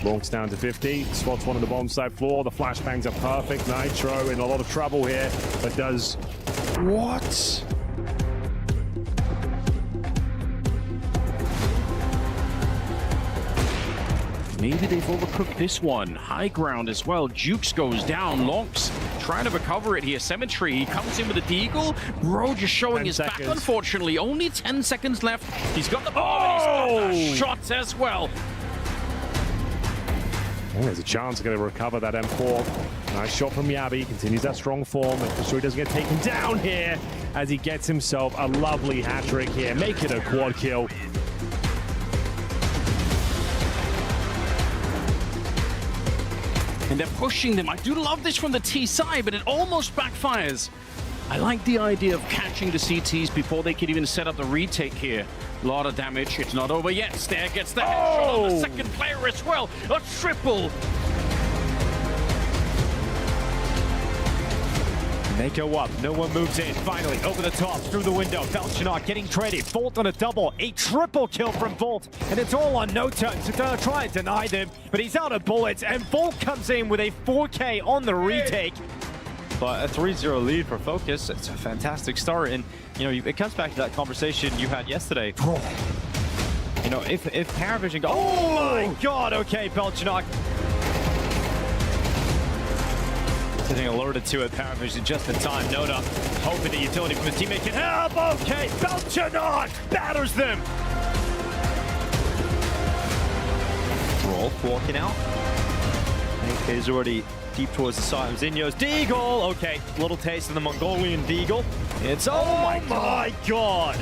Lonks down to 50, spots one on the bomb side floor. The flashbangs are perfect. Nitro in a lot of trouble here, but does what? Maybe they've overcooked this one. High ground as well. Jukes goes down. Lonks trying to recover it here. Symmetry, he comes in with a deagle. Bro just showing his back, unfortunately. Only 10 seconds left. He's got the bomb and he's got the shot as well. Oh, there's a chance to recover that M4. Nice shot from Yabi. Continues that strong form. Making sure he doesn't get taken down here as he gets himself a lovely hat-trick here. Make it a quad kill. and they're pushing them. I do love this from the T side, but it almost backfires. I like the idea of catching the CTs before they can even set up the retake here. A lot of damage. It's not over yet. Stair gets the headshot on the second player as well. A triple. They go up, no one moves in. Finally, over the top, through the window. Belchanok getting traded. Volt on a double. A triple kill from Volt. And it's all on no terms. They're going to try and deny them, but he's out of bullets. And Volt comes in with a 4K on the retake. But a 3-0 lead for FOKUS. It's a fantastic start. And, you know, it comes back to that conversation you had yesterday. You know, if PARIVISION goes... Oh my god, okay, Belchanok. Getting alerted to it, PARIVISION just in time. Noda hoping the utility from his teammate can help. Okay, Belchanok batters them. Rolf walking out. AK is already deep towards the side of Zinyo's Deagle. Okay, little taste of the Mongolian Deagle. It's oh my god.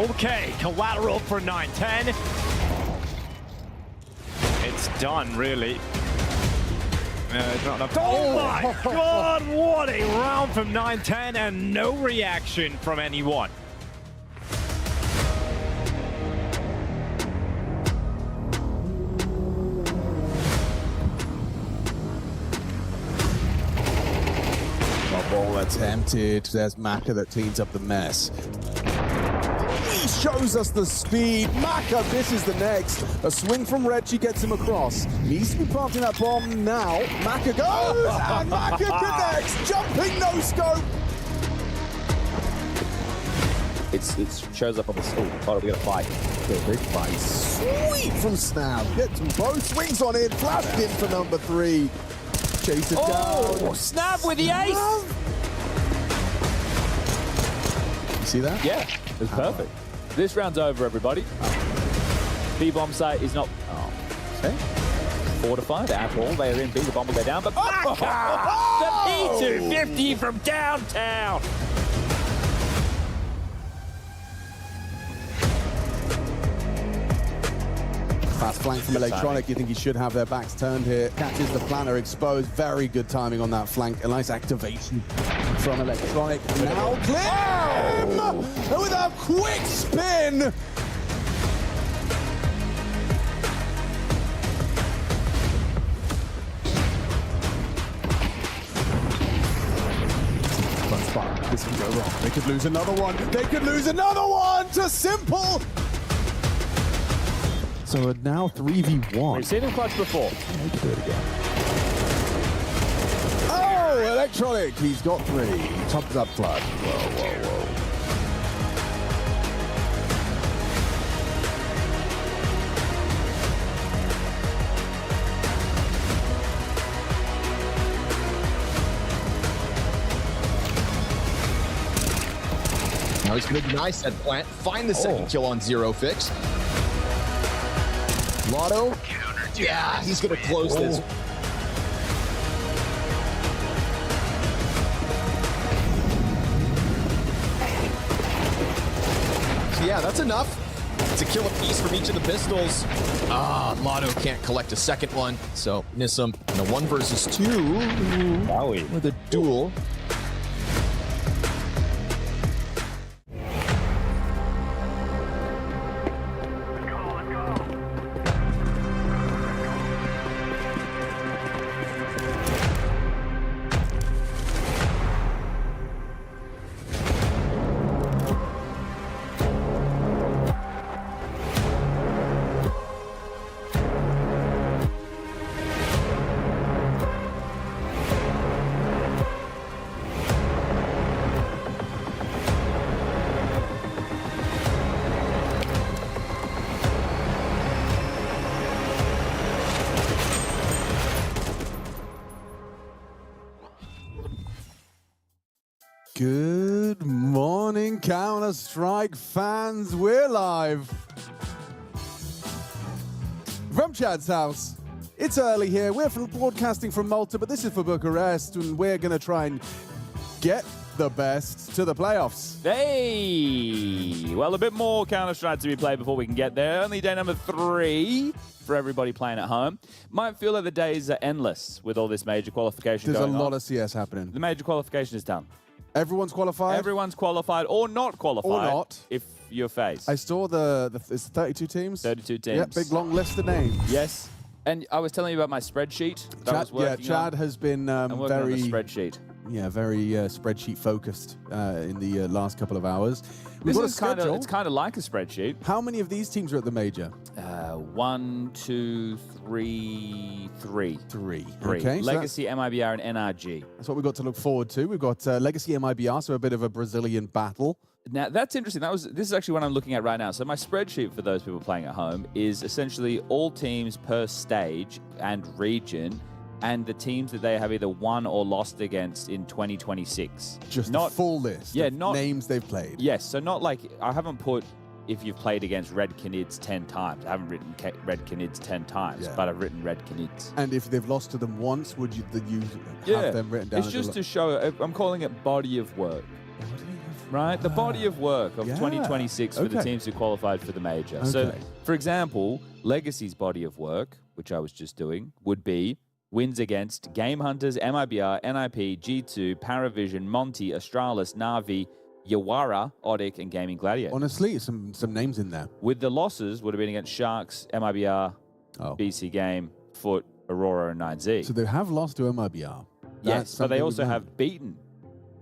Okay, collateral for 9-10. It's done, really. Oh my god, what a round from 9-10 and no reaction from anyone. Ball attempted. There's Maka that cleans up the mess. He shows us the speed. Maka, this is the next. A swing from Reggie gets him across. Needs to be planting that bomb now. Maka goes, and Maka connects. Jumping no scope. It shows up on the school. Oh, we got a fight. Big fight. Sweet from Snap. Gets them both. Swings on in. Flashed in for number 3. Chase it down. Snap with the ace! You see that? Yeah, it's perfect. This round's over, everybody. B-bomb site is not fortified at all. They are in B, the bomb will go down, but the P250 from downtown! Fast flank from Electronic. You think he should have their backs turned here. Catches the planner exposed. Very good timing on that flank. A nice activation from Electronic. Now Clem! With a quick spin! This can go wrong. They could lose another one. They could lose another one to Simple! So now 3v1. We've seen him clutch before. Do it again. Oh, Electronic. He's got 3. Tops up clutch. Whoa. Now he's going to deny said plant. Find the second kill on Zero Fix. Lotto, yeah, he's going to close this. So yeah, that's enough to kill a piece from each of the pistols. Lotto can't collect a second one, so Nissim in a 1 versus 2 with a duel. Good morning, Counter-Strike fans. We're live from Chad's house. It's early here. We're broadcasting from Malta, but this is for Bucharest, and we're going to try and get the best to the playoffs. Hey! Well, a bit more Counter-Strike to be played before we can get there. Only day number 3 for everybody playing at home. Might feel like the days are endless with all this major qualification There's a going lot on. of CS happening. The major qualification is done. Everyone's qualified? Everyone's qualified or not qualified. Or not. If you're FaZe. I saw it's 32 teams? 32 teams. Yeah, big long list of names. Yes. And I was telling you about my spreadsheet that I was working Chad on. has been I'm working on the spreadsheet. very spreadsheet focused in the last couple of hours. This got a is kind of schedule. it's kind of like a spreadsheet. How many of these teams are at the major? 1, 2, 3, 3. 3. 3. Okay, so Legacy, MIBR, and NRG. that's what we've got to look forward to. We've got Legacy MIBR, so a bit of a Brazilian battle. Now that's interesting. This is actually what I'm looking at right now. So my spreadsheet for those people playing at home is essentially all teams per stage and region, and the teams that they have either won or lost against in 2026. Just not a full list. Yeah, of not names they've played. Yes, so not like I haven't put if you've played against Red Canids 10 times. I haven't written Red Canids 10 times, but I've written Red Canids. And if they've lost to them once, would you have them written down? It's just to show. I'm calling it body of work. Right? The body of work of 2026 for the teams who qualified for the major. So, for example, Legacy's body of work, which I was just doing, would be wins against Game Hunters, MIBR, NIP, G2, PARIVISION, Monty, Astralis, Navi, Yawara, Odic, and Gaming Gladiator. Honestly, some names in there. With the losses, would have been against Sharks, MIBR, BC.Game, Foot, Aurora, and 9Z. So they have lost to MIBR. Yes, but they also have beaten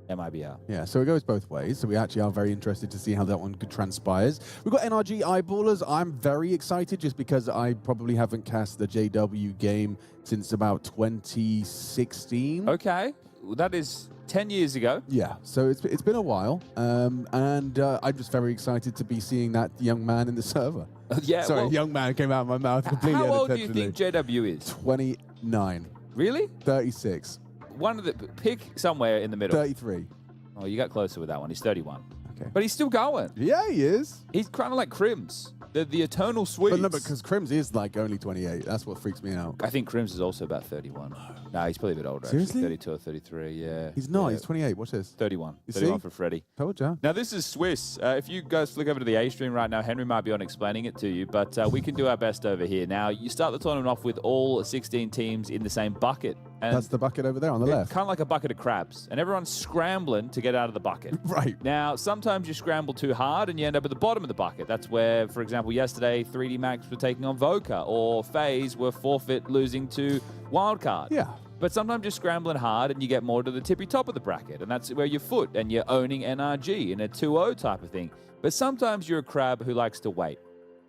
MIBR. Yeah, so it goes both ways. So we actually are very interested to see how that one transpires. We've got NRG Eyeballers. I'm very excited just because I probably haven't cast the JW game since about 2016. Okay, well, that is 10 years ago. Yeah, so it's been a while. And I'm just very excited to be seeing that young man in the server. Yeah, Sorry, well, young man came out of my mouth completely how old do you unintentionally. think JW is? 29. Really? 36. One of the pick somewhere in the middle. 33. Oh, you got closer with that one. He's 31. Okay. But he's still going. Yeah, he is. He's kind of like Crims, the eternal sweets. But no, because Crims is like only 28. That's what freaks me out. I think Crims is also about 31. No, he's probably a bit older. Seriously? Actually. 32 or 33, yeah. He's not. Yeah. He's 28. Watch this. 31. You 31 see? for Freddie. Told ya. Now, this is Swiss. If you guys flick over to the A stream right now, Henry might be on explaining it to you, but we can do our best over here. Now, you start the tournament off with all 16 teams in the same bucket. And That's the bucket over there on the left. kind of like a bucket of crabs, and everyone's scrambling to get out of the bucket. Right. Now, sometimes you scramble too hard and you end up at the bottom of the bucket. That's where, for example, yesterday, 3D Max were taking on Voca, or FaZe were forfeit losing to Wildcard. Yeah. But sometimes you're scrambling hard and you get more to the tippy top of the bracket, and that's where you're foot and you're owning NRG in a 2-0 type of thing. But sometimes you're a crab who likes to wait.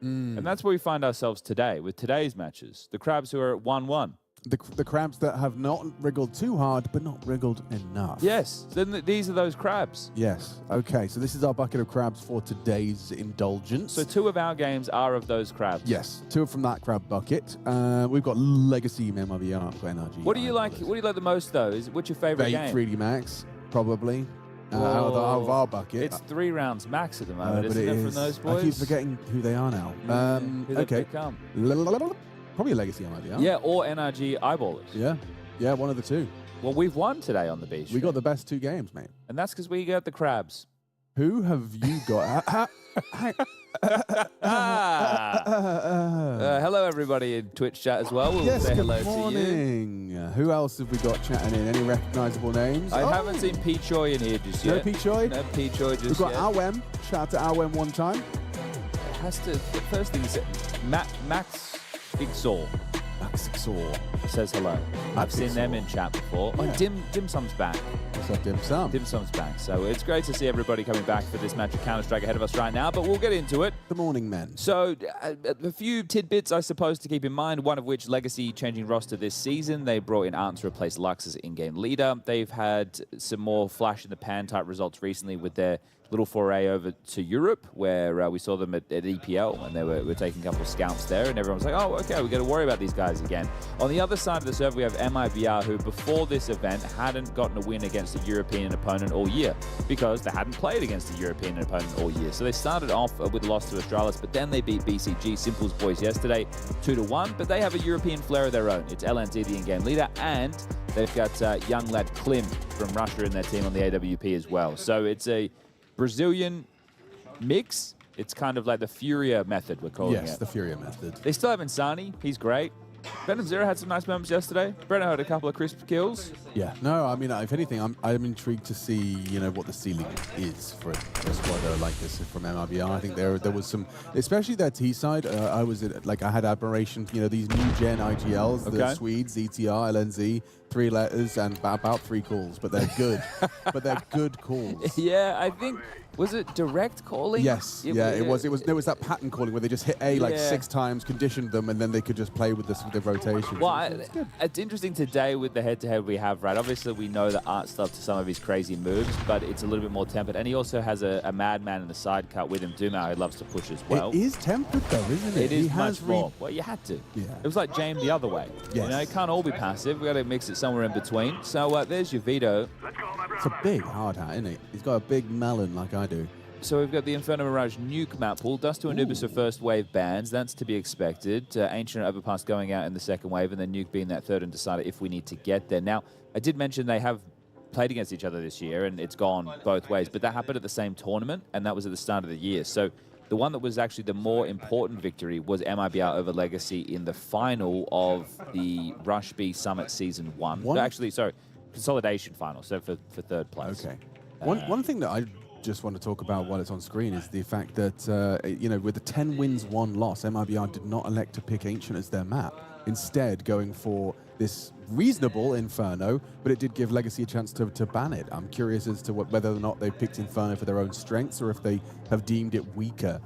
And that's where we find ourselves today with today's matches. The crabs who are at 1-1. The crabs that have not wriggled too hard, but not wriggled enough. Yes, then these are those crabs. Yes. Okay, so this is our bucket of crabs for today's indulgence. So 2 of our games are of those crabs. Yes, 2 are from that crab bucket. We've got Legacy, MIBR, we've got NRG. What do you like? What do you like the most though? What's your favorite game? 3D Max, probably. Out of our bucket. It's 3 rounds max at the moment, but isn't it it, from is. those boys? I keep forgetting who they are now. Who they've Okay. become. Probably a Legacy MIBR. Yeah, or NRG Eyeballers. Yeah, one of the 2. Well, we've won today on the beach. We got the best 2 games, mate. And that's because we got the crabs. Who have you got? Hello, everybody in Twitch chat as well. We'll Yes, say good hello to you. morning. Who else have we got chatting in? Any recognizable names? I haven't seen P Choi in here just yet. No P Choi? No P Choi just We've got yet. Awem. Shout out to Awem one time. It has to. The first thing is Max Ixor Max Xor. says hello. I've seen them in chat before. Yeah. Oh, Dim Sum's back. What's up, Dim Sum? Dim Sum's back. So it's great to see everybody coming back for this match of Counter-Strike ahead of us right now, but we'll get into it. The morning men. So a few tidbits, I suppose, to keep in mind, one of which Legacy changing roster this season. They brought in Ant to replace Lux as in-game leader. They've had some more flash-in-the-pan type results recently with their little foray over to Europe, where we saw them at EPL, and they were taking a couple of scouts there, and everyone was like, oh, okay, we got to worry about these guys again. On the other side of the server, we have MIBR, who before this event hadn't gotten a win against a European opponent all year, because they hadn't played against a European opponent all year. So they started off with a loss to Astralis, but then they beat BCG, Simple's boys, yesterday, 2-1, but they have a European flair of their own. It's LNZ, the in-game leader, and They've got young lad Klim from Russia in their team on the AWP as well. So it's a Brazilian mix. It's kind of like the Furia method, we're calling it. Yes, the Furia method. They still have Insani. He's great. Venom0 had some nice moments yesterday. Breno had a couple of crisp kills. Yeah, no, I mean, if anything, I'm intrigued to see, you know, what the ceiling is for a squad like this from MIBR. I think there was some, especially their T side. I had admiration, you know, these new gen IGLs, the Swedes, ETR, LNZ, 3 letters and about 3 calls, but they're good. But they're good calls. Yeah, I think. Was it direct calling? Yes, it was. There was that pattern calling where they just hit A like 6 times, conditioned them, and then they could just play with the rotation. Well, it's interesting today with the head-to-head we have, right? Obviously, we know the art stuff to some of his crazy moves, but it's a little bit more tempered. And he also has a madman in the side cut with him, Dumau, who loves to push as well. It is tempered, though, isn't it? It is much more. Well, you had to. Yeah. It was like James the other way. Yes. You know, it can't all be passive. We've got to mix it somewhere in between. So there's your veto. It's a big hard hat, isn't it? He's got a big melon like I do. So we've got the Inferno Mirage Nuke map pool. Dust to Anubis for first wave bans. That's to be expected. Ancient Overpass going out in the second wave, and then Nuke being that third and decider if we need to get there. Now, I did mention they have played against each other this year, and it's gone both ways. But that happened at the same tournament, and that was at the start of the year. So the one that was actually the more important victory was MIBR over Legacy in the final of the Rush B Summit Season 1. No, actually, sorry, Consolidation final, so for third place. Okay. One thing that I just want to talk about while it's on screen is the fact that, you know, with the 10 wins, 1 loss, MIBR did not elect to pick Ancient as their map. Instead, going for this reasonable Inferno, but it did give Legacy a chance to ban it. I'm curious as to whether or not they picked Inferno for their own strengths or if they have deemed it weaker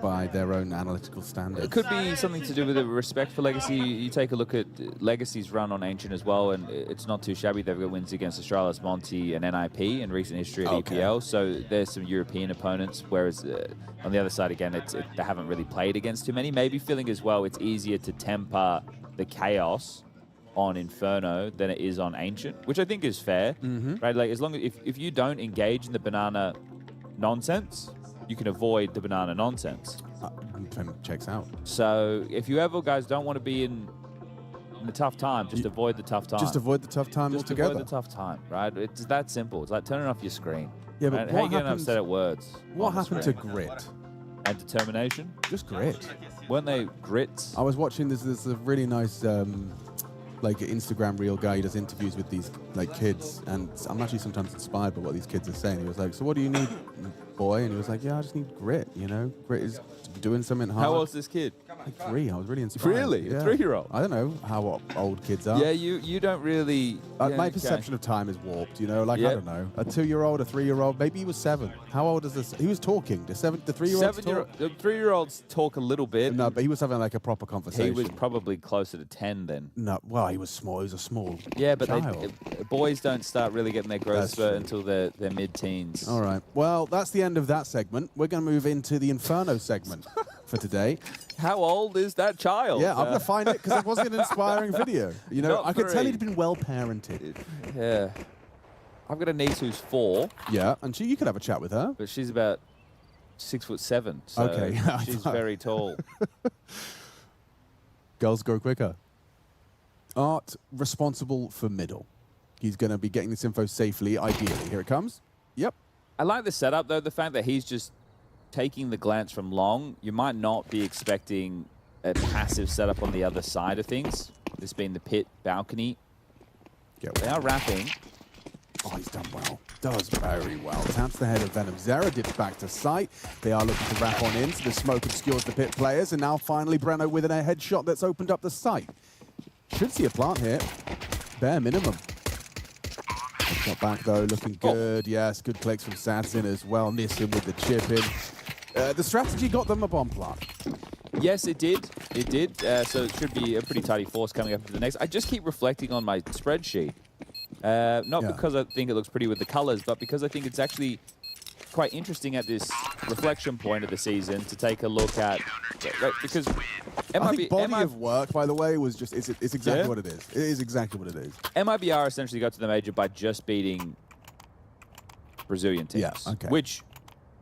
by their own analytical standards. It could be something to do with the respect for Legacy. You take a look at Legacy's run on Ancient as well, and it's not too shabby. They've got wins against Astralis, Monty, and NIP in recent history at EPL, so there's some European opponents, whereas on the other side, again, they haven't really played against too many. Maybe feeling as well it's easier to temper the chaos on Inferno than it is on Ancient, which I think is fair, right? Like, as long as if you don't engage in the banana nonsense, you can avoid the banana nonsense. Checks out. So if you ever guys don't want to be in the tough time, just avoid the tough time. Just avoid the tough time altogether. Avoid the tough time, right? It's that simple. It's like turning off your screen. Yeah, but right? How you getting upset at words? What happened to grit? And determination? Just grit. Weren't they grits? I was watching this a really nice like Instagram reel guy. He does interviews with these like kids, and I'm actually sometimes inspired by what these kids are saying. He was like, "So what do you need, boy?" And he was like, "Yeah, I just need grit. You know, grit is doing something hard." How old's this kid? Like 3. I was really inspired. Really? Yeah. A 3-year-old? I don't know how old kids are. Yeah, you don't really... My perception of time is warped, you know? Like, I don't know. A 2-year-old, a 3-year-old, maybe he was 7. How old is this? He was talking. The 3-year-olds talk? The 3-year-olds talk a little bit. No, but he was having like a proper conversation. He was probably closer to 10 then. No, well, he was small. He was a small but boys don't start really getting their growth spurt until they're mid-teens. All right. Well, that's the end of that segment. We're going to move into the Inferno segment for today. How old is that child? Yeah, I'm going to find it because it wasn't an inspiring video. You know, Not I could tell 3. he'd been well parented. Yeah. I've got a niece who's 4. Yeah, and you could have a chat with her. But she's about 6'7", so okay. she's very tall. Girls go quicker. Art responsible for middle. He's going to be getting this info safely, ideally. Here it comes. Yep. I like the setup, though. The fact that he's just taking the glance from long, you might not be expecting a passive setup on the other side of things. This being the pit balcony. They are wrapping. Oh, he's done well. Does very well. Taps the head of Venom0, dips back to sight. They are looking to wrap on in, so the smoke obscures the pit players, and now finally Breno with a headshot that's opened up the sight. Should see a plant here. Bare minimum. Got back though, looking good. Yes, good clicks from Satsin as well. Nissan with the chip in. The strategy got them a bomb plant. Yes, it did. It did. So it should be a pretty tidy force coming up into the next. I just keep reflecting on my spreadsheet. Not because I think it looks pretty with the colors, but because I think it's actually quite interesting at this reflection point of the season to take a look at, right, because I think body of work, by the way, was just, it's exactly what it is. It is exactly what it is. MIBR essentially got to the major by just beating Brazilian teams, which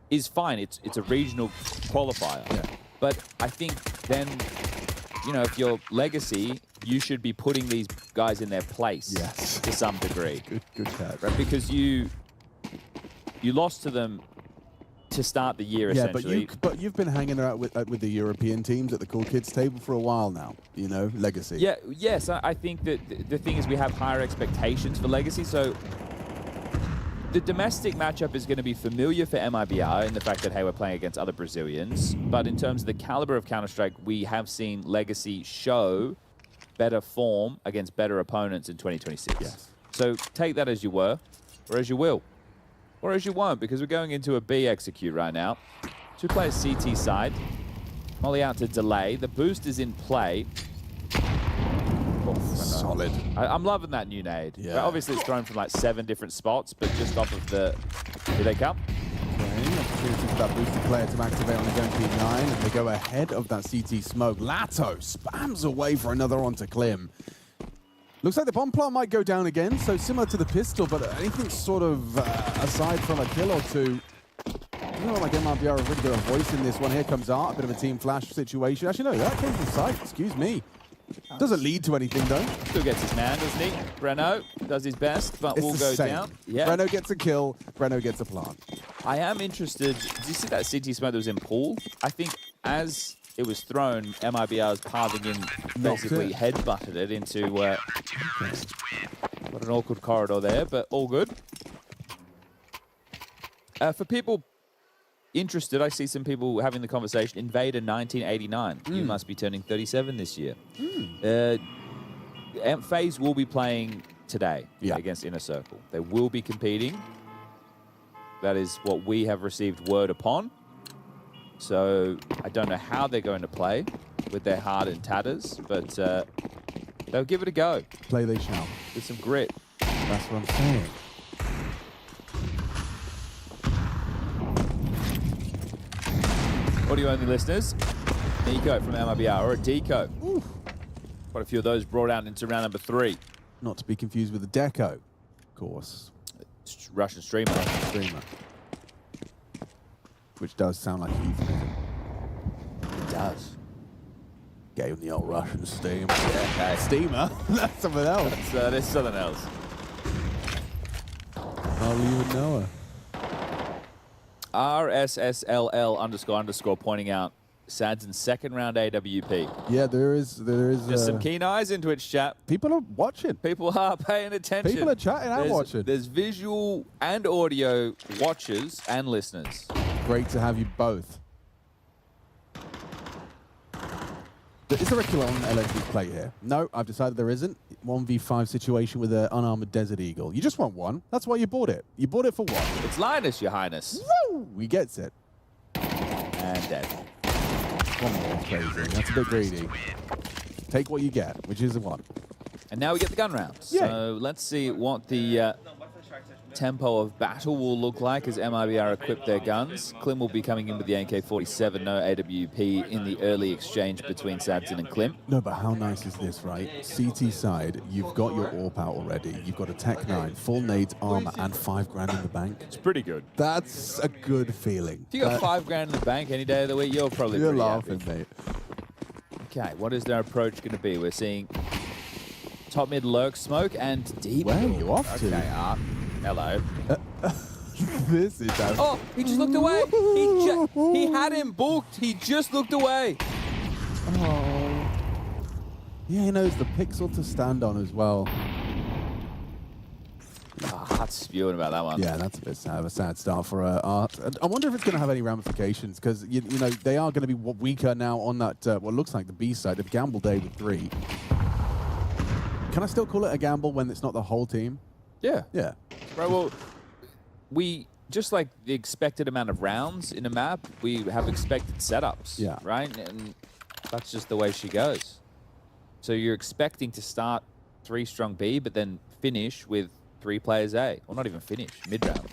is fine. It's a regional qualifier. Yeah. But I think then, you know, if you're Legacy, you should be putting these guys in their place to some degree. Good catch. Right? Because you lost to them to start the year, essentially. But you've been hanging out with the European teams at the Cool Kids table for a while now, you know, Legacy. Yeah, yes, I think that the thing is we have higher expectations for Legacy, so the domestic matchup is going to be familiar for MIBR in the fact that, hey, we're playing against other Brazilians, but in terms of the caliber of Counter-Strike, we have seen Legacy show better form against better opponents in 2026. Yes. So take that as you were, or as you will. Or as you won't, because we're going into a B execute right now. 2 players CT side. Molly out to delay. The boost is in play. Solid. I'm loving that new nade. Yeah. But obviously, it's thrown from like 7 different spots, but just off of the... Here they come. Okay, opportunity for that boosted player to activate on the gun P9, and they go ahead of that CT smoke. Lato spams away for another onto Klim. Looks like the bomb plant might go down again, so similar to the pistol, but anything sort of aside from a kill or two. I don't know, like MIBR have really got a voice in this one. Here comes Art, a bit of a team flash situation. Actually, no, that came from side, excuse me. Doesn't lead to anything, though. Still gets his man, doesn't he? Breno does his best, but will go down. Yeah. Breno gets a kill, Breno gets a plant. I am interested. Did you see that CT smoke that was in pool? I think as it was thrown, MIBR's pathing in basically headbutted it into what an awkward corridor there, but all good. For people interested, I see some people having the conversation. Invader 1989. You must be turning 37 this year. FaZe will be playing today against Inner Circle. They will be competing. That is what we have received word upon. So I don't know how they're going to play with their heart in tatters, but they'll give it a go. Play they shall. With some grit. That's what I'm saying. Audio-only listeners, Nico from MIBR, or a Deco. Ooh. Quite a few of those brought out into round number 3. Not to be confused with the Deco, of course. Russian streamer. Which does sound like a euphemism. It does. Gave him the old Russian steam. Yeah, steamer. That's something else. That's something else. I'll even know her. RSSLL__ pointing out Sad's second round AWP. Yeah, there is. There's some keen eyes in Twitch chat. People are watching. People are paying attention. People are chatting and watching. There's visual and audio watchers and listeners. Great to have you both. Is there a killer on LSD's plate here? No, I've decided there isn't. 1v5 situation with an unarmored Desert Eagle. You just want one. That's why you bought it. You bought it for what? It's Linus, Your Highness. Woo! He gets it. And dead. One more, crazy. That's a bit greedy. Take what you get, which is a one. And now we get the gun round. Yeah. So let's see what the tempo of battle will look like as MIBR equip their guns. Klim will be coming in with the AK-47, no AWP in the early exchange between Sadson and Klim. No, but how nice is this, right? CT side, you've got your AWP out already. You've got a Tech 9, full nades, armor, and $5,000 in the bank. It's pretty good. That's a good feeling. If you got $5,000 in the bank any day of the week, you're probably pretty laughing, happy. mate. Okay, what is their approach going to be? We're seeing top mid lurk smoke and deep. Where are you off to? Okay, hello. This is... Oh, he just looked away. He had him booked. He just looked away. Oh. Yeah, he knows the pixel to stand on as well. Heart's spewing about that one. Yeah, that's a bit sad, a sad start for Art. I wonder if it's going to have any ramifications, because, you know, they are going to be weaker now on that, what looks like the B side. They've gambled day with 3. Can I still call it a gamble when it's not the whole team? Yeah. Yeah. Right, well, we, just like the expected amount of rounds in a map, we have expected setups. Yeah. Right? And that's just the way she goes. So you're expecting to start 3 strong B, but then finish with 3 players A. Or not even finish, mid-round.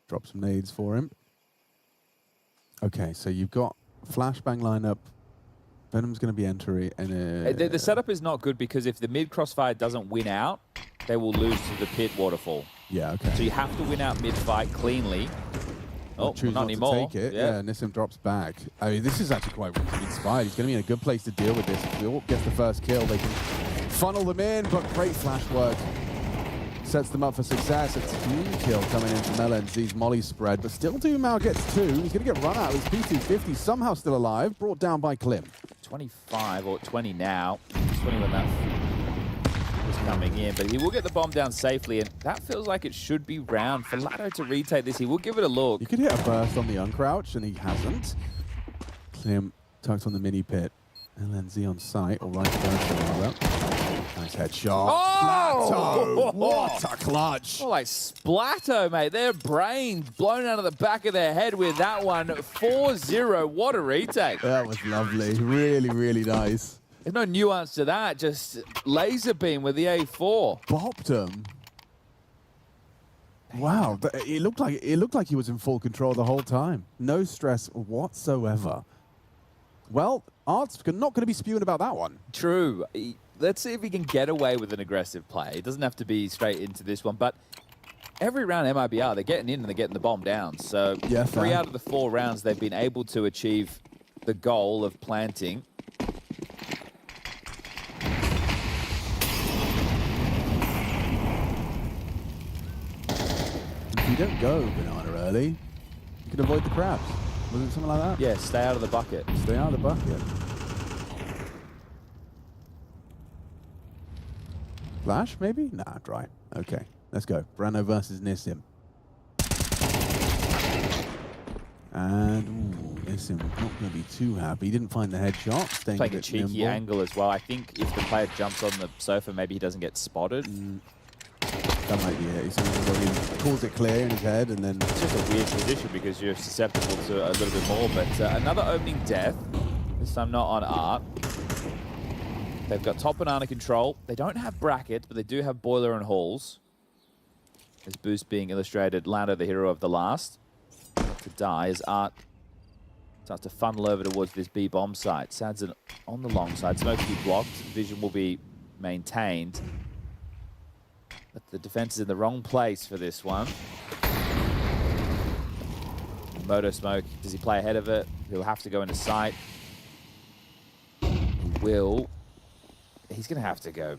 Drop some nades for him. Okay, so you've got flashbang lineup. Venom's going to be entry. And the setup is not good because if the mid-crossfire doesn't win out, they will lose to the pit waterfall. Yeah, okay. So you have to win out mid-fight cleanly. Oh, choose not anymore. To take it. Yeah, Nissim drops back. I mean, this is actually quite inspired. He's going to be in a good place to deal with this. If York gets the first kill, they can funnel them in, but great flash work. Sets them up for success. A team kill coming in from MongolZ's Molly spread, but still Doomau gets 2. He's going to get run out. His P250 somehow still alive, brought down by Klim. 25 or 20 now. 20 when that was coming in, but he will get the bomb down safely, and that feels like it should be round for Lado to retake this. He will give it a look. You could hit a burst on the uncrouch, and he hasn't. Klim tucked on the mini pit. MongolZ on site, or right first. Nice headshot. Oh! Splatto! What a clutch! More like Splatto, mate. Their brains blown out of the back of their head with that one. 4-0. What a retake. That was lovely. Really, really nice. There's no nuance to that. Just laser beam with the A4. Bopped him. Wow, it looked like he was in full control the whole time. No stress whatsoever. Well, Art's not going to be spewing about that one. True. Let's see if he can get away with an aggressive play. It doesn't have to be straight into this one, but every round MIBR, they're getting in and they're getting the bomb down. So yeah, 3 out of the 4 rounds, they've been able to achieve the goal of planting. If you don't go banana early, you can avoid the crabs. Was it something like that? Yeah, stay out of the bucket. Stay out of the bucket. Flash, maybe? Nah, dry. Okay, let's go. Brano versus Nissim. And, ooh, Nissim not going to be too happy. He didn't find the headshot. Staying Playing a a bit cheeky nimble. angle as well. I think if the player jumps on the sofa, maybe he doesn't get spotted. That might be it. He calls it clear in his head and then... It's just a weird position because you're susceptible to a little bit more. But another opening death. This time not on Art. They've got top banana control. They don't have brackets, but they do have boiler and halls. This boost being illustrated, Lando, the hero of the last. To die as Art starts to funnel over towards this B bomb site. Sadson on the long side. Smoke will be blocked. Vision will be maintained. But the defense is in the wrong place for this one. Moto Smoke, does he play ahead of it? He'll have to go into sight. He will. He's going to have to go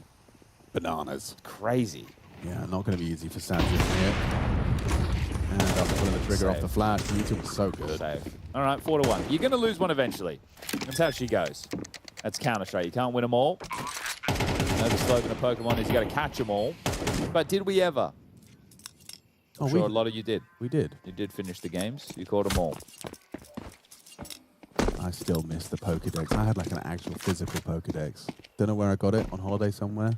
Bananas. crazy. Yeah, not going to be easy for Santos here. And after pulling the trigger off the flash, YouTube was so good. Save. All right, 4-1. You're going to lose one eventually. That's how she goes. That's Counter-Strike. You can't win them all. You know, the slogan of Pokemon is you got to catch them all. But did we ever? I'm sure a lot of you did. We did. You did finish the games. You caught them all. I still miss the Pokedex. I had like an actual physical Pokedex. Don't know where I got it, on holiday somewhere.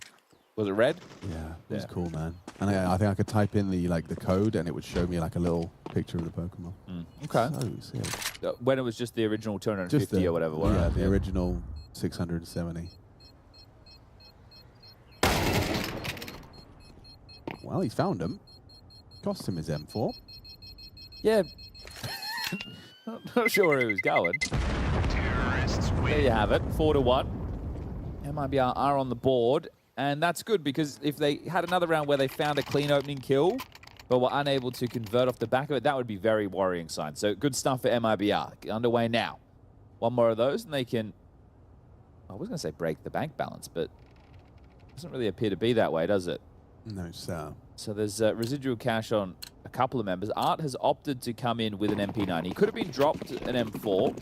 Was it red? Yeah, it was cool, man. And I think I could type in the code and it would show me like a little picture of the Pokemon. Okay. So sick. When it was just the original 250 or whatever. Yeah, the original 670. Well, he's found him. Cost him his M4. Yeah. Not sure where he was going. There you have it, 4-1. MIBR are on the board, and that's good because if they had another round where they found a clean opening kill, but were unable to convert off the back of it, that would be very worrying sign. So good stuff for MIBR. Underway now. One more of those, and they can, I was going to say break the bank balance, but it doesn't really appear to be that way, does it? No, sir. So there's residual cash on a couple of members. Art has opted to come in with an MP9. He could have been dropped an M4.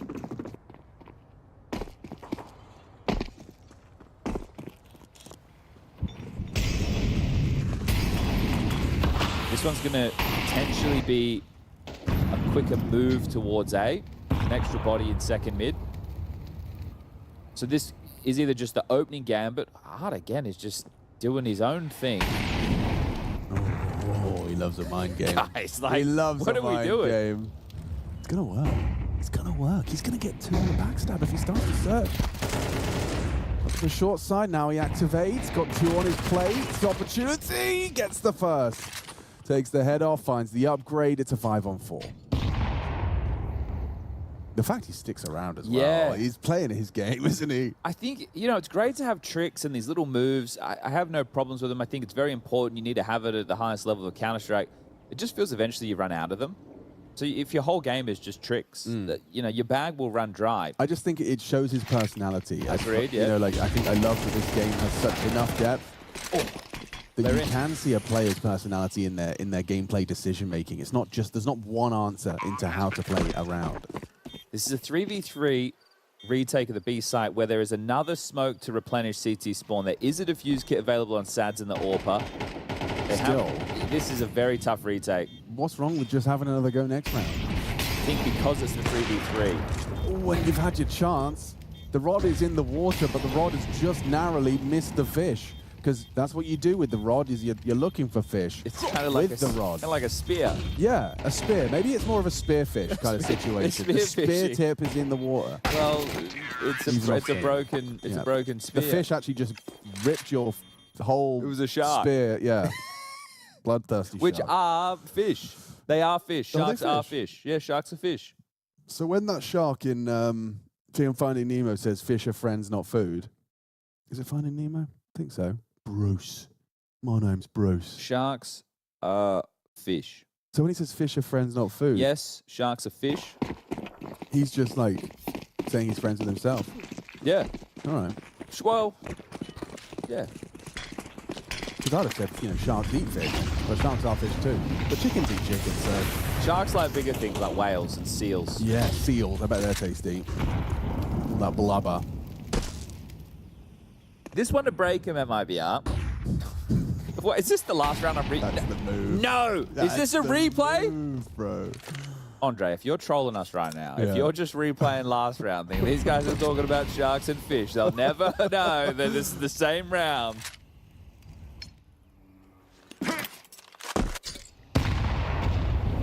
This one's going to potentially be a quicker move towards A. An extra body in second mid. So this is either just the opening gambit. Art, again, is just doing his own thing. Oh, he loves a mind game. Guys, like, he loves what a are we mind doing? game. It's going to work. It's going to work. He's going to get 2 on the backstab if he starts to search. Up to the short side, now he activates. Got 2 on his plate. It's opportunity. Gets the first. Takes the head off, finds the upgrade. It's a 5-on-4. The fact he sticks around as well. He's playing his game, isn't he? I think, you know, it's great to have tricks and these little moves. I have no problems with them. I think it's very important. You need to have it at the highest level of Counter-Strike. It just feels eventually you run out of them. So if your whole game is just tricks, that, you know, your bag will run dry. I just think it shows his personality. Agreed, yeah. You know, like, I think I love that this game has such enough depth that you can see a player's personality in their gameplay decision making. It's not just, there's not one answer into how to play a round. This is a 3v3 retake of the B site where there is another smoke to replenish CT spawn. There is a defuse kit available on SADS and the AWPer. This is a very tough retake. What's wrong with just having another go next round? I think because it's the 3v3. When you've had your chance, the rod is in the water, but the rod has just narrowly missed the fish. Because that's what you do with the rod, is you're looking for fish. It's kind of like with the rod. Kind of like a spear. Yeah, a spear. Maybe it's more of a spearfish kind of situation. The spear tip is in the water. Well, it's a broken spear. The fish actually just ripped your whole. It was a shark. Spear, yeah. Bloodthirsty Which shark. are fish. They are fish. Sharks are fish. Yeah, sharks are fish. So when that shark in Finding Nemo says fish are friends, not food, is it Finding Nemo? I think so. Bruce. My name's Bruce. Sharks are fish. So when he says fish are friends, not food. Yes, sharks are fish. He's just like saying he's friends with himself. Yeah. All right. Well, yeah. Because I'd have said, you know, sharks eat fish, but sharks are fish too. But chickens eat chicken, so. Sharks like bigger things like whales and seals. Yeah, seals. I bet they're tasty. All that blubber. This one to break him, MIBR. What, is this the last round I'm That's the move. No! Is this a replay? Move, bro. Andre, if you're trolling us right now, if you're just replaying last round, thinking these guys are talking about sharks and fish, they'll never know that this is the same round.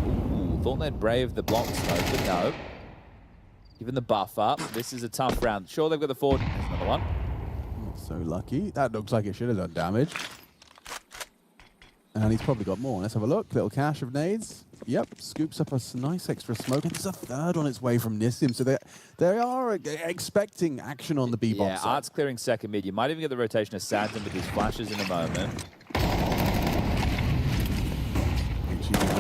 Ooh, thought they'd brave the block smoke, but no. Given the buff up, this is a tough round. Sure, they've got the forward. There's another one. Not so lucky. That looks like it should have done damage. And he's probably got more. Let's have a look. Little cache of nades. Yep, scoops up a nice extra smoke. And there's a third on its way from Nissim. So they are expecting action on the B-bomb. Yeah, Art's clearing second mid. You might even get the rotation of Santon with these flashes in a moment.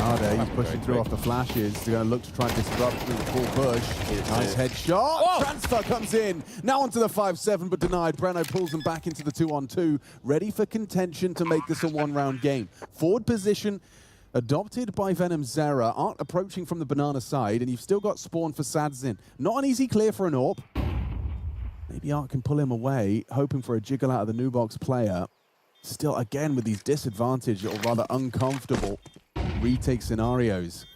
He's pushing through off the flashes. They're going to look to try and disrupt through the full push. Nice headshot. Whoa. Transfer comes in. Now onto the 5-7, but denied. Breno pulls them back into the 2-on-2. Ready for contention to make this a one-round game. Forward position adopted by Venom Zera. Art approaching from the banana side, and you've still got Spawn for Sadzin. Not an easy clear for an AWP. Maybe Art can pull him away, hoping for a jiggle out of the Nubox player. Still, again, with these disadvantaged or rather uncomfortable retake scenarios.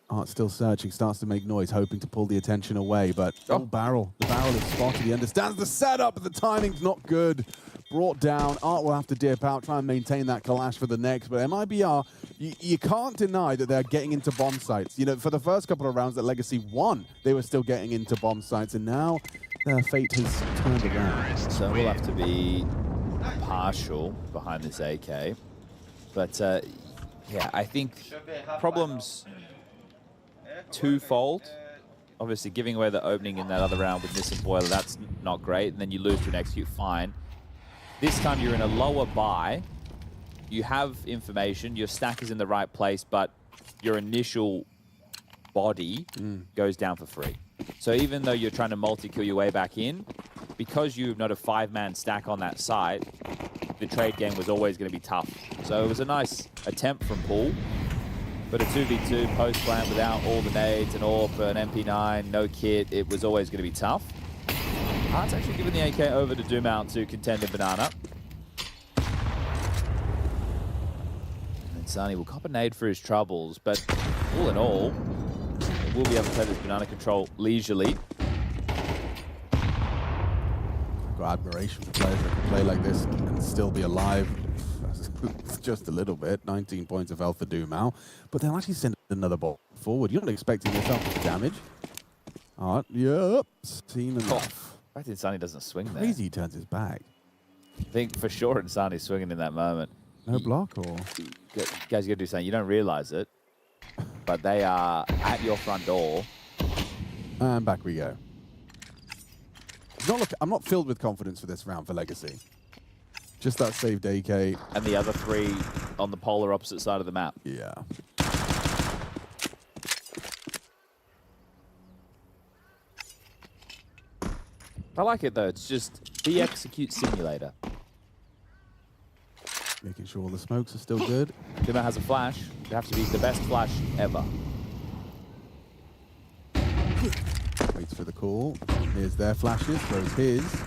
Art still searching, starts to make noise, hoping to pull the attention away, but barrel. The barrel is spotted. He understands the setup, but the timing's not good. Brought down. Art will have to dip out, try and maintain that Kalash for the next, but MIBR, you can't deny that they're getting into bomb sites. You know, for the first couple of rounds that Legacy won, they were still getting into bomb sites, and now their fate has turned around. So we'll have to be partial behind this AK, but yeah, I think problems twofold. Obviously, giving away the opening in that other round with Nissim Boiler, that's not great, and then you lose to an execute, fine. This time you're in a lower buy. You have information, your stack is in the right place, but your initial body goes down for free. So even though you're trying to multi-kill your way back in, because you've not a 5-man stack on that side, the trade game was always going to be tough. So it was a nice attempt from Paul, but a 2v2 post-plant without all the nades and AWP, an MP9, no kit, it was always going to be tough. Art's actually given the AK over to Doomount to contend in Banana. And Sunny will cop a nade for his troubles, but all in all, he will be able to play this Banana control leisurely. Got admiration for players that can play like this and still be alive. Just a little bit. 19 points of health for Doomau, but they'll actually send another ball forward. You're not expecting yourself to damage. Art, yep, seen enough. I think Sunny doesn't swing there. Crazy, he turns his back. I think for sure Insani's swinging in that moment. No block, or? Guys, you gotta do something. You don't realize it, but they are at your front door. And back we go. I'm not filled with confidence for this round for Legacy. Just that saved AK. And the other three on the polar opposite side of the map. Yeah. I like it though. It's just the execute simulator. Making sure all the smokes are still good. Dima has a flash. It has to be the best flash ever. Waits for the call. Here's their flashes, throws his.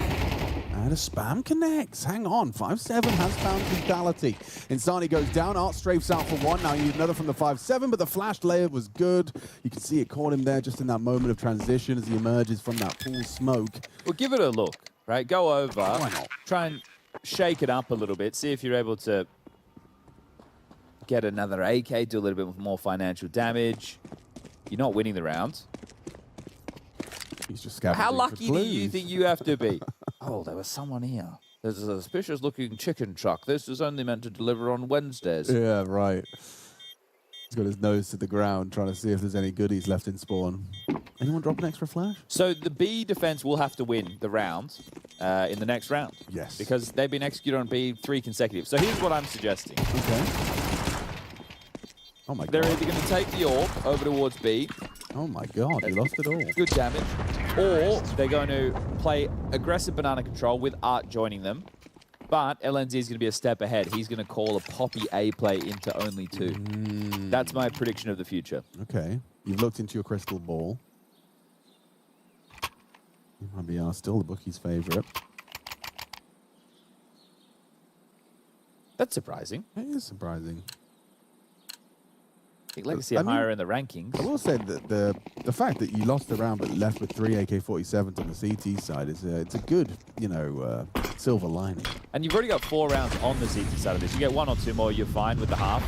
And a spam connects. Hang on, 5-7 has found lethality. Insani goes down, Art strafes out for one. Now you need another from the 5-7, but the flash layer was good. You can see it caught him there just in that moment of transition as he emerges from that pool smoke. Well, give it a look, right? Go over. Why not? Try and shake it up a little bit. See if you're able to get another AK, do a little bit more financial damage. You're not winning the round. He's just scavenging. How lucky for do clues. you think you have to be? Oh, there was someone here. There's a suspicious-looking chicken truck. This was only meant to deliver on Wednesdays. Yeah, right. He's got his nose to the ground trying to see if there's any goodies left in spawn. Anyone drop an extra flash? So the B defense will have to win the round in the next round. Yes. Because they've been executed on B 3 consecutive. So here's what I'm suggesting. Okay. Oh my god. They're either going to take the AWP over towards B. Oh my god, he lost it all. Good damage. Or they're going to play aggressive banana control with Art joining them. But LNZ is going to be a step ahead. He's going to call a Poppy A play into only 2. That's my prediction of the future. Okay. You've looked into your crystal ball. MIBR still the bookie's favorite. That's surprising. It is surprising. I think Legacy I are mean, higher in the rankings. I will say that the fact that you lost the round but left with 3 AK-47s on the CT side is it's a good, you know, silver lining. And you've already got 4 rounds on the CT side of this. You get 1 or 2 more, you're fine with the half.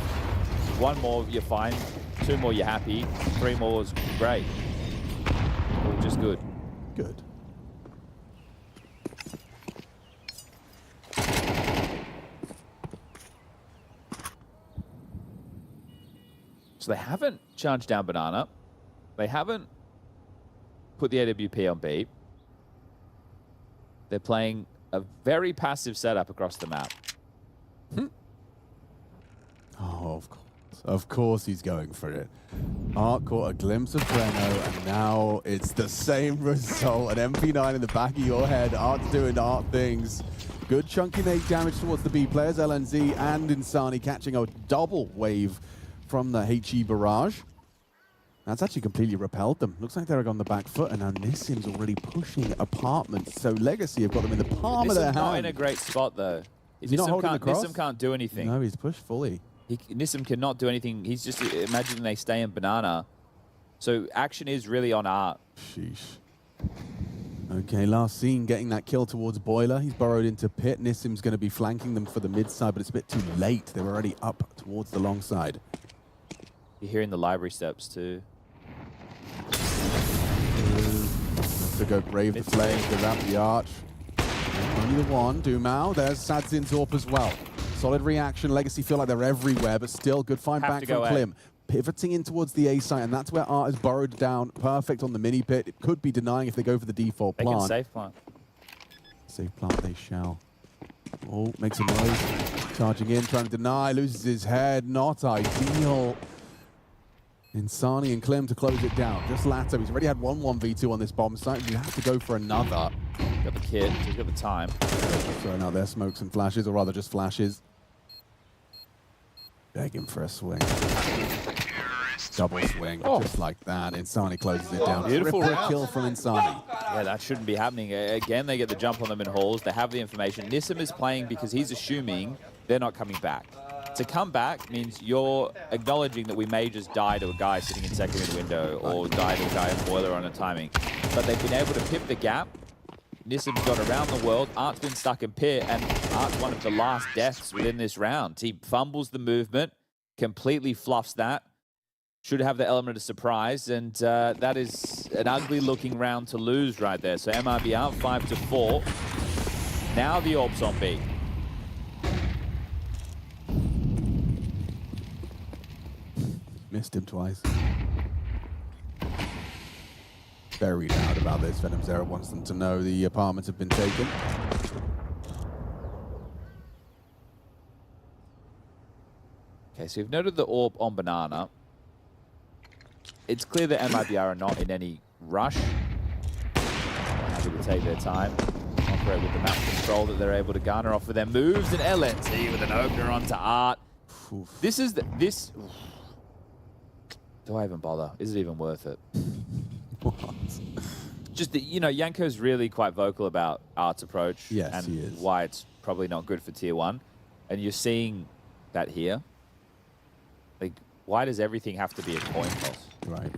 1 more, you're fine. 2 more, you're happy. 3 more is great. Or just good. Good. So they haven't charged down banana. They haven't put the AWP on B. They're playing a very passive setup across the map. Oh, of course. Of course he's going for it. Art caught a glimpse of Breno, and now it's the same result. An MP9 in the back of your head. Art's doing Art things. Good chunky nade damage towards the B players. LNZ and Insani catching a double wave from the HE barrage. That's actually completely repelled them. Looks like they're on the back foot, and now Nissim's already pushing apartments. So Legacy have got them in the palm of their hand. Nissim's not in a great spot, though. Is he not holding the cross? Nissim can't do anything. No, he's pushed fully. Nissim cannot do anything. He's just imagining they stay in banana. So action is really on Art. Sheesh. Okay, last seen getting that kill towards Boiler. He's burrowed into pit. Nissim's going to be flanking them for the mid side, but it's a bit too late. They were already up towards the long side. You're hearing the library steps too. To go brave the flames, to ramp the arch. Only the one. Dumao. There's Sadzin Zorp as well. Solid reaction. Legacy feel like they're everywhere, but still good find back from Klim. Pivoting in towards the A site, and that's where Art is burrowed down. Perfect on the mini pit. It could be denying if they go for the default plant. They can safe plant. Safe plant they shall. Oh, makes a noise. Charging in, trying to deny. Loses his head. Not ideal. Insani and Klim to close it down. Just Lato. He's already had 1-1v2 on this bomb site. You have to go for another. Got the kid. He's got the time. Throwing out their smokes and flashes, or rather just flashes. Begging for a swing. Double swing, just like that. Insani closes it down. Beautiful kill from Insani. Yeah, that shouldn't be happening. Again, they get the jump on them in halls. They have the information. Nissim is playing because he's assuming they're not coming back. To come back means you're acknowledging that we may just die to a guy sitting in second in the window or die to a guy in boiler on a timing. But they've been able to pip the gap. Nissim's got around the world. Art's been stuck in pit, and Art's one of the last deaths within this round. He fumbles the movement, completely fluffs that. Should have the element of surprise, and that is an ugly-looking round to lose right there. So MIBR 5-4. Now the AWP's on B. Missed him twice. Very loud about this. Venom Zero wants them to know the apartments have been taken. Okay, so you've noted the AWP on banana. It's clear that MIBR are not in any rush. Happy with to take their time, operate with the map control that they're able to garner off of their moves, and LNT with an opener onto Art. This is this. Do I even bother? Is it even worth it? What? Just that, you know, Yanko's really quite vocal about Art's approach. Yes, and he is. why it's probably not good for Tier 1. And you're seeing that here. Like, why does everything have to be a coin toss? Right.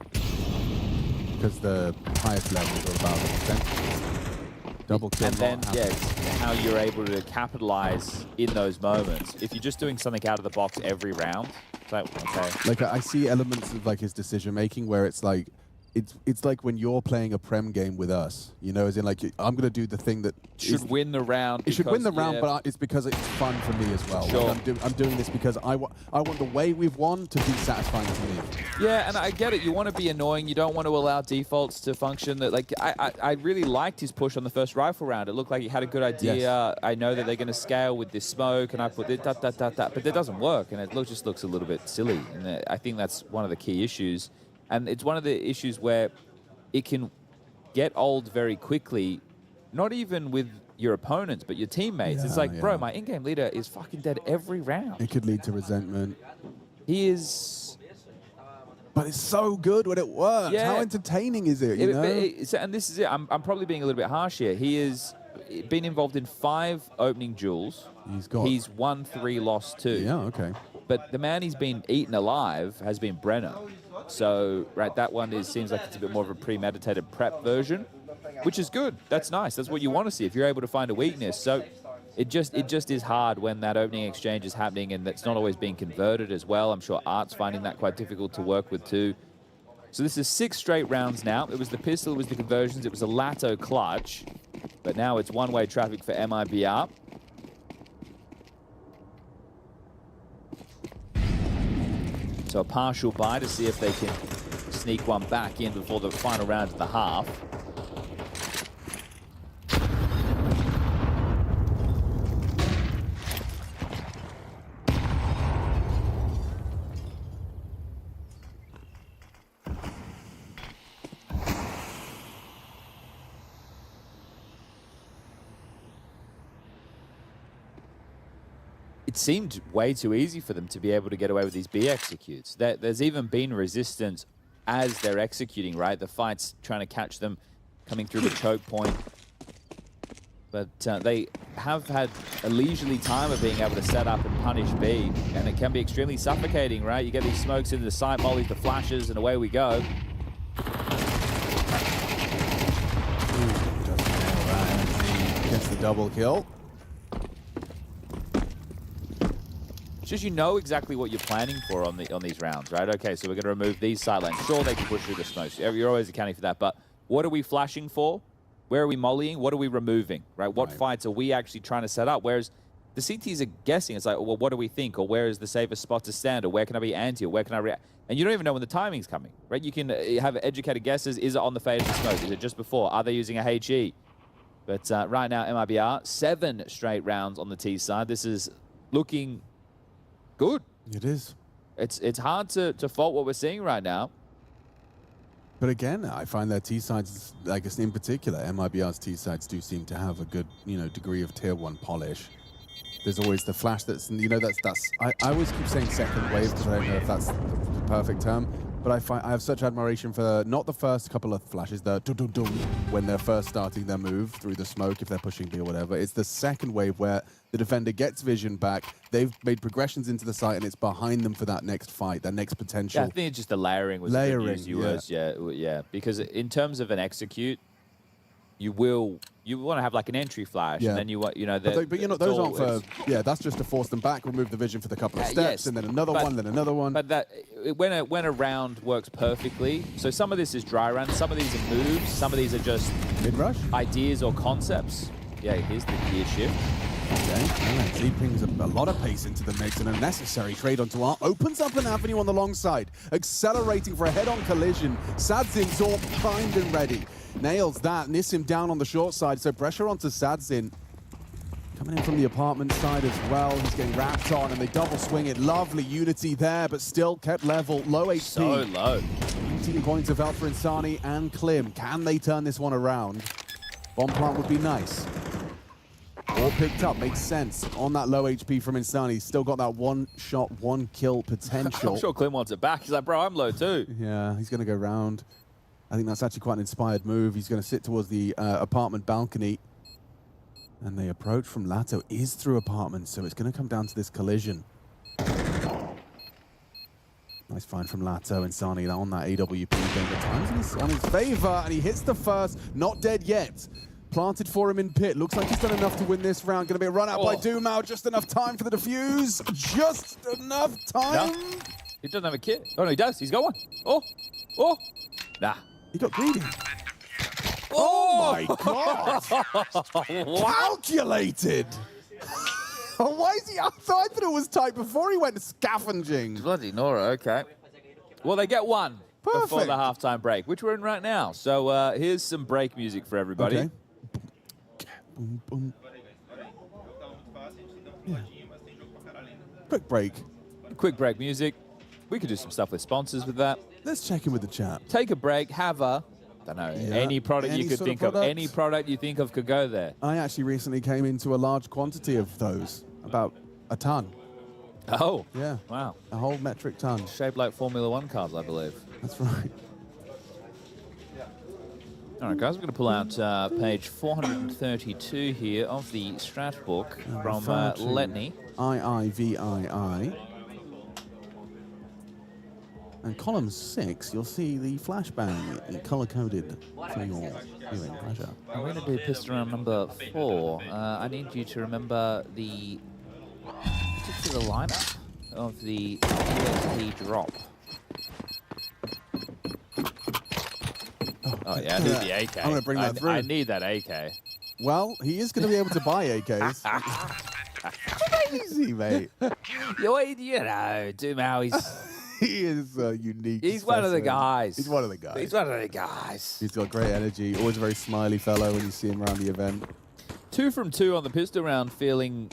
Because the highest levels are about the percentage. Double kill. And then, yeah, it's how you're able to capitalize in those moments. If you're just doing something out of the box every round, it's like, okay. Like, I see elements of like his decision making where it's like, it's like when you're playing a Prem game with us, you know, as in like, I'm going to do the thing that Should win the round. It should win the round, but it's because it's fun for me as well. Sure. Like I'm doing this because I want the way we've won to be satisfying to me. Yeah, and I get it. You want to be annoying. You don't want to allow defaults to function. That like I really liked his push on the first rifle round. It looked like he had a good idea. Yes. I know that they're going to scale with this smoke, and I put it but it doesn't work, and it just looks a little bit silly. And I think that's one of the key issues, and it's one of the issues where it can get old very quickly, not even with your opponents, but your teammates. It's like, bro, my in-game leader is fucking dead every round. It could lead to resentment. He is... But it's so good when it works. Yeah. How entertaining is it, you know? And this is it. I'm probably being a little bit harsh here. He has been involved in 5 opening duels. He's won 3, lost 2. Yeah, okay. But the man he's been eaten alive has been Brenner. So, right, that one seems like it's a bit more of a premeditated prep version, which is good. That's nice. That's what you want to see if you're able to find a weakness. So it just is hard when that opening exchange is happening and that's not always being converted as well. I'm sure Art's finding that quite difficult to work with too. So this is 6 straight rounds now. It was the pistol, it was the conversions, it was a Lato clutch. But now it's one-way traffic for MIBR. So a partial buy to see if they can sneak one back in before the final round of the half. It seemed way too easy for them to be able to get away with these B executes. There's even been resistance as they're executing, right? The fight's trying to catch them coming through the choke point. But they have had a leisurely time of being able to set up and punish B, and it can be extremely suffocating, right? You get these smokes into the side mollies, the flashes, and away we go. Gets the double kill. It's just you know exactly what you're planning for on these rounds, right? Okay, so we're going to remove these side lanes. Sure, they can push through the smokes. You're always accounting for that, but what are we flashing for? Where are we mollying? What are we removing, right? What fights are we actually trying to set up? Whereas the CTs are guessing. It's like, well, what do we think? Or where is the safest spot to stand? Or where can I be anti? Or where can I react? And you don't even know when the timing's coming, right? You can have educated guesses. Is it on the fade of the smoke? Is it just before? Are they using a HE? But right now, MIBR, 7 straight rounds on the T side. This is looking good. It is. It's hard to fault what we're seeing right now. But again, I find their T-sides, like in particular, MIBR's T-sides do seem to have a good, you know, degree of tier 1 polish. There's always the flash that's, you know, I always keep saying second wave because I don't know if that's the perfect term. But I have such admiration for not the first couple of flashes, the dum-dum-dum, when they're first starting their move through the smoke, if they're pushing B or whatever. It's the second wave where the defender gets vision back, they've made progressions into the site, and it's behind them for that next fight, that next potential. Yeah, I think it's just the layering was yeah. Because in terms of an execute, you want to have like an entry flash, and then you want, you know, but you know, those aren't for, that's just to force them back, remove the vision for the couple of steps, and then another one, then another one. But that when a round works perfectly, so some of this is dry run, some of these are moves, some of these are just mid-rush ideas or concepts. Yeah, here's the gear shift. Okay, he brings a lot of pace into the mix, and a necessary trade onto Art opens up an avenue on the long side, accelerating for a head-on collision. Sadzin's all primed and ready. Nails that, Nissim down on the short side, so pressure onto Sadzin. Coming in from the apartment side as well, he's getting wrapped on, and they double swing it. Lovely unity there, but still kept level, low HP. So low. 19 points of Alpha Insani and Klim. Can they turn this one around? Bomb plant would be nice. All picked up, makes sense. On that low HP from Insani, still got that one shot, one kill potential. I'm sure Clint wants it back. He's like, bro, I'm low too. Yeah, he's going to go round. I think that's actually quite an inspired move. He's going to sit towards the apartment balcony. And the approach from Lato is through apartments, so it's going to come down to this collision. Nice find from Lato. Insani on that AWP game. The time's on his favor, and he hits the first. Not dead yet. Planted for him in pit. Looks like he's done enough to win this round. Going to be a run out by Dumao. Just enough time for the defuse. Just enough time. No. He doesn't have a kit. Oh, no, he does. He's got one. Oh. Oh. Nah. He got greedy. Oh my God. Calculated. Why is he? I thought it was tight before he went scavenging. Bloody Nora, okay. Well, they get one before the halftime break, which we're in right now. So here's some break music for everybody. Okay. Boom, boom. Yeah. Quick break. Quick break music. We could do some stuff with sponsors with that. Let's check in with the chat. Take a break, have a, don't know, any product you could think of. Any product you think of could go there. I actually recently came into a large quantity of those, about a ton. Oh. Yeah. Wow. A whole metric ton. Shaped like Formula One cars, I believe. That's right. All right, guys, we're going to pull out page 432 here of the strat book from Letney. III. And column 6, you'll see the flashbang color-coded for your viewing pleasure. I'm going to do pistol round number 4. I need you to remember the particular lineup of the USP drop. Oh, yeah, I need the AK. I'm going to bring that through. I need that AK. Well, he is going to be able to buy AKs. Crazy, mate. You know, Dumao, he is unique. He's one of the guys. He's one of the guys. He's one of the guys. He's got great energy. Always a very smiley fellow when you see him around the event. 2 from 2 on the pistol round, feeling,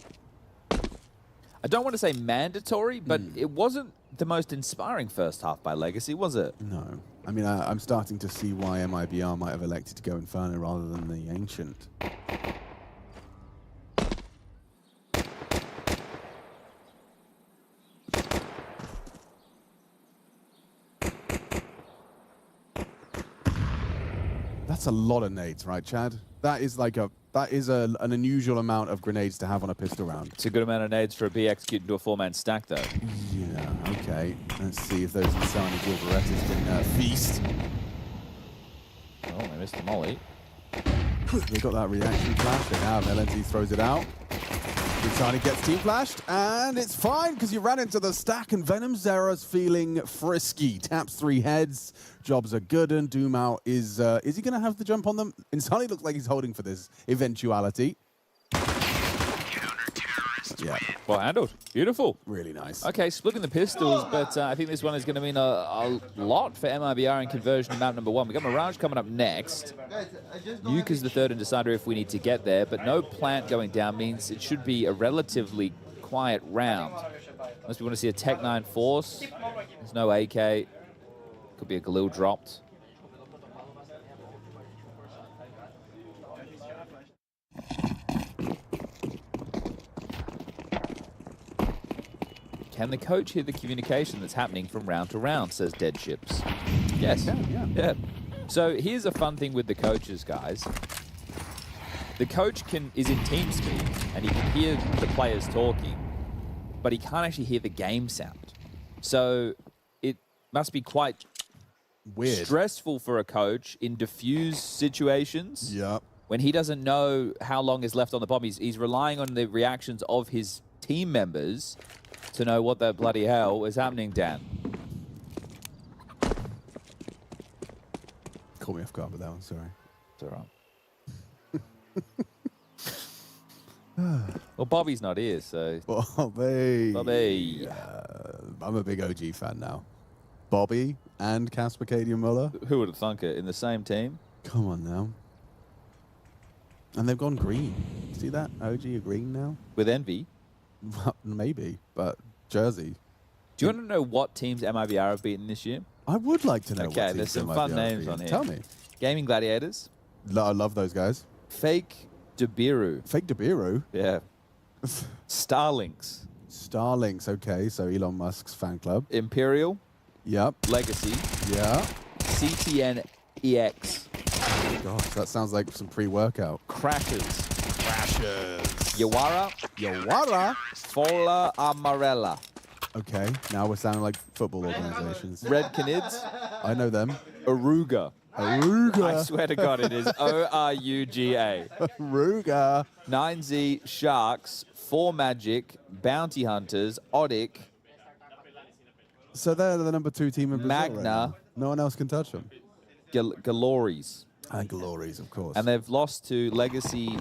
I don't want to say mandatory, but it wasn't the most inspiring first half by Legacy, was it? No. I mean, I'm starting to see why MIBR might have elected to go Inferno rather than the Ancient. That's a lot of nades, right, Chad? That is like an unusual amount of grenades to have on a pistol round. It's a good amount of nades for a B executed into a 4-man stack, though. Yeah, okay. Let's see if those Insani Gilberettas can feast. Oh, they missed the molly. They got that reaction flash. They have. LNZ throws it out. Insani gets team flashed, and it's fine because you ran into the stack, and Venom Zera's feeling frisky. Taps 3 heads. Jobs are good, and Dumao is he going to have the jump on them? Insani looks like he's holding for this eventuality. Yeah. Well handled. Beautiful. Really nice. Okay, splitting the pistols, but I think this one is going to mean a lot for MIBR in conversion to map number 1. We got Mirage coming up next. Nuke is the third and decider if we need to get there, but no plant going down means it should be a relatively quiet round. Unless we want to see a Tech 9 force. There's no AK. Could be a Galil dropped. Can the coach hear the communication that's happening from round to round, says Dead Ships. Yes. Yeah. So here's a fun thing with the coaches, guys. The coach is in TeamSpeak, and he can hear the players talking, but he can't actually hear the game sound. So it must be quite weird, stressful for a coach in diffuse situations. Yep. When he doesn't know how long is left on the bomb. He's relying on the reactions of his team members to know what the bloody hell is happening, Dan. Caught me off guard with that one, sorry. It's all right. Well, Bobby's not here, so... Bobby! Bobby! I'm a big OG fan now. Bobby and Casper Cadian Muller. Who would have thunk it? In the same team? Come on now. And they've gone green. See that? OG are green now? With Envy? Well, maybe, but Jersey. Do you want to know what teams MIBR have beaten this year? I would like to know. Okay, there's some fun names on here. Tell me. Gaming Gladiators. I love those guys. Fake Debiru. Fake Debiru? Yeah. Starlinks. Starlinks, okay, so Elon Musk's fan club. Imperial. Yep. Legacy. Yeah. CTN EX. Gosh, that sounds like some pre-workout. Crashers. Crashers. Yawara. Yawara? Fola Amarella. Okay, now we're sounding like football organizations. Red Canids. I know them. Aruga. Aruga. I swear to God, it is O-R-U-G-A. Aruga. 9Z Sharks. 4 Magic. Bounty Hunters. Odic. So they're the number 2 team in Brazil. Magna. Right? No one else can touch them. Galories. And Glories, of course. And they've lost to Legacy,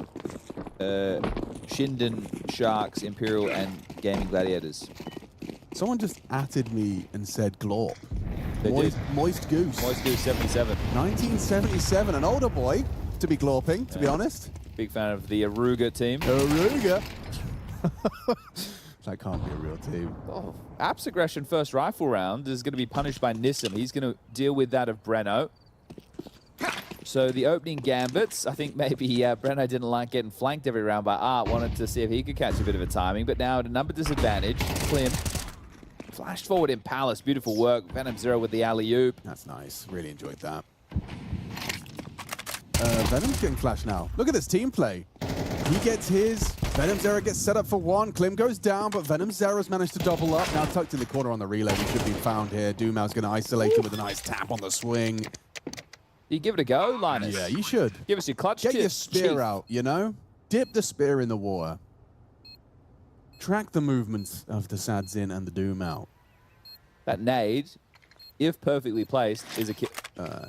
Shinden Sharks, Imperial, and Gaming Gladiators. Someone just atted me and said glorp. They did. Moist Goose. Moist Goose 77. 1977, an older boy to be glorping, to be honest. Big fan of the Aruga team. Aruga. That can't be a real team. Oh, Apps Aggression first rifle round is going to be punished by Nissim. He's going to deal with that of Breno. So the opening gambits, I think maybe Breno didn't like getting flanked every round by Art, wanted to see if he could catch a bit of a timing, but now at a number disadvantage, Klim flashed forward in Palace, beautiful work, Venom Zero with the alley-oop. That's nice, really enjoyed that. Venom's getting flashed now. Look at this team play. He gets his, Venom Zero gets set up for one, Klim goes down, but Venom Zero's managed to double up. Now tucked in the corner on the relay, he should be found here. Doomau's going to isolate him with a nice tap on the swing. You give it a go, Linus? Yeah, you should. Give us your clutch Get tip, your spear Chief. out, you know? Dip the spear in the water. Track the movements of the Sadzin and the Doomau. That nade, if perfectly placed, is a kill.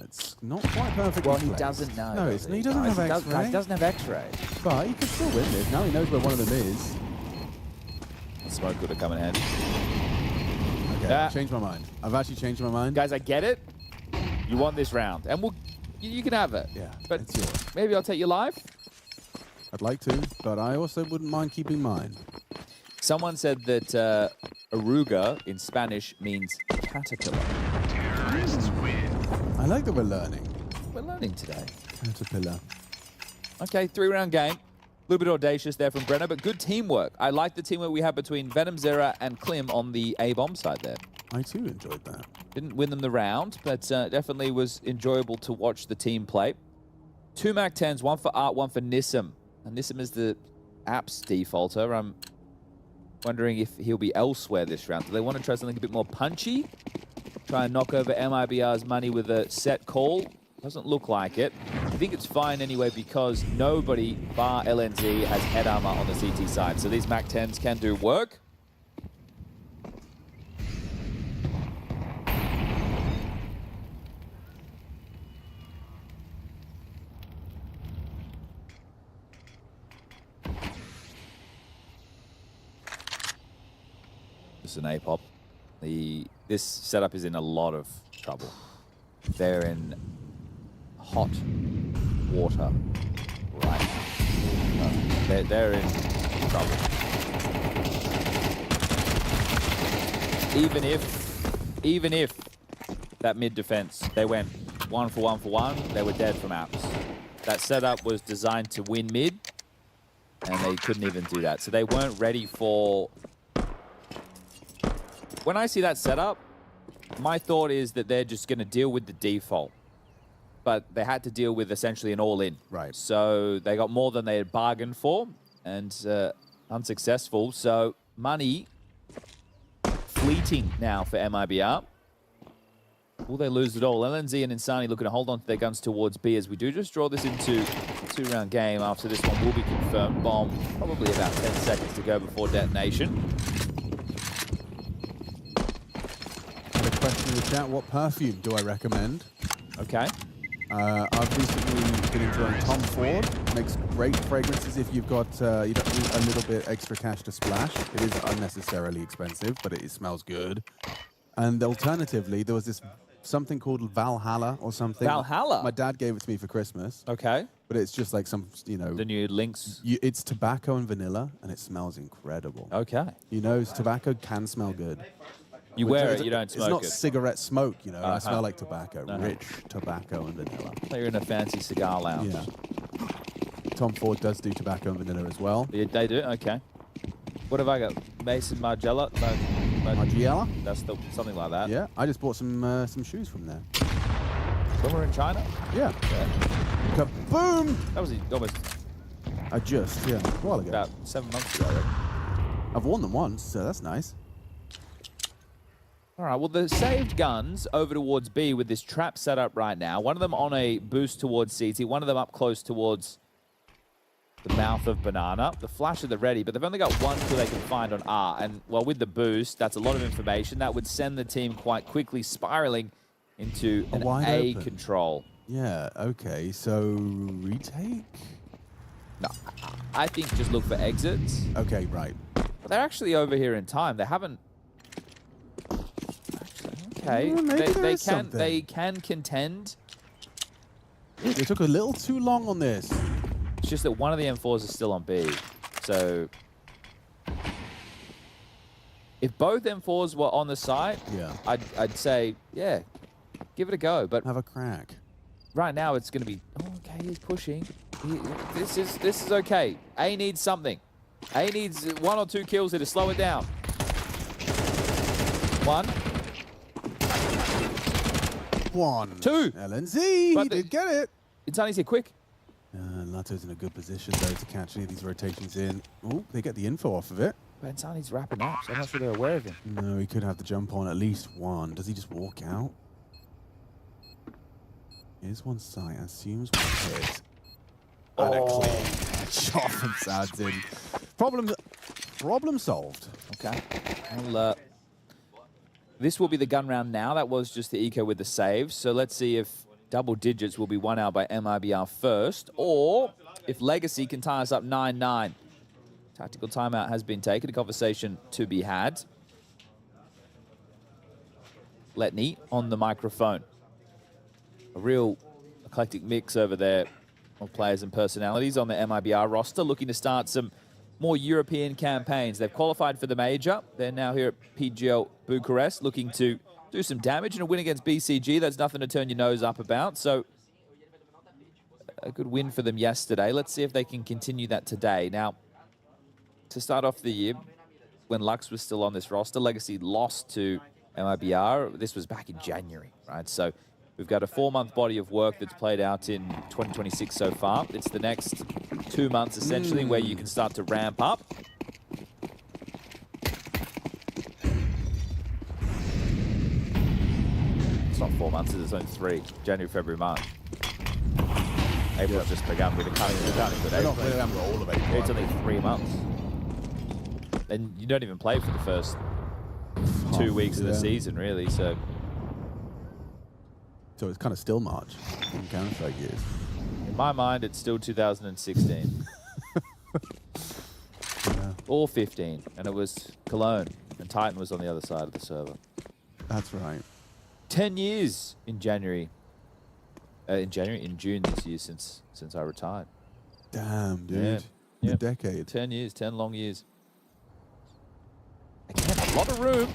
It's not quite perfect. Well, he doesn't know. No, does he doesn't have X-ray. He doesn't have X-ray. But he could still win this. Now he knows where one of them is. Smoke would have come in handy. Okay, changed my mind. I've actually changed my mind. Guys, I get it. You want this round, and you can have it. Yeah, but it's yours. Maybe I'll take your life. I'd like to, but I also wouldn't mind keeping mine. Someone said that Aruga in Spanish means caterpillar. Terrorists win. I like that we're learning. We're learning today. Caterpillar. Okay, 3-round game. A little bit audacious there from Brenner, but good teamwork. I like the teamwork we had between Venom Zera and Klim on the A-bomb side there. I too enjoyed that. Didn't win them the round, but definitely was enjoyable to watch the team play. 2 MAC-10s, one for Art, one for Nissim. And Nissim is the Apps defaulter. I'm wondering if he'll be elsewhere this round. Do they want to try something a bit more punchy? Try and knock over MIBR's money with a set call? Doesn't look like it. I think it's fine anyway because nobody bar LNZ has head armor on the CT side. So these MAC-10s can do work. This is an A-pop. This setup is in a lot of trouble. They're in hot water right now. They're in trouble. Even if that mid defense, they went 1 for 1 for 1, they were dead from Apps. That setup was designed to win mid, and they couldn't even do that. So they weren't ready for... When I see that setup, my thought is that they're just going to deal with the default. But they had to deal with essentially an all-in. Right. So they got more than they had bargained for, and unsuccessful. So money fleeting now for MIBR. Will they lose it all? LNZ and Insani looking to hold on to their guns towards B as we do just draw this into a 2-round game. After this one will be confirmed. Bomb, probably about 10 seconds to go before detonation. Question in the chat, what perfume do I recommend? Okay. I've recently been enjoying Tom Ford. Makes great fragrances if you've got you don't need a little bit extra cash to splash. It is unnecessarily expensive, but it smells good. And alternatively, there was this something called Valhalla or something. Valhalla? My dad gave it to me for Christmas. Okay. But it's just like some, you know... The new Lynx. It's tobacco and vanilla, and it smells incredible. Okay. You know, tobacco can smell good. You wear it, you don't smoke it. It's not cigarette smoke, you know. I smell like tobacco. Rich tobacco and vanilla. You're in a fancy cigar lounge. Yeah. Tom Ford does do tobacco and vanilla as well. Yeah, they do? Okay. What have I got? Mason Margiela? Margiela? That's something like that. Yeah, I just bought some shoes from there. When we were in China? Yeah. Kaboom! That was almost Yeah, a while ago. about 7 months ago, I reckon. I've worn them once, so that's nice. All right, well, the saved guns over towards B with this trap set up right now. One of them on a boost towards CT, one of them up close towards the mouth of Banana. The flash at the ready, but they've only got one kill they can find on R. And, well, with the boost, that's a lot of information. That would send the team quite quickly spiraling into an A open control. Yeah, okay, so retake? No, I think just look for exits. Okay, right. But they're actually over here in time. They haven't... Okay, they can contend. They took a little too long on this. It's just that one of the M4s is still on B. So if both M4s were on the site, Yeah. I'd say, yeah, give it a go. But Have a crack. right now it's going to be, oh, okay, he's pushing. This is okay. A needs something. A needs 1 or 2 kills here to slow it down. 1. 1. 2. LNZ, But he did get it. It's only here quick. Lato's in a good position, though, to catch any of these rotations in. Oh, they get the info off of it. Bensani's wrapping up, so I'm not sure they're aware of him. No, he could have the jump on at least one. Does he just walk out? Here's one sight. Assumes one hit. And a clean shot from Sadzin. Problem solved. Okay. Well, this will be the gun round now. That was just the eco with the save. So let's see if double digits will be won out by MIBR first, or if Legacy can tie us up 9-9. Tactical timeout has been taken. A conversation to be had. Letney on the microphone. A real eclectic mix over there of players and personalities on the MIBR roster, looking to start some more European campaigns. They've qualified for the major. They're now here at PGL Bucharest, looking to do some damage in a win against BCG. That's nothing to turn your nose up about. So a good win for them yesterday. Let's see if they can continue that today. Now, to start off the year, when Lux was still on this roster, Legacy lost to MIBR. This was back in January, right? So we've got a 4-month body of work that's played out in 2026 so far. It's the next 2 months, essentially, where you can start to ramp up. It's not 4 months, it's only 3. January, February, March. April's just begun with a cutting with April. They haven't got all of April. It's only 3 months. And you don't even play for the first 2 weeks of the season, really, so... So it's kind of still March in Counter-Strike years. In my mind, it's still 2016. Yeah. Or 15, and it was Cologne, and Titan was on the other side of the server. That's right. 10 years in January. In June this year since I retired. Damn, dude. Yeah. A decade. 10 years, 10 long years. Again, a lot of room.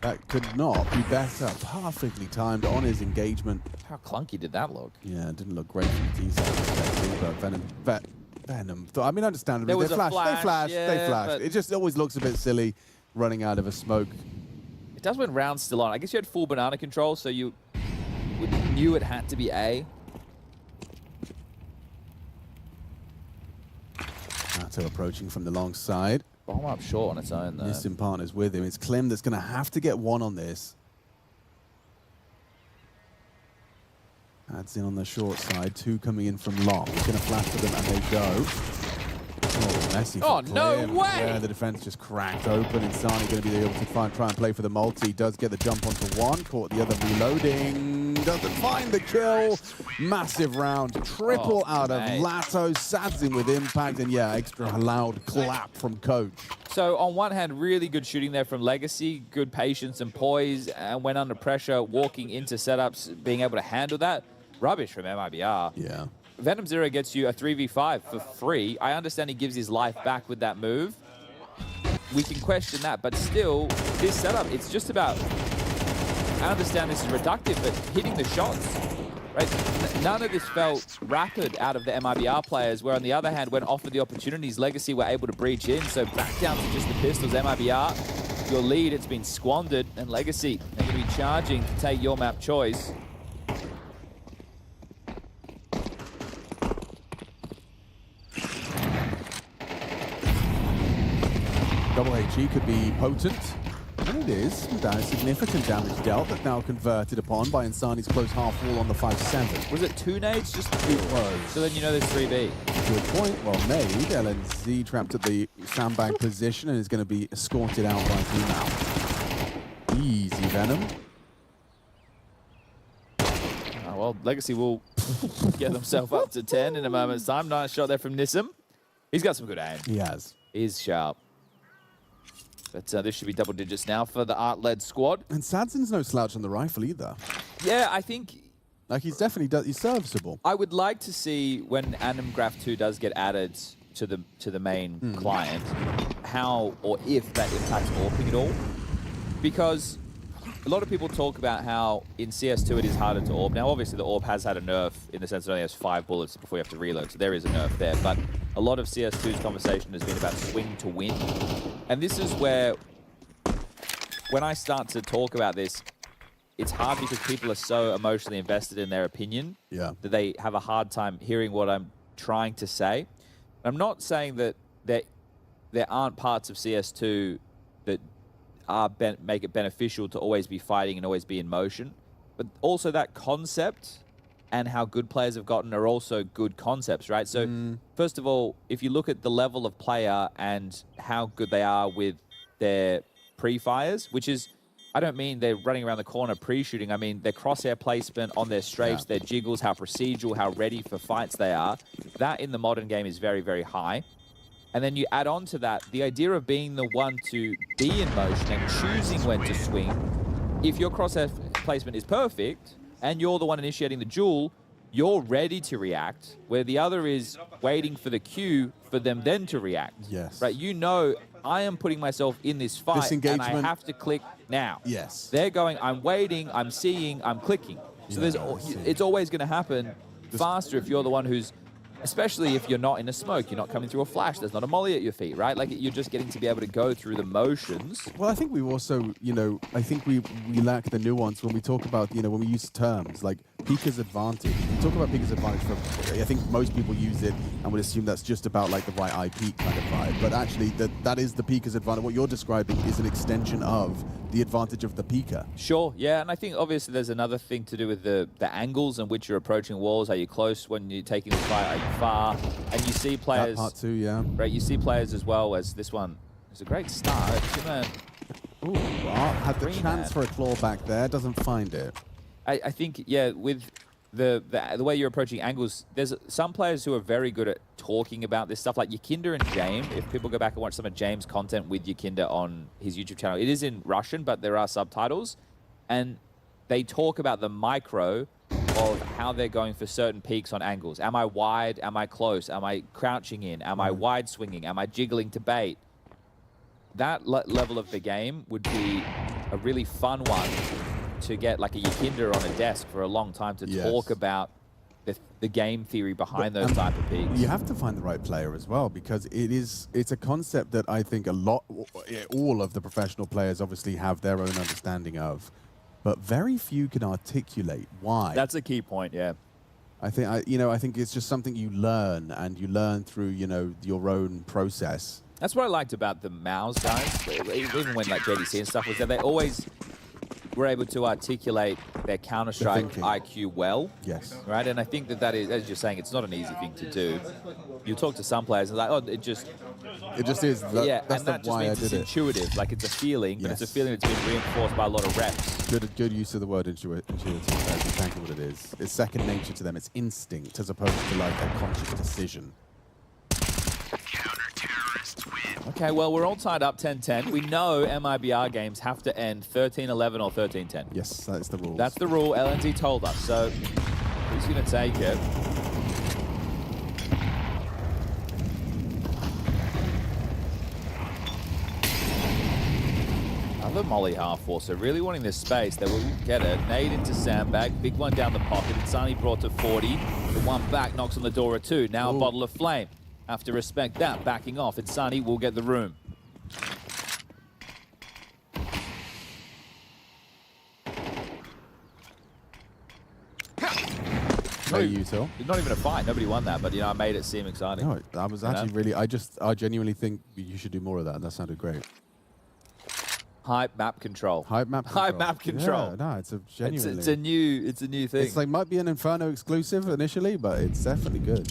That could not be better. Perfectly timed on his engagement. How clunky did that look? Yeah, it didn't look great from the T-side perspective, but Venom. I mean, understandably, There was they a flashed. flash, They flashed. but- It just always looks a bit silly running out of a smoke. It does when round's still on. I guess you had full banana control, so you knew it had to be A. Nato approaching from the long side. Bomb up short on its own, though. Missing partners with him. It's Clem that's going to have to get one on this. Adds in on the short side. 2 coming in from long. He's going to flash for them, and they go. Oh, messy for Oh, no Clem. way! Yeah, the defense just cracked open. Insani going to be able to try and play for the multi. Does get the jump onto one. Caught the other reloading. Doesn't find the kill. Massive round. Triple out of Lato. Sadzin with impact. And yeah, extra loud clap from Coach. So on one hand, really good shooting there from Legacy, good patience and poise, and when under pressure, walking into setups, being able to handle that. Rubbish from MIBR. Yeah. Venom Zero gets you a 3v5 for free. I understand he gives his life back with that move. We can question that, but still, this setup, it's just about... I understand this is reductive, but hitting the shots. Right? None of this felt rapid out of the MIBR players, where on the other hand, when offered the opportunities, Legacy were able to breach in. So back down to just the pistols. MIBR, your lead, it's been squandered, and Legacy, they're going to be charging to take your map choice. Double HE could be potent, and it is, without significant damage dealt, that now converted upon by Insani's close half wall on the 5-7. Was it 2 nades? Just 2. It was. So then you know there's 3B. Good point, well made. LNZ trapped at the sandbag position and is going to be escorted out by Now. Easy Venom. Oh, well, Legacy will get themselves up to 10 in a moment's time. Nice shot there from Nissim. He's got some good aim. He has. He's sharp. But this should be double digits now for the art-led squad. And Sadzin's no slouch on the rifle either. Yeah, I think... Like, he's definitely he's serviceable. I would like to see when Animgraph 2 does get added to the main client, how or if that impacts AWPing at all. Because a lot of people talk about how in CS2 it is harder to AWP. Now, obviously, the AWP has had a nerf in the sense that it only has 5 bullets before you have to reload, so there is a nerf there. But a lot of CS2's conversation has been about swing to win. And this is where, when I start to talk about this, it's hard because people are so emotionally invested in their opinion that they have a hard time hearing what I'm trying to say. I'm not saying that there aren't parts of CS2 that make it beneficial to always be fighting and always be in motion, but also that concept and how good players have gotten are also good concepts, right? So first of all, if you look at the level of player and how good they are with their pre-fires, which is, I don't mean they're running around the corner pre-shooting, I mean their crosshair placement on their strafes, their jiggles, how procedural, how ready for fights they are. That in the modern game is very, very high. And then you add on to that, the idea of being the one to be in motion and choosing when to swing. If your crosshair placement is perfect, and you're the one initiating the duel, you're ready to react, where the other is waiting for the cue for them then to react. Yes. Right? You know, I am putting myself in this fight, and I have to click now. Yes. They're going, I'm waiting, I'm seeing, I'm clicking. So it's always going to happen faster if you're the one who's, especially if you're not in a smoke, you're not coming through a flash, there's not a molly at your feet, right? Like, you're just getting to be able to go through the motions. Well, I think we also, I think we lack the nuance when we talk about, when we use terms like Pika's advantage. We talk about Pika's advantage I think most people use it and would assume that's just about like the right eye peak kind of vibe. But actually, that is the Pika's advantage. What you're describing is an extension of the advantage of the Pika. Sure, yeah, and I think obviously there's another thing to do with the angles in which you're approaching walls. Are you close when you're taking the fight? Are you far? And you see players... That part too, yeah. Right, you see players as well as this one. It's a great start. Ooh, had the chance for a claw back there, doesn't find it. I think, yeah, with the way you're approaching angles, there's some players who are very good at talking about this stuff, like Yakinda and James. If people go back and watch some of James' content with Yakinda on his YouTube channel, it is in Russian, but there are subtitles. And they talk about the micro of how they're going for certain peaks on angles. Am I wide? Am I close? Am I crouching in? Am I wide swinging? Am I jiggling to bait? That level of the game would be a really fun one to get like a Yakinda on a desk for a long time to talk about the game theory behind those type of peaks. You have to find the right player as well, because it's a concept that I think all of the professional players obviously have their own understanding of, but very few can articulate why. That's a key point, yeah. I think it's just something you learn, and you learn through, your own process. That's what I liked about the MongolZ guys, even when like JDC and stuff was there, they always were able to articulate their Counter-Strike IQ well. Yes. Right, and I think that is, as you're saying, it's not an easy thing to do. You talk to some players and like, oh, it just is. Yeah, that's and that just why means it's intuitive. Like, it's a feeling, but it's a feeling that's been reinforced by a lot of reps. Good use of the word intuitive. That's exactly what it is. It's second nature to them. It's instinct as opposed to like a conscious decision. Okay, well, we're all tied up 10-10. We know MIBR games have to end 13-11 or 13-10. Yes, that's the rule. That's the rule. LNZ told us. So who's going to take it? Another molly half also, really wanting this space. They will get it. Nade into sandbag, big one down the pocket. Insani brought to 40. The one back knocks on the door of 2. Now a bottle of flame. Have to respect that, backing off. Insani will get the room. It's not even a fight. Nobody won that, but I made it seem exciting. No, I was actually really. I genuinely think you should do more of that. That sounded great. Hype map control. Hype map control. Hype map control. Yeah, no, it's a genuinely. It's a new thing. It's like might be an Inferno exclusive initially, but it's definitely good.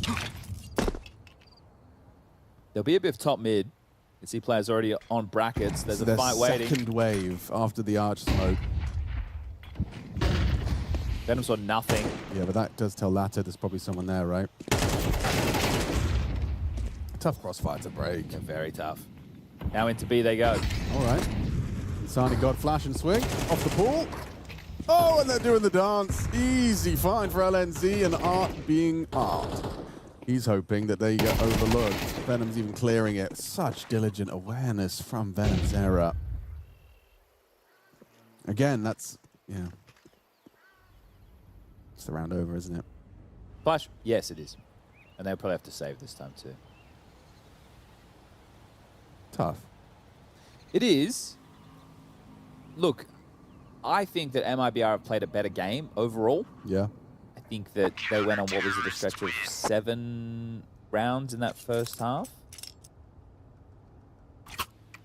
There'll be a bit of top mid. You see players already on brackets. There's a fight waiting. Second wave after the arch smoke. Venom saw nothing. Yeah, but that does tell Latta there's probably someone there, right? Tough crossfire to break. Yeah, very tough. Now into B they go. All right. Insani got flash and swing off the pool. Oh, and they're doing the dance. Easy find for LNZ and Art being Art. He's hoping that they get overlooked. Venom's even clearing it. Such diligent awareness from Venom's era. Again, that's, yeah. It's the round over, isn't it? Flash? Yes, it is. And they'll probably have to save this time too. Tough. It is. Look, I think that MIBR have played a better game overall. Yeah. I think that they went on, what was it, a stretch of 7 rounds in that first half.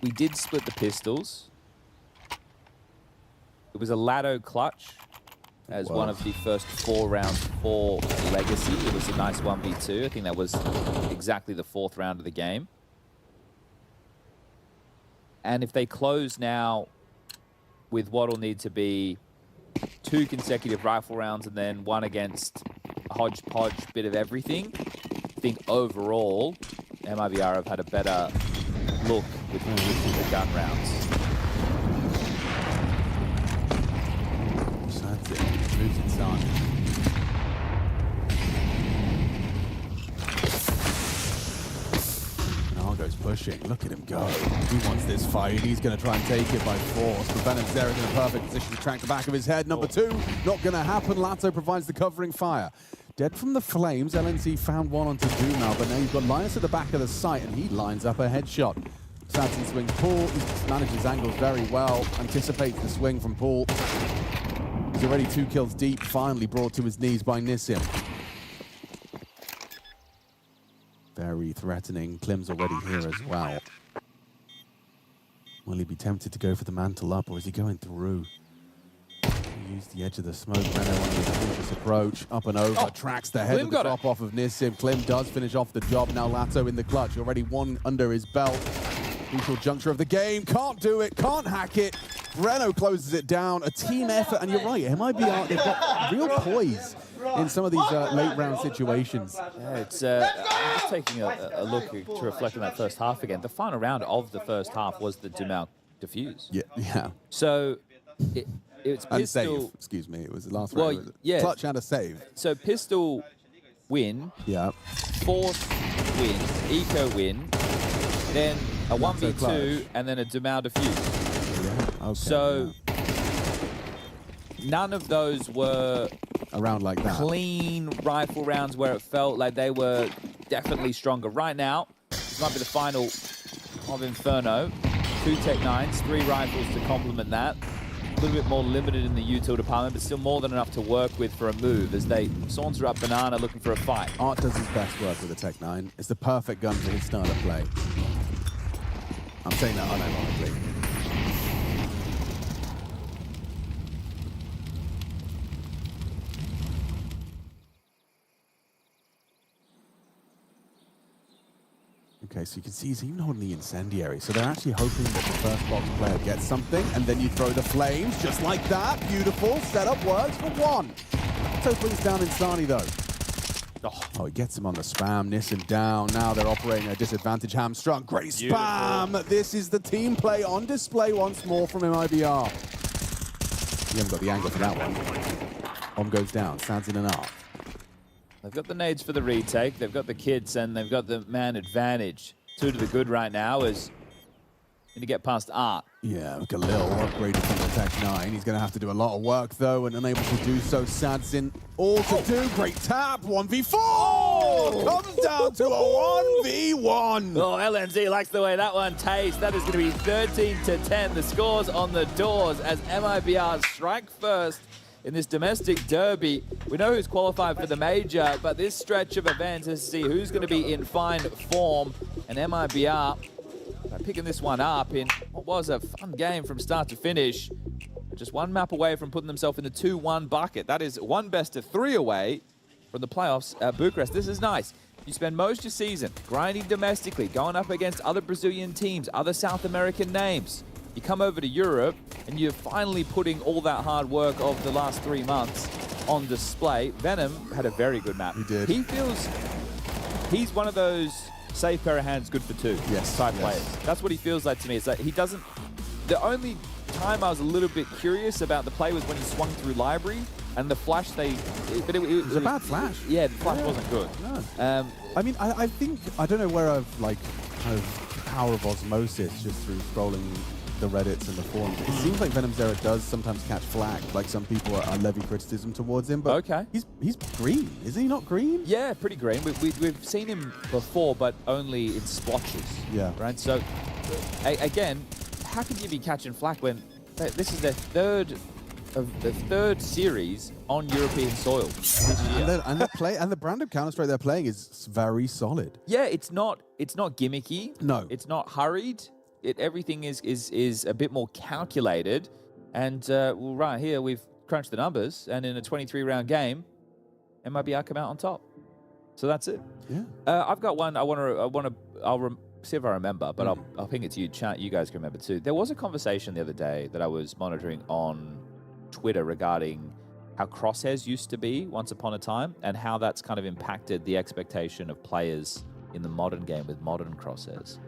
We did split the pistols. It was a Lado clutch as one of the first 4 rounds for Legacy. It was a nice 1v2. I think that was exactly the 4th round of the game. And if they close now with what will need to be 2 consecutive rifle rounds and then 1 against a hodgepodge bit of everything, I think overall MIBR have had a better look with the gun rounds. So that's it. Moves inside. Goes pushing. Look at him go. He wants this fight. He's going to try and take it by force. But Venom's there in a perfect position to track the back of his head. Number 2, not going to happen. Lato provides the covering fire. Dead from the flames. LNZ found one onto Dumal, but now you've got Linus at the back of the site, and he lines up a headshot. Satin swings Paul. He manages angles very well. Anticipates the swing from Paul. He's already 2 kills deep. Finally brought to his knees by Nissim. Very threatening. Klim's already here as well. Will he be tempted to go for the mantle up, or is he going through? He used the edge of the smoke. Renault on the cautious approach. Up and over. Tracks the head of the drop off of Nissim. Klim does finish off the job. Now Lato in the clutch. Already 1 under his belt. Crucial juncture of the game. Can't do it. Can't hack it. Renault closes it down. A team effort. And you're right. MIBR, they've got real poise in some of these late round situations. Yeah, it's I'm just taking a look to reflect on that first half again. The final round of the first half was the Dumal defuse. Yeah. So it's and pistol. Save. Excuse me. It was the last round. Was yeah. Clutch and a save. So pistol win. Yeah. Force win. Eco win. Then a 1v2 clutch. and then a Dumal defuse. Yeah. Okay. So none of those were around like that. Clean rifle rounds where it felt like they were definitely stronger. Right now, this might be the final of Inferno. 2 Tech 9s, 3 rifles to complement that. A little bit more limited in the util department, but still more than enough to work with for a move as they saunter up Banana looking for a fight. Art does his best work with the Tech 9. It's the perfect gun for his style of play. I'm saying that unironically. Okay, so you can see he's even holding the incendiary. So they're actually hoping that the first box player gets something, and then you throw the flames, just like that. Beautiful. Setup works for 1. So brings down Insani, though. Oh, he gets him on the spam. Nissim down. Now they're operating a disadvantage. Hamstrung. Great spam. Beautiful. This is the team play on display once more from MIBR. You haven't got the angle for that one. Goes down. Stands in an arc. They've got the nades for the retake, they've got the kids, and they've got the man advantage. 2 to the good right now as and to get past Art. Yeah, Galil upgraded from the Tech 9. He's going to have to do a lot of work, though, and unable to do so. Sadsin all to do. Great tap. 1v4! Comes down to a 1v1. Oh, LNZ likes the way that one tastes. That is going to be 13-10. The scores on the doors as MIBR strike first in this domestic derby. We know who's qualified for the major, but this stretch of events is to see who's going to be in fine form. And MIBR picking this one up in what was a fun game from start to finish. Just one map away from putting themselves in the 2-1 bucket. That is one best of 3 away from the playoffs at Bucharest. This is nice. You spend most of your season grinding domestically, going up against other Brazilian teams, other South American names. You come over to Europe, and you're finally putting all that hard work of the last 3 months on display. Venom had a very good map. He did. He feels he's one of those safe pair of hands, good for 2 type players. That's what he feels like to me. It's like he doesn't... The only time I was a little bit curious about the play was when he swung through library, and the flash it was a bad flash. Yeah, the flash wasn't good. No. I mean, I think, I don't know where I've like kind of power of osmosis just through scrolling the Reddits and the forums. It seems like Venom Zera does sometimes catch flack, like some people are levy criticism towards him, but he's green. Is he not green? Yeah, pretty green. We've seen him before, but only in splotches. Yeah. Right? So, again, how could you be catching flack when this is their third series on European soil this year? And the brand of Counter-Strike they're playing is very solid. Yeah, it's not gimmicky. No. It's not hurried. Everything is a bit more calculated. And well, right here, we've crunched the numbers. And in a 23-round game, MIBR come out on top. So that's it. Yeah. I've got one. I'll see if I remember, but I'll ping it to you. Chat, you guys can remember too. There was a conversation the other day that I was monitoring on Twitter regarding how crosshairs used to be once upon a time, and how that's kind of impacted the expectation of players in the modern game with modern crosshairs.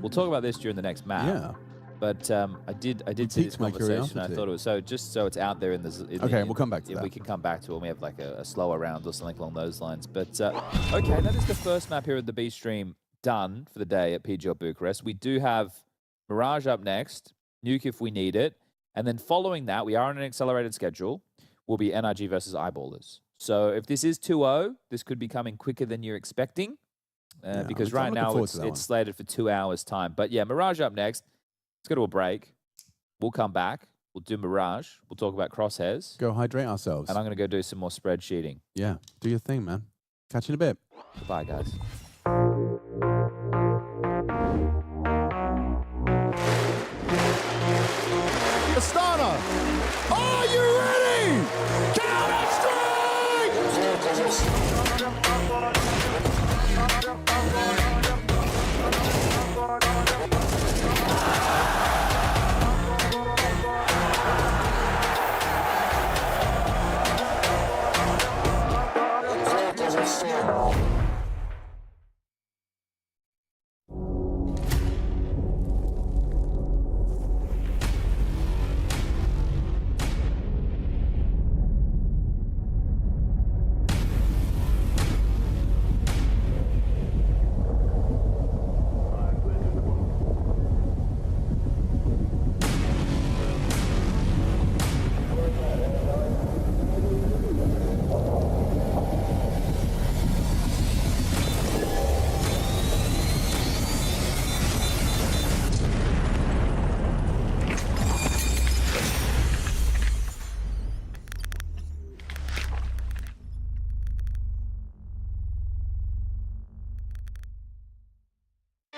We'll talk about this during the next map. Yeah. But I did see this conversation. I thought it was just so it's out there in the. Okay, we'll come back to that. We can come back to it when we have like a slower round or something along those lines. But okay, that is the first map here at the B stream done for the day at PGL Bucharest. We do have Mirage up next, Nuke if we need it, and then following that, we are on an accelerated schedule. Will be NRG versus Eyeballers. So if this is 2-0, this could be coming quicker than you're expecting. Because right now it's slated for 2 hours time. But yeah, Mirage up next. Let's go to a break. We'll come back. We'll do Mirage. We'll talk about crosshairs. Go hydrate ourselves. And I'm going to go do some more spreadsheeting. Yeah, do your thing, man. Catch you in a bit. Goodbye, guys. Astana, are you ready?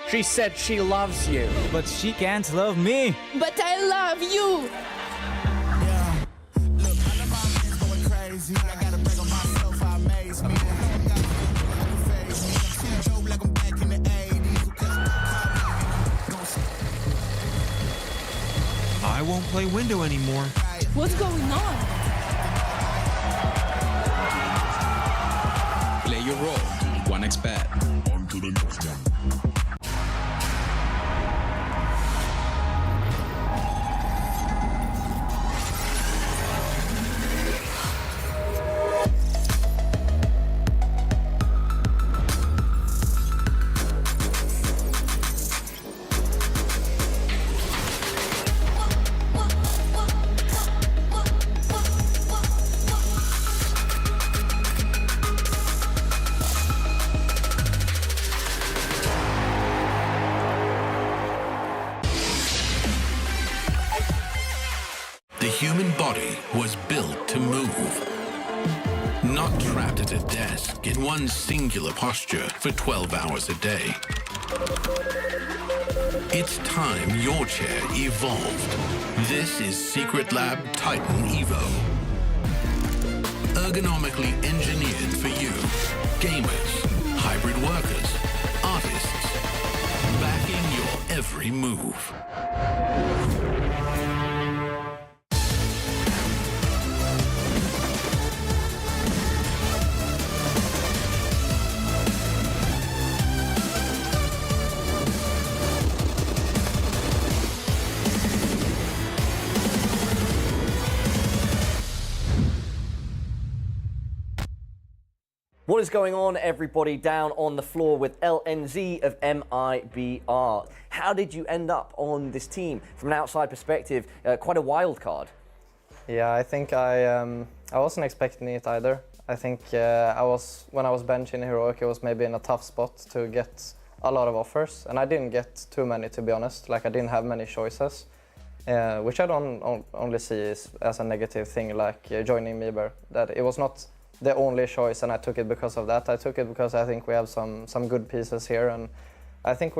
She said she loves you. But she can't love me. But I love you. Yeah. Look, I know my man's going crazy. I gotta brag on myself, I amaze me. Like I'm back in the 80s. I won't play window anymore. What's going on? Play your role. 1xBet. On to the next one. human body was built to move. Not trapped at a desk in one singular posture for 12 hours a day. It's time your chair evolved. This is Secret Lab Titan Evo. Ergonomically engineered for you, gamers, hybrid workers, artists, backing your every move. What is going on, everybody, down on the floor with LNZ of MIBR? How did you end up on this team? From an outside perspective, quite a wild card. Yeah, I think I wasn't expecting it either. I think when I was benching Heroic, it was maybe in a tough spot to get a lot of offers, and I didn't get too many, to be honest. Like, I didn't have many choices, which I don't only see as a negative thing, like joining MIBR. That it was not the only choice, and I took it because of that. I took it because I think we have some good pieces here, and I think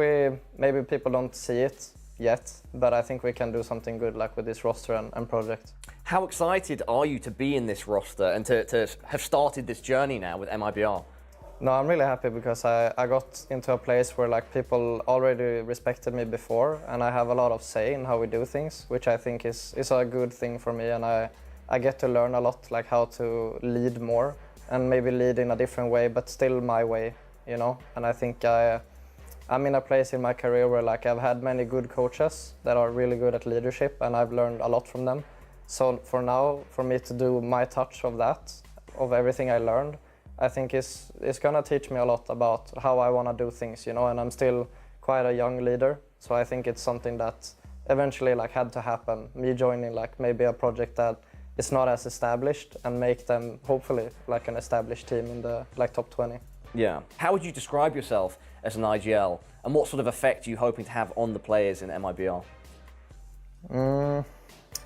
maybe people don't see it yet, but I think we can do something good, like with this roster and project. How excited are you to be in this roster and to have started this journey now with MIBR? No, I'm really happy because I got into a place where like people already respected me before, and I have a lot of say in how we do things, which I think is a good thing for me, and I get to learn a lot, like how to lead more and maybe lead in a different way, but still my way, you know. And I think I'm in a place in my career where like I've had many good coaches that are really good at leadership, and I've learned a lot from them. So for now, for me to do my touch of that, of everything I learned, I think it's gonna teach me a lot about how I wanna do things, you know. And I'm still quite a young leader, so I think it's something that eventually like had to happen. Me joining like maybe a project that it's not as established, and make them hopefully like an established team in the like top 20. Yeah. How would you describe yourself as an IGL, and what sort of effect are you hoping to have on the players in MIBR?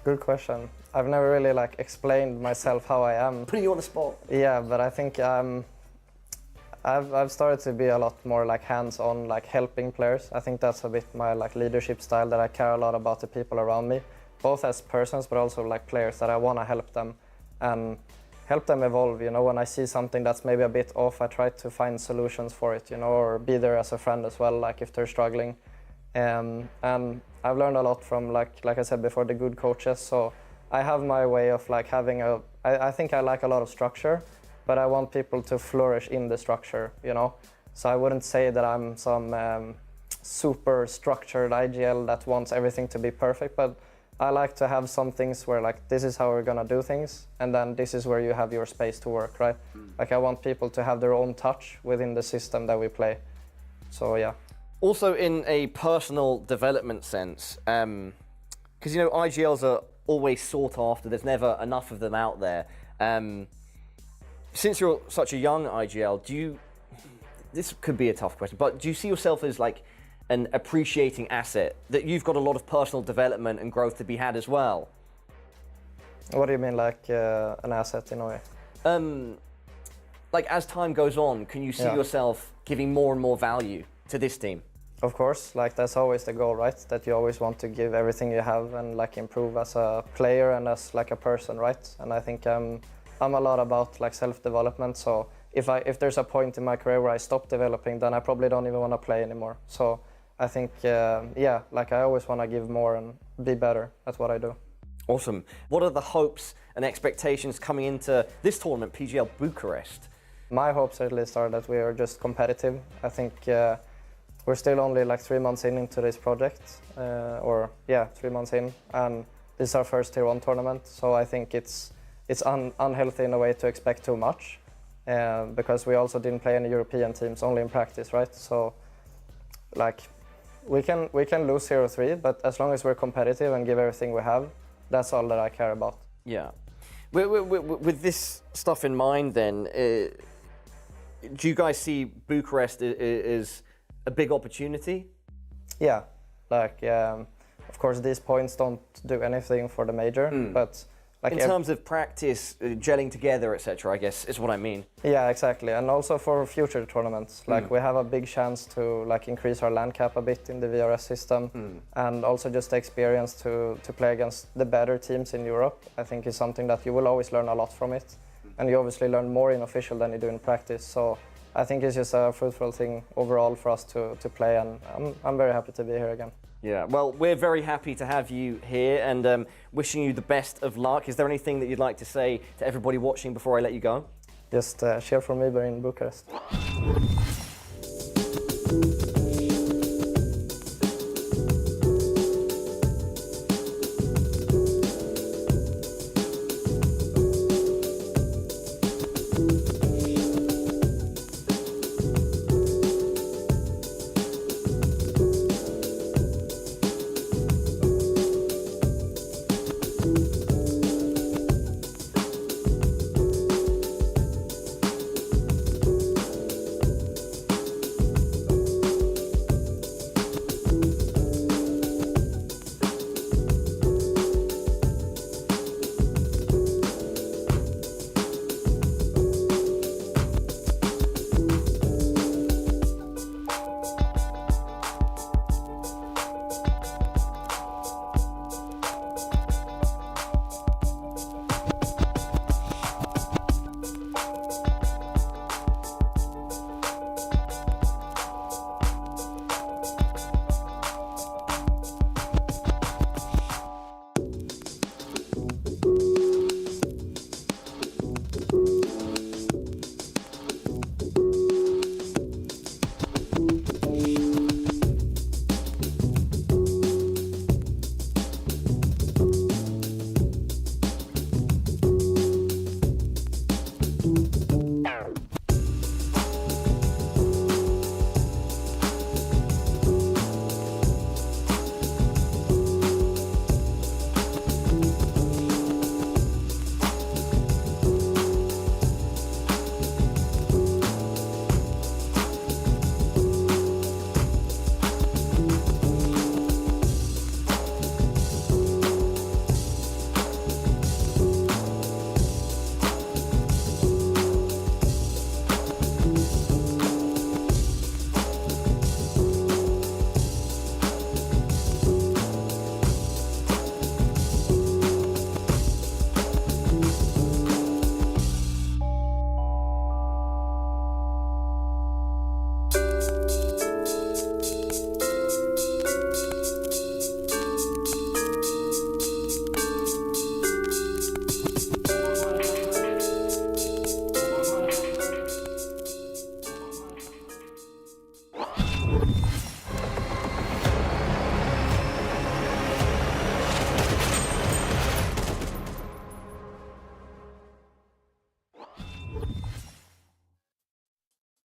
Good question. I've never really like explained myself how I am. Putting you on the spot. Yeah, but I think I've started to be a lot more like hands-on, like helping players. I think that's a bit my like leadership style, that I care a lot about the people around me, both as persons but also like players, that I want to help them and help them evolve, you know. When I see something that's maybe a bit off, I try to find solutions for it, you know, or be there as a friend as well, like if they're struggling. And I've learned a lot from, like I said before, the good coaches. So I have my way of like having I think I like a lot of structure, but I want people to flourish in the structure, you know. So I wouldn't say that I'm some super structured IGL that wants everything to be perfect, but I like to have some things where like this is how we're gonna do things, and then this is where you have your space to work, right? Like I want people to have their own touch within the system that we play. So yeah. Also in a personal development sense, because you know IGLs are always sought after. There's never enough of them out there. Since you're such a young IGL, this could be a tough question, but do you see yourself as like an appreciating asset, that you've got a lot of personal development and growth to be had as well? What do you mean, like an asset in a way? Like as time goes on, can you see yourself giving more and more value to this team? Of course, like that's always the goal, right? That you always want to give everything you have and like improve as a player and as like a person, right? And I think I'm a lot about like self-development. So if there's a point in my career where I stop developing, then I probably don't even want to play anymore. So I think, yeah, like I always want to give more and be better at what I do. Awesome. What are the hopes and expectations coming into this tournament, PGL Bucharest? My hopes at least are that we are just competitive. I think we're still only like 3 months into this project, 3 months in, and this is our first Tier 1 tournament. So I think it's unhealthy in a way to expect too much, because we also didn't play any European teams, only in practice, right? So like we can lose 0-3, but as long as we're competitive and give everything we have, that's all that I care about. Yeah. With this stuff in mind then, do you guys see Bucharest as a big opportunity? Yeah, like of course, these points don't do anything for the major, but like in terms of practice, gelling together, etc., I guess is what I mean. Yeah, exactly, and also for future tournaments, like we have a big chance to like increase our land cap a bit in the VRS system, and also just the experience to play against the better teams in Europe. I think is something that you will always learn a lot from it, and you obviously learn more in official than you do in practice. So I think it's just a fruitful thing overall for us to play, and I'm very happy to be here again. Yeah, well, we're very happy to have you here and wishing you the best of luck. Is there anything that you'd like to say to everybody watching before I let you go? Just cheer for MIBR in Bucharest.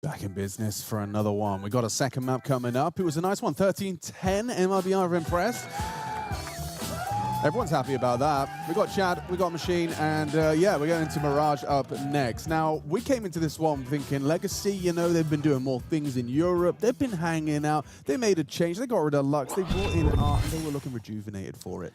Back in business for another one. We got a second map coming up. It was a nice one, 13-10. MIBR are impressed. Everyone's happy about that. We got Chad, we got Machine, and yeah, we're going to Mirage up next. Now, we came into this one thinking Legacy, you know, they've been doing more things in Europe. They've been hanging out. They made a change. They got rid of Lux. They brought in Art, and they were looking rejuvenated for it.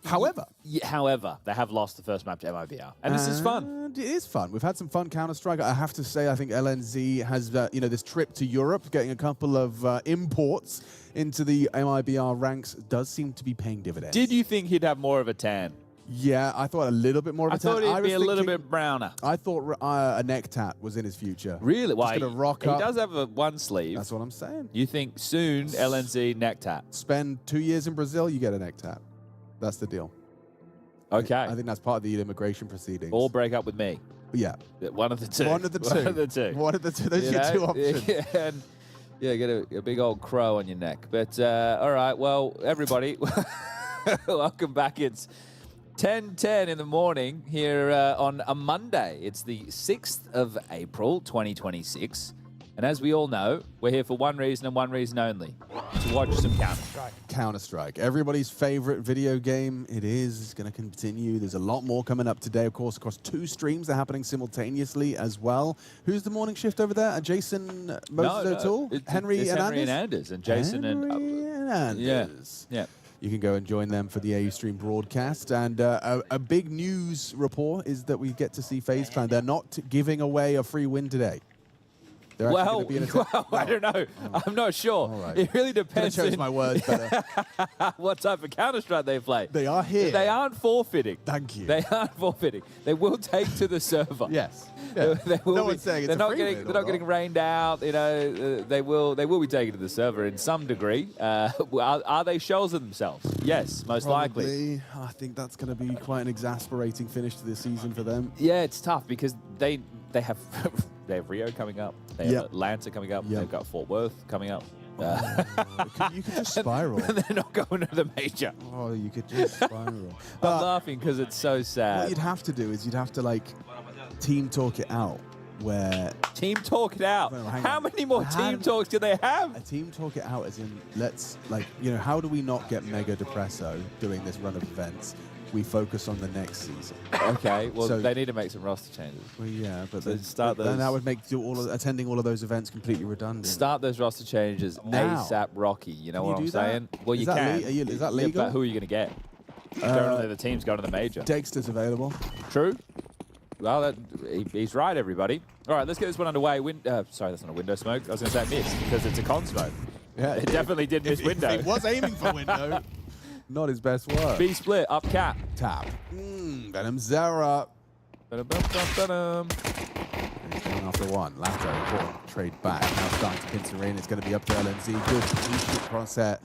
However, they have lost the first map to MIBR, and this is fun. It is fun. We've had some fun Counter-Strike. I have to say, I think LNZ has, you know, this trip to Europe, getting a couple of imports into the MIBR ranks, does seem to be paying dividends. Did you think he'd have more of a tan? Yeah, I thought a little bit more of a tan. I thought he'd be a little bit browner. I thought a neck tat was in his future. Really? Why? Just gonna rock up. He does have a one sleeve. That's what I'm saying. You think soon LNZ neck tat? Spend 2 years in Brazil, you get a neck tat. That's the deal. Okay. I think that's part of the immigration proceedings. Or break up with me. Yeah. One of the two. One of the two. One of the two. One of the two. Those are your two options. Yeah, and yeah, get a big old crow on your neck. But all right, well, everybody, welcome back. It's 10:10 in the morning here on a Monday. It's the 6th of April, 2026. And as we all know, we're here for one reason and one reason only, to watch some Counter-Strike. Counter-Strike, everybody's favorite video game. It is. It's going to continue. There's a lot more coming up today, of course, across 2 streams. They're happening simultaneously as well. Who's the morning shift over there? Jason Moses O'Toole? It's Henry and Henry and Anders. And Jason Henry and Anders. Yeah. you can go and join them for the AU Stream broadcast. And a big news report is that we get to see FaZe Clan. They're not giving away a free win today. Well, I don't know. I'm not sure. Right. It really depends I chose my words better. what type of Counter-Strike they play. They are here. They aren't forfeiting. Thank you. They aren't forfeiting. They will take to the server. Yes. Yeah. No one's saying it's a free win. They're not getting rained out. You know, they will be taken to the server in some degree. Are they shells of themselves? Yes, most likely. I think that's going to be quite an exasperating finish to this season for them. Yeah, it's tough because they have they have Rio coming up. They have Atlanta coming up. They've got Fort Worth coming up. You could just spiral. And they're not going to the major. Oh, you could just spiral. I'm laughing because it's so sad. What you'd have to do is you'd have to like team talk it out. Where team talk it out? No, how many more team talks do they have? A team talk it out as in let's how do we not get Mega Depresso doing this run of events? We focus on the next season. Okay, well, they need to make some roster changes. Well, yeah, but then that would make attending all of those events completely redundant. Start those roster changes ASAP Rocky. You know what I'm saying? Well, you can. Is that legal? But who are you going to get? Generally, the team's going to the major. Dexter's available. True. Well, he's right, everybody. All right, let's get this one underway. Sorry, that's not a window smoke. I was going to say miss because it's a con smoke. Yeah, it definitely did miss window. He was aiming for window. Not his best work. B split, up cap. Tap. Venom Zera. Venom. Going after one. Lato, important trade back. Now starting to pinch the ring. It's going to be up to LNZ. Good crosshair.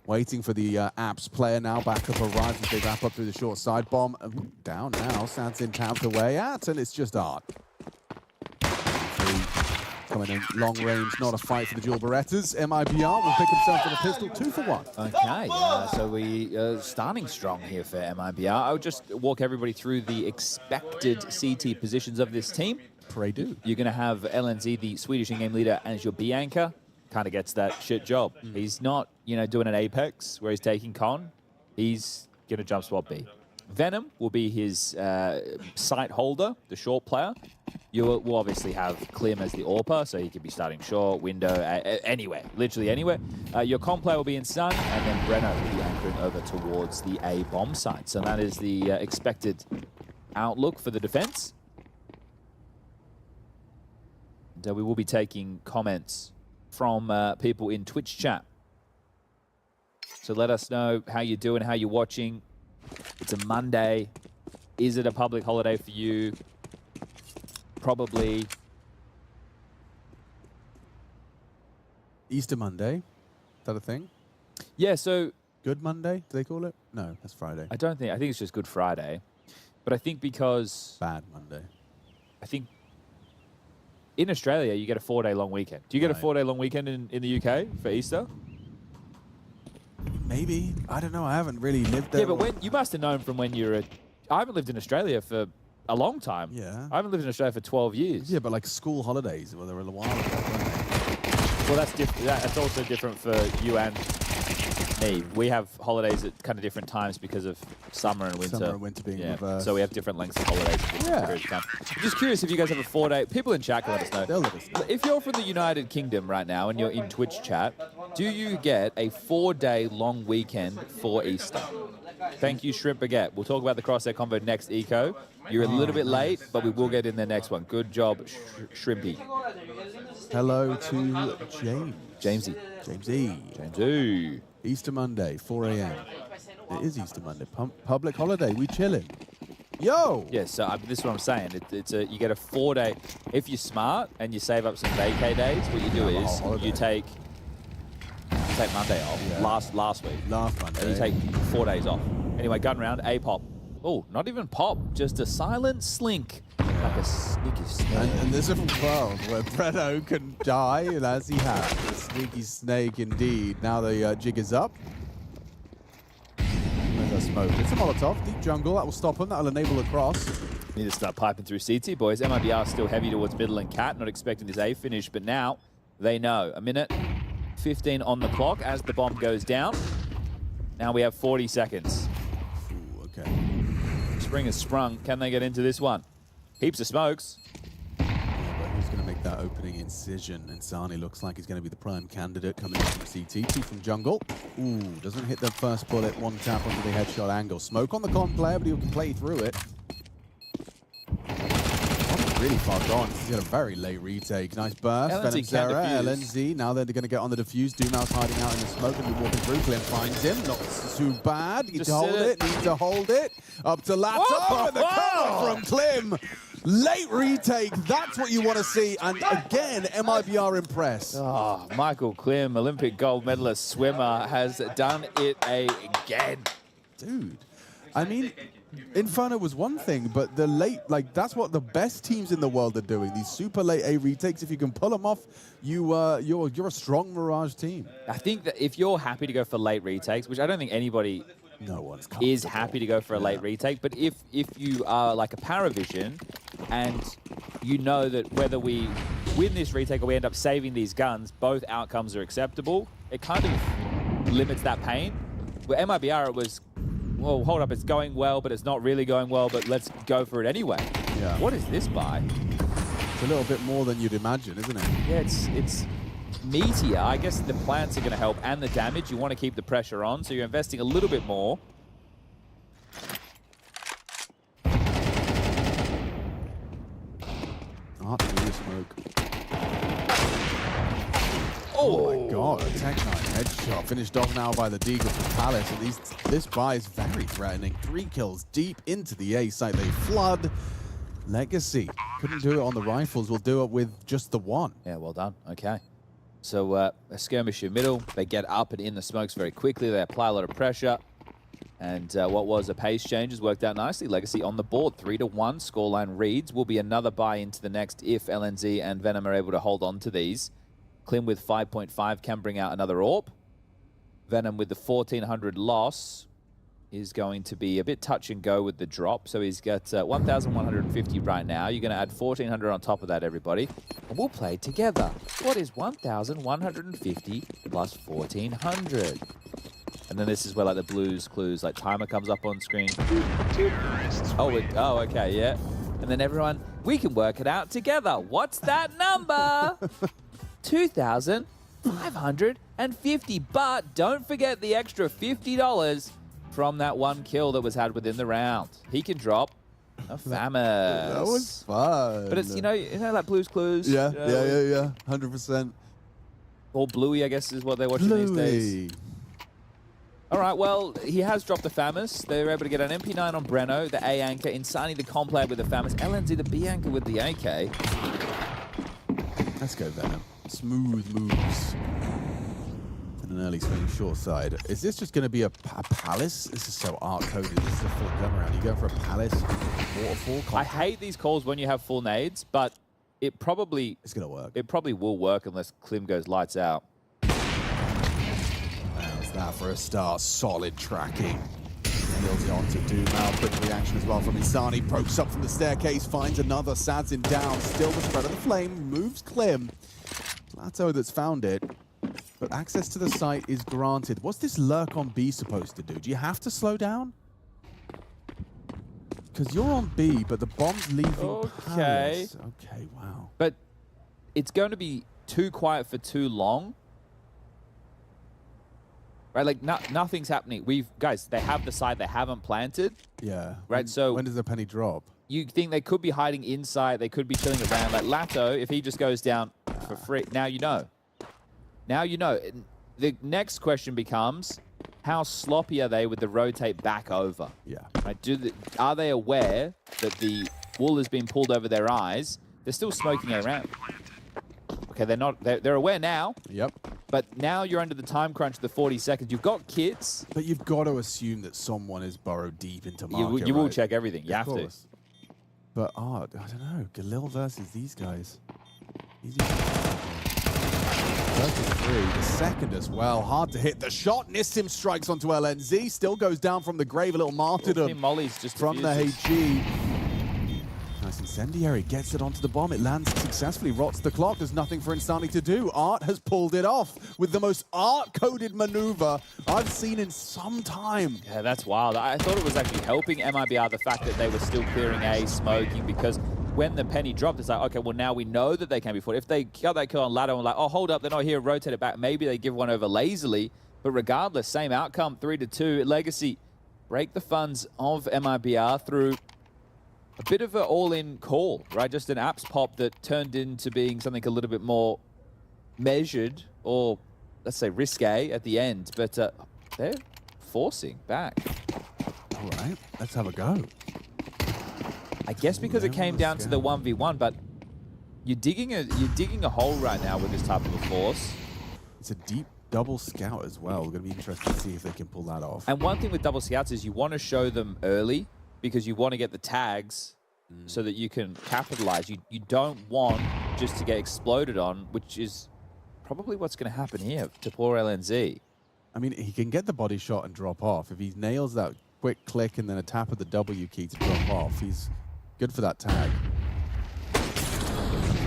Waiting for the Apps player now. Back up arrives as they wrap up through the short side bomb. Down now. Sands in tapped away at, and it's just art. Coming in long range, not a fight for the dual Berettas. MIBR will pick himself with a pistol, 2 for 1. Okay, so we starting strong here for MIBR. I'll just walk everybody through the expected CT positions of this team. Pray do. You're going to have LNZ, the Swedish in-game leader, as your B anchor. Kind of gets that shit job. He's not, doing an Apex where he's taking con. He's going to jump swap B. Venom will be his site holder, the short player. You will obviously have Klim as the AWPer, so he could be starting short, window, anywhere, literally anywhere. Your comp player will be in Sun, and then Brenner will be anchoring over towards the A bomb site. So that is the expected outlook for the defense. And, we will be taking comments from people in Twitch chat. So let us know how you're doing, how you're watching. It's a Monday. Is it a public holiday for you? Probably. Easter Monday. Is that a thing? Yeah, so... Good Monday, do they call it? No, that's Friday. I think it's just Good Friday. But I think because... Bad Monday. I think in Australia, you get a 4-day long weekend. Do you get a 4-day long weekend in the UK for Easter? Maybe. I don't know. I haven't really lived there. Yeah, but you must have known from when you were... I haven't lived in Australia for a long time. Yeah. I haven't lived in Australia for 12 years. Yeah, but like school holidays, well, they were a while ago, weren't they? Well, that's different. That's also different for you and me. We have holidays at kind of different times because of summer and winter. Summer and winter being reversed. So we have different lengths of holidays at different periods of time. I'm just curious if you guys have a 4-day... People in chat can let us know. They'll let us know. If you're from the United Kingdom right now and you're in Twitch chat, do you get a 4-day long weekend for Easter? Thank you, Shrimp Baguette. We'll talk about the crosshair combo next, Eco. You're a little bit late, but we will get in the next one. Good job, Shrimpy. Hello to James. Jamesy. Jamesy. Easter Monday, 4 a.m. It is Easter Monday. Public holiday. We chilling. Yo! Yes, so this is what I'm saying. You get a 4-day. If you're smart and you save up some vacay days, what you do is you take Monday off. Last week. Last Monday. And you take 4 days off. Anyway, gun round, A pop. Oh, not even pop, just a silent slink. Like a sneaky snake. And this is a world where Bretto can die, and as he has. A sneaky snake indeed. Now the jig is up. There's a smoke. It's a Molotov. Deep jungle. That will stop him. That will enable a cross. Need to start piping through CT, boys. MIBR still heavy towards middle and cat. Not expecting this A finish, but now they know. A minute 15 on the clock as the bomb goes down. Now we have 40 seconds. Ooh, okay. Spring has sprung. Can they get into this one? Heaps of smokes. Yeah, but who's going to make that that opening incision. And Sani looks like he's going to be the prime candidate coming in from CT. Two from jungle. Ooh, doesn't hit the first bullet. One tap onto the headshot angle. Smoke on the con player, but he'll play through it. Really far gone. He's got a very late retake. Nice burst. LNZ. Now they're going to get on the defuse. Doomau's hiding out in the smoke and be walking through. Klim finds him. Not too bad. Need to hold it. Need to hold it. Up to Lato. And the cover from Klim. Late retake. That's what you want to see. And again, MIBR impressed. Oh, Michael Klim, Olympic gold medalist swimmer, has done it again. Dude, I mean, Inferno was one thing, but the late, like, that's what the best teams in the world are doing. These super late A retakes, if you can pull them off, you're a strong Mirage team. I think that if you're happy to go for late retakes, which I don't think anybody is happy to go for a late retake, but if you are like a PARIVISION and you know that whether we win this retake or we end up saving these guns, both outcomes are acceptable, it kind of limits that pain. With MIBR, it was, well, hold up, it's going well, but it's not really going well, but let's go for it anyway. Yeah. What is this buy? It's a little bit more than you'd imagine, isn't it? Yeah, it's meatier. I guess the plants are going to help, and the damage. You want to keep the pressure on, so you're investing a little bit more. Smoke. Oh my god, a Tech 9 headshot. Finished off now by the Deagle from Palace. And this buy is very threatening. 3 kills deep into the A site. They flood. Legacy couldn't do it on the rifles. We'll do it with just the one. Yeah, well done. Okay. So a skirmish in middle. They get up and in the smokes very quickly. They apply a lot of pressure. And what was a pace change has worked out nicely. Legacy on the board, 3-1. Scoreline reads. Will be another buy into the next if LNZ and Venom are able to hold on to these. Klim with 5.5 can bring out another AWP. Venom with the 1,400 loss is going to be a bit touch and go with the drop. So he's got 1,150 right now. You're going to add 1,400 on top of that, everybody. And we'll play together. What is 1,150 plus 1,400? And then this is where like the Blues Clues, like timer comes up on screen. Oh, okay, yeah. And then everyone, we can work it out together. What's that number? 2,550. But don't forget the extra $50 from that one kill that was had within the round. He can drop a FAMAS. That was fun. But it's, you know like Blues Clues. Yeah, you know, yeah. 100%. Or Bluey, I guess, is what they're watching these days. All right, well, he has dropped the FAMAS. They were able to get an MP9 on Breno, the A anchor, Insani the complag with the FAMAS, LNZ the B anchor with the AK. Let's go, Venom. Smooth moves. And an early swing short side. Is this just going to be a palace? This is so art-coded. This is a full gun round. You go for a palace waterfall? I hate these calls when you have full nades, but it's going to work. It probably will work unless Klim goes lights out. That for a start, solid tracking. Nails it onto Doomau. Quick reaction as well from Insani. Pokes up from the staircase, finds another. Sads him down. Still the spread of the flame. Moves Klim. Lato that's found it. But access to the site is granted. What's this lurk on B supposed to do? Do you have to slow down? Because you're on B, but the bomb's leaving Palace. Okay, wow. But it's going to be too quiet for too long. Right, like nothing's happening. Guys, they have the side they haven't planted. Yeah. Right, so when does the penny drop? You think they could be hiding inside, they could be chilling around. Like Lato, if he just goes down for free, now you know. Now you know. The next question becomes, how sloppy are they with the rotate back over? Yeah. Right, are they aware that the wool has been pulled over their eyes? They're still smoking it around. Okay, they're not. They're aware now. Yep. But now you're under the time crunch of the 40 seconds. You've got kits. But you've got to assume that someone is burrowed deep into market, You will check everything. You of have course. But, I don't know. Galil versus these guys. Easy. 33, the second as well. Hard to hit the shot. Nissim strikes onto LNZ. Still goes down from the grave. A little martyrdom Molly's just from the HG. Nice incendiary, gets it onto the bomb. It lands successfully, rots the clock. There's nothing for Insani to do. Art has pulled it off with the most art-coded maneuver I've seen in some time. Yeah, that's wild. I thought it was actually helping MIBR, the fact that they were still clearing A, smoking, because when the penny dropped, it's like, okay, well, now we know that they can be fought. If they got that kill on Ladder and like, oh, hold up, they're not here, rotate it back, maybe they give one over lazily. But regardless, same outcome, 3-2. Legacy break the funds of MIBR through a bit of an all-in call, right? Just an apps pop that turned into being something a little bit more measured, or let's say risque at the end. But they're forcing back. All right, let's have a go. I guess because it came down to the 1v1, but you're digging a hole right now with this type of a force. It's a deep double scout as well. We're going to be interested to see if they can pull that off. And one thing with double scouts is you want to show them early because you want to get the tags so that you can capitalize. You don't want just to get exploded on, which is probably what's going to happen here to poor LNZ. I mean, he can get the body shot and drop off. If he nails that quick click and then a tap of the W key to drop off, he's good for that tag.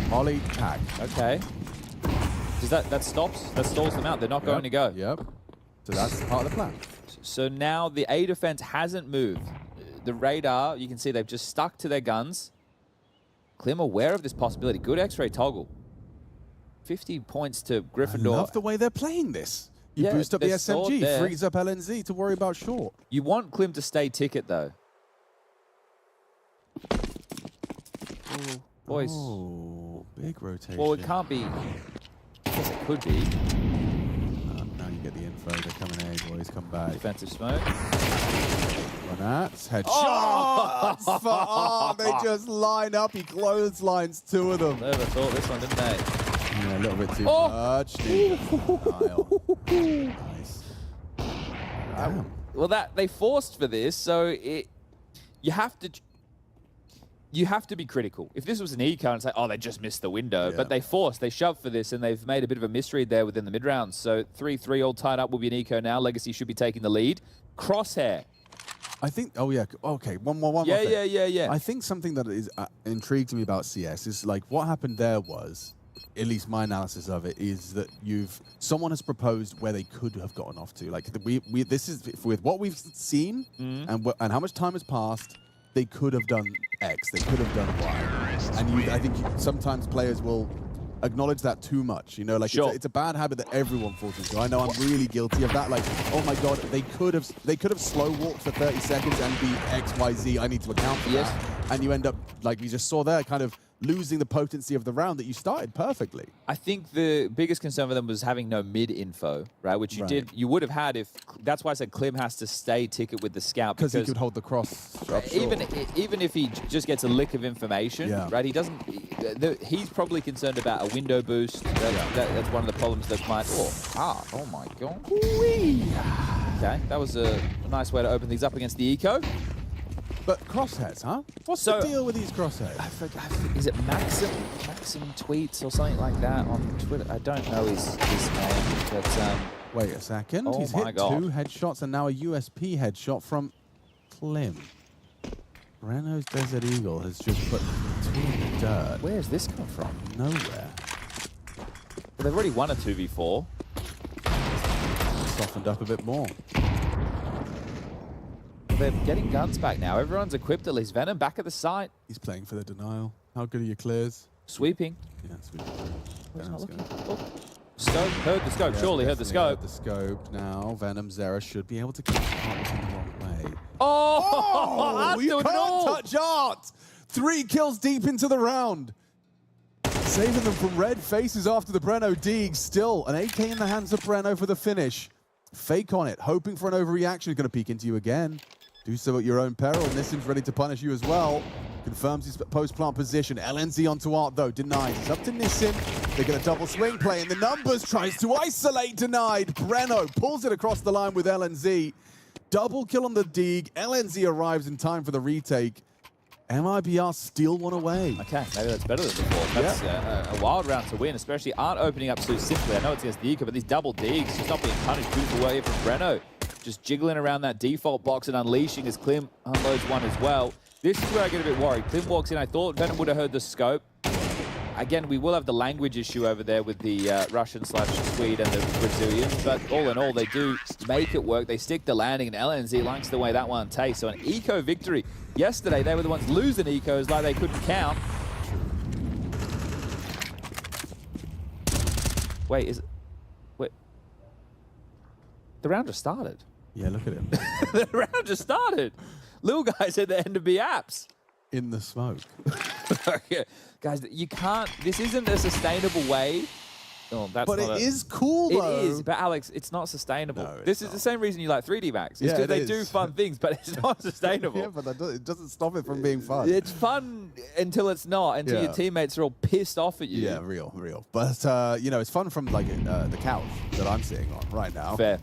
Molly tag. Okay. Does that stalls them out? They're not going to go. Yep. So that's part of the plan. So now the A defense hasn't moved. The radar, you can see they've just stuck to their guns. Klim aware of this possibility. Good X-ray toggle. 50 points to Gryffindor. I love the way they're playing this. You boost up the SMG, frees up LNZ to worry about short. You want Klim to stay ticket, though. Ooh, boys. Oh, big rotation. Well, it can't be. I guess it could be. Now you get the info. They're coming in, boys. Come back. Defensive smoke. Headshots. Oh, they just line up. He clotheslines two of them. They overthought this one, didn't they? Yeah, a little bit too much. Nice. Well, they forced for this, so you have to be critical. If this was an eco and say, oh, they just missed the window, but they shoved for this, and they've made a bit of a misread there within the mid rounds. So 3-3 all tied up will be an eco now. Legacy should be taking the lead. Crosshair. I think, oh yeah, okay, one more thing. Yeah. I think something that is intrigued me about CS is like what happened there was, at least my analysis of it, is that someone has proposed where they could have gotten off to. Like this is with what we've seen and how much time has passed, they could have done X, they could have done Y. And I think sometimes players will acknowledge that too much, you know, like it's a bad habit that everyone falls into. I know I'm really guilty of that. Like, oh my god, they could have slow walked for 30 seconds and be XYZ. I need to account for that. And you end up, like we just saw there, kind of losing the potency of the round that you started perfectly. I think the biggest concern for them was having no mid info, right? Which you would have had if. That's why I said Klim has to stay ticket with the scout because he could hold the cross. Even if he just gets a lick of information, right? He doesn't. He's probably concerned about a window boost. That's one of the problems that might. Oh my god. Okay, that was a nice way to open things up against the eco. But crosshairs, huh? What's the deal with these crosshairs? I forgot. Is it Maxim tweets or something like that on Twitter? I don't know his name, but wait a second. Oh He's hit 2 headshots and now a USP headshot from Klim. Renault's Desert Eagle has just put 2 in the dirt. Where is this coming from? Nowhere. Well, they've already won a 2v4. Softened up a bit more. They're getting guns back now. Everyone's equipped at least. Venom back at the site. He's playing for the denial. How good are your clears? Sweeping. Yeah, sweeping. Scope. Heard the scope. Surely heard the scope. Heard the scope now. Venom Zera should be able to keep Art in the wrong way. Oh, you can't touch Art! 3 kills deep into the round. Saving them from red faces after the Breno Deeg. Still an AK in the hands of Breno for the finish. Fake on it, hoping for an overreaction. Is going to peek into you again. Do so at your own peril. Nissim's ready to punish you as well. Confirms his post-plant position. LNZ onto Art, though. Denies. It's up to Nissim. They're going to double swing play in the numbers. Tries to isolate. Denied. Breno pulls it across the line with LNZ. Double kill on the Deeg. LNZ arrives in time for the retake. MIBR steal one away. Okay, maybe that's better than before. That's a wild round to win, especially Art opening up so simply. I know it's against the Eco, but these double Deegs just not being punished. Beautiful way from Breno. Just jiggling around that default box and unleashing as Klim unloads one as well. This is where I get a bit worried. Klim walks in. I thought Venom would have heard the scope. again, we will have the language issue over there with the Russian/Swede and the Brazilians, but all in all, they do make it work. They stick the landing, and LNZ likes the way that one tastes. So an eco victory. Yesterday, they were the ones losing ecos like they couldn't count. Wait, the round just started. Yeah, look at him. The round just started. Little guys at the end of the apps. In the smoke. Guys, you can't, this isn't a sustainable way. Oh, that's but not it is cool, though. It is, but Alex, it's not sustainable. No, this is the same reason you like 3D Max. It's Yeah, because it they is. do fun things, but it's not sustainable. Yeah, but it doesn't stop it from being fun. It's fun until it's not, until your teammates are all pissed off at you. Yeah, real. But, you know, it's fun from, like, the couch that I'm sitting on right now. Fair.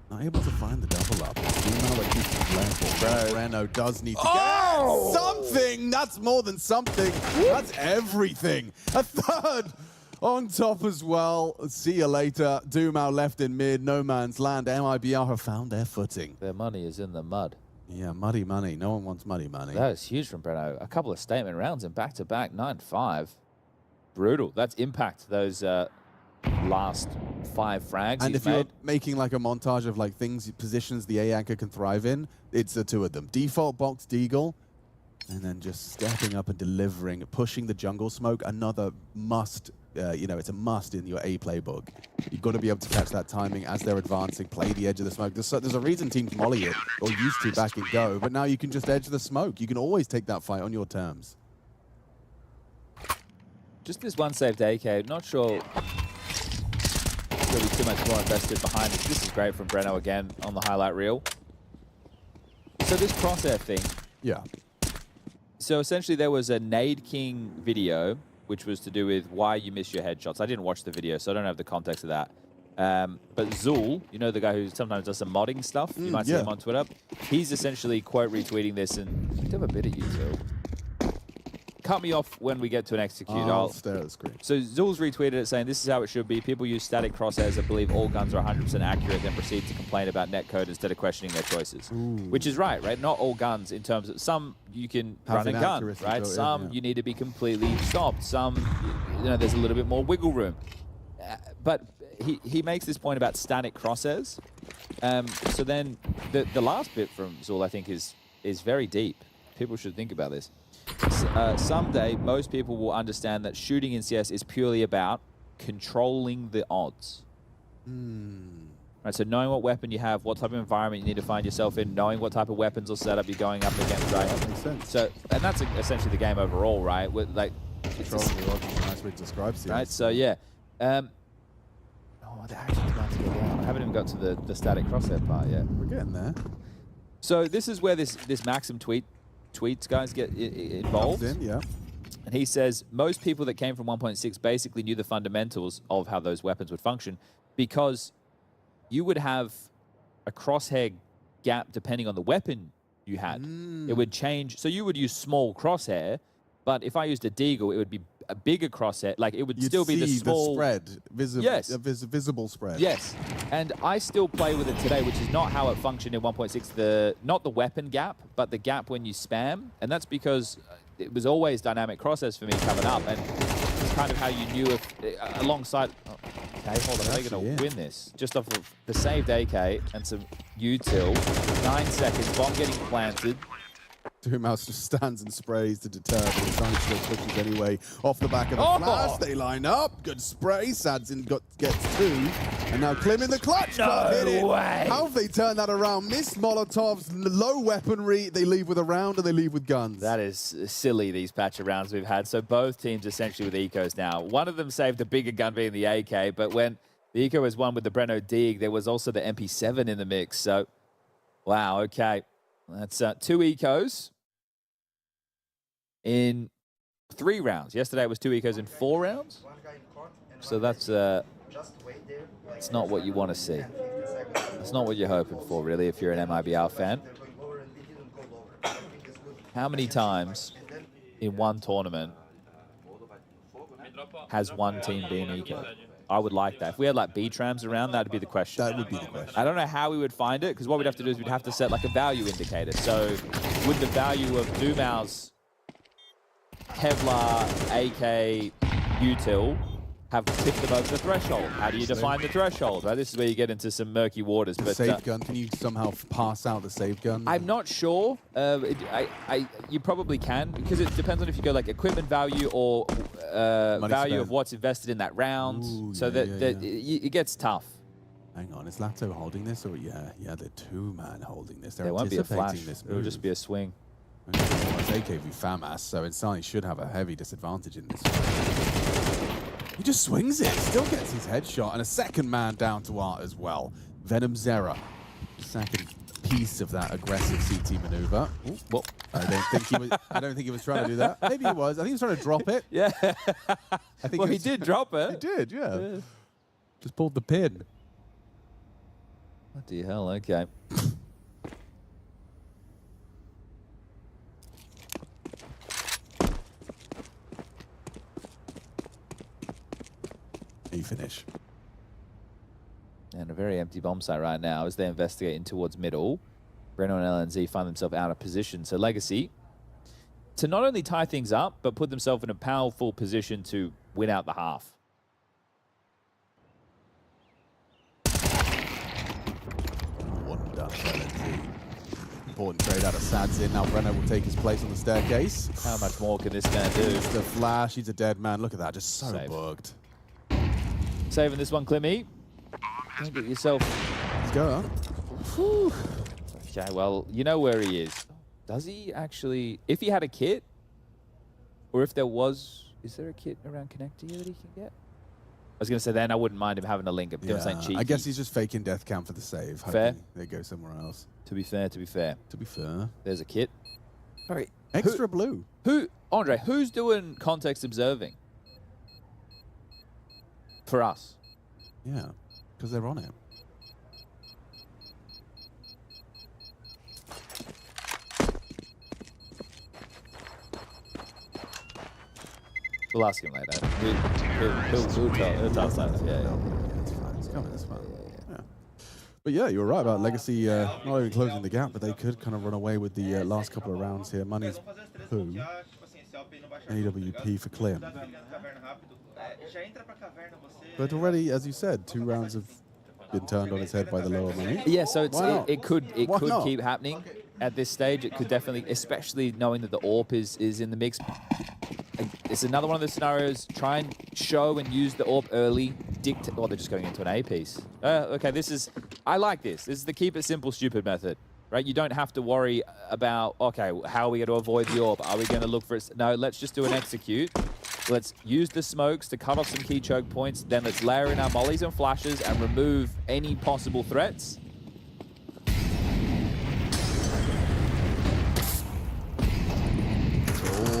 Not able to find the double up. Breno does need to get something. That's more than something. That's everything. A third on top as well. See you later. Dumao left in mid. No man's land. MIBR have found their footing. Their money is in the mud. Yeah, muddy money. No one wants muddy money. That is huge from Breno. A couple of statement rounds and back-to-back 9-5. Brutal. That's impact those last 5 frags And he's if you're made. making like a montage of like things, positions the A anchor can thrive in, it's the two of them. Default box Deagle, and then just stepping up and delivering, pushing the jungle smoke. Another must, you know, it's a must in your A playbook. You've got to be able to catch that timing as they're advancing, play the edge of the smoke. There's a reason teams molly it, or used to back and go, but now you can just edge the smoke. You can always take that fight on your terms. Just this one saved AK. Not sure there'll be too much more invested behind it. This is great from Breno again on the highlight reel. So this crosshair thing. Yeah. So essentially there was a Nade King video, which was to do with why you miss your headshots. I didn't watch the video, so I don't have the context of that. But Zul, you know the guy who sometimes does some modding stuff? You might see him on Twitter. He's essentially quote retweeting this, and I do have a bit at you, Zul. Cut me off when we get to an execute. I'll stare at the screen. So Zul's retweeted it saying, this is how it should be. People use static crosshairs that believe all guns are 100% accurate, then proceed to complain about netcode instead of questioning their choices. Which is right? Not all guns in terms of, some you can run and gun, right? Some you need to be completely stopped. Some, you know, there's a little bit more wiggle room. But he makes this point about static crosshairs. So then the last bit from Zul, I think, is very deep. People should think about this. Someday, most people will understand that shooting in CS is purely about controlling the odds. Right, so knowing what weapon you have, what type of environment you need to find yourself in, knowing what type of weapons or setup you're going up against, right? That makes sense. So, and that's essentially the game overall, right? With, like, controlling the odds is a nice way to describe CS. Right, so yeah. Oh, they're actually about to go down. I haven't even got to the static crosshair part yet. We're getting there. So this is where this Maxim tweets guys get involved. Yeah. And he says, most people that came from 1.6 basically knew the fundamentals of how those weapons would function, because you would have a crosshair gap depending on the weapon you had. It would change. So you would use small crosshair, but if I used a Deagle, it would be a bigger crosshair. Like, it would still be the small... the spread. Visible spread. Yes. And I still play with it today, which is not how it functioned in 1.6. Not the weapon gap, but the gap when you spam. And that's because it was always dynamic crosshairs for me coming up. And it's kind of how you knew if, alongside... Oh, okay, hold on. Are they going to win this? Just off of the saved AK and some util. 9 seconds. Bomb getting planted. Mouse just stands and sprays to deter, but Sonic still pushes anyway. Off the back of the flash, they line up. Good spray. Sadzin gets 2. And now Klim in the clutch. No hit it. way. How have they turned that around? Missed Molotovs, low weaponry. They leave with a round, and they leave with guns. That is silly, these patch of rounds we've had. So both teams essentially with ecos now. One of them saved the bigger gun being the AK, but when the eco was won with the Breno Dig, there was also the MP7 in the mix. So, wow, okay. That's 2 ecos in 3 rounds. Yesterday it was 2 ecos in 4 rounds. So that's it's not what you want to see. It's not what you're hoping for, really, if you're an MIBR fan. How many times in one tournament has one team being eco. I would like that. If we had like B-trams around, that'd be the question. That would be the question. I don't know how we would find it, because what we'd have to do is we'd have to set like a value indicator. So would the value of Dumau's Kevlar, AK, Util have tipped them over the threshold? How do you define the threshold? Right, this is where you get into some murky waters. The save gun, can you somehow pass out the save gun? I'm not sure. You probably can, because it depends on if you go like equipment value or value of what's invested in that round. Ooh, so it gets tough. Hang on, is Lato holding this? Or yeah, they're two-man holding this. They're There won't be a anticipating flash. this move. It'll just be a swing. It's AKV FAMAS, so Insani should have a heavy disadvantage in this. He just swings it, still gets his headshot, and a second man down to Art as well. Venom Zera, second piece of that aggressive CT maneuver. Ooh, well, I don't think he was trying to do that. Maybe he was. I think he was trying to drop it. Yeah. I think well, he did drop it. He did, yeah. Just pulled the pin. What the hell? Okay. You finish. And a very empty bomb site right now as they investigate in towards middle. Breno and LNZ find themselves out of position. So Legacy, to not only tie things up, but put themselves in a powerful position to win out the half. One done for LNZ. Important trade out of Sadzin. Now Breno will take his place on the staircase. How much more can this man do? It's the flash. He's a dead man. Look at that. Just so bugged. Saving this one, Climmy. Don't get yourself. Let's go. Whew. Okay, well, you know where he is. Does he actually? If he had a kit, or if there was, is there a kit around connector here that he can get? I was going to say then I wouldn't mind him having a link. I'm saying cheeky. I guess he's just faking death cam for the save. Fair. They go somewhere else. To be fair. To be fair. There's a kit. Sorry. Extra blue. Andre, who's doing context observing? For us. Yeah, because they're on it. We'll ask him later. He'll tell us later. Yeah. It's coming, it's fine. Yeah. But yeah, you were right about Legacy not only closing the gap, but they could kind of run away with the last couple of rounds here. Money's poo. AWP for Clem. But already, as you said, 2 rounds have been turned on its head by the lower money. Yeah, so it could keep happening at this stage. It could definitely, especially knowing that the AWP is in the mix. It's another one of the scenarios. Try and show and use the AWP early. Oh, they're just going into an A piece. Okay, I like this. This is the keep it simple, stupid method. Right? You don't have to worry about, okay, how are we going to avoid the AWP? Are we going to look for it? No, let's just do an execute. Let's use the smokes to cut off some key choke points. Then let's layer in our mollies and flashes and remove any possible threats.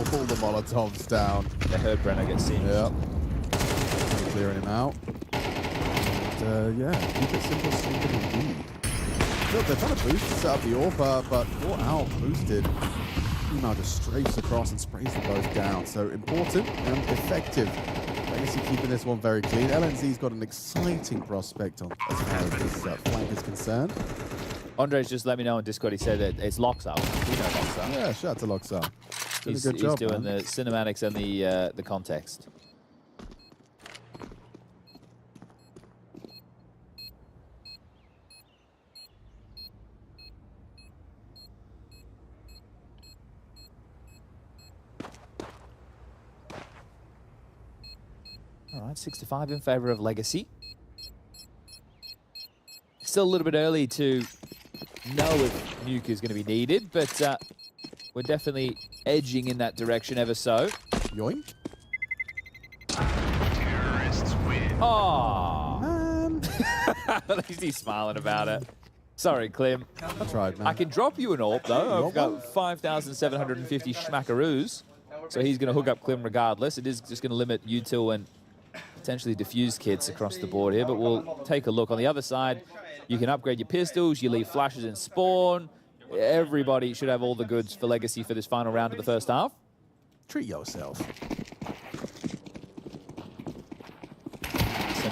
Pull the Molotovs down. They heard Brenner get seen. Yep. Clearing him out. And, yeah, keep it simple, stupid indeed. Look, they're trying to boost to set up the AWP, but caught out, boosted. Email just strafes across and sprays them both down. So important and effective. Legacy keeping this one very clean. LNZ's got an exciting prospect on as far as this flank is concerned. Andre's just let me know on Discord. He said that it's locks up. You know locks up. Yeah, shout out to locks up. He's doing the cinematics and the context. All right, 6-5 in favor of Legacy. Still a little bit early to know if Nuke is going to be needed, but we're definitely edging in that direction ever so. Yoink. Terrorists win. Oh, man. At least he's smiling about it. Sorry, Clem. I tried, man. I can drop you an AWP, though. I've got 5,750 schmackaroos. So he's going to hook up Clem regardless. It is just going to limit Util and potentially diffuse kits across the board here, but we'll take a look. On the other side, you can upgrade your pistols, you leave flashes in spawn. Everybody should have all the goods for Legacy for this final round of the first half. Treat yourself.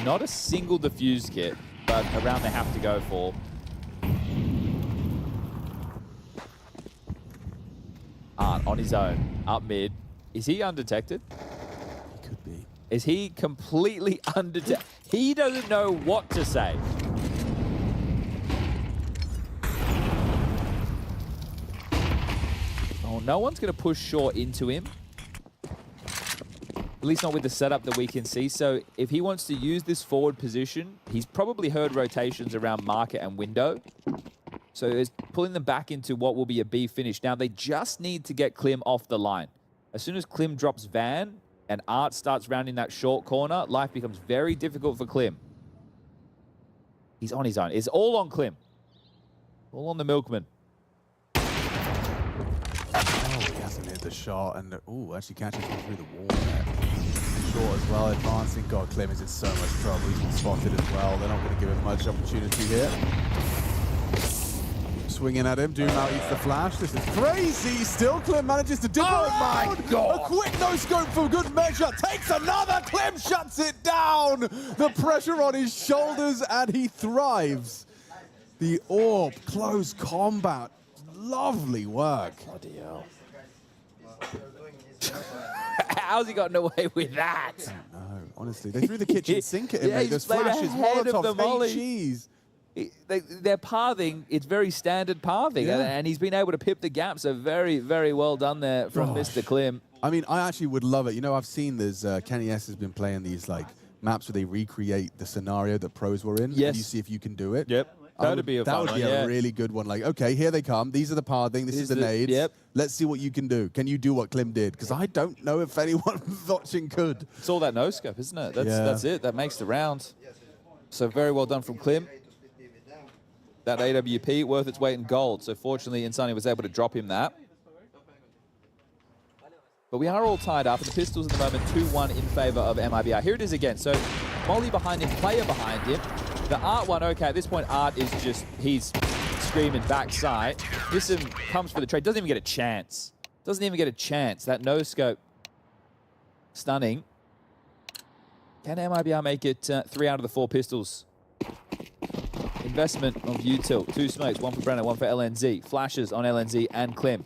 Not a single defuse kit, but a round they have to go for. Art on his own, up mid. Is he undetected? He could be. Is he completely undetected? He doesn't know what to say. Oh, no one's going to push short into him. At least not with the setup that we can see. So if he wants to use this forward position, he's probably heard rotations around market and window. So it's pulling them back into what will be a B finish. Now, they just need to get Klim off the line. As soon as Klim drops Van and Art starts rounding that short corner, life becomes very difficult for Klim. He's on his own. It's all on Klim. All on the Milkman. Oh, he hasn't hit the shot. And, ooh, actually catches him through the wall there. Short as well, advancing. God, Klim is in so much trouble. He's been spotted as well. They're not going to give him much opportunity here. Swinging at him, Doom out eats the flash. This is crazy. Still, Klim manages to do it. Oh my God! A quick no-scope for good measure. Takes another. Klim shuts it down. The pressure on his shoulders, and he thrives. The orb, close combat. Lovely work. Bloody hell. How's he gotten away with that? I don't know. Honestly, they threw the kitchen sink at him. Yeah, Mate. There's he's played flashes, ahead of the Molotovs, molly. fake cheese. Their pathing, it's very standard pathing, and he's been able to pip the gap, so very, very well done there from Mr. Klim. I mean, I actually would love it. You know, I've seen there's, Kenny S has been playing these, like, maps where they recreate the scenario that pros were in, and you see if you can do it. Yep. That would be a fun one, a really good one. Like, okay, here they come. These are the pathing. This is the nades. Yep. Let's see what you can do. Can you do what Klim did? Because I don't know if anyone watching could. It's all that no-scope, isn't it? That's it. That makes the round. So very well done from Klim. That AWP worth its weight in gold. So fortunately, Insani was able to drop him that. But we are all tied up, and the Pistols at the moment 2-1 in favor of MIBR. Here it is again. So Molly behind him, player behind him. The Art one, okay, at this point, Art is just, he's screaming backside. This comes for the trade. Doesn't even get a chance. Doesn't even get a chance. That no-scope, stunning. Can MIBR make it 3 out of the 4 Pistols? Investment of Util. 2 smokes, 1 for Brenner, 1 for LNZ. Flashes on LNZ and Klim.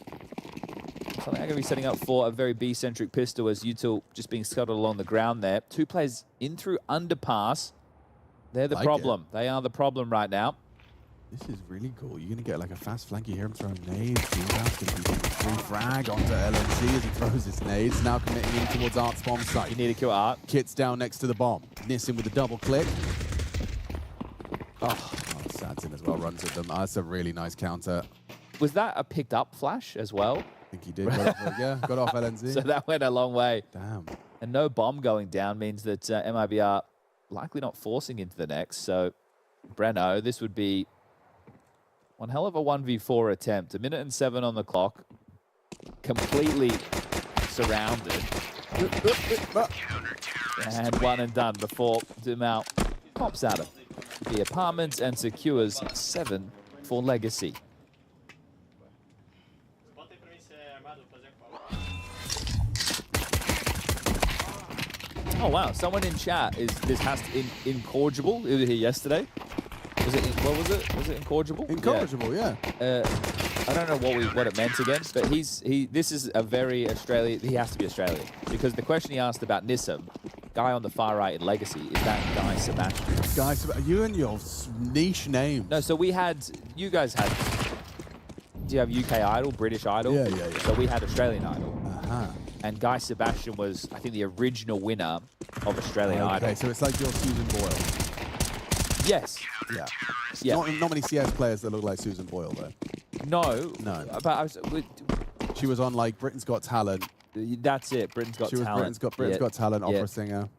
So they're going to be setting up for a very B-centric pistol as Util just being scuttled along the ground there. 2 players in through underpass. They're the problem. They are the problem right now. This is really cool. You're going to get like a fast flank. You hear him throwing nades. That's going to be free frag onto LNZ as he throws his nades. Now committing in towards Art's bomb site. You need to kill Art. Kit's down next to the bomb. Nissan with a double click. Oh, Sadson as well runs at them. That's a really nice counter. Was that a picked up flash as well? I think he did. Got off LNZ. So that went a long way. Damn. And no bomb going down means that MIBR likely not forcing into the next. So Breno, this would be one hell of a 1v4 attempt. 1 minute and 7 on the clock. Completely surrounded. And one and done before Dumau pops out of the apartments and secures 7 for Legacy. Oh wow! Someone in chat is incorrigible. It was here yesterday. Was it? What was it? Was it incorrigible? Incorrigible, yeah. I don't know what it meant again, but this is a very Australian. He has to be Australian because the question he asked about Nissim, guy on the far right in Legacy, is that Guy Sebastian. Guy Sebastian, you and your niche name. No, so you guys had. Do you have UK Idol, British Idol? Yeah. So we had Australian Idol. Uh-huh. And Guy Sebastian was, I think, the original winner of Australian Idol. Okay, so it's like your Susan Boyle. Yes. Yeah. Not many CS players that look like Susan Boyle, though. No. But she was on, like, Britain's Got Talent. That's it, Britain's Got Talent. Britain's Got Talent, opera singer.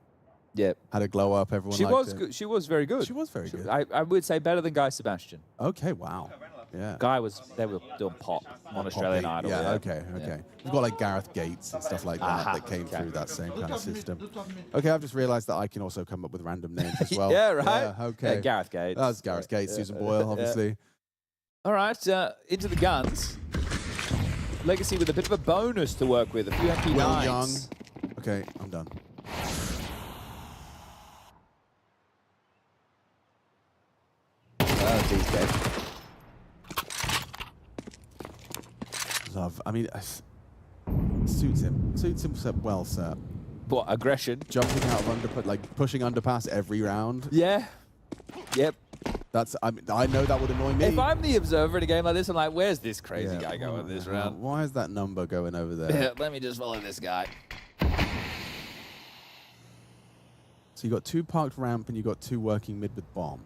Yeah. Had a glow up, everyone liked it. She was very good. She was very good. I would say better than Guy Sebastian. Okay, wow. Yeah. They were doing pop on Australian Idol. Yeah, okay. We've got like Gareth Gates and stuff like that came through that same kind of system. Okay, I've just realized that I can also come up with random names as well. Yeah, right? Yeah, okay. Yeah, Gareth Gates. That's Gareth Gates, Susan Boyle, obviously. All right, into the guns. Legacy with a bit of a bonus to work with. A few MP9s. Well, Young. Okay, I'm done. these days. Love. I mean, suits him. Suits him well, sir. What, aggression? Jumping out of underpass, like pushing underpass every round. Yeah. Yep. That's. I mean, I know that would annoy me. If I'm the observer in a game like this, I'm like, where's this crazy guy going this round? Why is that number going over there? Yeah, let me just follow this guy. So you got 2 parked ramp and you got 2 working mid with bomb.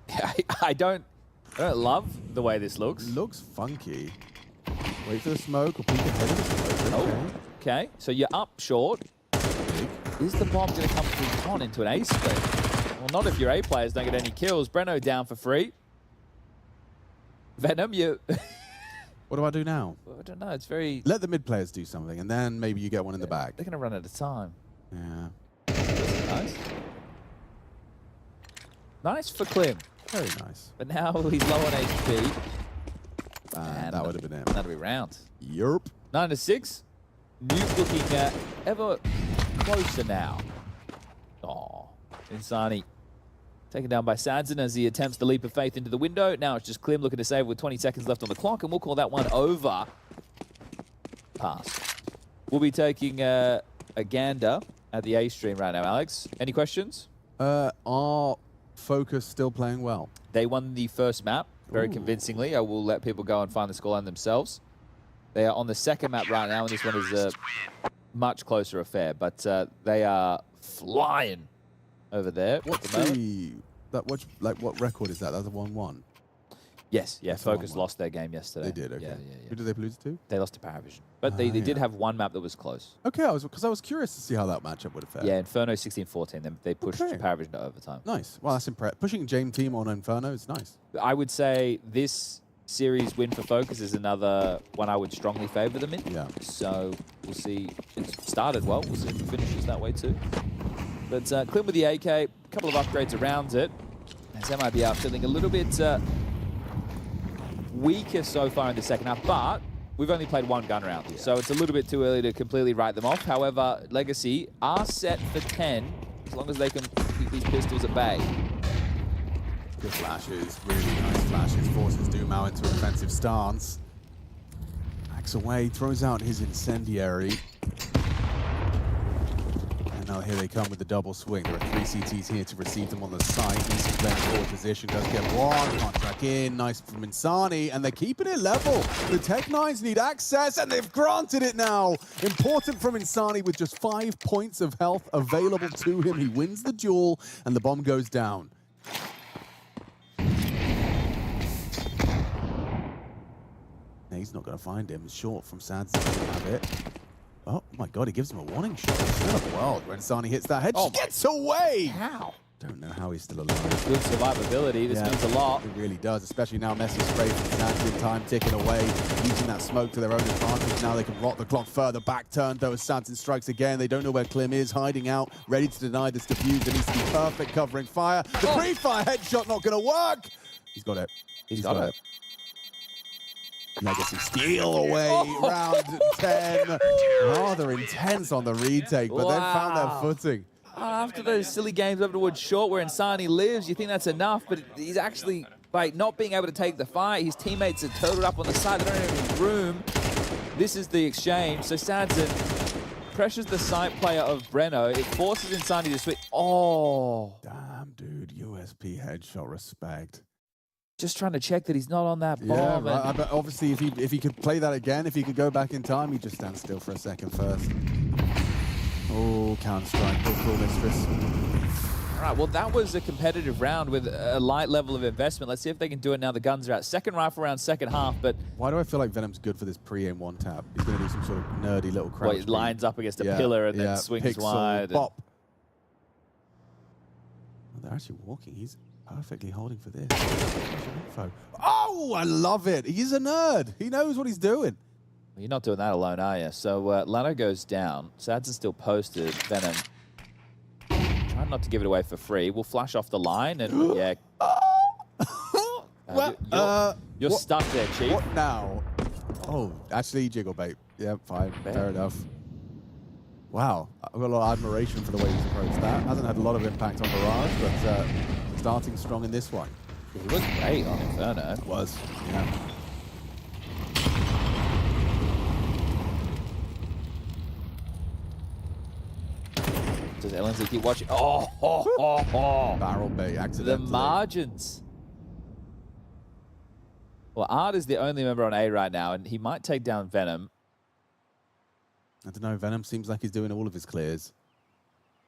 Yeah, I don't love the way this looks. Looks funky. Wait for the smoke or peek ahead of the smoke. Okay. Okay, so you're up short. Is the bomb going to come through on into an A split? Well, not if your A players don't get any kills. Breno down for free. Venom, you... What do I do now? Well, I don't know, it's very... Let the mid players do something, and then maybe you get one in the back. They're going to run out of time. Yeah. Nice. Nice for Klim. Very nice. But now he's low on HP. And that would have been it. That'll be round. Yerp. 9-6. Nuke looking ever closer now. Oh, Insani taken down by Sadzen as he attempts the leap of faith into the window. Now it's just Klim looking to save with 20 seconds left on the clock, and we'll call that one over. Pass. We'll be taking a gander at the A stream right now, Alex. Any questions? Are FOKUS still playing well? They won the first map very convincingly. I will let people go and find the scoreline themselves. They are on the second map right now, and this one is a much closer affair. But they are flying over there. What's what record is that? That's a 1-1. Yes, yeah. FOKUS lost their game yesterday. They did. Okay. Yeah. Who did they lose to? They lost to PARIVISION, but they did have one map that was close. Okay, because I was curious to see how that matchup would have fared. Yeah, Inferno 16-14. They pushed PARIVISION to overtime. Nice. Well, that's impressive. Pushing Jame team on Inferno is nice. I would say this series win for FOKUS is another one I would strongly favor them in. Yeah. So we'll see. It started well. We'll see if it finishes that way too. But Klim with the AK, a couple of upgrades around it. As MIBR feeling a little bit weaker so far in the second half, but we've only played one gun round, so it's a little bit too early to completely write them off. However, Legacy are set for 10, as long as they can keep these pistols at bay. Good flashes, really nice flashes. Forces Dumao into a defensive stance. Backs away, throws out his incendiary. And now here they come with the double swing. There are 3 CTs here to receive them on the site. Easy playing forward position, does get one. Can't track in, nice from Insani, and they're keeping it level. The Tech9s need access, and they've granted it now. Important from Insani with just 5 points of health available to him. He wins the duel, and the bomb goes down. He's not going to find him. Short from Sads doesn't have it. Oh my god, he gives him a warning shot. It's not a world when Insani hits that head. She gets away! How? Don't know how he's still alive. Good survivability. This means a lot. It really does, especially now Messi spray from Sads in time, ticking away, using that smoke to their own advantage. Now they can rot the clock further back turn, though, as Sadson strikes again. They don't know where Klim is, hiding out, ready to deny this defuse. There needs to be perfect covering fire. The pre-fire headshot not going to work! He's got it. He's got it. Legacy steal away, round 10. Rather intense on the retake, but they've found their footing. After those silly games over towards short where Insani lives, you think that's enough, but he's actually, by not being able to take the fight, his teammates are totaled up on the side. They don't have any room. This is the exchange. So Sadson pressures the site player of Breno. It forces Insani to switch. Oh. Damn, dude. USP headshot, respect. Just trying to check that he's not on that bomb. Yeah, right. But obviously, if he could play that again, if he could go back in time, he'd just stand still for a second first. Oh, Counter-Strike, cool mistress. All right, well, that was a competitive round with a light level of investment. Let's see if they can do it now the guns are out. Second rifle round, second half, but... Why do I feel like Venom's good for this pre-aim one tap? He's going to do some sort of nerdy little crouch. Well, he lines up against a pillar and then swings Pixel, wide. Pop. Oh, they're actually walking. He's perfectly holding for this. Oh, I love it. He's a nerd. He knows what he's doing. Well, you're not doing that alone, are you? So Lano goes down. Sads is still posted. Venom trying not to give it away for free. We'll flash off the line and yeah. You're stuck there, Chief. What now? Oh, actually, jiggle bait. Yeah, fine. Fair enough. Wow. I've got a lot of admiration for the way he's approached that. Hasn't had a lot of impact on Mirage, but starting strong in this one. He was great on Inferno. Was, yeah. Does LNZ keep watching? Oh. Barrel bait accidentally. The margins. Well, Art is the only member on A right now, and he might take down Venom. I don't know, Venom seems like he's doing all of his clears.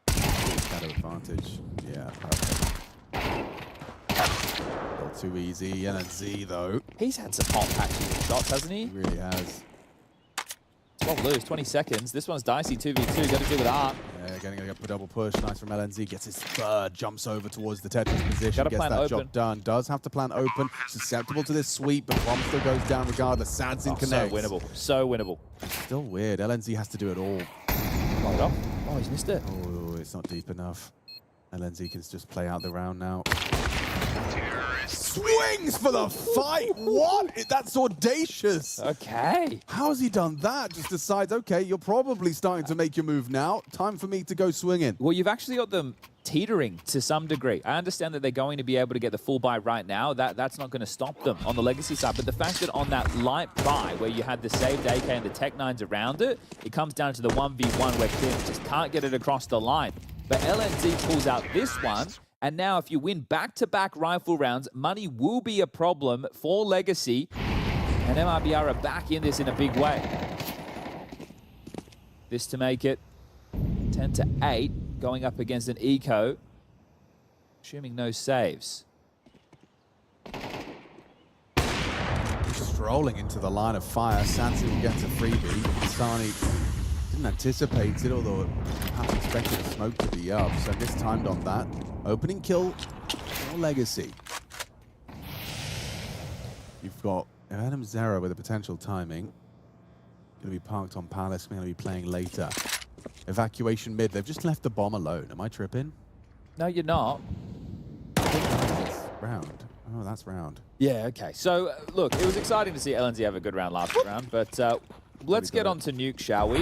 Shadow advantage. Yeah, perfect. Not too easy. LNZ, though. He's had some hot patches and shots, hasn't he? He really has. 12 lose, 20 seconds. This one's dicey, 2v2. Got to deal with Art. Yeah, getting a double push. Nice from LNZ. Gets his third. Jumps over towards the Tetris position. Gotta Gets plant that open. job done. Does have to plant open. Susceptible to this sweep, but bomb still goes down regardless. Sadsin connects. So winnable. So winnable. Still weird. LNZ has to do it all. Hold on. Oh, he's missed it. Oh, it's not deep enough. LNZ can just play out the round now. Swings for the fight! What? That's audacious! Okay. How has he done that? Just decides, okay, you're probably starting to make your move now. Time for me to go swinging. Well, you've actually got them teetering to some degree. I understand that they're going to be able to get the full buy right now. That's not going to stop them on the legacy side. But the fact that on that light buy, where you had the saved AK and the Tech 9s around it, it comes down to the 1v1 where Kim just can't get it across the line. But LNZ pulls out this one. And now if you win back-to-back rifle rounds, money will be a problem for Legacy. And MIBR are back in this in a big way. This to make it 10-8, going up against an Eco. Assuming no saves. Strolling into the line of fire. Sansu gets a freebie. Sani didn't anticipate it, although perhaps expected the smoke to be up. So mistimed on that. Opening kill for Legacy. You've got Adam Zera with a potential timing. Going to be parked on Palace. Going to be playing later. Evacuation mid. They've just left the bomb alone. Am I tripping? No, you're not. Round. Oh, that's round. Yeah, okay. So, look, it was exciting to see LNZ have a good round last round, but let's get on to Nuke, shall we? I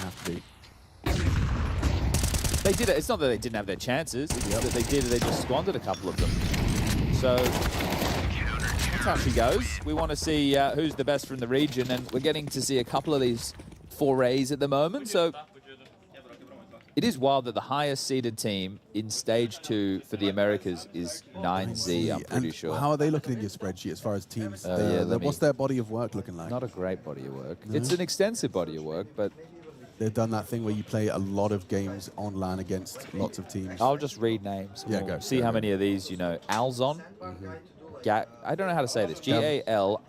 have to be. They did it. It's not that they didn't have their chances. It's that they did it. They just squandered a couple of them. So that's how she goes. We want to see who's the best from the region, and we're getting to see a couple of these forays at the moment. So it is wild that the highest seeded team in stage 2 for the Americas is 9Z, I'm pretty sure. How are they looking in your spreadsheet as far as teams? What's their body of work looking like? Not a great body of work. No? It's an extensive body of work, but they've done that thing where you play a lot of games online against lots of teams. I'll just read names. Yeah, we'll go. See how many of these you know. Alzon. I don't know how to say this. Galorys.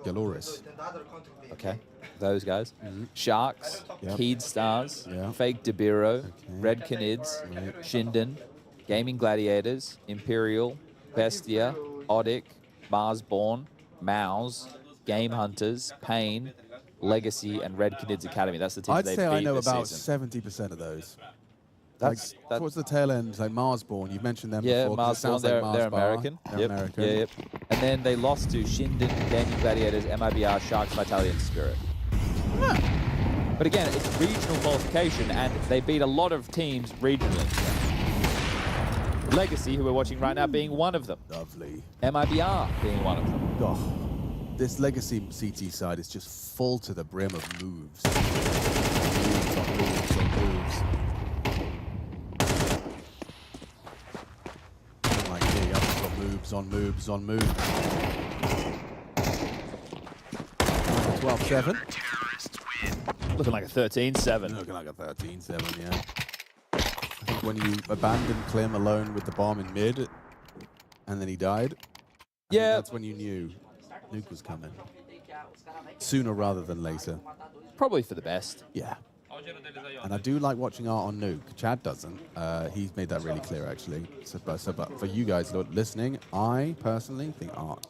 Galoris. Okay. Those guys. Sharks. Keed Stars. Fake Debiro. Red Canids. Shinden. Gaming Gladiators. Imperial. Bestia. Odic. Marsborn. Mouse. Game Hunters. Pain. Legacy, and Red Canids Academy. That's the team I'd they've say I beat know this about season. 70% of those. That's towards the tail end, like Marsborn. You've mentioned them yeah, before. Marsborn, they're American. They're American. Yep. And then they lost to Shinden, Gaming Gladiators, MIBR, Sharks, Vitality, and Spirit. But again, it's regional qualification, and they beat a lot of teams regionally. Legacy, who we're watching right now, being one of them. Lovely. MIBR being one of them. Oh, this Legacy CT side is just full to the brim of moves. Moves on moves on moves. Like me, I've just got moves on moves on moves. 12-7. Looking like a 13-7. Looking like a 13-7, yeah. I think when you abandoned Klim alone with the bomb in mid, and then he died, that's when you knew Nuke was coming. Sooner rather than later. Probably for the best. Yeah. And I do like watching Art on Nuke. Chad doesn't. He's made that really clear, actually. But for you guys listening, I personally think Art.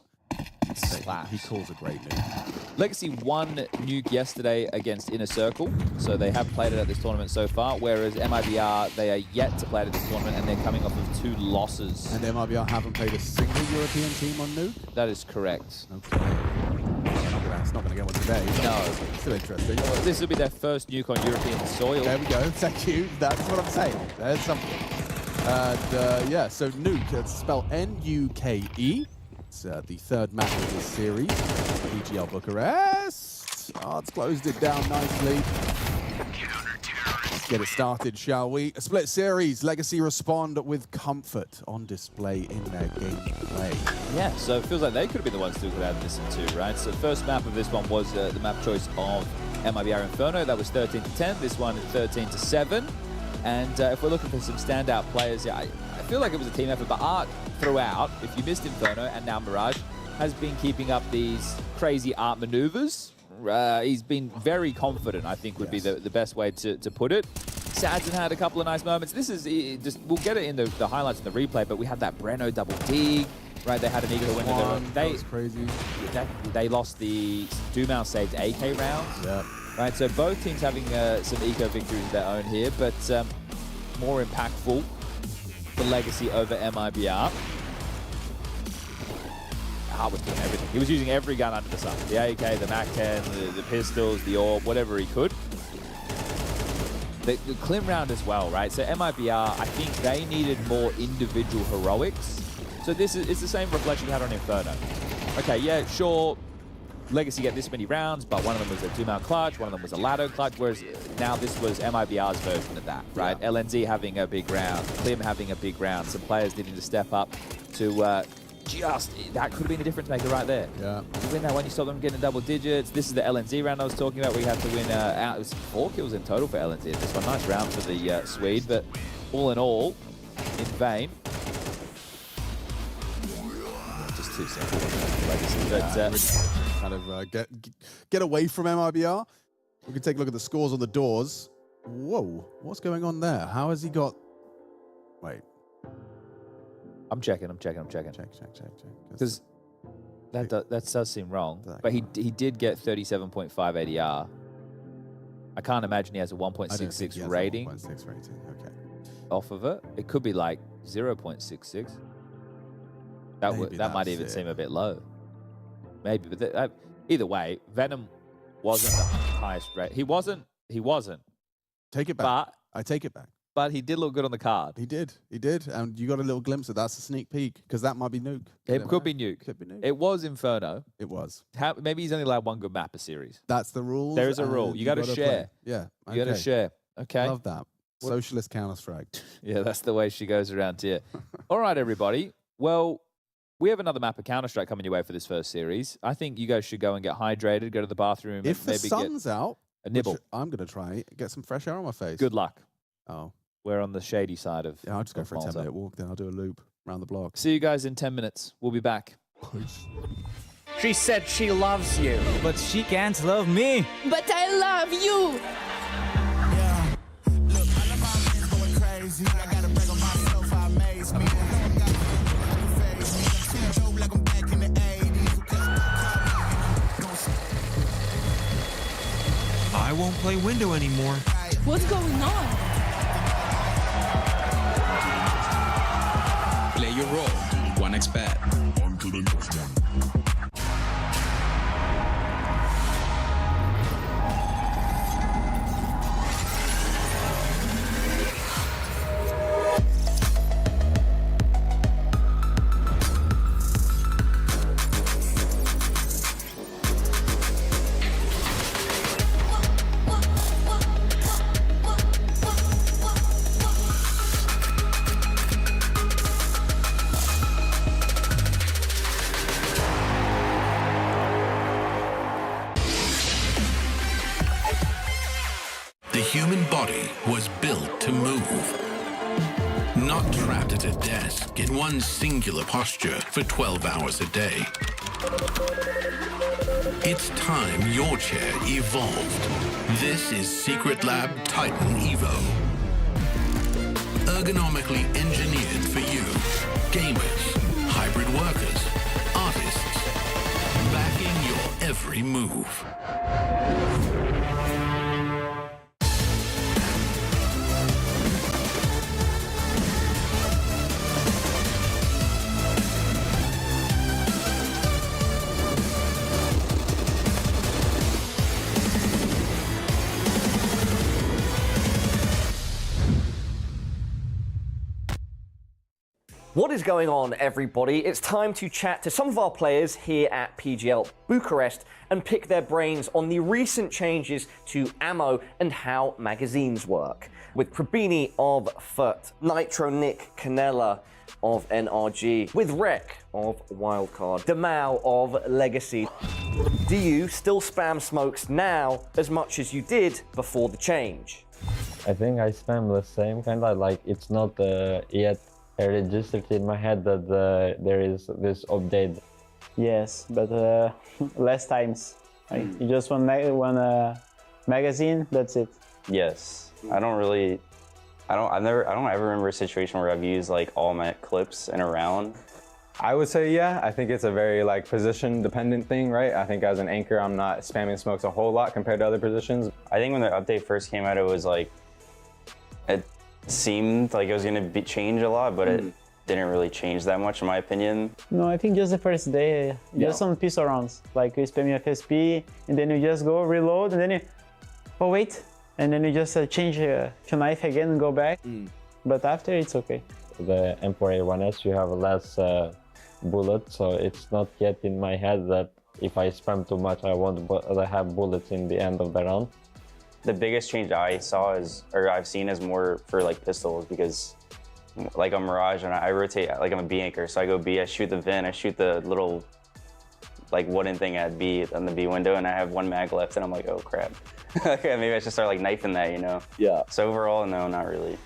He calls a great Nuke. Legacy won Nuke yesterday against Inner Circle, so they have played it at this tournament so far, whereas MIBR, they are yet to play it at this tournament, and they're coming off of 2 losses. And MIBR haven't played a single European team on Nuke? That is correct. Okay. It's not going to get one today. No. Still interesting. Well, this will be their first Nuke on European soil. There we go. Thank you. That's what I'm saying. There's something. And yeah, so Nuke, it's spelled N-U-K-E. It's the third map of this series. PGL Bucharest. Oh, it's closed it down nicely. Let's get it started, shall we? A split series. Legacy respond with comfort on display in their gameplay. Yeah, so it feels like they could have been the ones who could have this in 2, right? So the first map of this one was the map choice of MIBR Inferno. That was 13-10. This one is 13-7. And if we're looking for some standout players, yeah, I feel like it was a team effort, but Art throughout, if you missed Inferno and now Mirage, has been keeping up these crazy Art maneuvers. He's been very confident, I think would be the best way to put it. Sadson had a couple of nice moments. This is just, we'll get it in the highlights in the replay, but we had that Breno double dig, right? They had an eagle to win. That was crazy. They lost the Dumau saved AK rounds. Yeah. Right, so both teams having some eco victories of their own here, but more impactful for Legacy over MIBR. Hart was doing everything. He was using every gun under the sun. The AK, the MAC-10, the pistols, the AWP, whatever he could. The Clim round as well, right? So MIBR, I think they needed more individual heroics. So it's the same reflection we had on Inferno. Okay, yeah, sure. Legacy get this many rounds, but one of them was a 2-man clutch, one of them was a ladder clutch, whereas now this was MIBR's version of that, right? Yeah. LNZ having a big round, Clim having a big round, some players needing to step up to that could have been a difference maker right there. Yeah. You win that one, you stop them getting double digits. This is the LNZ round I was talking about, where you have to win out. It was 4 kills in total for LNZ. This one, nice round for the Swede, but all in all, in vain. Just too simple for Legacy, but kind of get away from MIBR. We can take a look at the scores on the doors. Whoa, what's going on there? How has he got... Wait. I'm checking. Check. Because that does seem wrong. But he did get 37.5 ADR. I can't imagine he has a 1.66 rating. 1.6 rating, okay. Off of it. It could be like 0.66. That might even seem a bit low. Maybe, but either way, Venom wasn't the highest rate. He wasn't. Take it back. I take it back. But he did look good on the card. He did. And you got a little glimpse of that's a sneak peek, because that might be Nuke. It could be Nuke. It was Inferno. It was. Maybe he's only allowed one good map a series. That's the rule. There is a rule. You got to share. Yeah. Okay. You got to share. Okay. Love that. Socialist Counter-Strike. Yeah, that's the way she goes around here. All right, everybody. Well, we have another map of Counter-Strike coming your way for this first series. I think you guys should go and get hydrated, go to the bathroom, if maybe the sun's out, a nibble. I'm going to try get some fresh air on my face. Good luck. Oh. We're on the shady side of I'll just go for a 10-minute walk, then I'll do a loop around the block. See you guys in 10 minutes. We'll be back. She said she loves you. But she can't love me. But I love you. Yeah. Look, I love my friends going crazy. I gotta brag on myself, I amaze me. Like I'm back in the 80s. I won't play window anymore. What's going on? Play your role. 1xBet. On to the next one. The human body was built to move. Not trapped at a desk in one singular posture for 12 hours a day. It's time your chair evolved. This is Secret Lab Titan Evo. Ergonomically engineered for you, gamers, hybrid workers, artists, backing your every move. What is going on, everybody? It's time to chat to some of our players here at PGL Bucharest and pick their brains on the recent changes to ammo and how magazines work. With Prabini of FUT, Nitro Nick Canella of NRG, with Rek of Wildcard, Damao of Legacy. Do you still spam smokes now as much as you did before the change? I think I spam the same kind of, like it's not yet registered in my head that there is this update. Yes, but less times. Like, you just want magazine, that's it. Yes, I don't ever remember a situation where I've used like all my clips in a round. I would say yeah. I think it's a very like position dependent thing, right? I think as an anchor, I'm not spamming smokes a whole lot compared to other positions. I think when the update first came out, it was like, it seemed like it was going to change a lot, but it didn't really change that much in my opinion. No, I think just the first day, just some pistol rounds. Like you spam your FSP, and then you just go reload, and then you, oh wait, and then you just change to knife again and go back. But after, it's okay. The M4A1S, you have less bullets, so it's not yet in my head that if I spam too much, I won't have bullets in the end of the round. The biggest change I saw I've seen is more for like pistols, because like on Mirage and I rotate, like I'm a B anchor, so I go B, I shoot the VIN, I shoot the little like wooden thing at B on the B window, and I have one mag left, and I'm like, oh crap. Okay, maybe I should start like knifing that, you know? Yeah. So overall, no, not really.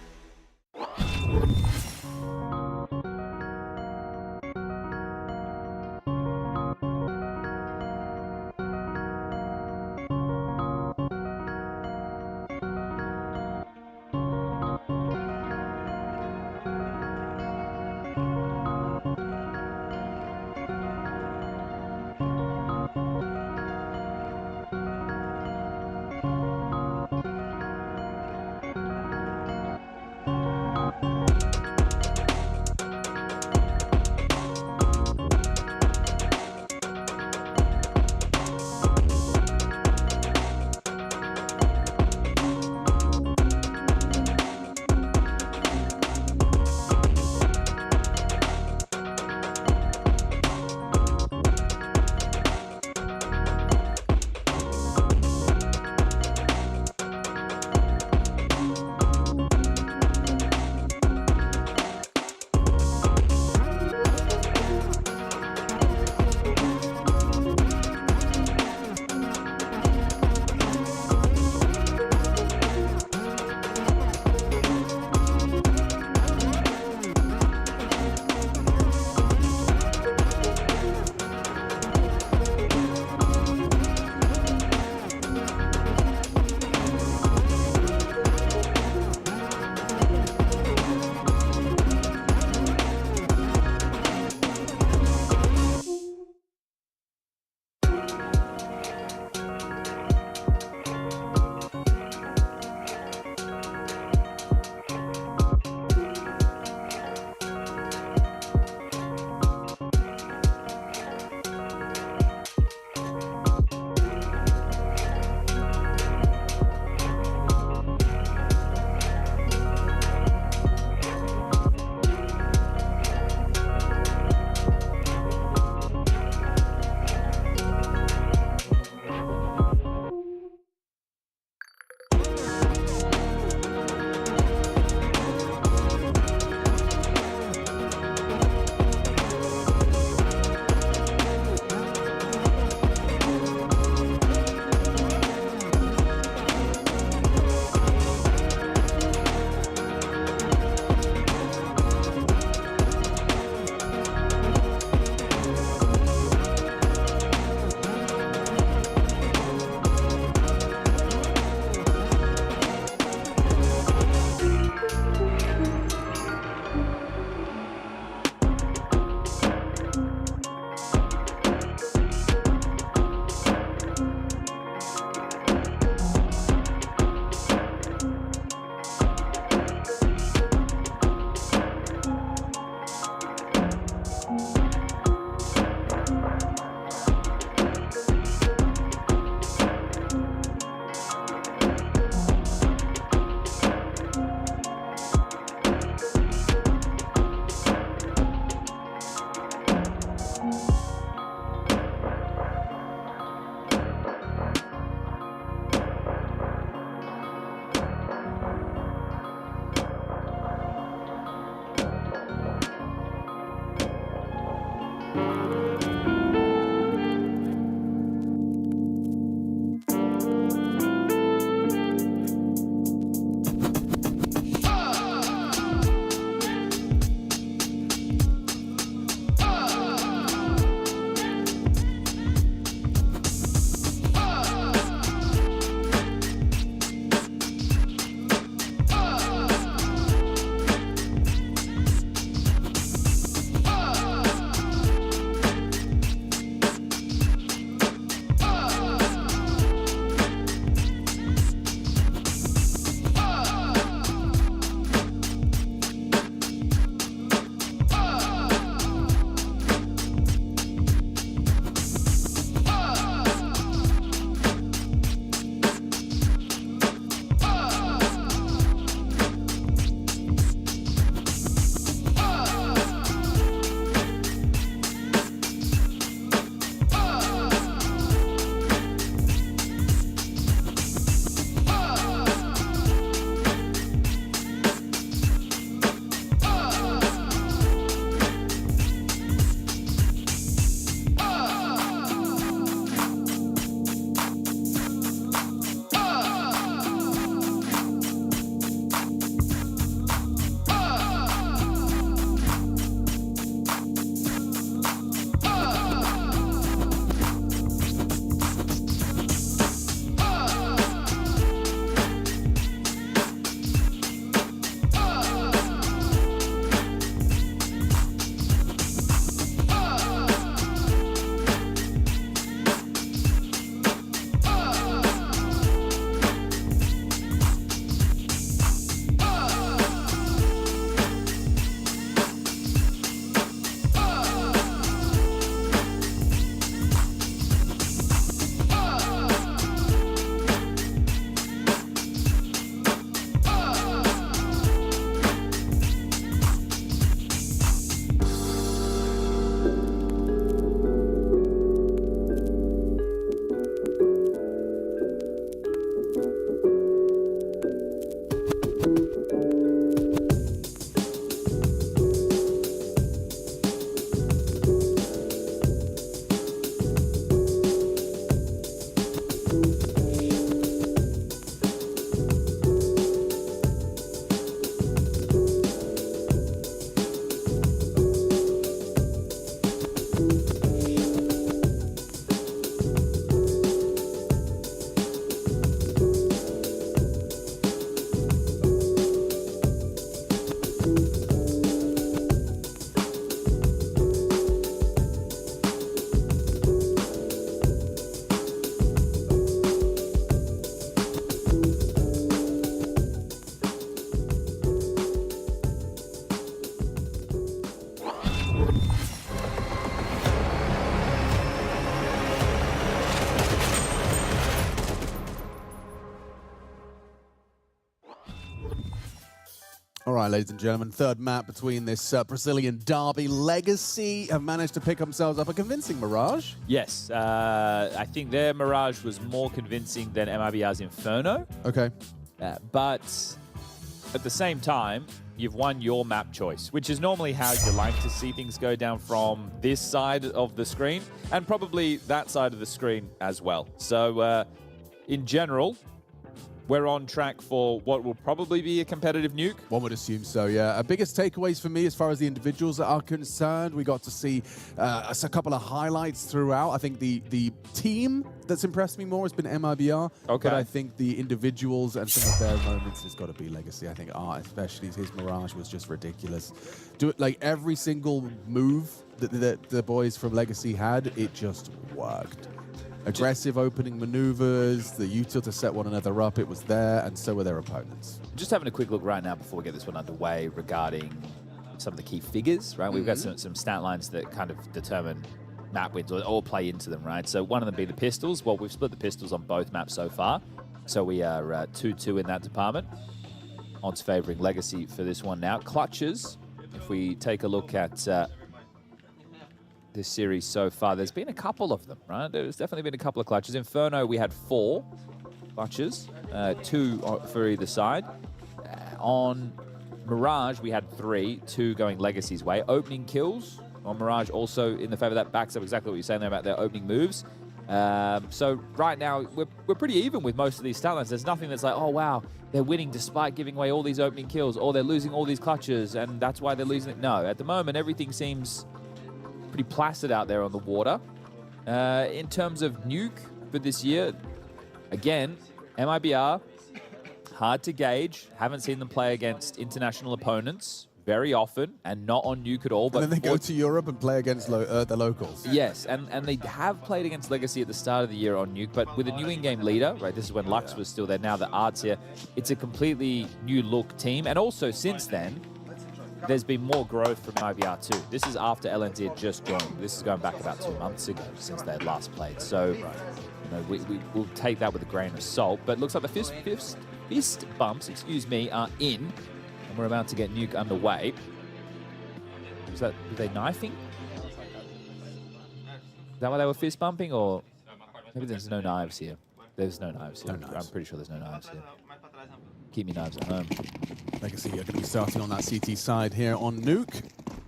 right, ladies and gentlemen, third map between this Brazilian derby. Legacy have managed to pick themselves up a convincing Mirage. Yes, I think their Mirage was more convincing than MIBR's Inferno. Okay. But at the same time, you've won your map choice, which is normally how you like to see things go down from this side of the screen, and probably that side of the screen as well. So, in general, we're on track for what will probably be a competitive Nuke. One would assume so, yeah. Biggest takeaways for me as far as the individuals are concerned, we got to see a couple of highlights throughout. I think the team that's impressed me more has been MIBR. Okay. But I think the individuals and some of their moments has got to be Legacy. I think Art, especially his Mirage, was just ridiculous. Do it like every single move that the boys from Legacy had, it just worked. Aggressive opening maneuvers, the util to set one another up, it was there, and so were their opponents. Just having a quick look right now before we get this one underway regarding some of the key figures, right? We've got some stat lines that kind of determine map wins or play into them, right? So one of them being the pistols. Well, we've split the pistols on both maps so far, so we are 2-2 in that department. Odds favoring Legacy for this one now. Clutches, if we take a look at this series so far, there's been a couple of them, right? There's definitely been a couple of clutches. Inferno, we had 4 clutches, 2 for either side. On Mirage, we had 3, 2 going Legacy's way. Opening kills on Mirage also in the favor. That backs up exactly what you're saying there about their opening moves. So right now, we're pretty even with most of these stat lines. There's nothing that's like, oh, wow, they're winning despite giving away all these opening kills, or they're losing all these clutches, and that's why they're losing it. No, at the moment, everything seems pretty placid out there on the water. In terms of Nuke for this year, again, MIBR, hard to gauge. Haven't seen them play against international opponents very often, and not on Nuke at all. But and then they go to Europe and play against the locals. Yes, and they have played against Legacy at the start of the year on Nuke, but with a new in-game leader, right? This is when Lux was still there. Now that Art's here, it's a completely new look team. And also since then, there's been more growth from MIBR too. This is after LNZ had just joined. This is going back about 2 months ago since they had last played. So, you know, we'll take that with a grain of salt. But it looks like the fist bumps, are in, and we're about to get Nuke underway. Were they knifing? Is that why they were fist bumping, or maybe there's no knives here? There's no knives here. I'm pretty sure there's no knives here. Keep your knives at home. Legacy are going to be starting on that CT side here on Nuke.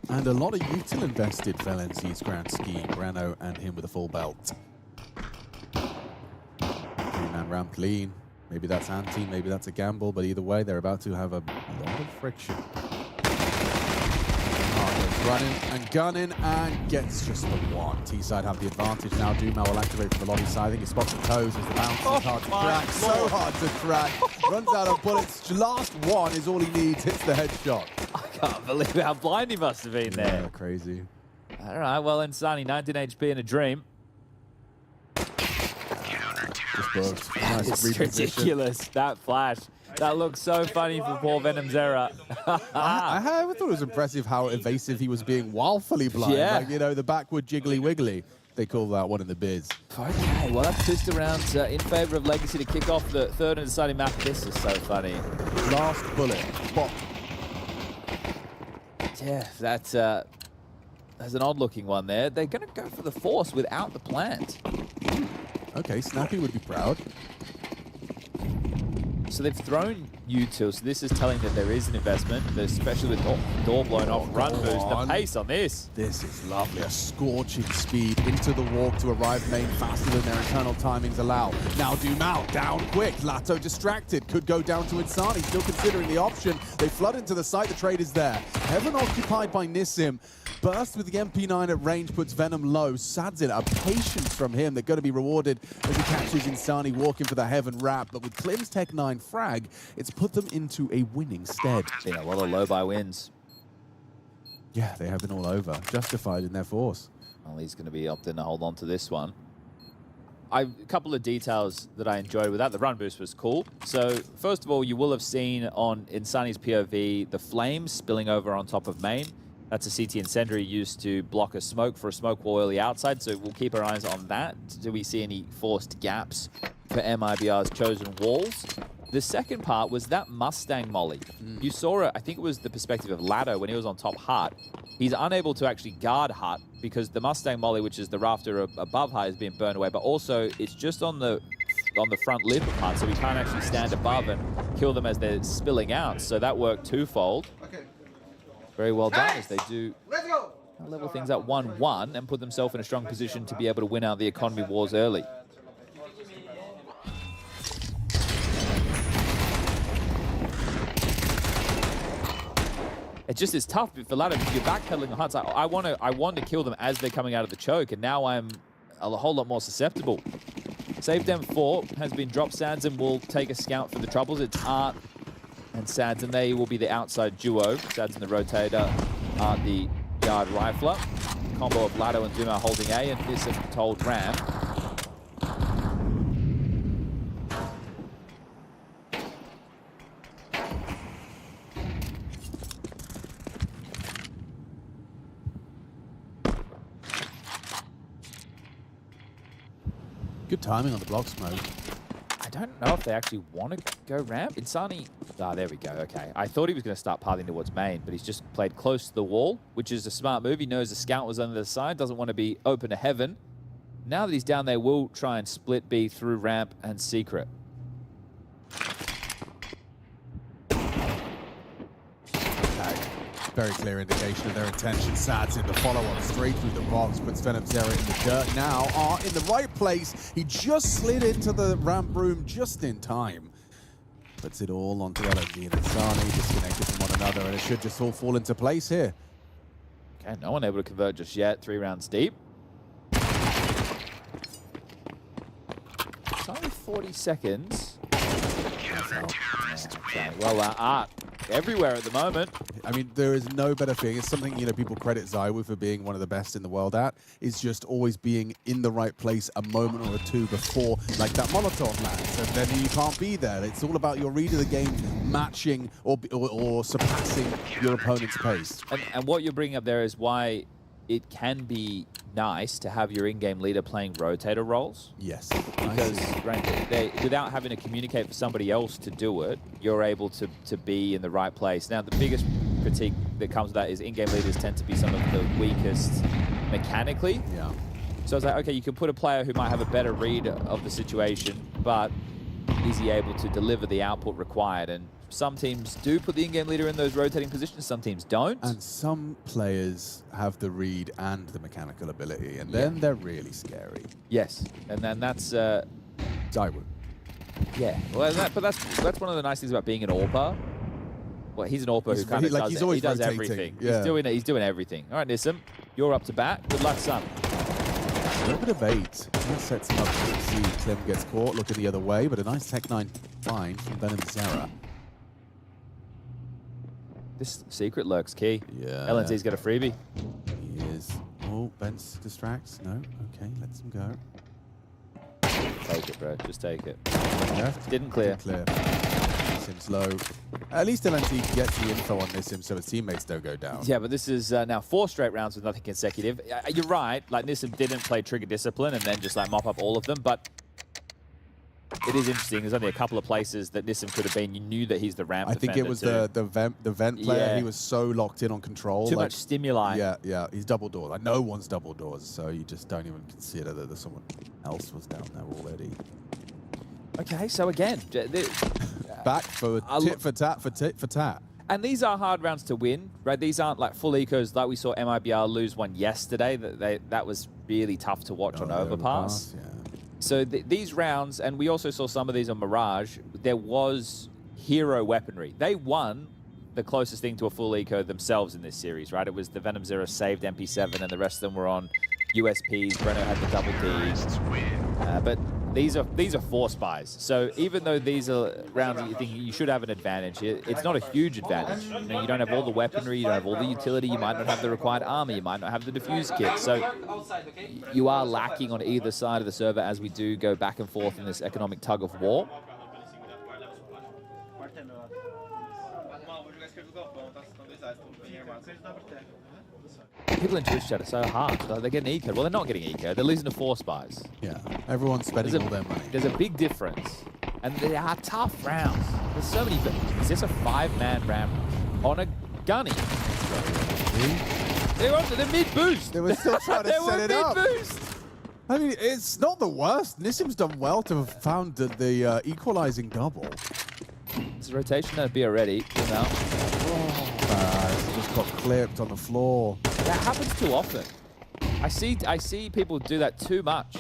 And a lot of util invested for LNC's grand scheme. Brano and him with a full belt. 3-man ramp clean. Maybe that's anti, maybe that's a gamble, but either way, they're about to have a lot of friction. Running and gunning and gets just the one. T-side have the advantage now. Dumal will activate from the lobby side. I think he spots the toes as the bounce is hard to crack. So hard to crack. Runs out of bullets. Last one is all he needs. Hits the headshot. I can't believe how blind he must have been there. Yeah, crazy. All right, well, Insani, 19 HP in a dream. Just broke. Nice It's ridiculous, that flash. That looks so funny for poor Venom Zera. I thought it was impressive how evasive he was being while fully blind. Yeah. Like, you know, the backward jiggly wiggly. They call that one in the biz. Okay, well, that's twist around in favor of Legacy to kick off the third and deciding map. This is so funny. Last bullet. Bop. Yeah, that's an odd-looking one there. They're going to go for the Force without the plant. Okay, Snappy would be proud. So they've thrown util, so this is telling that there is an investment, especially with door blown off, run boost, the pace on this. This is lovely, a scorching speed into the walk to arrive main faster than their internal timings allow. Now Dumal down quick, Lato distracted, could go down to Insani, still considering the option. They flood into the site, the trade is there. Heaven occupied by Nissim. Burst with the MP9 at range puts Venom low. Sadzin, a patience from him that going to be rewarded as he catches Insani walking for the Heaven wrap. But with Klim's Tech 9 frag, it's put them into a winning stead. Yeah, a lot of low-buy wins. Yeah, they have been all over. Justified in their force. Well, he's going to be opting to hold on to this one. A couple of details that I enjoyed with that. The run boost was cool. So, first of all, you will have seen on Insani's POV the flames spilling over on top of main. That's a CT incendiary used to block a smoke for a smoke wall early outside, so we'll keep our eyes on that. Do we see any forced gaps for MIBR's chosen walls? The second part was that Mustang molly. You saw it, I think it was the perspective of Laddo when he was on top Hut. He's unable to actually guard Hut because the Mustang molly, which is the rafter above Hut, is being burned away, but also it's just on the front lip of Hut, so he can't actually stand above and kill them as they're spilling out. So that worked twofold. Very well done as they do level things at 1-1 and put themselves in a strong position to be able to win out the economy wars early. It just is tough for Laddo because you're backpedaling the Huts. I want to kill them as they're coming out of the choke, and now I'm a whole lot more susceptible. Save Dem 4 has been dropped. Sands and will take a scout for the troubles. It's Art and Sands, and they will be the outside duo. Sands and the rotator, Art the yard rifler. Combo of Laddo and Zuma holding A, and this told Ram. Good timing on the block smoke. I don't know if they actually want to go ramp. Insani, there we go, okay. I thought he was going to start pathing towards main, but he's just played close to the wall, which is a smart move. He knows the scout was on the other side, doesn't want to be open to heaven. Now that he's down there, we'll try and split B through ramp and secret. Very clear indication of their intention. Sads in the follow-up straight through the box, puts venomZero in the dirt now. Art in the right place. He just slid into the ramp room just in time. Puts it all onto LNG and Insani, disconnected from one another, and it should just all fall into place here. Okay, no one able to convert just yet. 3 rounds deep. It's only 40 seconds. Okay, well, Art everywhere at the moment. I mean, there is no better thing. It's something, you know, people credit ZywOo for being one of the best in the world at, is just always being in the right place a moment or two before, like that Molotov lands, and then you can't be there. It's all about your read of the game matching or surpassing your opponent's pace. And what you're bringing up there is why it can be nice to have your in-game leader playing rotator roles. Yes. Because without having to communicate for somebody else to do it, you're able to be in the right place. Now, the biggest critique that comes with that is in-game leaders tend to be some of the weakest mechanically. Yeah. So it's like, okay, you can put a player who might have a better read of the situation, but is he able to deliver the output required? And some teams do put the in-game leader in those rotating positions, some teams don't. And some players have the read and the mechanical ability, and then they're really scary. Yes, and then that's ZywOo. Yeah, well, but that's one of the nice things about being an AWPer. Well, he's an AWPer who kind of does always he does rotating. everything. Yeah. He's doing everything. All right, Nissim, you're up to bat. Good luck, son. A little bit of bait. That sets him up to see Clem gets caught, looking the other way, but a nice Tech 9 find from venomZero. This secret lurks key. Yeah. LNZ's got a freebie. He is. Oh, Bence distracts. No. Okay, lets him go. Take it, bro. Just take it. Left. Didn't clear. Didn't clear. Nissim's low. At least LNZ gets the info on Nissim so his teammates don't go down. Yeah, but this is now 4 straight rounds with nothing consecutive. You're right. Like, Nissim didn't play Trigger Discipline and then just like mop up all of them, but it is interesting. There's only a couple of places that Nissim could have been. You knew that he's the ramp I think it was the vent player. Yeah. He was so locked in on control. Too much stimuli. Yeah. He's double doors. Like, no one's double doors, so you just don't even consider that someone else was down there already. Okay, so again, back for tit for tat for tit for tat. And these are hard rounds to win, right? These aren't like full ecos like we saw MIBR lose one yesterday. That was really tough to watch on Overpass. Yeah. So these rounds, and we also saw some of these on Mirage, there was hero weaponry. They won the closest thing to a full eco themselves in this series, right? It was the venomZero saved MP7 and the rest of them were on USPs. Breno had the double D. But these are 4 spies. So even though these are rounds that you think you should have an advantage, it's not a huge advantage. You don't have all the weaponry, you don't have all the utility, you might not have the required armor, you might not have the defuse kit. So you are lacking on either side of the server as we do go back and forth in this economic tug of war. People in Twitch chat are so hard. They're getting eco. Well, they're not getting eco. They're losing to 4 spies. Yeah, everyone's spending all their money. There's a big difference And they are tough rounds. There's so many. Is this a 5-man ramp on a gunny? They were on the mid-boost. They were still trying to set it up. Mid-boost. I mean, it's not the worst. Nissim's done well to have found the equalizing double. It's a rotation that'd be already. Now. It's just got clipped on the floor. That happens too often. I see people do that too much.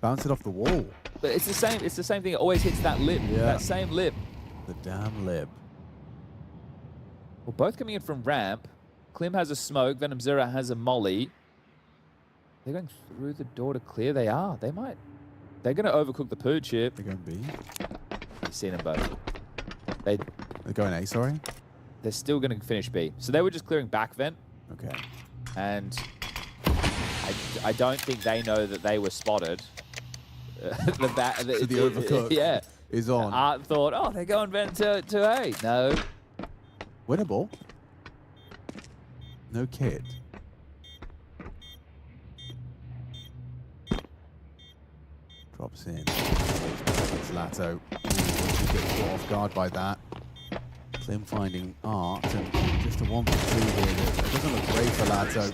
Bounce it off the wall. But it's the same. It's the same thing. It always hits that lip. Yeah. That same lip. The damn lip. Well, both coming in from ramp. Klim has a smoke. Venom Zero has a molly. They're going through the door to clear. They are. They might. They're going to overcook the poo chip. They're going B. You've seen them both. They're going A, sorry? They're still going to finish B. So they were just clearing back vent. Okay. And I don't think they know that they were spotted. The overcook is on. Art thought, oh, they're going vent to A. No. Winnable. No kid. Drops in. It's Lato. Gets caught off guard by that. Klim finding Art, and just a 1v2 here. It doesn't look great for Lato.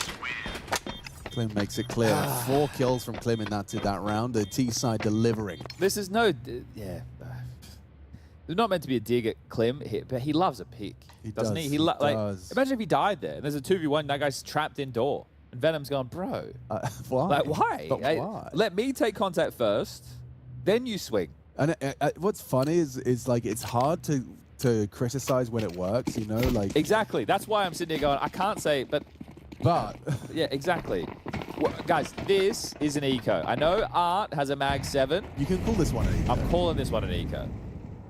Klim makes it clear. 4 kills from Klim in that round. The T side delivering. This is no, yeah. It's not meant to be a dig at Klim, but he loves a pick, doesn't he? He does. Imagine if he died there. There's a 2v1. That guy's trapped indoor, and Venom's gone, bro. Why? Like, why? But why? Let me take contact first, then you swing. And what's funny is like it's hard to criticize when it works. You know, like exactly. That's why I'm sitting here going, I can't say, but yeah, exactly. Well, guys, this is an eco. I know Art has a mag 7. You can call this one an eco. I'm calling this one an eco.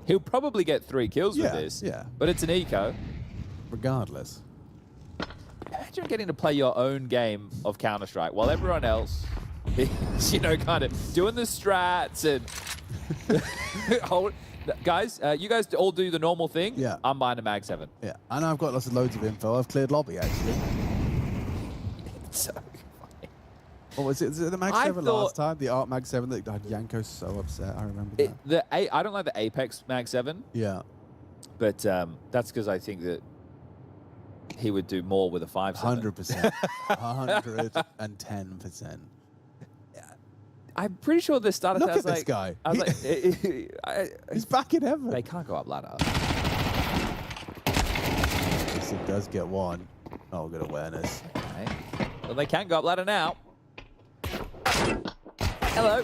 He'll probably get 3 kills with this. Yeah. But it's an eco. Regardless. Imagine getting to play your own game of Counter-Strike while everyone else is, you know, kind of doing the strats and... Guys, you guys all do the normal thing. Yeah. I'm buying a mag 7. Yeah. And I've got loads of info. I've cleared lobby, actually. So... What was it? Was it the Mag 7 last time? The Art Mag 7 that had Yanko so upset. I remember that. I don't like the Apex Mag 7. Yeah. But that's because I think that he would do more with a 5.7. 100%. 110%. I'm pretty sure the starter Look at this guy. I was like, he's back in heaven. They can't go up ladder. Yes, it does get one. Oh, good awareness. Okay. Well, they can go up ladder now. Hello.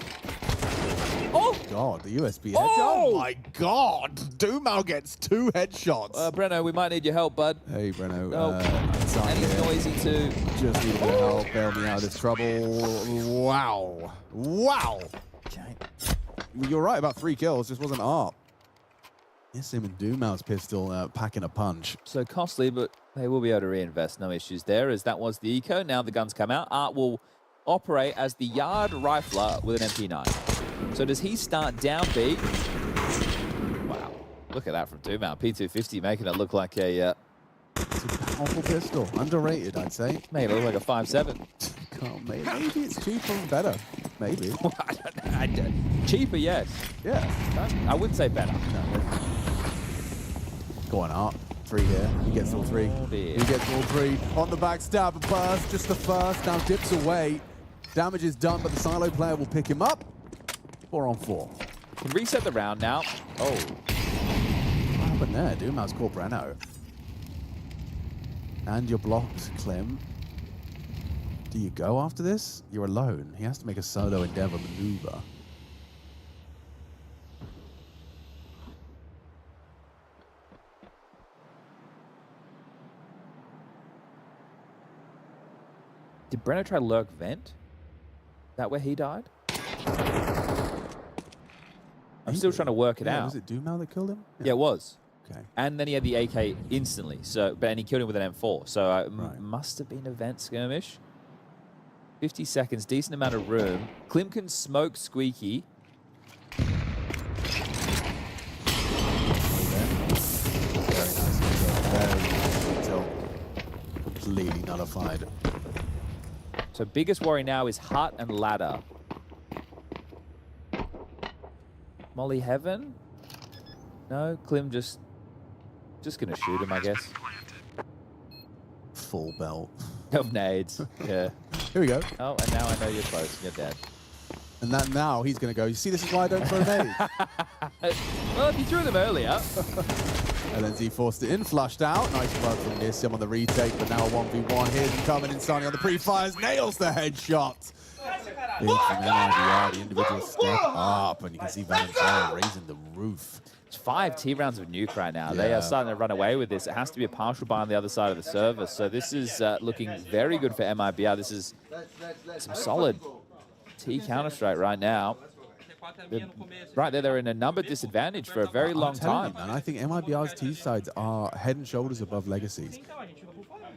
Oh! God, the USB headshot. Oh my God! Dumau gets 2 headshots. Breno, we might need your help, bud. Hey, Breno. And he's noisy too. Just need a bit of help. Bail me out of this trouble. Wow. Wow. Okay. You're right about 3 kills. Just wasn't Art. Yes, him and Dumau's pistol packing a punch. So costly, but they will be able to reinvest. No issues there, as that was the eco. Now the guns come out. Art will operate as the yard rifler with an MP9. So does he start down B? Wow. Look at that from Dumau. P250 making it look like a... It's a powerful pistol. Underrated, I'd say. Maybe it look like a 5.7. Maybe it's cheaper and better. Maybe. I don't know. Cheaper, yes. Yeah. I wouldn't say better. No. Go on, Art. 3 here. He gets all 3. He gets all 3. On the backstab, a burst. Just the first. Now dips away. Damage is done, but the silo player will pick him up. 4 on 4. Can reset the round now. Oh. What happened there? Dumau's caught Breno. And you're blocked, Klim. Do you go after this? You're alone. He has to make a solo endeavor maneuver. Did Breno try to lurk vent? That where he died? I'm still trying to work it out. Was it Dumau that killed him? Yeah, it was. Okay. And then he had the AK instantly. And he killed him with an M4. So it must have been a vent skirmish. 50 seconds, decent amount of room. Klim can smoke Squeaky. Very nice. Completely nullified. So biggest worry now is Hut and Ladder. Molly Heaven? No, Klim just gonna shoot him, I guess. Full belt. Of nades, yeah. Here we go. Oh, and now I know you're close and you're dead. And that now he's going to go, you see, this is why I don't throw nades. Well, if you threw them earlier. LNZ forced it in, flushed out. Nice work from Nissim on the retake, but now a 1v1. Here's him coming in, Sonny on the pre-fires, nails the headshot. Big from MIBR, the individual step up, and you can see Valenzuela raising the roof. It's 5 T rounds of Nuke right now. Yeah. They are starting to run away with this. It has to be a partial buy on the other side of the server. So this is looking very good for MIBR. This is some solid T Counter-Strike right now. Right there, they're in a number disadvantage for a very long time. And I think MIBR's T sides are head and shoulders above Legacy's.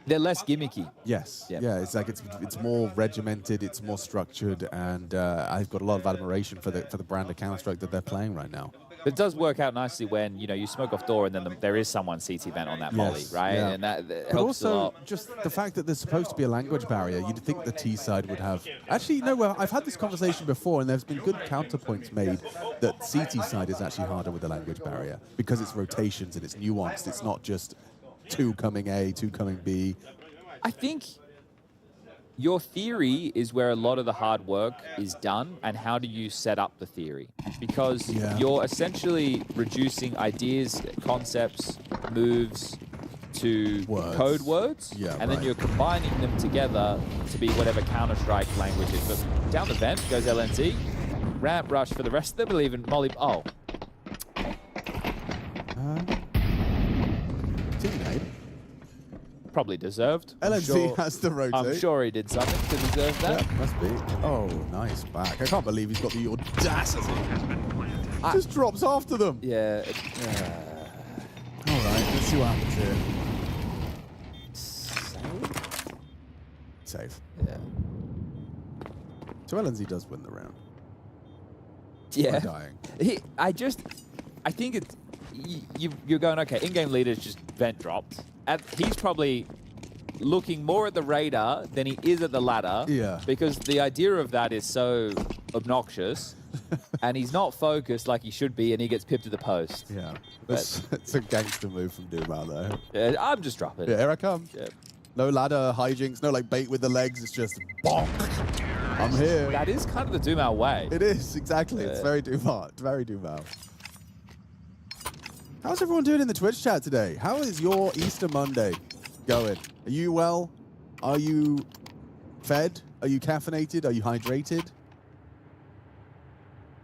They're less gimmicky. Yes. Yeah. Yeah, it's like it's more regimented, it's more structured, and I've got a lot of admiration for the brand of Counter-Strike that they're playing right now. It does work out nicely when, you know, you smoke off door and then there is someone CT vent on that molly, right? Yeah. And that but helps a also, lot. just the fact that there's supposed to be a language barrier, you'd think the T side would have... Actually, no, well, I've had this conversation before, and there's been good counterpoints made that CT side is actually harder with the language barrier because it's rotations and it's nuanced. It's not just 2 coming A, 2 coming B. I think your theory is where a lot of the hard work is done, and how do you set up the theory? Because you're essentially reducing ideas, concepts, moves to code words, and then you're combining them together to be whatever Counter-Strike language is. But down the vent goes LNZ, ramp rush for the rest of them, believe in Molly. Oh. Teammate. Probably deserved. LNZ has to rotate. I'm sure he did something to deserve that. Yeah, must be. Oh, nice back. I can't believe he's got the audacity. Just drops after them. Yeah. All right, let's see what happens here. Safe. Yeah. So LNZ does win the round. Yeah. By dying. I think it's, you're going, okay, in-game leader's just vent dropped. He's probably looking more at the radar than he is at the ladder. Yeah. Because the idea of that is so obnoxious. And he's not focused like he should be, and he gets pipped to the post. Yeah. It's a gangster move from Dumal, though. Yeah, I'm just dropping. Yeah, here I come. Yeah. No ladder hijinks, no like bait with the legs. It's just bonk. I'm here. That is kind of the Dumal way. It is, exactly. It's very Dumal. It's very Dumal. How's everyone doing in the Twitch chat today? How is your Easter Monday going? Are you well? Are you fed? Are you caffeinated? Are you hydrated?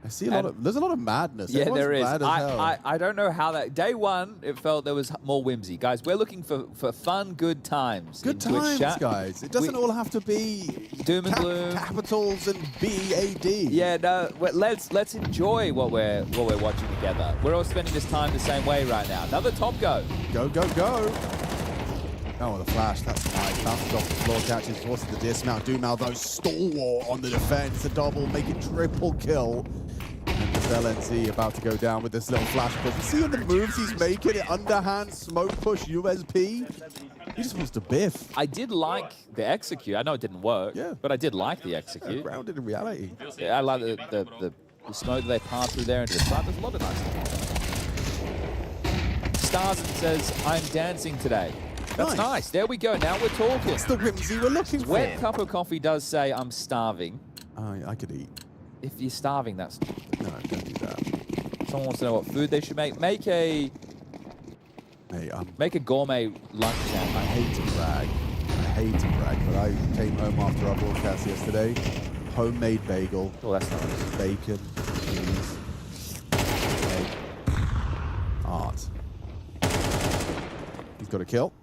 I see there's a lot of madness. Yeah, Everyone's there is. mad as hell. I don't know how that... Day one, it felt there was more whimsy. Guys, we're looking for fun, good times. Good times, guys. It doesn't all have to be doom and gloom, capitals and BAD. Yeah, no. Let's enjoy what we're watching together. We're all spending this time the same way right now. Another top go. Go, go, go. Oh, the flash. That's nice. Bounces off the floor, catches, forces the dismount. Dumal, though, stalwart on the defense. A double, make it triple kill. And just LNZ about to go down with this little flash push. You see on the moves he's making it, underhand, smoke push, USP. He just wants to biff. I did like the execute. I know it didn't work, but I did like the execute. Grounded in reality. Yeah, I like the smoke that they pass through there into the side. There's a lot of nice stuff. Stars says, I'm dancing today. That's nice. There we go. Now we're talking. That's the whimsy we're looking for. Wet Cup of Coffee does say, I'm starving. I could eat. If you're starving, that's... No, don't do that. Someone wants to know what food they should make. Make a gourmet lunch sandwich. I hate to brag, but I came home after our broadcast yesterday. Homemade bagel. Oh, that's nice. Bacon, cheese, egg, art. He's got a kill.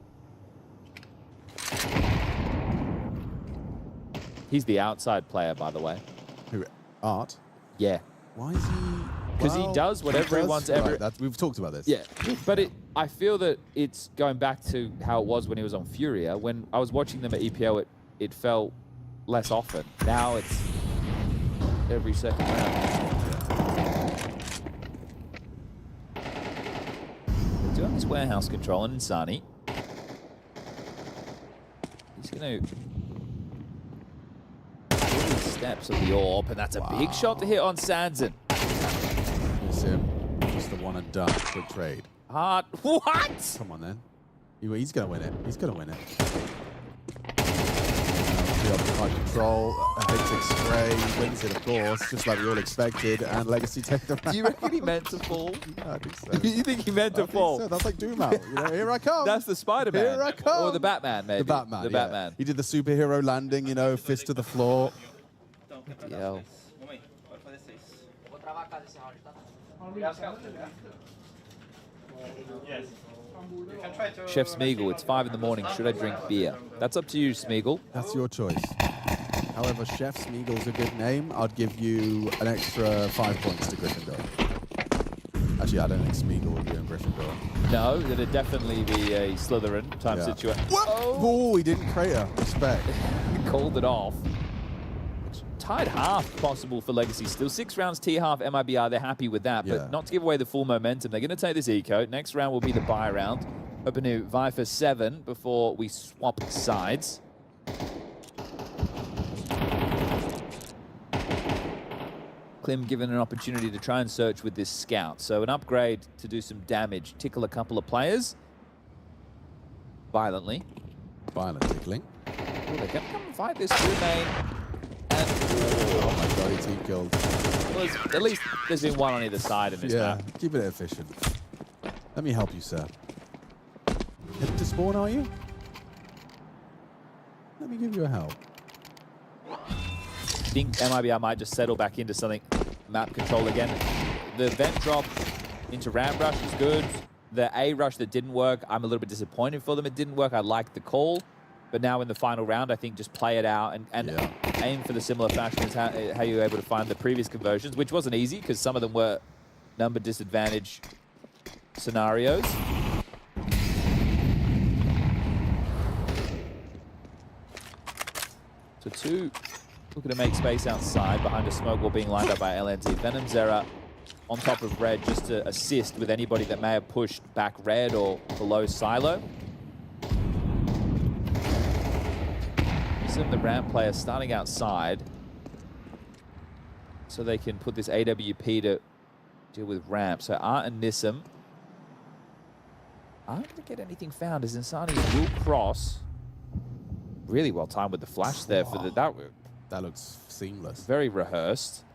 He's the outside player, by the way. Who? Art? Yeah. Why is he? Because he does whatever he wants. We've talked about this. Yeah, but I feel that it's going back to how it was when he was on Furia. When I was watching them at EPO, it felt less often. Now it's every second round. They're doing this warehouse control on Insani. He's going to... steps of the orb, and that's a big shot to hit on Sanson. Nissim. Just the one and done. Quick trade. What? Come on then. He's going to win it. He's going to win it. High control, Hectic spray, wins it of course, just like we all expected, and Legacy take the round. Do you reckon he meant to fall? Yeah, I think so. You think he meant to fall? So. That's like Doom out. You know, here I come. That's the Spider-Man. Here I come. Or the Batman, maybe. The Batman. The Batman. He did the superhero landing, you know, fist to the floor. Yeah. Chef Smeagol, it's 5 in the morning. Should I drink beer? That's up to you, Smeagol. That's your choice. However, Chef Smeagol's a good name. I'd give you an extra 5 points to Gryffindor. Actually, I don't think Smeagol would be in Gryffindor. No, it'd definitely be a Slytherin type situation. Oh, he didn't crater. Respect. Called it off. Tied half possible for Legacy still. 6 rounds, T-half, MIBR, they're happy with that, but not to give away the full momentum. They're going to take this eco. Next round will be the buy round. Hoping to vie for 7 before we swap sides. Klim given an opportunity to try and search with this scout. So an upgrade to do some damage, tickle a couple of players. Violently. Violent tickling. Oh, they're going to come and fight this through main. Oh my god, he's team killed. Well, at least there's been one on either side in this map. Keep it efficient. Let me help you, sir. Headed to spawn, are you? Let me give you a help. I think MIBR might just settle back into something map control again. The vent drop into ramp rush is good. The A rush that didn't work, I'm a little bit disappointed for them. It didn't work. I liked the call. But now in the final round, I think just play it out and aim for the similar fashion as how you were able to find the previous conversions, which wasn't easy because some of them were number disadvantage scenarios. So 2 looking to make space outside behind a smoke wall being lined up by LNT. VenomZera on top of Red just to assist with anybody that may have pushed back Red or below Silo. The ramp players starting outside so they can put this AWP to deal with ramp. So Art and Nissim aren't going to get anything found as Insani will cross. Really well timed with the flash there for the that looks seamless. Very rehearsed.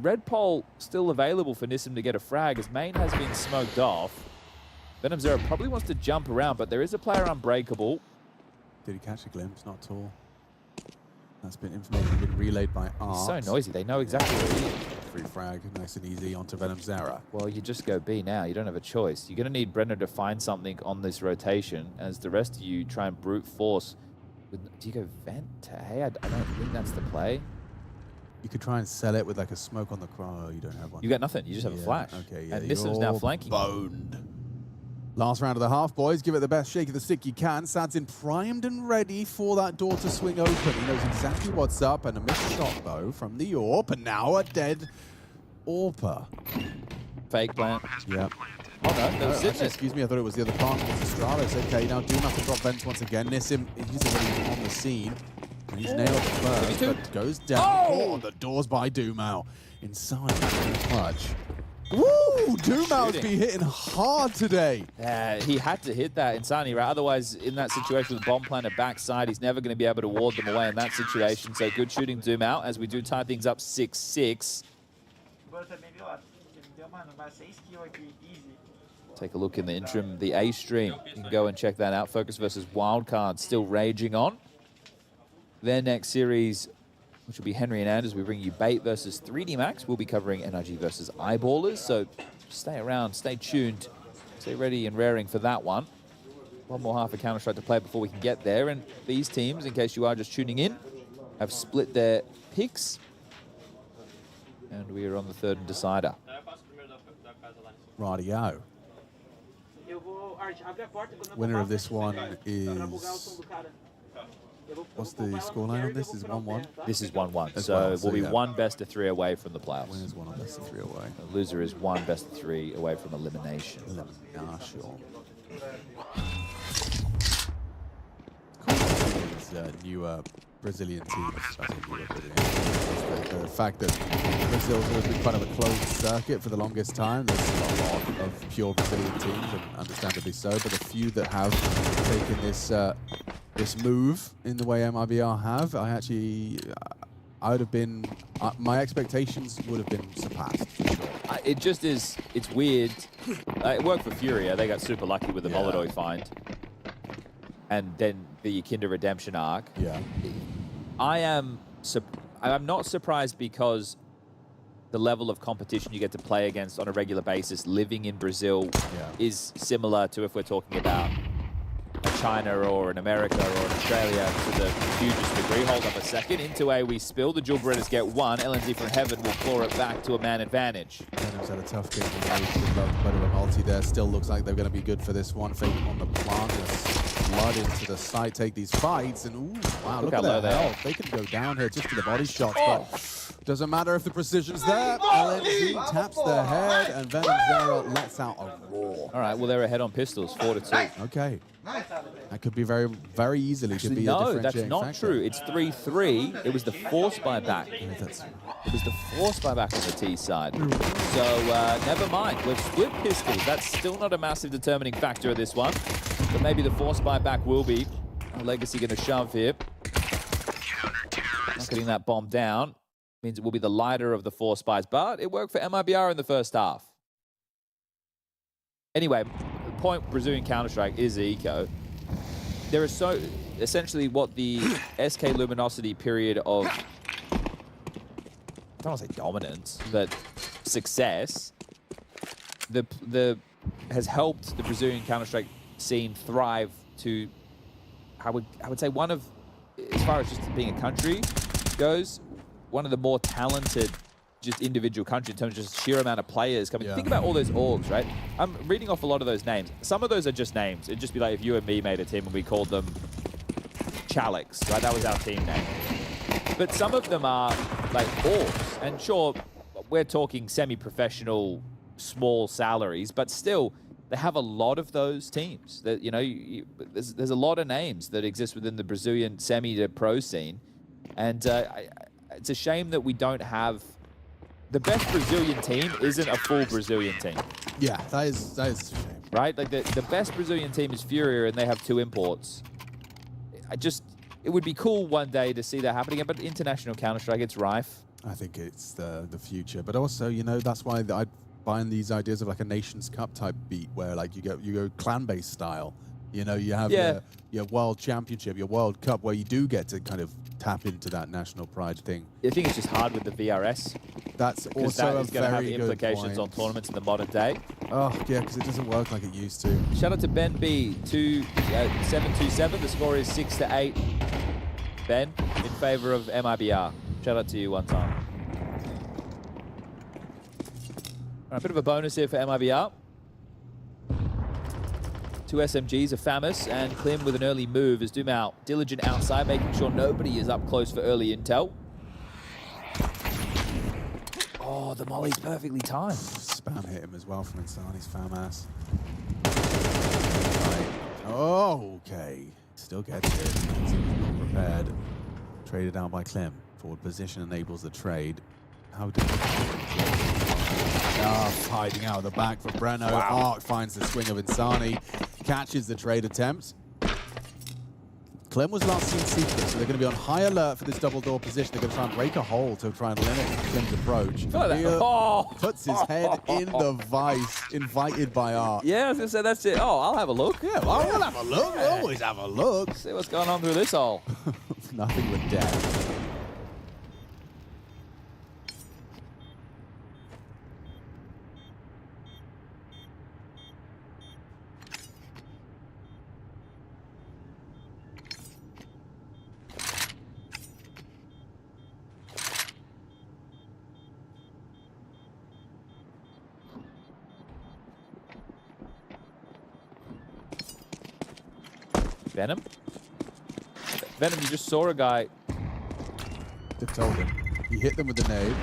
Red pole still available for Nissim to get a frag as main has been smoked off. VenomZera probably wants to jump around, but there is a player unbreakable. Did he catch a glimpse? Not at all. That's been information been relayed by Art. So noisy, they know exactly what it is. Free frag, nice and easy onto VenomZera. Well, you just go B now. You don't have a choice. You're going to need Brenner to find something on this rotation as the rest of you try and brute force. Do you go vent to A? I don't think that's the play. You could try and sell it with like a smoke on the crow. You don't have one. You got nothing. You just have a flash. Okay, yeah. And Nissim's now flanking. Boned. Last round of the half, boys. Give it the best shake of the stick you can. Sad's in primed and ready for that door to swing open. He knows exactly what's up, and a missed shot, though, from the AWP, and now a dead AWPer. Fake plant. Yeah. Oh, no, actually, excuse me, I thought it was the other part. It's Astralis. Okay, now Doom has to drop vents once again. Nissim, he's already on the scene. And he's nailed it first, but goes down. Oh, the doors by Doomau. Inside, clutch. Woo! Doomau's been hitting hard today. Yeah, he had to hit that Insani, right? Otherwise, in that situation with bomb planter backside, he's never going to be able to ward them away in that situation. So good shooting Doomau as we do tie things up 6-6. Take a look in the interim, the A stream. You can go and check that out. FOKUS versus Wildcard still raging on. Their next series, which will be Henry and Anders, we bring you Bait versus 3D Max. We'll be covering NRG versus Eyeballers, so stay around, stay tuned, stay ready and raring for that one. One more half of Counter-Strike to play before we can get there, and these teams, in case you are just tuning in, have split their picks, and we are on the third and decider. Rightio. Winner of this one is... What's the scoreline on this? Is 1-1? This is 1-1. So we'll be one best of 3 away from the playoffs. Winner's one on best of 3 away. The loser is one best of 3 away from elimination. Newer Brazilian teams. I think the fact that Brazil's always been kind of a closed circuit for the longest time. There's a lot of pure Brazilian teams, and understandably so. But the few that have taken this this move in the way MIBR have, I would have been, my expectations would have been surpassed, for sure. It just is, it's weird. It worked for Furia. They got super lucky with the Molotov find. And then the Kinder Redemption arc. Yeah. I'm not surprised because the level of competition you get to play against on a regular basis living in Brazil is similar to if we're talking about China or in America or in Australia to the hugest degree. Hold up a second. Into A, we spill. The Jewel Berettas get one. LNZ from Heaven will claw it back to a man advantage. Venom's had a tough game. Bit of a multi there. Still looks like they're going to be good for this one. Faking on the plant. Blood into the site. Take these fights. And ooh, wow, look at their health. They can go down here just to the body shots. But doesn't matter if the precision's there. LNZ taps their head. And Venom Zero lets out a roar. All right, well, they're ahead on pistols, 4-2. Okay. That could be very, very easily. Actually, could be no, a that's not factor. true. It's 3-3. It was the force buyback. It was the force buyback on the T side. So never mind. We've split pistols. That's still not a massive determining factor of this one. But maybe the force buyback will be. Legacy going to shove here. Not getting that bomb down. Means it will be the lighter of the force buys. But it worked for MIBR in the first half. Anyway, the point Brazilian Counter-Strike is the eco. There is so essentially what the SK Luminosity period of, I don't want to say dominance, but success, has helped the Brazilian Counter-Strike scene thrive to, I would say one of, as far as just being a country goes, one of the more talented just individual country in terms of just sheer amount of players coming. Think about all those orgs, right? I'm reading off a lot of those names. Some of those are just names. It'd just be like if you and me made a team and we called them Chalix, right? That was our team name. But some of them are like orgs. And sure, we're talking semi-professional, small salaries, but still, they have a lot of those teams. That there's a lot of names that exist within the Brazilian semi to pro scene. And it's a shame that we don't have. The best Brazilian team isn't a full Brazilian team. Yeah, that is a shame. Right? Like the best Brazilian team is Furia and they have 2 imports. It would be cool one day to see that happening, but international Counter-Strike, it's rife. I think it's the future. But also, that's why I find these ideas of like a Nations Cup type beat where like you go clan-based style. You have your World Championship, your World Cup, where you do get to kind of tap into that national pride thing. I think it's just hard with the VRS. That's also that is a going to have very good implications on point. tournaments in the modern day. Oh, yeah, because it doesn't work like it used to. Shout out to Ben B, 727. The score is 6-8. Ben, in favor of MIBR. Shout out to you one time. All right, a bit of a bonus here for MIBR. 2 SMGs, a FAMAS, and Klim with an early move as Doom out. Diligent outside, making sure nobody is up close for early intel. Oh, the molly's perfectly timed. Spam hit him as well from Insani's FAMAS. Right. Oh, okay. Still gets it. Not prepared. Traded down by Klim. Forward position enables the trade. How did hiding out of the back for Breno. Arc finds the swing of Insani. Catches the trade attempt. Clem was last seen secret, so they're going to be on high alert for this double door position. They're going to try and break a hole to try and limit Clem's approach. Puts his head in the vice, invited by Arc. Yeah, I was going to say that's it. Oh, I'll have a look. Yeah, well, we'll have a look. We'll always have a look. See what's going on through this hole. Nothing but death. Venom? Venom, you just saw a guy. They told him. He hit them with the nade.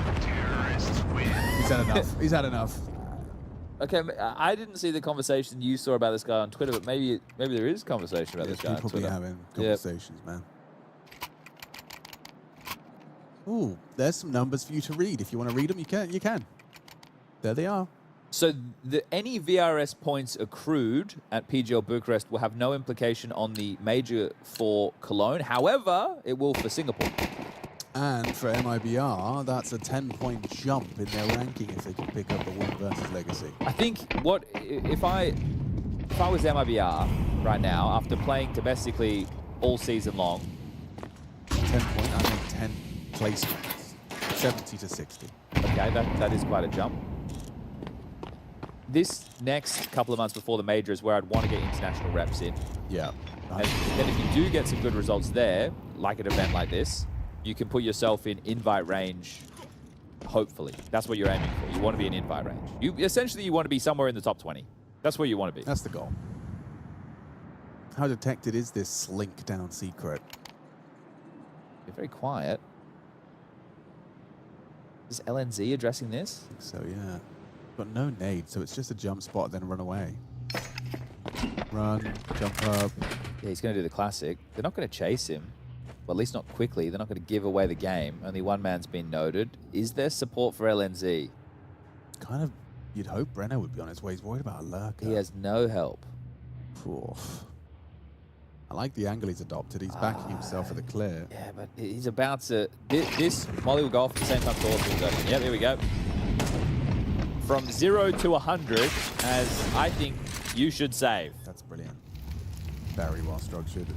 He's had enough. He's had enough. Okay, I didn't see the conversation you saw about this guy on Twitter, but maybe there is conversation about this guy on People Twitter. be having conversations, man. Ooh, there's some numbers for you to read. If you want to read them, you can. You can. There they are. So any VRS points accrued at PGL Bucharest will have no implication on the major for Cologne. However, it will for Singapore. And for MIBR, that's a 10-point jump in their ranking if they can pick up the win versus Legacy. I think if I was MIBR right now, after playing domestically all season long, 10 point, I mean 10 placements, 70 to 60. Okay, that is quite a jump. This next couple of months before the major is where I'd want to get international reps in. Yeah. And then if you do get some good results there, like an event like this, you can put yourself in invite range, hopefully. That's what you're aiming for. You want to be in invite range. Essentially, you want to be somewhere in the top 20. That's where you want to be. That's the goal. How detected is this slink down secret? They're very quiet. Is LNZ addressing this? I think so, yeah. But no nade, so it's just a jump spot, then run away. Run, jump up. Yeah, he's going to do the classic. They're not going to chase him. Well, at least not quickly. They're not going to give away the game. Only one man's been noted. Is there support for LNZ? Kind of, you'd hope Brenner would be on his way. He's worried about a lurker. He has no help. Oof. I like the angle he's adopted. He's backing himself for the clear. Yeah, but he's about to... This Molly will go off at the same time Thor's will go. Yep, here we go. From 0 to 100, as I think you should save. That's brilliant. Very well structured.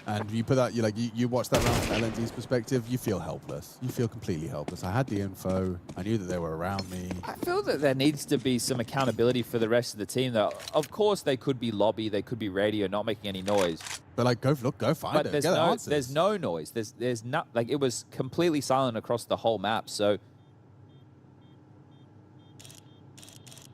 And you put that, you watch that round from LNZ's perspective, you feel helpless. You feel completely helpless. I had the info. I knew that they were around me. I feel that there needs to be some accountability for the rest of the team, though. Of course, they could be lobby, they could be radio, not making any noise. But like, go find it. But there's no noise. There's not, like, it was completely silent across the whole map. So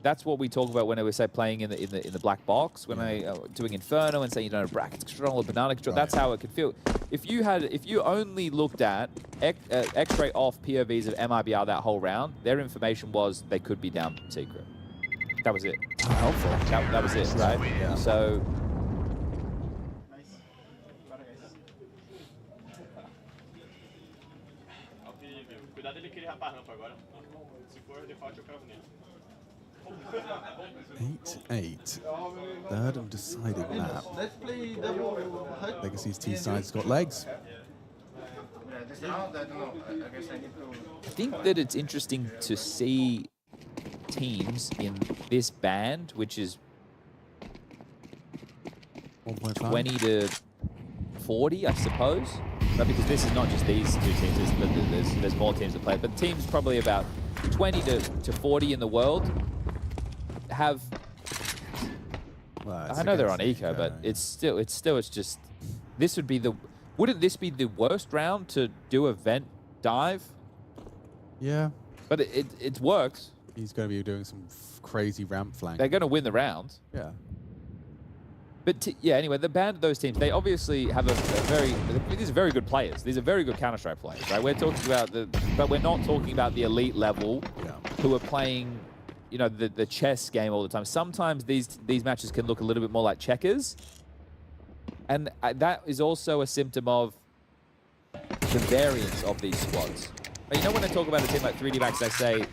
that's what we talk about when we say playing in the black box. When I doing Inferno and saying you don't have bracket control or banana control, that's how it could feel. If you only looked at X-ray off POVs of MIBR that whole round, their information was they could be down secret. That was it. Helpful. That was it, right? Yeah. So. Eight. Third and deciding map. Legacy's T-side's got legs. I think that it's interesting to see teams in this band, which is 20 to 40, I suppose. But because this is not just these two teams, there's more teams that play. But teams probably about 20 to 40 in the world have... Well, I know they're on eco, but it's just... This would be the... Wouldn't this be the worst round to do a vent dive? Yeah. But it works. He's going to be doing some crazy ramp flank. They're going to win the round. Yeah. But yeah, anyway, the band of those teams, they obviously have these are very good players. These are very good Counter-Strike players, right? We're talking about but we're not talking about the elite level who are playing, you know, the chess game all the time. Sometimes these matches can look a little bit more like checkers. And that is also a symptom of the variance of these squads. But you know, when I talk about a team like 3D Max, I say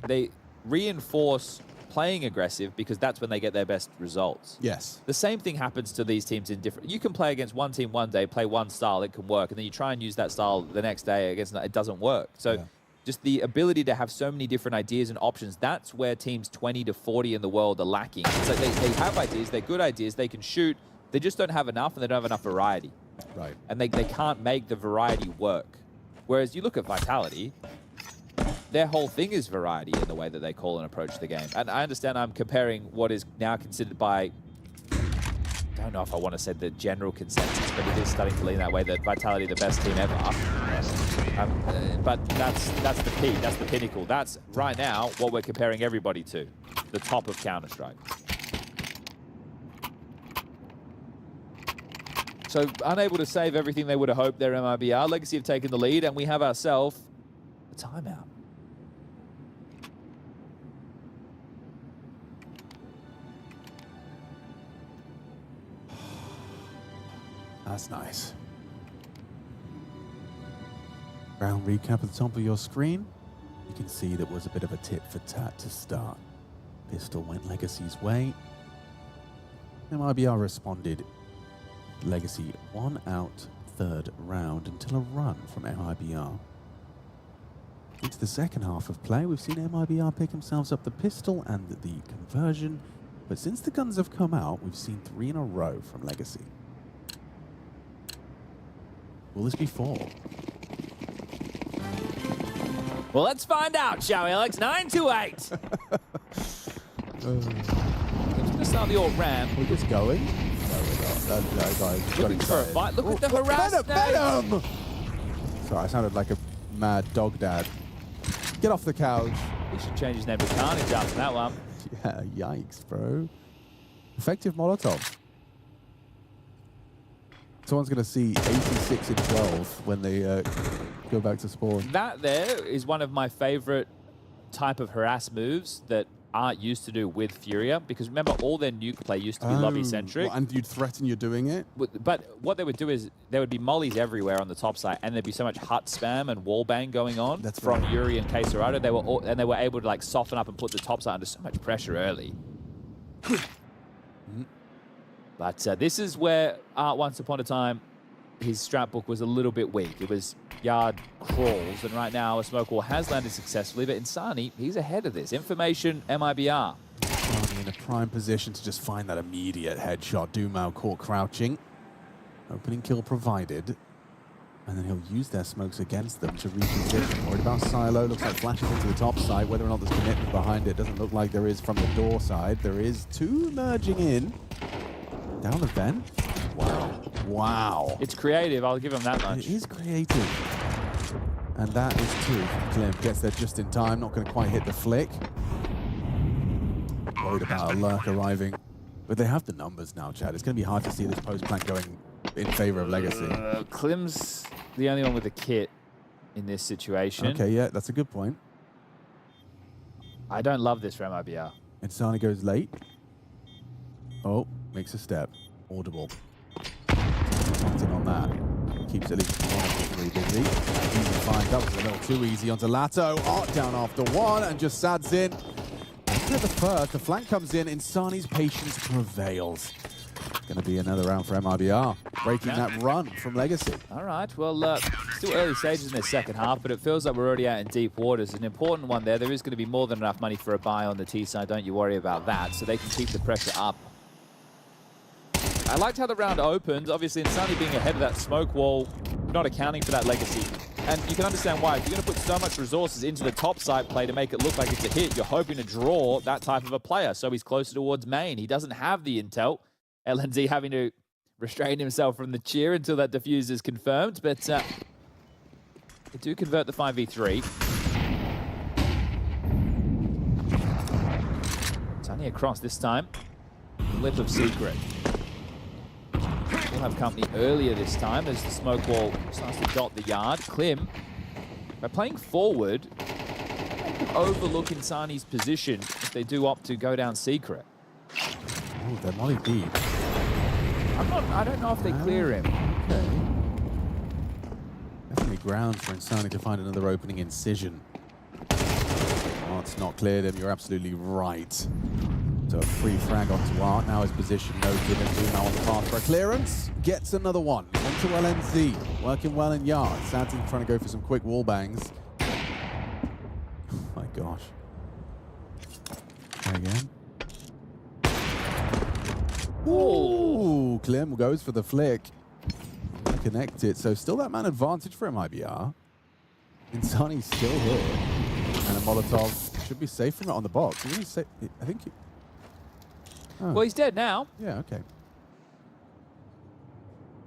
they reinforce playing aggressive because that's when they get their best results. Yes. The same thing happens to these teams in different... You can play against one team one day, play one style, it can work, and then you try and use that style the next day against it doesn't work. So just the ability to have so many different ideas and options, that's where teams 20 to 40 in the world are lacking. So they have ideas, they're good ideas, they can shoot, they just don't have enough and they don't have enough variety. Right. And they can't make the variety work. Whereas you look at Vitality, their whole thing is variety in the way that they call and approach the game. And I understand I'm comparing what is now considered by, I don't know if I want to say the general consensus, but it is starting to lean that way, that Vitality the best team ever. But that's the peak, that's the pinnacle. That's right now what we're comparing everybody to, the top of Counter-Strike. So unable to save everything they would have hoped, their MIBR. Legacy have taken the lead, and we have ourselves a timeout. That's nice. Round recap at the top of your screen. You can see that was a bit of a tit for tat to start. Pistol went Legacy's way. MIBR responded. Legacy 1 out, 3rd round until a run from MIBR. Into the second half of play, we've seen MIBR pick themselves up the pistol and the conversion, but since the guns have come out, we've seen 3 in a row from Legacy. Will this be 4? Well, let's find out, shall we, Alex? 9 to 8. Just going to start the alt-ram. We're just going. No, we're not. Looking for a fight. Look at the harassment. Venom! Sorry, I sounded like a mad dog dad. Get off the couch. He should change his name to Carnage after that one. Yeah, yikes, bro. Effective Molotov. Someone's going to see 86 in 12 when they go back to spawn. That there is one of my favorite type of harass moves that Art used to do with Furia, because remember, all their nuke play used to be lobby-centric. And you'd threaten you're doing it? But what they would do is there would be mollies everywhere on the top side, and there'd be so much hut spam and wallbang going on from Yuri and Quesarado. They were able to like soften up and put the top side under so much pressure early. But this is where Art, once upon a time, his strat book was a little bit weak. It was yard crawls, and right now a smoke wall has landed successfully, but Insani, he's ahead of this. Information, MIBR. Insani in a prime position to just find that immediate headshot. Dumao caught crouching. Opening kill provided. And then he'll use their smokes against them to reposition. Worried about Silo. Looks like flashes into the top side. Whether or not there's commitment behind it doesn't look like there is from the door side. There is 2 merging in. Down the vent. Wow. Wow. It's creative, I'll give him that much. It is creative. And that is 2. Klim gets there just in time. Not going to quite hit the flick. Worried about a lurk arriving. But they have the numbers now, Chad. It's going to be hard to see this post plant going in favor of Legacy. Klim's the only one with a kit in this situation. Okay, yeah, that's a good point. I don't love this for MIBR. Insani goes late. Oh, makes a step. Audible. Something on that. Keeps at least one of the 3 busy. Easy find. That was a little too easy onto Lato. Art down after 1 and just sads in. At the first, the flank comes in. Insani's patience prevails. Going to be another round for MIBR. Breaking that run from Legacy. All right, well, still early stages in the second half, but it feels like we're already out in deep waters. An important one there. There is going to be more than enough money for a buy on the T side. Don't you worry about that. So they can keep the pressure up. I liked how the round opened. Obviously, Insani being ahead of that smoke wall, not accounting for that Legacy. And you can understand why. If you're going to put so much resources into the top side play to make it look like it's a hit, you're hoping to draw that type of a player. So he's closer towards main. He doesn't have the intel. LNZ having to restrain himself from the cheer until that defuse is confirmed. But they do convert the 5v3. Insani across this time. Lip of Secret. We'll have company earlier this time as the smoke wall starts to dot the yard. Klim, by playing forward, overlook Insani's position if they do opt to go down Secret. Oh, they're molly deep. I don't know if they clear him. Okay. Definitely grounds for Insani to find another opening incision. Oh, it's not cleared him. You're absolutely right. So a free frag onto Art. Now his position noted and Dumao on the path for a clearance. Gets another one. Onto LNZ. Working well in yard. Sadly trying to go for some quick wall bangs. Oh my gosh. Try again. Ooh, Klim goes for the flick. Connected. So still that man advantage for MIBR. Insani's still here. And a Molotov should be safe from it on the box. I think he... Oh. Well, he's dead now. Yeah, okay. I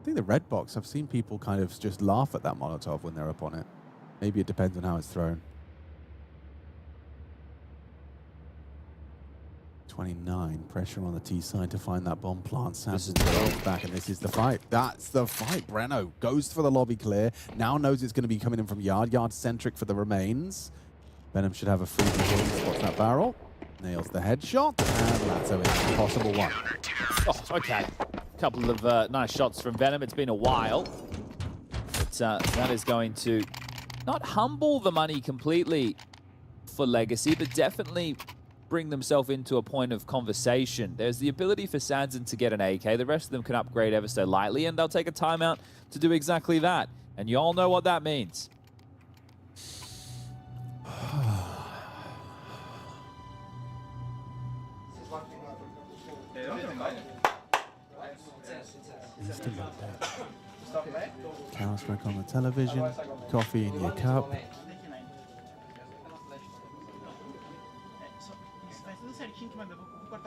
think the red box, I've seen people kind of just laugh at that Molotov when they're up on it. Maybe it depends on how it's thrown. 29, pressure on the T side to find that bomb plant. Samson's back, and this is the fight. That's the fight. Breno goes for the lobby clear. Now knows it's going to be coming in from yard. Yard-centric for the remains. Venom should have a free position. Spots that barrel. Nails the headshot, and that's a possible one. Oh, okay. A couple of nice shots from Venom. It's been a while, but that is going to not humble the money completely for Legacy, but definitely bring themselves into a point of conversation. There's the ability for Sanson to get an AK. The rest of them can upgrade ever so lightly, and they'll take a timeout to do exactly that. And you all know what that means. Counter-Strike on the television, coffee in your cup.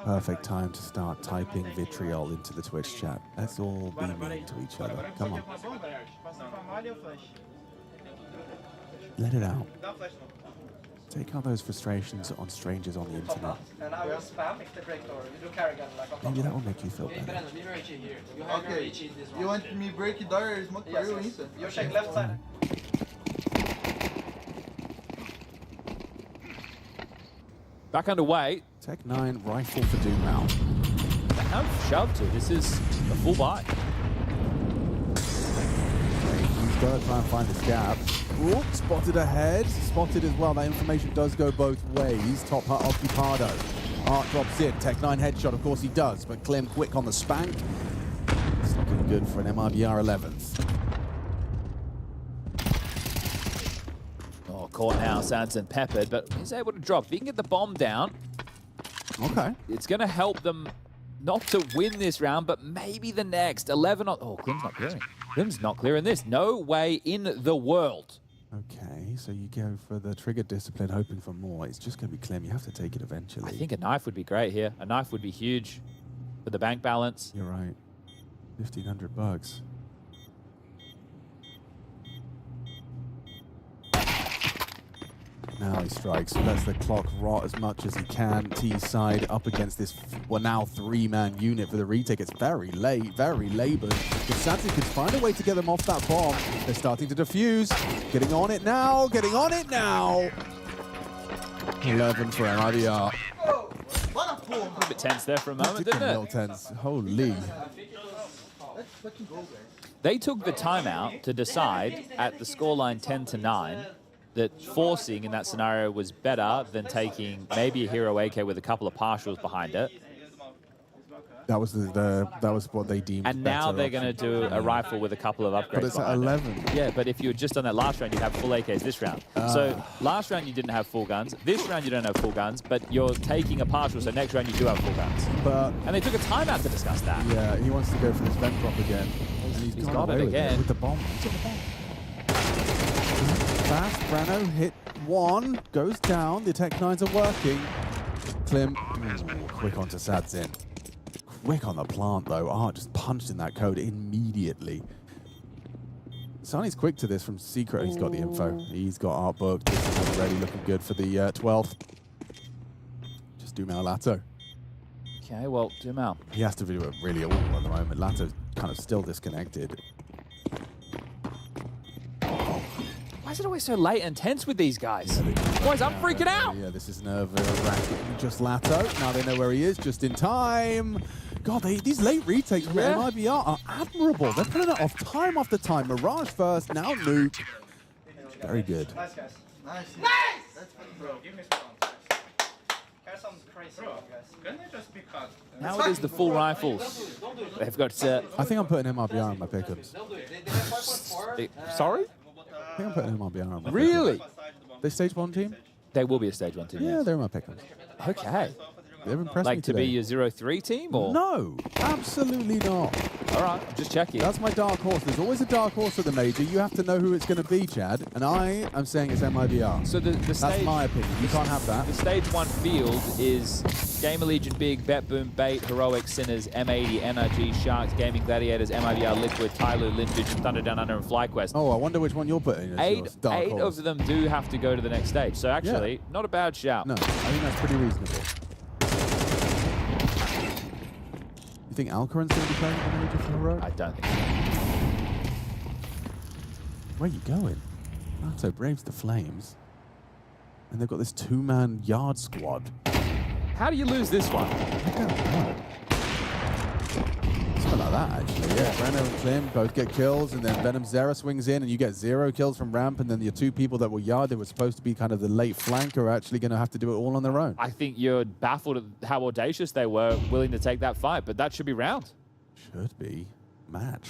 Perfect time to start typing vitriol into the Twitch chat. Let's all be mean to each other. Come on. Let it out. Take out those frustrations on strangers on the internet. And I will spam if they break door. You do carry gun like on Maybe that will make you feel better. Okay, you want me break the door or smoke for you? You check left side. Back underway. Tech 9 rifle for Doomau. They have shoved to. This is a full buy. He's got to try and find this gap. Ooh, spotted ahead. Spotted as well. That information does go both ways. Top hut Occupado. Art drops in. Tech 9 headshot. Of course he does. But Clem quick on the spank. It's looking good for an MIBR 11th. Oh, caught now. Sanson peppered, but he's able to drop. If he can get the bomb down, okay, it's going to help them not to win this round, but maybe the next. 11 on... Oh, Klim's not clearing. Klim's not clearing this. No way in the world. Okay, so you go for the trigger discipline, hoping for more. It's just going to be Clem. You have to take it eventually. I think a knife would be great here. A knife would be huge for the bank balance. You're right. 1,500 bucks. Now he strikes, lets the clock rot as much as he can. T side up against this, well, now three-man unit for the retake. It's very late, very labored. If Sanson could find a way to get them off that bomb, they're starting to defuse. Getting on it now, getting on it now. 11 for MIBR. A little bit tense there for a moment, didn't A it? little tense. Holy. They took the timeout to decide at the scoreline 10-9 that forcing in that scenario was better than taking maybe a hero AK with a couple of partials behind it. That was that was what they deemed. And now they're going to do a rifle with a couple of upgrades. But it's at 11. Yeah, but if you had just done that last round, you'd have full AKs this round. So last round you didn't have full guns. This round you don't have full guns, but you're taking a partial, so next round you do have full guns. But and they took a timeout to discuss that. Yeah, he wants to go for this vent drop again. He's got it again. With the bomb. He took the bomb. Fast, Brano hit one, goes down. The Tech 9s are working. Klim, quick onto Sadzin. Quick on the plant though. Art just punched in that code immediately. Sonny's quick to this from Secret. He's got the info. He's got Art booked. This is already looking good for the 12th. Just Doomau Lato. Okay, well, Doomau. He has to do it really all at the moment. Lato's kind of still disconnected. Why is it always so late and tense with these guys? Boys, I'm freaking out. Yeah, this is nerve-wracking. Just Lato. Now they know where he is, just in time. God, these late retakes from MIBR are admirable. They're putting it off time after time. Mirage first, now Nuke. Very good. Nice, guys. Nice! That's bro, give me some some crazy guys. Can I just be cut? Now it is the full rifles. They've got... I think I'm putting MIBR on my pick'ems. Sorry? I think I'm putting MIBR on my pick'ems. Really? They stage 1 team? They will be a stage 1 team, Yeah, yes. they're in my pick'ems. Okay. They've impressed like me to today. be your 0-3 team, or? No, absolutely not. All right, just checking. That's my dark horse. There's always a dark horse at the major. You have to know who it's going to be, Chad. And I am saying it's MIBR. So that's stage, my opinion. You can't have that. The stage 1 field is Gamer Legion, Big, Bet Boom, Bait, Heroic, Sinners, M80, NRG, Sharks, Gaming Gladiators, MIBR, Liquid, Tyler, Lynn Vision, Thunder Down Under, and FlyQuest. Oh, I wonder which one you're putting as yours. Dark Eight horse. of them do have to go to the next stage. So actually, not a bad shout. No, I think that's pretty reasonable. You think Alcaran's going to be playing the major for Heroic? I don't think so. Where are you going? Lato braves the flames. And they've got this 2-man yard squad. How do you lose this one? I don't know. Spent like that, actually. Yeah, Brenner and Klim both get kills, and then Venom Zera swings in, and you get 0 kills from ramp, and then your 2 people that were yard, they were supposed to be kind of the late flank, are actually going to have to do it all on their own. I think you're baffled at how audacious they were willing to take that fight, but that should be round. Should be. Match.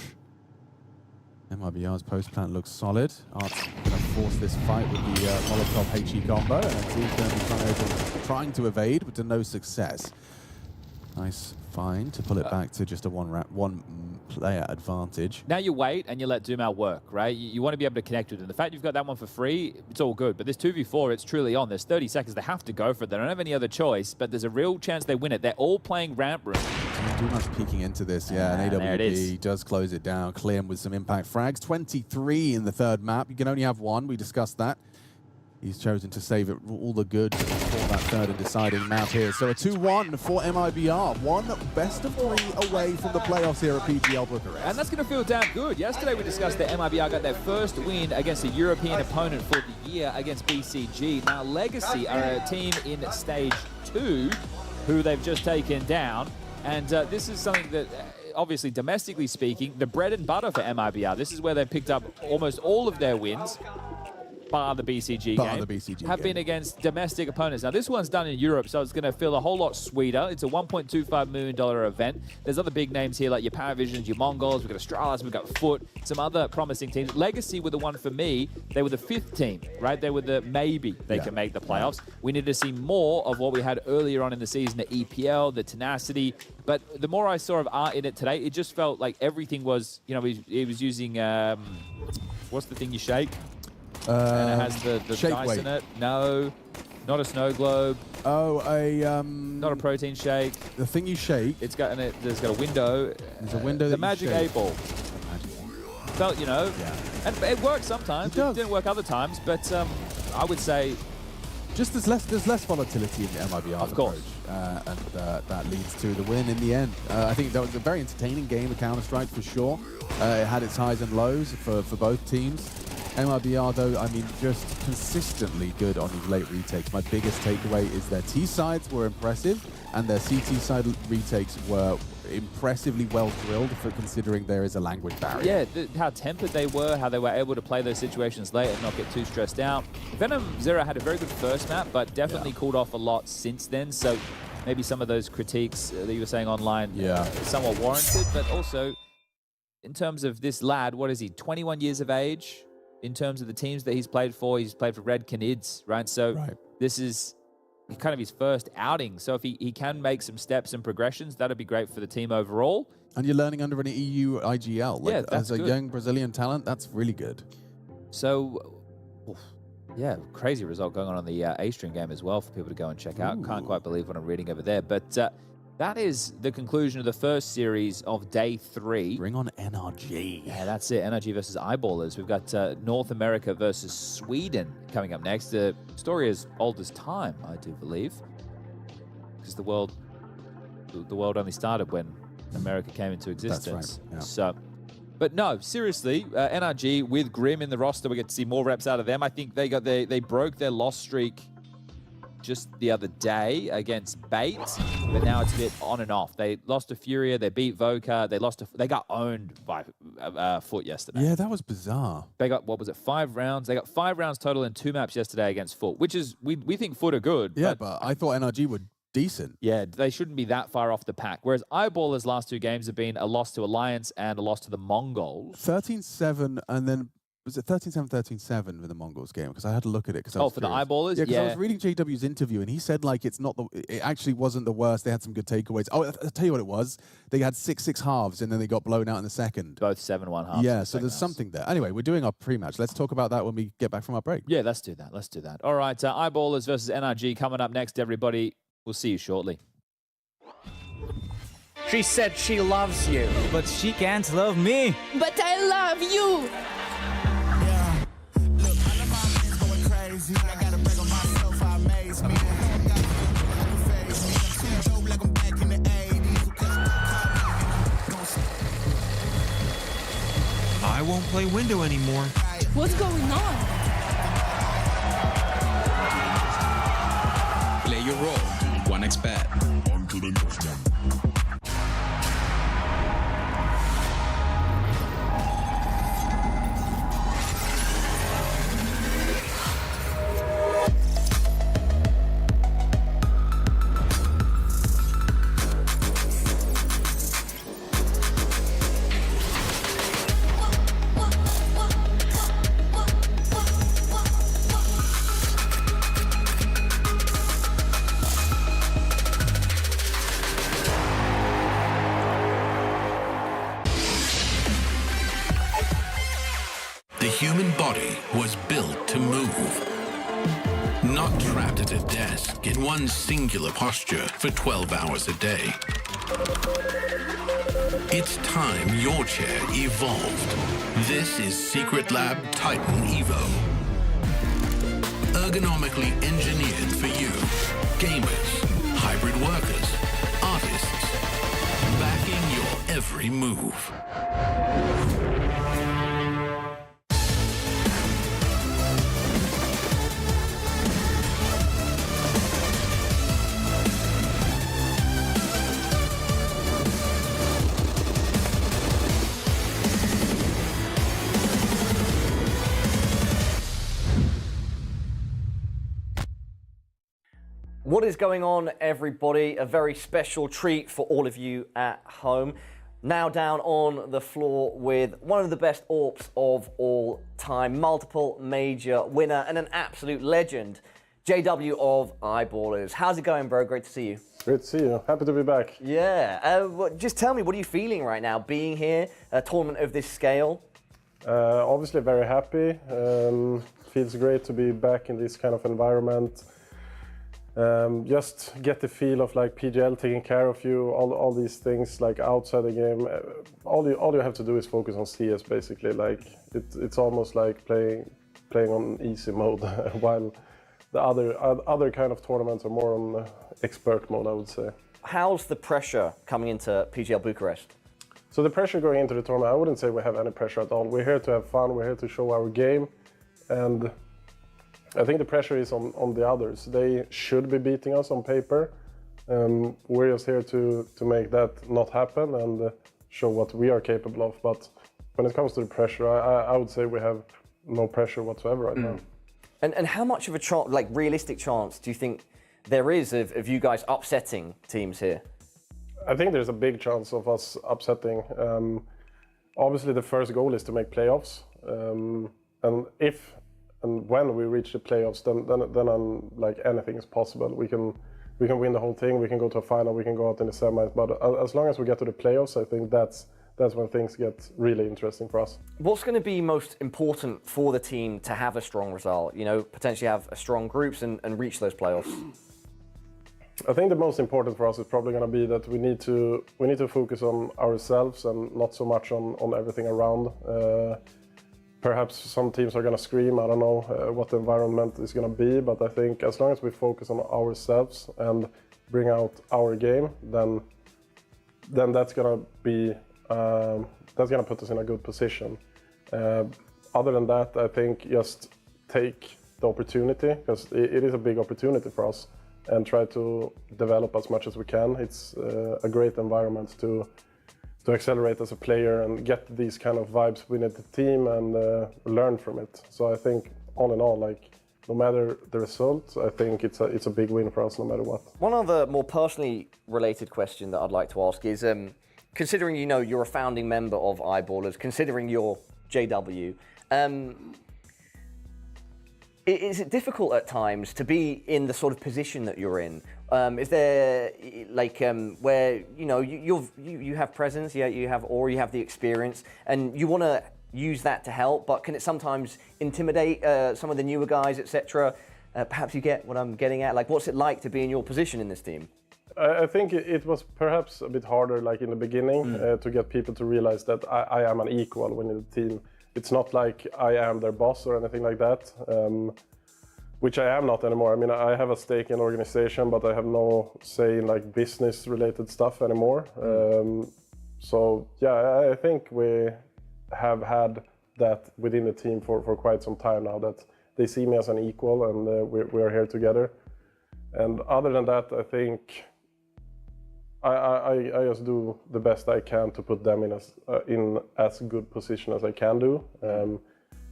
MIBR's post-plant looks solid. Art's going to force this fight with the Molotov HE combo, and he's going to be trying to evade, but to no success. Nice find to pull it back to just a one player advantage. Now you wait and you let Dumal work, right? You want to be able to connect with them. The fact you've got that one for free, it's all good. But this 2v4, it's truly on. There's 30 seconds. They have to go for it. They don't have any other choice, but there's a real chance they win it. They're all playing ramp room. Dumal's peeking into this, yeah, and AWP does close it down. Clear with some impact frags. 23 in the third map. You can only have one. We discussed that. He's chosen to save it all the good for that third and deciding map here. So a 2-1 for MIBR. One best of 3 away from the playoffs here at PGL Bucharest. And that's going to feel damn good. Yesterday we discussed that MIBR got their first win against a European opponent for the year against BC.G. Now Legacy are a team in stage 2 who they've just taken down. And this is something that, obviously domestically speaking, the bread and butter for MIBR. This is where they've picked up almost all of their wins. Bar the BC.G game, have been against domestic opponents. Now, this one's done in Europe, so it's going to feel a whole lot sweeter. It's a $1.25 million event. There's other big names here, like your PARIVISIONs, your MongolZ, we've got Astralis, we've got FOOT, some other promising teams. Legacy were the one for me. They were the 5th team, right? They were the maybe they can make the playoffs. We need to see more of what we had earlier on in the season, the EPL, the tenacity. But the more I saw of Art in it today, it just felt like everything was, you know, he was using, what's the thing you shake? And it has the dice weight. in it. No, not a snow globe. Oh, not a protein shake. The thing you shake. It's got there's got a window. There's a window. The magic 8-ball. Felt, you know, and it worked sometimes. It didn't work other times, but I would say just there's less volatility in the MIBR of course. And that leads to the win in the end. I think that was a very entertaining game of Counter-Strike for sure. It had its highs and lows for both teams. MIBR, though, I mean, just consistently good on these late retakes. My biggest takeaway is their T-sides were impressive, and their CT side retakes were impressively well drilled for considering there is a language barrier. Yeah, how tempered they were, how they were able to play those situations late and not get too stressed out. Venom Zero had a very good first map, but definitely cooled off a lot since then. So maybe some of those critiques that you were saying online, somewhat warranted, but also in terms of this lad, what is he, 21 years of age? In terms of the teams that he's played for Red Canids, right? So this is kind of his first outing. So if he can make some steps and progressions, that'd be great for the team overall. And you're learning under an EU IGL. Like, yeah, that's as a young Brazilian talent, that's really good. So, yeah, crazy result going on the A-Stream game as well for people to go and check out. Can't quite believe what I'm reading over there. But that is the conclusion of the first series of day 3. Bring on NRG. Yeah, that's it. NRG versus Eyeballers. We've got North America versus Sweden coming up next. The story is old as time, I do believe, because the world only started when America came into existence. That's right. Yeah. So, but no, seriously, NRG with Grim in the roster, we get to see more reps out of them. I think they broke their loss streak just the other day against Bait, but now it's a bit on and off. They lost to Furia, they beat Voca, they got owned by FOOT yesterday. Yeah, that was bizarre. They got, what was it, 5 rounds? They got 5 rounds total in 2 maps yesterday against FOOT, which is, we think FOOT are good. Yeah, but I thought NRG were decent. Yeah, they shouldn't be that far off the pack. Whereas Eyeballers' last 2 games have been a loss to Alliance and a loss to the MongolZ. 13-7 and then was it 13-7, 13-7 with the MongolZ game? Because I had to look at it. Oh, for the Eyeballers? Yeah, because I was reading JW's interview, and he said, like, it actually wasn't the worst. They had some good takeaways. Oh, I'll tell you what it was. They had 6-6 halves, and then they got blown out in the second. Both 7-1 halves. Yeah, so there's something there. Anyway, we're doing our pre-match. Let's talk about that when we get back from our break. Yeah, let's do that. Let's do that. All right, Eyeballers versus NRG coming up next, everybody. We'll see you shortly. She said she loves you. But she can't love me. But I love you. I gotta break on myself, I amaze me. I won't play window anymore. What's going on? Play your role. 1xBet. On to the next one. body was built to move. Not trapped at a desk in one singular posture for 12 hours a day. It's time your chair evolved. This is Secret Lab Titan Evo. Ergonomically engineered for you. Gamers, hybrid workers, artists. Backing your every move. What is going on, everybody? A very special treat for all of you at home. Now down on the floor with one of the best AWPs of all time, multiple major winner and an absolute legend, JW of Eyeballers. How's it going, bro? Great to see you. Great to see you. Happy to be back. Yeah. Just tell me, what are you feeling right now, being here, a tournament of this scale? Obviously very happy. Feels great to be back in this kind of environment. Just get the feel of like PGL taking care of you, all these things like outside the game. All you have to do is focus on CS basically. Like it's almost like playing on easy mode, while the other kind of tournaments are more on expert mode, I would say. How's the pressure coming into PGL Bucharest? So the pressure going into the tournament, I wouldn't say we have any pressure at all. We're here to have fun. We're here to show our game, and I think the pressure is on the others. They should be beating us on paper. We're just here to make that not happen and show what we are capable of. But when it comes to the pressure, I would say we have no pressure whatsoever right now. And how much of a chance, like realistic chance, do you think there is of you guys upsetting teams here? I think there's a big chance of us upsetting. Obviously, the first goal is to make playoffs, and if and when we reach the playoffs, then like anything is possible. We can win the whole thing. We can go to a final. We can go out in the semis. But as long as we get to the playoffs, I think that's when things get really interesting for us. What's going to be most important for the team to have a strong result? You know, potentially have a strong groups and reach those playoffs. I think the most important for us is probably going to be that we need to focus on ourselves and not so much on everything around. Perhaps some teams are going to scream, I don't know what the environment is going to be, but I think as long as we focus on ourselves and bring out our game, then that's going to be, that's going to put us in a good position. Other than that, I think just take the opportunity, because it is a big opportunity for us, and try to develop as much as we can. It's a great environment to accelerate as a player and get these kind of vibes within the team and learn from it. So I think all in all, like no matter the result, I think it's a big win for us no matter what. One other more personally related question that I'd like to ask is, considering you're a founding member of Eyeballers, considering you're JW, is it difficult at times to be in the sort of position that you're in? Is there like where you have presence, you have aura, you have the experience, and you want to use that to help, but can it sometimes intimidate some of the newer guys, etc.? Perhaps you get what I'm getting at. Like, what's it like to be in your position in this team? I think it was perhaps a bit harder, like in the beginning, to get people to realize that I am an equal within the team. It's not like I am their boss or anything like that, which I am not anymore. I mean, I have a stake in the organization, but I have no say in like business-related stuff anymore. So yeah, I think we have had that within the team for quite some time now, that they see me as an equal, and we are here together. And other than that, I think I just do the best I can to put them in as good position as I can do.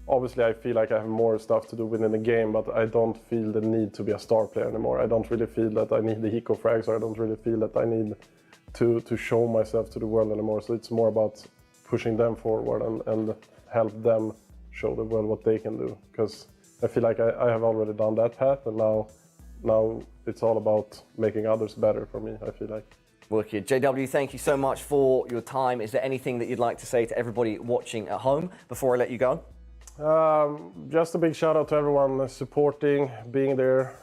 Obviously, I feel like I have more stuff to do within the game, but I don't feel the need to be a star player anymore. I don't really feel that I need the eco frags, or I don't really feel that I need to show myself to the world anymore. So it's more about pushing them forward and help them show the world what they can do. Because I feel like I have already done that path, and now it's all about making others better for me, I feel like. Wicked. JW, thank you so much for your time. Is there anything that you'd like to say to everybody watching at home before I let you go? Just a big shout out to everyone supporting, being there.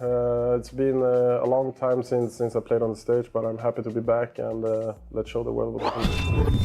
It's been a long time since I played on the stage, but I'm happy to be back, and let's show the world what we can do.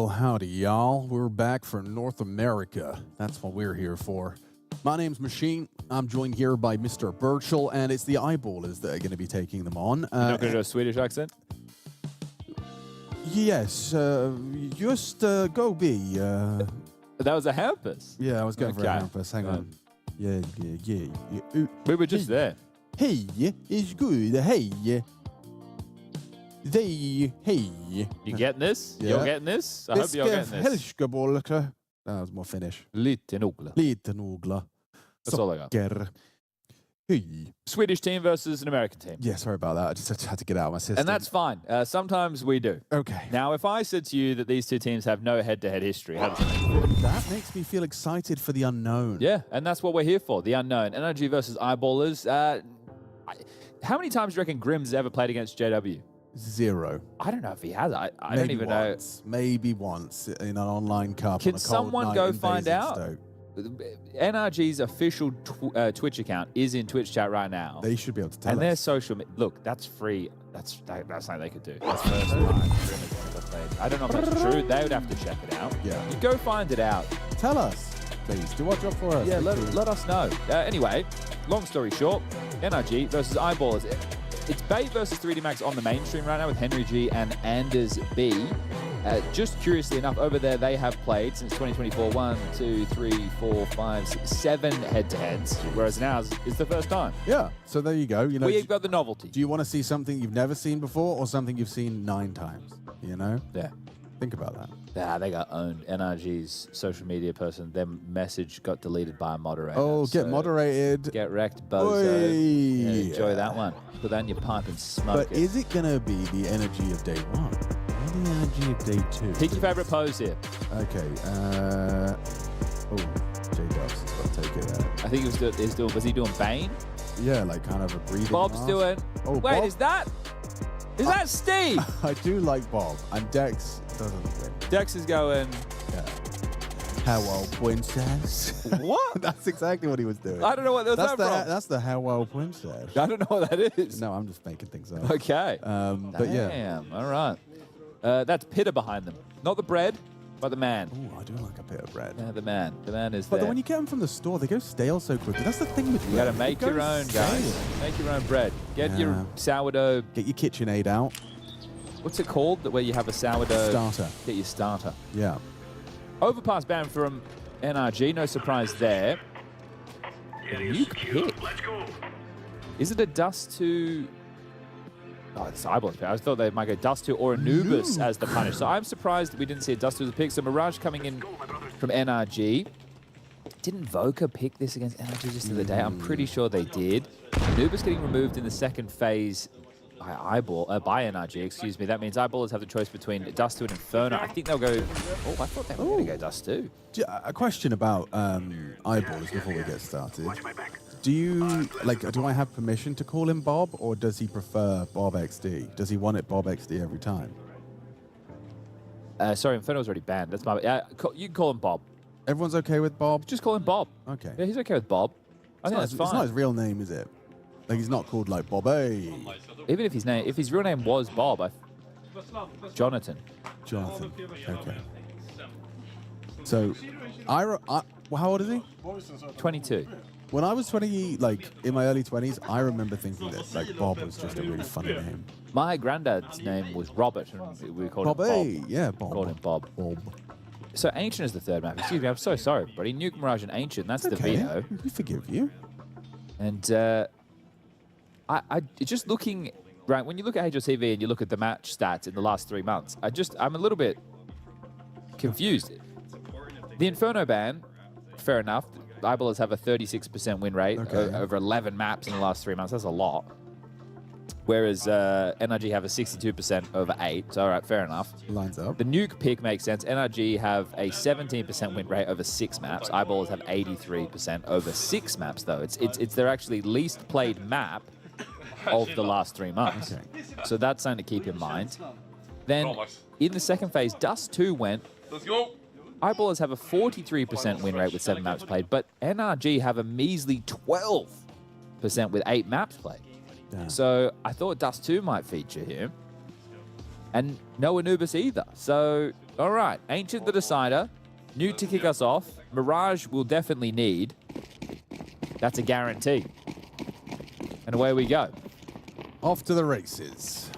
Well, howdy, y'all. We're back for North America. That's what we're here for. My name's Machine. I'm joined here by Mr. Birchall, and it's the Eyeballers that are going to be taking them on. You're not going to do a Swedish accent? Yes, just go be. That was a Hampus? Yeah, I was going for a Hampus. Hang on. Yeah. We were just there. Hey, it's good. Hey. Hey. You getting this? Yeah. You're getting this? I hope you're getting this. That was more Finnish. Lite nogla. That's all I got. Hey. Swedish team versus an American team. Yeah, sorry about that. I just had to get out of my system. And that's fine. Sometimes we do. Okay. Now, if I said to you that these two teams have no head-to-head history, how does that That makes me feel excited for the unknown. Yeah, and that's what we're here for, the unknown. NRG versus Eyeballers. How many times do you reckon Grimm's ever played against JW? 0. I don't know if he has. I don't even know. Maybe once in an online cup. Can on a cold someone night go in find out? Basingstoke. NRG's official Twitch account is in Twitch chat right now. They should be able to tell and us. their social look, that's free. That's something they could do. That's first time Grimm has ever played. I don't know if that's true. They would have to check it out. Yeah. You go find it out. Tell us, please. Do our job for us. Yeah, let us know. Anyway, long story short, NRG versus Eyeballers. It's Bait versus 3D Max on the mainstream right now with Henry G and Anders B. Just curiously enough, over there they have played since 2024 1, 2, 3, 4, 5, 6, 7 head-to-heads, whereas now is the first time. Yeah, so there you go. You know, we've got the novelty. Do you want to see something you've never seen before or something you've seen 9 times? You know? Yeah. Think about that. Yeah, they got owned. NRG's social media person, their message got deleted by a moderator. Oh, get moderated. Get wrecked, bozo. Yeah, enjoy that one. Put that in your pipe and smoke But is it going to be the energy of day 1 or the energy of day 2? Pick your favorite pose here. Okay. J-Dubs has got to take it out. I think was he doing Bane? Yeah, like kind of a breathing Bob's mask. doing. Oh, wait, Bob? is that Steve? I do like Bob, and Dex doesn't win. Dex is going. Yeah. Hello, princess. What? That's exactly what he was doing. I don't know what that was from. That's the hello, princess. I don't know what that is. No, I'm just making things up. Okay. But yeah. Damn. All right. That's Pitta behind them. Not the bread, but the man. Ooh, I do like a bit of bread. Yeah, the man. The man is But there. when you get them from the store, they go stale so quickly. That's the thing with bread. You got to make your own, guys. Make your own bread. Get your sourdough. Get your KitchenAid out. What's it called? Where you have a sourdough starter. Get your starter. Yeah. Overpass ban from NRG. No surprise there. Nuke pick. Let's go. Is it a Dust 2? Oh, it's Eyeballers pick. I thought they might go Dust 2 or Anubis as the punish. So I'm surprised we didn't see a Dust 2 as a pick. So Mirage coming in from NRG. Didn't Voca pick this against NRG just the other day? I'm pretty sure they did. Anubis getting removed in the second phase by NRG, excuse me. That means Eyeballers have the choice between Dust 2 and Inferno. I think they'll go. Oh, I thought they were going to go Dust 2. A question about Eyeballers before we get started. Do I have permission to call him Bob, or does he prefer Bob XD? Does he want it Bob XD every time? Sorry, Inferno's already banned. That's my. You can call him Bob. Everyone's okay with Bob? Just call him Bob. Okay. Yeah, he's okay with Bob. I think that's fine. It's not his real name, is it? Like, he's not called like Bobby. Even if his real name was Bob, Jonathan. Jonathan. Okay. So, how old is he? 22. When I was 20, like in my early 20s, I remember thinking that like Bob was just a really funny name. My granddad's name was Robert, and we called him Bob. Yeah, Bob. Called him Bob. So Ancient is the third map. Excuse me, I'm so sorry, everybody. Nuke, Mirage, and Ancient. That's the veto. We forgive you. And I just looking right when you look at HLTV and you look at the match stats in the last 3 months, I'm a little bit confused. The Inferno ban, fair enough. Eyeballers have a 36% win rate over 11 maps in the last 3 months. That's a lot. Whereas NRG have a 62% over 8. So, all right, fair enough. Lines up. The Nuke pick makes sense. NRG have a 17% win rate over 6 maps. Eyeballers have 83% over 6 maps, though. It's their actually least played map of the last 3 months. Okay. So that's something to keep in mind. Then, in the second phase, Dust 2 went. Let's go. Eyeballers have a 43% win rate with 7 maps played, but NRG have a measly 12% with 8 maps played. Yeah. So I thought Dust 2 might feature here. And no Anubis either. So All right, Ancient the decider. Nuke to kick us off. Mirage will definitely need. That's a guarantee. And away we go. Off to the races.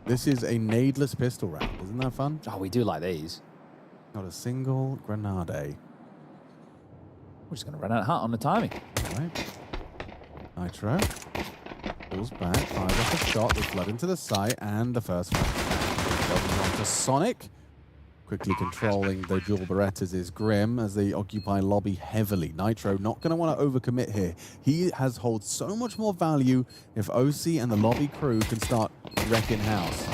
This is a nadeless pistol round. Isn't that fun? Oh, we do like these. Not a single grenade. We're just going to run out hot on the timing. All right. Nitro. Pulls back. Fires off a shot. They flood into the site. And the first one. On to Sonic. Quickly controlling the dual Berettas is Grim as they occupy lobby heavily. Nitro not going to want to overcommit here. He has holds so much more value if OC and the lobby crew can start wrecking house.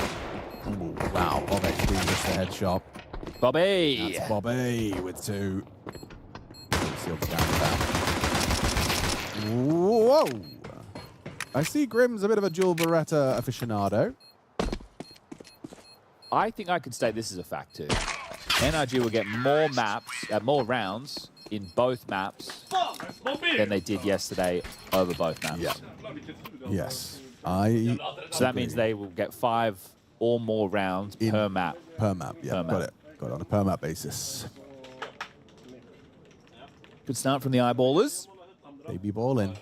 Ooh, wow, Bobek being just a headshot. Bobby! That's Bobby with 2. Whoa! I see Grim's a bit of a dual Beretta aficionado. I think I could state this is a fact too. NRG will get more maps, more rounds in both maps than they did yesterday over both maps. Yeah. Yes. So that means they will get 5 or more rounds per map. Per map, yeah. Got it. Got it on a per map basis. Good start from the eyeballers. They be balling.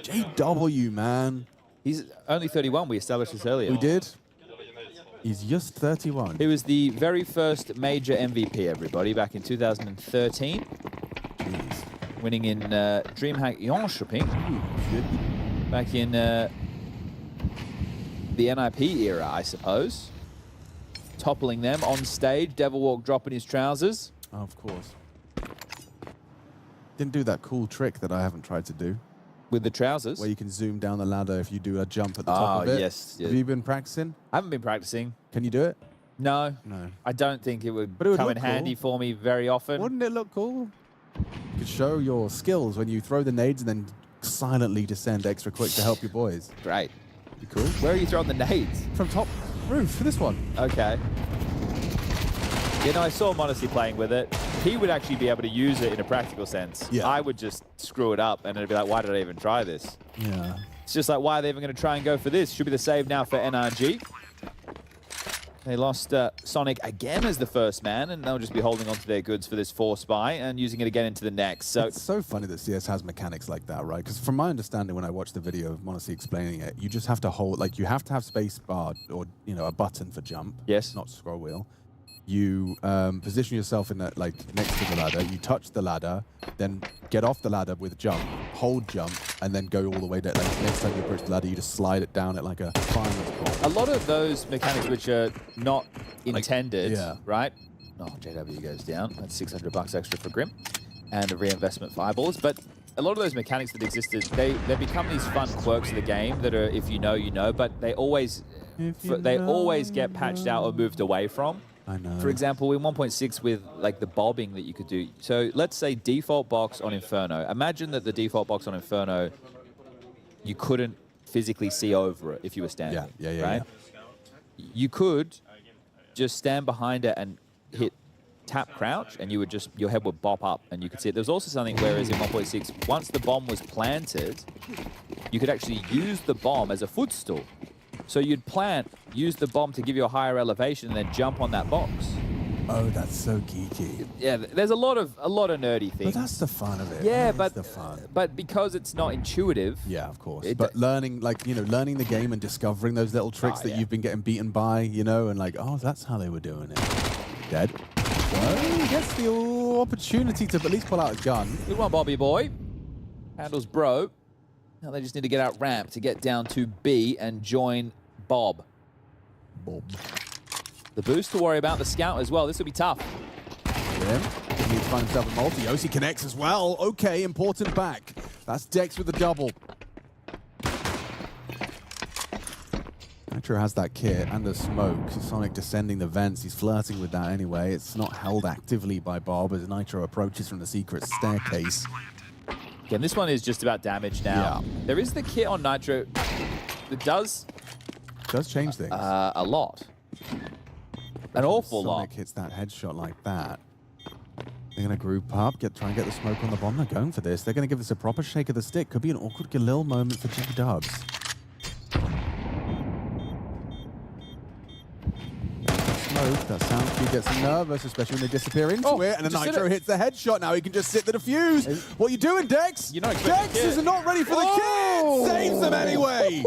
JW, man. He's only 31. We established this earlier. We did. He's just 31. He was the very first major MVP, everybody, back in 2013. Jeez. Winning in DreamHack Jönköping. Back in the NIP era, I suppose. Toppling them on stage. Devil Walk dropping his trousers. Oh, of course. Didn't do that cool trick that I haven't tried to do. With the trousers? Where you can zoom down the ladder if you do a jump at the top of it. Yes. Have you been practicing? I haven't been practicing. Can you do it? No. No. I don't think it would, come in handy for me very often. Wouldn't it look cool? You could show your skills when you throw the nades and then silently descend extra quick to help your boys. Great. Be cool. Where are you throwing the nades? From top roof for this one. Okay. You know, I saw MongolZ playing with it. He would actually be able to use it in a practical sense. Yeah. I would just screw it up and it'd be like, why did I even try this? Yeah. It's just like, why are they even going to try and go for this? Should be the save now for NRG. They lost Sonic again as the first man, and they'll just be holding on to their goods for this 4 spy and using it again into the next. So it's so funny that CS has mechanics like that, right? Because from my understanding, when I watched the video of MongolZ explaining it, you just have to hold, like, you have to have space bar or, you know, a button for jump. Yes. Not scroll wheel. You position yourself in that, like, next to the ladder. You touch the ladder, then get off the ladder with jump, hold jump, and then go all the way down. Like, next time you approach the ladder, you just slide it down at like a fireman's pole. a lot of those mechanics which are not intended, yeah. right? Oh, JW goes down. That's $600 extra for Grim. And a reinvestment for eyeballs. But a lot of those mechanics that existed, they become these fun quirks of the game that are, if you know, you know, but they always get patched out or moved away from. I know. For example, in 1.6 with like the bobbing that you could do. So let's say default box on Inferno. Imagine that the default box on Inferno, you couldn't physically see over it if you were standing. Yeah, right? Yeah. You could just stand behind it and hit tap crouch, and you would just, your head would bop up and you could see it. There was also something whereas in 1.6, once the bomb was planted, you could actually use the bomb as a footstool. So you'd plant, use the bomb to give you a higher elevation, and then jump on that box. Oh, that's so geeky. Yeah, there's a lot of nerdy things. But that's the fun of it. Yeah, that's the fun. But because it's not intuitive. Yeah, of course. But learning, like, you know, learning the game and discovering those little tricks that you've been getting beaten by, you know, and like, oh, that's how they were doing it. Dead. Well, he gets the opportunity to at least pull out a gun. Good one, Bobby boy. Handles bro. Now they just need to get out ramp to get down to B and join Bob. The boost to worry about, the scout as well. This will be tough. Yeah. He needs to find himself a multi. OC connects as well. Okay, important back. That's Dex with the double. Nitro has that kit and the smoke. Sonic descending the vents. He's flirting with that anyway. It's not held actively by Bob as Nitro approaches from the secret staircase. Again, this one is just about damage now. Yeah. There is the kit on Nitro that does change things. A lot. An awful lot. Sonic hits that headshot like that. They're going to group up, try and get the smoke on the bomb. They're going for this. They're going to give this a proper shake of the stick. Could be an awkward Galil moment for G-Dubs. smoke. That sound cue gets him nervous, especially when they disappear into it. And the Nitro hits the headshot. Now he can just sit the defuse. What are you doing, Dex? Dex is not ready for the kid. Saves them anyway.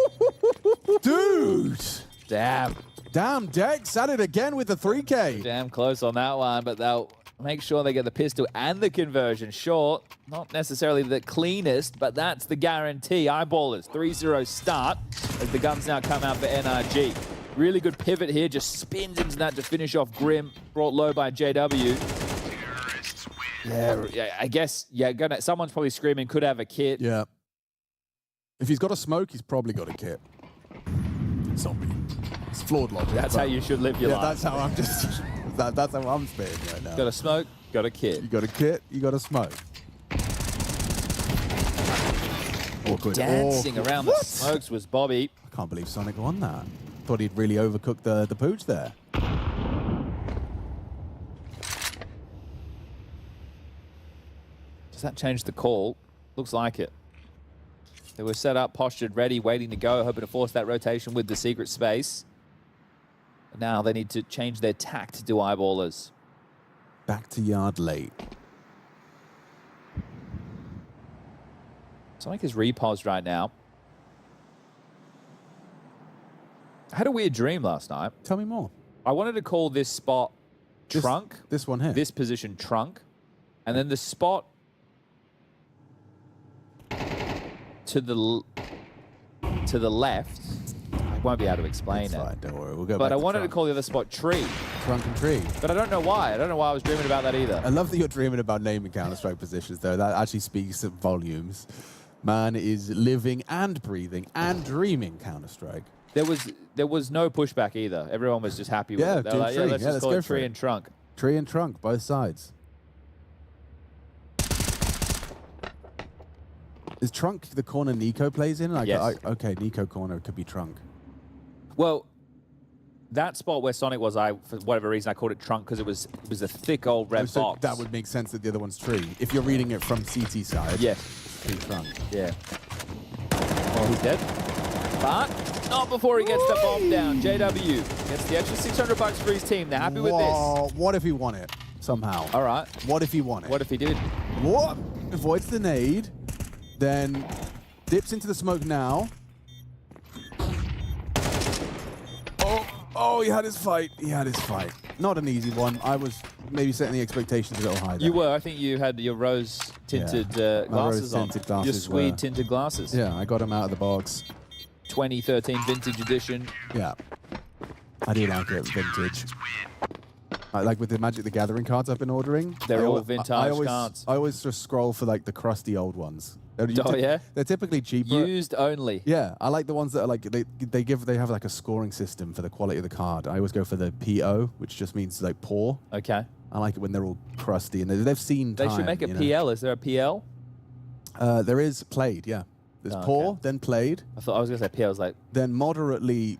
Dude. Damn. Damn, Dex at it again with the 3K. Damn close on that one, but they'll make sure they get the pistol and the conversion. Sure, not necessarily the cleanest, but that's the guarantee. Eyeballers, 3-0 start as the guns now come out for NRG. Really good pivot here, just spins into that to finish off Grim, brought low by JW. Yeah, I guess, someone's probably screaming, could have a kit. Yeah. If he's got a smoke, he's probably got a kit. It's not me. It's flawed logic. That's how you should live your life. That's how I'm just... that's how I'm spitting right now. Got a smoke, got a kit. You got a kit, you got a smoke. Awkward. Dancing around the smokes was Bobby. I can't believe Sonic won that. Thought he'd really overcooked the pooch there. Does that change the call? Looks like it. They were set up, postured, ready, waiting to go, hoping to force that rotation with the secret space. But now they need to change their tack to do eyeballers. Back to yard late. Sonic is reposed right now. I had a weird dream last night. Tell me more. I wanted to call this spot trunk. This one here. This position trunk. And then the spot to the left. I won't be able to explain it. Fine, don't worry. We'll go but back I to wanted trunk. to call the other spot tree. Trunk and tree. But I don't know why. I don't know why I was dreaming about that either. I love that you're dreaming about naming Counter-Strike positions, though. That actually speaks of volumes. Man is living and breathing and dreaming Counter-Strike. There was no pushback either. Everyone was just happy with it. They were like, tree. let's just call it tree and trunk. Tree and trunk, both sides. Is trunk the corner Nico plays in? Like, Yes. Okay, Nico corner could be trunk. Well, that spot where Sonic was, for whatever reason, I called it trunk because it was a thick old red So box. that would make sense that the other one's tree. If you're reading it from CT side. Yes. Tree trunk. Yeah. Well, he's dead. But not before he gets the bomb down. JW gets the extra $600 for his team. They're happy with this. What if he won it somehow? All right. What if he won it? What if he did? What? Avoids the nade, then dips into the smoke now. Oh, he had his fight. He had his fight. Not an easy one. I was maybe setting the expectations a little high there. You were. I think you had your rose-tinted glasses on. Your Swede-tinted glasses. Yeah, I got him out of the box. 2013 vintage edition. Yeah. I do like it, vintage. Like with the Magic the Gathering cards I've been ordering. They're all vintage cards. I always just scroll for like the crusty old ones. Oh, yeah? They're typically cheaper. Used only. Yeah, I like the ones that are like, they have like a scoring system for the quality of the card. I always go for the PO, which just means like poor. Okay. I like it when they're all crusty and they've seen time. They should make a PL. Is there a PL? There is played, yeah. There's poor, then played. I thought I was going to say PL. I was like... Then moderately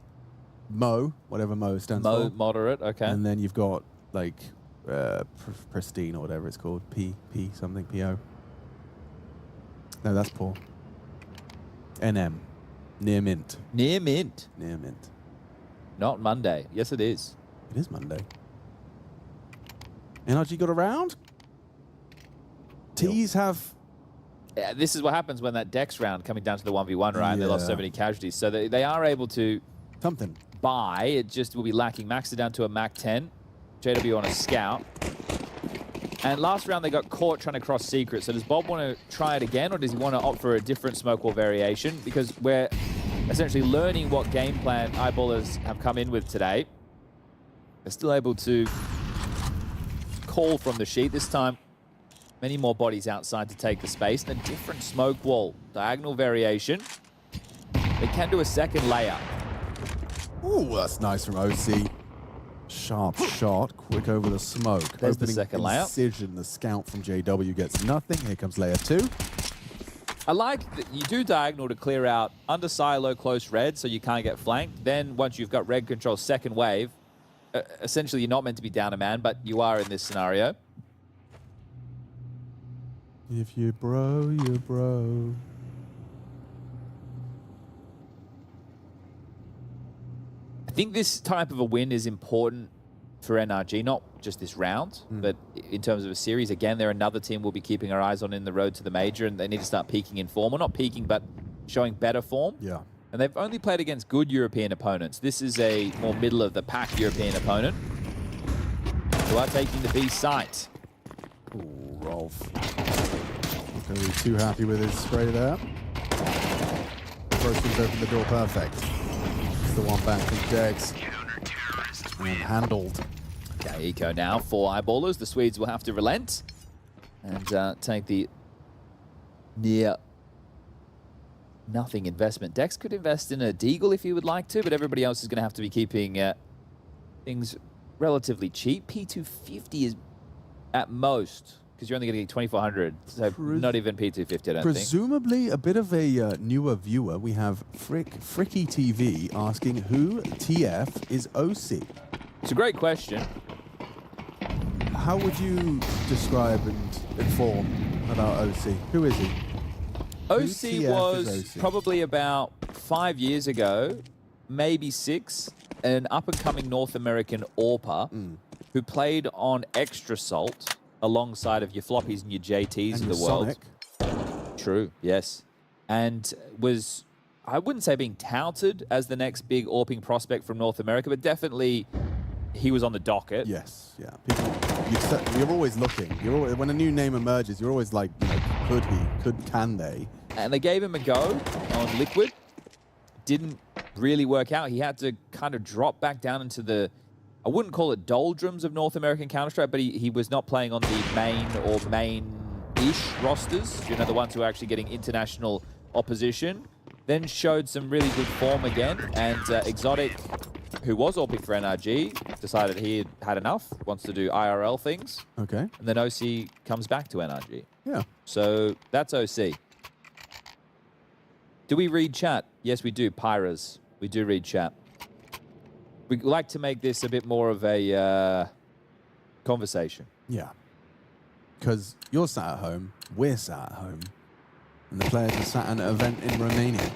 Mo, whatever Mo stands for. Moderate, okay. And then you've got like pristine or whatever it's called. P something, PO. No, that's poor. NM. Near mint. Near mint? Near mint. Not Monday. Yes, it is. It is Monday. NRG got around? T's have... Yeah, this is what happens when that Dex round coming down to the 1v1, right? And they lost so many casualties. So they are able to... Something. Buy. It just will be lacking. Max it down to a Mac 10. JW on a scout. And last round, they got caught trying to cross secret. So does Bob want to try it again, or does he want to opt for a different smoke wall variation? Because we're essentially learning what game plan eyeballers have come in with today. They're still able to call from the sheet. This time, many more bodies outside to take the space. And a different smoke wall. Diagonal variation. They can do a second layup. Ooh, that's nice from OC. Sharp shot, quick over the smoke. There's the second layup. Incision, the scout from JW gets nothing. Here comes layer 2. I like that you do diagonal to clear out under silo close red so you can't get flanked. Then once you've got red control second wave, essentially you're not meant to be down a man, but you are in this scenario. If you bro, you bro. I think this type of a win is important for NRG, not just this round, but in terms of a series. Again, they're another team we'll be keeping our eyes on in the road to the major, and they need to start peaking in form. Well, not peaking, but showing better form. Yeah. And they've only played against good European opponents. This is a more middle-of-the-pack European opponent who are taking the B site. Ooh, Rolf. Not going to be too happy with his spray there. Roasting's opened the door perfect. It's the one back from Dex. And handled. Eco now, 4 eyeballers. The Swedes will have to relent and take the near nothing investment. Dex could invest in a Deagle if he would like to, but everybody else is going to have to be keeping things relatively cheap. P250 is at most, because you're only going to get 2,400, so not even P250, I don't Presumably a bit of a newer viewer. We have Fricky TV asking who TF is OC. It's a great question. How would you describe and inform about OC? Who is he? OC was probably about 5 years ago, maybe 6, an up-and-coming North American AWPer who played on Extra Salt alongside of your Floppies and your JTs of the world. Sonic. True, yes. And was, I wouldn't say being touted as the next big AWPing prospect from North America, but definitely he was on the docket. Yes, yeah. People, you're always looking. You're always, when a new name emerges, you're always like, you know, can they? And they gave him a go on Liquid. Didn't really work out. He had to kind of drop back down into the, I wouldn't call it doldrums of North American Counter-Strike, but he was not playing on the main or main-ish rosters, you know, the ones who are actually getting international opposition. Then showed some really good form again, and Exotic, who was AWPing for NRG, decided he had enough, wants to do IRL things. Okay. And then OC comes back to NRG. Yeah. So that's OC. Do we read chat? Yes, we do. Pyras. We do read chat. We like to make this a bit more of a conversation. Yeah. Because you're sat at home, we're sat at home, and the players are sat at an event in Romania.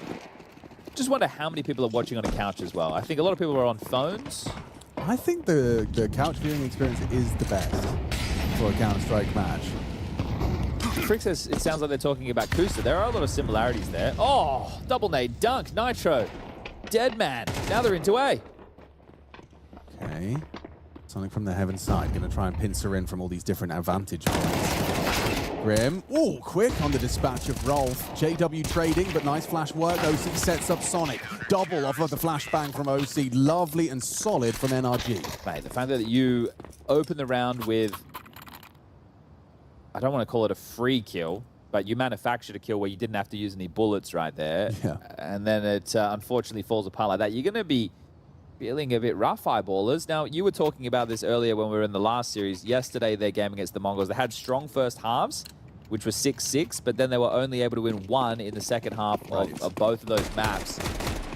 Just wonder how many people are watching on a couch as well. I think a lot of people are on phones. I think the couch viewing experience is the best for a Counter-Strike match. Frick says it sounds like they're talking about Kusa. There are a lot of similarities there. Oh, double nade dunk, Nitro. Dead man. Now they're into A. Okay. Something from the heaven side. Going to try and pincer in from all these different advantage points. Grim. Ooh, quick on the dispatch of Rolf. JW trading, but nice flash work. OC sets up Sonic. Double off of the flashbang from OC. Lovely and solid from NRG. Mate, the fact that you open the round with, I don't want to call it a free kill, but you manufactured a kill where you didn't have to use any bullets right there. Yeah. And then it unfortunately falls apart like that. You're going to be feeling a bit rough, eyeballers. Now, you were talking about this earlier when we were in the last series. Yesterday, their game against the MongolZ, they had strong first halves, which was 6-6, but then they were only able to win 1 in the second half of both of those maps.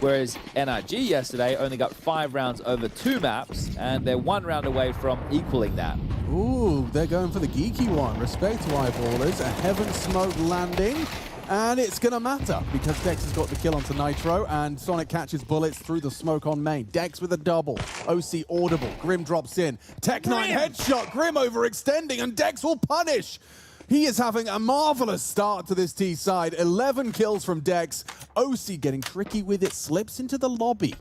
Whereas NRG yesterday only got 5 rounds over 2 maps, and they're 1 round away from equaling that. Ooh, they're going for the geeky one. Respect to eyeballers. A heaven smoke landing. And it's going to matter because Dex has got the kill onto Nitro and Sonic catches bullets through the smoke on main. Dex with a double. OC audible. Grim drops in. Tech9 headshot. Grim overextending and Dex will punish. He is having a marvelous start to this T side. 11 kills from Dex. OC getting tricky with it. Slips into the lobby.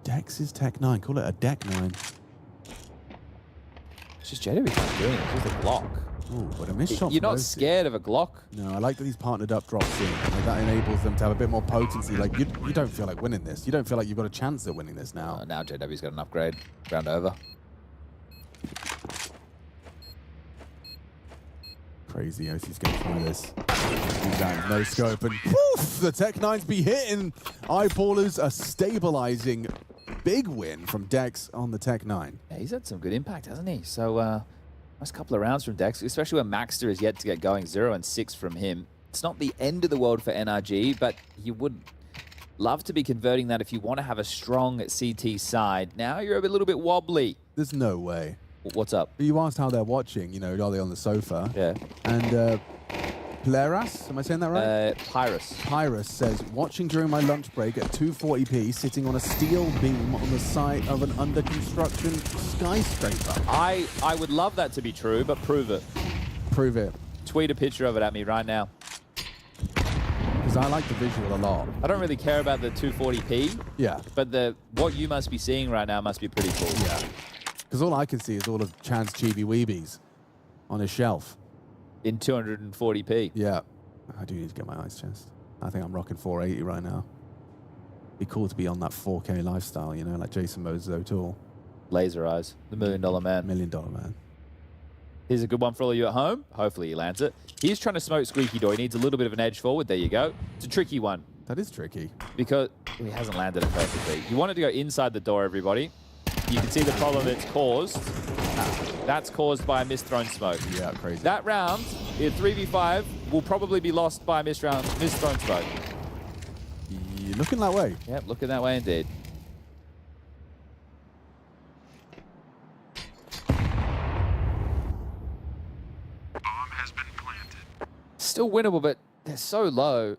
Dex is Tech9. Call it a Deck 9. It's just JW not doing it. It's just a Glock. Ooh, but a missed shot. You're not scared of a Glock? No, I like that he's partnered up drops in. Like, that enables them to have a bit more potency. Like, you don't feel like winning this. You don't feel like you've got a chance at winning this now. Now JW's got an upgrade. Round over. Crazy. OC's going to try this. No scope. And poof! The Tech9s be hitting. Eyeballers are stabilizing. Big win from Dex on the Tech9. Yeah, he's had some good impact, hasn't he? So, nice couple of rounds from Dex, especially when Maxter is yet to get going. 0 and 6 from him. It's not the end of the world for NRG, but you would love to be converting that if you want to have a strong CT side. Now you're a little bit wobbly. There's no way. What's up? You asked how they're watching, you know, are they on the sofa? Yeah. And Pleras, am I saying that right? Pyrus says, watching during my lunch break at 240p, sitting on a steel beam on the side of an under construction skyscraper. I would love that to be true, but prove it. Prove it. Tweet a picture of it at me right now. Because I like the visual a lot. I don't really care about the 240p. Yeah. But what you must be seeing right now must be pretty cool. Yeah. Because all I can see is all of Chan's chibi weebies on his shelf. In 240p. Yeah. I do need to get my eyes chest. I think I'm rocking 480 right now. Be cool to be on that 4K lifestyle, you know, like Jason Moses O'Toole. Laser eyes. The $1 Million Man. $1 Million Man. Here's a good one for all of you at home. Hopefully he lands it. He's trying to smoke Squeaky Door. He needs a little bit of an edge forward. There you go. It's a tricky one. That is tricky. Because he hasn't landed it perfectly. You want it to go inside the door, everybody. You can see the problem it's caused. That's caused by a misthrown smoke. Yeah, crazy. That round, in 3v5, will probably be lost by a misthrown smoke. You're looking that way. Yep, looking that way indeed. Still winnable, but they're so low.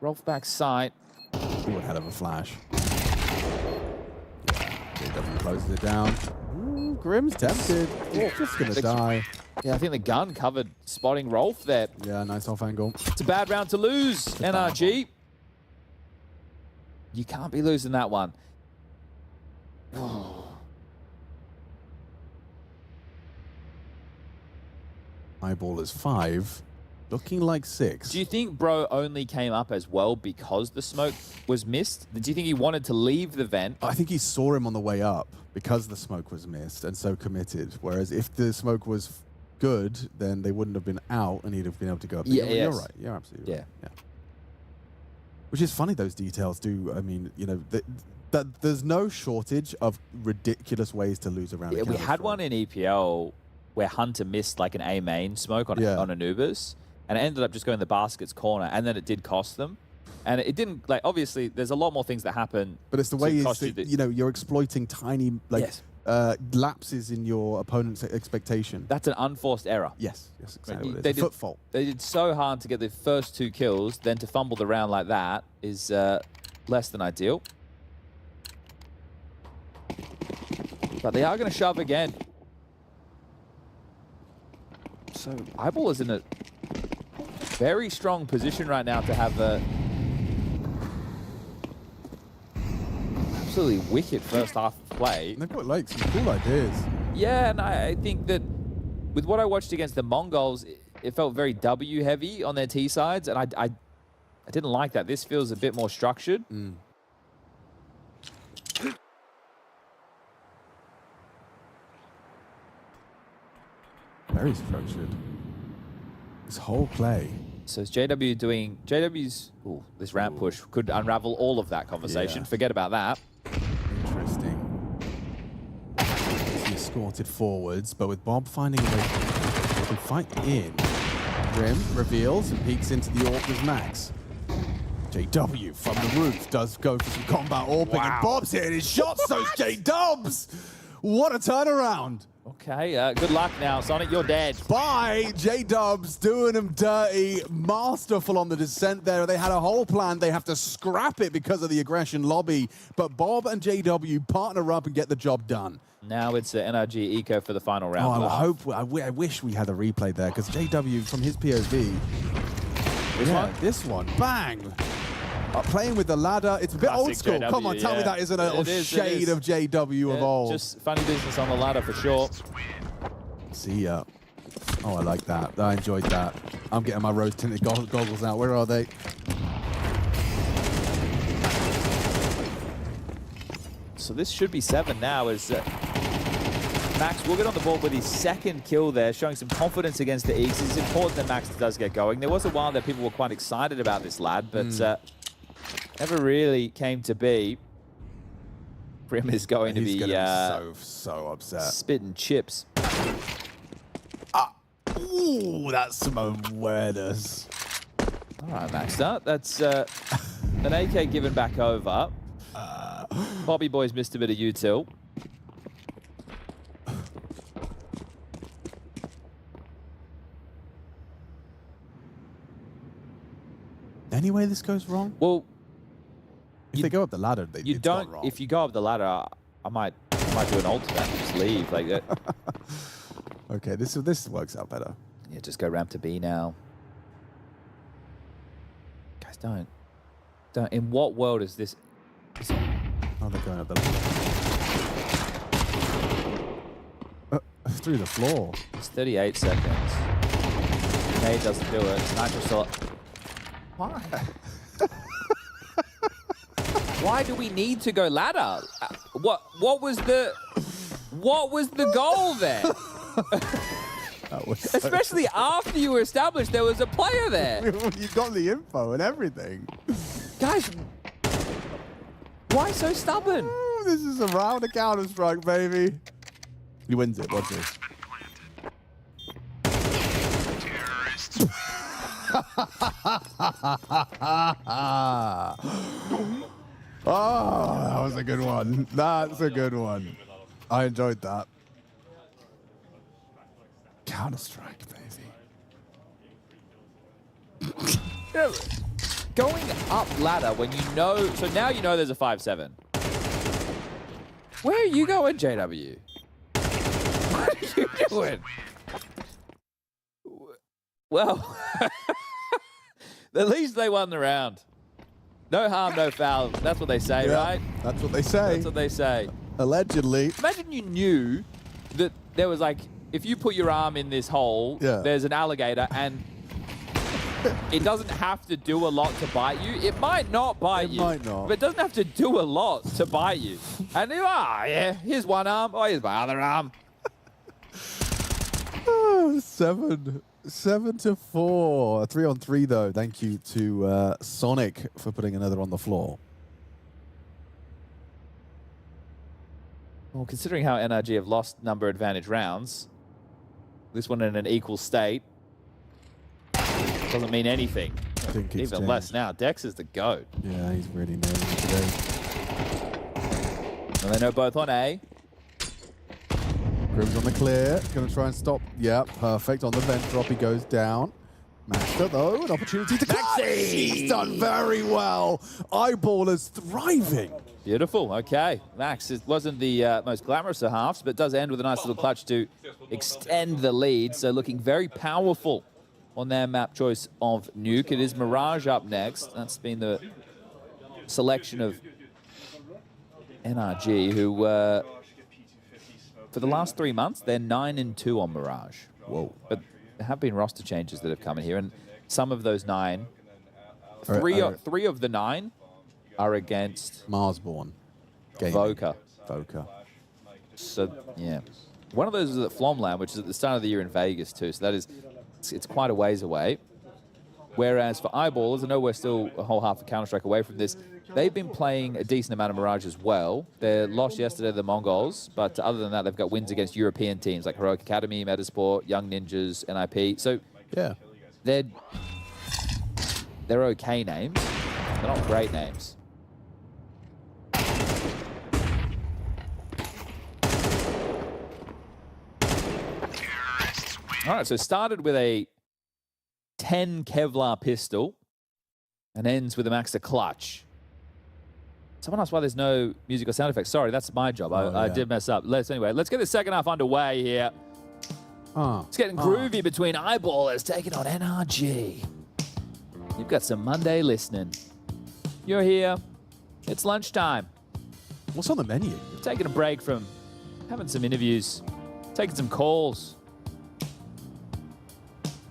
Rolf back sight. What hell of a flash. JW closes it down. Ooh, Grim's tempted. Just gonna die. Yeah, I think the gun covered spotting Rolf there. Yeah, nice off angle. It's a bad round to lose, NRG. You can't be losing that one. Eyeball is 5, looking like 6. Do you think Bro only came up as well because the smoke was missed? Do you think he wanted to leave the vent? I think he saw him on the way up because the smoke was missed and so committed. Whereas if the smoke was good, then they wouldn't have been out and he'd have been able to go up. Yeah, You're right. You're absolutely right. Yeah. Which is funny, those details do. I mean, you know, there's no shortage of ridiculous ways to lose around. Yeah, we had one in EPL where Hunter missed like an A main smoke on Anubis, and it ended up just going the basket's corner, and then it did cost them. And it didn't, like, obviously, there's a lot more things that happen. But it's the way you know, you're exploiting tiny, like, lapses in your opponent's expectation. That's an unforced error. Yes, exactly. They Foot fault. They did so hard to get the first 2 kills, then to fumble the round like that is less than ideal. But they are going to shove again. So Eyeball is in a very strong position right now to have a absolutely wicked first half of play. They've got like some cool ideas. Yeah, and I think that with what I watched against the Mongols, it felt very W heavy on their T sides, and I didn't like that. This feels a bit more structured. Very structured. This whole play. So is JW doing... JW's... Ooh, this ramp push could unravel all of that conversation. Forget about that. Interesting. He's escorted forwards, but with Bob finding a way to fight in. Grim reveals and peeks into the AWP with Max. JW from the roof does go for some combat AWPing, and Bob's hitting his shots, so's J-Dubs! What a turnaround! Okay, good luck now, Sonic. You're dead. Bye, J-Dubs doing them dirty. Masterful on the descent there. They had a whole plan. They have to scrap it because of the aggression lobby. But Bob and JW partner up and get the job done. Now it's NRG Eco for the final round. I wish we had a replay there because JW from his POV. This one. Bang. Playing with the ladder. It's a bit old school. JW, Come on, tell me that isn't a shade of JW of old. Just funny business on the ladder for sure. See ya. Oh, I like that. I enjoyed that. I'm getting my rose-tinted goggles out. Where are they? So this should be 7 now as Max will get on the board with his 2nd kill there, showing some confidence against the Eagles. It's important that Max does get going. There was a while that people were quite excited about this lad, but never really came to be. Grim is going to be so upset. Spitting chips. Ooh, that's some awareness. All right, Max. That's an AK given back over. Bobby Boy's missed a bit of util. any way this goes wrong? Well, if they go up the ladder, you don't. If you go up the ladder, I might do an ultimate and just leave like that. Okay, this works out better. Yeah, just go ramp to B now. Guys, don't. In what world is this? Oh, they're going up the ladder. Through the floor. It's 38 seconds. K doesn't do it. Sniper still. Why? Why do we need to go ladder? What was the goal there? Especially after you were established, there was a player there. You got the info and everything. Guys, why so stubborn? Ooh, this is a round of Counter-Strike, baby. He wins it, watch this. Oh, that was a good one. That's a good one. I enjoyed that. Counter-Strike, baby. Going up ladder when you know... So now you know there's a 5-7. Where are you going, JW? What are you doing? Well, at least they won the round. No harm, no foul. That's what they say, right? That's what they say. That's what they say. Allegedly. Imagine you knew that there was like, if you put your arm in this hole, there's an alligator and it doesn't have to do a lot to bite you. It might not bite you. It might not. But it doesn't have to do a lot to bite you. And you, yeah, here's one arm. Oh, here's my other arm. 7-4. 3-on-3 though. Thank you to Sonic for putting another on the floor. Well, considering how NRG have lost number advantage rounds, this one in an equal state doesn't mean anything. Even less now. Dex is the GOAT. Yeah, he's really nailing it today. And they know both on A. Grim's on the clear. Gonna try and stop. Yeah, perfect. On the vent drop, he goes down. Master, though, an opportunity to clutch. He's done very well. Eyeball is thriving. Beautiful. Okay. Max, it wasn't the most glamorous of halves, but does end with a nice little clutch to extend the lead. So looking very powerful on their map choice of Nuke. It is Mirage up next. That's been the selection of NRG, who for the last 3 months, they're 9-2 on Mirage. Whoa. But there have been roster changes that have come in here, and some of those 9, three of the 9 are against Marsborn. Voca. Voca. So, yeah. One of those is at Flomland, which is at the start of the year in Vegas, too. So that is, it's quite a ways away. Whereas for Eyeballers, I know we're still a whole half a Counter-Strike away from this. They've been playing a decent amount of Mirage as well. They lost yesterday to the MongolZ, but other than that, they've got wins against European teams like Heroic Academy, Metasport, Young Ninjas, NIP. So yeah, they're okay names. They're not great names. All right, so started with a 10 Kevlar pistol and ends with a Max to clutch. Someone asked why there's no music or sound effects. Sorry, that's my job. I did mess up. Anyway, let's get the second half underway here. It's getting groovy between Eyeballers taking on NRG. You've got some Monday listening. You're here. It's lunchtime. What's on the menu? You've taken a break from having some interviews, taking some calls,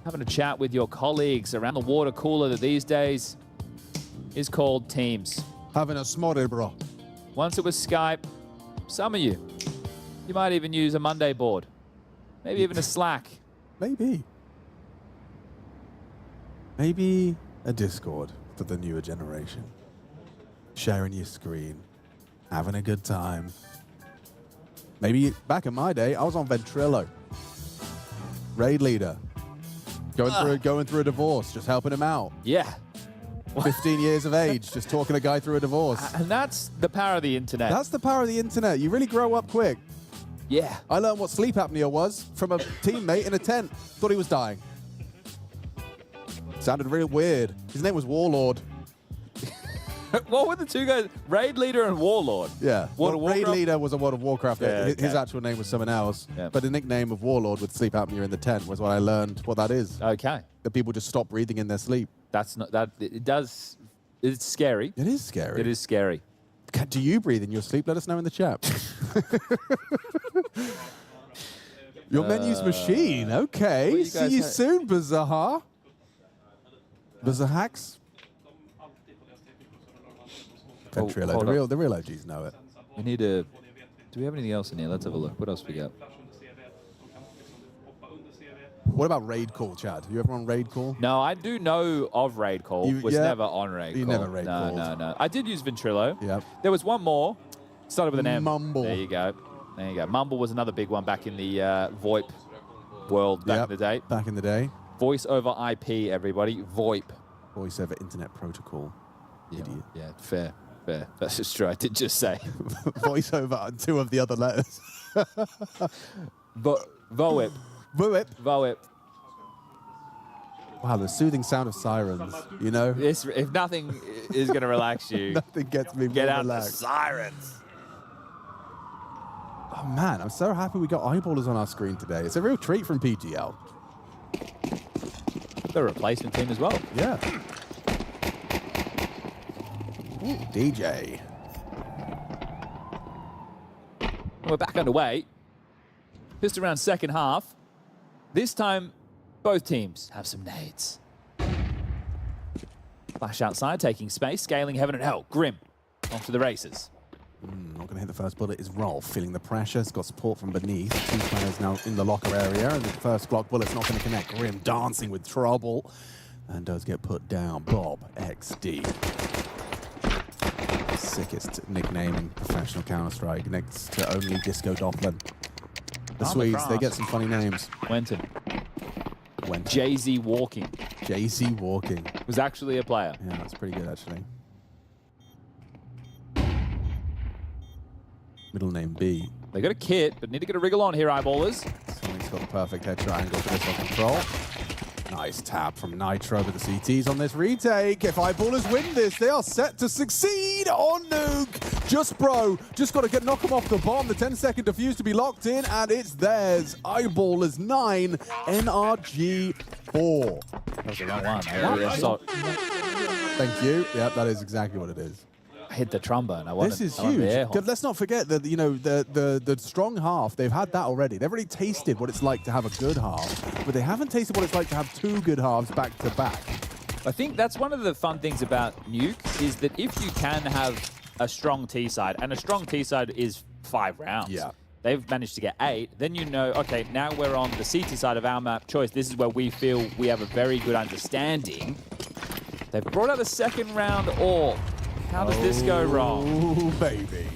having a chat with your colleagues around the water cooler that these days is called Teams. Having a smorry, bro. Once it was Skype, some of you might even use a Monday board. Maybe even a Slack. Maybe. Maybe a Discord for the newer generation. Sharing your screen, having a good time. Maybe back in my day, I was on Ventrilo. Raid leader. Going through a divorce, just helping him out. Yeah. 15 years of age, just talking a guy through a divorce. And that's the power of the internet. That's the power of the internet. You really grow up quick. Yeah. I learned what sleep apnea was from a teammate in a tent. Thought he was dying. Sounded real weird. His name was Warlord. What were the two guys? Raid Leader and Warlord. Yeah. World of Raid Warcraft? Leader was a World of Warcraft. Yeah, His okay. actual name was someone else. Yeah. But the nickname of Warlord with sleep apnea in the tent was what I learned what that is. Okay. That people just stop breathing in their sleep. That's not that. It does. It's scary. It is scary. It is scary. Do you breathe in your sleep? Let us know in the chat. Your menu's machine. Okay. See you soon, Bazaar. Bazaar hacks. Ventrilo. The real OGs know it. We need to. Do we have anything else in here? Let's have a look. What else we got? What about Raid Call, Chad? You ever on Raid Call? No, I do know of Raid Call. Was never on Raid Call. You never Raid Called. No. I did use Ventrilo. Yeah. There was one more. Started with an M. Mumble. There you go. There you go. Mumble was another big one back in the VoIP world back in the day. Back in the day. Voice over IP, everybody. VoIP. Voice over Internet Protocol. Idiot. Yeah, fair. That's just true. I did just say. Voice over 2 of the other letters. VoIP. VoIP. Wow, the soothing sound of sirens, you know? If nothing is going to relax you, nothing gets me get more out relaxed. the sirens. Oh man, I'm so happy we got eyeballers on our screen today. It's a real treat from PGL. The replacement team as well. Yeah. Ooh, DJ. We're back underway. Just around second half. This time, both teams have some nades. Flash outside, taking space, scaling heaven and hell. Grim, off to the races. Not going to hit the first bullet is Rolf, feeling the pressure. He's got support from beneath. 2 players now in the locker area, and the first Glock bullet's not going to connect. Grim dancing with trouble, and does get put down. Bob XD. Sickest nickname in professional Counter-Strike, next to only Disco Doppler. The Swedes, they get some funny names. Wenton. Jay-Z Walking. Jay-Z Walking. Was actually a player. Yeah, that's pretty good, actually. Middle name B. They got a kit, but need to get a wriggle on here, eyeballers. Sonic's got the perfect headshot angle for this on control. Nice tap from Nitro with the CTs on this retake. If eyeballers win this, they are set to succeed on Nuke. Just got to knock them off the bomb. The 10-second defuse to be locked in, and it's theirs. Eyeballers 9, NRG 4. That was the wrong one. Thank you. Yeah, that is exactly what it is. I hit the trombone. This is huge. Let's not forget that the strong half. They've had that already. They've already tasted what it's like to have a good half, but they haven't tasted what it's like to have 2 good halves back to back. I think that's one of the fun things about Nuke is that if you can have a strong T side, and a strong T side is 5 rounds. Yeah. They've managed to get 8. Then you know, okay, now we're on the CT side of our map choice. This is where we feel we have a very good understanding. They've brought out the second round AWP. How does this go wrong? Oh, baby.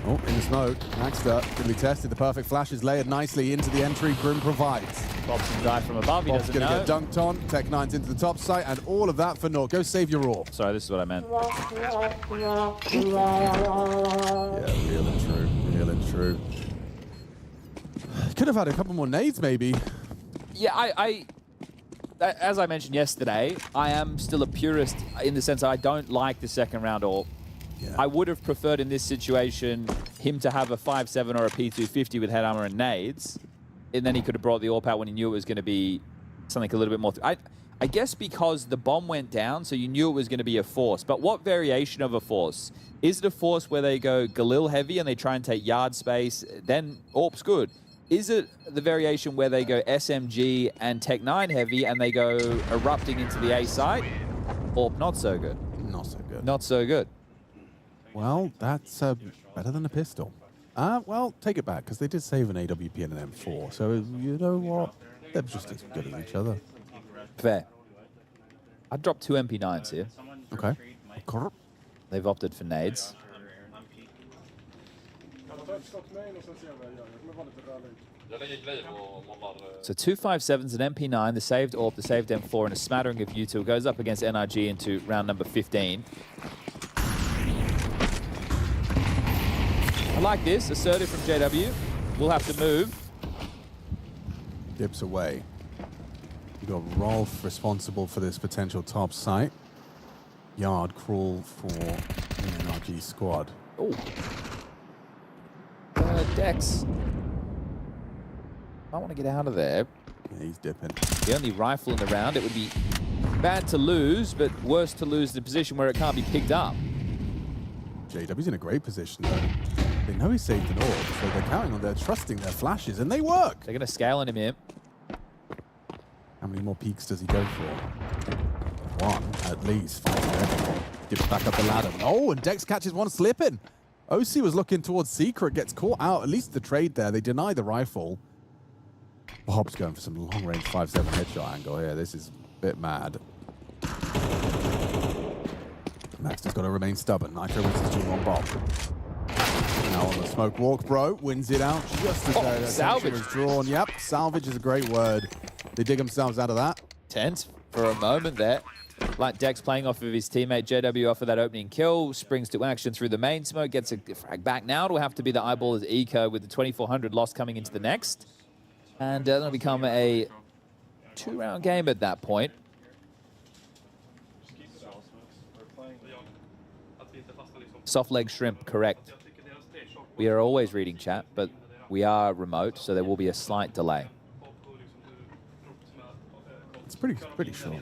Oh, in the smoke. Maxter can be tested. The perfect flash is layered nicely into the entry Grim provides. Bob's some guy from above. He doesn't know. Going to get dunked on. Tech9's into the top site, and all of that for naught. Go save your AWP. Sorry, this is what I meant. Yeah, real and true. Real and true. Could have had a couple more nades, maybe. Yeah, as I mentioned yesterday, I am still a purist in the sense I don't like the second round AWP. Yeah. I would have preferred in this situation him to have a 5.7 or a P250 with head armor and nades, and then he could have brought the AWP out when he knew it was going to be something a little bit more. I guess because the bomb went down, so you knew it was going to be a force. But what variation of a force? Is it a force where they go Galil heavy and they try and take yard space? Then AWP's good. Is it the variation where they go SMG and Tech9 heavy and they go erupting into the A site? Or not so good? Not so good. Not so good. Well, that's better than a pistol. Well, take it back, because they did save an AWP and an M4. So, you know what? They're just as good as each other. Fair. I'd drop 2 MP9s here. Okay. They've opted for nades. So 2 5.7s, an MP9, the saved AWP, the saved M4, and a smattering of U2 goes up against NRG into round number 15. I like this. Assertive from JW. We'll have to move. Dips away. You got Rolf responsible for this potential top site. Yard crawl for the NRG squad. Oh. Dex. I want to get out of there. Yeah, he's dipping. The only rifle in the round. It would be bad to lose, but worse to lose the position where it can't be picked up. JW's in a great position, though. They know he's saved an orb, so they're counting on trusting their flashes, and they work. They're going to scale on him here. How many more peaks does he go for? One, at least. Dips back up the ladder. Oh, and Dex catches one slipping. OC was looking towards Secret, gets caught out. At least the trade there. They deny the rifle. Bob's going for some long-range 5-7 headshot angle here. This is a bit mad. Max has got to remain stubborn. Nitro wins his 2-1 Bob. Now on the smoke walk, bro. Wins it out just as their attention was drawn. Yep, salvage is a great word. They dig themselves out of that. Tense for a moment there. Like Dex playing off of his teammate JW off of that opening kill, springs to action through the main smoke, gets a frag back. Now it'll have to be the Eyeballers Eco with the 2400 loss coming into the next. And it'll become a 2-round game at that point. Soft leg shrimp, correct. We are always reading chat, but we are remote, so there will be a slight delay. It's pretty short.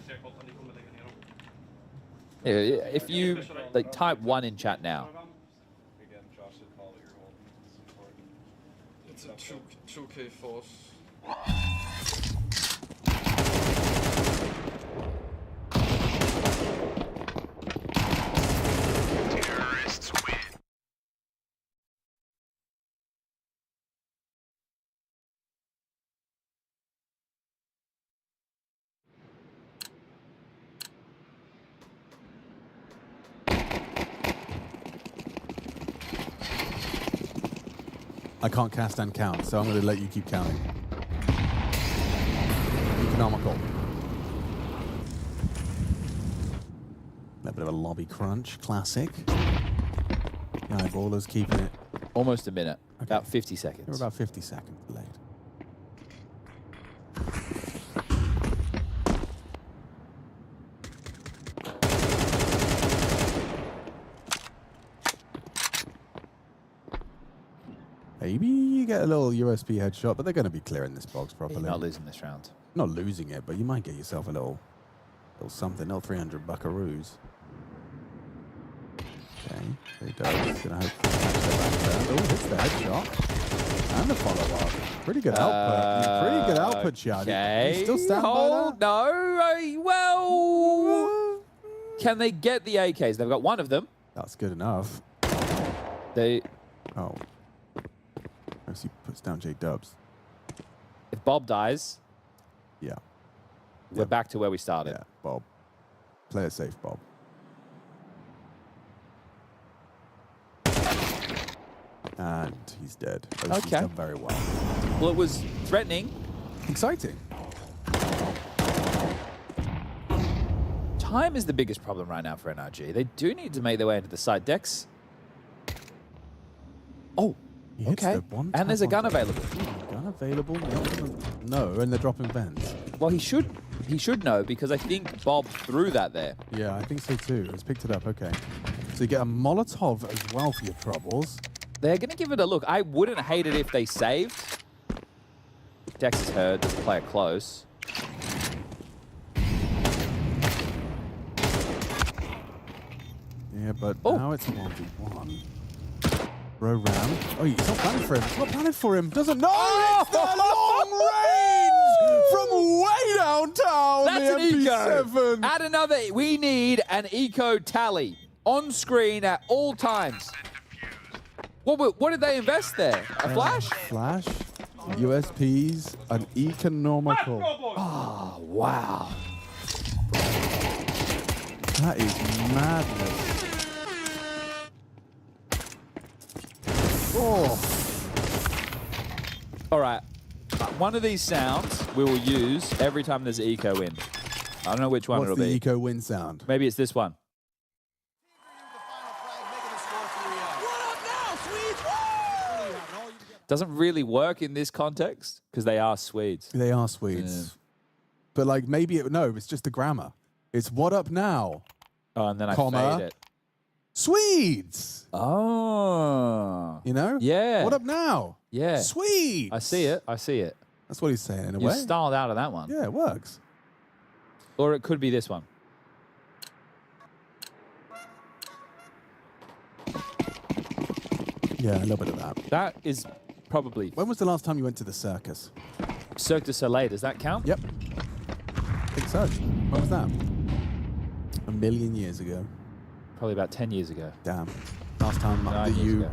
Yeah, if you type 1 in chat now. It's a 2K force. Terrorists win. I can't cast and count, so I'm going to let you keep counting. Economical. A bit of a lobby crunch, classic. The Eyeballers keeping it. Almost a minute, okay. About 50 seconds. We're about 50 seconds delayed. Maybe you get a little USP headshot, but they're going to be clearing this box properly. You're not losing this round. Not losing it, but you might get yourself a little something, little 300 buckaroos. Okay, there he does. He's going to hopefully catch that back there. Oh, hits the headshot. And the follow-up. Pretty good output. Pretty good output, Chad. Okay. You still stand by that? No. Well, can they get the AKs? They've got one of them. That's good enough. They... Oh. He puts down J-Dubs. If Bob dies, yeah, we're back to where we started. Yeah, Bob. Play it safe, Bob. And he's dead. Okay. He's done very well. Well, it was threatening. Exciting. Time is the biggest problem right now for NRG. They do need to make their way into the side decks. Oh. Okay, and there's a gun available. Gun available? No, and they're dropping vents. Well, he should know, because I think Bob threw that there. Yeah, I think so too. He's picked it up, okay. So you get a Molotov as well for your troubles. They're going to give it a look. I wouldn't hate it if they saved. Dex is heard, doesn't play it close. Yeah, but now it's a 1v1. Row round. Oh, he's not planning for him. He's not planning for him. Doesn't know. Oh! It's the long range from way downtown. That's an MP7. eco. Add another. We need an eco tally on screen at all times. What did they invest there? A flash? Flash, USPs, an economical. Oh, wow. That is madness. Oh. All right. One of these sounds we will use every time there's an eco win. I don't know which one it'll be. What's the eco win sound? Maybe it's this one. Doesn't really work in this context because they are Swedes. They are Swedes. But like maybe no, it's just the grammar. It's what up now? Oh, and then I comma, fade it. Swedes. Oh. You know? Yeah. What up now? Yeah. Swedes. I see it. I see it. That's what he's saying in a You way. styled out of that one. Yeah, it works. Or it could be this one. Yeah, a little bit of that. That is probably... When was the last time you went to the circus? Cirque du Soleil, does that count? Yep. I think so. When was that? A million years ago. Probably about 10 years ago. Damn. Last time that you... Ago.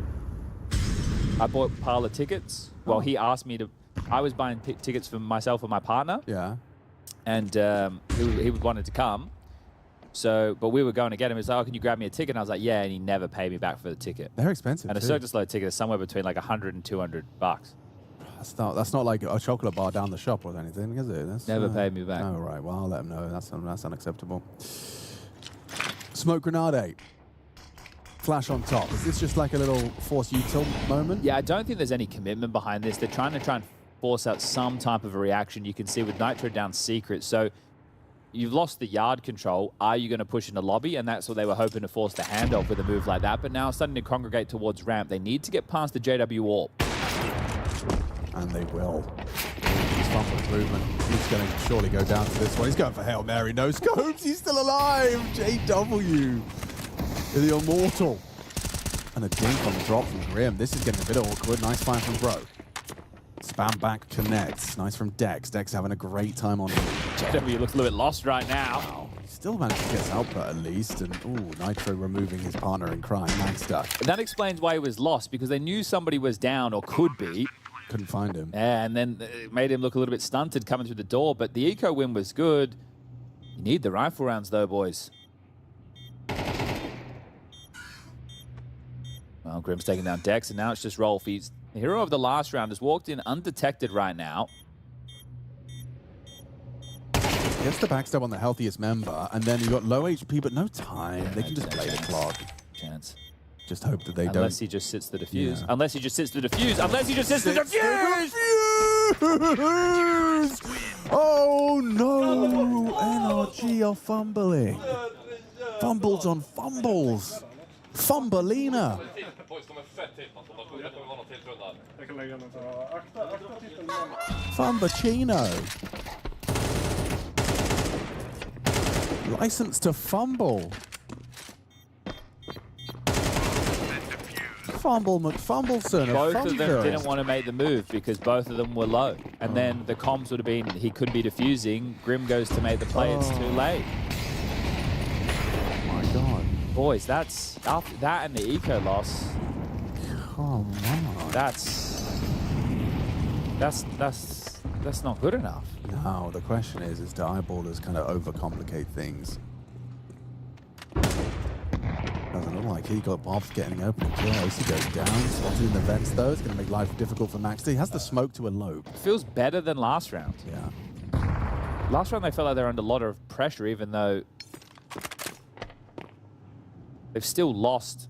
I bought parlor tickets. Well, he asked me to... I was buying tickets for myself and my partner. Yeah. And he wanted to come. So, but we were going to get him. He's like, oh, can you grab me a ticket? And I was like, yeah, and he never paid me back for the ticket. They're expensive, And a too. Cirque du Soleil ticket is somewhere between like 100 and 200 bucks. That's not like a chocolate bar down the shop or anything, is it? That's, Never paid me back. Oh, right. Well, I'll let him know. That's unacceptable. Smoke grenade. Flash on top. Is this just like a little force util moment? Yeah, I don't think there's any commitment behind this. They're trying to force out some type of a reaction. You can see with Nitro down secret. So you've lost the yard control. Are you going to push into lobby? And that's what they were hoping to force the handoff with a move like that. But now starting to congregate towards ramp. They need to get past the JW wall. And they will. He's fun with movement. He's going to surely go down to this one. He's going for Hail Mary. No scopes. He's still alive. JW. The immortal. And a dink on the drop from Grim. This is getting a bit awkward. Nice find from Bro. Spam back connects. Nice from Dex. Dex having a great time on him. JW looks a little bit lost right now. Wow. Still managed to get his output at least. And ooh, Nitro removing his partner in crime. Magster. That explains why he was lost, because they knew somebody was down or could be. Couldn't find him. Yeah, and then it made him look a little bit stunted coming through the door. But the eco win was good. You need the rifle rounds though, boys. Well, Grim's taking down Dex, and now it's just Rolf. He's the hero of the last round, has walked in undetected right now. Gets the backstab on the healthiest member, and then you got low HP, but no time. They can just play the clock. Chance. Just hope that they don't. Unless he just sits the defuse. Yeah. Unless he just sits the defuse. Unless he just sits the defuse! Oh no! NRG are fumbling. Fumbles on fumbles. Fumbelina. Fumbachino. License to fumble. Fumble McFumbleson. Both of them didn't want to make the move because both of them were low. And then the comms would have been, he could be defusing. Grim goes to make the play, it's too late. Oh my God. Boys, that's, after that and the eco loss. Come on. That's not good enough. No, the question is do eyeballers kind of overcomplicate things? Doesn't look like he got Bob's getting open close. He goes down, spotted in the vents though. It's going to make life difficult for Max. He has the smoke to elope. Feels better than last round. Yeah. Last round they felt like they're under a lot of pressure, even though they've still lost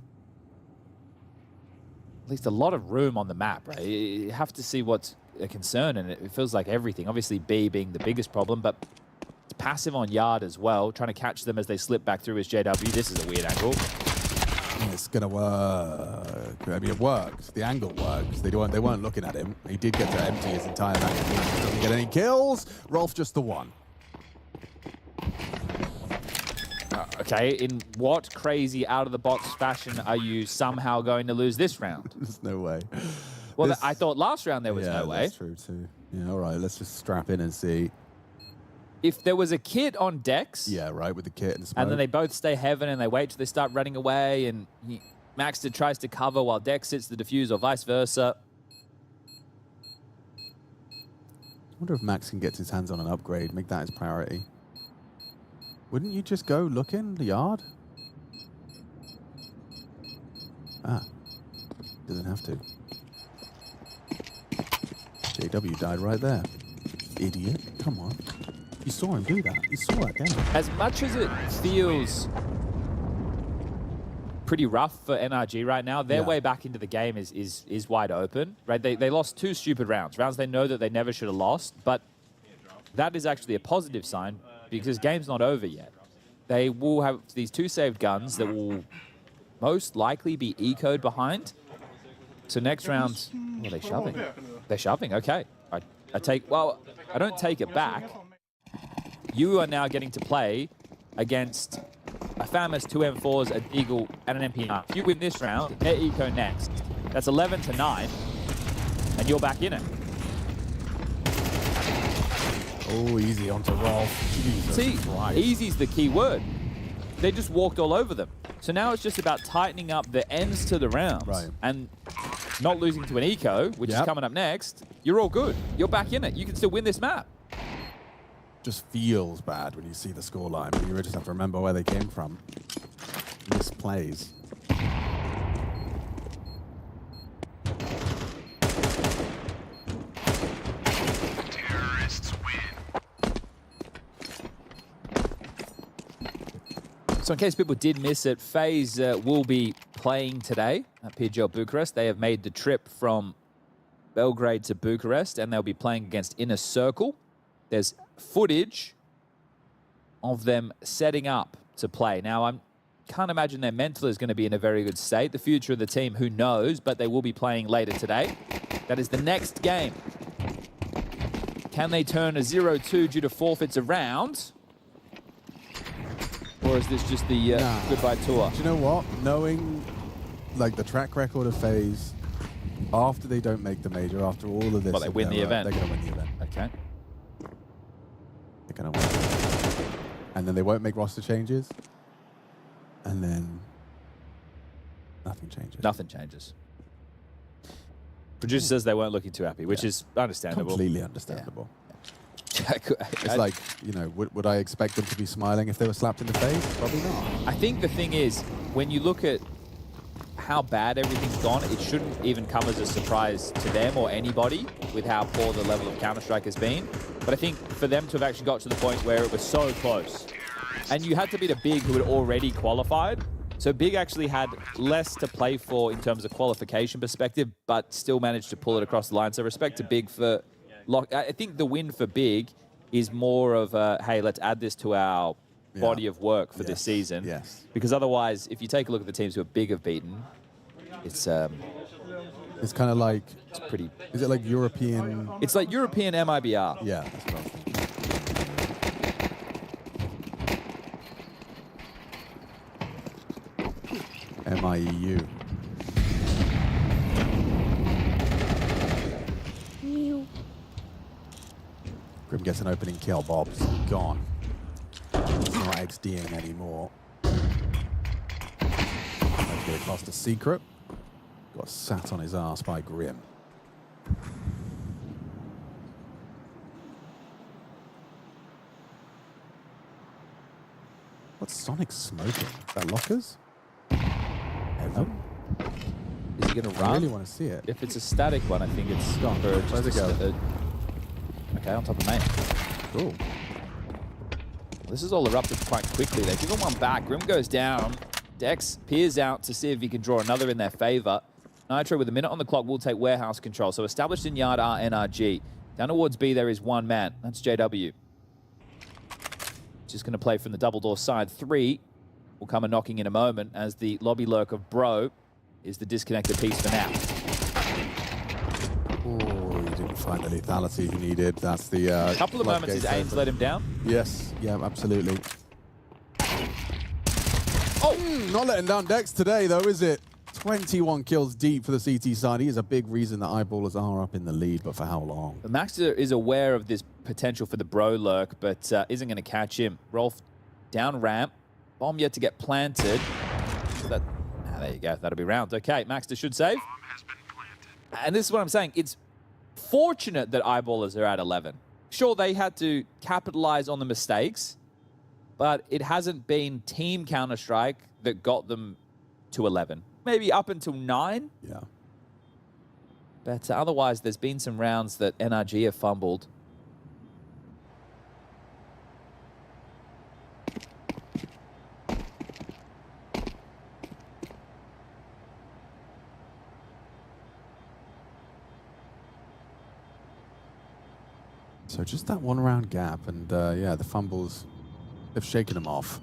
at least a lot of room on the map, right? You have to see what's a concern, and it feels like everything. Obviously B being the biggest problem, but it's passive on yard as well, trying to catch them as they slip back through his JW. This is a weird angle. It's gonna work. I mean, it works. The angle works. They weren't looking at him. He did get to empty his entire magazine. Doesn't get any kills. Rolf just the one. Okay, in what crazy out-of-the-box fashion are you somehow going to lose this round? There's no way. Well, I thought last round there was no way. That's true too. Yeah, all right. Let's just strap in and see. If there was a kit on Dex... Yeah, right, with the kit and the smoke. And then they both stay heaven and they wait till they start running away, and Maxter tries to cover while Dex sits the defuse, or vice versa. I wonder if Max can get his hands on an upgrade, make that his priority. Wouldn't you just go look in the yard? Ah, doesn't have to. JW died right there. Idiot, come on. You saw him do that. You saw that, didn't you? As much as it feels pretty rough for NRG right now, their way back into the game is wide open, right? They lost 2 stupid rounds they know that they never should have lost, but that is actually a positive sign because game's not over yet. They will have these 2 saved guns that will most likely be ecoed behind. So next round, what are they shoving? They're shoving, okay. I don't take it back. You are now getting to play against a famous 2 M4s, a Deagle, and an MP9. If you win this round, they're eco next. That's 11-9, and you're back in it. Oh, easy onto Rolf. See, easy's the key word. They just walked all over them. So now it's just about tightening up the ends to the rounds. Right. And not losing to an eco, which is coming up next. You're all good. You're back in it. You can still win this map. Just feels bad when you see the scoreline, but you just have to remember where they came from. Misplays. Terrorists win. So in case people did miss it, FaZe will be playing today at PGL Bucharest. They have made the trip from Belgrade to Bucharest, and they'll be playing against Inner Circle. There's footage of them setting up to play. Now, I can't imagine their mental is going to be in a very good state. The future of the team, who knows, but they will be playing later today. That is the next game. Can they turn a 0-2 due to forfeits around? Or is this just the goodbye tour? Do you know what? Knowing like the track record of FaZe, after they don't make the major, after all of this, Well, they win the event. They're going to win the event. Okay. They're going to win. And then they won't make roster changes. And then nothing changes. Nothing changes. Producer says they weren't looking too happy, which is understandable. Completely understandable. Yeah. It's like, you know, would I expect them to be smiling if they were slapped in the face? Probably not. I think the thing is, when you look at how bad everything's gone, it shouldn't even come as a surprise to them or anybody with how poor the level of Counter-Strike has been. But I think for them to have actually got to the point where it was so close, and you had to beat a Big who had already qualified, so Big actually had less to play for in terms of qualification perspective, but still managed to pull it across the line. So respect to Big for... I think the win for Big is more of a, hey, let's add this to our body of work for this season. Yes. Because otherwise, if you take a look at the teams who are Big have beaten, it's kind of like... It's pretty... Is it like European... It's like European MIBR. Yeah, that's what I was thinking. MIEU. Grim gets an opening kill. Bob's gone. He's not XDing anymore. Maybe lost a secret. Got sat on his ass by Grim. What's Sonic smoking? Is that lockers? Hello? Is he going to run? I really want to see it. If it's a static one, I think it's gone. Where's it go? Okay, on top of main. Cool. This is all erupted quite quickly. They give him one back. Grim goes down. Dex peers out to see if he can draw another in their favor. Nitro with a minute on the clock will take warehouse control. So established in yard are NRG. Down towards B there is one man. That's JW. Just going to play from the double door side. 3 will come a knocking in a moment as the lobby lurk of Bro is the disconnected piece for now. Oh, he didn't find the lethality he needed. That's the... A couple of moments his aims let him down. Yes, yeah, absolutely. Oh, not letting down Dex today, though, is it? 21 kills deep for the CT side. He is a big reason that Eyeballers are up in the lead, but for how long? Maxter is aware of this potential for the Bro lurk, but isn't going to catch him. Rolf down ramp. Bomb yet to get planted. So that, there you go. That'll be round. Okay, Maxter should save. And this is what I'm saying. It's fortunate that Eyeballers are at 11. Sure, they had to capitalize on the mistakes, but it hasn't been Team Counter-Strike that got them to 11. Maybe up until 9. Yeah. But otherwise, there's been some rounds that NRG have fumbled. So just that 1 round gap, and yeah, the fumbles have shaken him off.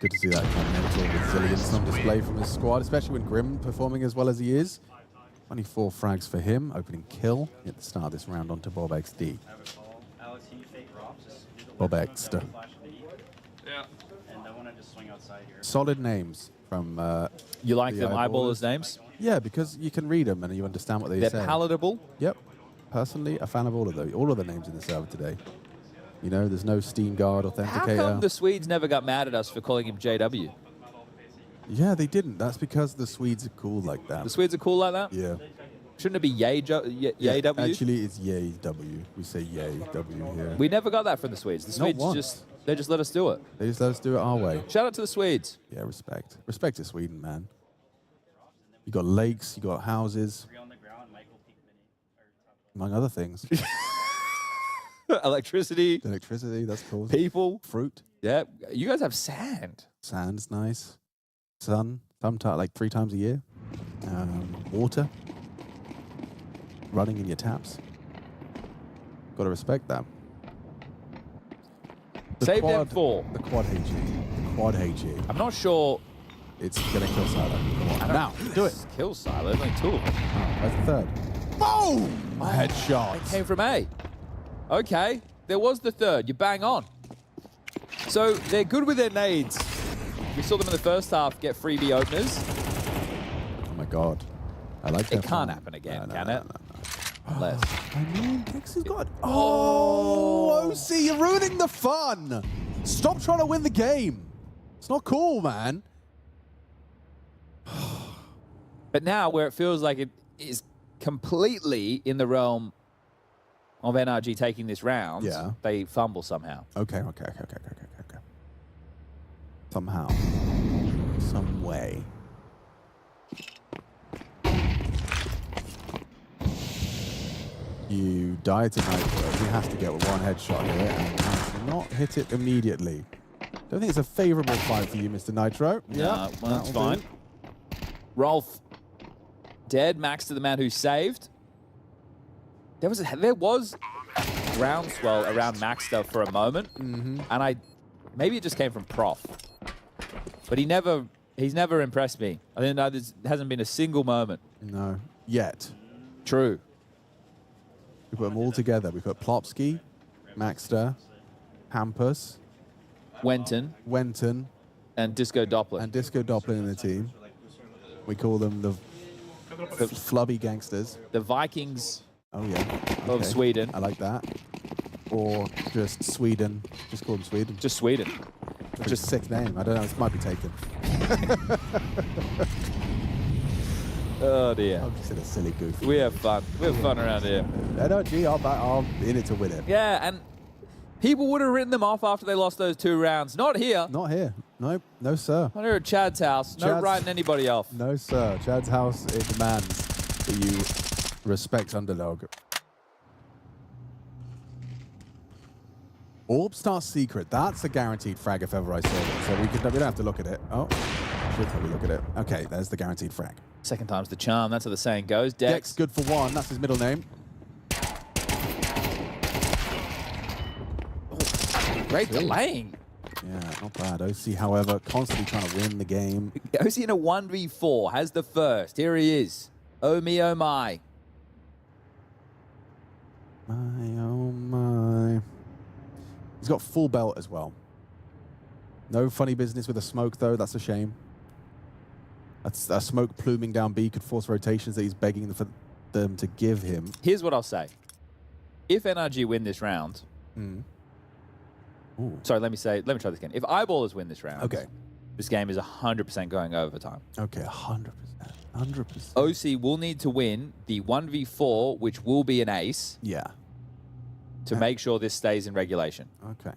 Good to see that kind of mental resilience on display from his squad, especially when Grim performing as well as he is. 24 frags for him, opening kill at the start of this round onto Bob XD. Bob XD. Yeah. Solid names from You like the them eyeballers' names? Yeah, because you can read them and you understand what they say. They're palatable? Yep. Personally, a fan of all of those. All of the names in the server today. You know, there's no Steam Guard Authenticator. How come the Swedes never got mad at us for calling him JW? Yeah, they didn't. That's because the Swedes are cool like that. The Swedes are cool like that? Yeah. Shouldn't it be Yay W? Actually, it's Yay W. We say Yay W here. We never got that from the Swedes. The Swedes they just let us do it. They just let us do it our way. Shout out to the Swedes. Yeah, respect. Respect to Sweden, man. You got lakes, you got houses. Among other things. Electricity. Electricity, that's cool. People. Fruit. Yeah. You guys have sand. Sand's nice. Sun, sometimes like 3 times a year. Water. Running in your taps. Got to respect that. Save them for. The quad HG. The quad HG. I'm not sure. It's going to kill Silo. Come on. Now, do it. Kill Silo. There's only 2 of them. Oh, that's the third. Boom! Headshot. It came from A. Okay. There was the third. You bang on. So they're good with their nades. We saw them in the first half get freebie openers. Oh my god. I like that. It can't happen again, can it? Unless. I mean, Dexter's got... Oh, OC, you're ruining the fun. Stop trying to win the game. It's not cool, man. But now, where it feels like it is completely in the realm of NRG taking this round, they fumble somehow. Okay. Somehow. Some way. You die tonight, he has to get 1 headshot here and has not hit it immediately. Don't think it's a favorable fight for you, Mr. Nitro. Yeah, well, that's fine. Rolf dead. Max to the man who saved. There was groundswell around Maxter for a moment, and maybe it just came from Prof, but he's never impressed me. I think there hasn't been a single moment. No, yet. True. We put them all together. We put Plopsky, Maxter, Hampus, Wenton, and Disco Doppler. In the team. We call them the flubby gangsters. The Vikings. Oh yeah. Of Sweden. I like that. Or just Sweden. Just call them Sweden. Just Sweden. Just a sick name. I don't know. This might be taken. Oh dear. I'm just in a silly goofy. We have fun. We have fun around here. NRG, I'm in it to win it. Yeah, and people would have written them off after they lost those 2 rounds. Not here. Not here. Nope. No, sir. Not here at Chad's house. No writing anybody off. No, sir. Chad's house, it demands that you respect underdog. Orb Star Secret. That's a guaranteed frag if ever I saw it. So we don't have to look at it. Oh, should probably look at it. Okay, there's the guaranteed frag. Second time's the charm. That's how the saying goes. Dex. Good for 1. That's his middle name. Great delaying. Yeah, not bad. OC, however, constantly trying to win the game. OC in a 1v4 has the first. Here he is. Oh me, oh my. My, oh my. He's got full belt as well. No funny business with a smoke, though. That's a shame. That's a smoke pluming down B could force rotations that he's begging for them to give him. Here's what I'll say. If NRG win this round... Sorry, let me try this again. If Eyeballers win this round, this game is 100% going overtime. Okay, 100%. 100%. OC will need to win the 1v4, which will be an ace. Yeah. To make sure this stays in regulation. Okay.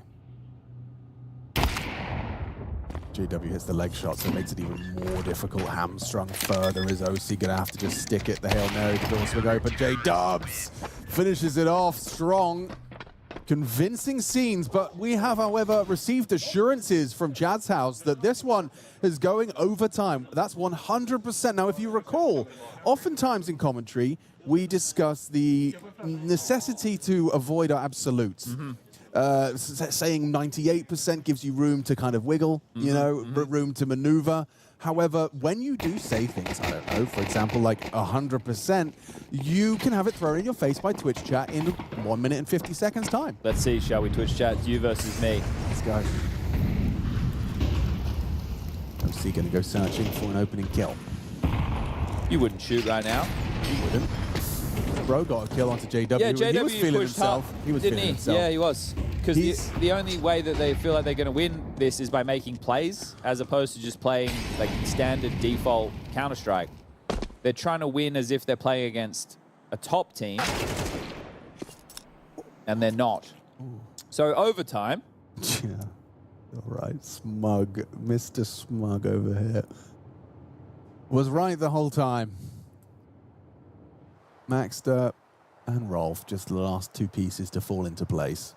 JW hits the leg shot, so it makes it even more difficult. Hamstrung further. Is OC going to have to just stick it? The Hail Mary, the door swing open. J-Dubs finishes it off strong. Convincing scenes, but we have, however, received assurances from Jad's house that this one is going overtime. That's 100%. Now, if you recall, oftentimes in commentary, we discuss the necessity to avoid our absolutes. Saying 98% gives you room to kind of wiggle, you know, room to maneuver. However, when you do say things, I don't know, for example, like 100%, you can have it thrown in your face by Twitch chat in 1 minute and 50 seconds time. Let's see, shall we? Twitch chat, you versus me. Let's go. OC going to go searching for an opening kill. You wouldn't shoot right now. He wouldn't. Bro got a kill onto JW. Yeah, JW he was feeling pushed himself. Hard, he was didn't feeling he? himself. Yeah, he was. Because the only way that they feel like they're going to win this is by making plays, as opposed to just playing like standard default Counter-Strike. They're trying to win as if they're playing against a top team, and they're not. So overtime. Yeah. All right, Smug, Mr. Smug over here. Was right the whole time. Maxter and Rolf, just the last two pieces to fall into place.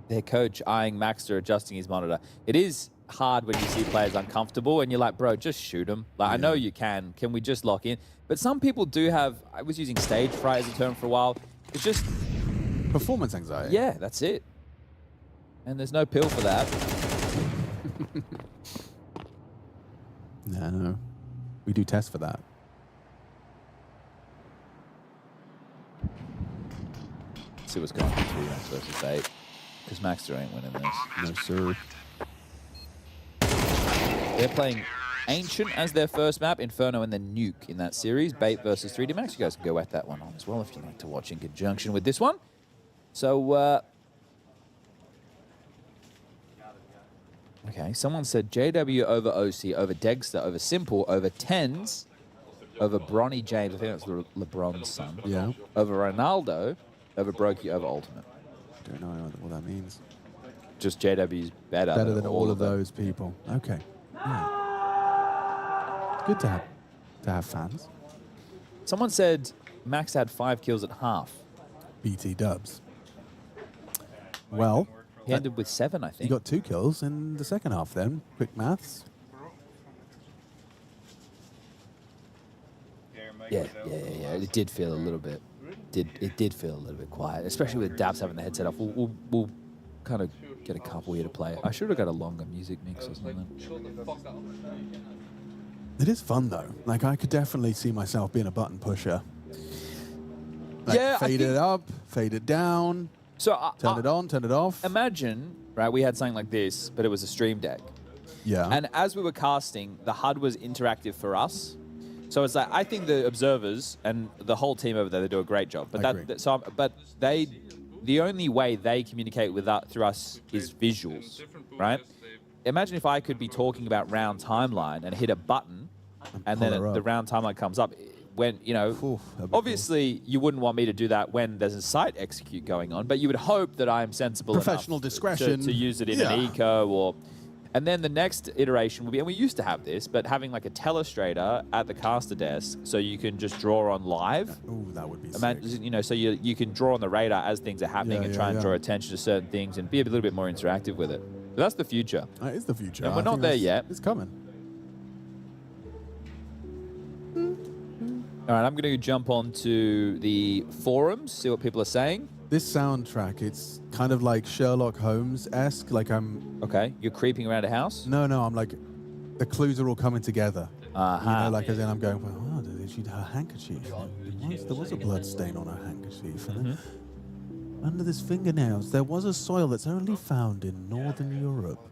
Their coach eyeing Maxter, adjusting his monitor. It is hard when you see players uncomfortable and you're like, bro, just shoot them. Like, I know you can. Can we just lock in? But some people do have, I was using stage fright as a term for a while. It's just... performance anxiety. Yeah, that's it. And there's no pill for that. No. We do tests for that. See what's going on between Max versus 8. Because Maxter ain't winning this. No, sir. They're playing Ancient as their first map, Inferno and then Nuke in that series. Bait versus 3D Max. You guys can go at that one on as well if you like to watch in conjunction with this one. So, okay, someone said JW over OC, over Degster, over Simple, over Tens, over Bronny James. I think that's LeBron's son. Yeah. Over Ronaldo, over Brokey, over Ultimate. Don't know what that means. Just JW's better. Better than all of those people. Okay. Yeah. It's good to have fans. Someone said Max had 5 kills at half. BT dubs. Well, he ended with 7, I think. He got 2 kills in the second half then. Quick maths. Yeah. It did feel a little bit. It did feel a little bit quiet, especially with Dabs having the headset off. We'll kind of get a couple here to play. I should have got a longer music mix or something. It is fun though. Like I could definitely see myself being a button pusher. Like, yeah, fade it up, fade it down. So turn it on, turn it off. Imagine, right? We had something like this, but it was a stream deck. Yeah. And as we were casting, the HUD was interactive for us. So it's like I think the observers and the whole team over there, they do a great job. But the only way they communicate with that through us is visuals, right? Imagine if I could be talking about round timeline and hit a button, and then the round timeline comes up. When obviously you wouldn't want me to do that when there's a site execute going on, but you would hope that I'm sensible professional enough discretion to use it in an eco or. And then the next iteration will be, and we used to have this, but having like a telestrator at the caster desk so you can just draw on live. Ooh, that would be sick. You know, so you can draw on the radar as things are happening and try and draw attention to certain things and be a little bit more interactive with it. But that's the future. That is the future. And we're not there yet. It's coming. All right, I'm going to jump onto the forums, see what people are saying. This soundtrack, it's kind of like Sherlock Holmes-esque, like I'm... Okay, you're creeping around a house? No, I'm like, the clues are all coming together. Uh-huh. You know, like as in I'm going, oh, did she her handkerchief? There was a blood stain on her handkerchief. And under this fingernails, there was a soil that's only found in Northern Europe.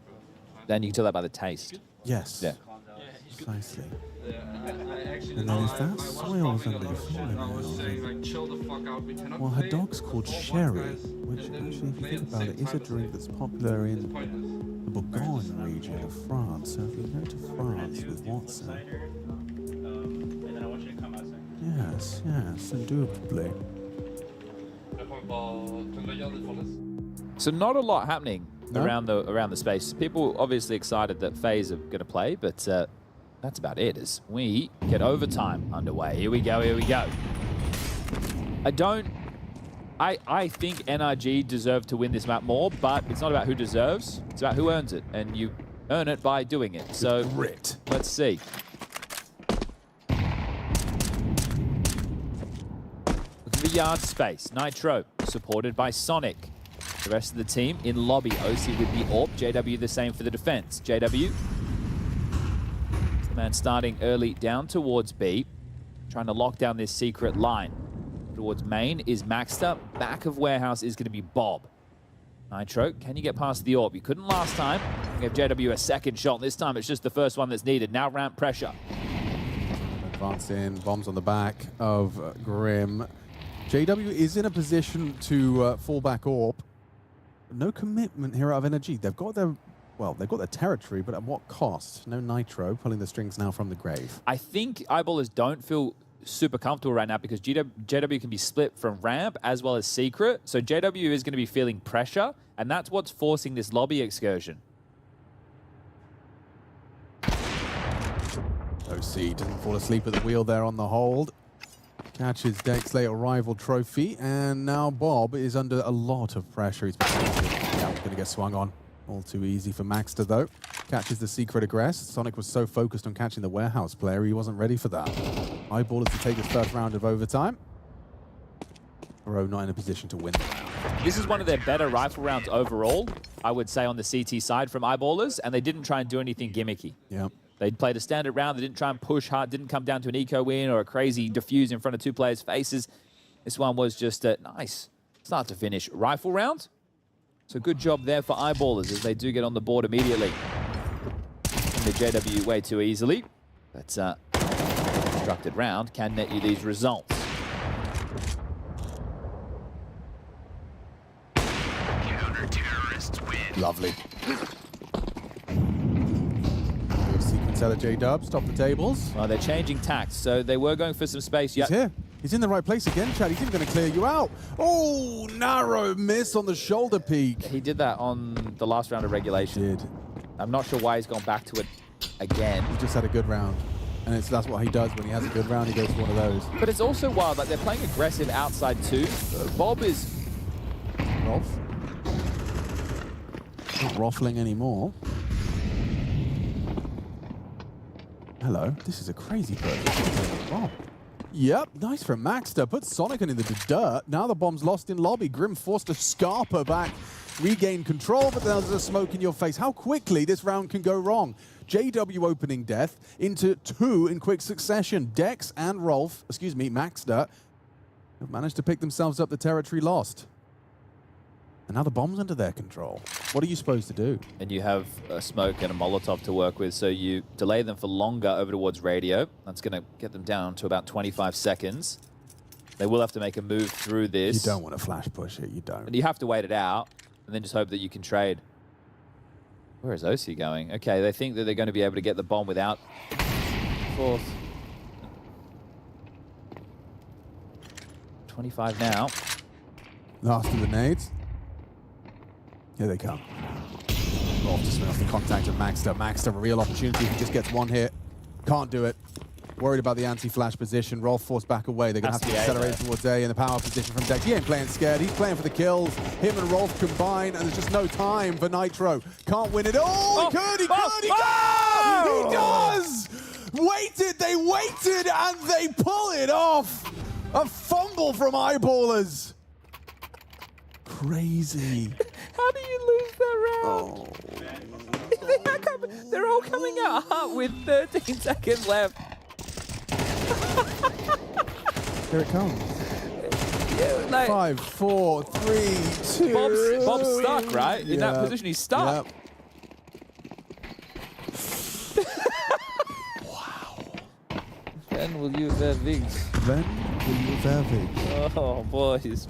Then you can tell that by the taste. Yes. Yeah. Precisely. And then if that soil was under the fingernails, well, her dog's called Sherry, which actually, if you think about it, is a drink that's popular in the Bourgogne region of France. So if you go to France with Watson, yes, indubitably. So not a lot happening around the space. People obviously excited that FaZe are going to play, but that's about it as we get overtime underway. Here we go. I don't I think NRG deserve to win this map more, but it's not about who deserves, it's about who earns it, and you earn it by doing it. So grit. Let's see. Looking for yard space. Nitro, supported by Sonic. The rest of the team in lobby. OC with the AWP. JW the same for the defense. JW, the man starting early down towards B, trying to lock down this secret line. Towards main is Maxter. Back of warehouse is going to be Bob. Nitro, can you get past the AWP? You couldn't last time. Give JW a second shot. This time it's just the first one that's needed. Now ramp pressure. Advance in, bombs on the back of Grim. JW is in a position to fall back AWP. No commitment here out of NRG. They've got their, well, they've got their territory, but at what cost? No Nitro pulling the strings now from the grave. I think eyeballers don't feel super comfortable right now because JW can be split from ramp as well as secret. So JW is going to be feeling pressure, and that's what's forcing this lobby excursion. OC doesn't fall asleep at the wheel there on the hold. Catches Dex later rival trophy, and now Bob is under a lot of pressure. He's going to get swung on. All too easy for Maxter, though. Catches the secret aggress. Sonic was so focused on catching the warehouse player, he wasn't ready for that. Eyeballers to take his first round of overtime. Bro not in a position to win the round. This is one of their better rifle rounds overall, I would say, on the CT side from eyeballers, and they didn't try and do anything gimmicky. Yeah. They played a standard round. They didn't try and push hard. Didn't come down to an eco win or a crazy defuse in front of two players' faces. This one was just a nice start to finish rifle round. So good job there for eyeballers as they do get on the board immediately. And the JW way too easily. But constructed round can net you these results. Counter-terrorists win. Lovely. Sequenceller J-Dub, stop the tables. Well, they're changing tacks, so they were going for some space. He's here. He's in the right place again, Chad. He's even going to clear you out. Oh, narrow miss on the shoulder peak. He did that on the last round of regulation. I'm not sure why he's gone back to it again. He just had a good round. And that's what he does when he has a good round. He goes for one of those. But it's also wild. Like, they're playing aggressive outside too. Bob is... Rolf. Not ruffling anymore. Hello. This is a crazy person. Wow. Yep, nice from Maxter. Puts Sonic in the dirt. Now the bomb's lost in lobby. Grim forced to Scarper back. Regain control, but there's a smoke in your face. How quickly this round can go wrong. JW opening death into two in quick succession. Dex and Rolf, Maxter, have managed to pick themselves up the territory lost. And now the bomb's under their control. What are you supposed to do? And you have a smoke and a Molotov to work with, so you delay them for longer over towards radio. That's going to get them down to about 25 seconds. They will have to make a move through this. You don't want to flash push it, you don't. But you have to wait it out, and then just hope that you can trade. Where is OC going? Okay, they think that they're going to be able to get the bomb without fourth. 25 now. Last of the nades. Here they come. Rolf to swing off the contact of Maxter. Maxter, a real opportunity. He just gets one hit. Can't do it. Worried about the anti-flash position. Rolf forced back away. They're going to have to accelerate towards A in the power position from Dex. He ain't playing scared. He's playing for the kills. Him and Rolf combine, and there's just no time for Nitro. Can't win it. Oh, he could! He does! Waited, they waited, and they pull it off! A fumble from eyeballers. Crazy. How do you lose that round? They're all coming out hot with 13 seconds left. Here it comes. Yeah, like, 5, 4, 3, 2. Bob's stuck, right? In that position, he's stuck. Wow. When will you have wigs? When will you have wigs? Oh, boys.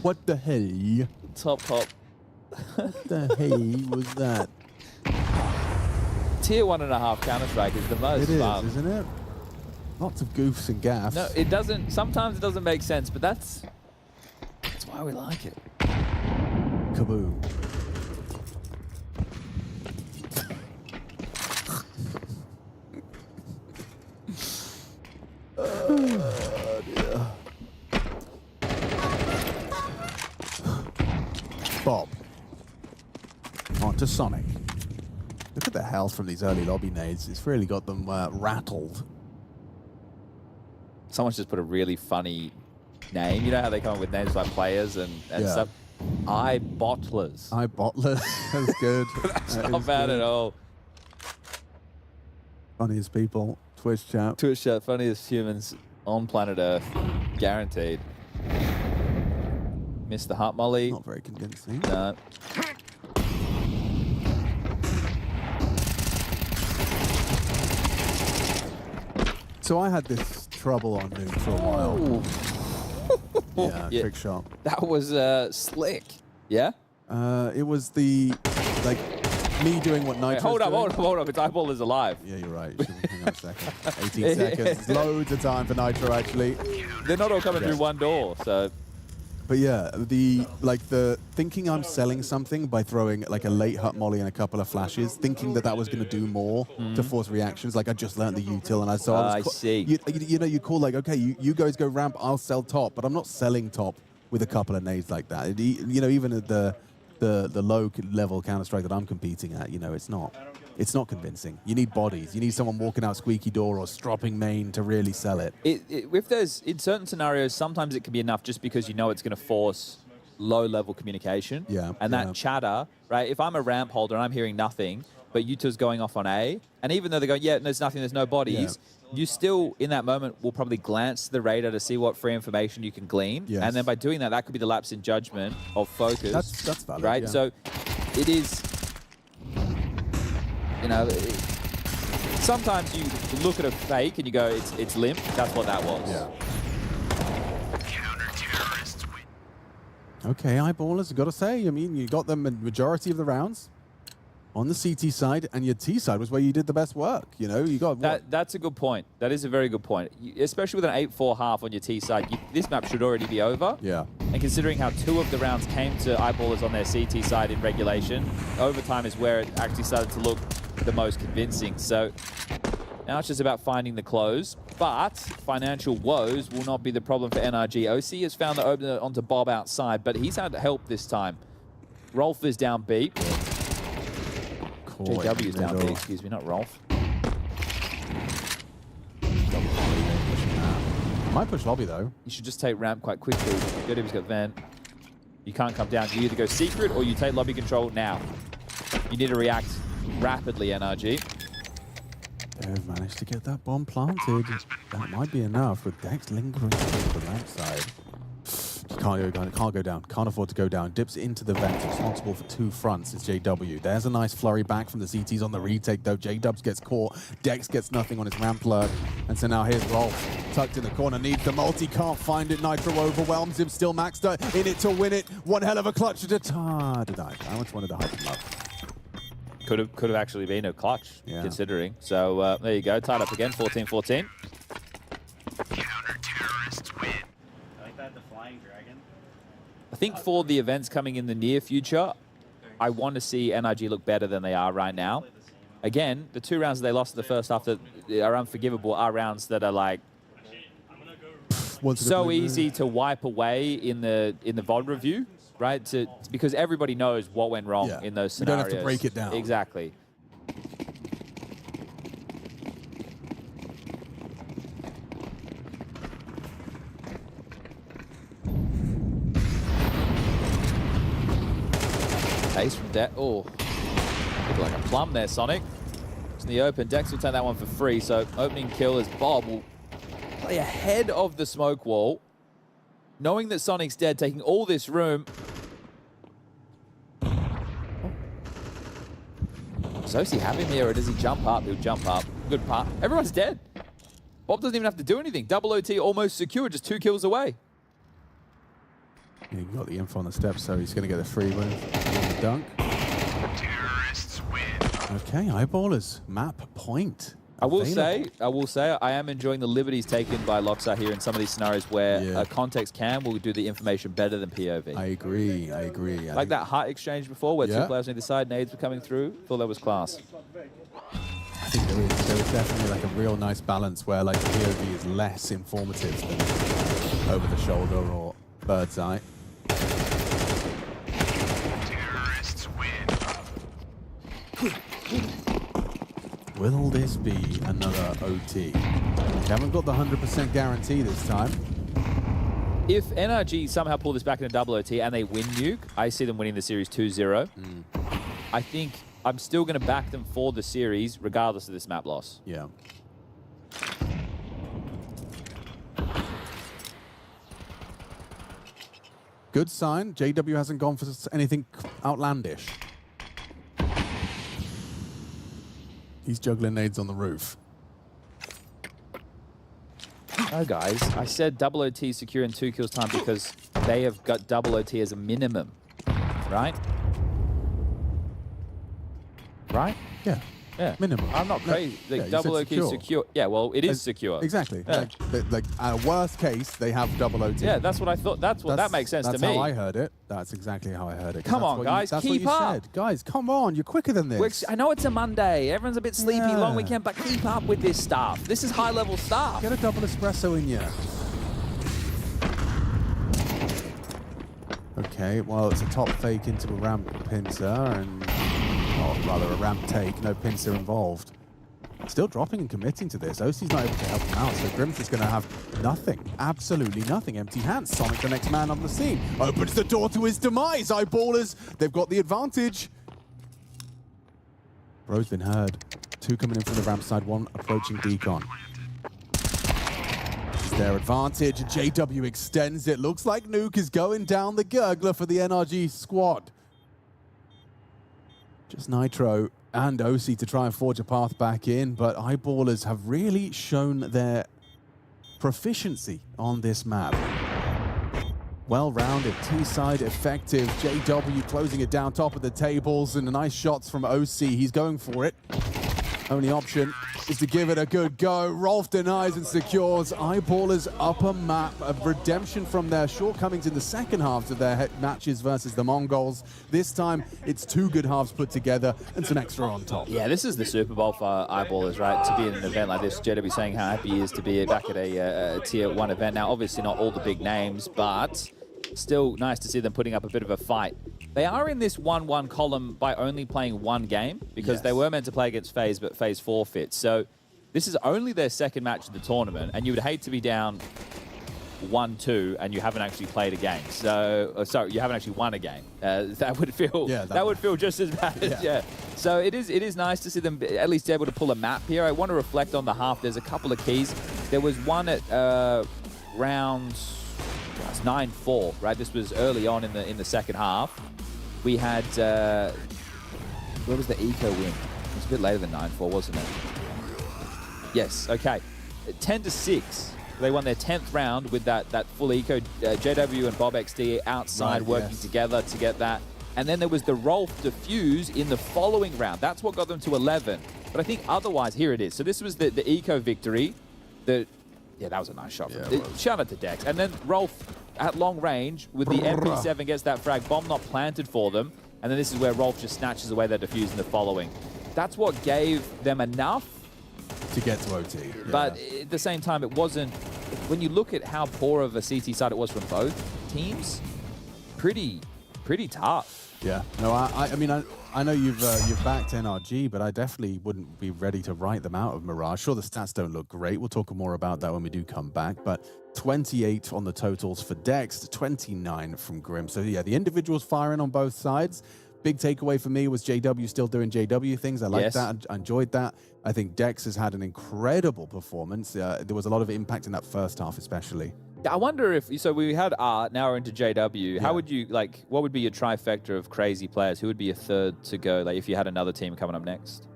What the hell? Top hop. What the hell was that? Tier 1.5 Counter-Strike is the most fun. It is, isn't it? Lots of goofs and gaffs. No, it doesn't. Sometimes it doesn't make sense, but that's why we like it. Kaboom. to Sonic. Look at the health from these early lobby nades. It's really got them rattled. Someone's just put a really funny name. You know how they come up with names like players and stuff? iBottlers. iBottlers. That's good. That's not bad at all. Funniest people. Twitch chat. Twitch chat, funniest humans on planet Earth. Guaranteed. Missed the heart molly. Not very convincing. No. So I had this trouble on Nuke for a while. Yeah, trick shot. That was slick. Yeah? It was the, like, me doing what Nitro's hold up, doing. hold up. Its eyeball is alive. Yeah, you're right. Hang on a second. 18 seconds. Loads of time for Nitro, actually. They're not all coming through one door, so... But yeah, the thinking I'm selling something by throwing like a late hut molly and a couple of flashes, thinking that was going to do more to force reactions. Like I just learned the util, and I see. You know, you call like, okay, you guys go ramp, I'll sell top, but I'm not selling top with a couple of nades like that. You know, even at the low level Counter-Strike that I'm competing at, you know, it's not convincing. You need bodies. You need someone walking out squeaky door or stropping main to really sell it. If there's, in certain scenarios, sometimes it can be enough just because you know it's going to force low-level communication. Yeah. And that chatter, right? If I'm a ramp holder and I'm hearing nothing, but U2's going off on A, and even though they go, yeah, there's nothing, there's no bodies, you still, in that moment, will probably glance to the radar to see what free information you can glean. Yes. And then by doing that, that could be the lapse in judgment of focus. That's valid, right? yeah. So it is... You know, sometimes you look at a fake and you go, it's limp. That's what that was. Yeah. Okay, eyeballers, I've got to say, I mean, you got them in majority of the rounds on the CT side, and your T side was where you did the best work. You know, you got that's a good point. That is a very good point, especially with an 8-4 half on your T side. This map should already be over. Yeah. And considering how 2 of the rounds came to eyeballers on their CT side in regulation, overtime is where it actually started to look the most convincing. So now it's just about finding the close, but financial woes will not be the problem for NRG. OC has found the opener onto Bob outside, but he's had help this time. Rolf is down B. JW is down B, excuse me, not Rolf. Might push lobby though. You should just take ramp quite quickly. JW's got vent. You can't come down. You either go secret or you take lobby control now. You need to react rapidly, NRG. They've managed to get that bomb planted. That might be enough with Dex lingering to the right side. Can't go down. Can't afford to go down. Dips into the vent. Responsible for 2 fronts is JW. There's a nice flurry back from the CTs on the retake though. J-Dubs gets caught. Dex gets nothing on his ramp lurk. And so now here's Rolf. Tucked in the corner. Needs the multi. Can't find it. Nitro overwhelms him. Still maxed out. In it to win it. One hell of a clutch to die. I much wanted to hype him up. Could have actually been a clutch, considering. So there you go. Tied up again. 14-14. I think for the events coming in the near future, I want to see NRG look better than they are right now. Again, the 2 rounds that they lost in the first half that are unforgivable are rounds that are like so easy to wipe away in the VOD review, right? Because everybody knows what went wrong in those scenarios. You don't have to break it down. Exactly. Ace from Dex. Oh, looked like a plum there, Sonic. It's in the open. Dex will take that one for free. So opening kill as Bob will play ahead of the smoke wall, knowing that Sonic's dead, taking all this room. Does he have him here, or does he jump up? He'll jump up. Good part. Everyone's dead. Bob doesn't even have to do anything. Double OT almost secure, just 2 kills away. Yeah, he got the info on the steps, so he's going to get the free win. The dunk. Terrorists win. Okay, eyeballers. Map point. I will say, I am enjoying the liberties taken by Loxa here in some of these scenarios where a context cam will do the information better than POV. I agree. Like that heart exchange before where 2 players on either side, nades were coming through. Thought that was class. I think there is definitely like a real nice balance where like POV is less informative than over the shoulder or bird's eye. Terrorists win. Will this be another OT? We haven't got the 100% guarantee this time. If NRG somehow pull this back into double OT and they win Nuke, I see them winning the series 2-0. I think I'm still going to back them for the series regardless of this map loss. Yeah. Good sign. JW hasn't gone for anything outlandish. He's juggling nades on the roof. No, guys. I said double OT secure in 2 kills time because they have got double OT as a minimum. Right? Right? Yeah. Yeah. Minimum. I'm not crazy. No. Like, Yeah, double OT is secure. Yeah, well, it is secure. Exactly. Yeah. Like worst case, they have double OT. Yeah, that's what I thought. That makes sense to me. That's how I heard it. That's exactly how I heard it. Come on, guys, that's keep what you up. said. Guys, come on. You're quicker than this. I know it's a Monday. Everyone's a bit sleepy, long weekend, but keep up with this stuff. This is high-level stuff. Get a double espresso in you. Okay, well, it's a top fake into a ramp pincer, and rather a ramp take. No pincer involved. Still dropping and committing to this. OC's not able to help him out, so Grim's just going to have nothing. Absolutely nothing. Empty hands. Sonic, the next man on the scene. Opens the door to his demise. Eyeballers, they've got the advantage. Bro's been heard. 2 coming in from the ramp side, 1 approaching Decon. It's their advantage. JW extends it. Looks like Nuke is going down the gurgler for the NRG squad. Just Nitro and OC to try and forge a path back in, but Eyeballers have really shown their proficiency on this map. Well-rounded, T-side effective. JW closing it down top of the tables, and nice shots from OC. He's going for it. Only option is to give it a good go. Rolf denies and secures. Eyeballers upper map of redemption from their shortcomings in the second halves of their matches versus the Mongols. This time, it's 2 good halves put together and some extra on top. Yeah, this is the Super Bowl for Eyeballers, right? To be in an event like this. JW saying how happy he is to be back at a Tier 1 event. Now, obviously not all the big names, but still nice to see them putting up a bit of a fight. They are in this 1-1 column by only playing 1 game because they were meant to play against FaZe, but FaZe forfeit. So this is only their second match of the tournament, and you would hate to be down 1-2 and you haven't actually played a game. So, sorry, you haven't actually won a game. That would feel that would feel just as bad. Yeah. So it is nice to see them at least able to pull a map here. I want to reflect on the half. There's a couple of keys. There was one at round 9-4, right? This was early on in the second half. We had, where was the eco win? It was a bit later than 9-4, wasn't it? Yes, okay. 10-6. They won their 10th round with that full eco. JW and Bob XD outside working together to get that. And then there was the Rolf defuse in the following round. That's what got them to 11. But I think otherwise, here it is. So this was the eco victory. Yeah, that was a nice shot. Shout out to Dex. And then Rolf at long range with the MP7 gets that frag. Bomb not planted for them. And then this is where Rolf just snatches away their defuse in the following. That's what gave them enough to get to OT. But at the same time, it wasn't. When you look at how poor of a CT side it was from both teams, pretty tough. Yeah. No, I mean, I know you've backed NRG, but I definitely wouldn't be ready to write them out of Mirage. Sure, the stats don't look great. We'll talk more about that when we do come back. But 28 on the totals for Dex, 29 from Grim. So yeah, the individuals firing on both sides. Big takeaway for me was JW still doing JW things. I like that. I enjoyed that. I think Dex has had an incredible performance. There was a lot of impact in that first half, especially. I wonder if, so we had Art, now we're into JW. How would you, what would be your trifecta of crazy players? Who would be a third to go, if you had another team coming up next?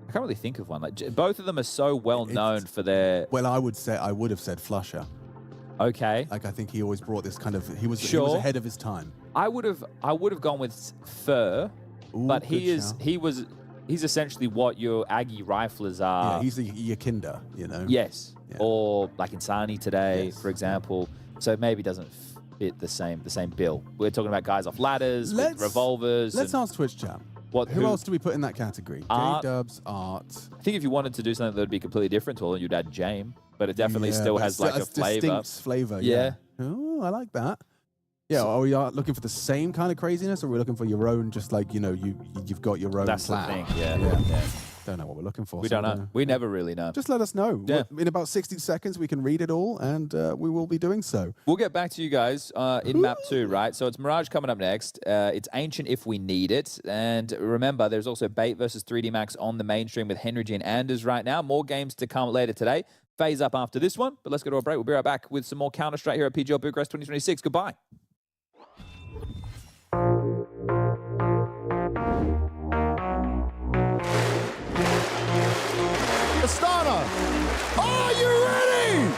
I can't really think of one. Both of them are so well known for their... Well, I would have said Flusher. Okay. I think he always brought this kind of, he was ahead of his time. I would have gone with Fur, but he's essentially what your Aggie riflers are. Yeah, he's your Kinder, you know? Yes. Yeah. Or like Insani today, for example. So maybe doesn't fit the same bill. We're talking about guys off ladders, with revolvers. Let's ask Twitch chat. Who else do we put in that category? J-Dubs, Art. I think if you wanted to do something that would be completely different, well, you'd add Jame. But it definitely still has like a flavor. Distinct flavor, yeah. Oh, I like that. Yeah, are we looking for the same kind of craziness, or are we looking for your own, just like, you've got your own That's plan? the thing, yeah. Don't know what we're looking for. We so don't know. We never really know. Just let us know. Yeah. In about 60 seconds, we can read it all, and we will be doing so. We'll get back to you guys in map 2, right? So it's Mirage coming up next. It's Ancient if we need it. And remember, there's also Bait versus 3D Max on the mainstream with Henry G and Anders right now. More games to come later today. FaZe up after this one. But let's go to a break. We'll be right back with some more Counter-Strike here at PGL Bucharest 2026. Goodbye. Astana, are you ready?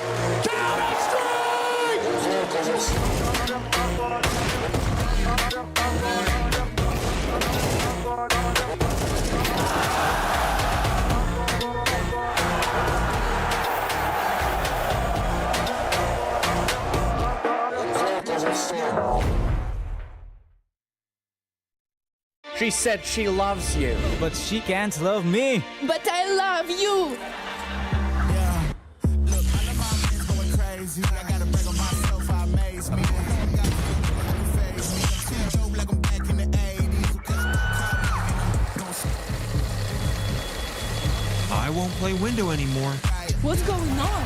She said she loves you. But she can't love me. But I love you. I won't play window anymore. What's going on?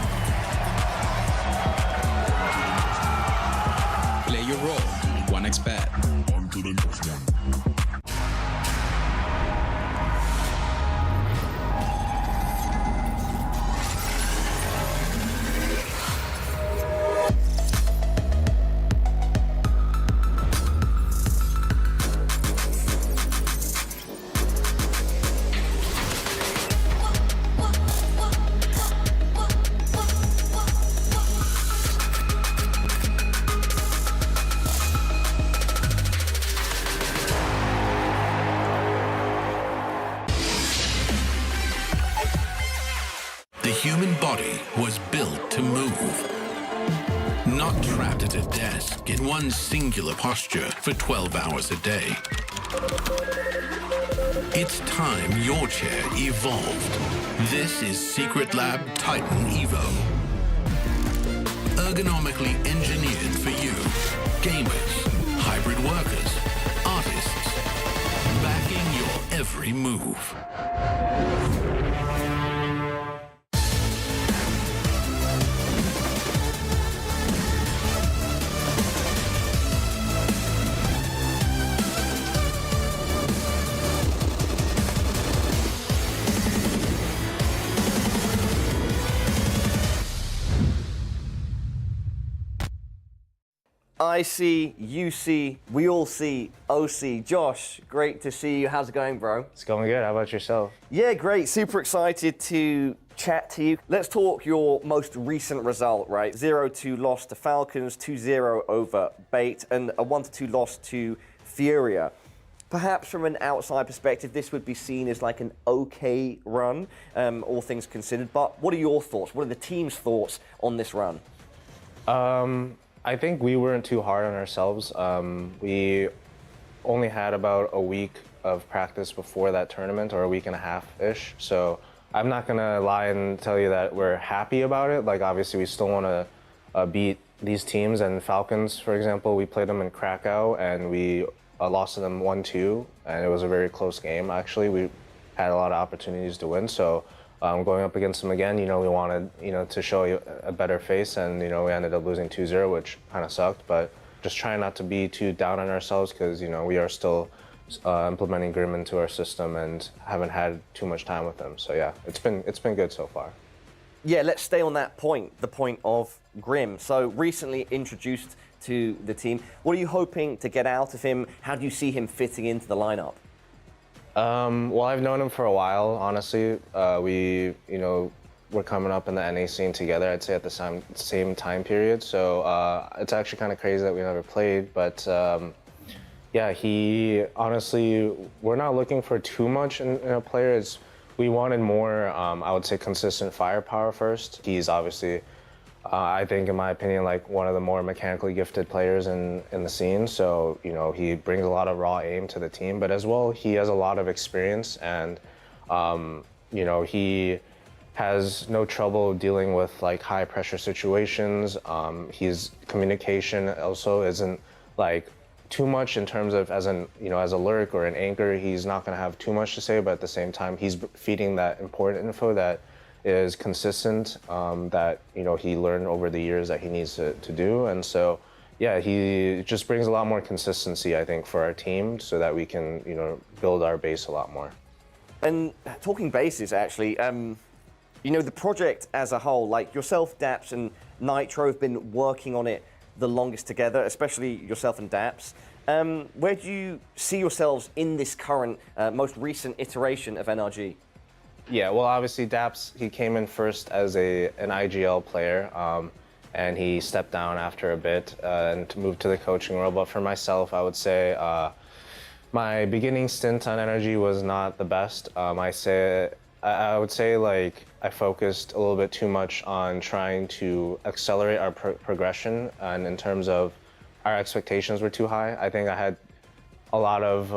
Play your role. 1xBet. On to the next one. The human body was built to move, not trapped at a desk in one singular posture for 12 hours a day. It's time your chair evolved. This is Secret Lab Titan Evo. Ergonomically engineered for you, gamers, hybrid workers, artists, backing your every move. I see, you see, we all see, OC. Josh, great to see you. How's it going, bro? It's going good. How about yourself? Yeah, great. Super excited to chat to you. Let's talk your most recent result, right? 0-2 loss to Falcons, 2-0 over Bait, and a 1-2 loss to Furia. Perhaps from an outside perspective, this would be seen as like an okay run, all things considered. But what are your thoughts? What are the team's thoughts on this run? I think we weren't too hard on ourselves. We only had about a week of practice before that tournament, or a week and a half-ish. So I'm not gonna lie and tell you that we're happy about it. Like, obviously we still wanna beat these teams, and Falcons, for example, we played them in Krakow and we lost to them 1-2, and it was a very close game, actually. We had a lot of opportunities to win, so going up against them again, we wanted, to show you a better face, and, we ended up losing 2-0, which kind of sucked, but just trying not to be too down on ourselves, because, we are still implementing Grim into our system and haven't had too much time with them. So yeah, it's been good so far. Yeah, let's stay on that point, the point of Grim. So recently introduced to the team. What are you hoping to get out of him? How do you see him fitting into the lineup? Well, I've known him for a while, honestly. We're coming up in the NA scene together, I'd say, at the same time period. So it's actually kind of crazy that we never played, but yeah, he honestly, we're not looking for too much in a player. We wanted more, I would say, consistent firepower first. He's obviously, I think, in my opinion, like one of the more mechanically gifted players in the scene. So, he brings a lot of raw aim to the team, but as well, he has a lot of experience, and, he has no trouble dealing with like high pressure situations. His communication also isn't like too much in terms of as a lurk or an anchor. He's not going to have too much to say, but at the same time, he's feeding that important info that is consistent, that he learned over the years that he needs to do. And so, yeah, he just brings a lot more consistency, I think, for our team, so that we can build our base a lot more. And talking bases, actually, the project as a whole, like yourself, Daps, and Nitro have been working on it the longest together, especially yourself and Daps. Where do you see yourselves in this current, most recent iteration of NRG? Yeah, well, obviously Daps, he came in first as an IGL player, and he stepped down after a bit and moved to the coaching role. But for myself, I would say my beginning stint on NRG was not the best. I would say like I focused a little bit too much on trying to accelerate our progression, and in terms of our expectations were too high. I think I had a lot of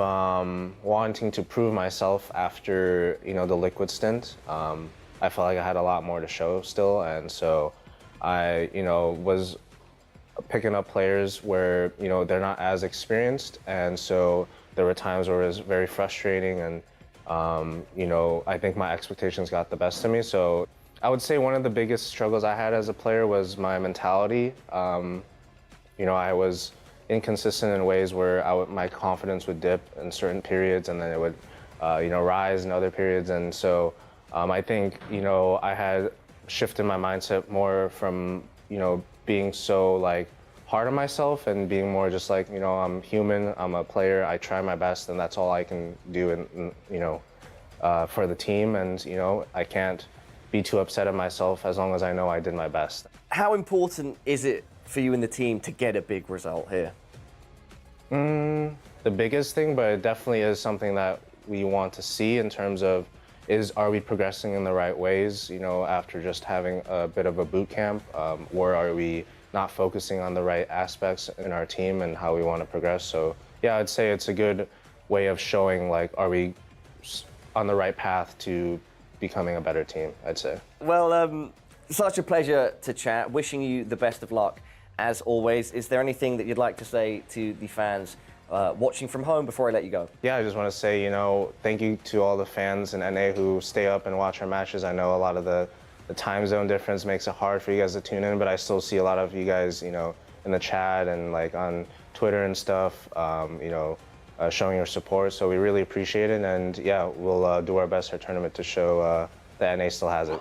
wanting to prove myself after the Liquid stint. I felt like I had a lot more to show still, and so I was picking up players where they're not as experienced, and so there were times where it was very frustrating, and I think my expectations got the best of me. So I would say one of the biggest struggles I had as a player was my mentality. I was inconsistent in ways where my confidence would dip in certain periods, and then it would rise in other periods. And so I think I had shifted my mindset more from being so like hard on myself and being more just like I'm human, I'm a player, I try my best, and that's all I can do for the team, and I can't be too upset at myself as long as I know I did my best. How important is it for you and the team to get a big result here? The biggest thing, but it definitely is something that we want to see in terms of are we progressing in the right ways, after just having a bit of a boot camp, or are we not focusing on the right aspects in our team and how we want to progress? So yeah, I'd say it's a good way of showing like, are we on the right path to becoming a better team, I'd say. Well, such a pleasure to chat. Wishing you the best of luck as always. Is there anything that you'd like to say to the fans watching from home before I let you go? Yeah, I just want to say, thank you to all the fans in NA who stay up and watch our matches. I know a lot of the time zone difference makes it hard for you guys to tune in, but I still see a lot of you guys, in the chat and like on Twitter and stuff, showing your support. So we really appreciate it, and yeah, we'll do our best for tournament to show that NA still has it.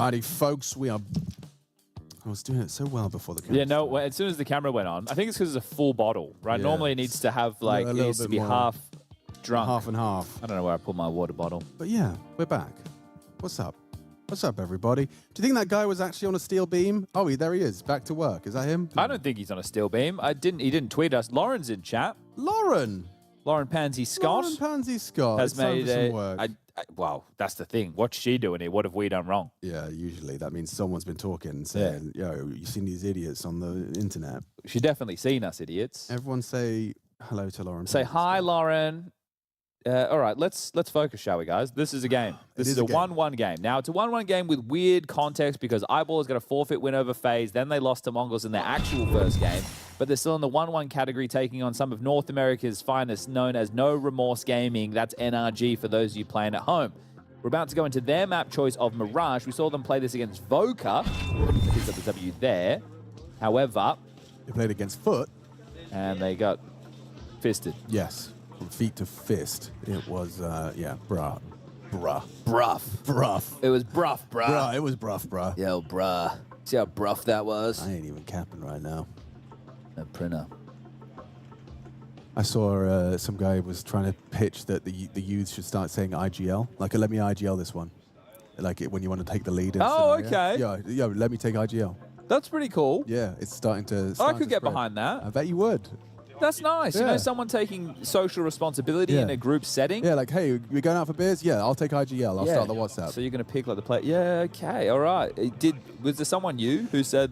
Alrighty, folks, we are... I was doing it so well before the camera. Yeah, no, as soon as the camera went on, I think it's because it's a full bottle, right? Yeah. Normally it needs to have, like, A it little needs to bit be more. half drunk. Half and half. I don't know where I put my water bottle. But yeah, we're back. What's up? What's up, everybody? Do you think that guy was actually on a steel beam? Oh, there he is, back to work. Is that him? I don't think he's on a steel beam. He didn't tweet us. Lauren's in chat. Lauren Pansy Scott. Lauren Pansy Scott. Has It's time made for some work. Wow, that's the thing. What's she doing here? What have we done wrong? Yeah, usually that means someone's been talking, saying, "Yo, you seen these idiots on the internet?" She's definitely seen us idiots. Everyone say hello to Lauren. Say hi, Lauren. All right, let's focus, shall we, guys? This is a game. This is a 1-1 game. Now, it's a 1-1 game with weird context because Eyeball's got a forfeit win over FaZe. Then they lost to MongolZ in their actual first game. But they're still in the 1-1 category, taking on some of North America's finest, known as No Remorse Gaming. That's NRG for those of you playing at home. We're about to go into their map choice of Mirage. We saw them play this against Voca. Picked up the W there. However... They played against Foot. And they got fisted. Yes. From feet to fist. It was, yeah, bruh. It was bruff, bruh. It was bruff, bruh. Yo, bruh. See how bruff that was? I ain't even capping right now. No printer. I saw some guy was trying to pitch that the youths should start saying IGL. Like, let me IGL this one. Like, when you want to take the lead. Okay. Yeah, let me take IGL. That's pretty cool. Yeah, it's starting to I could get behind that. I bet you would. That's nice. Yeah. You know, someone taking social responsibility in a group setting. Yeah, like, hey, we're going out for beers? Yeah, I'll take IGL. I'll start the WhatsApp. So you're going to pick like the player. Yeah, okay, all right. Was there someone who said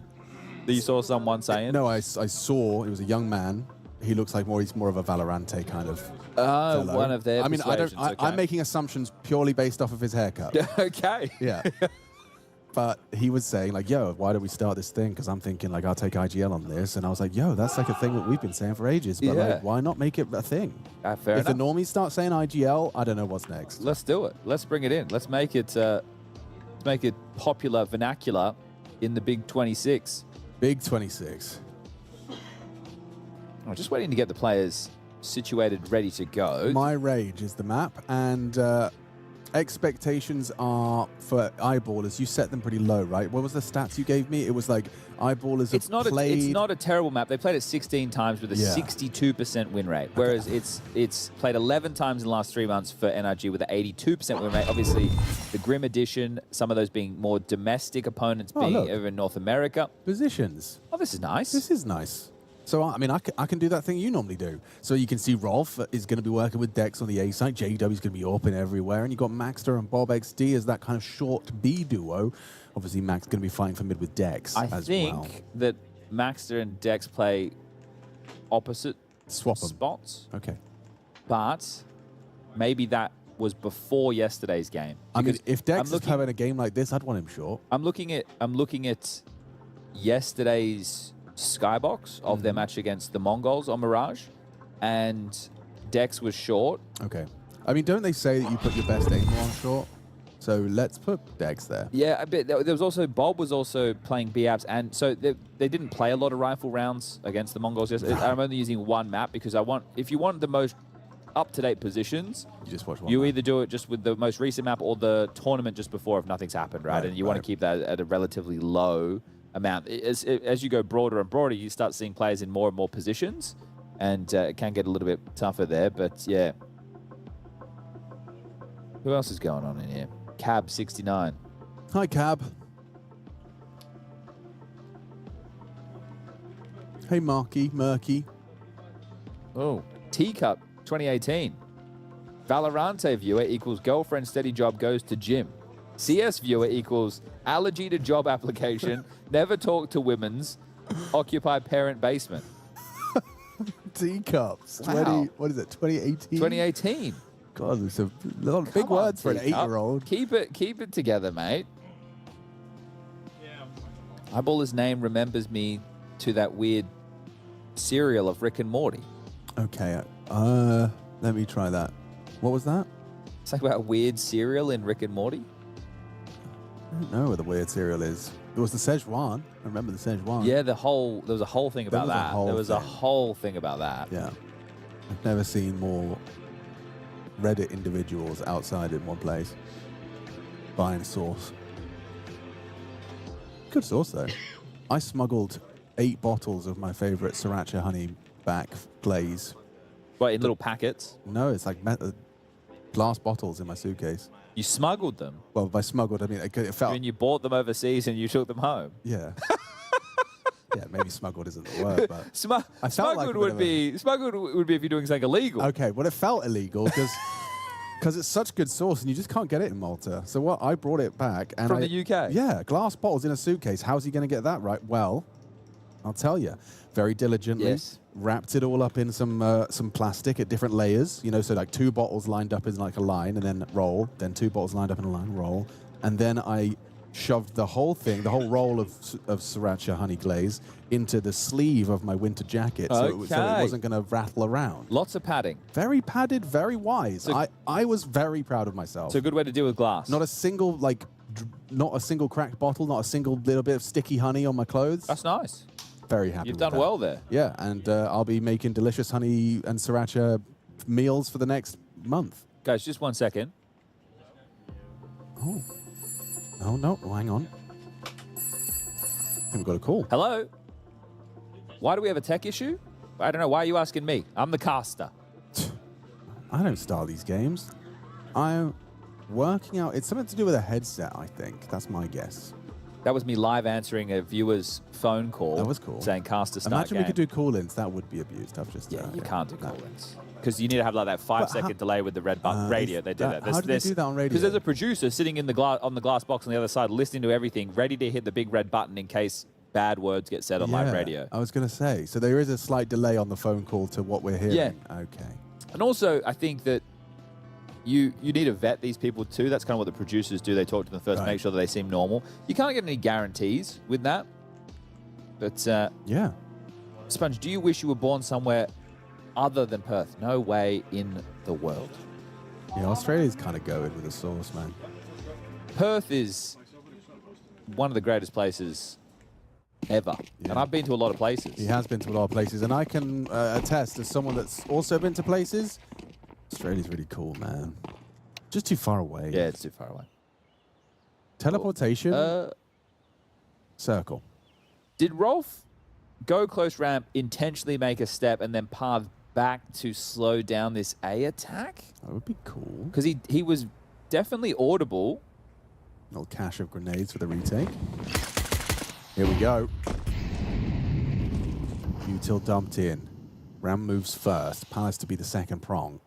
that you saw someone saying? No, I saw, it was a young man. He looks like he's more of a Valorante kind of fellow. One of their I mean, okay. I'm making assumptions purely based off of his haircut. Okay. Yeah. But he was saying, like, yo, why don't we start this thing? Because I'm thinking, like, I'll take IGL on this. And I was like, yo, that's like a thing that we've been saying for ages. But, like, why not make it a thing? Fair if enough. the normies start saying IGL, I don't know what's next. Let's do it. Let's bring it in. Let's make it popular vernacular in the Big 26. Big 26. I'm just waiting to get the players situated, ready to go. My Rage is the map. And expectations are for Eyeballers. You set them pretty low, right? What was the stats you gave me? It was like Eyeballers have played... It's not a terrible map. They played it 16 times with a 62% win rate, whereas it's played 11 times in the last 3 months for NRG with an 82% win rate. Obviously, the Grim Edition, some of those being more domestic opponents being over in North America. Positions. Oh, this is nice. This is nice. So, I mean, I can do that thing you normally do. So you can see Rolf is going to be working with Dex on the A side. JW is going to be open everywhere. And you've got Maxter and Bob XD as that kind of short B duo. Obviously, Max going to be fighting for mid with Dex I as think well. that Maxter and Dex play opposite spots. Okay. But maybe that was before yesterday's game. I mean, if Dex is having a game like this, I'd want him short. I'm looking at yesterday's skybox of their match against the MongolZ on Mirage, and Dex was short. Okay. I mean, don't they say that you put your best aimer on short? So let's put Dex there. Yeah, a bit. There was also Bob was also playing B-Apps, and so they didn't play a lot of rifle rounds against the MongolZ yesterday. I'm only using one map because if you want the most up-to-date positions, you just watch one. You either do it just with the most recent map or the tournament just before if nothing's happened, right? And you want to keep that at a relatively low amount. As you go broader and broader, you start seeing players in more and more positions, and it can get a little bit tougher there. But yeah, who else is going on in here? Cab 69. Hi, Cab. Hey, Murky. Oh, Teacup 2018. Valorante viewer equals girlfriend steady job goes to gym. CS viewer equals allergy to job application, never talk to women's, occupy parent basement. Teacups. Wow. What is it, 2018? 2018. God, there's a lot of big words for an 8-year-old. Keep it together, mate. Eyeballer's name remembers me to that weird cereal of Rick and Morty. Okay, let me try that. What was that? It's like about a weird cereal in Rick and Morty. I don't know what the weird cereal is. There was the Szechuan. I remember the Szechuan. Yeah, there was a whole thing about that. There was a whole thing about that. Yeah. I've never seen more Reddit individuals outside in one place buying sauce. Good sauce, though. I smuggled 8 bottles of my favorite sriracha honey back glaze. What, in little packets? No, it's like glass bottles in my suitcase. You smuggled them? Well, by smuggled, I mean it felt... I mean, you bought them overseas and you took them home? Yeah. Yeah, maybe smuggled isn't the word, but... Smuggled would be if you're doing something illegal. Okay, well, it felt illegal because it's such good sauce and you just can't get it in Malta. So what? I brought it back. And From the UK? Yeah, glass bottles in a suitcase. How's he going to get that right? Well, I'll tell you. Very diligently, wrapped it all up in some plastic at different layers. You know, so like 2 bottles lined up in like a line and then roll. Then 2 bottles lined up in a line, roll. And then I shoved the whole thing, the whole roll of sriracha honey glaze into the sleeve of my winter jacket so it wasn't going to rattle around. Lots of padding. Very padded, very wise. So I was very proud of myself. It's a good way to deal with glass. Not a single, not a single cracked bottle, not a single little bit of sticky honey on my clothes. That's nice. Very happy You've with done that. well there. Yeah, and I'll be making delicious honey and sriracha meals for the next month. Guys, just 1 second. Oh. Oh, no. Oh, hang on. I think we've got a call. Hello? Why do we have a tech issue? I don't know. Why are you asking me? I'm the caster. I don't start these games. I'm working out. It's something to do with a headset, I think. That's my guess. That was me live answering a viewer's phone call. That was cool. Saying caster start Imagine game. we could do call-ins. That would be abused. I've just... Yeah, you can't do call-ins. Because you need to have like that 5-second delay with the red button. Radio, they do that. How do they do that on radio? Because there's a producer sitting in the on the glass box on the other side, listening to everything, ready to hit the big red button in case bad words get said on live radio. I was going to say. So there is a slight delay on the phone call to what we're hearing. Yeah. Okay. And also, I think that you need to vet these people too. That's kind of what the producers do. They talk to them first, make sure that they seem normal. You can't get any guarantees with that. But yeah. Sponge, do you wish you were born somewhere other than Perth? No way in the world. Yeah, Australia's kind of going with the sauce, man. Perth is one of the greatest places ever. Yeah. And I've been to a lot of places. He has been to a lot of places. And I can attest, as someone that's also been to places, Australia's really cool, man. Just too far away. Yeah, it's too far away. Teleportation? Circle. Did Rolf go close ramp, intentionally make a step, and then path back to slow down this A attack? That would be cool. Because he was definitely audible. Little cache of grenades for the retake. Here we go. Util dumped in. Ram moves first. Palace to be the second prong.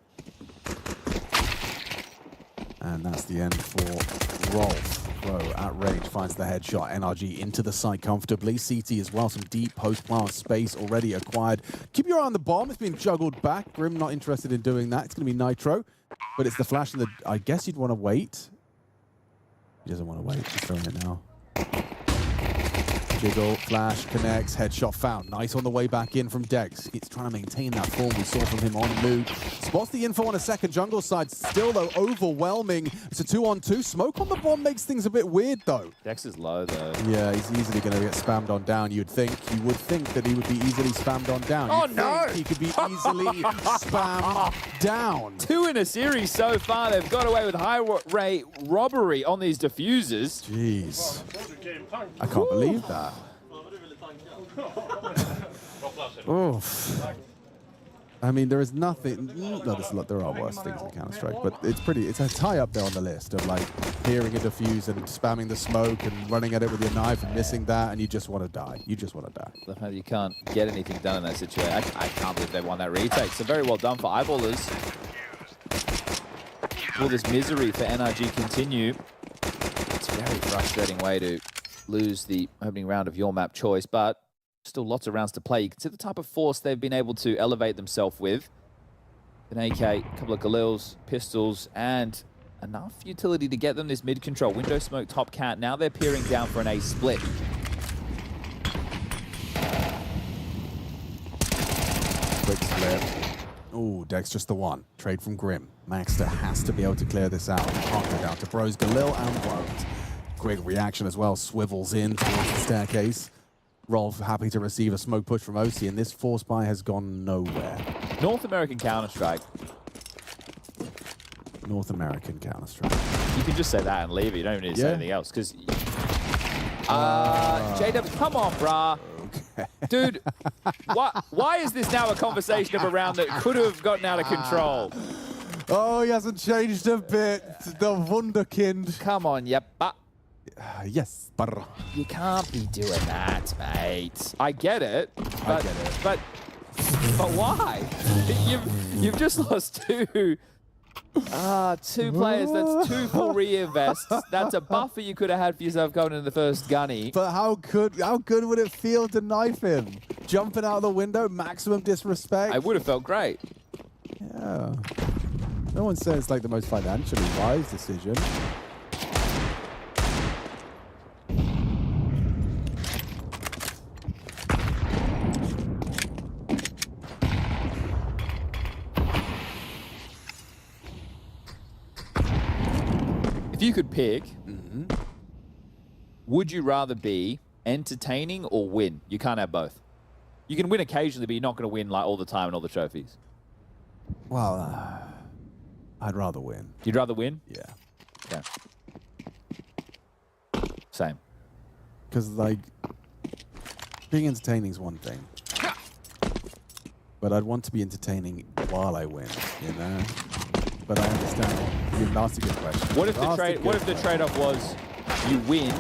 And that's the end for Rolf. Whoa, at range, finds the headshot. NRG into the site comfortably. CT as well, some deep post-plant space already acquired. Keep your eye on the bomb. It's being juggled back. Grim not interested in doing that. It's going to be Nitro. But it's the flash and the... I guess you'd want to wait. He doesn't want to wait. He's throwing it now. Jiggle, flash, connects, headshot found. Nice on the way back in from Dex. It's trying to maintain that form we saw from him on Nuke. Spots the info on a second jungle side. Still, though, overwhelming. It's a 2-on-2. Smoke on the bomb makes things a bit weird, though. Dex is low, though. Yeah, he's easily going to get spammed on down, you'd think. You would think that he would be easily spammed on down. Oh, no! He could be easily spammed down. 2 in a series so far. They've got away with high-rate robbery on these diffusers. Jeez. I can't believe that. Oof. I mean, there is nothing. No, there are worse things in Counter-Strike, but it's a tie up there on the list of like hearing a defuse and spamming the smoke and running at it with your knife and missing that, and you just want to die. You just want to die. The fact that you can't get anything done in that situation. I can't believe they won that retake. So very well done for Eyeballers. Will this misery for NRG continue? It's a very frustrating way to lose the opening round of your map choice, but still lots of rounds to play. You can see the type of force they've been able to elevate themselves with. An AK, a couple of Galils, pistols, and enough utility to get them this mid-control. Window smoke, top cat. Now they're peering down for an A split. Quick split. Ooh, Dex just the one. Trade from Grim. Maxter has to be able to clear this out. Can't go down to Bros, Galil, and won't. Quick reaction as well. Swivels in towards the staircase. Rolf happy to receive a smoke push from OC, and this force buy has gone nowhere. North American Counter-Strike. North American Counter-Strike. You can just say that and leave it. You don't need to say anything else, because JW, come on, brah. Okay. Dude, why is this now a conversation of a round that could have gotten out of control? Oh, he hasn't changed a bit. The Wunderkind. Come on, yep. Yes, brr. You can't be doing that, mate. I get it. But, But why? You've just lost two. Two players. That's 2 full rear vests. That's a buffer you could have had for yourself going into the first gunny. But how good would it feel to knife him? Jumping out of the window, maximum disrespect. I would have felt great. Yeah. No one says it's like the most financially wise decision. If you could pick, would you rather be entertaining or win? You can't have both. You can win occasionally, but you're not going to win like all the time and all the trophies. Well, I'd rather win. You'd rather win? Yeah. Okay. Same. Because, like, being entertaining is one thing. But I'd want to be entertaining while I win, you know? But I understand. You've asked a good question. What if the trade-off was you win,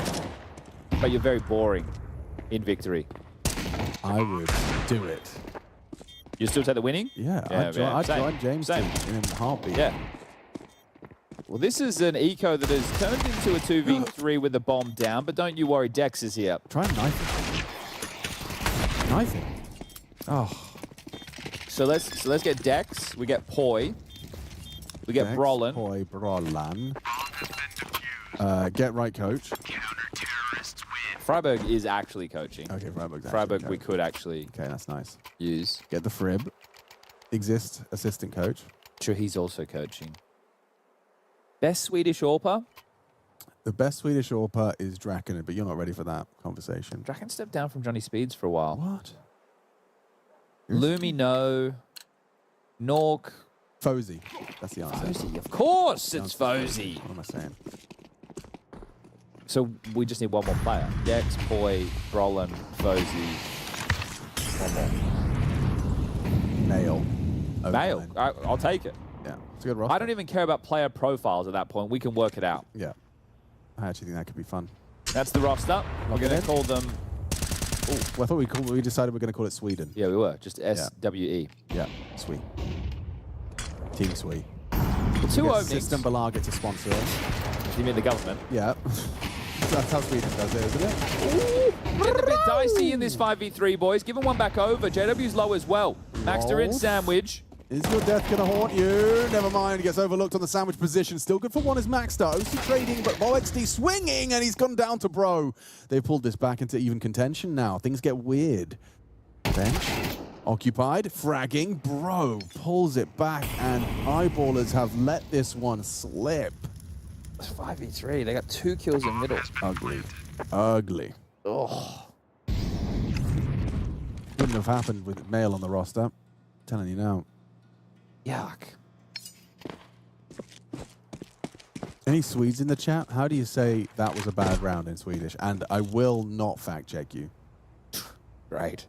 but you're very boring in victory? I would do it. You still take the winning? Yeah, I'd join James in a heartbeat. Yeah. Well, this is an eco that has turned into a 2v3 with the bomb down, but don't you worry, Dex is here. Try and knife him. Knife him. Oh. So let's get Dex. We get Poi. We get Dex, Brolin. Poi, Brolin. Get right, coach. Freiburg is actually coaching. Okay, Freiburg's Freiburg actually we could actually Okay, that's nice. use. Get the Frib. Exist, assistant coach. True, he's also coaching. Best Swedish AWPer? The best Swedish AWPer is Draken, but you're not ready for that conversation. Draken stepped down from Johnny Speeds for a while. What? Lumi, no. Nork. FOSE. That's the answer. FOSE, of course it's FOSE. What am I saying? So we just need one more player. Dex, Poi, Brolin, FOSE. One more. Nail. Nail. I'll take it. Yeah, it's a good roster. I don't even care about player profiles at that point. We can work it out. Yeah. I actually think that could be fun. That's the roster. We're going to call them... Well, I thought we decided we're going to call it Sweden. Yeah, we were. Just SWE. Yeah, sweet. Team Sweet. The two openings... System Balaga to sponsor us. You mean the government? Yeah. That's how Sweden does it, isn't it? Getting a bit dicey in this 5v3, boys. Giving one back over. JW's low as well. Maxter in sandwich. Is your death going to haunt you? Never mind. Gets overlooked on the sandwich position. Still good for one is Maxter. OC trading, but MongolZ swinging, and he's gone down to Bro. They've pulled this back into even contention now. Things get weird. Bench. Occupied. Fragging. Bro pulls it back, and Eyeballers have let this one slip. It's 5v3. They got 2 kills in middle. Ugly. Ugly. Oh. Wouldn't have happened with Male on the roster. I'm telling you now. Yuck. Any Swedes in the chat? How do you say that was a bad round in Swedish? And I will not fact check you. Right.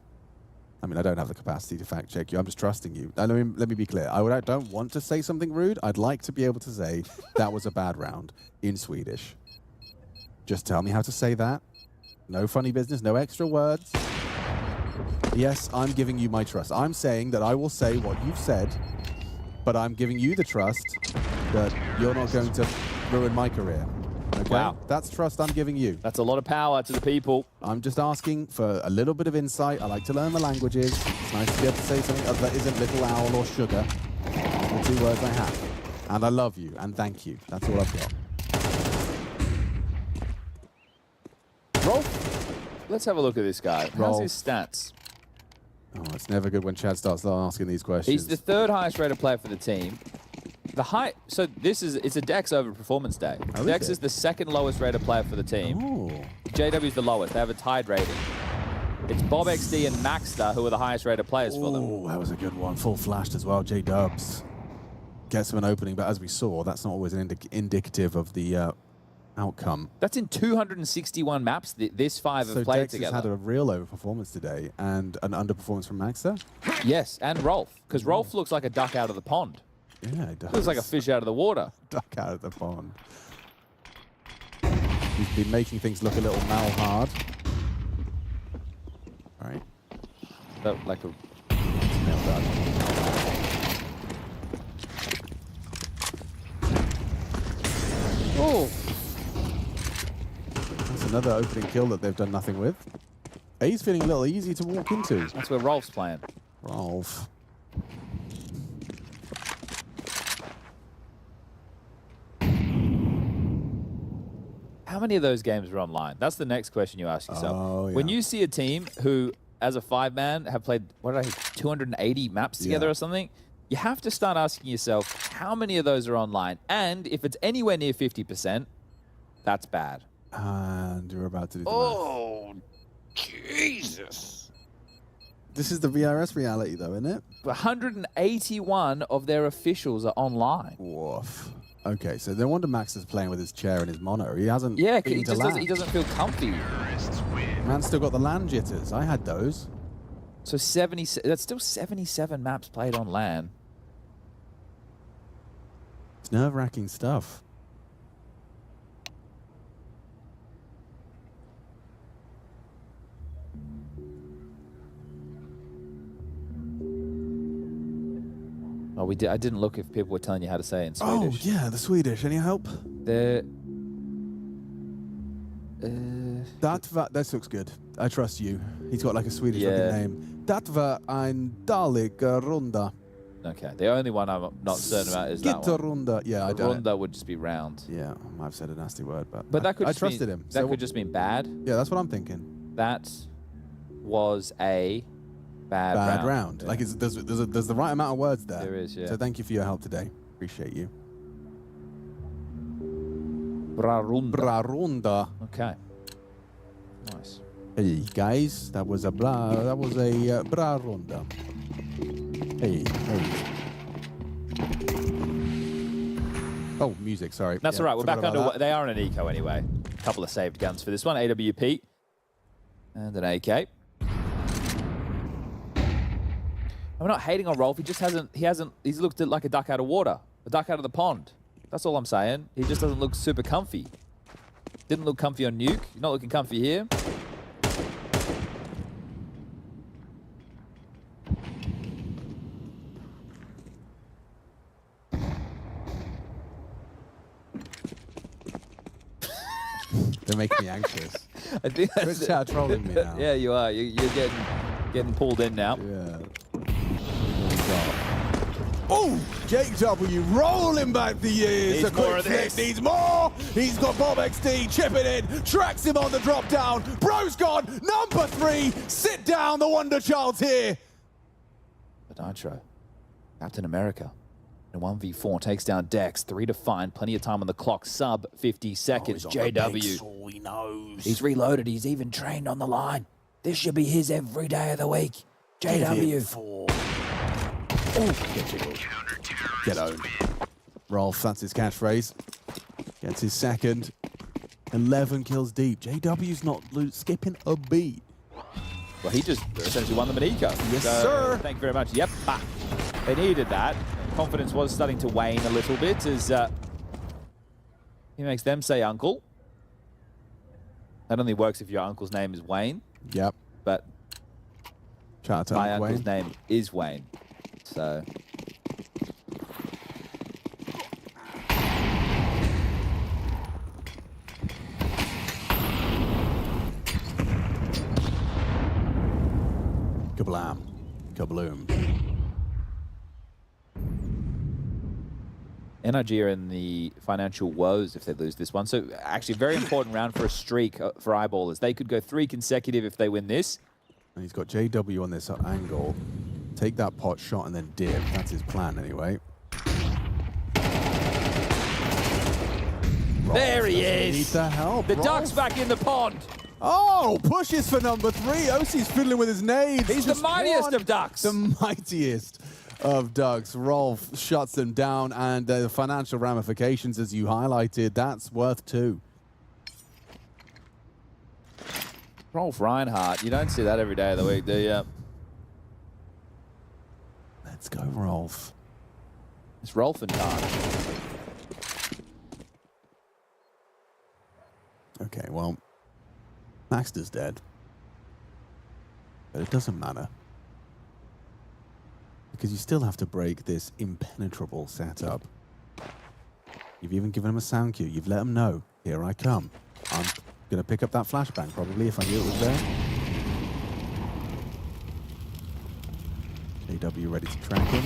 I mean, I don't have the capacity to fact check you. I'm just trusting you. Let me be clear. I don't want to say something rude. I'd like to be able to say that was a bad round in Swedish. Just tell me how to say that. No funny business, no extra words. Yes, I'm giving you my trust. I'm saying that I will say what you've said, but I'm giving you the trust that you're not going to ruin my career. Okay? Wow. That's trust I'm giving you. That's a lot of power to the people. I'm just asking for a little bit of insight. I like to learn the languages. It's nice to be able to say something other that isn't little owl or sugar. Those are the 2 words I have. And I love you, and thank you. That's all I've got. Rolf, let's have a look at this guy. How's his stats? Oh, it's never good when Chad starts asking these questions. He's the 3rd highest rated player for the team. So it's a Dex over performance day. Oh, Dex is the 2nd lowest rated player for the team. Oh. JW's the lowest. They have a tied rating. It's BobXD and Maxter who are the highest rated players for them. Oh, that was a good one. Full flashed as well. J-Dubs gets him an opening, but as we saw, that's not always an indicative of the outcome. That's in 261 maps this 5 have So played Dex has together. had a real overperformance today and an underperformance from Maxa. Yes, and Rolf, because Rolf looks like a duck out of the pond. Yeah, he does. Looks like a fish out of the water. Duck out of the pond. He's been making things look a little mal-hard. All right. Like a... Oh! That's another opening kill that they've done nothing with. A's feeling a little easy to walk into. That's where Rolf's playing. Rolf. How many of those games are online? That's the next question you ask yourself. Oh, yeah. When you see a team who, as a 5-man, have played, 280 maps together or something, you have to start asking yourself, how many of those are online? And if it's anywhere near 50%, that's bad. And you're about to do the Oh, Jesus. This is the VRS reality, though, isn't it? 181 of their officials are online. Woof. Okay, so no wonder Max is playing with his chair and his monitor. He hasn't. Yeah, been he to just LAN. doesn't, he doesn't feel comfy. Man's still got the LAN jitters. I had those. So 70, that's still 77 maps played on LAN. It's nerve-wracking stuff. Oh, we did. I didn't look if people were telling you how to say it in Swedish. Oh, yeah, the Swedish. Any help? The... That looks good. I trust you. He's got like a Swedish Yeah. looking name. Dat var en dålig runda. Okay, the only one I'm not certain about is that one. Runda. Yeah, I don't. Runda would just be round. Yeah, I might have said a nasty word, but But that could I just trusted mean, him. That So could just mean bad. yeah, that's what I'm thinking. That was a bad round. Yeah. Like there's the right amount of words there. There is, yeah. So thank you for your help today. Appreciate you. Bra runda. Bra runda. Okay. Nice. Hey guys, that was a bra runda. Hey. Oh, music. Sorry. That's Yeah, all right. We're back forgot under. about that. They are on an eco anyway. A couple of saved guns for this one. AWP and an AK. I'm not hating on Rolf. He just hasn't. He's looked like a duck out of water, a duck out of the pond. That's all I'm saying. He just doesn't look super comfy. Didn't look comfy on Nuke. You're not looking comfy here. They're making me anxious. I think Twitch chat trolling me now. Yeah, you are. You're getting pulled in now. Yeah. Oh, Jake W rolling back the years. Needs more of this. Needs more. He's got Bob XD chipping in, tracks him on the drop down. Bro's gone. Number 3. Sit down. The Wonder Child's here. But Nitro, Captain America, in 1v4 takes down Dex. 3 to find. Plenty of time on the clock. Sub 50 seconds. JW. He knows. He's reloaded. He's even trained on the line. This should be his every day of the week. JW. Get owned. Rolf, that's his catchphrase. Gets his second. 11 kills deep. JW's not skipping a beat. Well, he just essentially won them an eco. Yes, So, sir. Thank you very much. Yep. Ah, they needed that. Confidence was starting to wane a little bit as he makes them say uncle. That only works if your uncle's name is Wayne. Yep. But shout out to my Uncle uncle's Wayne. name is Wayne. So Kablam. Kabloom. NRG are in the financial woes if they lose this one. So actually a very important round for a streak for Eyeballers. They could go 3 consecutive if they win this. And he's got JW on this angle. Take that pot shot and then dip. That's his plan anyway. There he is. Need the help. The Rolf. duck's back in the pond. Oh, pushes for number 3. OC's fiddling with his nades. He's the Just mightiest one. of ducks. The mightiest of ducks. Rolf shuts them down, and the financial ramifications, as you highlighted, that's worth 2. Rolf Reinhardt, you don't see that every day of the week, do you? Let's go, Rolf. It's Rolf and time. Okay, well, Maxter's dead. But it doesn't matter. Because you still have to break this impenetrable setup. You've even given him a sound cue. You've let him know, here I come. I'm going to pick up that flashbang, probably, if I knew it was there. JW ready to track him.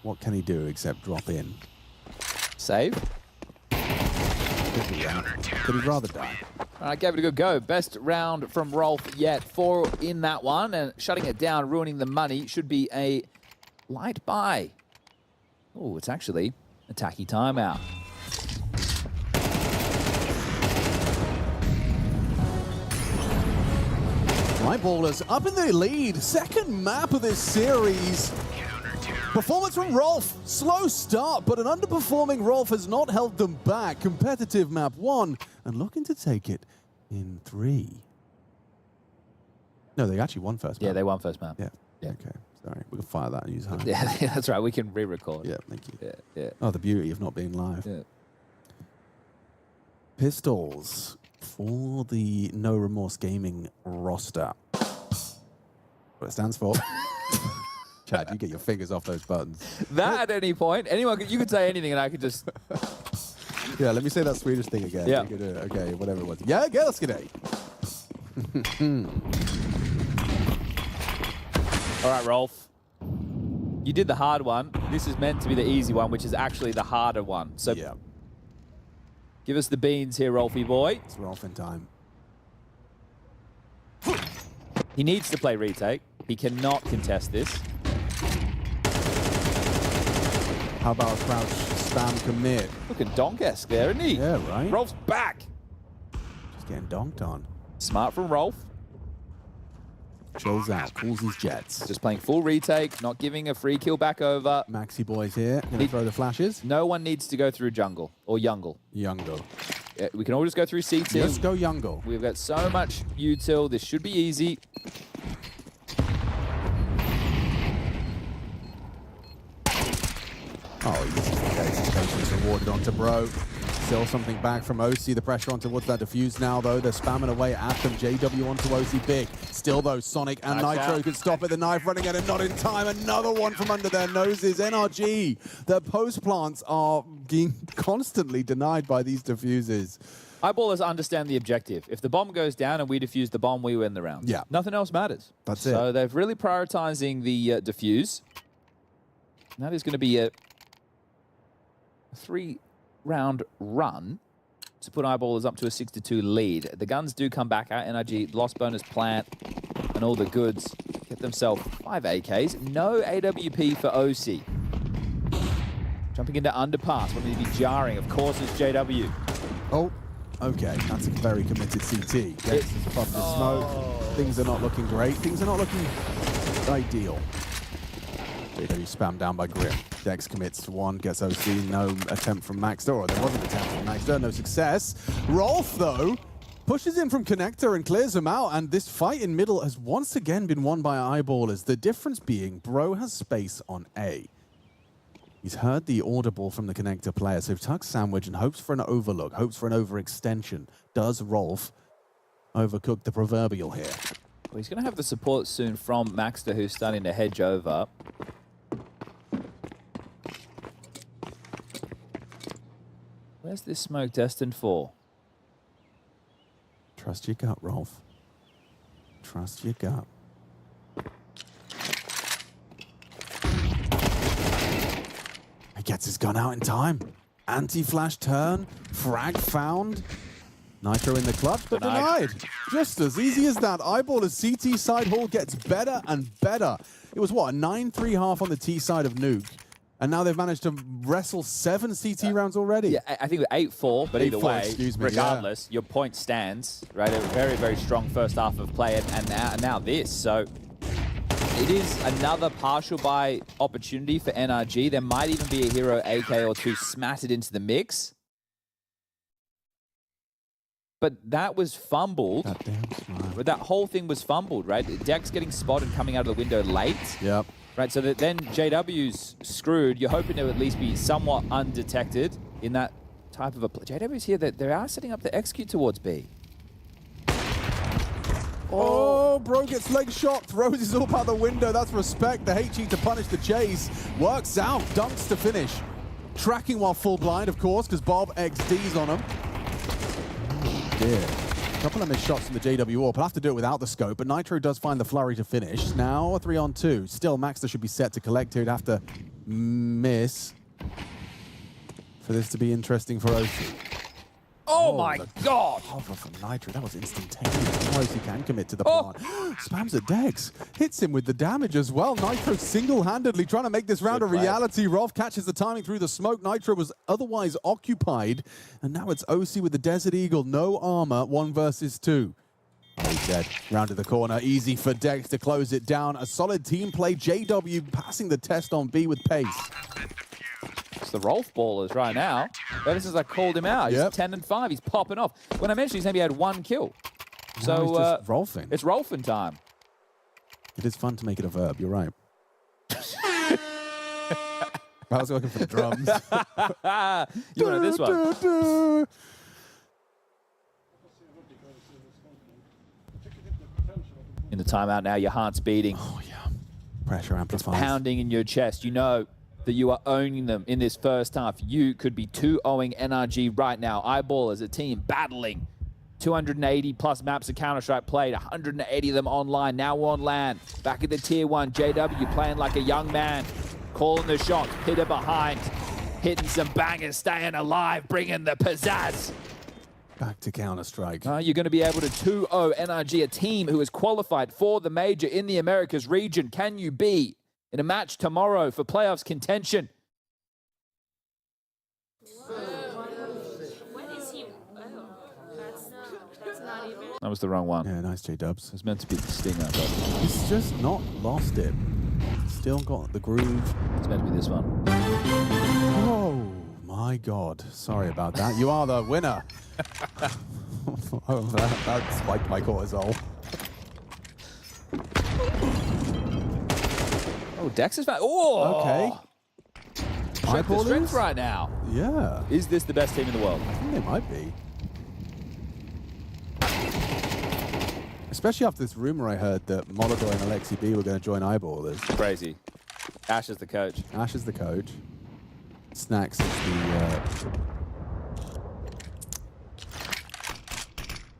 What can he do except drop in? Save? Could he rather die? I gave it a good go. Best round from Rolf yet. 4 in that one, and shutting it down, ruining the money, should be a light buy. Oh, it's actually a tacky timeout. Eyeballers up in the lead. Second map of this series. Performance from Rolf. Slow start, but an underperforming Rolf has not held them back. Competitive map 1, and looking to take it in 3. No, they actually won first map. Yeah, they won first map. Yeah. Okay. Sorry. We can fire that and use high. Yeah, that's right. We can re-record. Yeah, thank you. Yeah. Oh, the beauty of not being live. Yeah. Pistols for the No Remorse Gaming roster. What it stands for. Chad, you get your fingers off those buttons. That at any point, anyone, you could say anything and I could just... Yeah, let me say that Swedish thing again. Yeah. Okay, whatever it was. Yeah, Gelskade. All right, Rolf. You did the hard one. This is meant to be the easy one, which is actually the harder one. So yeah. Give us the beans here, Rolfie boy. It's Rolf in time. He needs to play retake. He cannot contest this. How about a crouch spam commit? Looking donk-esque there, isn't he? Yeah, right. Rolf's back. Just getting donked on. Smart from Rolf. Chills out, calls his jets. Just playing full retake, not giving a free kill back over. Maxi boys here, gonna throw the flashes. No one needs to go through jungle or Youngle. Youngle. Yeah, we can all just go through CT. Let's go Youngle. We've got so much util. This should be easy. Oh, this is the case. Patience rewarded onto Bro. Still something back from OC. The pressure on towards that defuse now, though. They're spamming away at them. JW onto OC big. Still, though, Sonic and Nitro can stop it. The knife running at it, not in time. Another one from under their noses. NRG. Their post plants are being constantly denied by these defuses. Eyeballers understand the objective. If the bomb goes down and we defuse the bomb, we win the round. Yeah. Nothing else matters. That's it. So they're really prioritizing the defuse. And that is going to be a 3-round run to put Eyeballers up to a 6-2 lead. The guns do come back out. NRG lost bonus plant and all the goods. Get themselves 5 AKs. No AWP for OC. Jumping into underpass. Wanting to be jarring. Of course, it's JW. Oh, okay. That's a very committed CT. Gets his puff of smoke. Things are not looking great. Things are not looking ideal. JW spammed down by Grim. Dex commits to one, gets OC, no attempt from Maxter, or there was an attempt from Maxter, no success. Rolf, though, pushes in from Connector and clears him out, and this fight in middle has once again been won by Eyeballers. The difference being, Bro has space on A. He's heard the audible from the Connector player, so tucks sandwich and hopes for an overlook, hopes for an overextension. Does Rolf overcook the proverbial here? Well, he's going to have the support soon from Maxter, who's starting to hedge over. Where's this smoke destined for? Trust your gut, Rolf. Trust your gut. He gets his gun out in time. Anti-flash turn. Frag found. Nitro in the clutch, but denied. Just as easy as that. Eyeballers CT side haul gets better and better. It was, what, a 9-3 half on the T side of Nuke. And now they've managed to wrestle 7 CT rounds already. Yeah, I think 8-4, but either way, excuse me, regardless, your point stands, right? A very, very strong first half of play, and now this. So it is another partial buy opportunity for NRG. There might even be a hero AK or two smattered into the mix. but that was fumbled. That whole thing was fumbled, right? Dex getting spotted coming out of the window late. Yep. Right, so that then JW's screwed. You're hoping to at least be somewhat undetected in that type of a play. JW's here, that they are setting up the execute towards B. Oh, bro gets leg shot, throws his up out the window. That's respect. The HE to punish the chase. Works out, dunks to finish. Tracking while full blind, of course, because Bob XD's on him. Oh, dear. A couple of missed shots from the JW AWP. I'll have to do it without the scope, but Nitro does find the flurry to finish. Now a 3-on-2. Still, Maxter should be set to collect here. He'd have to miss for this to be interesting for OC. Oh my God! Cover from Nitro. That was instantaneous. Close he can commit to the plant. Spams at Dex. Hits him with the damage as well. Nitro single-handedly trying to make this round a reality. Rolf catches the timing through the smoke. Nitro was otherwise occupied. And now it's OC with the Desert Eagle. No armor. 1 versus 2. Oh, he's dead. Rounded the corner. Easy for Dex to close it down. A solid team play. JW passing the test on B with pace. It's the Rolf ballers right now. Ever since I called him out, he's 10-5. He's popping off. When I mentioned he's maybe had 1 kill. So he's just Rolfing. It's Rolfing time. It is fun to make it a verb. You're right. I was looking for the drums. You know this one. In the timeout now, your heart's beating. Oh, yeah. Pressure amplifies. It's pounding in your chest. You know that you are owning them in this first half. You could be 2-0ing NRG right now. Eyeball as a team battling. 280 plus maps of Counter-Strike played, 180 of them online, now on LAN. Back at the tier 1, JW playing like a young man. Calling the shots, Pitter behind. Hitting some bangers, staying alive, bringing the pizzazz. Back to Counter-Strike. You're going to be able to 2-0 NRG, a team who has qualified for the major in the Americas region. Can you be in a match tomorrow for playoffs contention? That was the wrong one. Yeah, nice J-Dubs. It was meant to be the stinger, but he's just not lost it. Still got the groove. It's meant to be this one. Oh my God. Sorry about that. You are the winner. Oh, that spiked my cortisol. Oh, Dex is back. Oh! Okay. Check the strength right now. Yeah. Is this the best team in the world? I think they might be. Especially after this rumor I heard that Molodor and Alexi B were going to join Eyeballers. Crazy. Ash is the coach. Ash is the coach. Snacks is the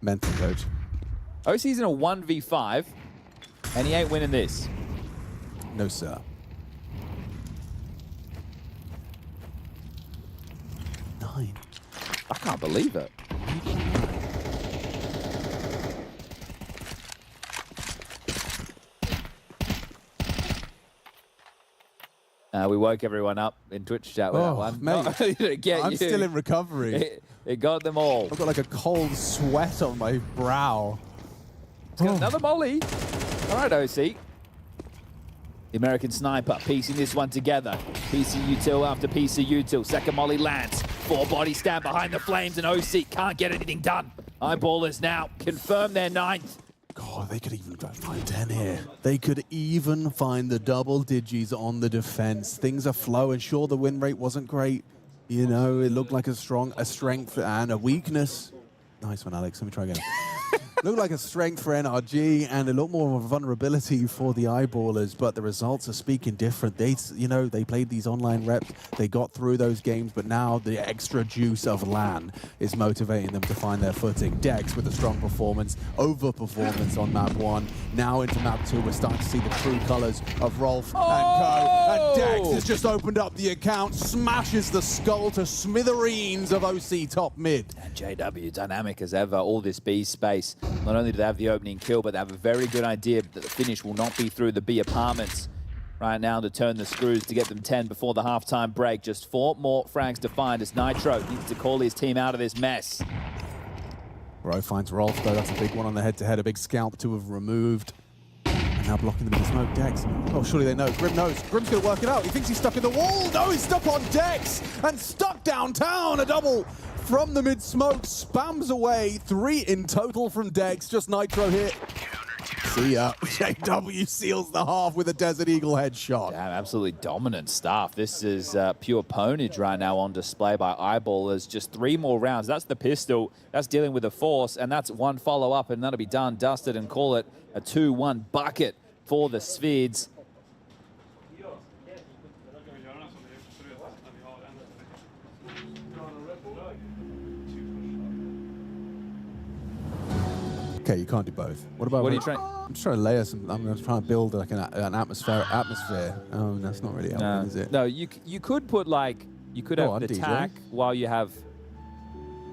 mental coach. OC's in a 1v5, and he ain't winning this. No, sir. 9. I can't believe it. We woke everyone up in Twitch chat with that one. Mate, I'm still in recovery. It got them all. I've got like a cold sweat on my brow. Another molly. All right, OC. The American sniper piecing this one together. PC util after PC util. Second molly lands. 4 body stand behind the flames, and OC can't get anything done. Eyeballers now confirm their 9th. God, they could even find 10 here. They could even find the double digis on the defense. Things are flowing. Sure, the win rate wasn't great. You know, it looked like a strength and a weakness. Nice one, Alex. Let me try again. Looked like a strength for NRG and a lot more of a vulnerability for the Eyeballers, but the results are speaking different. They, you know, they played these online reps, they got through those games, but now the extra juice of LAN is motivating them to find their footing. Dex with a strong performance, over-performance on map 1. Now into map 2, we're starting to see the true colors of Rolf and co. And Dex has just opened up the account, smashes the skull to smithereens of OC top mid. And JW, dynamic as ever, all this B space. Not only do they have the opening kill, but they have a very good idea that the finish will not be through the B apartments right now to turn the screws to get them 10 before the halftime break. Just 4 more frags to find as Nitro needs to call his team out of this mess. Bro finds Rolf though, that's a big one on the head-to-head, a big scalp to have removed. And now blocking them in the smoke, Dex. Oh, surely they know. Grim knows. Grim's gonna work it out. He thinks he's stuck in the wall. No, he's stuck on Dex and stuck downtown. A double from the mid-smoke, spams away. 3 in total from Dex, just Nitro hit. See ya. JW seals the half with a Desert Eagle headshot. Damn, absolutely dominant stuff. This is pure ponage right now on display by Eyeballers. Just 3 more rounds. That's the pistol. That's dealing with the force, and that's 1 follow-up, and that'll be done, dusted, and call it a 2-1 bucket for the Svids. Okay, you can't do both. What about? What are you trying? I'm just trying to layer some. I'm trying to build like an atmosphere. Oh, that's not really helping, is it? No, you could put like you could have the DJ. tack while you have.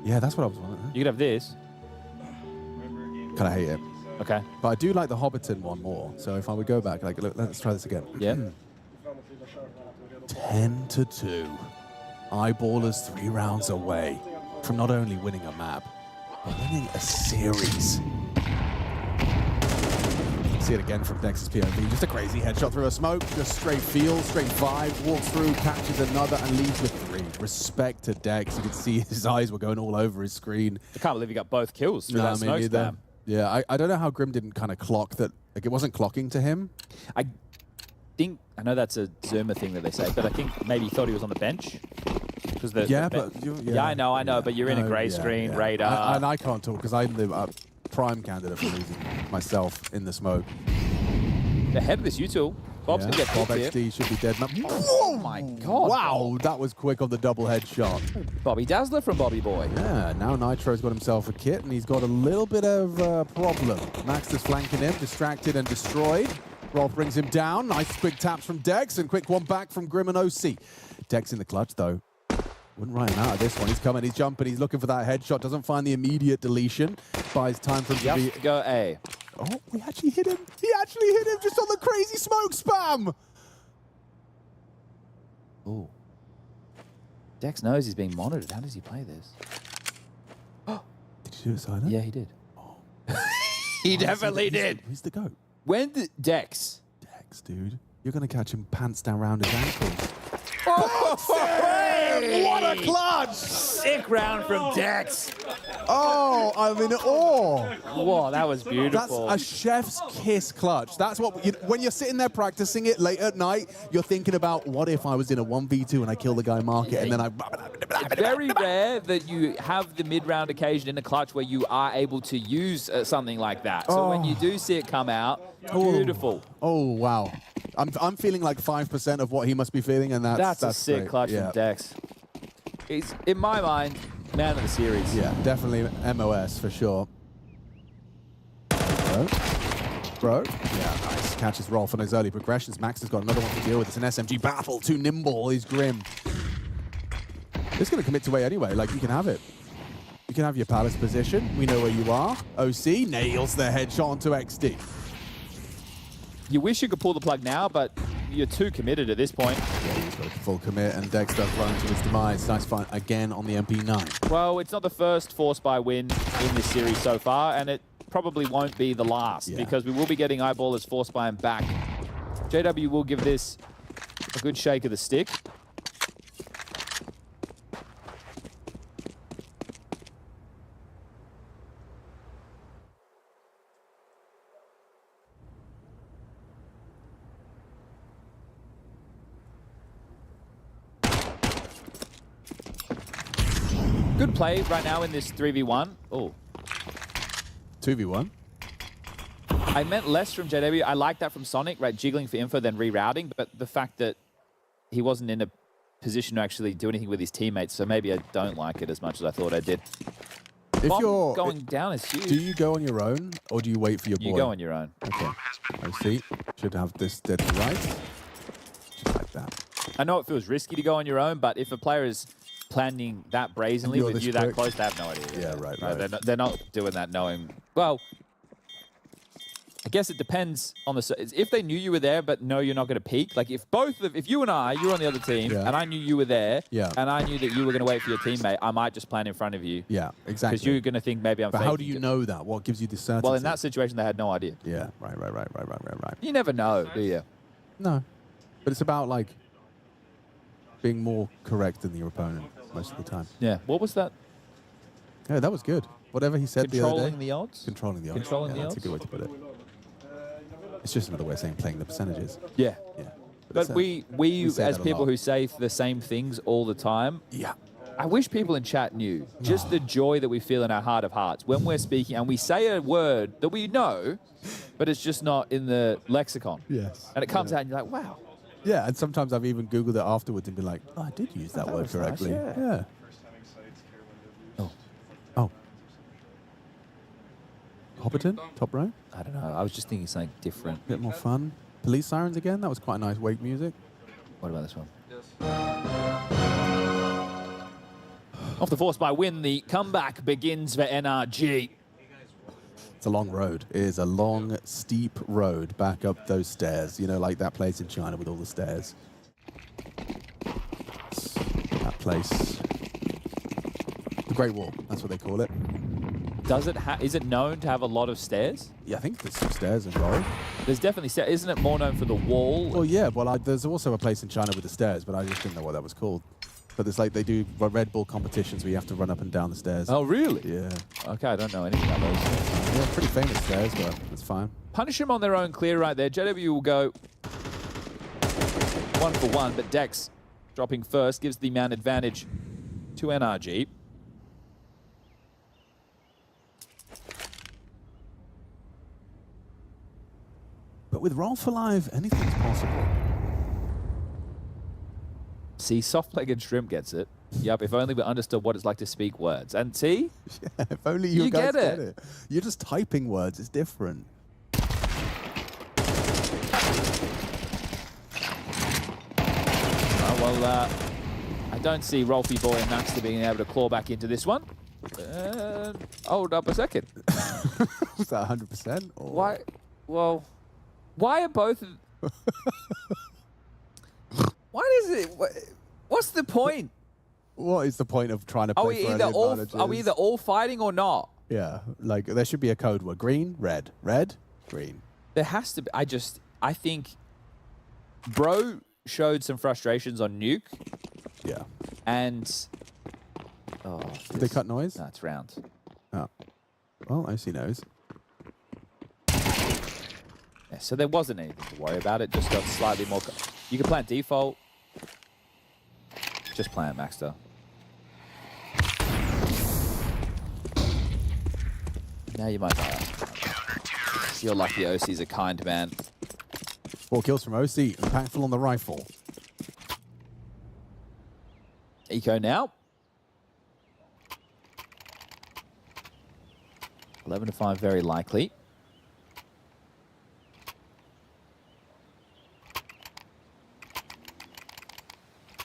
Yeah, that's what I was wondering. You could have this. Kind of hate it. Okay. But I do like the Hobbiton one more. So if I would go back, like, look, let's try this again. Yeah. 10-2. Eyeballers 3 rounds away from not only winning a map, but winning a series. See it again from Dex's POV. Just a crazy headshot through a smoke. Just straight feel, straight vibe. Walks through, catches another, and leaves with 3. Respect to Dex. You could see his eyes were going all over his screen. I can't believe he got both kills through that smoke spam. Yeah, I don't know how Grim didn't kind of clock that. Like, it wasn't clocking to him. I know that's a Zoomer thing that they say, but I think maybe he thought he was on the bench. I know, but you're in a grey screen, radar. And I can't talk because I'm the prime candidate for losing myself in the smoke. Ahead of this util. Bob's going to get Bob picked XD here. should be dead. Oh my God. Wow, that was quick on the double headshot. Bobby Dazzler from Bobby Boy. Yeah, now Nitro's got himself a kit and he's got a little bit of a problem. Max is flanking him, distracted and destroyed. Rolf brings him down. Nice quick taps from Dex and quick one back from Grim and OC. Dex in the clutch though. Wouldn't write him out of this one. He's coming, he's jumping, he's looking for that headshot. Doesn't find the immediate deletion. Buys time for him to be... Go A. Oh, we actually hit him. He actually hit him just on the crazy smoke spam. Oh. Dex knows he's being monitored. How does he play this? Did you do it silent? Yeah, he did. Oh. He definitely did. Who's the GOAT? When did Dex? Dex, dude. You're going to catch him pants down around his ankles. What a clutch! Sick round from Dex. Oh, I'm in awe. Whoa, that was beautiful. That's a chef's kiss clutch. That's what, when you're sitting there practicing it late at night, you're thinking about, what if I was in a 1v2 and I kill the guy Market and then I... It's very rare that you have the mid-round occasion in a clutch where you are able to use something like that. So when you do see it come out, beautiful. Oh, wow. I'm feeling like 5% of what he must be feeling, and that's a sick great. clutch from Dex. He's, in my mind, man of the series. Yeah, definitely MOS for sure. Bro. Yeah, nice. Catches Rolf on his early progressions. Max has got another one to deal with. It's an SMG battle. Too nimble. He's Grim. He's going to commit to A anyway. Like, you can have it. You can have your Palace position. We know where you are. OC nails the headshot onto XD. You wish you could pull the plug now, but you're too committed at this point. Yeah, he's got a full commit, and Dex does run to his demise. Nice fight again on the MP9. Well, it's not the first Force by win in this series so far, and it probably won't be the last, because we will be getting Eyeballers Force by him back. JW will give this a good shake of the stick. Good play right now in this 3v1. Oh. 2v1? I meant less from JW. I like that from Sonic, right? Jiggling for info, then rerouting. But the fact that he wasn't in a position to actually do anything with his teammates, so maybe I don't like it as much as I thought I did. If you're going down is huge. Do you go on your own, or do you wait for your boy? You go on your own. Okay. I see. Should have this dead to right. Just like that. I know it feels risky to go on your own, but if a player is planning that brazenly with you that close, they have no idea. Yeah, right. They're not doing that knowing. Well, I guess it depends on the. If they knew you were there, but know you're not going to peek. Like if you and I, you're on the other team, and I knew you were there, and I knew that you were going to wait for your teammate, I might just plan in front of you. Yeah, exactly. Because you're going to think maybe I'm. But how do you know that? What gives you the certainty? Well, in that situation, they had no idea. Yeah, right. You never know, do you? No, but it's about like being more correct than your opponent most of the time. Yeah. What was that? Yeah, that was good. Whatever he said the other day. Controlling the odds? Controlling the odds. Controlling the That's a odds? good way to put it. It's just another way of saying playing the percentages. Yeah. Yeah. But it's, we say as that a people lot. who say the same things all the time, yeah. I wish people in chat knew just the joy that we feel in our heart of hearts when we're speaking and we say a word that we know, but it's just not in the lexicon. Yes. And it comes out and you're like, wow. Yeah, and sometimes I've even Googled it afterwards and been like, oh, I did use that word was nice, correctly. yeah. Oh. Oh. Hopperton, top row. I don't know. I was just thinking something different. Bit more fun. Police sirens again. That was quite nice wake music. What about this one? Off the force by Win, the comeback begins for NRG. It's a long road. It is a long, steep road back up those stairs. You know, like that place in China with all the stairs. That place. The Great Wall. That's what they call it. Does it is it known to have a lot of stairs? Yeah, I think there's some stairs involved. There's definitely stairs. Isn't it more known for the wall? Well, yeah. Well, there's also a place in China with the stairs, but I just didn't know what that was called. But it's like they do Red Bull competitions where you have to run up and down the stairs. Oh, really? Yeah. Okay, I don't know anything about those. Yeah, pretty famous stairs, but it's fine. Punish them on their own clear right there. JW will go 1 for 1, but Dex dropping first gives the man advantage to NRG. But with Roll for Live, anything's possible. See, soft-legged shrimp gets it. Yep, if only we understood what it's like to speak words. And see? Yeah, if only you guys get get it. You're just typing words. It's different. Well, I don't see Rolfie Boy and Maxter being able to claw back into this one. Hold up a second. Was that 100%? Or? Why? Well, why are both... Why does it... What's the point? What is the point of trying to play for any advantages? Are we either all fighting or not? Yeah, like there should be a code word. Green, red, red, green. There has to be. I think Bro showed some frustrations on Nuke. Yeah. And... Oh, Did they cut noise? No, it's round. Oh. Well, Icy knows. Yeah, so there wasn't anything to worry about. It just got slightly more... You can plant default. Just plant Maxter. Now you might die. You're lucky OC's a kind man. 4 kills from OC. Impactful on the rifle. Eco now. 11 to 5, very likely.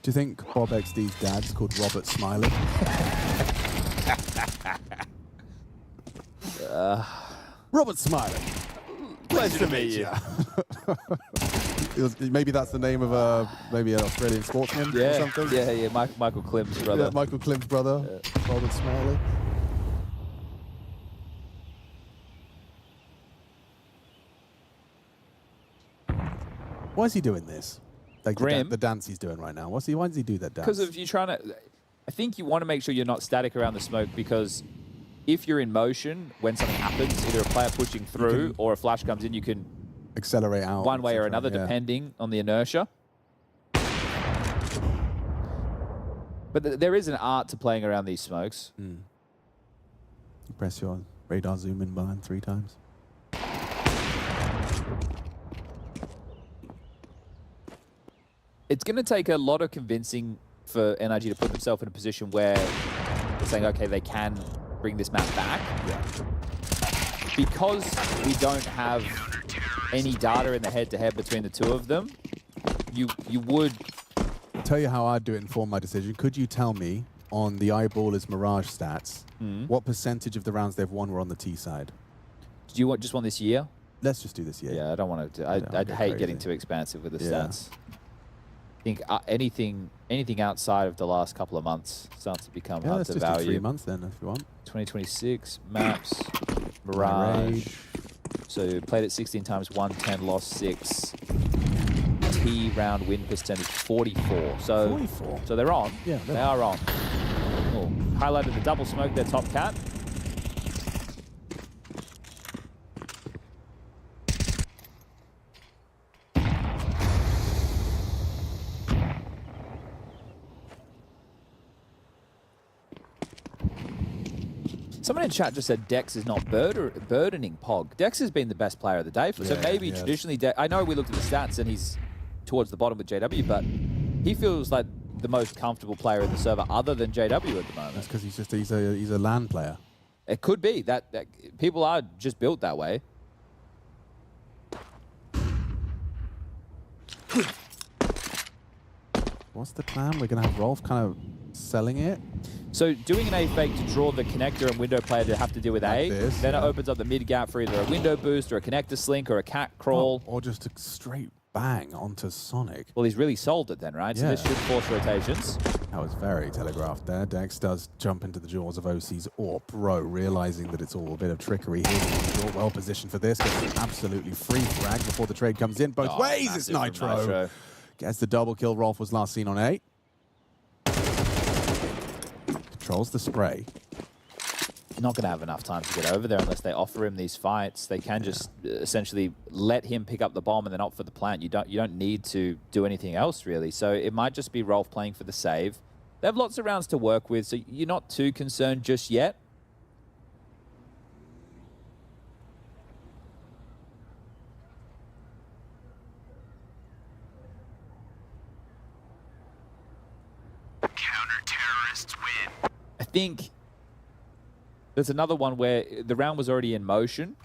Do you think Bob XD's dad's called Robert Smiley? Robert Smiley. Pleasure to meet you. Maybe that's the name of maybe an Australian sportsman or something. Yeah. Michael Klim's brother. Yeah, Michael Klim's brother, Robert Smiley. Why is he doing this? Like the dance he's doing right now. Why does he do that dance? Because of you trying to... I think you want to make sure you're not static around the smoke, because if you're in motion, when something happens, either a player pushing through or a flash comes in, you can accelerate out one way or another, depending on the inertia. But there is an art to playing around these smokes. You press your radar zoom in button 3 times. It's going to take a lot of convincing for NRG to put themselves in a position where they're saying, okay, they can bring this map back. Yeah. Because we don't have any data in the head-to-head between the two of them, you would... I'll tell you how I'd do it and form my decision. Could you tell me, on the Eyeballers Mirage stats, what percentage of the rounds they've won were on the T side? Do you just want this year? Let's just do this year. Yeah, I don't want to... I'd hate getting too expansive with the stats. I think anything outside of the last couple of months starts to become hard to value. Let's just do 3 months then, if you want. 2026, maps, Mirage. So played it 16 times, won 10, lost 6. T round win percentage 44. So 44. So they're on. Yeah, they are on. Oh. highlighted the double smoke there, top cat. Someone in chat just said Dex is not burdening Pog. Dex has been the best player of the day, so maybe traditionally, I know we looked at the stats and he's towards the bottom with JW, but he feels like the most comfortable player in the server other than JW at the moment. That's because he's a LAN player. It could be that people are just built that way. What's the plan? We're going to have Rolf kind of selling it. So doing an A fake to draw the connector and window player to have to deal with like A, this, then it opens up the mid gap for either a window boost or a connector slink or a cat crawl. Or just a straight bang onto Sonic. Well, he's really sold it then, right? So this should force rotations. That was very telegraphed there. Dex does jump into the jaws of OC's AWP. Bro, realizing that it's all a bit of trickery here. Well positioned for this. Gets an absolutely free frag before the trade comes in. Both ways, it's Nitro. Gets the double kill. Rolf was last seen on A. Controls the spray. Not going to have enough time to get over there unless they offer him these fights. They can just essentially let him pick up the bomb and then opt for the plant. You don't need to do anything else really. So it might just be Rolf playing for the save. They have lots of rounds to work with, so you're not too concerned just yet. Counter-terrorists win. I think there's another one where the round was already in motion.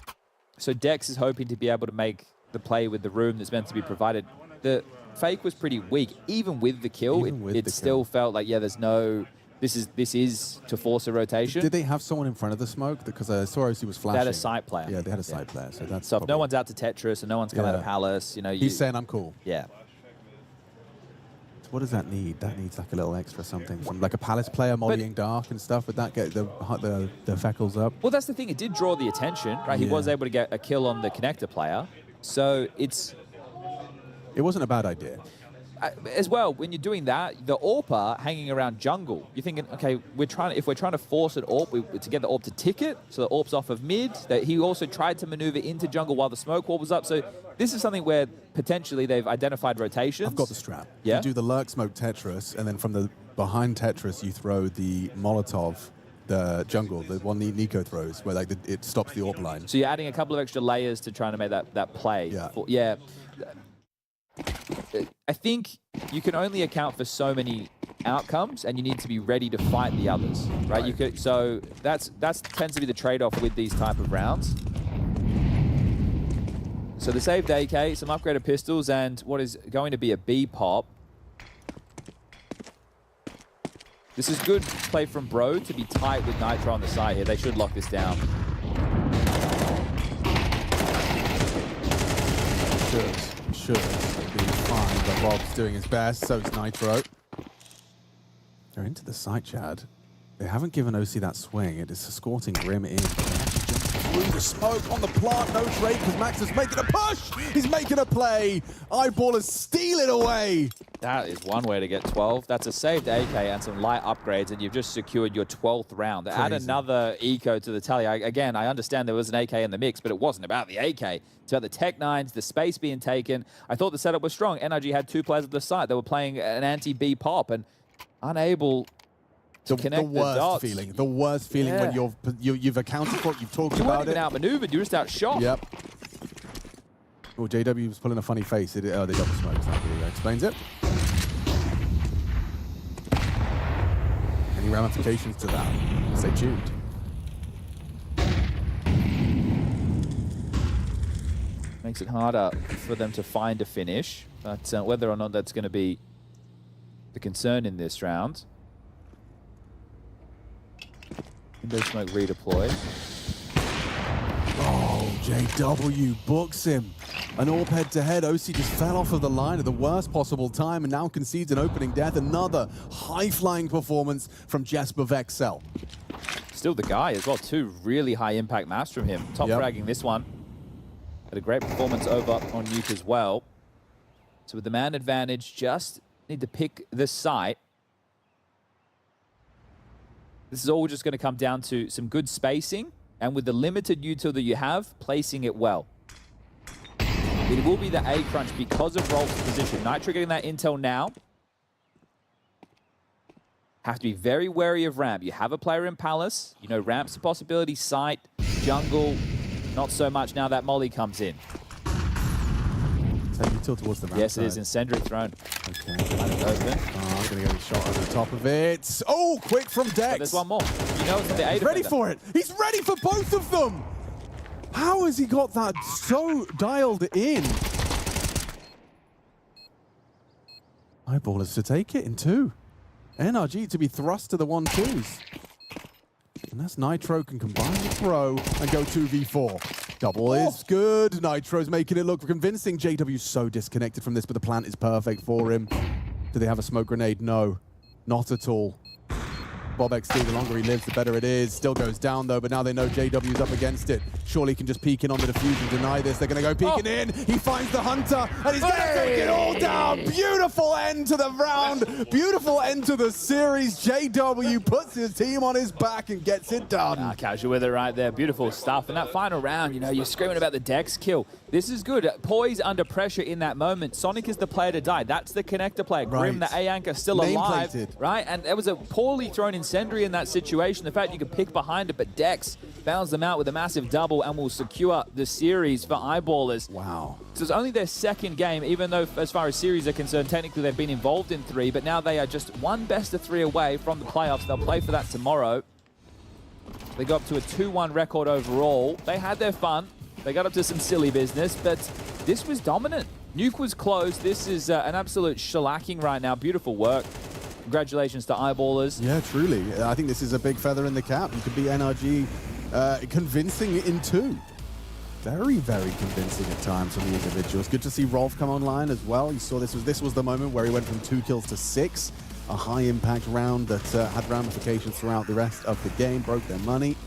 So Dex is hoping to be able to make the play with the room that's meant to be provided. The fake was pretty weak. Even with the kill, it still felt like, yeah, there's no... This is to force a rotation. Did they have someone in front of the smoke? Because I saw OC was flashing. They had a site player. Yeah, they had a site player. So that's so if no one's out to Tetris and no one's come out of Palace, you know... He's saying, I'm cool. Yeah. What does that need? That needs like a little extra something from like a Palace player mollying dark and stuff. Would that get the feckles up? Well, that's the thing. It did draw the attention, right? He was able to get a kill on the connector player. So it wasn't a bad idea. As well, when you're doing that, the AWPer hanging around jungle, you're thinking, okay, if we're trying to force an AWP, to get the AWP to tick it, so the AWP's off of mid. He also tried to maneuver into jungle while the smoke wall was up. So this is something where potentially they've identified rotations. I've got the strap. Yeah. You do the lurk smoke Tetris, and then from the behind Tetris, you throw the Molotov, the jungle, the one Nico throws, where like it stops the AWP line. So you're adding a couple of extra layers to try to make that play. Yeah. I think you can only account for so many outcomes, and you need to be ready to fight the others, right? So that's tends to be the trade-off with these type of rounds. So the saved AK, some upgraded pistols, and what is going to be a B pop. This is good play from Bro to be tight with Nitro on the side here. They should lock this down. Should be fine, but Bob's doing his best, so is Nitro. They're into the site, Chad. They haven't given OC that swing. It is escorting Grim in. Through the smoke on the plant, no trade because Max is making a push. He's making a play. Eyeballers steal it away. That is one way to get 12. That's a saved AK and some light upgrades, and you've just secured your 12th round. Add another eco to the tally. Again, I understand there was an AK in the mix, but it wasn't about the AK. It's about the Tech 9s, the space being taken. I thought the setup was strong. NRG had two players at the site. They were playing an anti-B pop and unable to connect the dots. The worst feeling when you've accounted for it, you've talked about it. You weren't even outmaneuvered, you were just outshot. Yep. Well, JW was pulling a funny face. They double smoked. That really explains it. Any ramifications to that? Stay tuned. Makes it harder for them to find a finish, but whether or not that's going to be the concern in this round. Window smoke redeploy. Oh, JW books him. An AWP head-to-head. OC just fell off of the line at the worst possible time and now concedes an opening death. Another high-flying performance from Jesper Vexel. Still the guy as well. Two really high-impact maps from him. Top fragging this one. Had a great performance over on Nuke as well. So with the man advantage, just need to pick the site. This is all just going to come down to some good spacing, and with the limited util that you have, placing it well. It will be the A crunch because of Rolf's position. Nitro getting that intel now. Have to be very wary of ramp. You have a player in Palace. You know, ramp's a possibility. Site, jungle, not so much now that Molly comes in. So you tilt towards the ramp. Yes, it is. Incendiary thrown. Okay. Open. Oh, I'm going to get a shot over the top of it. Oh, quick from Dex. But there's one more. You know it's on the A. He's ready for it. He's ready for both of them. How has he got that so dialed in? Eyeballers to take it in 2. NRG to be thrust to the 1-2s. And that's Nitro can combine the throw and go 2v4. Double is good. Nitro's making it look convincing. JW's so disconnected from this, but the plant is perfect for him. Do they have a smoke grenade? No, not at all. Bob XT, the longer he lives, the better it is. Still goes down, though, but now they know JW's up against it. Surely he can just peek in on the defuse and deny this. They're going to go peeking in. He finds the Hunter, and he's going to take it all down. Beautiful end to the round. Beautiful end to the series. JW puts his team on his back and gets it done. Casual with it right there. Beautiful stuff. And that final round, you know, you're screaming about the Dex kill. This is good. Poise under pressure in that moment. Sonic is the player to die. That's the connector player. Grim, the A anchor, still alive. Right? And there was a poorly thrown incendiary in that situation. The fact you could pick behind it, but Dex bails them out with a massive double and will secure the series for Eyeballers. Wow. So it's only their second game, even though as far as series are concerned, technically they've been involved in 3, but now they are just one best of 3 away from the playoffs. They'll play for that tomorrow. They got up to a 2-1 record overall. They had their fun. They got up to some silly business, but this was dominant. Nuke was close. This is an absolute shellacking right now. Beautiful work. Congratulations to Eyeballers. Yeah, truly. I think this is a big feather in the cap. You could be NRG convincing in 2. Very, very convincing at times from the individuals. Good to see Rolf come online as well. You saw this was the moment where he went from 2 kills to 6. A high impact round that had ramifications throughout the rest of the game, broke their money.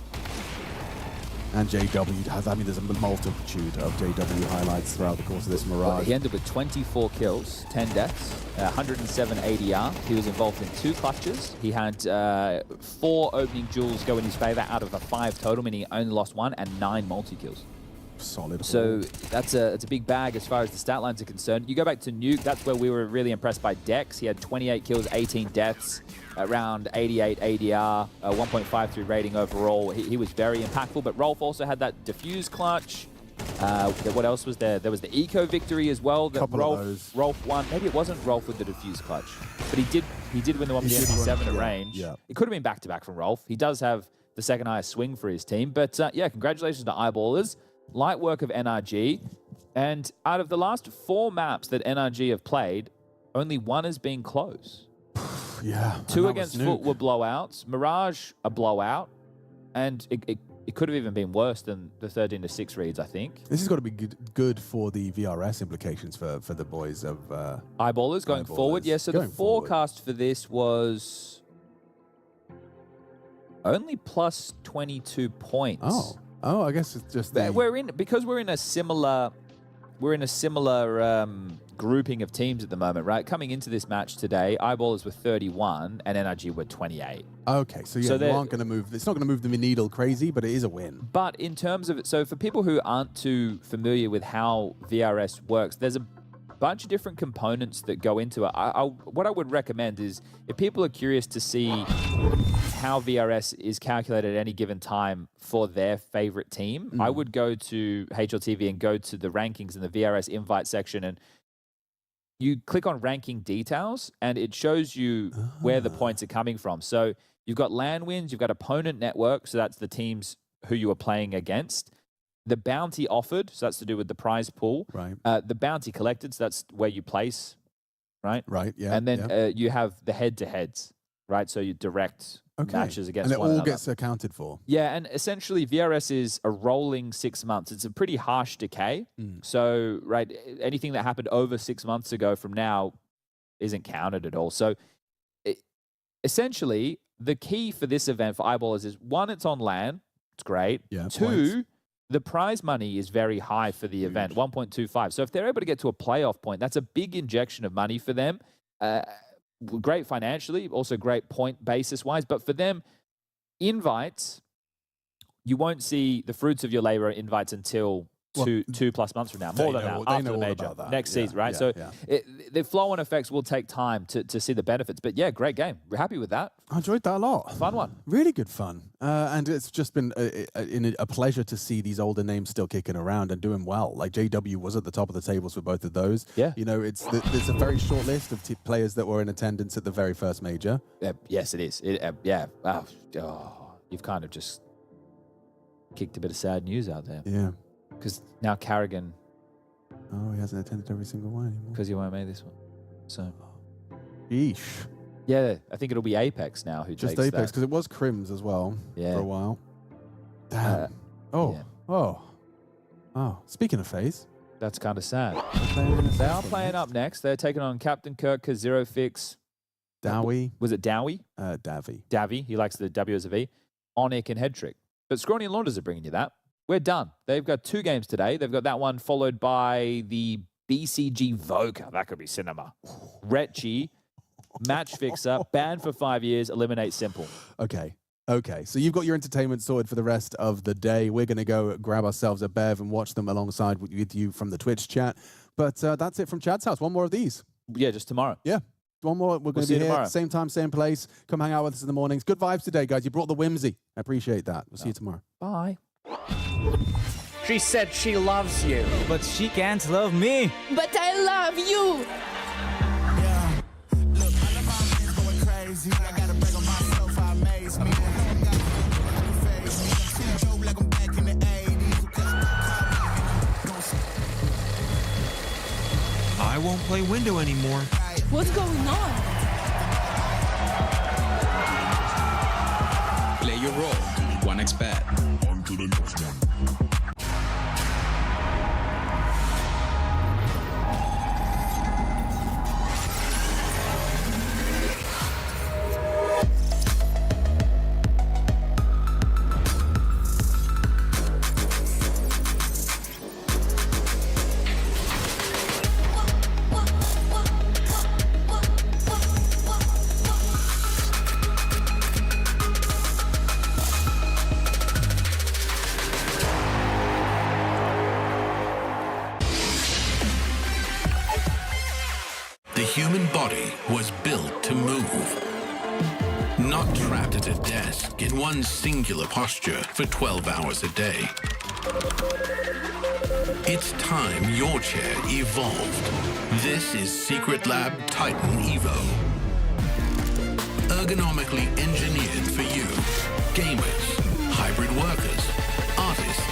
And JW has, I mean, there's a multitude of JW highlights throughout the course of this Mirage. Well, he ended with 24 kills, 10 deaths, 107 ADR. He was involved in 2 clutches. He had 4 opening duels go in his favor out of the 5 total, meaning he only lost 1, and 9 multi-kills. Solid. So that's a big bag as far as the stat lines are concerned. You go back to Nuke, that's where we were really impressed by Dex. He had 28 kills, 18 deaths, around 88 ADR, 1.53 rating overall. He was very impactful, but Rolf also had that diffuse clutch. What else was there? There was the eco victory as well that Rolf won. Maybe it wasn't Rolf with the diffuse clutch, but he did win the one with the MP7 at range. Yeah. It could have been back-to-back from Rolf. He does have the second highest swing for his team, but yeah, congratulations to Eyeballers. Light work of NRG, and out of the last 4 maps that NRG have played, only 1 has been close. Yeah. 2 against Foot were blowouts, Mirage a blowout, and it could have even been worse than the 13-6 reads, I think. This has got to be good for the VRS implications for the boys of Eyeballers going forward. Yeah, so the forecast for this was only plus 22 points. Oh, I guess it's just because we're in a similar grouping of teams at the moment, right? Coming into this match today, Eyeballers were 31 and NRG were 28. Okay, so yeah, you aren't going to move. It's not going to move the needle crazy, but it is a win. But in terms of it, so for people who aren't too familiar with how VRS works, there's a bunch of different components that go into it. What I would recommend is if people are curious to see how VRS is calculated at any given time for their favorite team, I would go to HLTV and go to the rankings in the VRS invite section, and you click on ranking details and it shows you where the points are coming from. So you've got LAN wins, you've got opponent network, so that's the teams who you are playing against. The bounty offered, so that's to do with the prize pool. Right. The bounty collected, so that's where you place, right? Right, yeah. And then you have the head-to-heads, right? So you direct matches against one another. And it all gets another. accounted for. Yeah, and essentially VRS is a rolling 6 months. It's a pretty harsh decay. So, right, anything that happened over 6 months ago from now isn't counted at all. So essentially, the key for this event for Eyeballers is, 1, it's on LAN. It's great. Yeah, 2, the prize money is very high for the event, 1.25. So if they're able to get to a playoff point, that's a big injection of money for them. Great financially, also great point basis-wise. But for them, Invites, you won't see the fruits of your labor invites until two plus months from now, more than that, after the major, next season, right? So the flow-on effects will take time to see the benefits. But yeah, great game. We're happy with that. I enjoyed that a lot. Fun one. Really good fun. And it's just been a pleasure to see these older names still kicking around and doing well. Like JW was at the top of the tables for both of those. Yeah. You know, there's a very short list of players that were in attendance at the very first major. Yes, it is. Yeah. Wow. Oh, you've kind of just kicked a bit of sad news out there. Yeah. Because now Carrigan... Oh, he hasn't attended every single one anymore. Because he won't make this one. So... Yeesh. Yeah, I think it'll be Apex now who just takes Apex, because it was Crims as well for a while. Damn. Speaking of FaZe. That's kind of sad. They are playing up next. They're taking on Captain Kirk, Zero Fix. Dowie. Was it Dowie? Davy. Davy. He likes the W as a V. Onic and Headtrick. But Scrawny and Launders are bringing you that. We're done. They've got 2 games today. They've got that one followed by the BCG Voca. That could be cinema. Retchi, Match Fixer, banned for 5 years, eliminate simple. Okay. So you've got your entertainment sorted for the rest of the day. We're going to go grab ourselves a bev and watch them alongside with you from the Twitch chat. But that's it from Chad's house. One more of these. Yeah, just tomorrow. Yeah. One more. We're going to be here, tomorrow. Same time, same place. Come hang out with us in the mornings. Good vibes today, guys. You brought the whimsy. I appreciate that. We'll see you tomorrow. Bye. She said she loves you. But she can't love me. But I love you. Yeah. Look, all of my friends going crazy. I gotta break on myself, I amaze me. Like I'm back in the 80s. I won't play window anymore. What's going on? Play your role. 1xBet. On to the next one. The human body was built to move, not trapped at a desk in one singular posture for 12 hours a day. It's time your chair evolved. This is Secret Lab Titan Evo. Ergonomically engineered for you, gamers, hybrid workers, artists,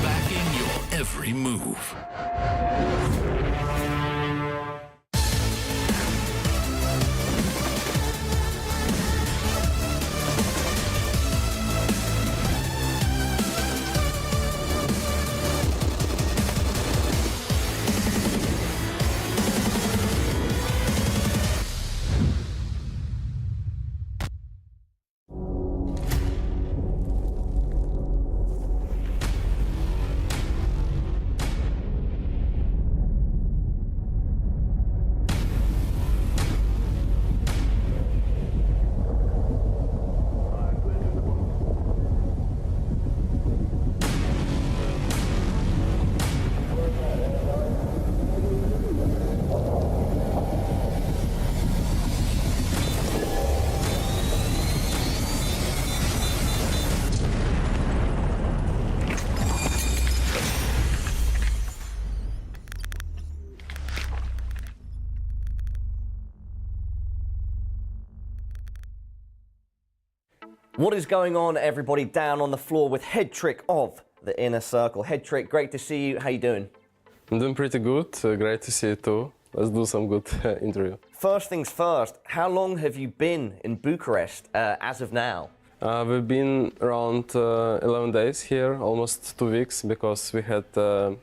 backing your every move. What is going on, everybody? Down on the floor with Headtrick of the Inner Circle. Headtrick, great to see you. How you doing? I'm doing pretty good. Great to see you too. Let's do some good interview. First things first, how long have you been in Bucharest as of now? We've been around 11 days here, almost 2 weeks, because we had 2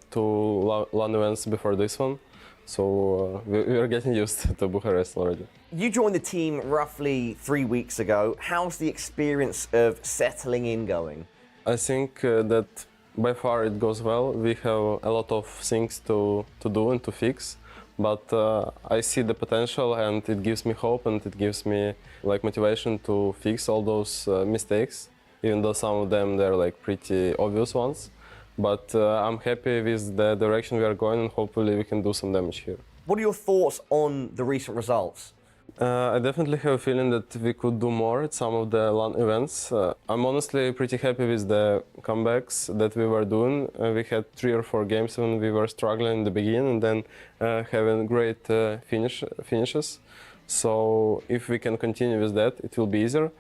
LAN events before this one. So we are getting used to Bucharest already. You joined the team roughly 3 weeks ago. How's the experience of settling in going? I think that by far it goes well. We have a lot of things to do and to fix, but I see the potential, and it gives me hope, and it gives me like motivation to fix all those mistakes, even though some of them they're like pretty obvious ones. But I'm happy with the direction we are going, and hopefully we can do some damage here. What are your thoughts on the recent results? I definitely have a feeling that we could do more at some of the LAN events. I'm honestly pretty happy with the comebacks that we were doing. We had 3 or 4 games when we were struggling in the beginning, and then having great finishes. So if we can continue with that, it will be easier.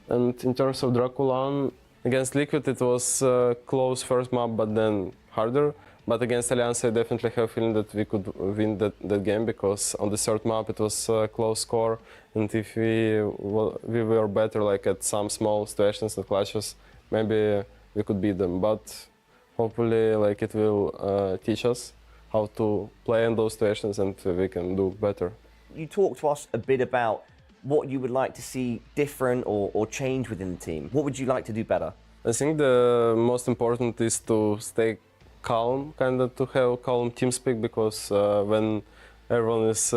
And in terms of Draculan, against Liquid it was close first map, but then harder. But against Alliance, I definitely have a feeling that we could win that game, because on the third map it was a close score, and if we were better like at some small situations and clutches, maybe we could beat them. But hopefully like it will teach us how to play in those situations, and we can do better. You talked to us a bit about what you would like to see different or change within the team. What would you like to do better? I think the most important is to stay calm, kind of to have calm team speak, because when everyone is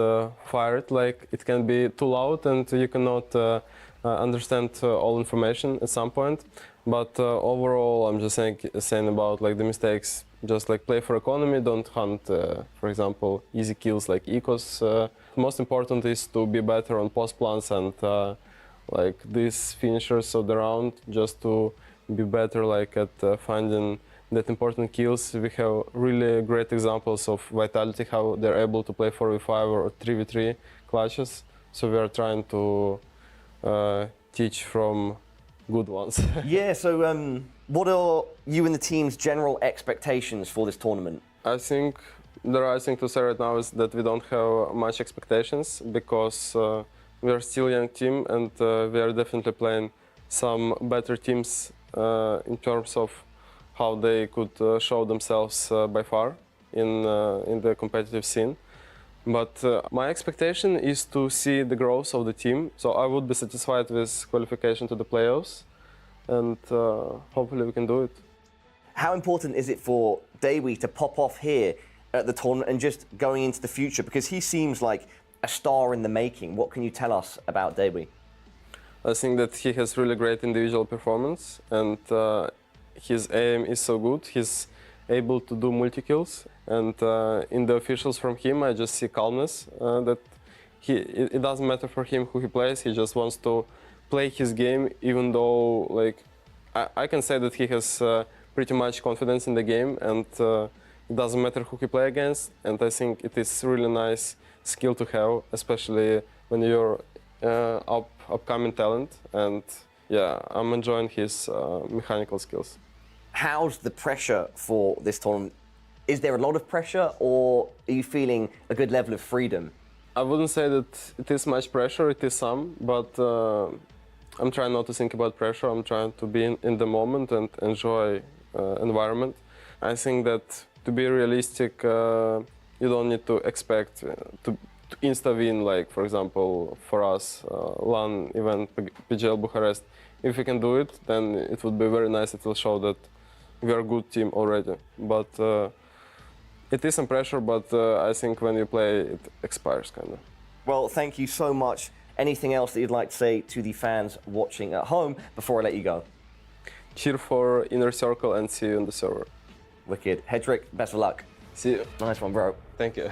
fired, like it can be too loud and you cannot understand all information at some point. But overall, I'm just saying about like the mistakes. Just like play for economy, don't hunt, for example, easy kills like ecos. Most important is to be better on post plants and like these finishers of the round, just to be better like at finding that important kills. We have really great examples of Vitality, how they're able to play 4v5 or 3v3 clutches. So we are trying to teach from good ones. Yeah, so what are you and the team's general expectations for this tournament? I think the right thing to say right now is that we don't have much expectations, because we are still a young team, and we are definitely playing some better teams in terms of how they could show themselves by far in the competitive scene. But my expectation is to see the growth of the team. So I would be satisfied with qualification to the playoffs, and hopefully we can do it. How important is it for Daewee to pop off here at the tournament and just going into the future? Because he seems like a star in the making. What can you tell us about Daewee? I think that he has really great individual performance, and his aim is so good. He's able to do multi-kills, and in the officials from him I just see calmness, that it doesn't matter for him who he plays, he just wants to play his game, even though like I can say that he has pretty much confidence in the game, and it doesn't matter who he plays against, and I think it is really nice skill to have, especially when you're upcoming talent, and yeah, I'm enjoying his mechanical skills. How's the pressure for this tournament? Is there a lot of pressure, or are you feeling a good level of freedom? I wouldn't say that it is much pressure, it is some, but I'm trying not to think about pressure. I'm trying to be in the moment and enjoy environment. I think that to be realistic, you don't need to expect to insta-win, like for example, for us, LAN event, PGL Bucharest. If we can do it, then it would be very nice. It will show that we are a good team already. But it is some pressure, but I think when you play, it expires, kind of. Well, thank you so much. Anything else that you'd like to say to the fans watching at home before I let you go? Cheer for Inner Circle and see you on the server. Wicked. Hedrick, best of luck. See you. Nice one, bro. Thank you.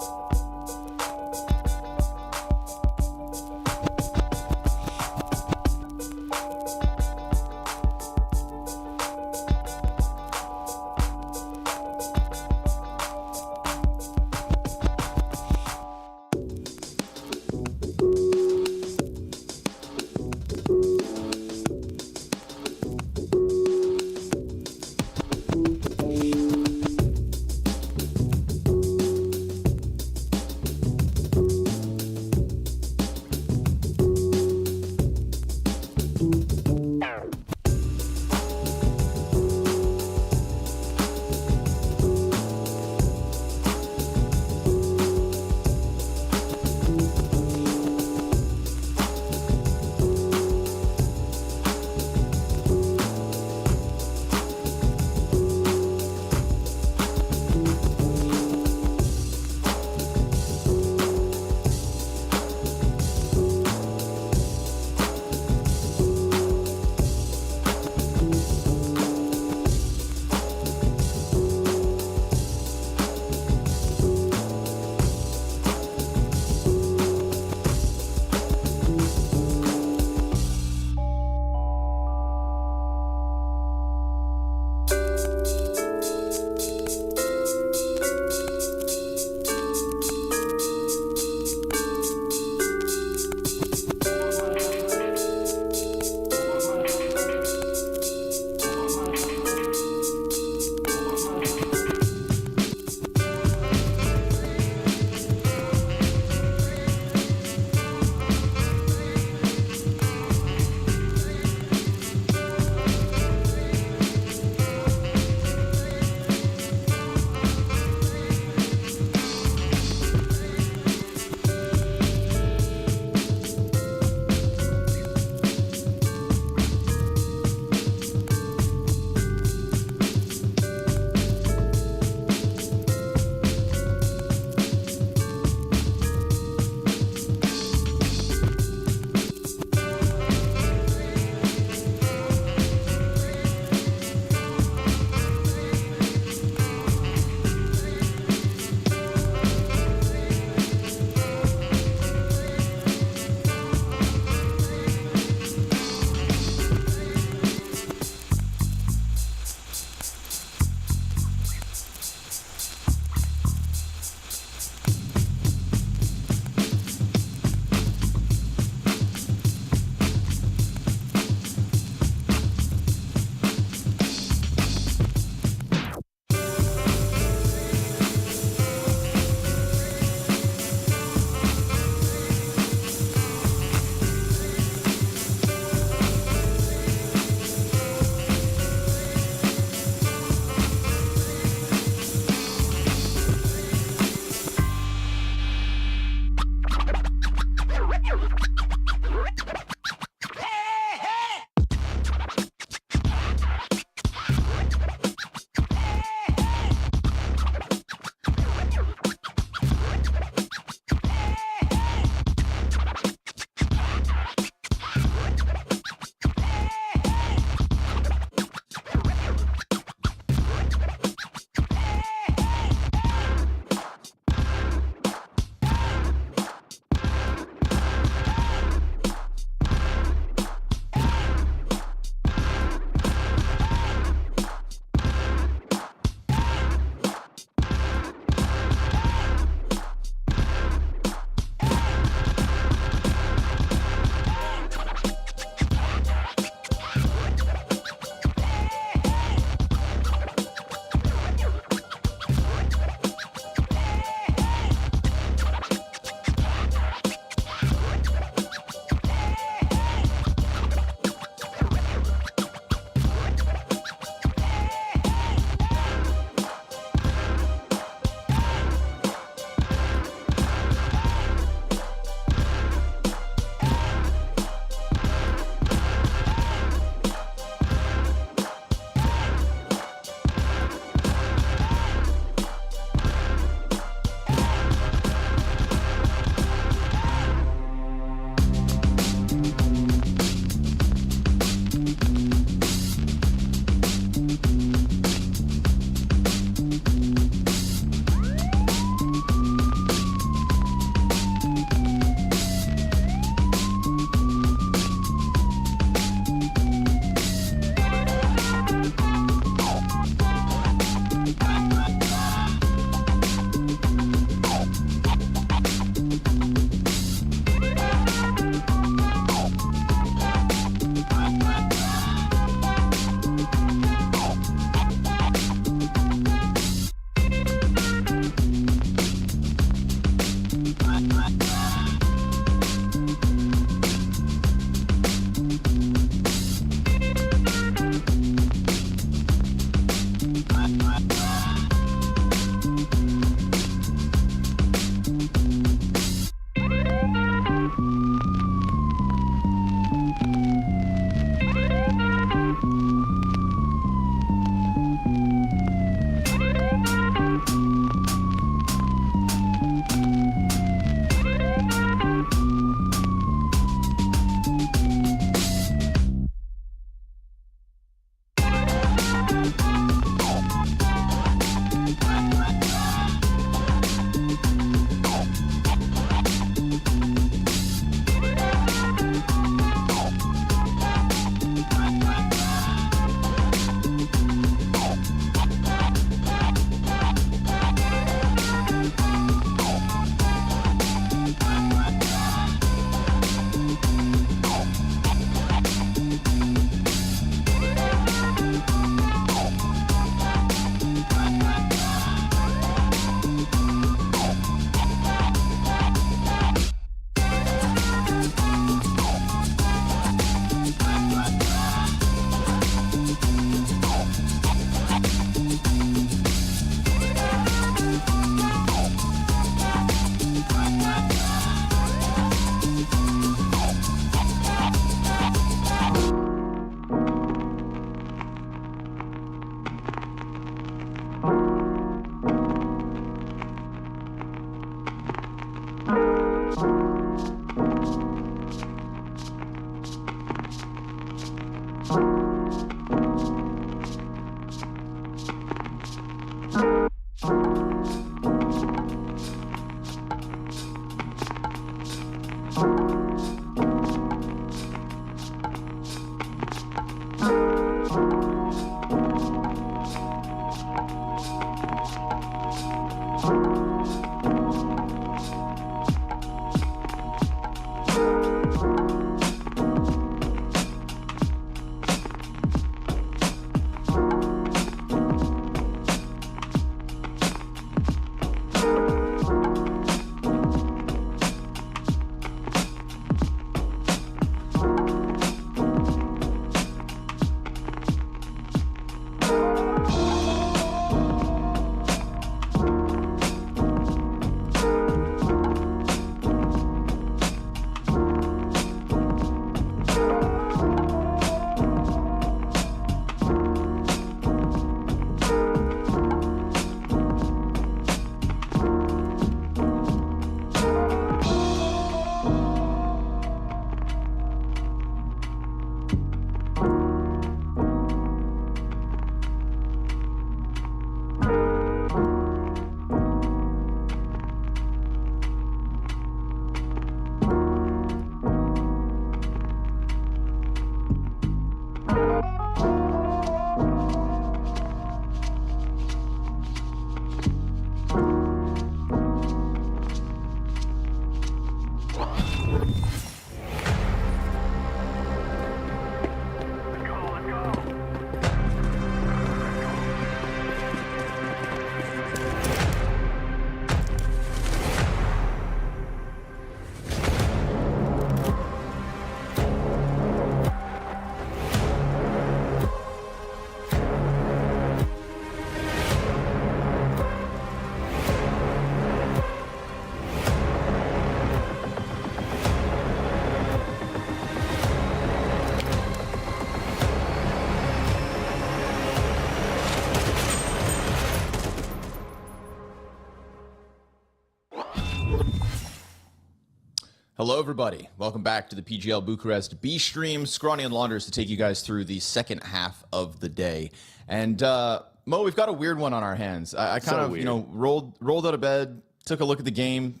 Hello, everybody. Welcome back to the PGL Bucharest B stream. Scrawny and Launders to take you guys through the second half of the day. And Mo, we've got a weird one on our hands. I kind of, you know, rolled out of bed, took a look at the game.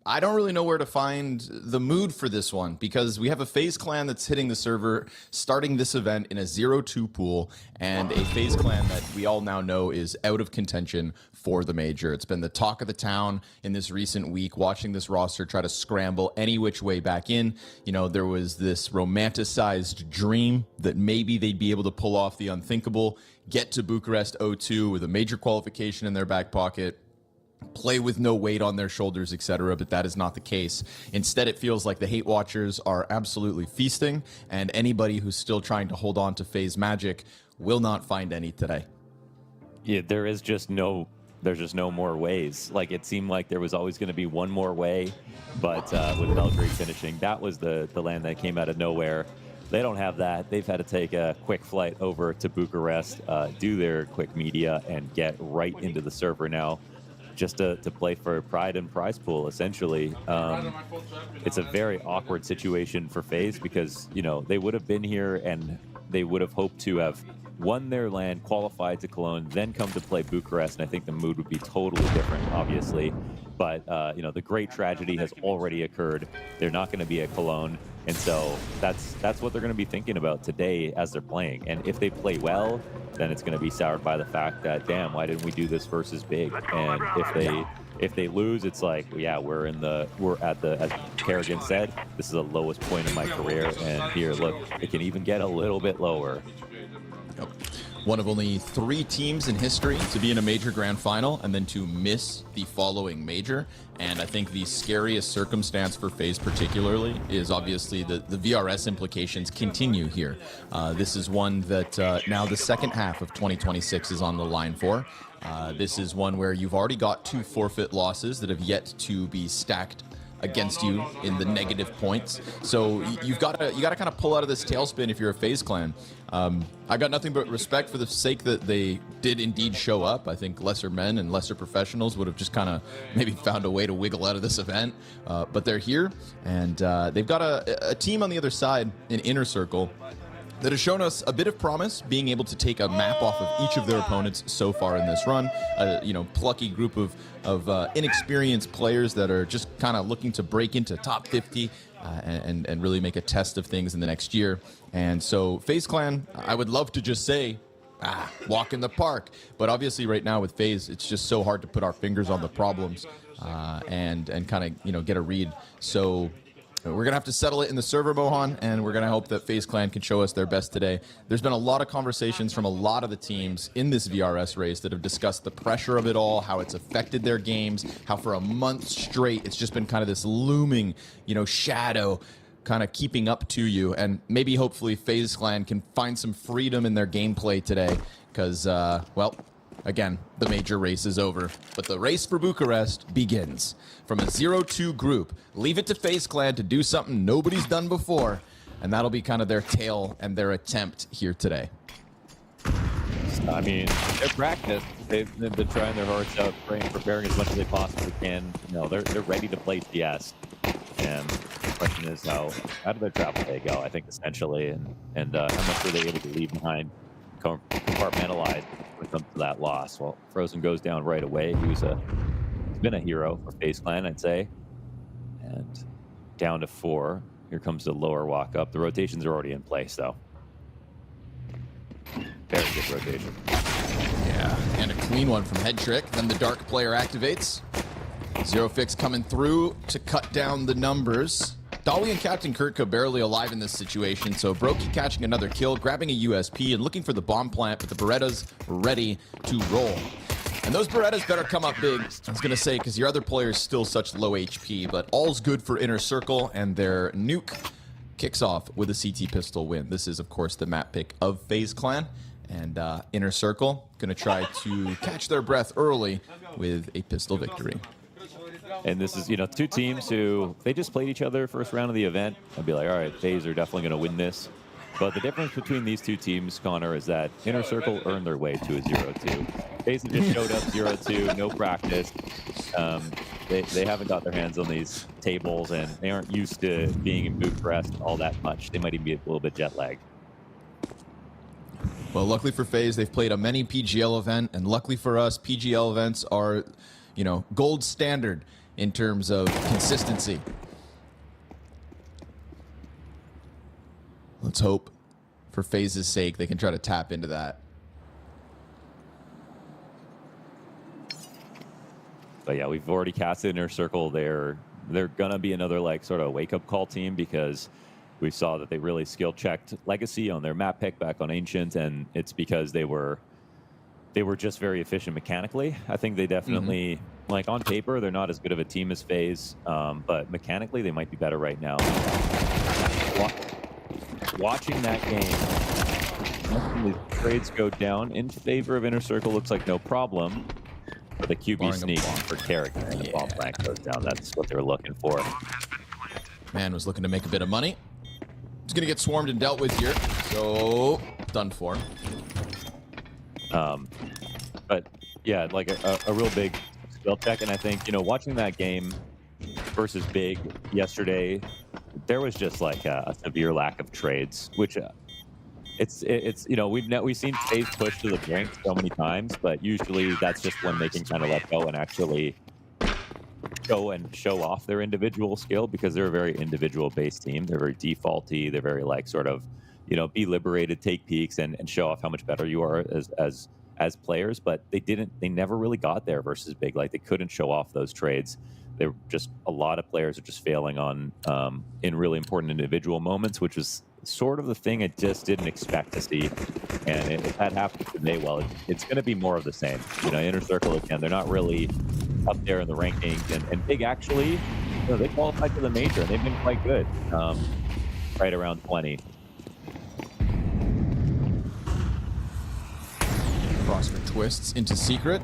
I don't really know where to find the mood for this one because we have a FaZe clan that's hitting the server, starting this event in a 0-2 pool, and a FaZe clan that we all now know is out of contention for the major. It's been the talk of the town in this recent week, watching this roster try to scramble any which way back in. You know, there was this romanticized dream that maybe they'd be able to pull off the unthinkable, get to Bucharest 0-2 with a major qualification in their back pocket, play with no weight on their shoulders, etc., but that is not the case. Instead, it feels like the hate watchers are absolutely feasting, and anybody who's still trying to hold on to FaZe magic will not find any today. Yeah, there's just no more ways. Like, it seemed like there was always going to be one more way, but with Belgrade finishing, that was the land that came out of nowhere. They don't have that. They've had to take a quick flight over to Bucharest, do their quick media, and get right into the server now, just to play for pride and prize pool, essentially. It's a very awkward situation for FaZe because, you know, they would have been here and they would have hoped to have won their land, qualified to Cologne, then come to play Bucharest, and I think the mood would be totally different, obviously. But, you know, the great tragedy has already occurred. They're not going to be at Cologne, and so that's what they're going to be thinking about today as they're playing. And if they play well, then it's going to be soured by the fact that, damn, why didn't we do this versus big? And if they lose, it's like, yeah, we're at the, as Kerrigan said, this is the lowest point in my career, and here, look, it can even get a little bit lower. One of only 3 teams in history to be in a major grand final and then to miss the following major. And I think the scariest circumstance for FaZe particularly is obviously the VRS implications continue here. This is one that now the second half of 2026 is on the line for. This is one where you've already got 2 forfeit losses that have yet to be stacked against you in the negative points. So you got to kind of pull out of this tailspin if you're a FaZe clan. I got nothing but respect for the sake that they did indeed show up. I think lesser men and lesser professionals would have just kind of maybe found a way to wiggle out of this event. But they're here, and they've got a team on the other side in Inner Circle that has shown us a bit of promise, being able to take a map off of each of their opponents so far in this run. You know, plucky group of inexperienced players that are just kind of looking to break into top 50 and really make a test of things in the next year. And so FaZe Clan, I would love to just say, walk in the park. But obviously right now with FaZe, it's just so hard to put our fingers on the problems and kind of, you know, get a read. So we're going to have to settle it in the server, Mohan, and we're going to hope that FaZe Clan can show us their best today. There's been a lot of conversations from a lot of the teams in this VRS race that have discussed the pressure of it all, how it's affected their games, how for a month straight it's just been kind of this looming, you know, shadow kind of keeping up to you. And maybe hopefully FaZe Clan can find some freedom in their gameplay today because, well, again, the major race is over, but the race for Bucharest begins. From a 0-2 group, leave it to FaZe Clan to do something nobody's done before, and that'll be kind of their tale and their attempt here today. I mean, their practice, they've been trying their hearts out, preparing as much as they possibly can. You know, they're ready to play CS. And the question is how do their travel day go, I think, essentially, and how much are they able to leave behind, compartmentalized when it comes to that loss. Well, Frozen goes down right away. He's been a hero for FaZe Clan, I'd say. And down to 4. Here comes the lower walk up. The rotations are already in place, though. Very good rotation. Yeah, and a clean one from Headtrick. Then the Dark player activates. Zero Fix coming through to cut down the numbers. Dolly and Captain Kurtka barely alive in this situation, so Brokey catching another kill, grabbing a USP, and looking for the bomb plant, but the Berettas ready to roll. And those Berettas better come up big, I was going to say, because your other player's still such low HP, but all's good for Inner Circle, and their Nuke kicks off with a CT pistol win. This is, of course, the map pick of FaZe Clan, and Inner Circle going to try to catch their breath early with a pistol victory. And this is, you know, two teams who, they just played each other first round of the event. I'd be like, all right, FaZe are definitely going to win this. But the difference between these two teams, Connor, is that Inner Circle earned their way to a 0-2. FaZe just showed up 0-2, no practice. They haven't got their hands on these tables, and they aren't used to being in Bucharest all that much. They might even be a little bit jet lagged. Well, luckily for FaZe, they've played a many PGL event, and luckily for us, PGL events are, you know, gold standard in terms of consistency. Let's hope, for FaZe's sake, they can try to tap into that. But yeah, we've already casted Inner Circle. They're gonna be another like sort of wake-up call team, because we saw that they really skill checked Legacy on their map pick back on Ancient, and it's because they were just very efficient mechanically. I think they definitely, like on paper, they're not as good of a team as FaZe, but mechanically they might be better right now. Watching that game, watching the trades go down in favor of Inner Circle looks like no problem. But the QB sneak for character and the bomb flank goes down. That's what they're looking for. Man was looking to make a bit of money. He's going to get swarmed and dealt with here. So, done for. But yeah, like a real big skill check. And I think, you know, watching that game versus Big yesterday, there was just like a severe lack of trades, which it's you know, we've seen FaZe push to the brink so many times, but usually that's just when they can kind of let go and actually go and show off their individual skill, because they're a very individual based team. They're very defaulty. They're very like sort of, you know, be liberated, take peeks, and show off how much better you are as players. But they never really got there versus Big. Like, they couldn't show off those trades. They're just, a lot of players are just failing on in really important individual moments, which was sort of the thing I just didn't expect to see. And if that happens today, well, it's going to be more of the same. You know, Inner Circle, again, they're not really up there in the rankings. And Big actually, you know, they qualified for the major, and they've been quite good, right around 20. Crossfit twists into Secret,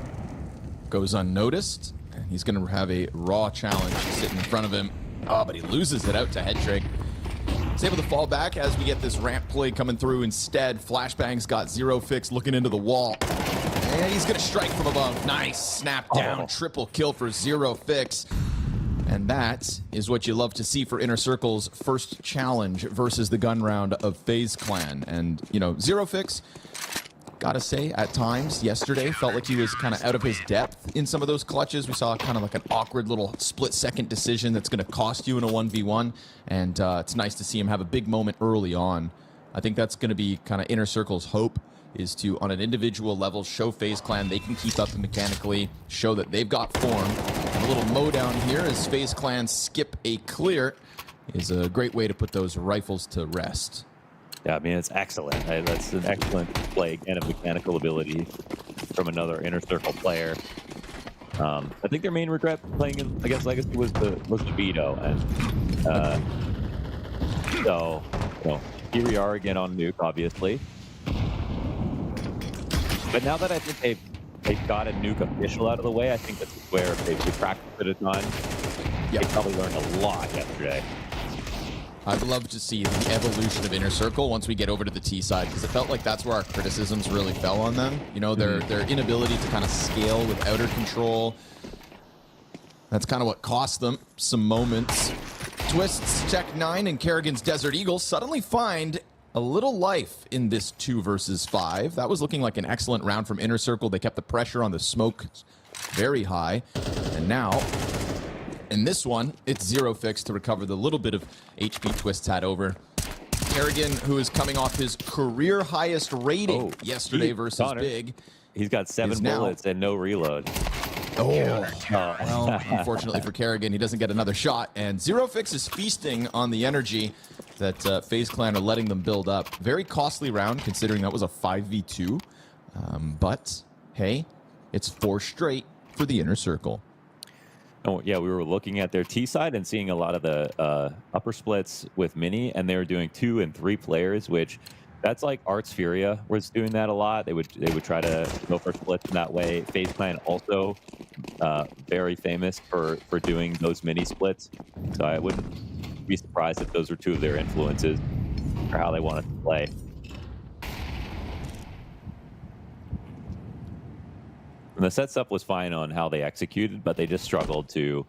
goes unnoticed. He's going to have a raw challenge sitting in front of him. Oh, but he loses it out to Headtrick. He's able to fall back as we get this ramp play coming through instead. Flashbang's got Zero Fix looking into the wall. And he's going to strike from above. Nice. Snap down. Triple kill for Zero Fix. And that is what you love to see for Inner Circle's first challenge versus the gun round of FaZe Clan. And, you know, ZeroFix, gotta say, at times yesterday felt like he was kind of out of his depth in some of those clutches. We saw kind of like an awkward little split-second decision that's going to cost you in a 1v1. And it's nice to see him have a big moment early on. I think that's going to be kind of Inner Circle's hope, is to, on an individual level, show FaZe Clan they can keep up mechanically, show that they've got form. And a little mow down here as FaZe Clan skip a clear is a great way to put those rifles to rest. Yeah, I mean, it's excellent. That's an excellent play and a mechanical ability from another Inner Circle player. I think their main regret playing against Legacy was the veto. And so, you know, here we are again on Nuke, obviously. But now that I think they've got a Nuke official out of the way, I think that's where if they practiced at a time, they probably learned a lot yesterday. I'd love to see the evolution of Inner Circle once we get over to the T side, because it felt like that's where our criticisms really fell on them. You know, their inability to kind of scale with outer control. That's kind of what cost them some moments. Twist's Tech 9 and Kerrigan's Desert Eagle suddenly find a little life in this 2 versus 5. That was looking like an excellent round from Inner Circle. They kept the pressure on the smoke very high. And now, in this one, it's ZeroFix to recover the little bit of HP Twist's had over. Kerrigan, who is coming off his career highest rating yesterday versus Big. He's got 7 bullets and no reload. Well, unfortunately for Kerrigan, he doesn't get another shot. And ZeroFix is feasting on the energy that FaZe Clan are letting them build up. Very costly round, considering that was a 5v2. But, hey, it's 4 straight for the Inner Circle. Oh, yeah, we were looking at their T side and seeing a lot of the upper splits with Mini, and they were doing 2 and 3 players, which that's like Arts Furia was doing that a lot. They would try to go for splits in that way. FaZe Clan also very famous for doing those mini splits. So I wouldn't be surprised if those were 2 of their influences for how they wanted to play. And the set stuff was fine on how they executed, but they just struggled to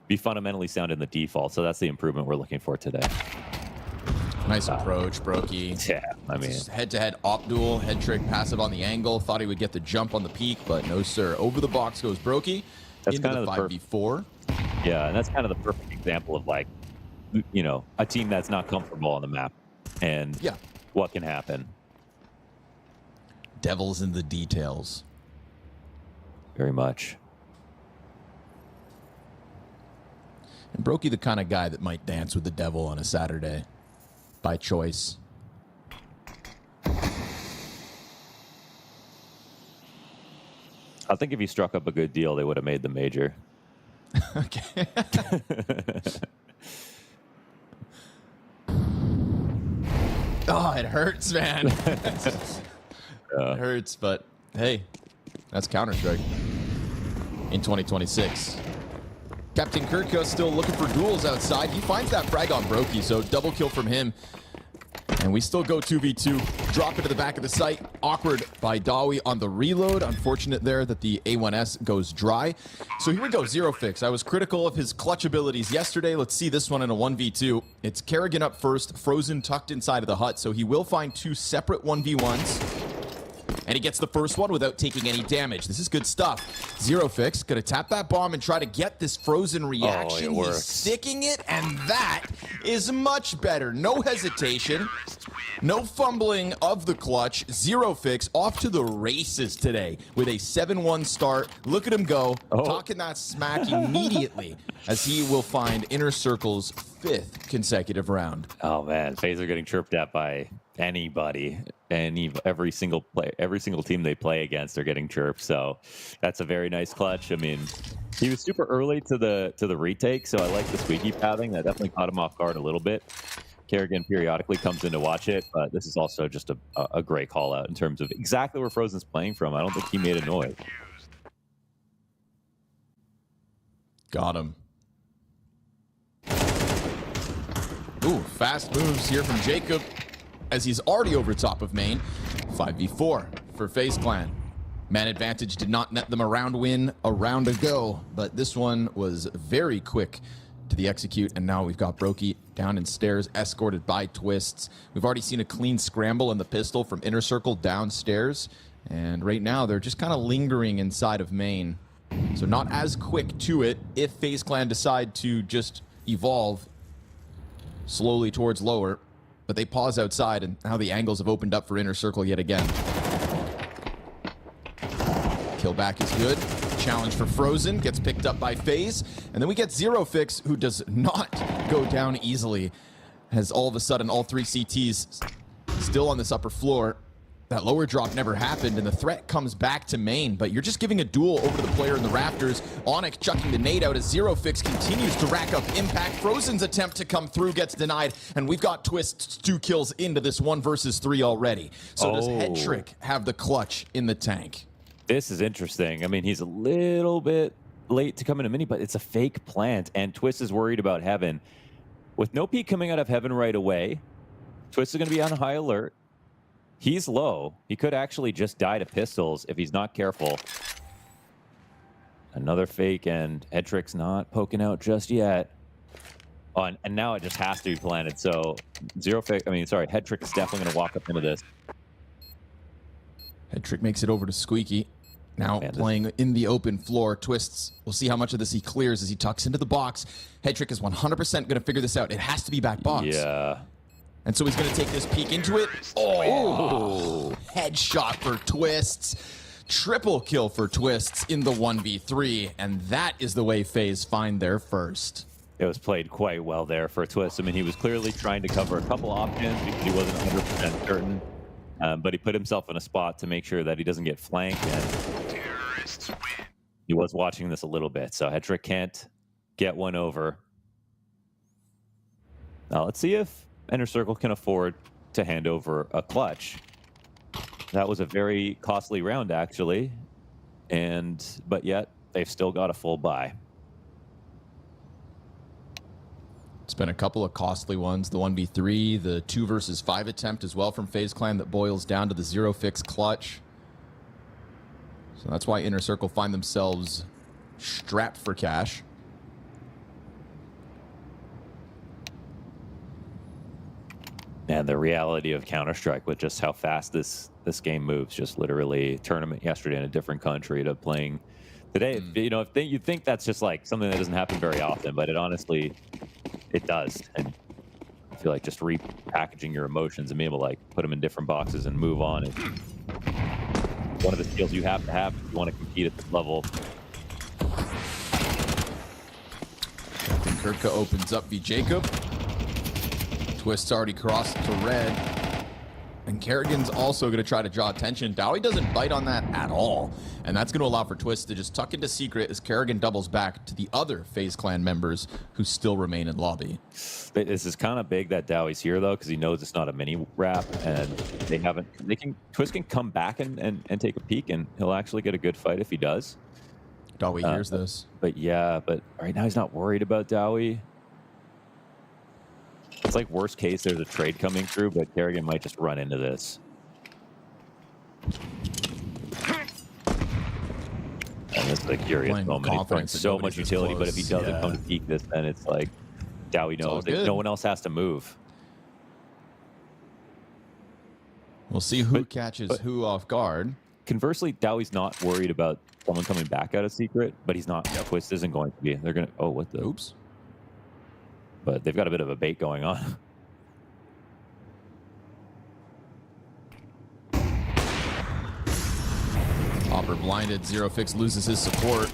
be fundamentally sound in the default. So that's the improvement we're looking for today. Nice approach, Brokey. Yeah, I mean, head-to-head op duel, head trick, passive on the angle. Thought he would get the jump on the peak, but no, sir. Over the box goes Brokey. That's into kind the of 5v4. Yeah, and that's kind of the perfect example of, like, you know, a team that's not comfortable on the map and what can happen. Devil's in the details. Very much. And Brokey the kind of guy that might dance with the devil on a Saturday by choice. I think if he struck up a good deal, they would have made the major. Okay. Oh, it hurts, man. It hurts, but hey, that's Counter-Strike in 2026. Captain Kirko still looking for duels outside. He finds that frag on Brokey, so double kill from him. And we still go 2v2. Drop into the back of the site. Awkward by Dawi on the reload. Unfortunate there that the A1S goes dry. So here we go, ZeroFix. I was critical of his clutch abilities yesterday. Let's see this one in a 1v2. It's Kerrigan up first, Frozen tucked inside of the hut, so he will find 2 separate 1v1s. And he gets the first one without taking any damage. This is good stuff. ZeroFix gonna tap that bomb and try to get this Frozen reaction. Oh, it works. He's sticking it, and that is much better. No hesitation, no fumbling of the clutch. ZeroFix off to the races today with a 7-1 start. Look at him go, talking that smack immediately as he will find Inner Circle's 5th consecutive round. Oh man, FaZe are getting chirped at by anybody. Every single team they play against are getting chirped. So that's a very nice clutch. I mean, he was super early to the retake, so I like the squeaky pathing. That definitely caught him off guard a little bit. Kerrigan periodically comes in to watch it, but this is also just a great call out in terms of exactly where Frozen's playing from. I don't think he made a noise. Got him. Ooh, fast moves here from Jacob as he's already over top of main. 5v4 for FaZe Clan. Man advantage did not net them a round win a round ago, but this one was very quick to the execute, and now we've got Brokey down in stairs, escorted by Twists. We've already seen a clean scramble in the pistol from Inner Circle downstairs, and right now they're just kind of lingering inside of main. So not as quick to it if FaZe Clan decide to just evolve slowly towards lower, but they pause outside, and now the angles have opened up for Inner Circle yet again. Kill back is good. Challenge for Frozen gets picked up by FaZe, and then we get ZeroFix, who does not go down easily, as all of a sudden all 3 CTs still on this upper floor. That lower drop never happened, and the threat comes back to main, but you're just giving a duel over the player in the rafters. Onyx chucking the nade out as ZeroFix continues to rack up impact. Frozen's attempt to come through gets denied, and we've got Twist's 2 kills into this 1 versus 3 already. So does Headtrick have the clutch in the tank? This is interesting. I mean, he's a little bit late to come into mini, but it's a fake plant, and Twist is worried about Heaven. With no peek coming out of Heaven right away, Twist is going to be on high alert. He's low. He could actually just die to pistols if he's not careful. Another fake, and Headtrick's not poking out just yet. Oh, and now it just has to be planted. So Headtrick is definitely going to walk up into this. Headtrick makes it over to Squeaky. Now playing in the open floor. Twists, we'll see how much of this he clears as he tucks into the box. Headtrick is 100% going to figure this out. It has to be back box. Yeah. And so he's going to take this peek into it. Oh, headshot for Twists. Triple kill for Twists in the 1v3. And that is the way FaZe find their first. It was played quite well there for Twist. I mean, he was clearly trying to cover a couple options because he wasn't 100% certain. But he put himself in a spot to make sure that he doesn't get flanked. And he was watching this a little bit. So Headtrick can't get one over. Now let's see if Inner Circle can afford to hand over a clutch. That was a very costly round, actually, but yet they've still got a full buy. It's been a couple of costly ones. The 1v3, the 2 versus 5 attempt as well from FaZe Clan that boils down to the ZeroFix clutch. So that's why Inner Circle find themselves strapped for cash. And the reality of Counter-Strike with just how fast this game moves, just literally tournament yesterday in a different country to playing today. You know, you'd think that's just like something that doesn't happen very often, but it honestly, it does. And I feel like just repackaging your emotions and being able to like put them in different boxes and move on is one of the skills you have to have if you want to compete at this level. Captain Kirka opens up v Jacob. Twist's already crossed to red. And Kerrigan's also going to try to draw attention. Dowie doesn't bite on that at all. And that's going to allow for Twist to just tuck into secret as Kerrigan doubles back to the other FaZe Clan members who still remain in lobby. This is kind of big that Dowie's here, though, because he knows it's not a mini wrap. And Twist can come back and take a peek, and he'll actually get a good fight if he does. Dowie hears this. But yeah, but right now he's not worried about Dowie. It's like worst case, there's a trade coming through, but Kerrigan might just run into this. And this is a curious moment. He's throwing so much utility, but if he doesn't come to peek this, then it's like Dowie knows that no one else has to move. We'll see who catches who off guard. Conversely, Dowie's not worried about someone coming back out of secret, but he's not. Twist isn't going to be. They're going to. Oh, what the? Oops. But they've got a bit of a bait going on. Hopper blinded. ZeroFix loses his support.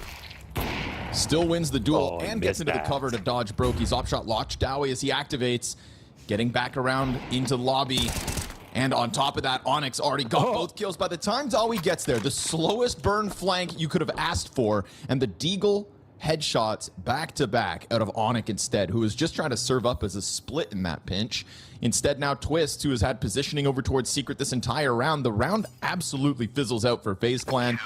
Still wins the duel and gets into the cover to dodge Brokey's opshot launch. Dowie as he activates, getting back around into the lobby. And on top of that, Onyx already got both kills by the time Dowie gets there. The slowest burn flank you could have asked for. And the Deagle headshots back-to-back out of Onyx instead, who was just trying to serve up as a split in that pinch. Instead now Twist, who has had positioning over towards Secret this entire round. The round absolutely fizzles out for FaZe Clan.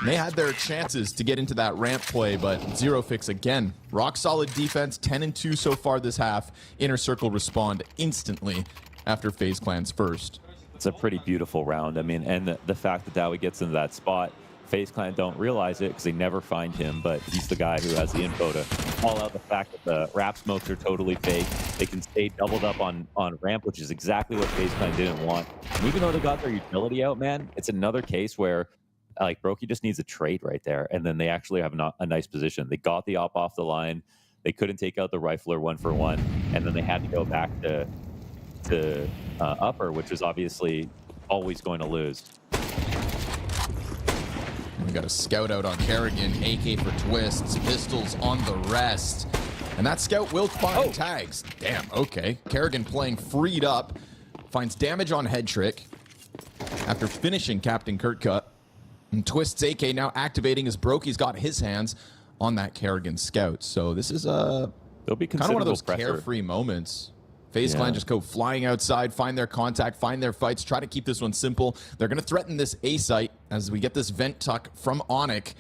They had their chances to get into that ramp play, but ZeroFix again. Rock solid defense, 10-2 so far this half. Inner Circle respond instantly after FaZe Clan's first. it's a pretty beautiful round. I mean, and the fact that Dowie gets into that spot, FaZe Clan don't realize it because they never find him, but he's the guy who has the info to call out the fact that the wrap smokes are totally fake. They can stay doubled up on ramp, which is exactly what FaZe Clan didn't want. And even though they got their utility out, man, it's another case where like Brokey just needs a trade right there, and then they actually have a nice position. They got the op off the line. They couldn't take out the rifler 1-for-1, and then they had to go back to upper, which was obviously always going to lose. We got a scout out on Kerrigan, AK for twists, pistols on the rest. And that scout will find tags. Damn, okay. Kerrigan playing freed up, finds damage on head trick after finishing Captain Kurtka. And Twist's AK now activating as Brokey's got his hands on that Kerrigan scout. So this is kind of one of those carefree moments. FaZe Clan just go flying outside, find their contact, find their fights, try to keep this one simple. They're going to threaten this A site as we get this vent tuck from Onyx.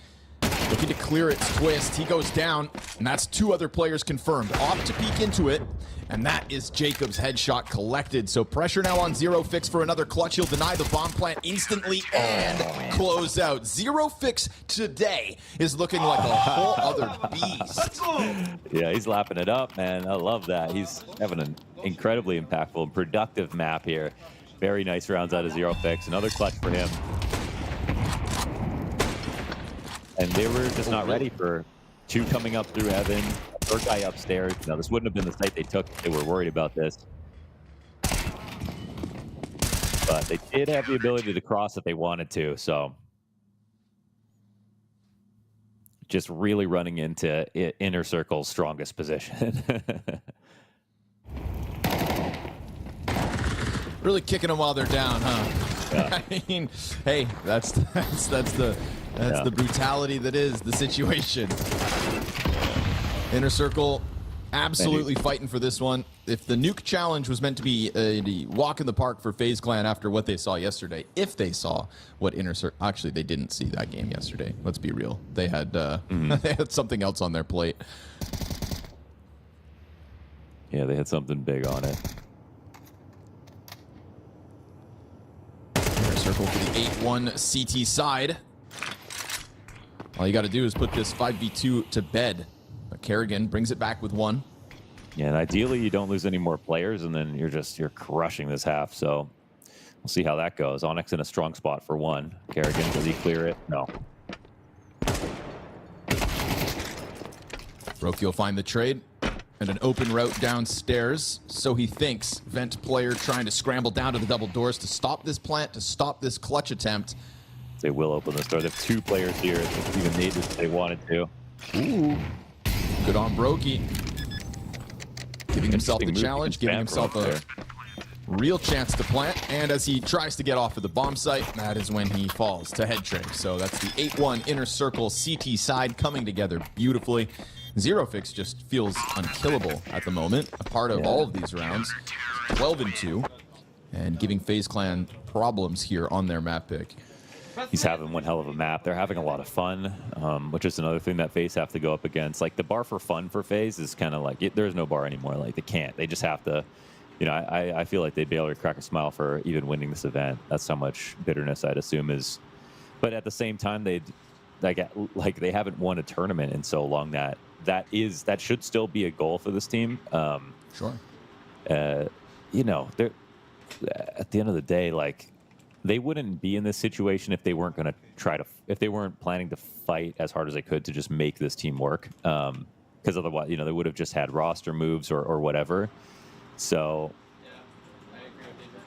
Looking to clear its Twist. He goes down, and that's 2 other players confirmed. Off to peek into it, and that is Jacob's headshot collected. So pressure now on Zero Fix for another clutch. He'll deny the bomb plant instantly and close out. Zero Fix today is looking like a whole other beast. Yeah, he's lapping it up, man. I love that. He's having an incredibly impactful and productive map here. Very nice rounds out of Zero Fix. Another clutch for him. And they were just not ready for 2 coming up through heaven, a 3rd guy upstairs. Now, this wouldn't have been the site they took if they were worried about this. But they did have the ability to cross if they wanted to, so just really running into Inner Circle's strongest position. Really kicking them while they're down, huh? Yeah. I mean, hey, that's the brutality that is the situation. Inner Circle absolutely fighting for this one. If the Nuke challenge was meant to be a walk in the park for FaZe Clan after what they saw yesterday, if they saw what Inner Circle... Actually, they didn't see that game yesterday. Let's be real. They had, they had something else on their plate. Yeah, they had something big on it. Inner Circle for the 8-1 CT side. All you got to do is put this 5v2 to bed. But Kerrigan brings it back with 1. Yeah, and ideally you don't lose any more players, and then you're crushing this half. So we'll see how that goes. Onyx in a strong spot for 1. Kerrigan, does he clear it? No. Brokey will find the trade and an open route downstairs. So he thinks. Vent player trying to scramble down to the double doors to stop this plant, to stop this clutch attempt. They will open this door. They have 2 players here. They even needed if they wanted to. Ooh. Good on Brokey. Giving himself the challenge, giving himself a real chance to plant. And as he tries to get off of the bomb site, that is when he falls to head trick. So that's the 8-1 Inner Circle CT side coming together beautifully. Zero Fix just feels unkillable at the moment. A part of all of these rounds. 12-2. And giving FaZe Clan problems here on their map pick. He's having one hell of a map. They're having a lot of fun, which is another thing that FaZe have to go up against. Like, the bar for fun for FaZe is kind of like, there's no bar anymore. Like, they can't. They just have to, you know, I feel like they'd be able to crack a smile for even winning this event. That's how much bitterness I'd assume is. But at the same time, they haven't won a tournament in so long that should still be a goal for this team. Sure. You know, they're at the end of the day, like, they wouldn't be in this situation if they weren't going to if they weren't planning to fight as hard as they could to just make this team work. Because otherwise, you know, they would have just had roster moves or whatever. So,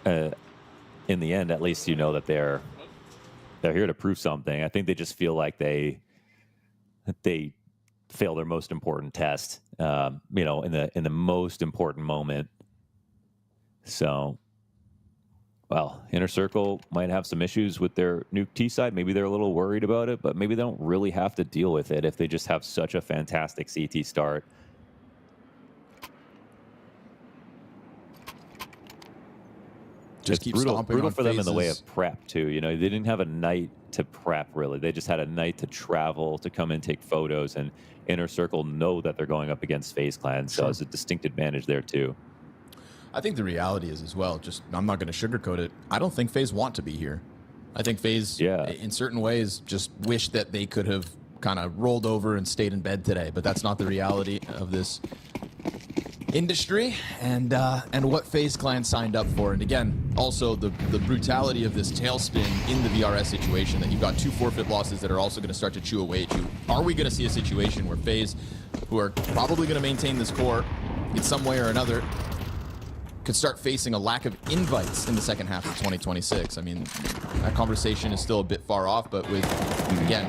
in the end, at least you know that they're here to prove something. I think they just feel like they fail their most important test. You know, in the most important moment. So. Well, Inner Circle might have some issues with their Nuke T side. Maybe they're a little worried about it, but maybe they don't really have to deal with it if they just have such a fantastic CT start. Just keep brutal for them in the way phases. of prep too. You know, they didn't have a night to prep really. They just had a night to travel, to come and take photos, and Inner Circle know that they're going up against FaZe Clan, so it's a distinct advantage there too. I think the reality is as well, just I'm not going to sugarcoat it. I don't think FaZe want to be here. I think FaZe, in certain ways, just wish that they could have kind of rolled over and stayed in bed today, but that's not the reality of this industry and what FaZe Clan signed up for. And again, also the brutality of this tailspin in the VRS situation, that you've got 2 forfeit losses that are also going to start to chew away at you. Are we going to see a situation where FaZe, who are probably going to maintain this core in some way or another, could start facing a lack of invites in the second half of 2026? I mean, that conversation is still a bit far off, but with, again,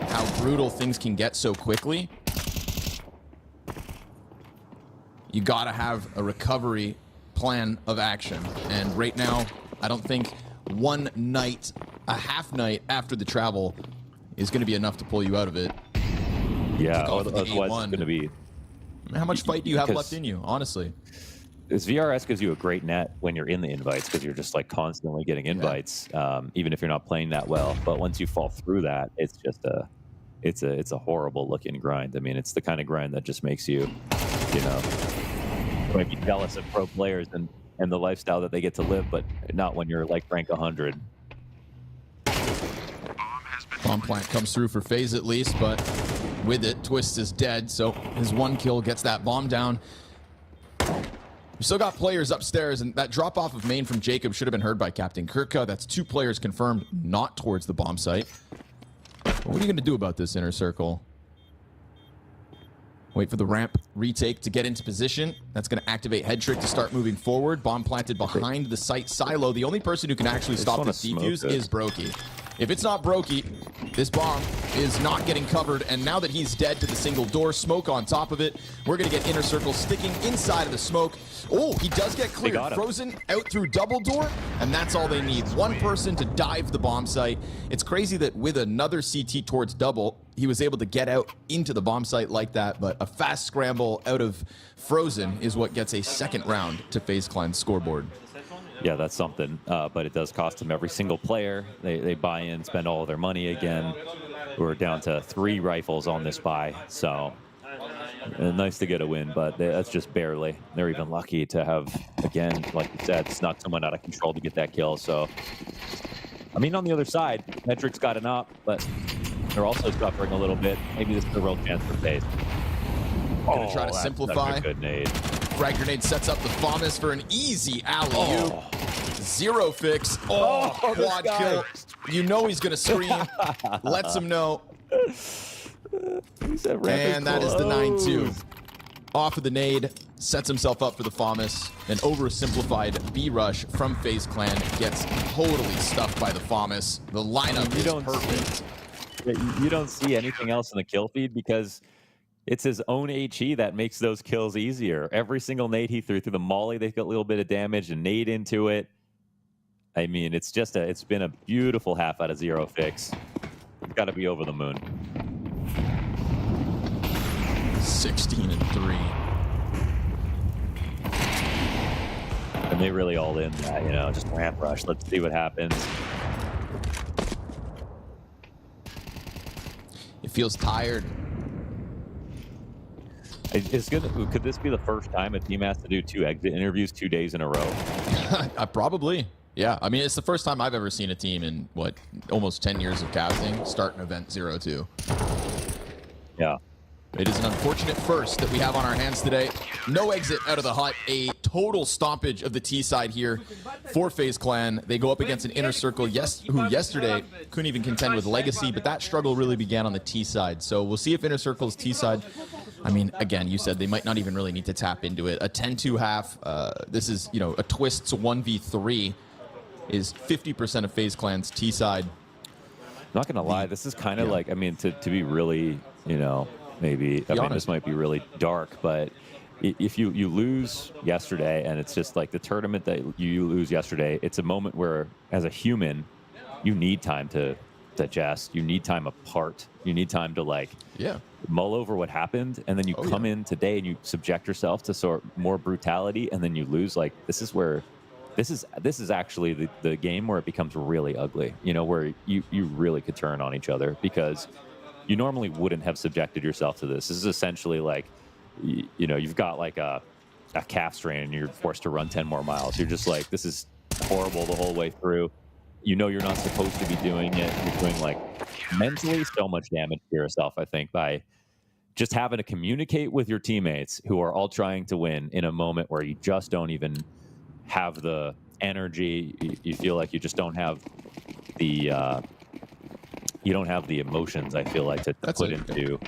how brutal things can get so quickly, you gotta have a recovery plan of action. And right now, I don't think one night, a half night after the travel is gonna be enough to pull you out of it. Yeah, otherwise it's gonna be... How much fight do you have left in you, honestly? This VRS gives you a great net when you're in the invites, because you're just like constantly getting invites, even if you're not playing that well. But once you fall through that, it's just it's a horrible looking grind. I mean, it's the kind of grind that just makes you, you know, you might be jealous of pro players and the lifestyle that they get to live, but not when you're like rank 100. Bomb plant comes through for FaZe at least, but with it, Twist is dead, so his 1 kill gets that bomb down. We still got players upstairs, and that drop off of main from Jacob should have been heard by Captain Kirka. That's 2 players confirmed not towards the bomb site. But what are you going to do about this, Inner Circle? Wait for the ramp retake to get into position. That's going to activate Head Trick to start moving forward. Bomb planted behind the site silo. The only person who can actually stop this defuse is Brokey. If it's not Brokey, this bomb is not getting covered, and now that he's dead to the single door, smoke on top of it, we're going to get Inner Circle sticking inside of the smoke. Oh, he does get cleared. Frozen out through double door, and that's all they need. 1 person to dive the bomb site. It's crazy that with another CT towards double, he was able to get out into the bomb site like that, but a fast scramble out of Frozen is what gets a 2nd round to FaZe Clan's scoreboard. Yeah, that's something, but it does cost them every single player. They buy in, spend all of their money again. We're down to 3 rifles on this buy, so nice to get a win, but that's just barely. They're even lucky to have, again, like you said, snuck someone out of control to get that kill. So, I mean, on the other side, Metric's got an up, but they're also suffering a little bit. Maybe this is a real chance for FaZe. Gonna try to simplify. That's a good nade. Frag grenade sets up the FOMUS for an easy alley-oop. Zero fix. Quad kill. You know he's gonna scream. Lets him know. And that is the 9-2. Off of the nade, sets himself up for the FOMUS. An oversimplified B rush from FaZe Clan gets totally stuffed by the FOMUS. The lineup is perfect. You don't see anything else in the kill feed because it's his own HE that makes those kills easier. Every single nade he threw through the molly, they got a little bit of damage and nade into it. I mean, it's just it's been a beautiful half out of zero fix. You've got to be over the moon. 16-3. And they really all in that, you know, just ramp rush. Let's see what happens. It feels tired. It's good. Could this be the first time a team has to do 2 exit interviews 2 days in a row? Probably. Yeah. I mean, it's the first time I've ever seen a team in, what, almost 10 years of casting start an event 0-2. Yeah. It is an unfortunate first that we have on our hands today. No exit out of the hut. A total stompage of the T side here for FaZe Clan. They go up against an Inner Circle who yesterday couldn't even contend with Legacy, but that struggle really began on the T side. So we'll see if Inner Circle's T side, I mean, again, you said they might not even really need to tap into it. A 10-2 half, this is, you know, a Twist's 1v3 is 50% of FaZe Clan's T side. Not gonna lie, this is kind of like, I mean, to be really, you know, maybe, I mean, this might be really dark, but if you lose yesterday, and it's just like the tournament that you lose yesterday, it's a moment where, as a human, you need time to digest. You need time apart. You need time to, like, mull over what happened, and then you come in today and you subject yourself to sort more brutality, and then you lose. Like, this is where, this is actually the game where it becomes really ugly. You know, where you really could turn on each other because you normally wouldn't have subjected yourself to this. This is essentially like, you know, you've got like a a calf strain and you're forced to run 10 more miles. You're just like, this is horrible the whole way through. You know you're not supposed to be doing it. You're doing like mentally so much damage to yourself, I think, by just having to communicate with your teammates who are all trying to win in a moment where you just don't even have the energy. You feel like you just don't have the emotions, I feel like, to put into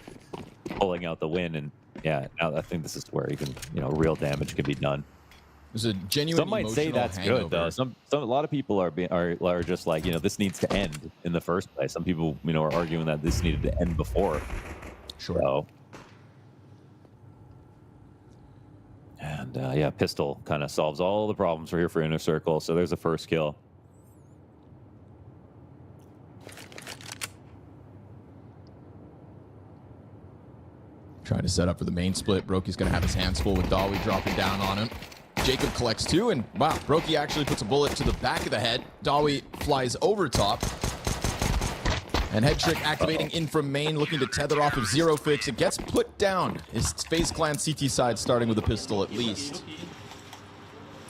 pulling out the win. And yeah, now I think this is where even, you know, real damage can be done. There's a genuine Some might say that's hangover. good, though. A lot of people are just like, you know, this needs to end in the first place. Some people, you know, are arguing that this needed to end before. Sure. So, and yeah, pistol kind of solves all the problems for here for Inner Circle. So there's the first kill. Trying to set up for the main split. Broky's going to have his hands full with Dawi dropping down on him. Jacob collects 2, and wow, Broky actually puts a bullet to the back of the head. Dawi flies over top. And head trick activating in from main, looking to tether off of Zero Fix. It gets put down. It's FaZe Clan CT side starting with a pistol at least.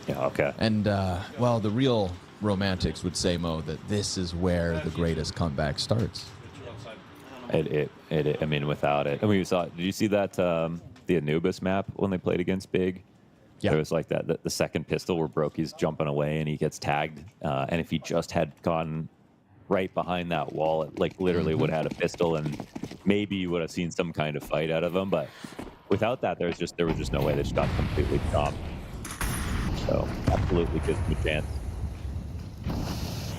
Yeah, okay. And, well, the real romantics would say, Mo, that this is where the greatest comeback starts. I mean, without it. I mean, did you see that, the Anubis map when they played against Big? Yeah. There was like that, the second pistol where Broky's jumping away and he gets tagged. And if he just had gone right behind that wall, it like literally would have had a pistol and maybe you would have seen some kind of fight out of him. But without that, there was just no way. They just got completely stopped. So absolutely gives them a chance.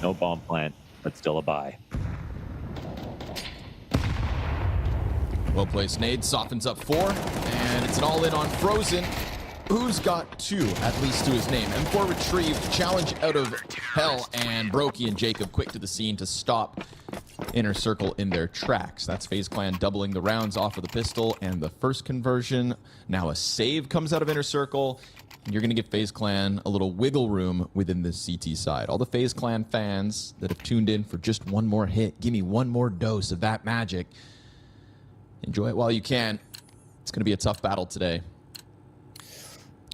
No bomb plant, but still a buy. Well-placed nade softens up 4, and it's an all-in on Frozen, who's got 2, at least to his name. M4 retrieved, challenge out of hell, and Broky and Jacob quick to the scene to stop Inner Circle in their tracks. That's FaZe Clan doubling the rounds off of the pistol, and the first conversion. Now a save comes out of Inner Circle, and you're going to give FaZe Clan a little wiggle room within the CT side. All the FaZe Clan fans that have tuned in for just one more hit, give me one more dose of that magic. Enjoy it while you can. It's going to be a tough battle today.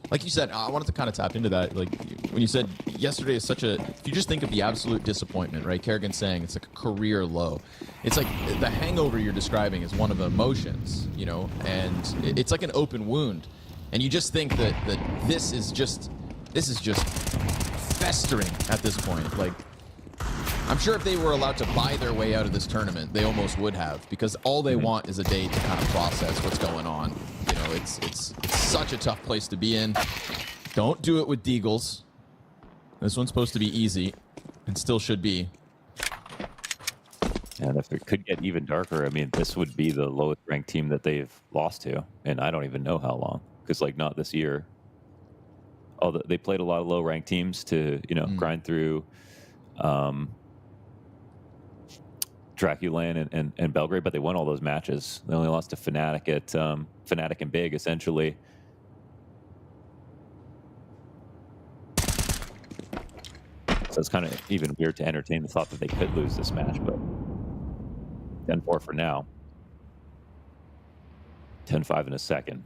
Like you said, I wanted to kind of tap into that. Like when you said yesterday is such a, if you just think of the absolute disappointment, right? Kerrigan's saying it's like a career low. It's like the hangover you're describing is one of the emotions, you know, and it's like an open wound. And you just think that this is just festering at this point. Like, I'm sure if they were allowed to buy their way out of this tournament, they almost would have, because all they want is a day to kind of process what's going on. You know, it's such a tough place to be in. Don't do it with Deagles. This one's supposed to be easy, and still should be. And if it could get even darker, I mean, this would be the lowest ranked team that they've lost to, and I don't even know how long, because like not this year. Although they played a lot of low ranked teams to, you know, grind through. Draculan and Belgrade, but they won all those matches. They only lost to Fnatic at Fnatic and Big, essentially. So it's kind of even weird to entertain the thought that they could lose this match, but 10-4 for now. 10-5 in a second.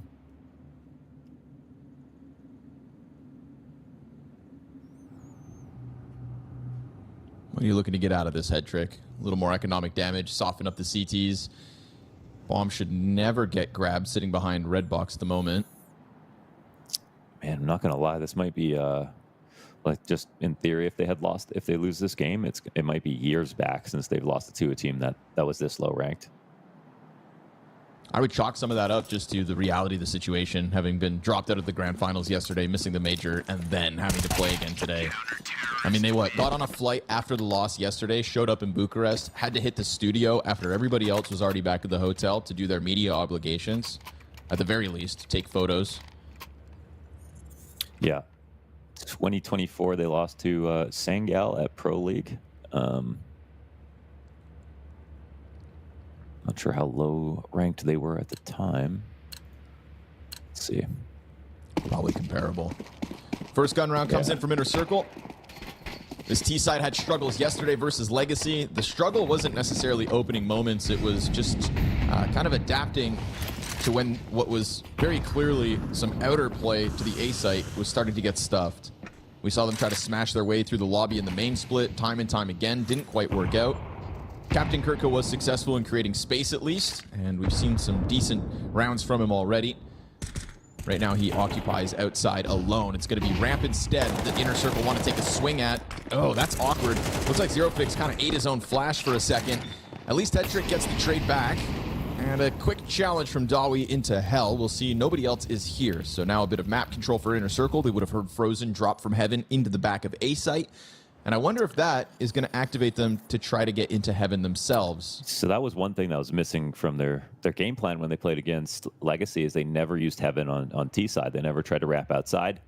What are you looking to get out of this head trick? A little more economic damage, soften up the CTs. Bomb should never get grabbed sitting behind red box at the moment. Man, I'm not going to lie. This might be, like, just in theory, if they lose this game, it might be years back since they've lost to a team that was this low ranked. I would chalk some of that up just to the reality of the situation, having been dropped out of the grand finals yesterday, missing the major, and then having to play again today. I mean, they got on a flight after the loss yesterday, showed up in Bucharest, had to hit the studio after everybody else was already back at the hotel to do their media obligations, at the very least, take photos. Yeah. 2024, they lost to Sangal at Pro League. Not sure how low ranked they were at the time. Let's see. Probably comparable. First gun round comes in from Inner Circle. This T side had struggles yesterday versus Legacy. The struggle wasn't necessarily opening moments. It was just kind of adapting to when what was very clearly some outer play to the A site was starting to get stuffed. We saw them try to smash their way through the lobby in the main split time and time again. Didn't quite work out. Captain Kurtka was successful in creating space at least, and we've seen some decent rounds from him already. Right now he occupies outside alone. It's going to be Ramp instead that Inner Circle want to take a swing at. Oh, that's awkward. Looks like ZeroFix kind of ate his own flash for a second. At least Headtrick gets the trade back. And a quick challenge from Dawi into Hell. We'll see nobody else is here. So now a bit of map control for Inner Circle. They would have heard Frozen drop from Heaven into the back of A site. And I wonder if that is going to activate them to try to get into Heaven themselves. So that was one thing that was missing from their game plan when they played against Legacy, is they never used Heaven on T side. They never tried to wrap outside.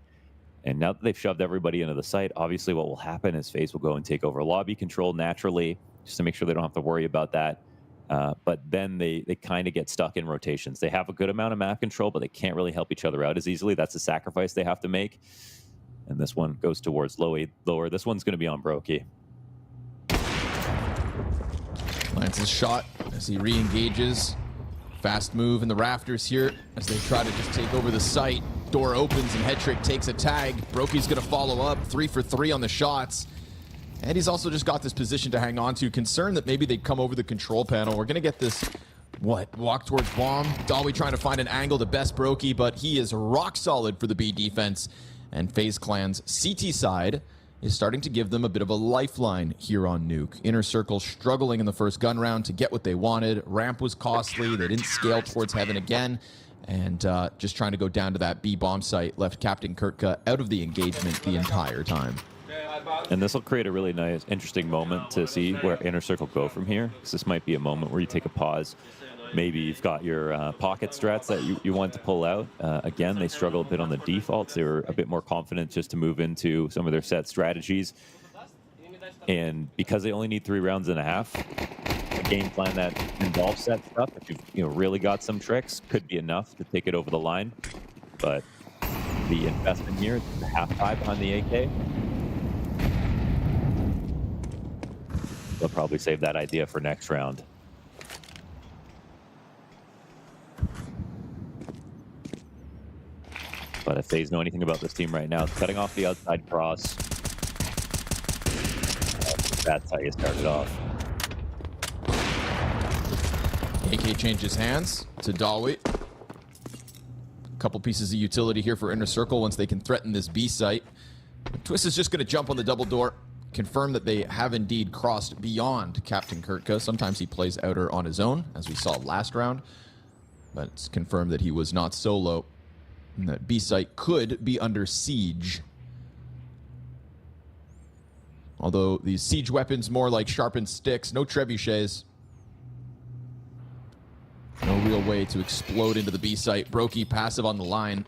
And now that they've shoved everybody into the site, obviously what will happen is FaZe will go and take over lobby control naturally, just to make sure they don't have to worry about that. But then they kind of get stuck in rotations. They have a good amount of map control, but they can't really help each other out as easily. That's a sacrifice they have to make. And this one goes towards lower. This one's going to be on Brokey. Lance's shot as he re-engages. Fast move in the rafters here as they try to just take over the site. Door opens and Headtrick takes a tag. Brokey's going to follow up. 3 for 3 on the shots. And he's also just got this position to hang on to. Concerned that maybe they'd come over the control panel. We're going to get this, walk towards bomb. Dawi trying to find an angle to best Brokey, but he is rock solid for the B defense. And FaZe Clan's CT side is starting to give them a bit of a lifeline here on Nuke. Inner Circle struggling in the first gun round to get what they wanted. Ramp was costly. They didn't scale towards Heaven again. And just trying to go down to that B bomb site left Captain Kurtka out of the engagement the entire time. And this will create a really nice, interesting moment to see where Inner Circle go from here. Because this might be a moment where you take a pause. Maybe you've got your pocket strats that you want to pull out. Again, they struggle a bit on the defaults. They were a bit more confident just to move into some of their set strategies. And because they only need 3.5 rounds, a game plan that involves set stuff, if you've really got some tricks, could be enough to take it over the line. But the investment here, the half-5 behind the AK, they'll probably save that idea for next round. But if FaZe know anything about this team right now, it's cutting off the outside cross. That's how you start it off. AK changes hands to Dawi. Couple pieces of utility here for Inner Circle once they can threaten this B site. Twist is just going to jump on the double door, confirm that they have indeed crossed beyond Captain Kurtka. Sometimes he plays outer on his own, as we saw last round. But it's confirmed that he was not solo. And that B site could be under siege. Although these siege weapons more like sharpened sticks, no trebuchets. No real way to explode into the B site. Brokey passive on the line.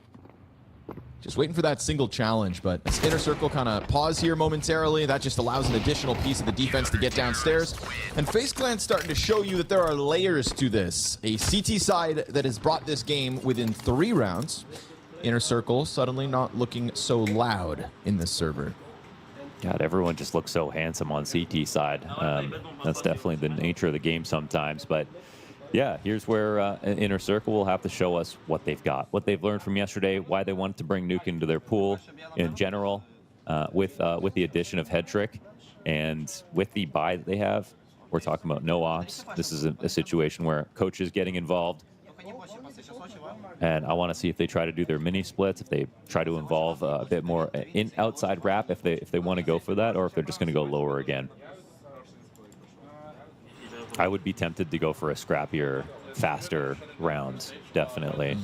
Just waiting for that single challenge, but as Inner Circle kind of pause here momentarily, that just allows an additional piece of the defense to get downstairs. And FaZe Clan's starting to show you that there are layers to this. A CT side that has brought this game within 3 rounds. Inner Circle suddenly not looking so loud in this server. God, everyone just looks so handsome on CT side. That's definitely the nature of the game sometimes. But yeah, here's where Inner Circle will have to show us what they've got, what they've learned from yesterday, why they wanted to bring Nuke into their pool in general, with the addition of Headtrick, and with the buy that they have. We're talking about no ops. This is a situation where coach is getting involved. And I want to see if they try to do their mini splits, if they try to involve a bit more in outside wrap, if they want to go for that, or if they're just going to go lower again. I would be tempted to go for a scrappier, faster round, definitely.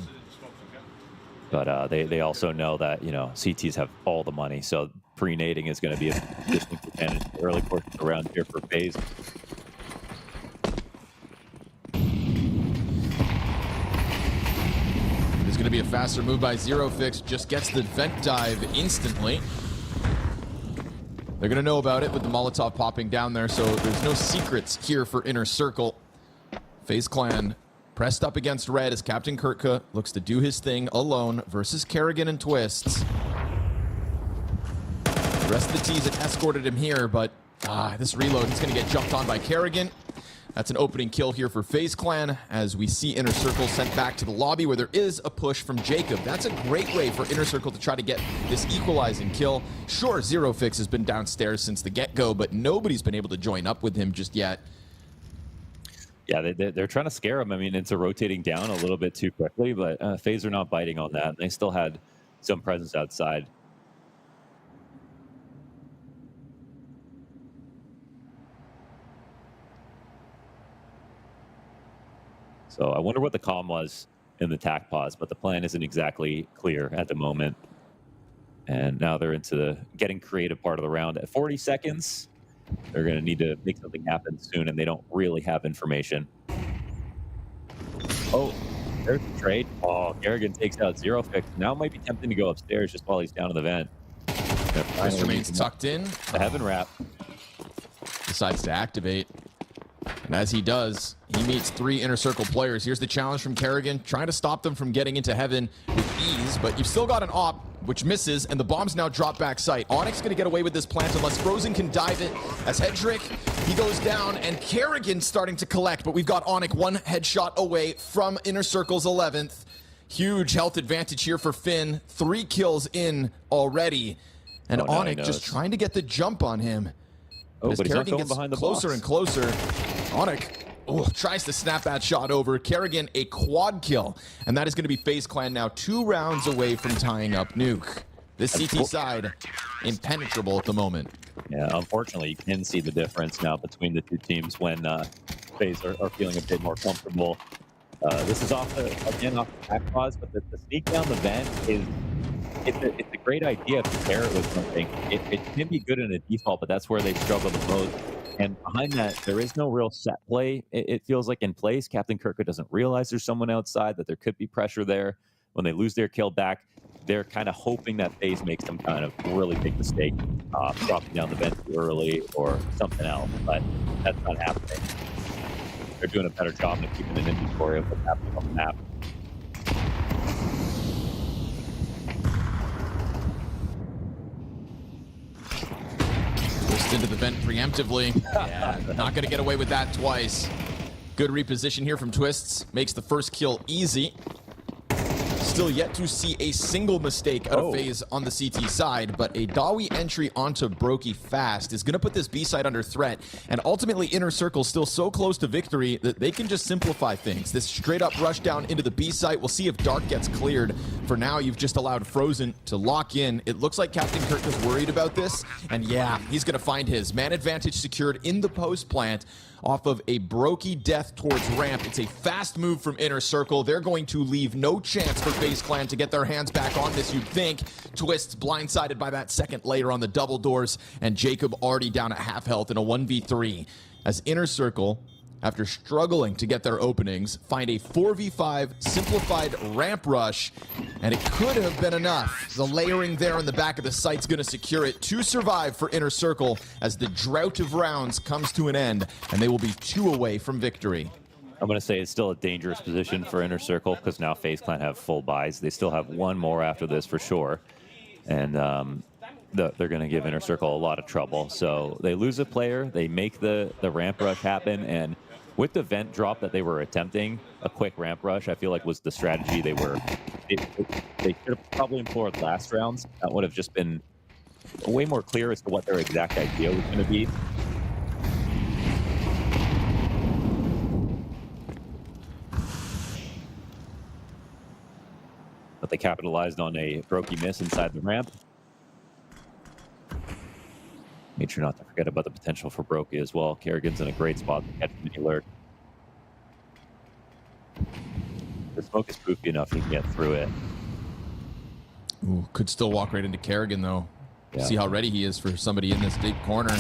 But they also know that, CTs have all the money, so pre-nading is going to be a distinct advantage in the early portion of the round here for FaZe. There's going to be a faster move by ZeroFix, just gets the vent dive instantly. They're going to know about it with the Molotov popping down there, so there's no secrets here for Inner Circle. FaZe Clan pressed up against Red as Captain Kurtka looks to do his thing alone versus Kerrigan and Twists. The rest of the T's had escorted him here, but this reload, he's going to get jumped on by Kerrigan. That's an opening kill here for FaZe Clan as we see Inner Circle sent back to the lobby where there is a push from Jacob. That's a great way for Inner Circle to try to get this equalizing kill. Sure, Zero Fix has been downstairs since the get-go, but nobody's been able to join up with him just yet. Yeah, they're trying to scare him. I mean, it's a rotating down a little bit too quickly, but FaZe are not biting on that. They still had some presence outside. So I wonder what the comm was in the tack pause, but the plan isn't exactly clear at the moment. And now they're into the getting creative part of the round. At 40 seconds, they're going to need to make something happen soon, and they don't really have information. Oh, there's the trade. Oh, Kerrigan takes out Zero Fix. Now might be tempting to go upstairs just while he's down in the vent. Just remains tucked in. The Heaven Wrap. Decides to activate. And as he does, he meets 3 Inner Circle players. Here's the challenge from Kerrigan, trying to stop them from getting into Heaven with ease, but you've still got an op, which misses, and the bomb's now dropped back sight. Onyx going to get away with this plant unless Frozen can dive it. As Hedrick, he goes down, and Kerrigan starting to collect, but we've got Onyx 1 headshot away from Inner Circle's 11th. Huge health advantage here for Finn. 3 kills in already, and Onyx just trying to get the jump on him. Oh, as but Kerrigan he's not going behind the closer box. and closer, Onyx tries to snap that shot over. Kerrigan, a quad kill. And that is going to be FaZe Clan now 2 rounds away from tying up Nuke. This CT side, impenetrable at the moment. Yeah, unfortunately, you can see the difference now between the two teams when FaZe are feeling a bit more comfortable. This is off the back pause, but the sneak down the vent is it's a great idea if you pair it with something. It can be good in a default, but that's where they struggle the most. And behind that, there is no real set play. It feels like in place, Captain Kirka doesn't realize there's someone outside, that there could be pressure there. When they lose their kill back, they're kind of hoping that FaZe makes some kind of really big mistake, dropping down the vent too early or something else, but that's not happening. They're doing a better job of keeping an inventory of what's happening on the map. Pushed into the vent preemptively. Yeah, not going to get away with that twice. Good reposition here from Twists. Makes the first kill easy. Still yet to see a single mistake out of FaZe on the CT side, but a Dawi entry onto Brokey fast is going to put this B side under threat, and ultimately Inner Circle still so close to victory that they can just simplify things. This straight up rush down into the B site. We'll see if Dark gets cleared. For now, you've just allowed Frozen to lock in. It looks like Captain Kirk is worried about this, and yeah, he's going to find his man advantage secured in the post plant off of a Brokey death towards ramp. It's a fast move from Inner Circle. They're going to leave no chance for FaZe Clan to get their hands back on this, you'd think. Twists blindsided by that second layer on the double doors, and Jacob already down at half health in a 1v3 as Inner Circle, after struggling to get their openings, find a 4v5 simplified ramp rush, and it could have been enough. The layering there in the back of the site's going to secure it to survive for Inner Circle as the drought of rounds comes to an end, and they will be 2 away from victory. I'm going to say it's still a dangerous position for Inner Circle because now FaZe Clan have full buys. They still have 1 more after this for sure, and they're going to give Inner Circle a lot of trouble. So they lose a player, they make the ramp rush happen, and with the vent drop that they were attempting, a quick ramp rush, I feel like was the strategy they should have probably employed last rounds. That would have just been way more clear as to what their exact idea was going to be. But they capitalized on a Brokey miss inside the ramp. Made sure not to forget about the potential for Brokey as well. Kerrigan's in a great spot to catch mini lurk. The smoke is poofy enough he can get through it. Ooh, could still walk right into Kerrigan though. Yeah. See how ready he is for somebody in this deep corner.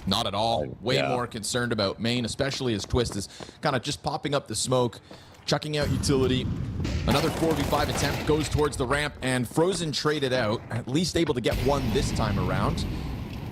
Not at all. Way more concerned about main, especially as Twist is kind of just popping up the smoke, chucking out utility. Another 4v5 attempt goes towards the ramp, and Frozen traded out, at least able to get 1 this time around.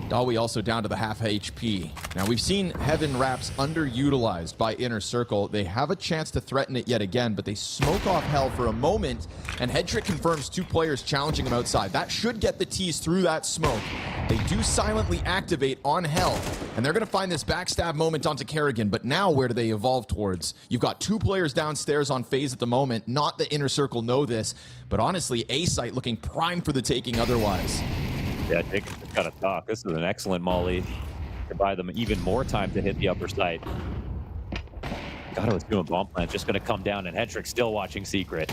Dawi also down to the half HP. Now we've seen Heaven Wraps underutilized by Inner Circle. They have a chance to threaten it yet again, but they smoke off Hell for a moment, and Headtrick confirms 2 players challenging him outside. That should get the tease through that smoke. They do silently activate on Hell, and they're going to find this backstab moment onto Kerrigan, but now where do they evolve towards? You've got 2 players downstairs on FaZe at the moment. Not the Inner Circle know this, but honestly, A-Site looking prime for the taking otherwise. Yeah, Jacob's got to talk. This is an excellent molly to buy them even more time to hit the upper side. God, I was doing bomb plant, just going to come down, and Headtrick still watching Secret.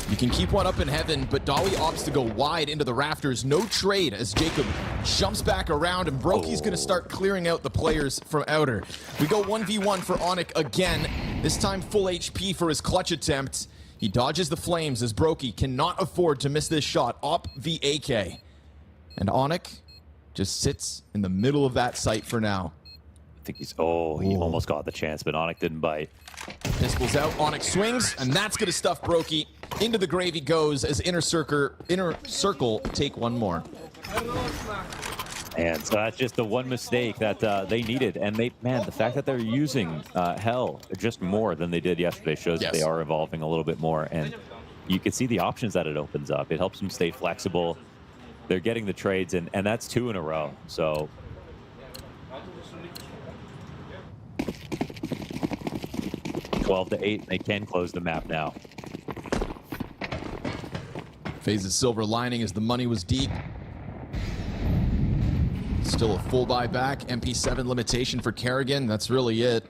You can keep one up in Heaven, but Dawi opts to go wide into the rafters. No trade as Jacob jumps back around, and Brokey's going to start clearing out the players from outer. We go 1v1 for Onyx again, this time full HP for his clutch attempt. He dodges the flames as Brokey cannot afford to miss this shot. Op the AK. And Onyx just sits in the middle of that site for now. I think he's, he almost got the chance, but Onyx didn't bite. Pistols out, Onyx swings, and that's going to stuff Brokey. Into the grave he goes as Inner Circle take one more. And so that's just the one mistake that they needed. And the fact that they're using Hell just more than they did yesterday shows that they are evolving a little bit more. And you can see the options that it opens up. It helps them stay flexible. They're getting the trades, and that's 2 in a row. So 12-8, they can close the map now. FaZe's silver lining as the money was deep. Still a full buy back. MP7 limitation for Kerrigan. That's really it.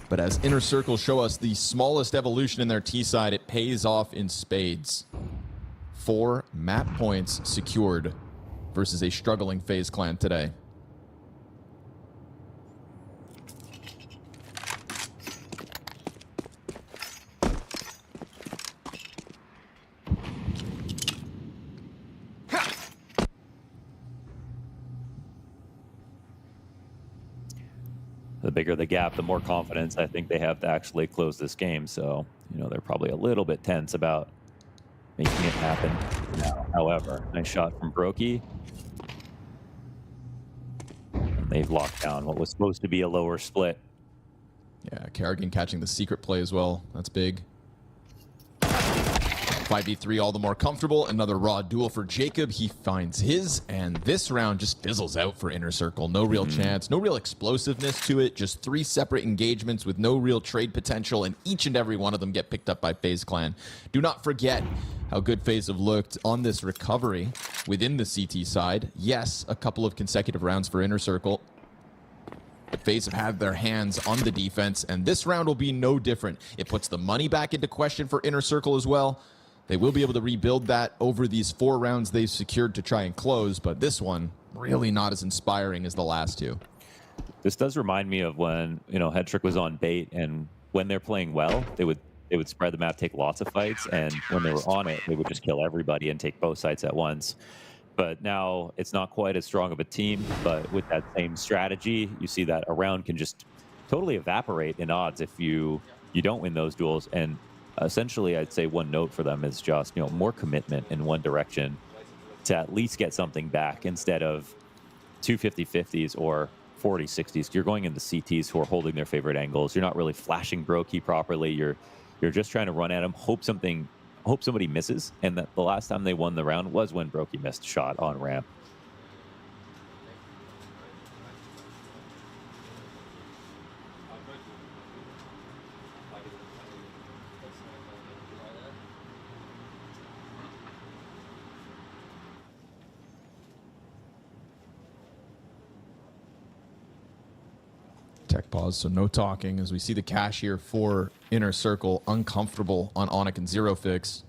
But as Inner Circle show us the smallest evolution in their T side, it pays off in spades. 4 map points secured versus a struggling FaZe clan today. The bigger the gap, the more confidence I think they have to actually close this game. So, they're probably a little bit tense about making it happen now. However, nice shot from Brokey. And they've locked down what was supposed to be a lower split. Yeah, Kerrigan catching the secret play as well. That's big. 5v3 all the more comfortable. Another raw duel for Jacob. He finds his, and this round just fizzles out for Inner Circle. No real chance, no real explosiveness to it. Just 3 separate engagements with no real trade potential, and each and every one of them get picked up by FaZe Clan. Do not forget how good FaZe have looked on this recovery within the CT side. Yes, a couple of consecutive rounds for Inner Circle. But FaZe have had their hands on the defense, and this round will be no different. It puts the money back into question for Inner Circle as well. They will be able to rebuild that over these 4 rounds they've secured to try and close, but this one really not as inspiring as the last 2. This does remind me of when, Headtrick was on bait, and when they're playing well, they would spread the map, take lots of fights, and when they were on it, they would just kill everybody and take both sides at once. But now it's not quite as strong of a team, but with that same strategy, you see that a round can just totally evaporate in odds if you don't win those duels. And essentially, I'd say one note for them is just, more commitment in one direction to at least get something back instead of 2 50-50s or 40-60s. You're going into CTs who are holding their favorite angles. You're not really flashing Brokey properly. You're just trying to run at him, hope somebody misses. And that the last time they won the round was when Brokey missed a shot on ramp. Tech pause, so no talking as we see the cash here for Inner Circle. Uncomfortable on Onyx and Zero Fix.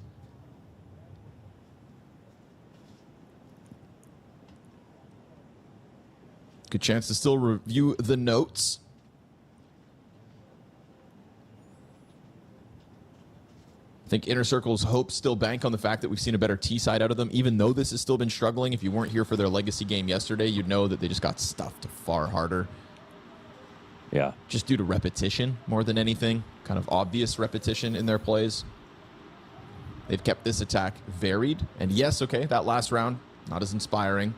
Good chance to still review the notes. I think Inner Circle's hopes still bank on the fact that we've seen a better T side out of them, even though this has still been struggling. If you weren't here for their legacy game yesterday, you'd know that they just got stuffed far harder. Yeah. Just due to repetition more than anything. Kind of obvious repetition in their plays. they've kept this attack varied. And yes, okay, that last round, not as inspiring.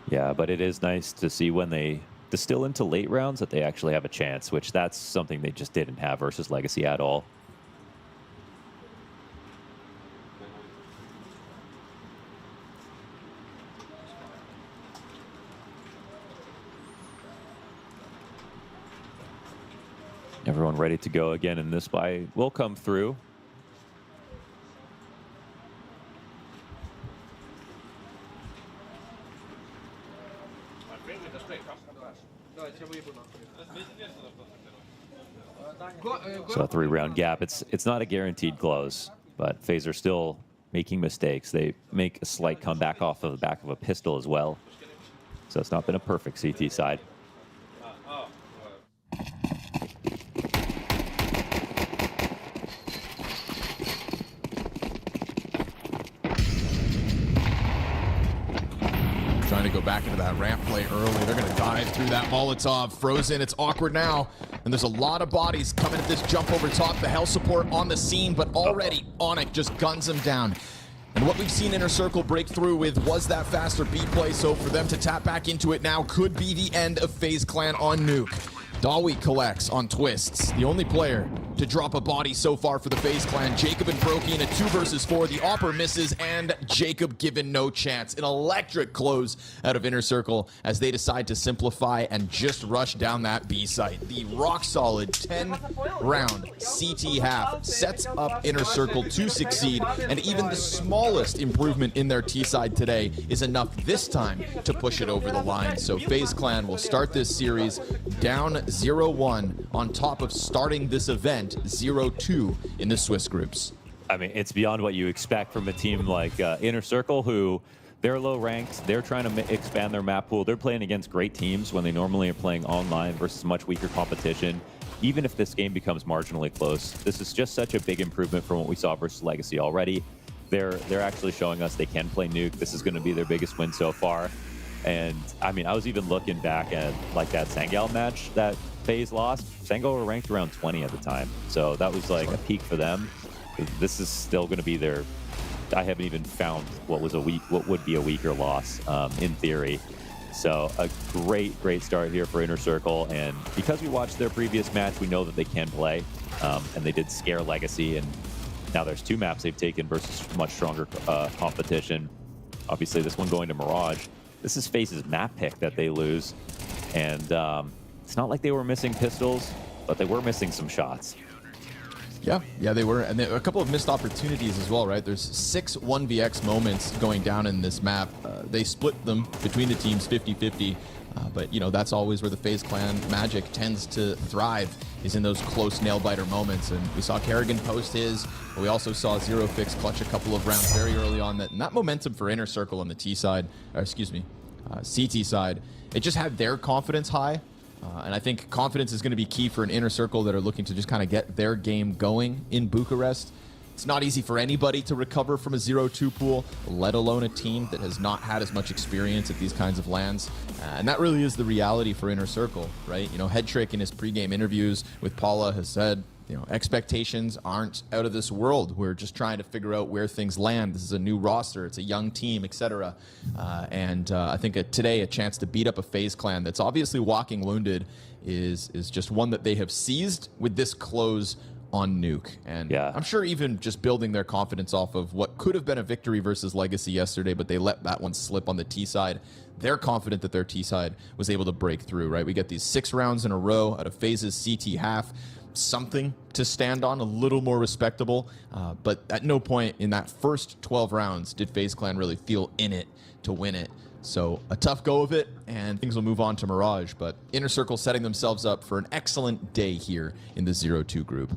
Yeah, but it is nice to see when they distill into late rounds that they actually have a chance, which that's something they just didn't have versus Legacy at all. Everyone ready to go again, and this buy will come through. So a 3-round gap. It's not a guaranteed close, but FaZe are still making mistakes. They make a slight comeback off of the back of a pistol as well. So it's not been a perfect CT side. Trying to go back into that ramp play early. They're going to dive through that Molotov. Frozen, it's awkward now. And there's a lot of bodies coming at this jump over top. The health support on the scene, but already Onyx just guns him down. And what we've seen Inner Circle break through with was that faster B play, so for them to tap back into it now could be the end of FaZe Clan on Nuke. Dawi collects on Twists, the only player to drop a body so far for the FaZe Clan. Jacob and Brokey in a 2 versus 4. The Opper misses, and Jacob given no chance. An electric close out of Inner Circle as they decide to simplify and just rush down that B site. The rock-solid 10-round CT half sets up Inner Circle to succeed, and even the smallest improvement in their T side today is enough this time to push it over the line. So FaZe Clan will start this series down 0-1 on top of starting this event 0-2 in the Swiss groups. I mean, it's beyond what you expect from a team like Inner Circle, who they're low ranked. They're trying to expand their map pool. They're playing against great teams when they normally are playing online versus much weaker competition. Even if this game becomes marginally close, this is just such a big improvement from what we saw versus Legacy already. They're actually showing us they can play Nuke. This is going to be their biggest win so far. And I mean, I was even looking back at like that Sangal match that FaZe lost. Sangal were ranked around 20 at the time, so that was like a peak for them. This is still going to be their. I haven't even found what would be a weaker loss in theory. So a great start here for Inner Circle, and because we watched their previous match, we know that they can play, and they did scare Legacy, and now there's 2 maps they've taken versus much stronger competition. Obviously, this one going to Mirage. This is FaZe's map pick that they lose, and it's not like they were missing pistols, but they were missing some shots. Yeah, they were, and a couple of missed opportunities as well, right? There's 6 1vx moments going down in this map. They split them between the teams 50-50, but you know, that's always where the FaZe Clan magic tends to thrive, is in those close nail-biter moments. And we saw Kerrigan post his, but we also saw Zero Fix clutch a couple of rounds very early on. And that momentum for Inner Circle on the T side, or excuse me, CT side, it just had their confidence high. And I think confidence is going to be key for an Inner Circle that are looking to just kind of get their game going in Bucharest. It's not easy for anybody to recover from a 0-2 pool, let alone a team that has not had as much experience at these kinds of lands. And that really is the reality for Inner Circle, right? You know, Headtrick in his pregame interviews with Paula has said, you know, expectations aren't out of this world. We're just trying to figure out where things land. This is a new roster. It's a young team, etc. And I think today a chance to beat up a FaZe Clan that's obviously walking wounded is just one that they have seized with this close on Nuke. And yeah, I'm sure even just building their confidence off of what could have been a victory versus Legacy yesterday, but they let that one slip on the T side. They're confident that their T side was able to break through, right? We get these 6 rounds in a row out of FaZe's CT half. Something to stand on, a little more respectable, but at no point in that first 12 rounds did FaZe Clan really feel in it to win it. So a tough go of it, and things will move on to Mirage, but Inner Circle setting themselves up for an excellent day here in the 0-2 group.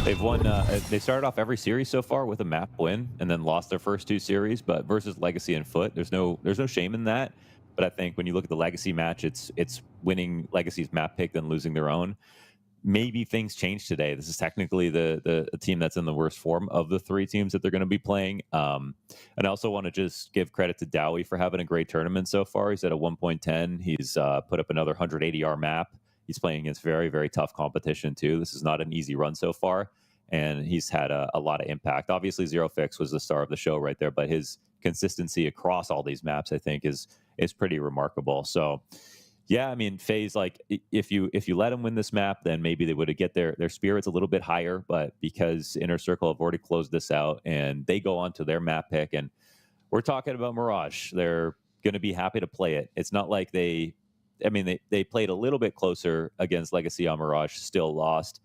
They've won, they started off every series so far with a map win and then lost their first 2 series, but versus Legacy and Foot, there's no shame in that. But I think when you look at the Legacy match, it's winning Legacy's map pick than losing their own. Maybe things change today. This is technically the team that's in the worst form of the 3 teams that they're going to be playing. And I also want to just give credit to Dawi for having a great tournament so far. He's at a 1.10. He's put up another 180R map. He's playing against very, very tough competition too. This is not an easy run so far. and he's had a lot of impact. Obviously, Zero Fix was the star of the show right there, but his consistency across all these maps, I think, is pretty remarkable. So, yeah, I mean, FaZe, like, if you let them win this map, then maybe they would get their spirits a little bit higher. But because Inner Circle have already closed this out and they go on to their map pick, and we're talking about Mirage, they're going to be happy to play it. It's not like they played a little bit closer against Legacy on Mirage, still lost.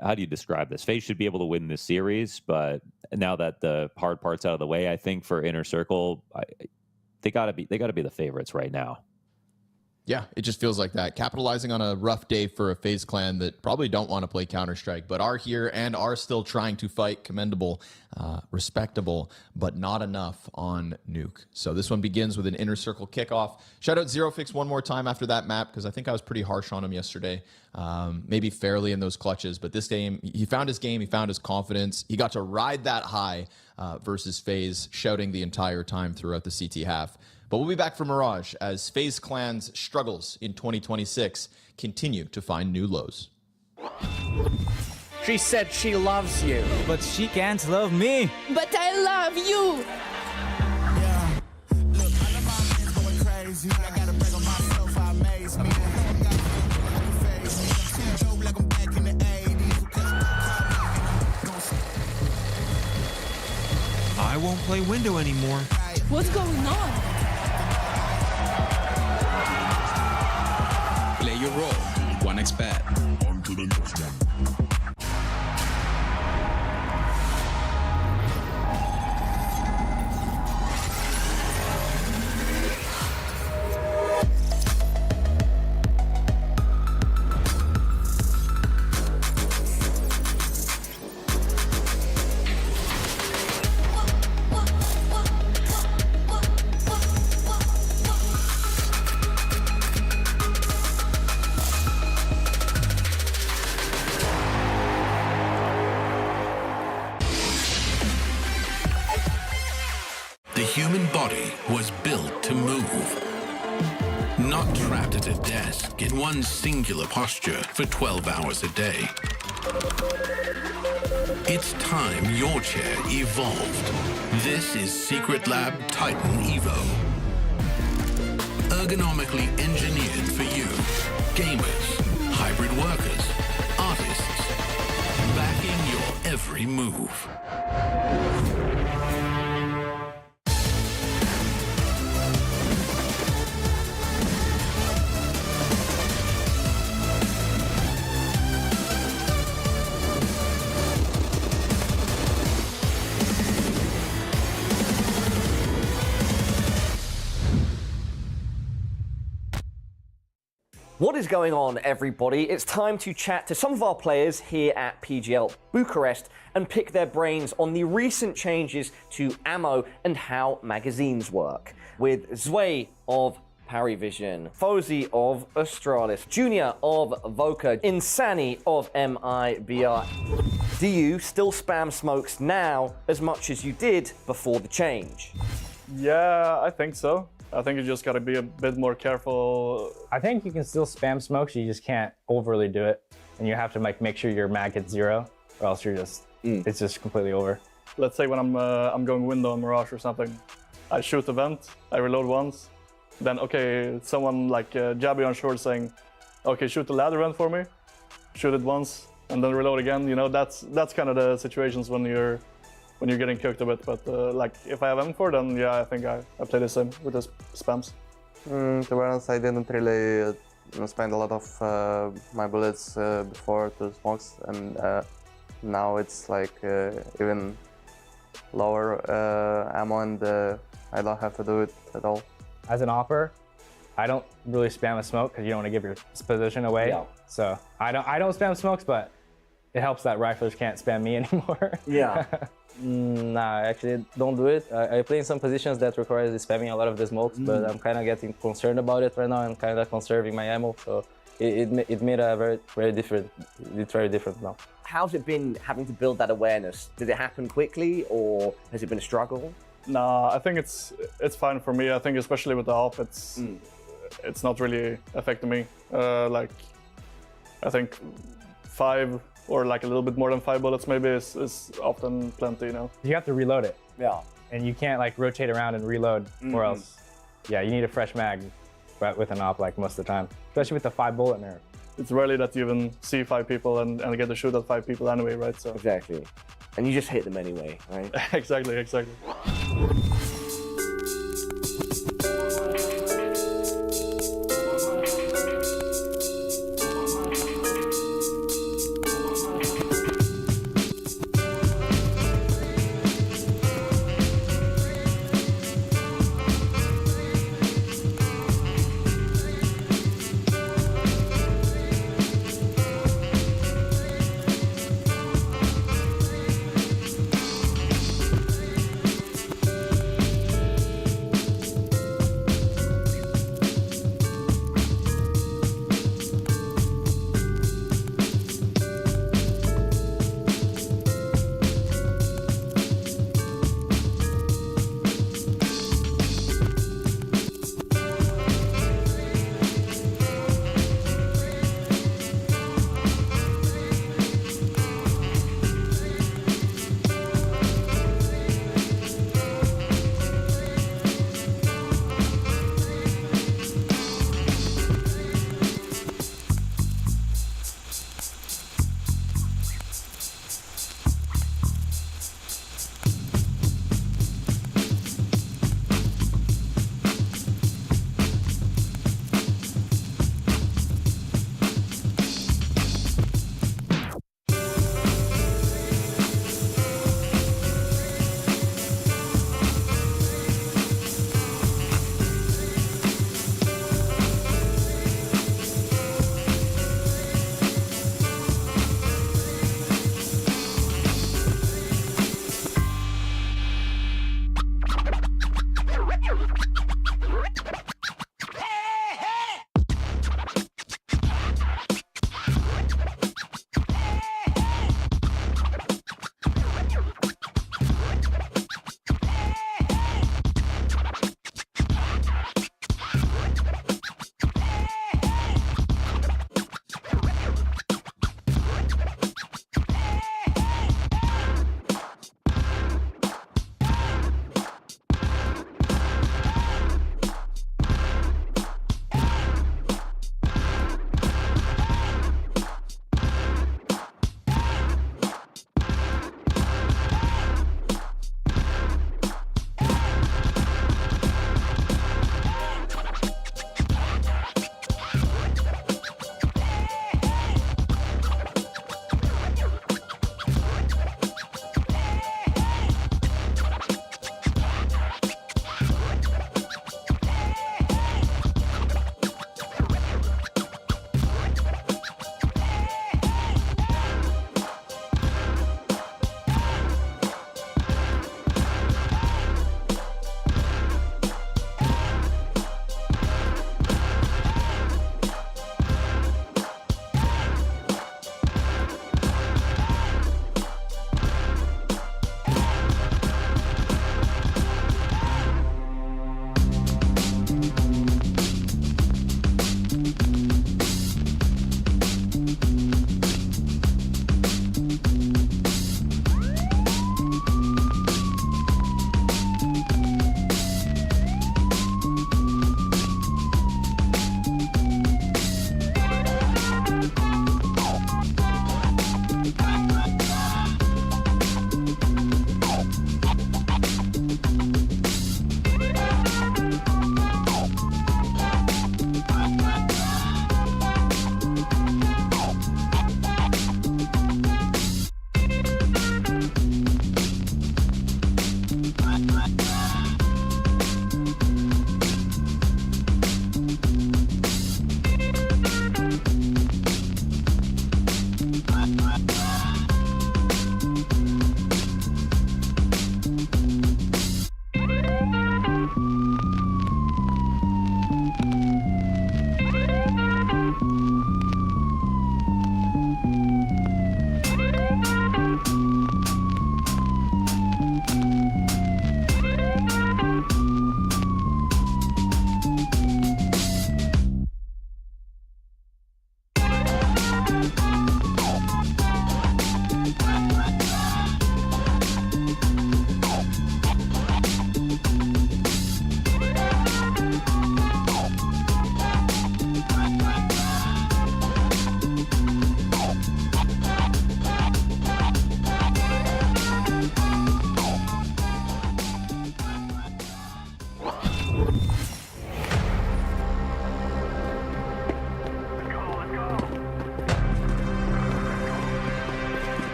How do you describe this? FaZe should be able to win this series, but now that the hard part's out of the way, I think for Inner Circle, they gotta be the favorites right now. Yeah, it just feels like that. Capitalizing on a rough day for a FaZe clan that probably don't want to play Counter-Strike, but are here and are still trying to fight. Commendable, respectable, but not enough on Nuke. So this one begins with an Inner Circle kickoff. Shout out Zero Fix one more time after that map, because I think I was pretty harsh on him yesterday. Maybe fairly in those clutches, but this game, he found his game, he found his confidence. He got to ride that high versus FaZe, shouting the entire time throughout the CT half. But we'll be back for Mirage as FaZe Clan's struggles in 2026 continue to find new lows. She said she loves you. But she can't love me. But I love you. Yeah. Look, all of my men's going crazy. I gotta break on myself, I amaze me. Like I'm back in the 80s. I won't play window anymore. What's going on? Play your role. 1xBet. On to the next one. The human body was built to move, not trapped at a desk in one singular posture for 12 hours a day. It's time your chair evolved. This is Secret Lab Titan Evo. Ergonomically engineered for you, gamers, hybrid workers, artists, backing your every move. What is going on, everybody? It's time to chat to some of our players here at PGL Bucharest and pick their brains on the recent changes to ammo and how magazines work. With Zway of PARIVISION, FOZE of Astralis, Junior of Voca, Insani of MIBR. Do you still spam smokes now as much as you did before the change? Yeah, I think so. I think you just gotta be a bit more careful. I think you can still spam smokes, you just can't overly do it. And you have to make sure your mag hits 0, or else you're just, it's just completely over. Let's say when I'm going window on Mirage or something, I shoot the vent, I reload once, then okay, someone like Jabby on short saying, okay, shoot the ladder vent for me, shoot it once, and then reload again. You know, that's kind of the situations when you're getting cooked a bit. But like if I have M4, then yeah, I think I play the same with the spams. To be honest, I didn't really spend a lot of my bullets before to smokes, and now it's like even lower ammo, and I don't have to do it at all. As an offer, I don't really spam a smoke because you don't want to give your position away. Yeah. So I don't spam smokes, but it helps that riflers can't spam me anymore. Yeah. Nah, I actually don't do it. I play in some positions that requires spamming a lot of the smokes, but I'm kind of getting concerned about it right now and kind of conserving my ammo. So it made a very different. It's very different now. How's it been having to build that awareness? Did it happen quickly, or has it been a struggle? Nah, I think it's fine for me. I think especially with the op, it's not really affecting me. Like I think 5 or like a little bit more than 5 bullets maybe is often plenty, you know. You have to reload it. Yeah. And you can't like rotate around and reload, or else, yeah, you need a fresh mag, but with an op like most of the time, especially with the 5 bullet nerf. It's rarely that you even see 5 people and get to shoot at 5 people anyway, right? So exactly. And you just hit them anyway, right? exactly.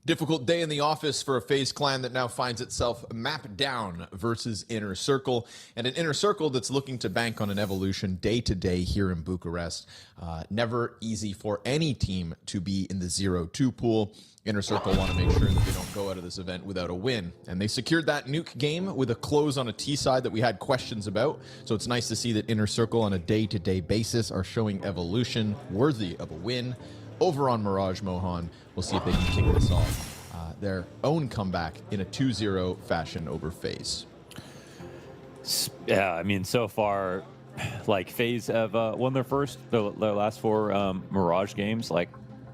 Difficult day in the office for a FaZe clan that now finds itself map down versus Inner Circle, and an Inner Circle that's looking to bank on an evolution day to day here in Bucharest. Never easy for any team to be in the 0-2 pool. Inner Circle want to make sure that they don't go out of this event without a win, and they secured that Nuke game with a close on a T side that we had questions about. So it's nice to see that Inner Circle on a day-to-day basis are showing evolution worthy of a win. Over on Mirage, Mohan, we'll see if they can kick this off. Their own comeback in a 2-0 fashion over FaZe. Yeah, I mean, so far, like, FaZe have won their last 4 Mirage games, like,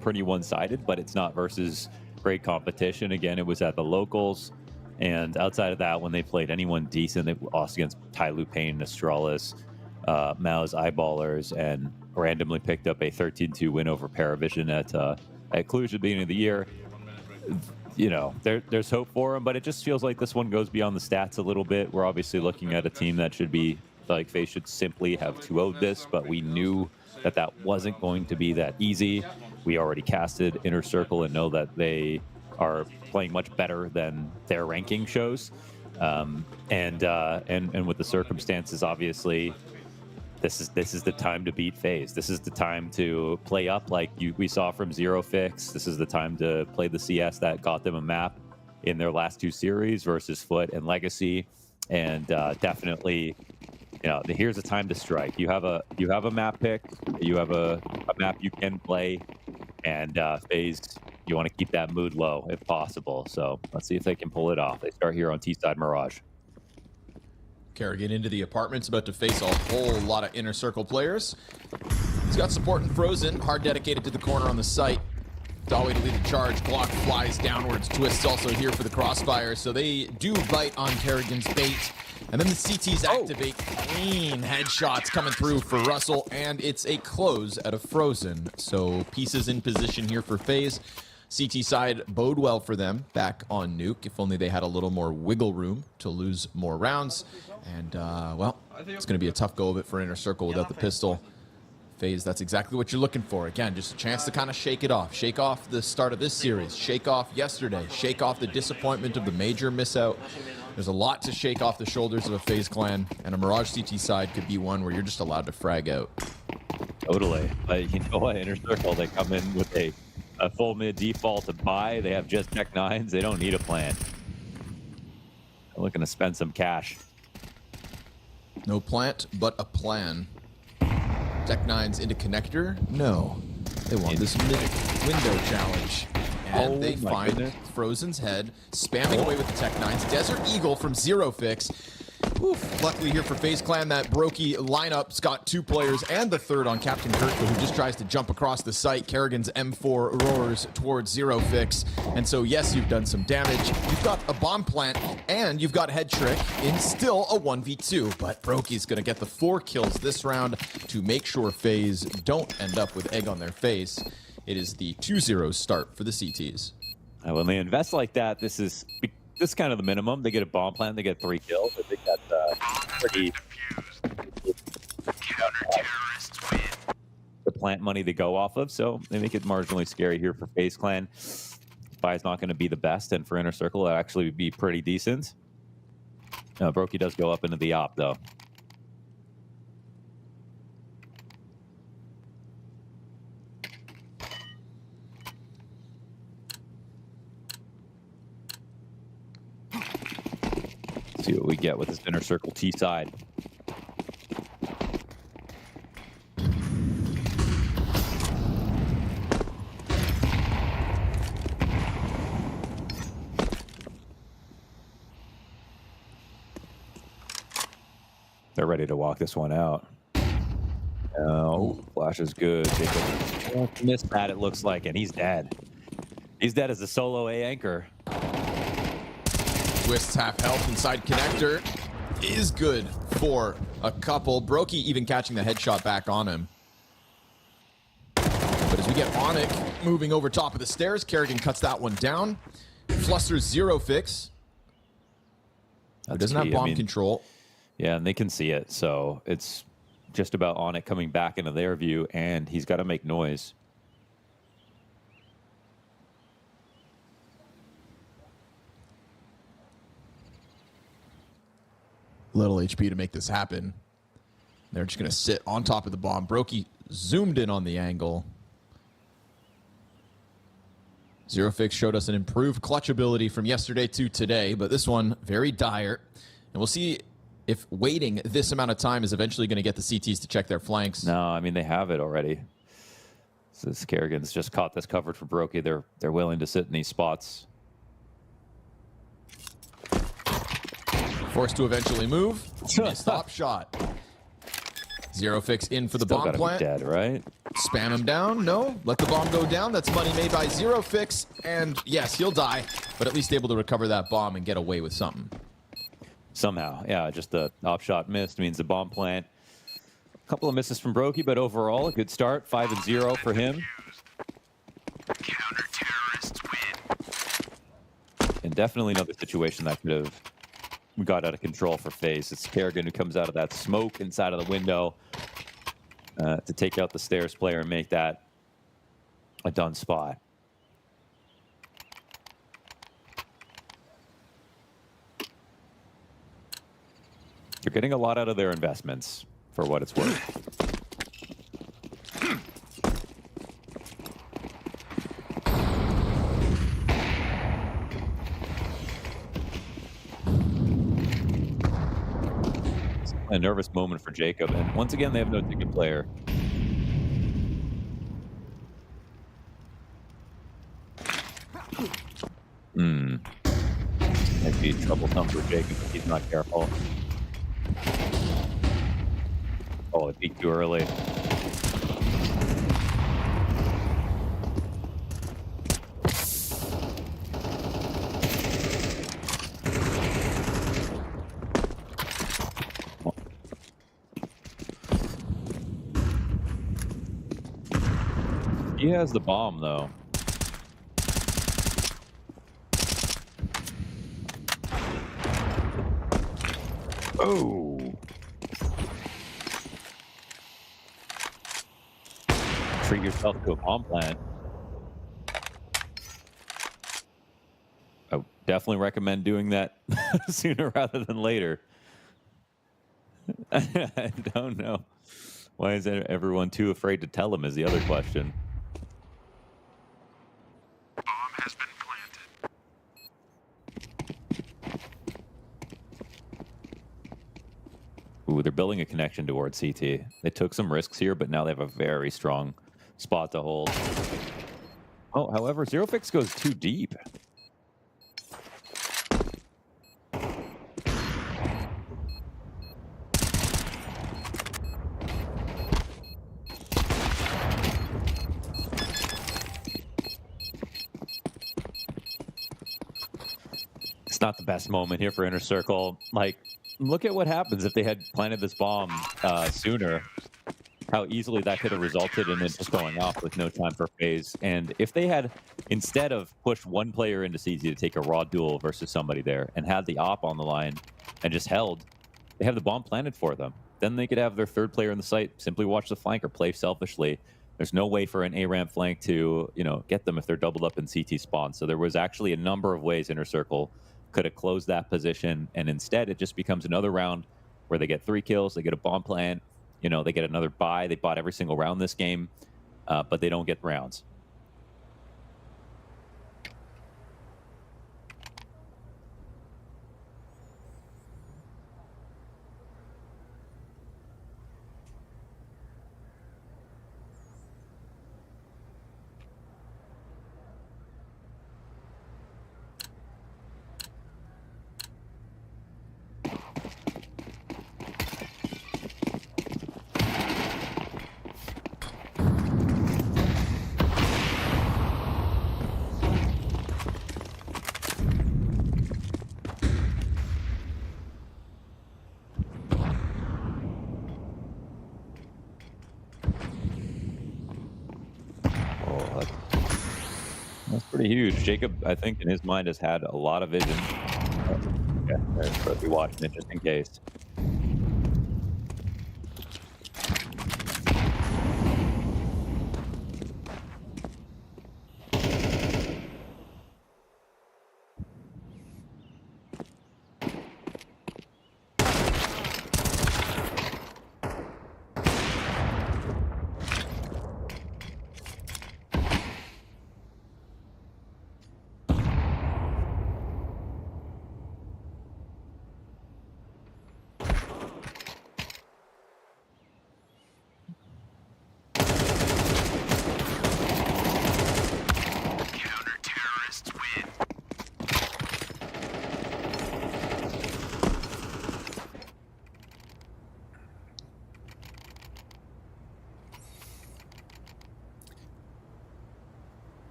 pretty one-sided, but it's not versus great competition. Again, it was at the locals, and outside of that, when they played anyone decent, they lost against Ty Lupain, Astralis, Mao's Eyeballers, and randomly picked up a 13-2 win over PARIVISION at Cluj at the beginning of the year. You know, there's hope for them, but it just feels like this one goes beyond the stats a little bit. We're obviously looking at a team that should be, like, FaZe should simply have 2-0'd this, but we knew that that wasn't going to be that easy. We already casted Inner Circle and know that they are playing much better than their ranking shows. And with the circumstances, obviously, this is the time to beat FaZe. This is the time to play up like we saw from Zero Fix. This is the time to play the CS that got them a map in their last 2 series versus Foot and Legacy. And definitely, you know, here's a time to strike. You have a map pick. You have a map you can play. And FaZe, you want to keep that mood low if possible. So let's see if they can pull it off. They start here on T-side Mirage. Kerrigan into the apartments, about to face a whole lot of Inner Circle players. He's got support and Frozen, hard dedicated to the corner on the site. Dawi to lead the charge, Glock flies downwards, Twist's also here for the crossfire, so they do bite on Kerrigan's bait. And then the CTs activate, clean headshots coming through for Russell, and it's a close out of Frozen. So pieces in position here for FaZe. CT side bode well for them back on Nuke, if only they had a little more wiggle room to lose more rounds. And, well, it's going to be a tough go of it for Inner Circle without the pistol. FaZe, that's exactly what you're looking for. Again, just a chance to kind of shake it off. Shake off the start of this series. Shake off yesterday. Shake off the disappointment of the major miss out. There's a lot to shake off the shoulders of a FaZe clan, and a Mirage CT side could be one where you're just allowed to frag out. Totally. You know what, Inner Circle, they come in with a full mid default to buy. They have just Tech 9s. They don't need a plan. They're looking to spend some cash. No plant, but a plan. Tech 9s into connector? No. They want this mid-window challenge. And they find Frozen's head, spamming away with the Tech 9s. Desert Eagle from Zero Fix. Oof. Luckily here for FaZe Clan, that Brokey lineup's got 2 players and the third on Captain Kirkwood, who just tries to jump across the site. Kerrigan's M4 roars towards Zero Fix. And so, yes, you've done some damage. You've got a bomb plant, and you've got Head Trick in still a 1v2. But Brokey's going to get the 4 kills this round to make sure FaZe don't end up with egg on their face. It is the 2-0 start for the CTs. When they invest like that, this is kind of the minimum. They get a bomb plant, they get 3 kills. I think that's pretty. The plant money they go off of, so they make it marginally scary here for FaZe Clan. Spy's not going to be the best, and for Inner Circle, it'll actually be pretty decent. Brokey does go up into the op, though. See what we get with this Inner Circle T side. They're ready to walk this one out. Oh, Flash is good. Missed that, it looks like, and he's dead. He's dead as a solo A anchor. Twist's half health inside connector is good for a couple. Brokey even catching the headshot back on him. But as we get Onic moving over top of the stairs, Kerrigan cuts that one down. Flusters Zero Fix. Who doesn't have bomb control. Yeah, and they can see it, so it's just about Onic coming back into their view, and he's got to make noise. little HP to make this happen. They're just going to sit on top of the bomb. Brokey zoomed in on the angle. ZeroFix showed us an improved clutch ability from yesterday to today, but this one, very dire. And we'll see if waiting this amount of time is eventually going to get the CTs to check their flanks. No, I mean, they have it already. So Kerrigan's just caught this covered for Brokey. They're willing to sit in these spots. Forced to eventually move. Stop shot. ZeroFix in for the Still bomb gotta plant. be dead, right? Spam him down. No. Let the bomb go down. That's money made by ZeroFix. And yes, he'll die, but at least able to recover that bomb and get away with something. Somehow, yeah, just the op shot missed means the bomb plant. A couple of misses from Brokey, but overall, a good start. 5-0 for him. Counter-terrorists win. And definitely another situation that could have got out of control for FaZe. It's Kerrigan who comes out of that smoke inside of the window to take out the stairs player and make that a done spot. You're getting a lot out of their investments, for what it's worth. A nervous moment for Jacob, and once again they have no ticket player. Might be troublesome for Jacob if he's not careful. Oh, it peaked too early. He has the bomb, though. Oh. Treat yourself to a bomb plant. I would definitely recommend doing that sooner rather than later. I don't know. Why is everyone too afraid to tell him is the other question. Bomb has been planted. Ooh, they're building a connection towards CT. They took some risks here, but now they have a very strong spot to hold. Oh, however, ZeroFix goes too deep. It's not the best moment here for Inner Circle. Like, look at what happens if they had planted this bomb sooner. How easily that could have resulted in it just going off with no time for FaZe. And if they had, instead of pushed one player into CT to take a raw duel versus somebody there and had the op on the line and just held, they have the bomb planted for them. Then they could have their third player in the site simply watch the flank or play selfishly. There's no way for an A-ramp flank to, get them if they're doubled up in CT spawn. So there was actually a number of ways Inner Circle could have closed that position, and instead it just becomes another round where they get 3 kills, they get a bomb plant, they get another buy. They bought every single round this game, but they don't get rounds. That's pretty huge. Jacob, I think, in his mind, has had a lot of vision. Yeah, there's supposed to be watching it just in case.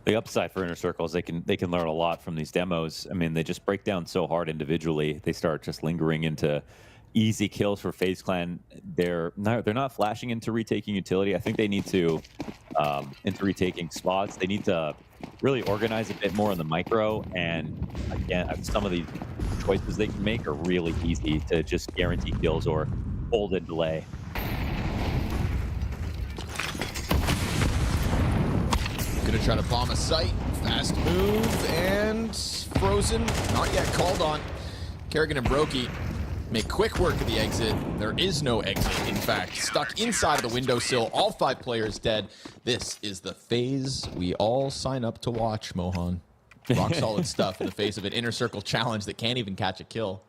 The upside for Inner Circle is they can learn a lot from these demos. I mean, they just break down so hard individually. They start just lingering into easy kills for FaZe Clan. They're not flashing into retaking utility. I think they need to into retaking spots. They need to really organize a bit more in the micro. And again, some of these choices they can make are really easy to just guarantee kills or hold and delay. Gonna try to bomb a site. Fast move, and Frozen not yet called on. Kerrigan and Brokey make quick work of the exit. There is no exit, in fact. Stuck inside of the windowsill, all 5 players dead. This is the FaZe we all sign up to watch, Mohan. Rock solid stuff in the face of an Inner Circle challenge that can't even catch a kill.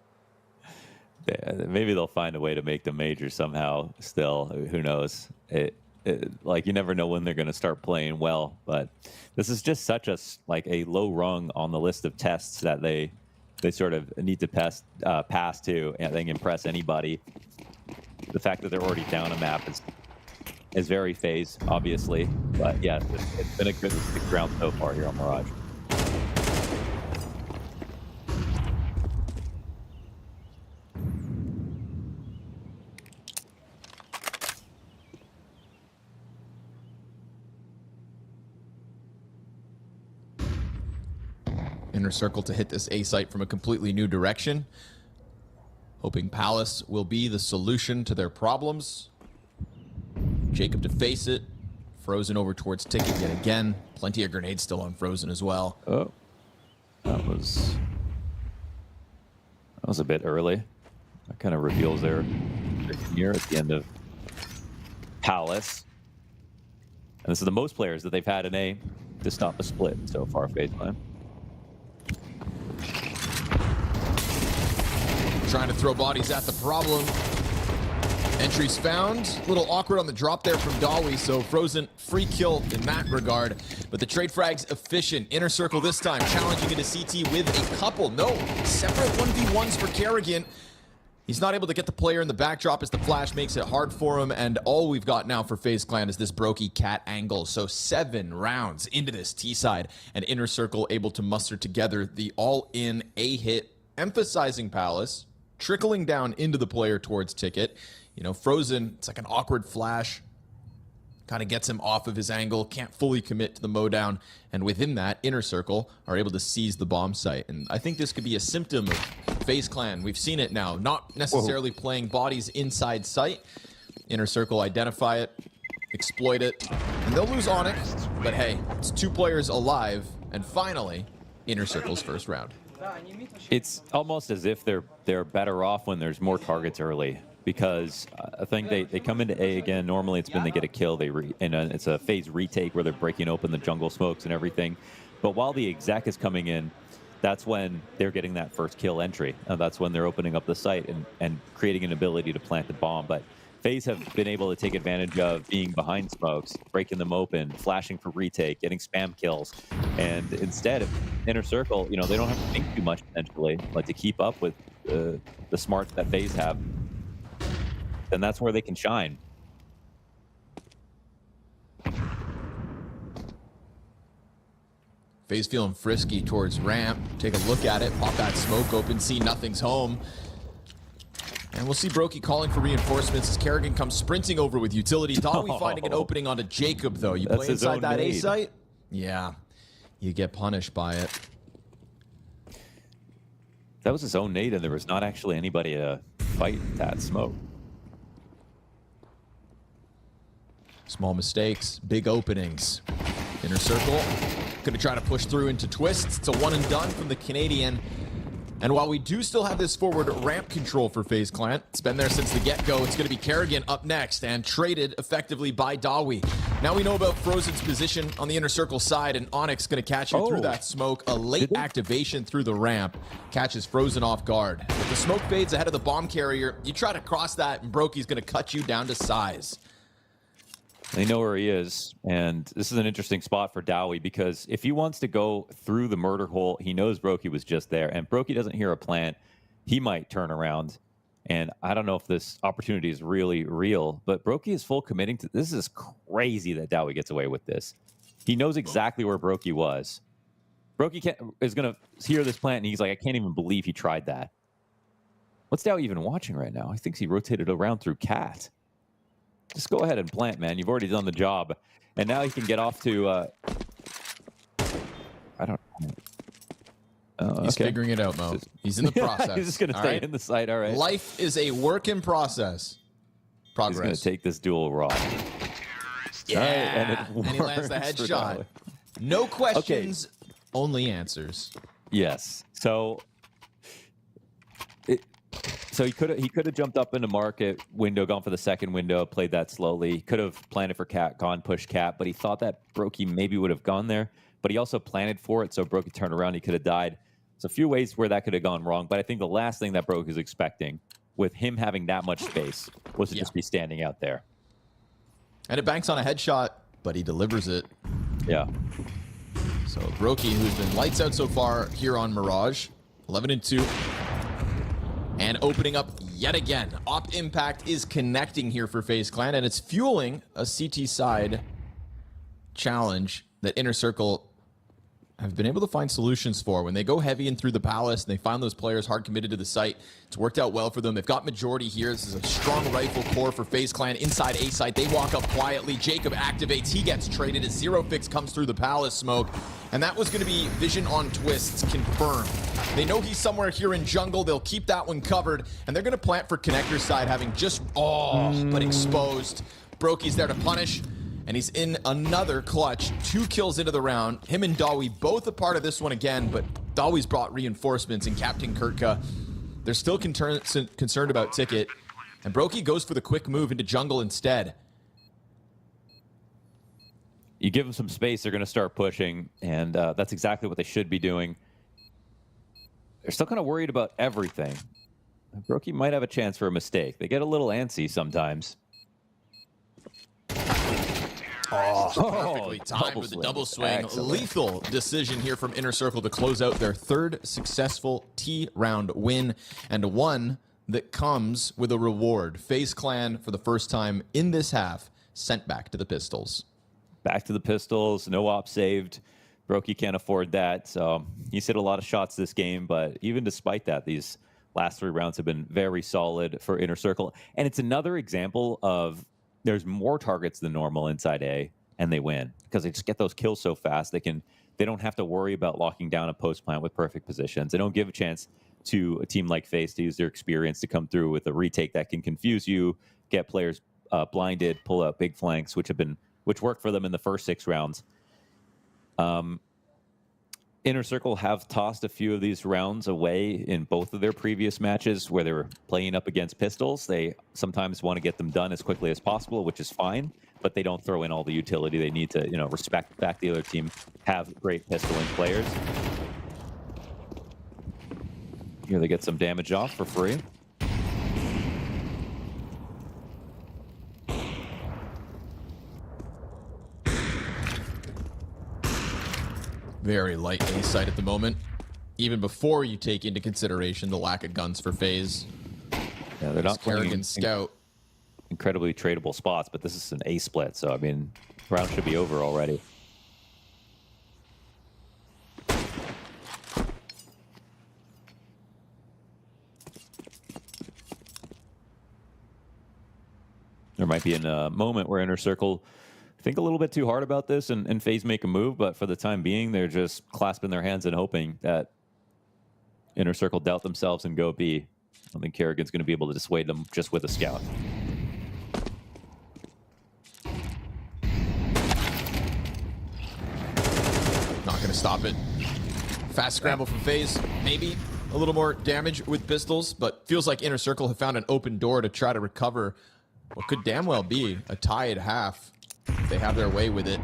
Yeah, maybe they'll find a way to make the major somehow still. Who knows? Like, you never know when they're going to start playing well, but this is just such a low rung on the list of tests that they sort of need to pass to, and they can impress anybody. The fact that they're already down a map is very FaZe, obviously, but yeah, it's been a good round so far here on Mirage. Inner Circle to hit this A site from a completely new direction. Hoping Palace will be the solution to their problems. Jacob to face it. Frozen over towards Ticket yet again. Plenty of grenades still on Frozen as well. Oh, that was a bit early. That kind of reveals their here at the end of Palace. And this is the most players that they've had in A to stop a split so far, FaZe Clan. Trying to throw bodies at the problem. Entries found. A little awkward on the drop there from Dawi, so Frozen free kill in that regard. But the trade frag's efficient. Inner Circle this time, challenging into CT with a couple. No, separate 1v1s for Kerrigan. He's not able to get the player in the backdrop as the flash makes it hard for him, and all we've got now for FaZe Clan is this Brokey cat angle. So 7 rounds into this T-side, and Inner Circle able to muster together the all-in A-hit, emphasizing Palace, trickling down into the player towards Ticket. You know, Frozen, it's like an awkward flash. Kind of gets him off of his angle, can't fully commit to the mowdown. And within that, Inner Circle are able to seize the bomb site. And I think this could be a symptom of FaZe Clan. We've seen it now, not necessarily playing bodies inside sight. Inner Circle identify it, exploit it, and they'll lose Onyx. But hey, it's 2 players alive. And finally, Inner Circle's first round. It's almost as if they're better off when there's more targets early, because I think they come into A again. Normally it's been they get a kill, it's a FaZe retake where they're breaking open the jungle smokes and everything. But while the exec is coming in, that's when they're getting that first kill entry. That's when they're opening up the site and creating an ability to plant the bomb. But FaZe have been able to take advantage of being behind smokes, breaking them open, flashing for retake, getting spam kills. And instead of Inner Circle, you know, they don't have to think too much potentially, like to keep up with the smarts that FaZe have. And that's where they can shine. FaZe feeling frisky towards ramp. Take a look at it, pop that smoke open, see nothing's home. And we'll see Brokey calling for reinforcements as Kerrigan comes sprinting over with utility. Dawi finding an opening onto Jacob, though. You play inside that A site? Yeah, you get punished by it. That was his own nade, and there was not actually anybody to fight that smoke. Small mistakes, big openings. Inner Circle gonna try to push through into twists. It's a one and done from the Canadian. And while we do still have this forward ramp control for FaZe Clan, it's been there since the get-go. It's going to be Kerrigan up next and traded effectively by Dawi. Now we know about Frozen's position on the Inner Circle side, and Onyx going to catch him through that smoke. A late activation through the ramp catches Frozen off guard. If the smoke fades ahead of the bomb carrier, you try to cross that, and Brokey's going to cut you down to size. They know where he is, and this is an interesting spot for Dawi, because if he wants to go through the murder hole, he knows Brokey was just there, and Brokey doesn't hear a plant. He might turn around, and I don't know if this opportunity is really real, but Brokey is full committing to this. Is crazy that Dawi gets away with this. He knows exactly where Brokey was. Brokey is going to hear this plant, and he's like, I can't even believe he tried that. What's Dow even watching right now? He thinks he rotated around through Cat. Just go ahead and plant, man. You've already done the job. And now he can get off to... I don't know. He's figuring it out, Mo. He's in the process. He's just going to stay in the site. All right. Life is a work in process. Progress. He's going to take this dual raw. Yeah. And he lands the headshot. No questions, only answers. Yes. So he could have jumped up into market window, gone for the second window, played that slowly. Could have planted for Cat, gone push Cat, but he thought that Brokey maybe would have gone there. But he also planted for it, so Brokey turned around, he could have died. So a few ways where that could have gone wrong, but I think the last thing that Brokey was expecting, with him having that much space, was to just be standing out there. And it banks on a headshot, but he delivers it. Yeah. So Brokey, who's been lights out so far here on Mirage, 11-2. And opening up yet again. Op Impact is connecting here for FaZe Clan, and it's fueling a CT side challenge that Inner Circle have been able to find solutions for. When they go heavy in through the Palace and they find those players hard committed to the site, it's worked out well for them. They've got majority here. This is a strong rifle core for FaZe Clan inside A site. They walk up quietly. Jacob activates. He gets traded as Zero Fix comes through the Palace smoke. And that was going to be vision on twists confirmed. They know he's somewhere here in jungle. They'll keep that one covered. And they're going to plant for connector side, having just, but exposed. Brokey's there to punish. And he's in another clutch. 2 kills into the round. Him and Dawi both a part of this one again, but Dawi's brought reinforcements and Captain Kurtka. They're still concerned about Ticket. And Brokey goes for the quick move into jungle instead. You give them some space, they're going to start pushing, and that's exactly what they should be doing. They're still kind of worried about everything. Brokey might have a chance for a mistake. They get a little antsy sometimes. Perfectly timed with the double swing. Excellent. Lethal decision here from Inner Circle to close out their 3rd successful T-round win, and one that comes with a reward. FaZe Clan, for the first time in this half, sent back to the Pistols. Back to the Pistols, no op saved. Brokey can't afford that, so he's hit a lot of shots this game, but even despite that, these last 3 rounds have been very solid for Inner Circle. And it's another example of there's more targets than normal inside A, and they win because they just get those kills so fast. They don't have to worry about locking down a post plant with perfect positions. They don't give a chance to a team like FaZe to use their experience to come through with a retake that can confuse you, get players blinded, pull out big flanks, which worked for them in the first 6 rounds. Inner Circle have tossed a few of these rounds away in both of their previous matches where they were playing up against Pistols. They sometimes want to get them done as quickly as possible, which is fine, but they don't throw in all the utility they need to, respect back the other team, have great pistoling players. Here they get some damage off for free. Very light A site at the moment, even before you take into consideration the lack of guns for FaZe. Yeah, they're not playing Scout. Incredibly tradable spots, but this is an A split, so I mean, round should be over already. There might be a moment where Inner Circle think a little bit too hard about this and FaZe make a move, but for the time being, they're just clasping their hands and hoping that Inner Circle doubt themselves and go B. I don't think Kerrigan's going to be able to dissuade them just with a scout. Not going to stop it. Fast scramble from FaZe. Maybe a little more damage with pistols, but feels like Inner Circle have found an open door to try to recover what could damn well be a tie at half if they have their way with it.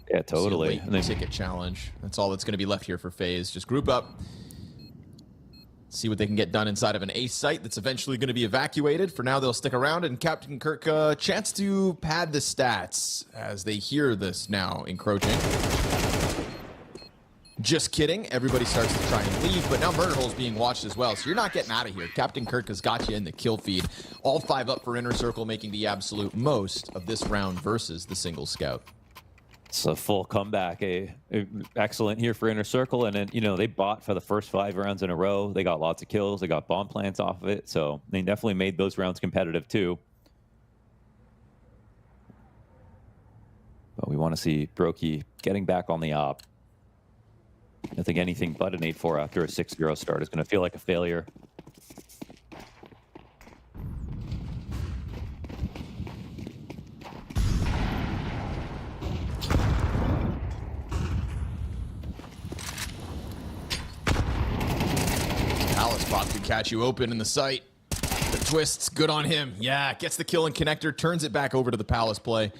Yeah, totally. And then ticket challenge. That's all that's going to be left here for FaZe. Just group up, see what they can get done inside of an A site that's eventually going to be evacuated. For now, they'll stick around, and Captain Kurtka chance to pad the stats as they hear this now encroaching. Just kidding. Everybody starts to try and leave, but now Murderhole's being watched as well, so you're not getting out of here. Captain Kirk has got you in the kill feed. All 5 up for Inner Circle, making the absolute most of this round versus the single scout. It's a full comeback. Excellent here for Inner Circle. And then, you know, they bought for the first 5 rounds in a row. They got lots of kills. They got bomb plants off of it. So they definitely made those rounds competitive too. But we want to see Brokey getting back on the op. I think anything but an 8-4 after a 6-0 start is going to feel like a failure. Palace Pop could catch you open in the sight. The twist's good on him. Yeah, gets the kill in connector, turns it back over to the Palace play,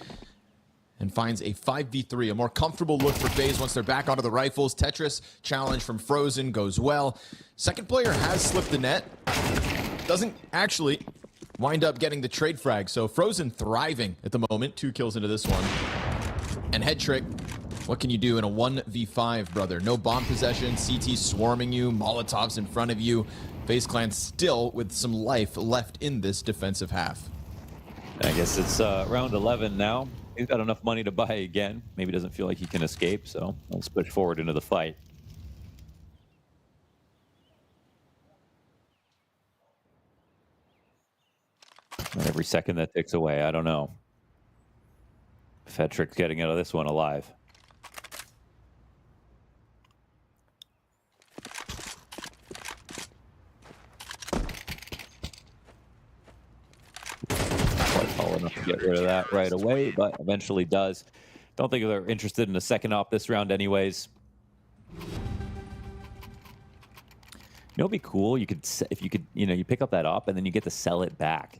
and finds a 5v3, a more comfortable look for FaZe once they're back onto the rifles. Tetris challenge from Frozen goes well. Second player has slipped the net. Doesn't actually wind up getting the trade frag, so Frozen thriving at the moment. 2 kills into this one. And Head Trick, what can you do in a 1v5, brother? No bomb possession, CT swarming you, Molotovs in front of you. FaZe Clan still with some life left in this defensive half. I guess it's round 11 now. He's got enough money to buy again. Maybe doesn't feel like he can escape, so let's push forward into the fight. And every second that ticks away, I don't know. Fedrick's getting out of this one alive. Tall enough to get rid of that right away, but eventually does. Don't think they're interested in a second op this round anyways. You know, it'd be cool. You could, if you could, you know, you pick up that op and then you get to sell it back.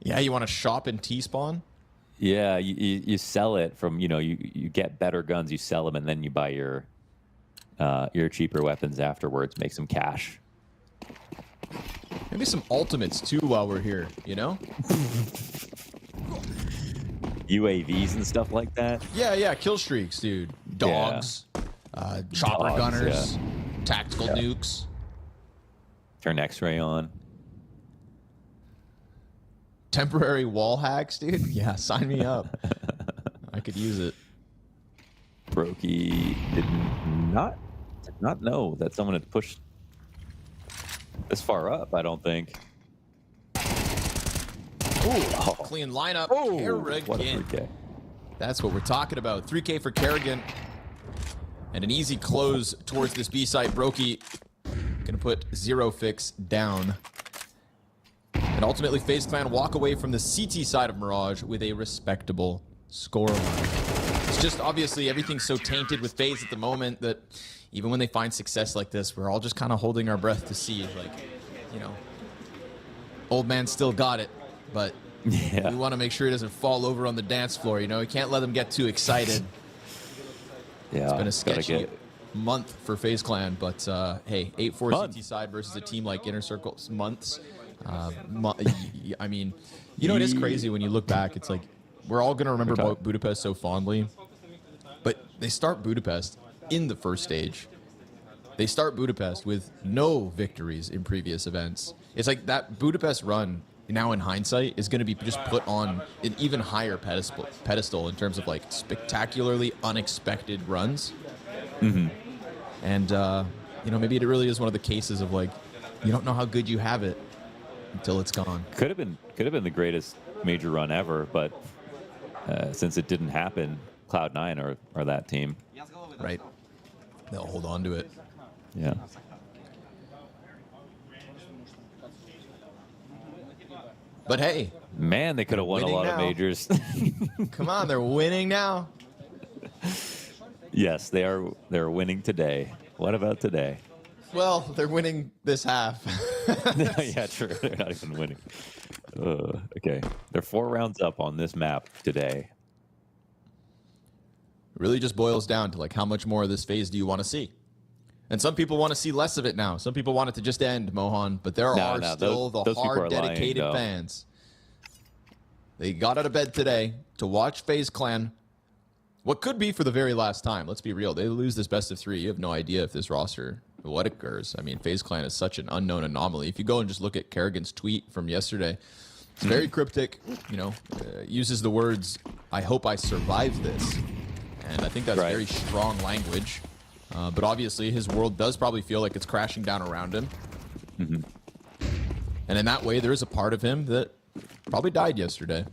Yeah, you want to shop in T-spawn? Yeah, you sell it from, you know, you get better guns, you sell them, and then you buy your cheaper weapons afterwards, make some cash. Maybe some ultimates too while we're here, you know? UAVs and stuff like that. Yeah, kill streaks, dude. Dogs, chopper Dogs, gunners, tactical nukes. Turn X-ray on. Temporary wall hacks, dude. Yeah, sign me up. I could use it. Brokey did not know that someone had pushed this far up, I don't think. Ooh, clean lineup. Kerrigan. What a 3K. That's what we're talking about. 3K for Kerrigan. And an easy close towards this B site. Brokey gonna put 0 fix down. And ultimately, FaZe Clan walk away from the CT side of Mirage with a respectable scoreline. It's just obviously everything's so tainted with FaZe at the moment that even when they find success like this, we're all just kind of holding our breath to see, like, you know, old man still got it, but we want to make sure he doesn't fall over on the dance floor. You know, we can't let him get too excited. Yeah, it's been a sketchy month for FaZe Clan, but hey, 8-4 CT side versus a team like Inner Circle's months. I mean, you know, it is crazy when you look back. It's like we're all gonna remember Budapest so fondly, but they start Budapest in the first stage. They start Budapest with no victories in previous events. It's like that Budapest run now in hindsight is going to be just put on an even higher pedestal in terms of like spectacularly unexpected runs. And you know, maybe it really is one of the cases of like you don't know how good you have it until it's gone. Could have been the greatest major run ever, but since it didn't happen, Cloud9 are that team. Right. They'll hold on to it. Yeah. But hey, man, they could have won a lot of majors. Come on, they're winning now. Yes, they're winning today. What about today? Well, they're winning this half. Yeah, true. They're not even winning. Okay, they're 4 rounds up on this map today. Really just boils down to like how much more of this phase do you want to see? And some people want to see less of it now. Some people want it to just end, Mohan, but there are still the hard, dedicated fans. They got out of bed today to watch FaZe Clan what could be for the very last time. Let's be real. They lose this best of 3. You have no idea if this roster, what occurs. I mean, FaZe Clan is such an unknown anomaly. If you go and just look at Kerrigan's tweet from yesterday, it's very cryptic, you know, uses the words, "I hope I survive this." And I think that's very strong language. But obviously, his world does probably feel like it's crashing down around him. And in that way, there is a part of him that probably died yesterday.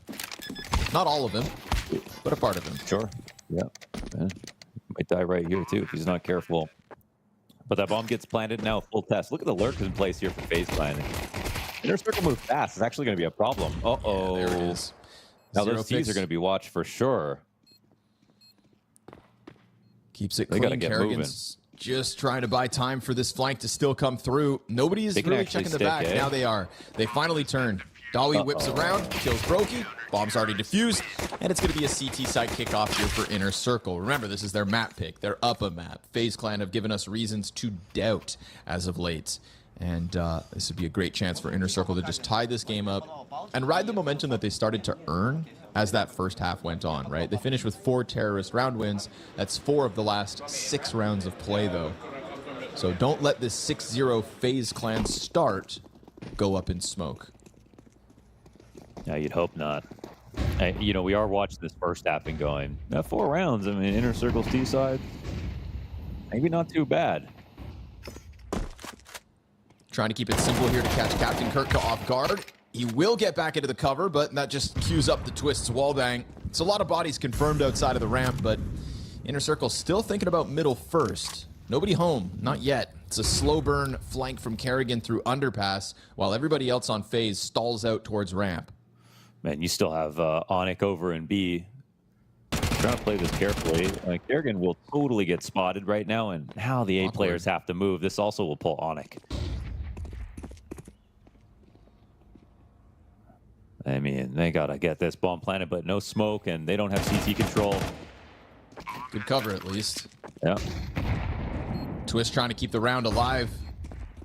Not all of him, but a part of him. Sure. Yeah. Might die right here, too, if he's not careful. But that bomb gets planted now, full test. Look at the lurkers in place here for FaZe Clan. Inner circle move fast. It's actually going to be a problem. Uh-oh. Yeah, there it is. Now those T's are going to be watched for sure. Keeps it clean. Kerrigan's just trying to buy time for this flank to still come through. Nobody's really checking the back. Now they are. They finally turn. Dawi whips around, kills Brokey. Bomb's already defused. And it's going to be a CT side kickoff here for Inner Circle. Remember, this is their map pick. They're up a map. FaZe Clan have given us reasons to doubt as of late. And this would be a great chance for Inner Circle to just tie this game up and ride the momentum that they started to earn as that first half went on, right? They finished with 4 terrorist round wins. That's 4 of the last 6 rounds of play, though. So don't let this 6-0 FaZe Clan start go up in smoke. Yeah, you'd hope not. You know, we are watching this first half and going, 4 rounds. I mean, Inner Circle's T side, maybe not too bad. Trying to keep it simple here to catch Captain Kirka off guard. He will get back into the cover, but that just cues up the Twist's wallbang. It's a lot of bodies confirmed outside of the ramp, but Inner Circle still thinking about middle first. Nobody home, not yet. It's a slow burn flank from Kerrigan through underpass, while everybody else on FaZe stalls out towards ramp. Man, you still have Onyx over in B. Trying to play this carefully. Kerrigan will totally get spotted right now, and now the A players have to move. This also will pull Onyx. I mean, they gotta get this bomb planted, but no smoke, and they don't have CT control. Good cover, at least. Yeah. Twist trying to keep the round alive.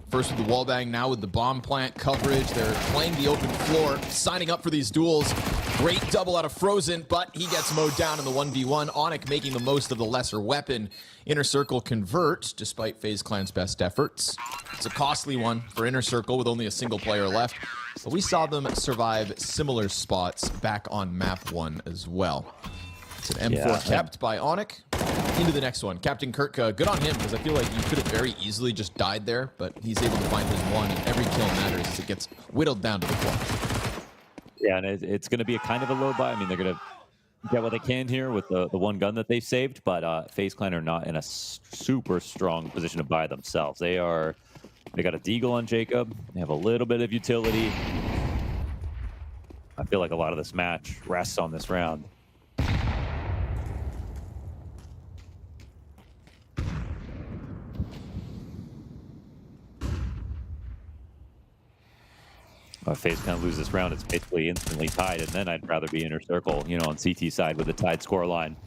First with the wallbang, now with the bomb plant coverage. They're playing the open floor, signing up for these duels. Great double out of Frozen, but he gets mowed down in the 1v1. Onyx making the most of the lesser weapon. Inner Circle convert, despite FaZe Clan's best efforts. It's a costly one for Inner Circle with only a single player left. But we saw them survive similar spots back on map 1 as well. It's an M4 kept by Onyx. Into the next one. Captain Kirka, good on him, because I feel like you could have very easily just died there, but he's able to find his one, and every kill matters as it gets whittled down to the clutch. Yeah, and it's going to be a kind of a low buy. I mean, they're going to get what they can here with the one gun that they've saved, but FaZe Clan are not in a super strong position to buy themselves. They got a deagle on Jacob. They have a little bit of utility. I feel like a lot of this match rests on this round. If FaZe kind of lose this round, it's basically instantly tied, and then I'd rather be Inner Circle, you know, on CT side with the tied score line.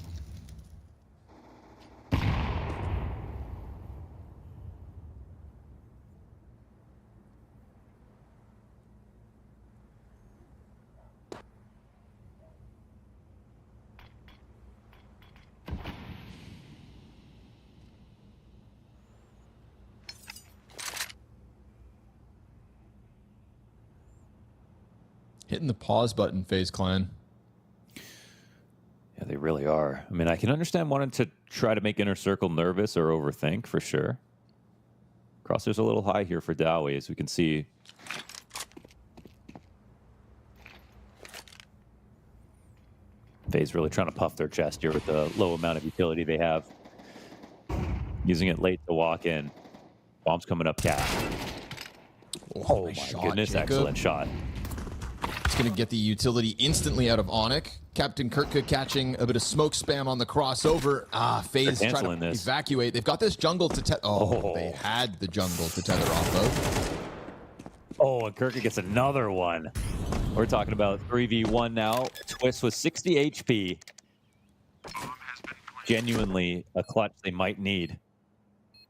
Hitting the pause button, FaZe Clan. Yeah, they really are. I mean, I can understand wanting to try to make Inner Circle nervous or overthink, for sure. Crosshair's a little high here for Dawi, as we can see. FaZe really trying to puff their chest here with the low amount of utility they have. Using it late to walk in. Bomb's coming up, Cat. Oh, my goodness, Jacob. Excellent shot. Going to get the utility instantly out of Onyx. Captain Kirka catching a bit of smoke spam on the crossover. FaZe trying to evacuate. They've got this jungle to tether. Oh, they had the jungle to tether off of. Oh, and Kirka gets another one. We're talking about 3v1 now. Twist with 60 HP. Genuinely a clutch they might need.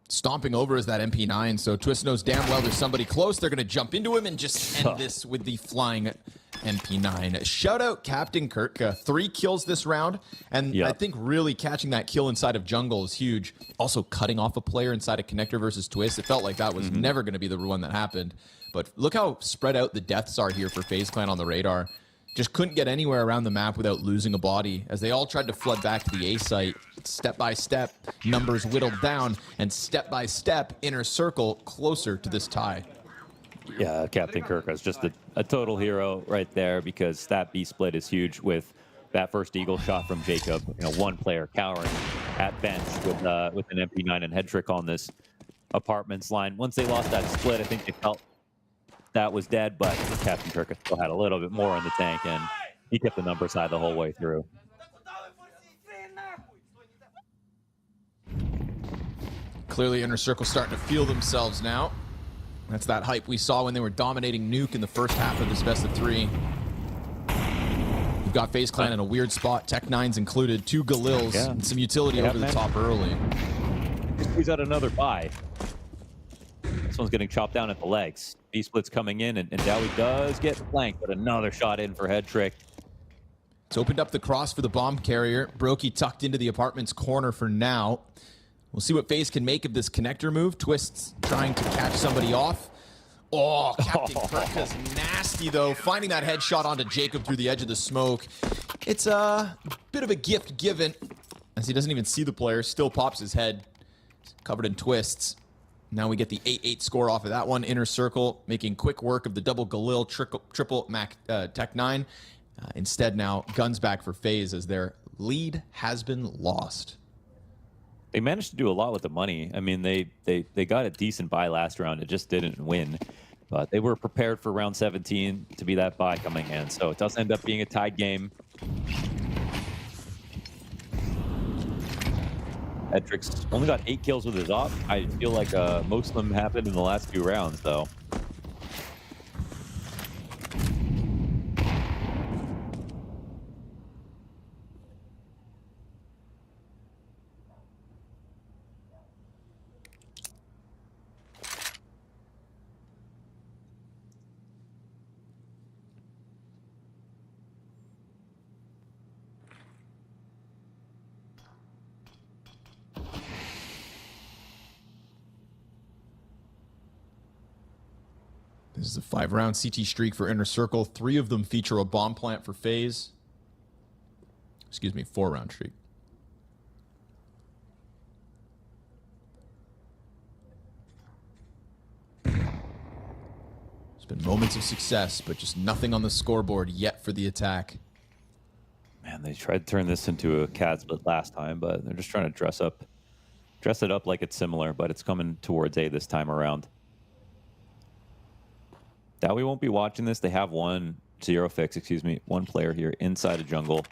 Stomping over is that MP9, so Twist knows damn well there's somebody close. They're going to jump into him and just end this with the flying MP9. Shout out Captain Kirka. 3 kills this round, and I think really catching that kill inside of jungle is huge. Also cutting off a player inside of connector versus twist. It felt like that was never going to be the one that happened. But look how spread out the deaths are here for FaZe Clan on the radar. Just couldn't get anywhere around the map without losing a body, as they all tried to flood back to the A site. Step by step, numbers whittled down, and step by step, Inner Circle closer to this tie. Yeah, Captain Kirk is just a total hero right there, because that B split is huge with that first Eagle shot from Jacob. You know, one player cowering at bench with an MP9 and head trick on this apartments line. Once they lost that split, I think they felt that was dead, but Captain Kirk still had a little bit more in the tank, and he kept the numbers high the whole way through. Clearly, Inner Circle starting to feel themselves now. That's that hype we saw when they were dominating Nuke in the first half of this best of 3. We've got FaZe Clan in a weird spot. Tech9's included, 2 Galils, and some utility over the top early. He's at another buy. This one's getting chopped down at the legs. B-split's coming in, and Dowie does get flanked, but another shot in for head trick. It's opened up the cross for the bomb carrier. Brokey tucked into the apartment's corner for now. We'll see what FaZe can make of this connector move. Twists trying to catch somebody off. Oh, Captain Kirka's nasty, though. Finding that headshot onto Jacob through the edge of the smoke. It's a bit of a gift given, as he doesn't even see the player. Still pops his head. Covered in twists. Now we get the 8-8 score off of that one. Inner Circle making quick work of the double Galil, triple Mac Tech9. Instead now, guns back for FaZe as their lead has been lost. They managed to do a lot with the money. I mean, they got a decent buy last round. It just didn't win. But they were prepared for round 17 to be that buy coming in. So it does end up being a tied game. Edric's only got 8 kills with his op. I feel like most of them happened in the last few rounds, though. This is a 5-round CT streak for Inner Circle. 3 of them feature a bomb plant for FaZe. Excuse me, 4-round streak. There's been moments of success, but just nothing on the scoreboard yet for the attack. Man, they tried to turn this into a CAD split last time, but they're just trying to dress it up like it's similar, but it's coming towards A this time around. Dowie won't be watching this. They have one player here inside of jungle.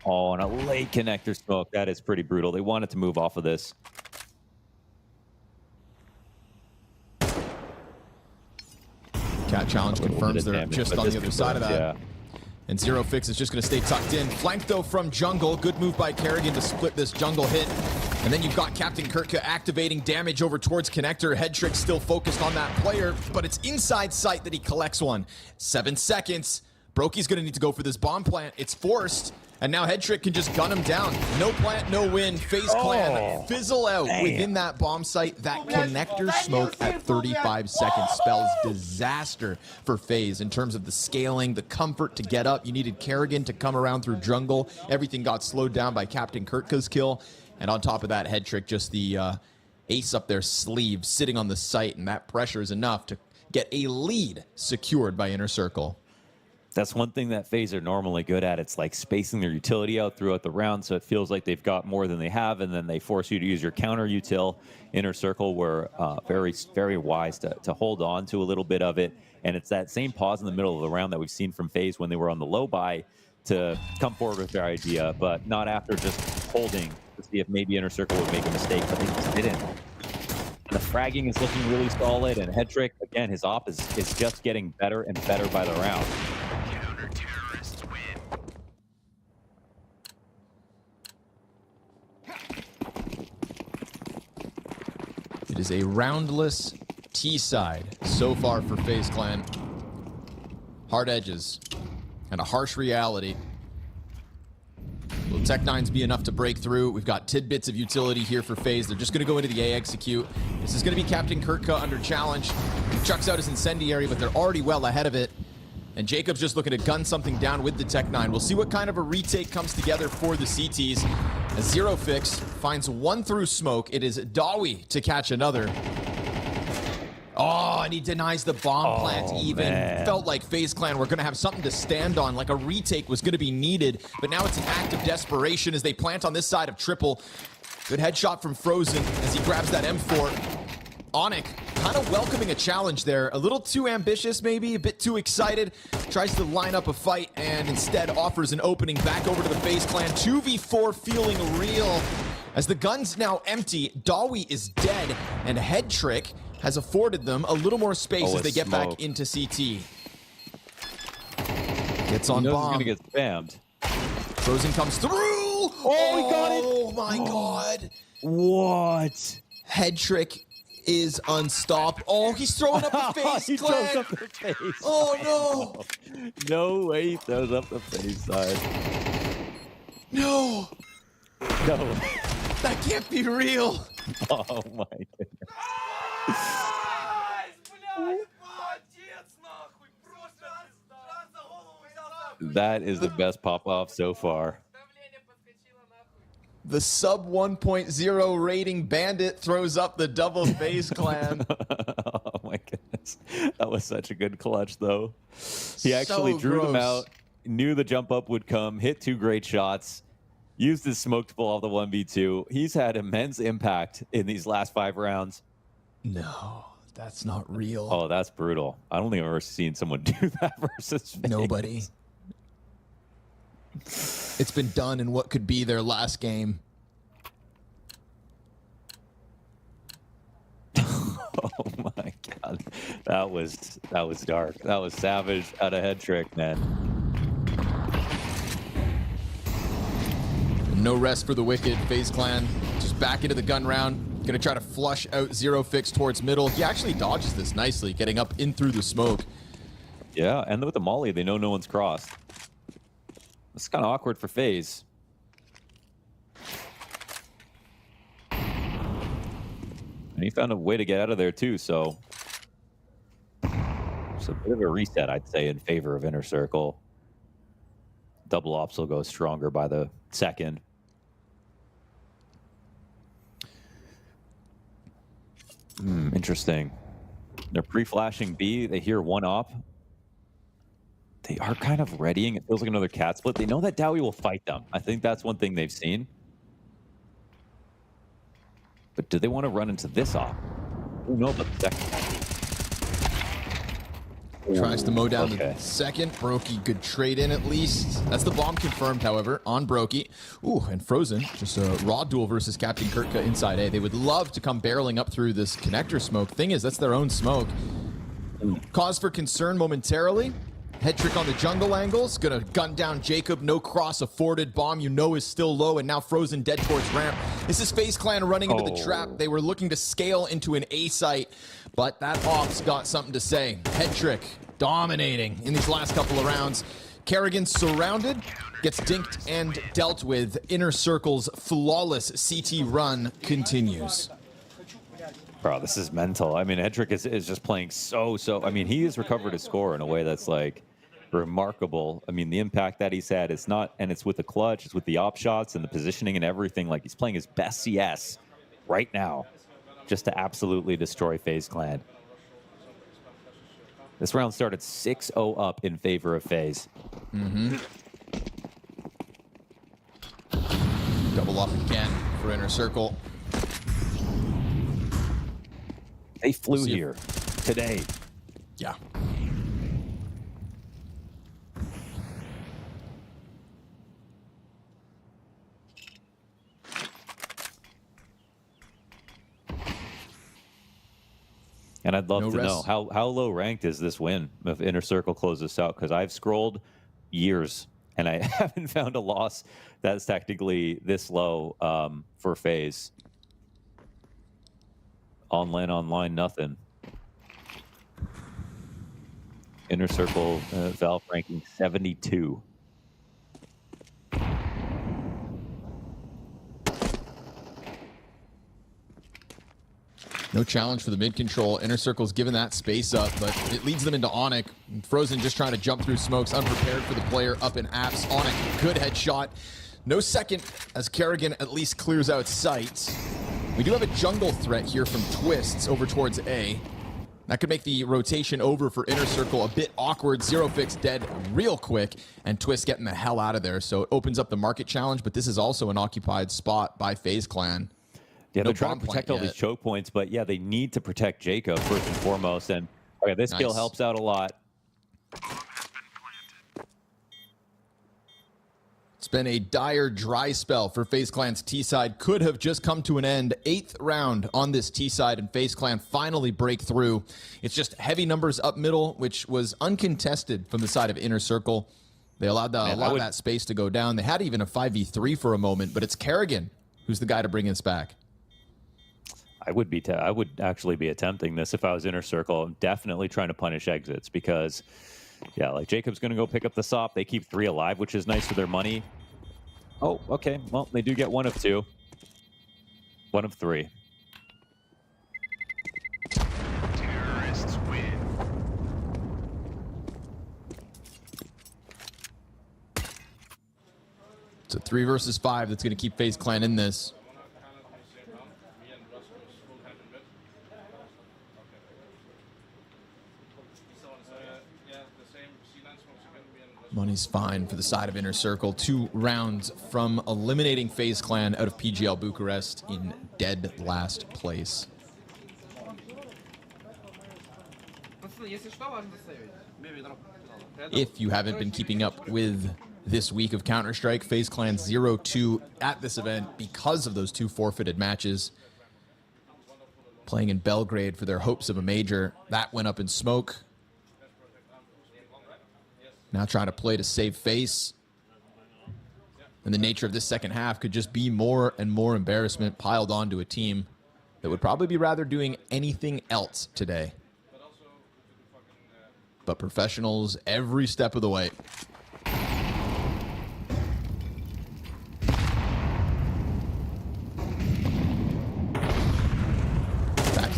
Oh, and a late connector smoke. That is pretty brutal. They wanted to move off of this. Cat challenge confirms they're just on the other side of that. Yeah. And Zero Fix is just going to stay tucked in. Flanked, though, from jungle. Good move by Kerrigan to split this jungle hit. And then you've got Captain Kirka activating damage over towards connector. Head trick still focused on that player, but it's inside sight that he collects one. 7 seconds. Brokey's going to need to go for this bomb plant. It's forced. And now Head Trick can just gun him down. No plant, no win. FaZe Clan fizzle out within that bomb site. That connector smoke at 35 seconds spells disaster for FaZe in terms of the scaling, the comfort to get up. You needed Kerrigan to come around through jungle. Everything got slowed down by Captain Kirka's kill. And on top of that, Head Trick just the ace up their sleeve, sitting on the site. And that pressure is enough to get a lead secured by Inner Circle. That's one thing that FaZe are normally good at. It's like spacing their utility out throughout the round, so it feels like they've got more than they have, and then they force you to use your counter util. Inner Circle were very, very wise to hold on to a little bit of it, and it's that same pause in the middle of the round that we've seen from FaZe when they were on the low buy to come forward with their idea, but not after just holding to see if maybe Inner Circle would make a mistake, but they just didn't. And the fragging is looking really solid, and Head Trick, again, his op is just getting better and better by the round. Counter-terrorists win. It is a roundless T side so far for FaZe Clan. Hard edges and a harsh reality. Will Tech9s be enough to break through? We've got tidbits of utility here for FaZe. They're just going to go into the A execute. This is going to be Captain Kurtka under challenge. He chucks out his incendiary, but they're already well ahead of it. And Jacob's just looking to gun something down with the Tech9. We'll see what kind of a retake comes together for the CTs. As Zero Fix finds one through smoke. It is Dawi to catch another. Oh, and he denies the bomb plant even. Man. Felt like FaZe Clan were going to have something to stand on, like a retake was going to be needed. But now it's an act of desperation as they plant on this side of triple. Good headshot from Frozen as he grabs that M4. Onic kind of welcoming a challenge there. A little too ambitious maybe, a bit too excited. Tries to line up a fight and instead offers an opening back over to the FaZe Clan. 2v4 feeling real. As the gun's now empty, Dawi is dead, and Head Trick has afforded them a little more space as they get back into CT. Gets on bomb. He's gonna get spammed. Frozen comes through. Oh, he got it. Oh my God. What? Head Trick is unstopped. Oh, he's throwing up the face. He throws up the face. Oh no. No way he throws up the face side. No. No. That can't be real. Oh my goodness. That is the best pop-off so far. The sub 1.0 rating bandit throws up the double FaZe Clan. Oh my goodness. That was such a good clutch though. He actually So drew them gross. out, knew the jump up would come, hit 2 great shots, used his smoke to pull off the 1v2. He's had immense impact in these last 5 rounds. No, that's not real. Oh, that's brutal. I don't think I've ever seen someone do that versus FaZe. Nobody. It's been done in what could be their last game. Oh my God, that was dark. That was savage out of Head Trick, man. No rest for the wicked. FaZe Clan just back into the gun round. Gonna try to flush out Zero Fix towards middle. He actually dodges this nicely, getting up in through the smoke. Yeah, and with the molly, they know no one's crossed. It's kind of awkward for FaZe. And he found a way to get out of there too, so it's a bit of a reset, I'd say, in favor of Inner Circle. Double ops will go stronger by the second. Interesting. They're pre-flashing B. They hear one op. They are kind of readying. It feels like another cat split. They know that Dawi will fight them. I think that's one thing they've seen. But do they want to run into this op? Who knows about the second? Tries to mow down the second. Brokey, good trade in at least. That's the bomb confirmed, however, on Brokey. Ooh, and Frozen, just a raw duel versus Captain Kurtka inside A. They would love to come barreling up through this connector smoke. Thing is, that's their own smoke. Cause for concern momentarily. Head Trick on the jungle angles. Gonna gun down Jacob. No cross afforded. Bomb you know is still low, and now Frozen dead towards ramp. This is FaZe Clan running into the trap. They were looking to scale into an A site, but that off's got something to say. Head Trick dominating in these last couple of rounds. Kerrigan surrounded, gets dinked and dealt with. Inner Circle's flawless CT run continues. Bro, this is mental. I mean, Hedrick is just playing so. I mean, he has recovered his score in a way that's like remarkable. I mean, the impact that he's had, it's not, and it's with the clutch, it's with the op shots and the positioning and everything. Like, he's playing his best CS right now just to absolutely destroy FaZe Clan. This round started 6-0 up in favor of FaZe. Double up again for Inner Circle. They flew here today. Yeah. And I'd love to know how low ranked is this win if Inner Circle closes this out, because I've scrolled years and I haven't found a loss that's technically this low for FaZe. Online, nothing. Inner Circle Valve ranking 72. No challenge for the mid control. Inner Circle's given that space up, but it leads them into Onyx. Frozen just trying to jump through smokes, unprepared for the player up in apps. Onyx, good headshot. No second as Kerrigan at least clears out sight. We do have a jungle threat here from Twists over towards A. That could make the rotation over for Inner Circle a bit awkward. Zero Fix dead real quick, and Twist getting the hell out of there. So it opens up the market challenge, but this is also an occupied spot by FaZe Clan. Yeah, No they're trying to protect all these choke points, but yeah, they need to protect Jacob first and foremost. And okay, this kill helps out a lot. It's been a dire dry spell for FaZe Clan's T-side. Could have just come to an end. 8th round on this T-side, and FaZe Clan finally break through. It's just heavy numbers up middle, which was uncontested from the side of Inner Circle. They allowed a lot of that space to go down. They had even a 5v3 for a moment, but it's Kerrigan who's the guy to bring us back. I would actually be attempting this if I was Inner Circle. I'm definitely trying to punish exits because, yeah, like Jacob's going to go pick up the SOP. They keep 3 alive, which is nice for their money. Oh, okay. Well, they do get 1 of 2. 1 of 3. Terrorists win. It's a 3 versus 5 that's going to keep FaZe Clan in this. Money's fine for the side of Inner Circle. 2 rounds from eliminating FaZe Clan out of PGL Bucharest in dead last place. If you haven't been keeping up with this week of Counter-Strike, FaZe Clan 0-2 at this event because of those 2 forfeited matches. Playing in Belgrade for their hopes of a major. That went up in smoke. Now trying to play to save face. And the nature of this second half could just be more and more embarrassment piled onto a team that would probably be rather doing anything else today. But professionals every step of the way.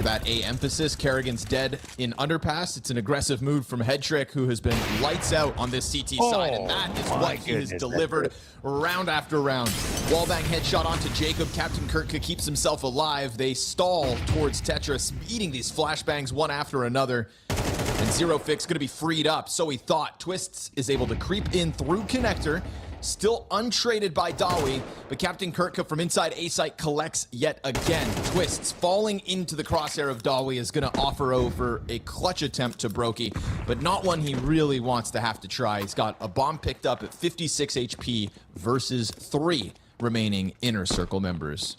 That A emphasis. Kerrigan's dead in underpass. It's an aggressive move from Headtrick, who has been lights out on this CT side, and that is what he has delivered round after round. Wallbang headshot onto Jacob. Captain Kurtka keeps himself alive. They stall towards Tetris, eating these flashbangs one after another. And Zero Fix going to be freed up, so he thought. Twists is able to creep in through connector. Still untraded by Dawi, but Captain Kurtka from inside A-site collects yet again. Twists falling into the crosshair of Dawi is going to offer over a clutch attempt to Brokey, but not one he really wants to have to try. He's got a bomb picked up at 56 HP versus 3 remaining Inner Circle members.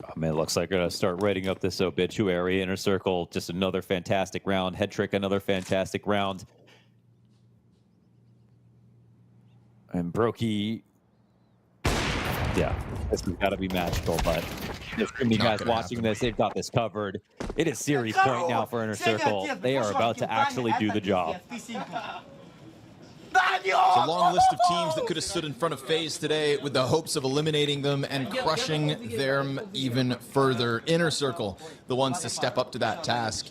Oh, man, it looks like we're going to start writing up this obituary. Inner Circle, just another fantastic round. Headtrick, another fantastic round. And Brokey, yeah, this has got to be magical, but there's going to be guys watching this. They've got this covered. It is series point now for Inner Circle. They are about to actually do the job. It's a long list of teams that could have stood in front of FaZe today with the hopes of eliminating them and crushing them even further. Inner Circle, the ones to step up to that task.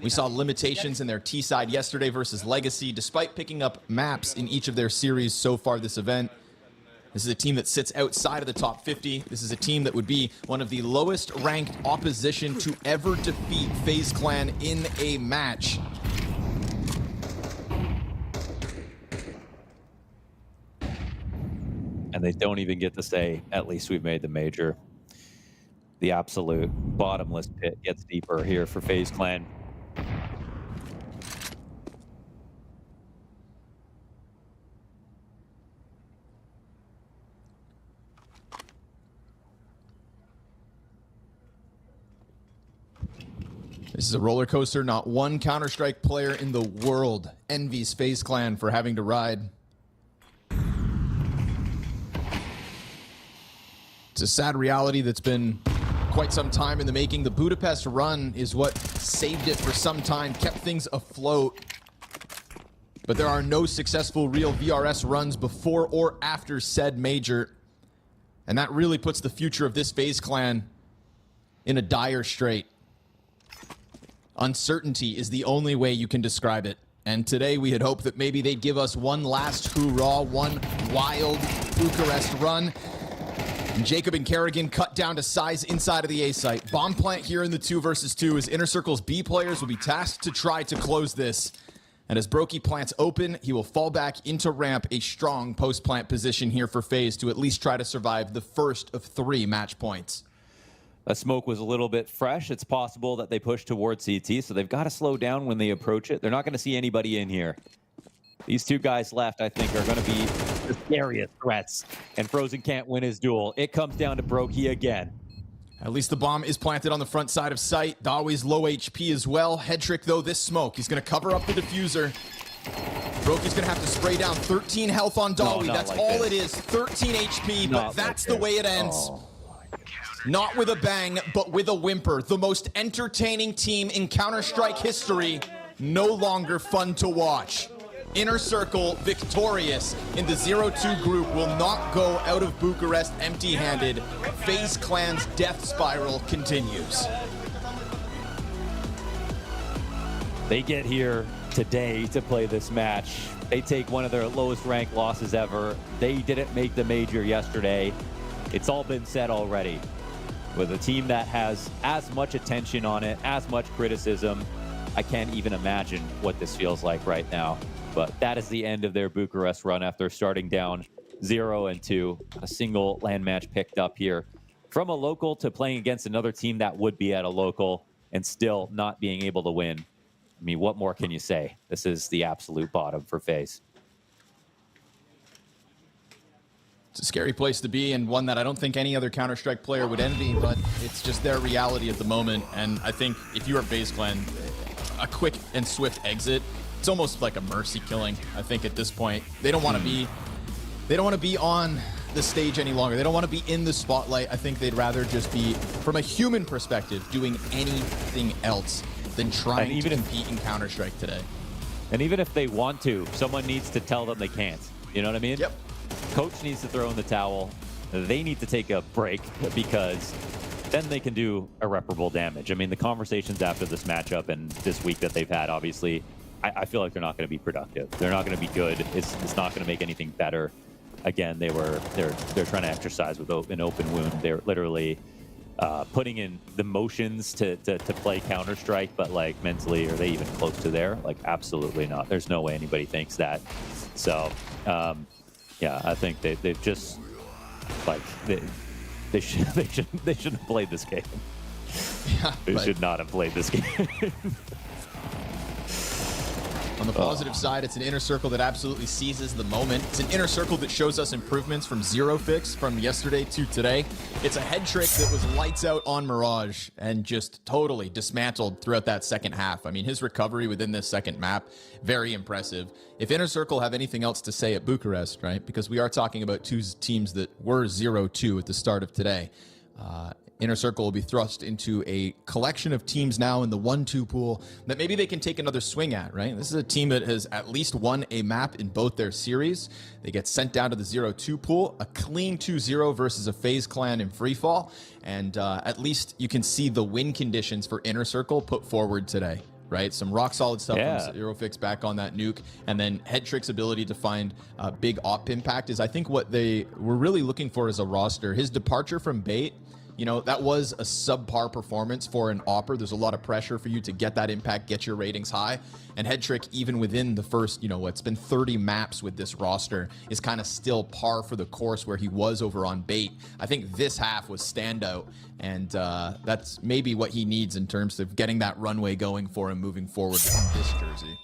We saw limitations in their T-side yesterday versus Legacy, despite picking up maps in each of their series so far this event. This is a team that sits outside of the top 50. This is a team that would be one of the lowest ranked opposition to ever defeat FaZe Clan in a match. And they don't even get to say, at least we've made the major. The absolute bottomless pit gets deeper here for FaZe Clan. This is a roller coaster. Not one Counter-Strike player in the world envies FaZe Clan for having to ride. It's a sad reality that's been quite some time in the making. The Budapest run is what saved it for some time, kept things afloat. but there are no successful real VRS runs before or after said major. And that really puts the future of this FaZe clan in a dire strait. Uncertainty is the only way you can describe it. And today we had hoped that maybe they'd give us one last hoorah, one wild Bucharest run. And Jacob and Kerrigan cut down to size inside of the A site. Bomb plant here in the 2 versus 2 as Inner Circle's B players will be tasked to try to close this. And as Brokey plants open, he will fall back into ramp, a strong post-plant position here for FaZe to at least try to survive the first of 3 match points. That smoke was a little bit fresh. It's possible that they push towards CT, so they've got to slow down when they approach it. They're not going to see anybody in here. These 2 guys left, I think, are going to be the scariest threats. And Frozen can't win his duel. It comes down to Brokey again. At least the bomb is planted on the front side of site. Dawi's low HP as well. Head trick, though, this smoke. He's going to cover up the diffuser. Brokey's going to have to spray down 13 health on Dawi. That's like all it is. 13 HP, but that's the way it ends. Oh. Not with a bang, but with a whimper. The most entertaining team in Counter-Strike history. No longer fun to watch. Inner Circle victorious in the 0-2 group will not go out of Bucharest empty-handed. FaZe Clan's death spiral continues. They get here today to play this match. They take one of their lowest ranked losses ever. They didn't make the major yesterday. It's all been said already. With a team that has as much attention on it, as much criticism, I can't even imagine what this feels like right now. But that is the end of their Bucharest run after starting down 0-2. A single land match picked up here. From a local to playing against another team that would be at a local and still not being able to win. I mean, what more can you say? This is the absolute bottom for FaZe. It's a scary place to be, and one that I don't think any other Counter-Strike player would envy, but it's just their reality at the moment. And I think if you're a FaZe clan, a quick and swift exit, it's almost like a mercy killing. I think at this point, they don't want to be on the stage any longer. They don't want to be in the spotlight. I think they'd rather just be, from a human perspective, doing anything else than trying to compete in Counter-Strike today. And even if they want to, someone needs to tell them they can't. You know what I mean? Yep. Coach needs to throw in the towel. They need to take a break because then they can do irreparable damage. I mean, the conversations after this matchup and this week that they've had, obviously, I feel like they're not going to be productive. They're not going to be good. It's not going to make anything better. Again, they're trying to exercise with an open wound. They're literally putting in the motions to play Counter-Strike, but like mentally, are they even close to there? Like, absolutely not. There's no way anybody thinks that. So, yeah, I think they've just like they shouldn't have played this game. Yeah, they should not have played this game. On the positive side, it's an Inner Circle that absolutely seizes the moment. It's an Inner Circle that shows us improvements from zero fix from yesterday to today. It's a head trick that was lights out on Mirage and just totally dismantled throughout that second half. I mean, his recovery within this second map, very impressive. If Inner Circle have anything else to say at Bucharest, right, because we are talking about 2 teams that were 0-2 at the start of today, Inner Circle will be thrust into a collection of teams now in the 1-2 pool that maybe they can take another swing at, right? This is a team that has at least won a map in both their series. They get sent down to the 0-2 pool, a clean 2-0 versus a FaZe clan in freefall, and at least you can see the win conditions for Inner Circle put forward today, right? Some rock solid stuff from Zero Fix back on that nuke, and then Head Trick's ability to find big op impact is I think what they were really looking for as a roster. His departure from Bait, you know, that was a subpar performance for an opper. There's a lot of pressure for you to get that impact, get your ratings high. And Head Trick, even within the first, you know, it's been 30 maps with this roster, is kind of still par for the course where he was over on Bait. I think this half was standout, and that's maybe what he needs in terms of getting that runway going for him moving forward in this jersey.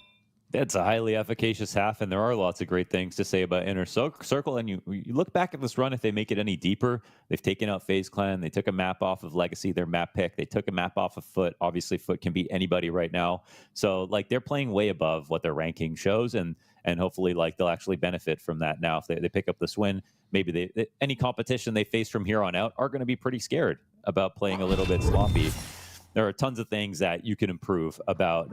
It's a highly efficacious half, and there are lots of great things to say about Inner Circle. And you look back at this run, if they make it any deeper, they've taken out FaZe Clan. They took a map off of Legacy, their map pick. They took a map off of Foot. Obviously, Foot can beat anybody right now. So, like, they're playing way above what their ranking shows, and hopefully, like, they'll actually benefit from that now. If they pick up this win, maybe any competition they face from here on out are going to be pretty scared about playing a little bit sloppy. there are tons of things that you can improve about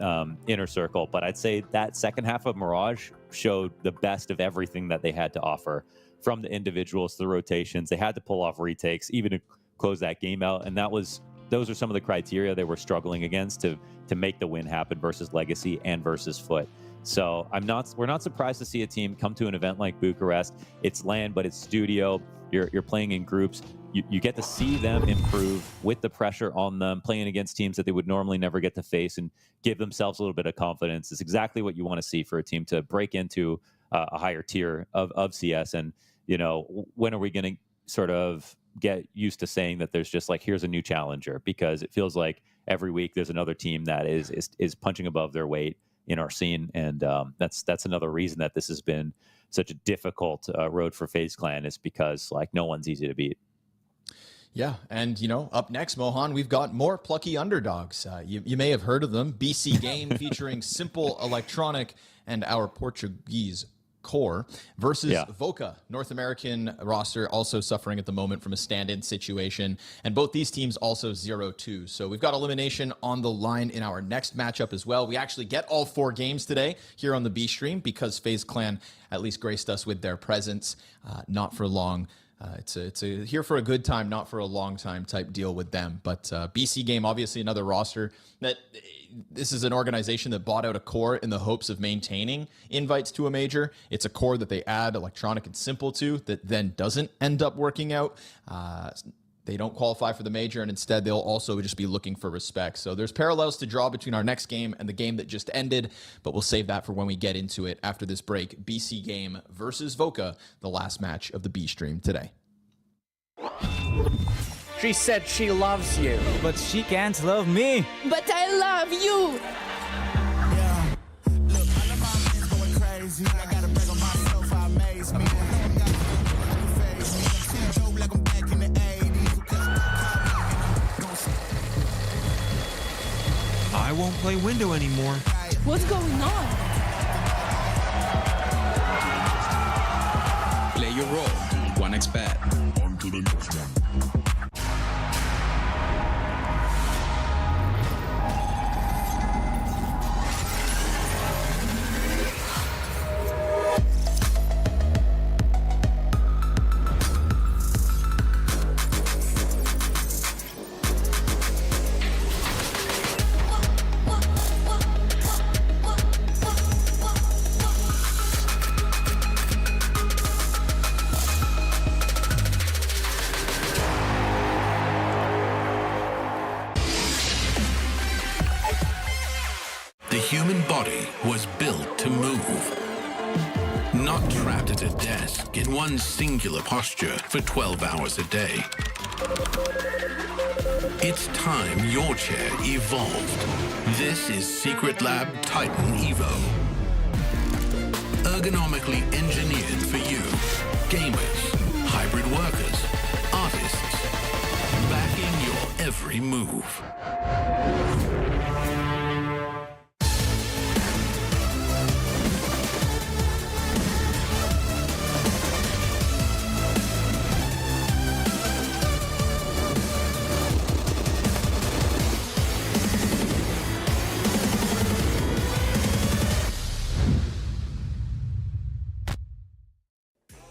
Inner Circle, but I'd say that second half of Mirage showed the best of everything that they had to offer, from the individuals to the rotations. They had to pull off retakes, even to close that game out, and those are some of the criteria they were struggling against to make the win happen versus Legacy and versus Foot. So we're not surprised to see a team come to an event like Bucharest. It's LAN, but it's studio. You're playing in groups. You get to see them improve with the pressure on them, playing against teams that they would normally never get to face, and give themselves a little bit of confidence. It's exactly what you want to see for a team to break into a higher tier of CS. And, you know, when are we going to sort of get used to saying that there's just like, here's a new challenger? Because it feels like every week there's another team that is punching above their weight in our scene. And that's another reason that this has been such a difficult road for FaZe Clan, is because like no one's easy to beat. Yeah, and you know, up next, Mohan, we've got more plucky underdogs. You may have heard of them. BC.Game featuring Simple Electronic and our Portuguese core versus Voca, North American roster, also suffering at the moment from a stand-in situation. And both these teams also 0-2. So we've got elimination on the line in our next matchup as well. We actually get all 4 games today here on the B stream because FaZe Clan at least graced us with their presence. Not for long. It's a here for a good time, not for a long time type deal with them. But BC.Game, obviously another roster that this is an organization that bought out a core in the hopes of maintaining invites to a major. It's a core that they add Electronic and Simple to that then doesn't end up working out. They don't qualify for the major, and instead they'll also just be looking for respect. So there's parallels to draw between our next game and the game that just ended, but we'll save that for when we get into it after this break. BC.Game versus Voca, the last match of the B stream today. She said she loves you. But she can't love me. But I love you. Yeah. Look, all of my men's going crazy. I gotta brag on myself, I amaze me. Like I'm back in the 80s. I won't play window anymore. What's going on? Play your role. 1xBet. On to the next one. The human body was built to move, not trapped at a desk in one singular posture for 12 hours a day. It's time your chair evolved. This is Secret Lab Titan Evo. Ergonomically engineered for you, gamers, hybrid workers, artists, backing your every move.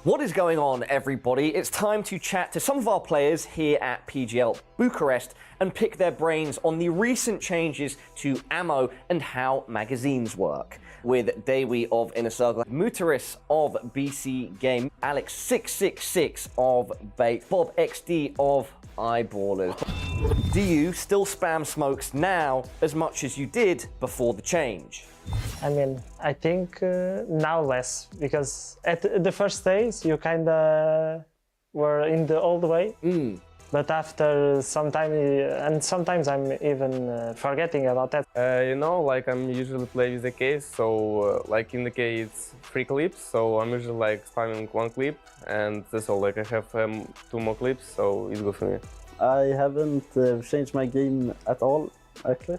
What is going on, everybody? It's time to chat to some of our players here at PGL Bucharest and pick their brains on the recent changes to ammo and how magazines work. With Dewi of Inner Circle, Mutaris of BC.Game, Alex666 of Bait, Bob XD of Eyeballers. Do you still spam smokes now as much as you did before the change? I mean, I think now less, because at the first days you kind of were in the old way, but after some time, and sometimes I'm even forgetting about that. You know, like I'm usually play with the case, so like in the case it's 3 clips, so I'm usually like spamming 1 clip, and that's all. Like I have 2 more clips, so it's good for me. I haven't changed my game at all, actually.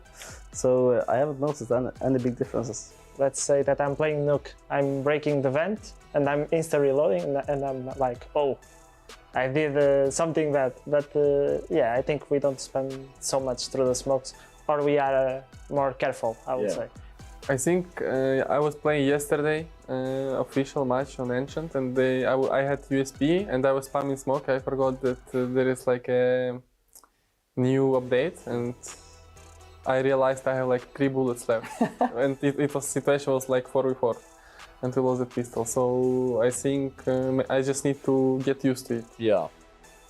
So I haven't noticed any big differences. Let's say that I'm playing Nuke. I'm breaking the vent and I'm insta-reloading and I'm like, oh, I did something bad. But yeah, I think we don't spend so much through the smokes, or we are more careful, I would say. I think I was playing yesterday official match on Ancient, and I had USP and I was spamming smoke. I forgot that there is like a new update, and I realized I have like 3 bullets left, and situation was like 4v4, and we lost the pistol. So I think I just need to get used to it. Yeah.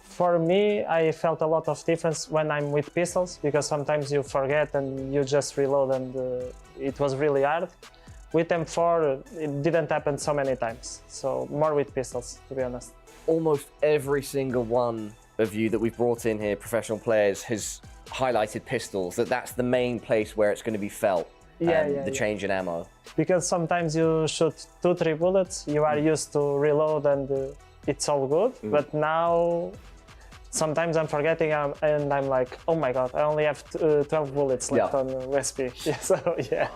For me, I felt a lot of difference when I'm with pistols, because sometimes you forget and you just reload, and it was really hard. With M4, it didn't happen so many times, so more with pistols, to be honest. Almost every single one of you that we've brought in here, professional players, has highlighted pistols, that's the main place where it's going to be felt, the change in ammo. Because sometimes you shoot 2-3 bullets, you are used to reload, and it's all good, but now sometimes I'm forgetting and I'm like, oh my god, I only have 12 bullets left on USP. So yeah.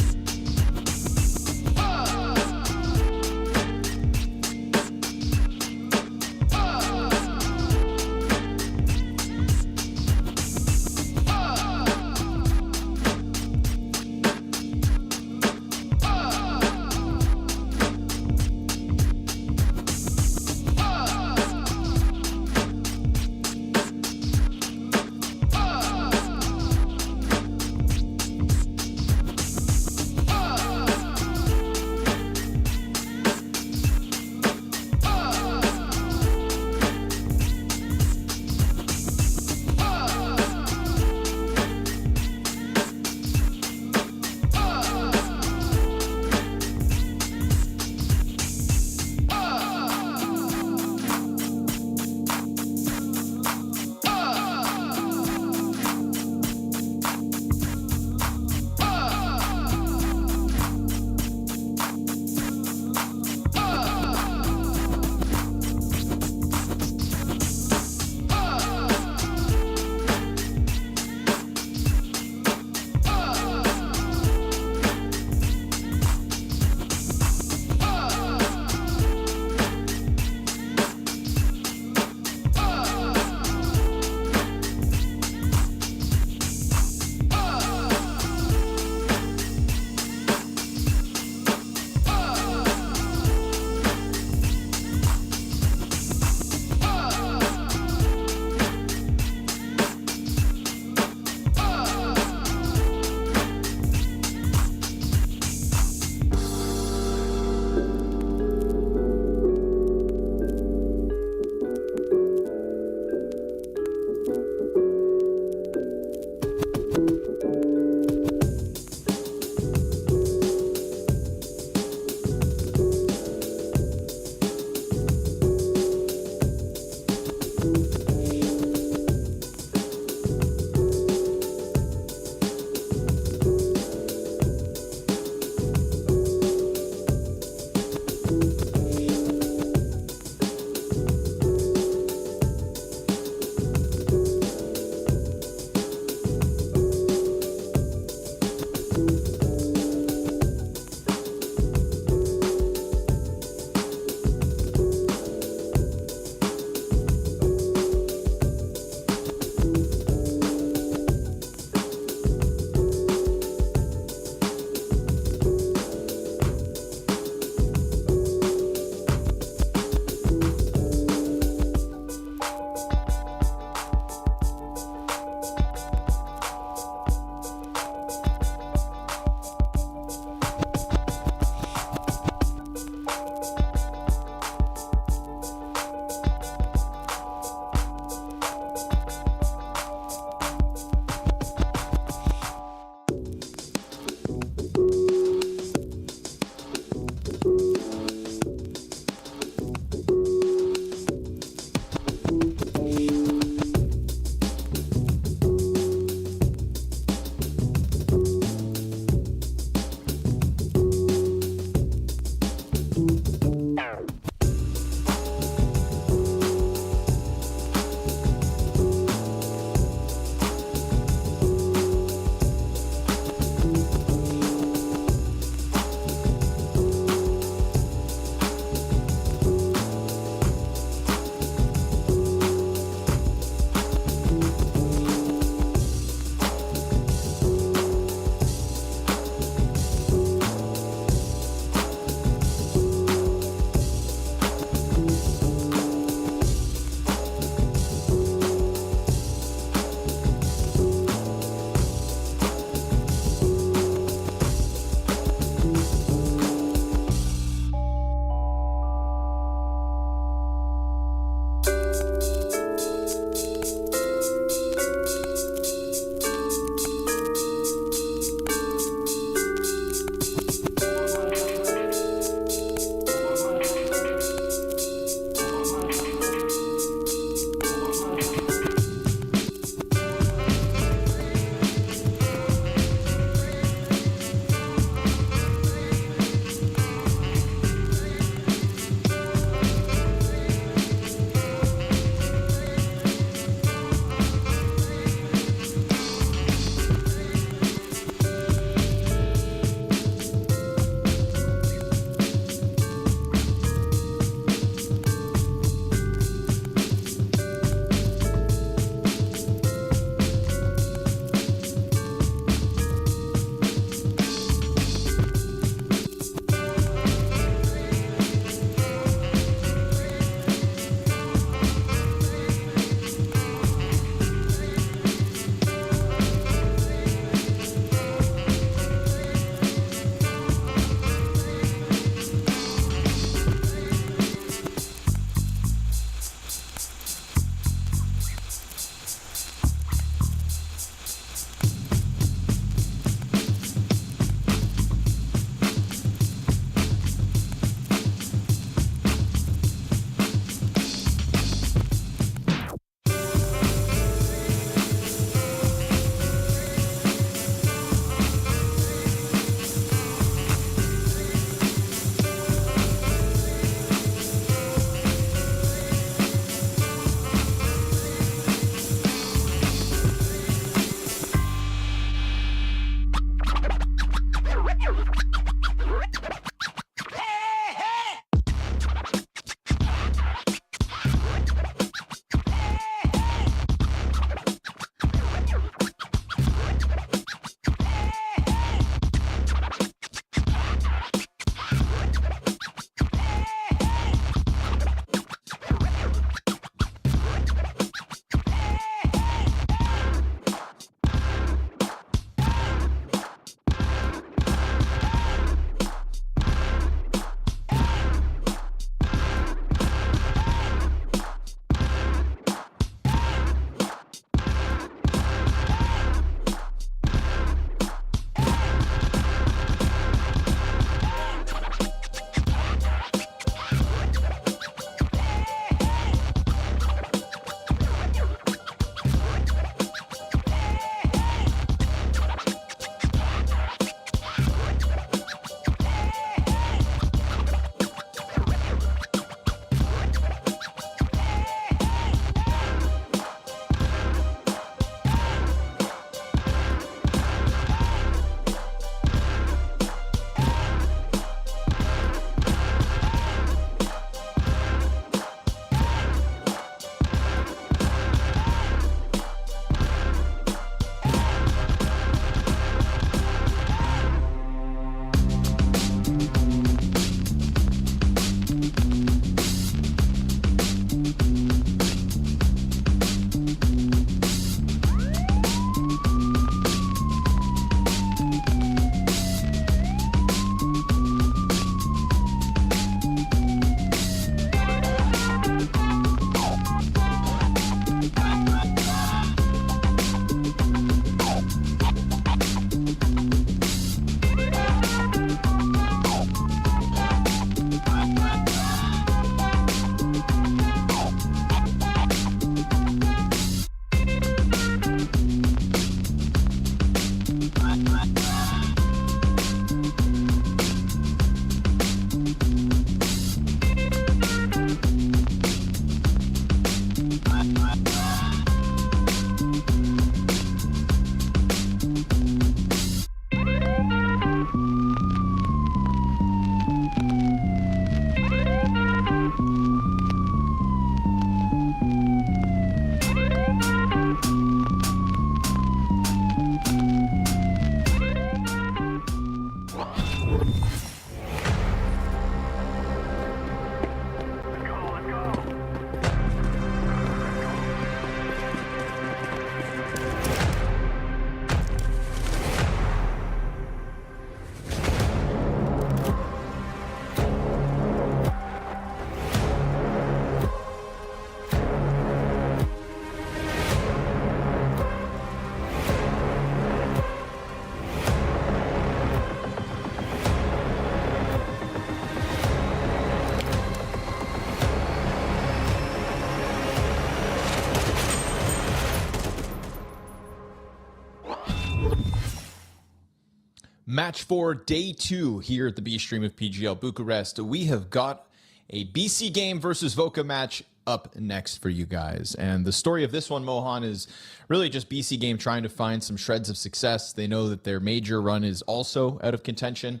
Match 4, day 2 here at the B stream of PGL Bucharest. We have got a BC.Game versus Voca match up next for you guys. And the story of this one, Mohan, is really just BC.Game trying to find some shreds of success. They know that their major run is also out of contention.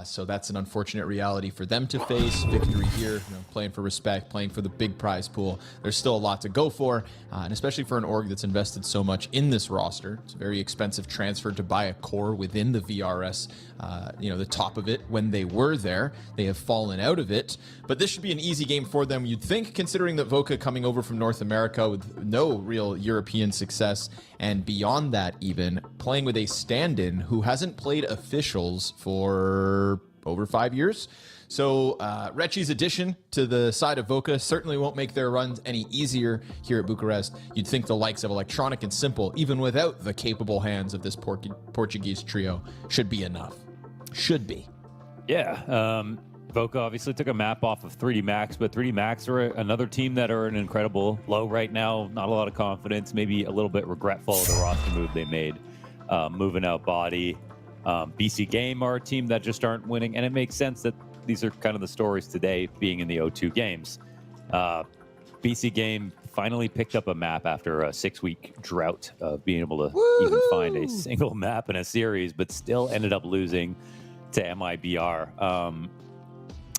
So that's an unfortunate reality for them to face. Victory here, playing for respect, playing for the big prize pool. There's still a lot to go for, and especially for an org that's invested so much in this roster. It's a very expensive transfer to buy a core within the VRS, the top of it when they were there. They have fallen out of it, but this should be an easy game for them, you'd think, considering that Voca coming over from North America with no real European success, and beyond that even, playing with a stand-in who hasn't played officials for over 5 years. So Rechi's addition to the side of Voca certainly won't make their runs any easier here at Bucharest. You'd think the likes of Electronic and Simple, even without the capable hands of this Portuguese trio, should be enough. Should be. Yeah. Voca obviously took a map off of 3D Max, but 3D Max are another team that are an incredible low right now. Not a lot of confidence, maybe a little bit regretful of the roster move they made, moving out Body. BC.Game are a team that just aren't winning, and it makes sense that these are kind of the stories today, being in the O2 games. BC.Game finally picked up a map after a 6-week drought of being able to even find a single map in a series, but still ended up losing to MIBR.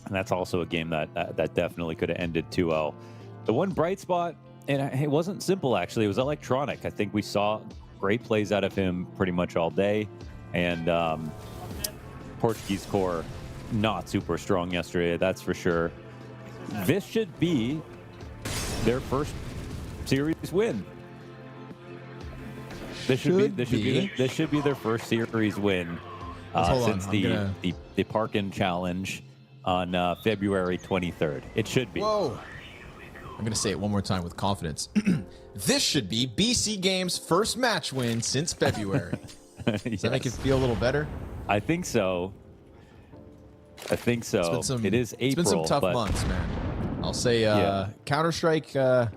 And that's also a game that definitely could have ended 2-0. The one bright spot, and it wasn't Simple actually, it was Electronic. I think we saw great plays out of him pretty much all day. And Portuguese core, not super strong yesterday, that's for sure. This should be their first series win. This should be their first series win since the Parkin Challenge on February 23rd. It should be. Whoa. I'm going to say it one more time with confidence. This should be BC.Game's first match win since February. Does that make it feel a little better? I think so. It is April. It's been some tough months, man. I'll say Counter-Strike. It's a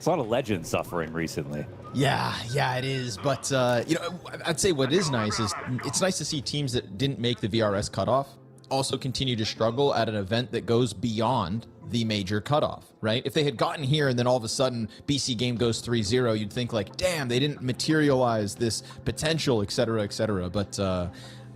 lot of legends suffering recently. Yeah, it is. But, I'd say what is nice is it's nice to see teams that didn't make the VRS cutoff also continue to struggle at an event that goes beyond the major cutoff, right? If they had gotten here and then all of a sudden BC.Game goes 3-0, you'd think like, damn, they didn't materialize this potential, et cetera, but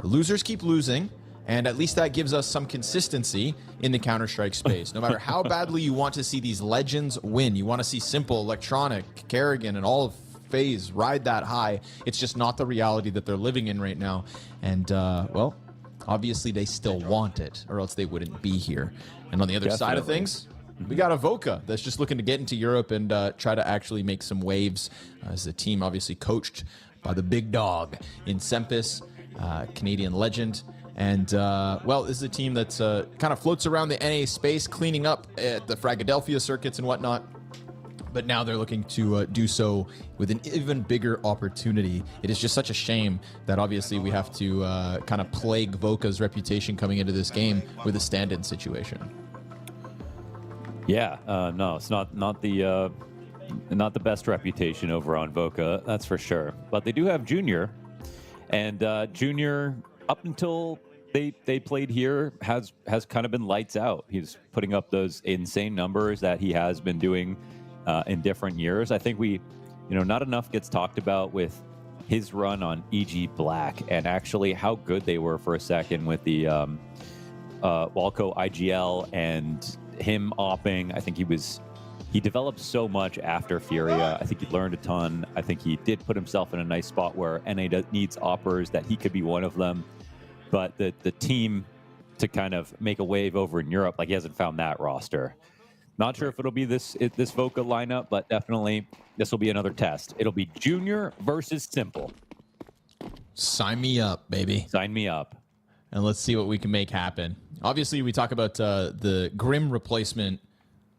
losers keep losing, and at least that gives us some consistency in the Counter-Strike space. No matter how badly you want to see these legends win, you want to see Simple, Electronic, Kerrigan, and all of FaZe ride that high, it's just not the reality that they're living in right now. And, well, obviously they still want it, or else they wouldn't be here. And on the other side of things, we got a Voca that's just looking to get into Europe and try to actually make some waves as a team obviously coached by the big dog in Sempis, Canadian legend. And, well, this is a team that's kind of floats around the NA space, cleaning up at the Fragadelphia circuits and whatnot. But now they're looking to do so with an even bigger opportunity. It is just such a shame that obviously we have to kind of plague Voca's reputation coming into this game with a stand-in situation. Yeah, no, it's not the best reputation over on Voca, that's for sure. But they do have Junior, and Junior, up until they played here, has kind of been lights out. He's putting up those insane numbers that he has been doing in different years. I think not enough gets talked about with his run on EG Black and actually how good they were for a second with the Walco IGL and him opping. I think he developed so much after Furia. I think he learned a ton. I think he did put himself in a nice spot where NA needs oppers, that he could be one of them. But the team to kind of make a wave over in Europe, like he hasn't found that roster. Not sure if it'll be this Voca lineup, but definitely this will be another test. It'll be Junior versus Simple. Sign me up, baby. Sign me up. And let's see what we can make happen. Obviously, we talk about the Grim replacement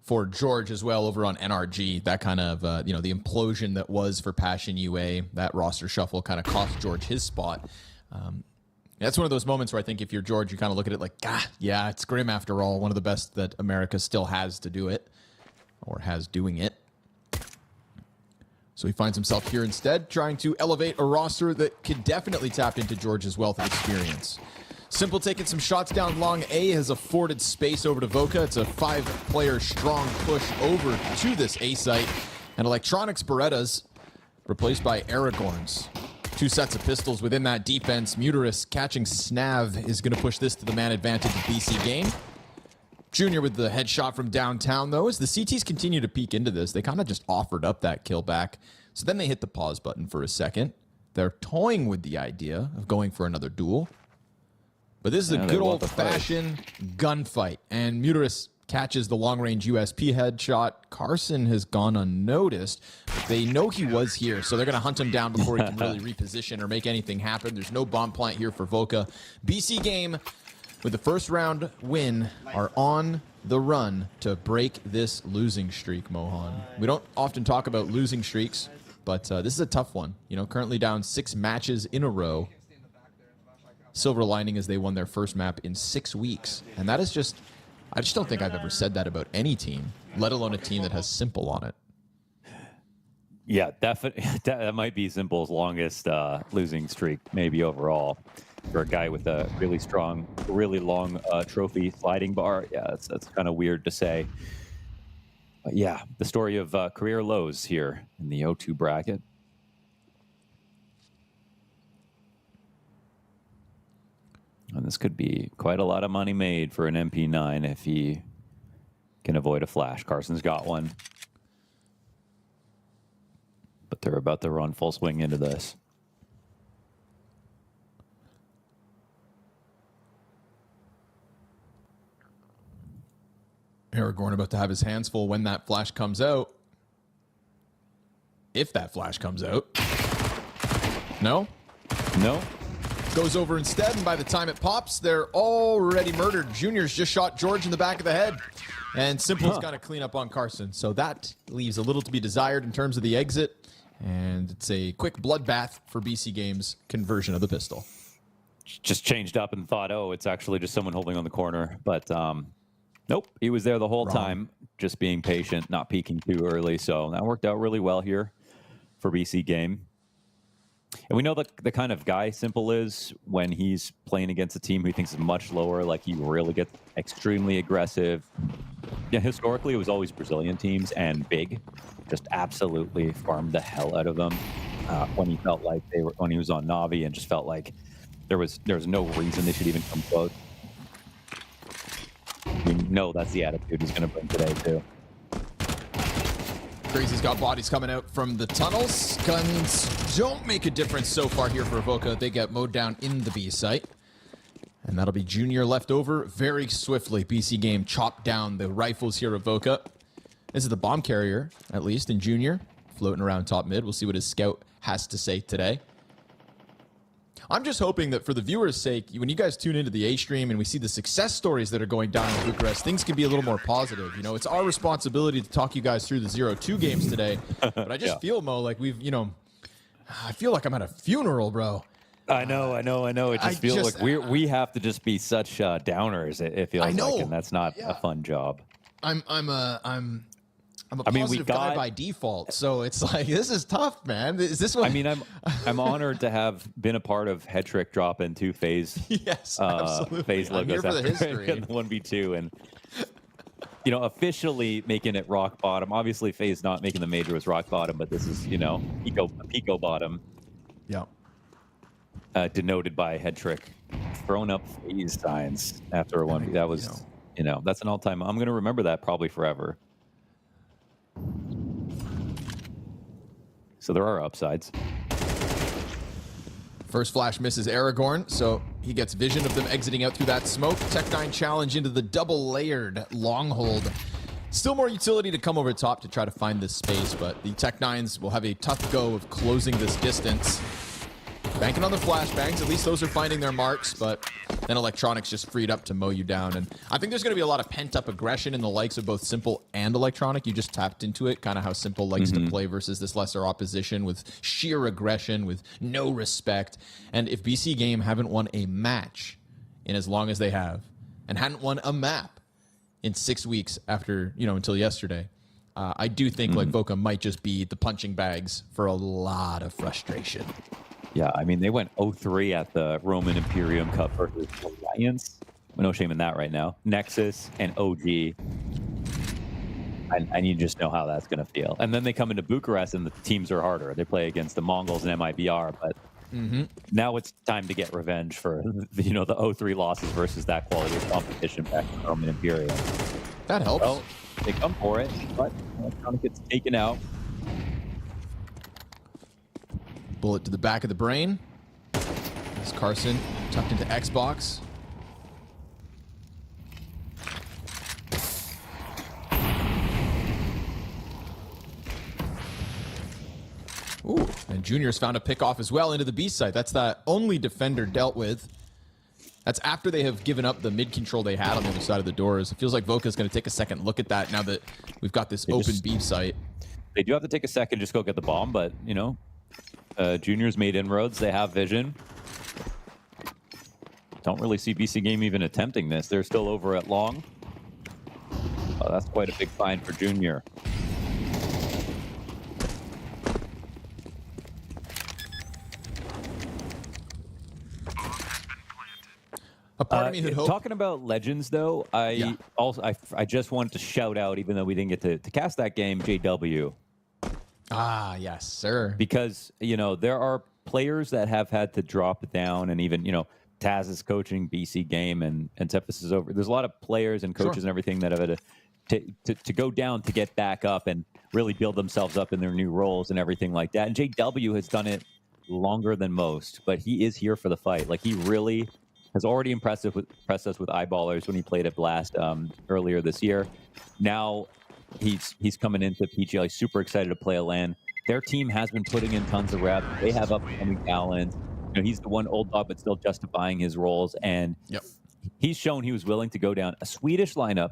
for George as well over on NRG. That kind of, the implosion that was for Passion UA, that roster shuffle kind of cost George his spot. That's one of those moments where I think if you're George, you kind of look at it like, yeah, it's Grim after all. One of the best that America still has to do it, or has doing it. So he finds himself here instead, trying to elevate a roster that could definitely tap into George's wealth of experience. Simple taking some shots down long A has afforded space over to Voca. It's a 5-player strong push over to this A site. And Electronics Berettas replaced by Aragorns. 2 sets of pistols within that defense. Muterus catching Snav is going to push this to the man advantage of BC.Game. Junior with the headshot from downtown, though, as the CTs continue to peek into this. They kind of just offered up that kill back. So then they hit the pause button for a second. They're toying with the idea of going for another duel. But this is a good old-fashioned gunfight. And Muterus catches the long-range USP headshot. Carson has gone unnoticed. They know he was here, so they're going to hunt him down before he can really reposition or make anything happen. There's no bomb plant here for Voca. BC.Game, with the first round win, are on the run to break this losing streak, Mohan. We don't often talk about losing streaks, but this is a tough one. You know, currently down 6 matches in a row. Silver lining is they won their first map in 6 weeks. And that is just, I just don't think I've ever said that about any team, let alone a team that has Simple on it. Yeah, definitely. That might be Simple's longest losing streak, maybe overall. For a guy with a really strong, really long trophy sliding bar. Yeah, that's kind of weird to say. But yeah, the story of career lows here in the O2 bracket. And this could be quite a lot of money made for an MP9 if he can avoid a flash. Carson's got one. But they're about to run full swing into this. Aragorn about to have his hands full when that flash comes out. If that flash comes out. No? No. Goes over instead, and by the time it pops, they're already murdered. Junior's just shot George in the back of the head. And Simple's got to clean up on Carson. So that leaves a little to be desired in terms of the exit. And it's a quick bloodbath for BC.Game's conversion of the pistol. Just changed up and thought, oh, it's actually just someone holding on the corner. But nope, he was there the whole time, just being patient, not peeking too early. So that worked out really well here for BC.Game. And we know the kind of guy Simple is when he's playing against a team who he thinks is much lower. Like, he really gets extremely aggressive. Yeah, historically, it was always Brazilian teams and big. Just absolutely farmed the hell out of them when he felt like they were, when he was on Navi, and just felt like there was no reason they should even come close. We know that's the attitude he's going to bring today, too. Crazy's got bodies coming out from the tunnels. Guns don't make a difference so far here for Voca. They get mowed down in the B site. And that'll be Junior left over very swiftly. BC.Game chopped down the rifles here of Voca. This is the bomb carrier, at least, in Junior. Floating around top mid. We'll see what his scout has to say today. I'm just hoping that for the viewers' sake, when you guys tune into the A stream and we see the success stories that are going down in Bucharest, things can be a little more positive. You know, it's our responsibility to talk you guys through the 0-2 games today. But I just feel, Mo, like we've, you know, I feel like I'm at a funeral, bro. I know. It just feels like we have to just be such downers. It feels like, and that's not a fun job. I'm a positive guy by default, so it's like, this is tough, man. Is this what? I mean, I'm honored to have been a part of Hetrick drop into FaZe. Yes, absolutely. FaZe logos for the history. In the 1v2, and you know, officially making it rock bottom. Obviously, FaZe not making the major was rock bottom, but this is, you know, Pico bottom. Yeah. Denoted by Hetrick throwing up FaZe signs after a 1v. That was, you know, that's an all-time. I'm going to remember that probably forever. So there are upsides. First flash misses Aragorn, so he gets vision of them exiting out through that smoke. Tech9 challenge into the double-layered long hold. Still more utility to come over top to try to find this space, but the Tech9s will have a tough go of closing this distance. Banking on the flashbangs, at least those are finding their marks, but then Electronics just freed up to mow you down. And I think there's going to be a lot of pent-up aggression in the likes of both Simple and Electronic. You just tapped into it, kind of how Simple likes to play versus this lesser opposition with sheer aggression, with no respect. And if BC.Game haven't won a match in as long as they have, and hadn't won a map in 6 weeks after, you know, until yesterday, I do think like Voca might just be the punching bags for a lot of frustration. Yeah, I mean, they went 0-3 at the Roman Imperium Cup versus Alliance. No shame in that right now. Nexus and OG. And you just know how that's going to feel. And then they come into Bucharest and the teams are harder. They play against the MongolZ and MIBR, but now it's time to get revenge for the 0-3 losses versus that quality of competition back in Roman Imperium. That helps. Well, they come for it, but Electronic gets taken out. Bullet to the back of the brain. As Carson tucked into Xbox. Ooh, and Junior's found a pick off as well into the B site. That's the only defender dealt with. That's after they have given up the mid control they had on the other side of the doors. It feels like Voca's going to take a second look at that now that we've got this open B site. They do have to take a second, just go get the bomb, but, Junior's made inroads. They have vision. Don't really see BC.Game even attempting this. They're still over at long. Oh, that's quite a big find for Junior. A part of me had hoped. Talking about legends, though, I just wanted to shout out, even though we didn't get to cast that game, JW. Ah, yes, sir. Because, there are players that have had to drop down, and even, Taz is coaching BC.Game and Tefis is over. There's a lot of players and coaches and everything that have had to go down to get back up and really build themselves up in their new roles and everything like that. And JW has done it longer than most, but he is here for the fight. Like, he really has already impressed us with eyeballers when he played at Blast earlier this year. Now he's coming into PGL. He's super excited to play a LAN. Their team has been putting in tons of reps. They have upcoming talent. He's the one old dog, but still justifying his roles. And he's shown he was willing to go down a Swedish lineup,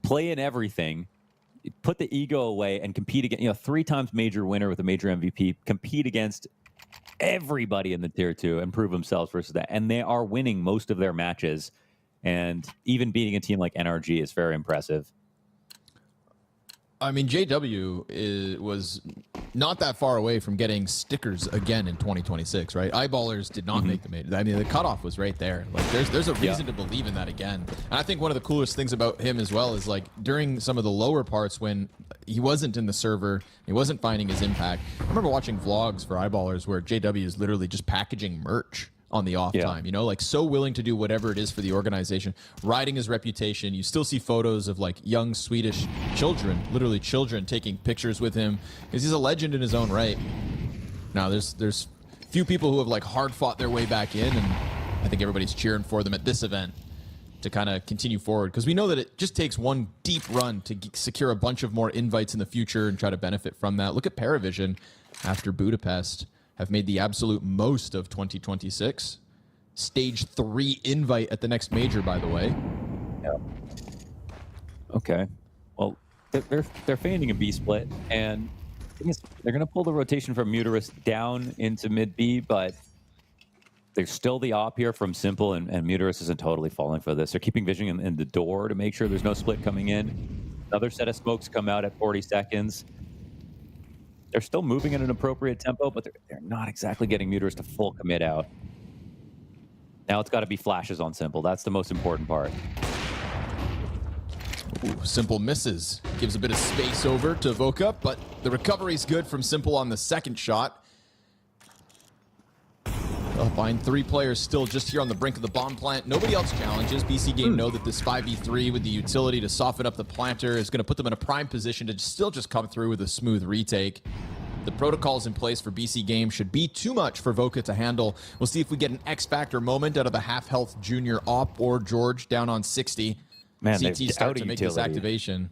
play in everything, put the ego away, and compete against, 3 times major winner with a major MVP, compete against everybody in the tier 2 and prove themselves versus that. And they are winning most of their matches. And even beating a team like NRG is very impressive. I mean, JW was not that far away from getting stickers again in 2026, right? Eyeballers did not make the major. I mean, the cutoff was right there. Like, there's a reason to believe in that again. And I think one of the coolest things about him as well is, like, during some of the lower parts when he wasn't in the server, he wasn't finding his impact. I remember watching vlogs for Eyeballers where JW is literally just packaging merch on the off time, like so willing to do whatever it is for the organization, riding his reputation. You still see photos of like young Swedish children, literally children, taking pictures with him because he's a legend in his own right. Now there's few people who have like hard fought their way back in, and I think everybody's cheering for them at this event to kind of continue forward because we know that it just takes one deep run to secure a bunch of more invites in the future and try to benefit from that. Look at PARIVISION after Budapest. Have made the absolute most of 2026. Stage 3 invite at the next major, by the way. Yeah. Okay. Well, they're feigning a B split, and they're going to pull the rotation from Muterus down into mid B, but there's still the op here from Simple, and Muterus isn't totally falling for this. They're keeping vision in the door to make sure there's no split coming in. Another set of smokes come out at 40 seconds. They're still moving at an appropriate tempo, but they're not exactly getting Muterus to full commit out. Now it's got to be flashes on Simple. That's the most important part. Ooh, Simple misses. Gives a bit of space over to Voca, but the recovery's good from Simple on the second shot. They'll find 3 players still just here on the brink of the bomb plant. Nobody else challenges. BC.Game know that this 5v3 with the utility to soften up the planter is going to put them in a prime position to still just come through with a smooth retake. The protocols in place for BC.Game should be too much for Voca to handle. We'll see if we get an X-Factor moment out of the half-health junior op or George down on 60. Man, CT start to make this activation.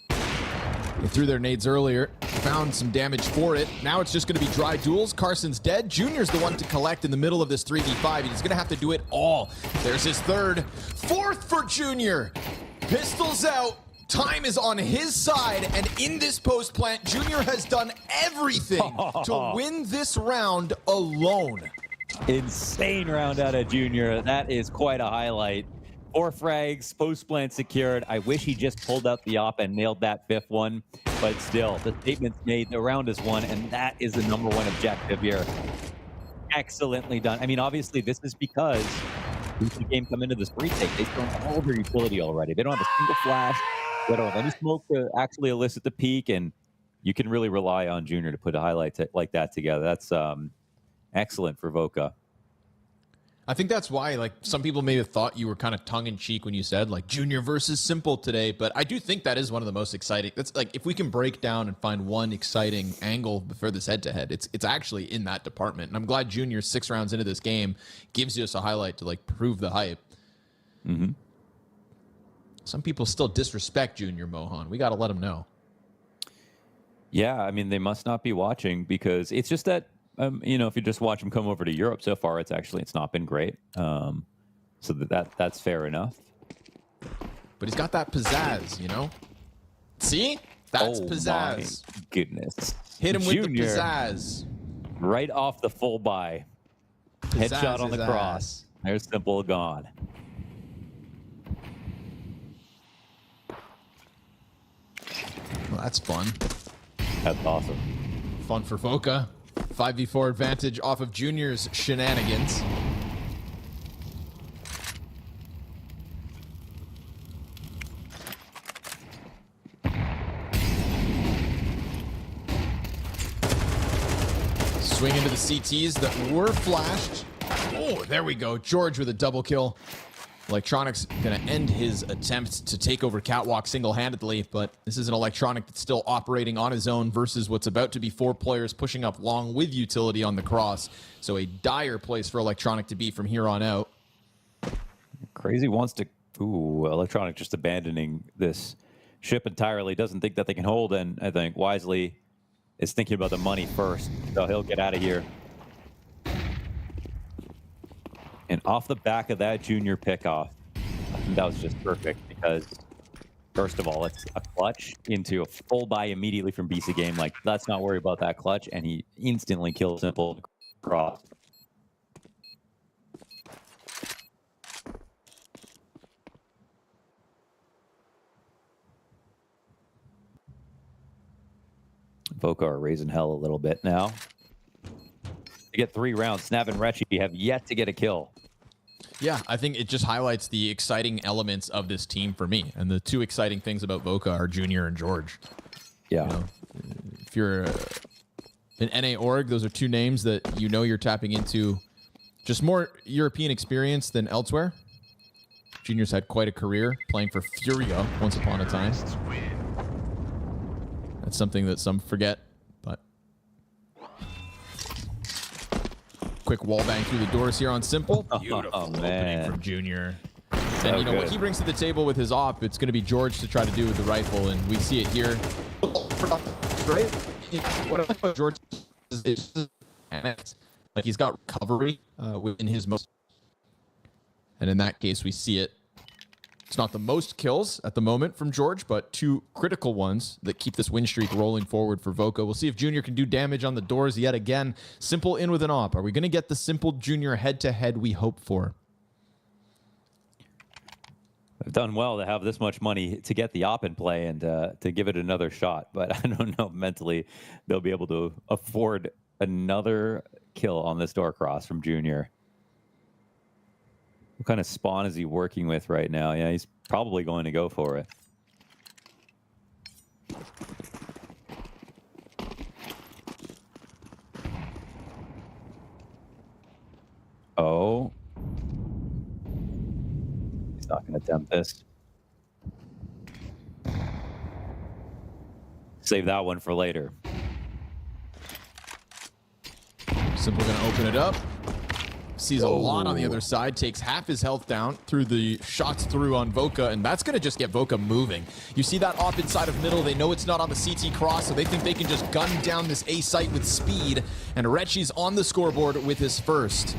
They threw their nades earlier, found some damage for it. Now it's just going to be dry duels. Carson's dead. Junior's the one to collect in the middle of this 3v5. He's going to have to do it all. There's his third. 4th for Junior. Pistols out. Time is on his side. And in this post plant, Junior has done everything to win this round alone. Insane round out of Junior. That is quite a highlight. 4 frags, post plant secured. I wish he just pulled out the op and nailed that 5th one, but still, the statement's made, the round is won, and that is the #1 objective here. Excellently done. I mean, obviously, this is because BC.Game come into this retake. They've thrown all their utility already. They don't have a single flash. They don't have any smoke to actually elicit the peak, and you can really rely on Junior to put a highlight like that together. That's excellent for Voca. I think that's why, like, some people may have thought you were kind of tongue-in-cheek when you said, like, Junior versus Simple today, but I do think that is one of the most exciting. That's like, if we can break down and find one exciting angle for this head-to-head, it's actually in that department. And I'm glad Junior, 6 rounds into this game, gives us a highlight to, like, prove the hype. Mm-hmm. Some people still disrespect Junior, Mohan. We got to let them know. Yeah, I mean, they must not be watching, because it's just that, you know, if you just watch him come over to Europe so far, it's not been great. So that's fair enough. But he's got that pizzazz, you know? See? That's pizzazz. My goodness. Hit him Junior, with the pizzazz. Right off the full buy. Headshot on the cross. Ass. There's Simple gone. Well, that's fun. That's awesome. Fun for Voca. 5v4 advantage off of Junior's shenanigans. Swing into the CTs that were flashed. Oh, there we go. George with a double kill. Electronic's going to end his attempt to take over Catwalk single-handedly, but this is an Electronic that's still operating on his own versus what's about to be 4 players pushing up long with utility on the cross. So a dire place for Electronic to be from here on out. Crazy wants to... Ooh, Electronic just abandoning this ship entirely. Doesn't think that they can hold, and I think wisely is thinking about the money first. So he'll get out of here. And off the back of that Junior pickoff, I think that was just perfect because, first of all, it's a clutch into a full buy immediately from BC.Game. Like, let's not worry about that clutch, and he instantly kills Simple across. Voca are raising hell a little bit now. To get 3 rounds, Snav and Retchy have yet to get a kill. Yeah, I think it just highlights the exciting elements of this team for me. And the 2 exciting things about Voca are Junior and George. Yeah. You know, if you're an NA org, those are 2 names that you know you're tapping into just more European experience than elsewhere. Junior's had quite a career playing for Furia once upon a time. That's something that some forget, but... Quick wall bang through the doors here on Simple. Beautiful opening from Junior. And you know what he brings to the table with his op, it's going to be George to try to do with the rifle, and we see it here. Right? What I like about George is like he's got recovery within his most, and in that case we see it. It's not the most kills at the moment from George, but 2 critical ones that keep this win streak rolling forward for Voca. We'll see if Junior can do damage on the doors yet again. Simple in with an op. Are we going to get the Simple Junior head-to-head we hope for? They've done well to have this much money to get the op in play and to give it another shot, but I don't know mentally they'll be able to afford another kill on this door cross from Junior. What kind of spawn is he working with right now? Yeah, he's probably going to go for it. Oh. He's not going to attempt this. Save that one for later. Simple going to open it up. Sees a lot on the other side, takes half his health down through the shots through on Voca, and that's going to just get Voca moving. You see that off inside of middle. They know it's not on the CT cross, so they think they can just gun down this A site with speed, and Retchy's on the scoreboard with his first.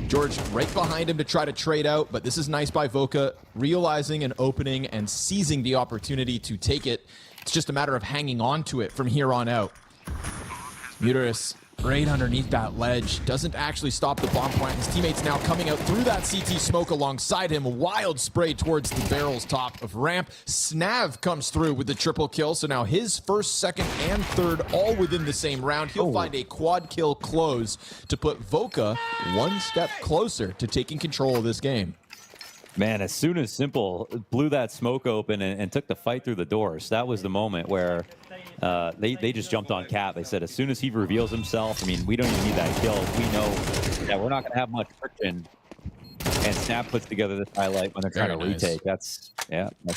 George right behind him to try to trade out, but this is nice by Voca, realizing and opening and seizing the opportunity to take it. It's just a matter of hanging on to it from here on out. Muteris Sprayed underneath that ledge. Doesn't actually stop the bomb plant. His teammates now coming out through that CT smoke alongside him. A wild spray towards the barrel's top of ramp. Snav comes through with the triple kill. So now his first, second, and third all within the same round. He'll find a quad kill close to put Voca one step closer to taking control of this game. Man, as soon as Simple blew that smoke open and took the fight through the doors, that was the moment where they just jumped on Cat. They said as soon as he reveals himself, I mean, we don't even need that kill. We know that we're not going to have much friction. And Snap puts together this highlight when they're trying to retake. That's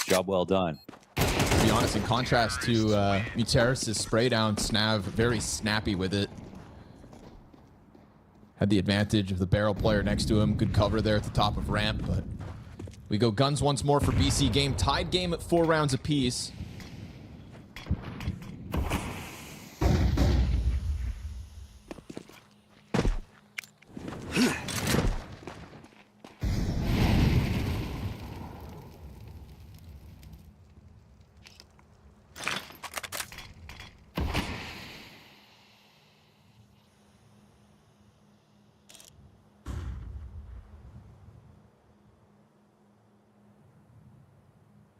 job well done. To be honest, in contrast to Muteris' spray down, Snav very snappy with it. Had the advantage of the barrel player next to him. Good cover there at the top of ramp, but we go guns once more for BC.Game. Tied game at 4 rounds apiece.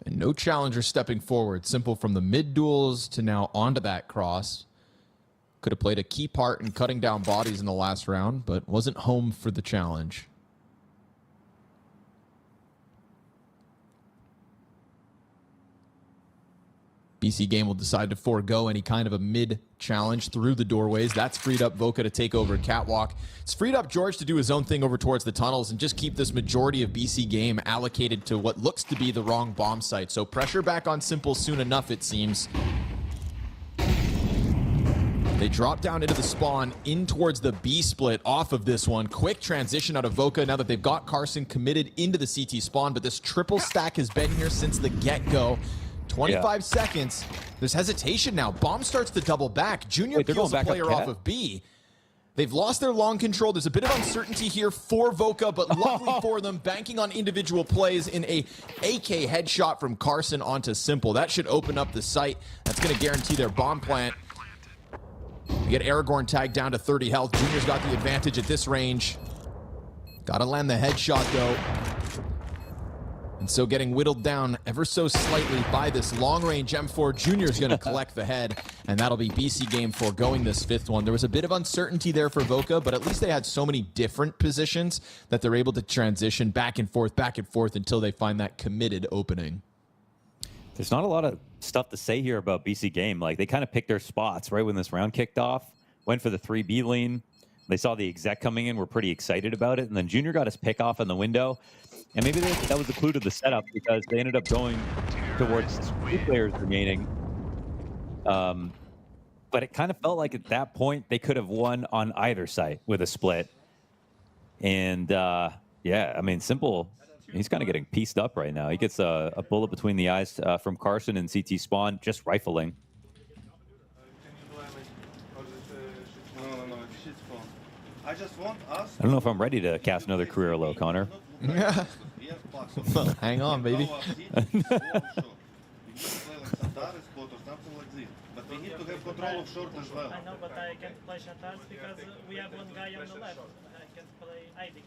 And no challenger stepping forward. Simple from the mid duels to now onto that cross. Could have played a key part in cutting down bodies in the last round, but wasn't home for the challenge. BC.Game will decide to forego any kind of a mid challenge through the doorways. That's freed up Voca to take over Catwalk. It's freed up George to do his own thing over towards the tunnels and just keep this majority of BC.Game allocated to what looks to be the wrong bomb site. So pressure back on Simple soon enough, it seems. They drop down into the spawn, in towards the B split off of this one. Quick transition out of Voca now that they've got Carson committed into the CT spawn, but this triple stack has been here since the get-go. 25 seconds. There's hesitation now. Bomb starts to double back. Junior peels a player off of B. They've lost their long control. There's a bit of uncertainty here for Voca, but luckily for them, banking on individual plays in a AK headshot from Carson onto Simple. That should open up the site. That's going to guarantee their bomb plant. You get Aragorn tagged down to 30 health. Junior's got the advantage at this range. Got to land the headshot, though. And so getting whittled down ever so slightly by this long-range M4. Junior's going to collect the head, and that'll be BC.Game foregoing this 5th one. There was a bit of uncertainty there for Voca, but at least they had so many different positions that they're able to transition back and forth until they find that committed opening. There's not a lot of stuff to say here about BC.Game. Like, they kind of picked their spots right when this round kicked off, went for the 3B lane. They saw the exec coming in, were pretty excited about it, and then Junior got his pick off in the window. And maybe that was the clue to the setup, because they ended up going towards 2 players remaining. But it kind of felt like at that point they could have won on either side with a split. And yeah, I mean, Simple, he's kind of getting pieced up right now. He gets a bullet between the eyes from Carson and CT spawn, just rifling. I don't know if I'm ready to cast another career low, Connor. Well, hang on, baby. But we need to have control of short as well. I know, but I can't play Shatars because we have one guy on the left. I can't play ID.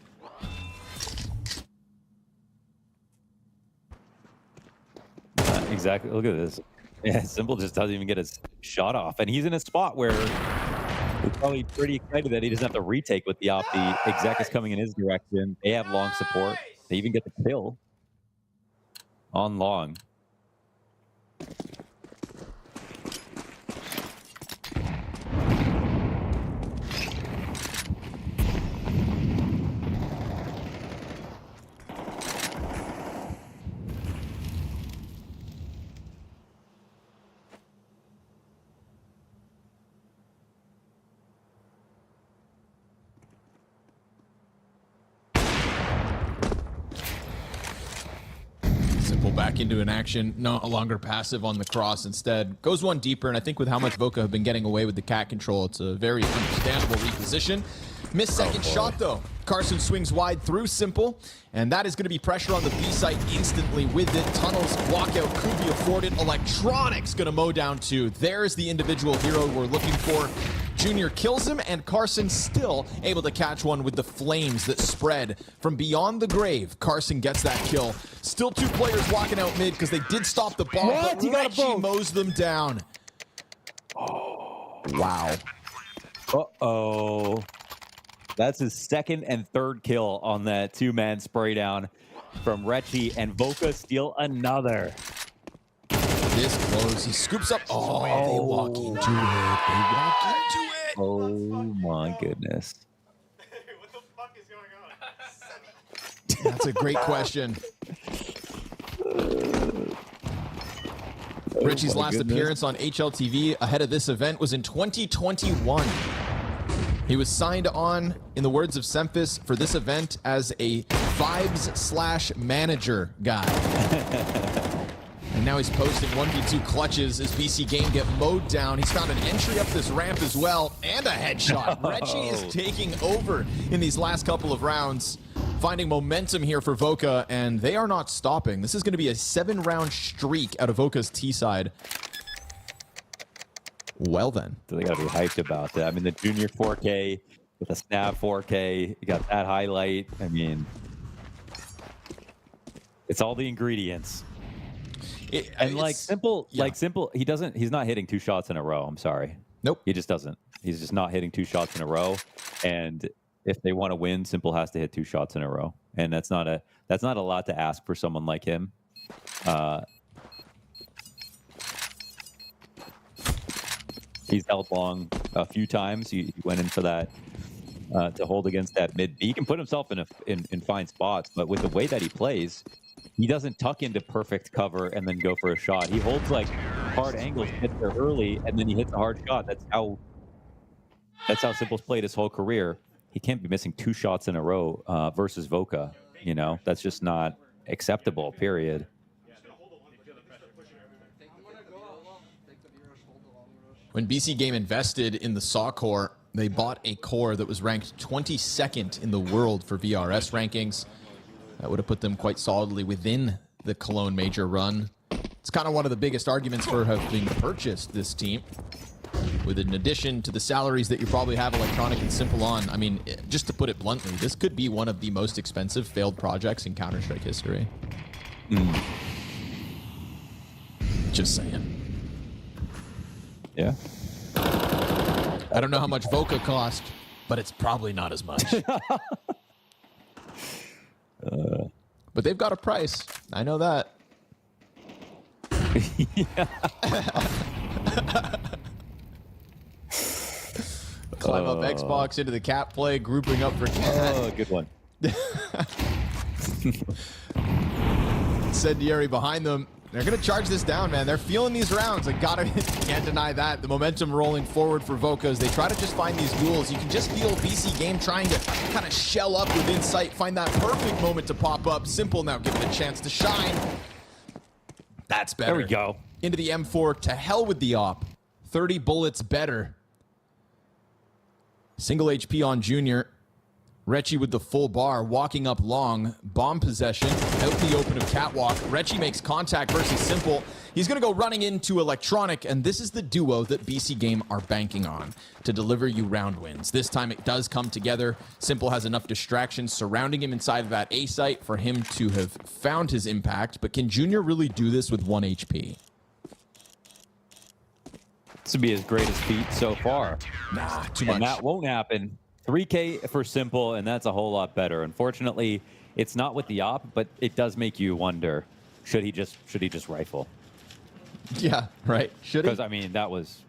Exactly. Look at this. Yeah, Simple just doesn't even get his shot off. And he's in a spot where he's probably pretty excited that he doesn't have to retake with the op. The exec is coming in his direction. They have long support. They even get the kill on long. Back into an action, no longer passive on the cross, instead goes one deeper, and I think with how much Voca have been getting away with the cat control, it's a very understandable reposition. Missed second shot though. Carson swings wide through Simple, and that is going to be pressure on the B site instantly with it. Tunnels walkout could be afforded. Electronics going to mow down 2. There's the individual hero we're looking for. Junior kills him, and Carson still able to catch one with the flames that spread from beyond the grave. Carson gets that kill. Still 2 players walking out mid because they did stop the bomb, but Reggie mows them down. Wow. Uh-oh. That's his second and third kill on that 2-man spray down from Rechi, and Voca steal another. This close, he scoops up. Oh, they walk into it. They walk into it. Oh my goodness. That's a great question. Richie's last appearance on HLTV ahead of this event was in 2021. He was signed on, in the words of Semphis, for this event as a vibes/manager guy. And now he's posting 1v2 clutches as BC.Game get mowed down. He's found an entry up this ramp as well, and a headshot. Reggie is taking over in these last couple of rounds, finding momentum here for Voca, and they are not stopping. This is going to be a 7-round streak out of Voca's T side. Well then. So they got to be hyped about that. I mean, the junior 4K with a snap 4K, you got that highlight. I mean, it's all the ingredients. Simple, he's not hitting 2 shots in a row. I'm sorry. Nope. He just doesn't. He's just not hitting 2 shots in a row. And if they want to win, Simple has to hit 2 shots in a row. And that's not a lot to ask for someone like him. He's held long a few times. He went in for that to hold against that mid B. He can put himself in fine spots, but with the way that he plays, he doesn't tuck into perfect cover and then go for a shot. He holds like hard angles, hits there early, and then he hits a hard shot. That's how Simple's played his whole career. He can't be missing 2 shots in a row versus Voca. You know, that's just not acceptable, period. When BC.Game invested in the SAW core, they bought a core that was ranked 22nd in the world for VRS rankings. That would have put them quite solidly within the Cologne major run. It's kind of one of the biggest arguments for having purchased this team. With an addition to the salaries that you probably have Electronic and Simple on, I mean, just to put it bluntly, this could be one of the most expensive failed projects in Counter-Strike history. Just saying. Yeah. I don't know how much Voca cost, but it's probably not as much. But they've got a price. I know that. Climb up Xbox into the cap play, grouping up for cat. Oh, good one. Incendiary behind them. They're going to charge this down, man. They're feeling these rounds. I can't deny that. The momentum rolling forward for Voca as they try to just find these duels. You can just feel BC.Game trying to kind of shell up within sight, find that perfect moment to pop up. Simple now given a chance to shine. That's better. There we go. Into the M4. To hell with the op. 30 bullets better. Single HP on Junior. Rechi with the full bar, walking up long, bomb possession, out the open of Catwalk. Rechi makes contact versus Simple. He's going to go running into Electronic, and this is the duo that BC.Game are banking on to deliver you round wins. This time it does come together. Simple has enough distractions surrounding him inside of that A site for him to have found his impact, but can Junior really do this with 1 HP? This would be his greatest feat so far. Nah, too much. And that won't happen. 3K for Simple, and that's a whole lot better. Unfortunately, it's not with the op, but it does make you wonder, should he just rifle? Yeah, right. Should he? Because I mean, that was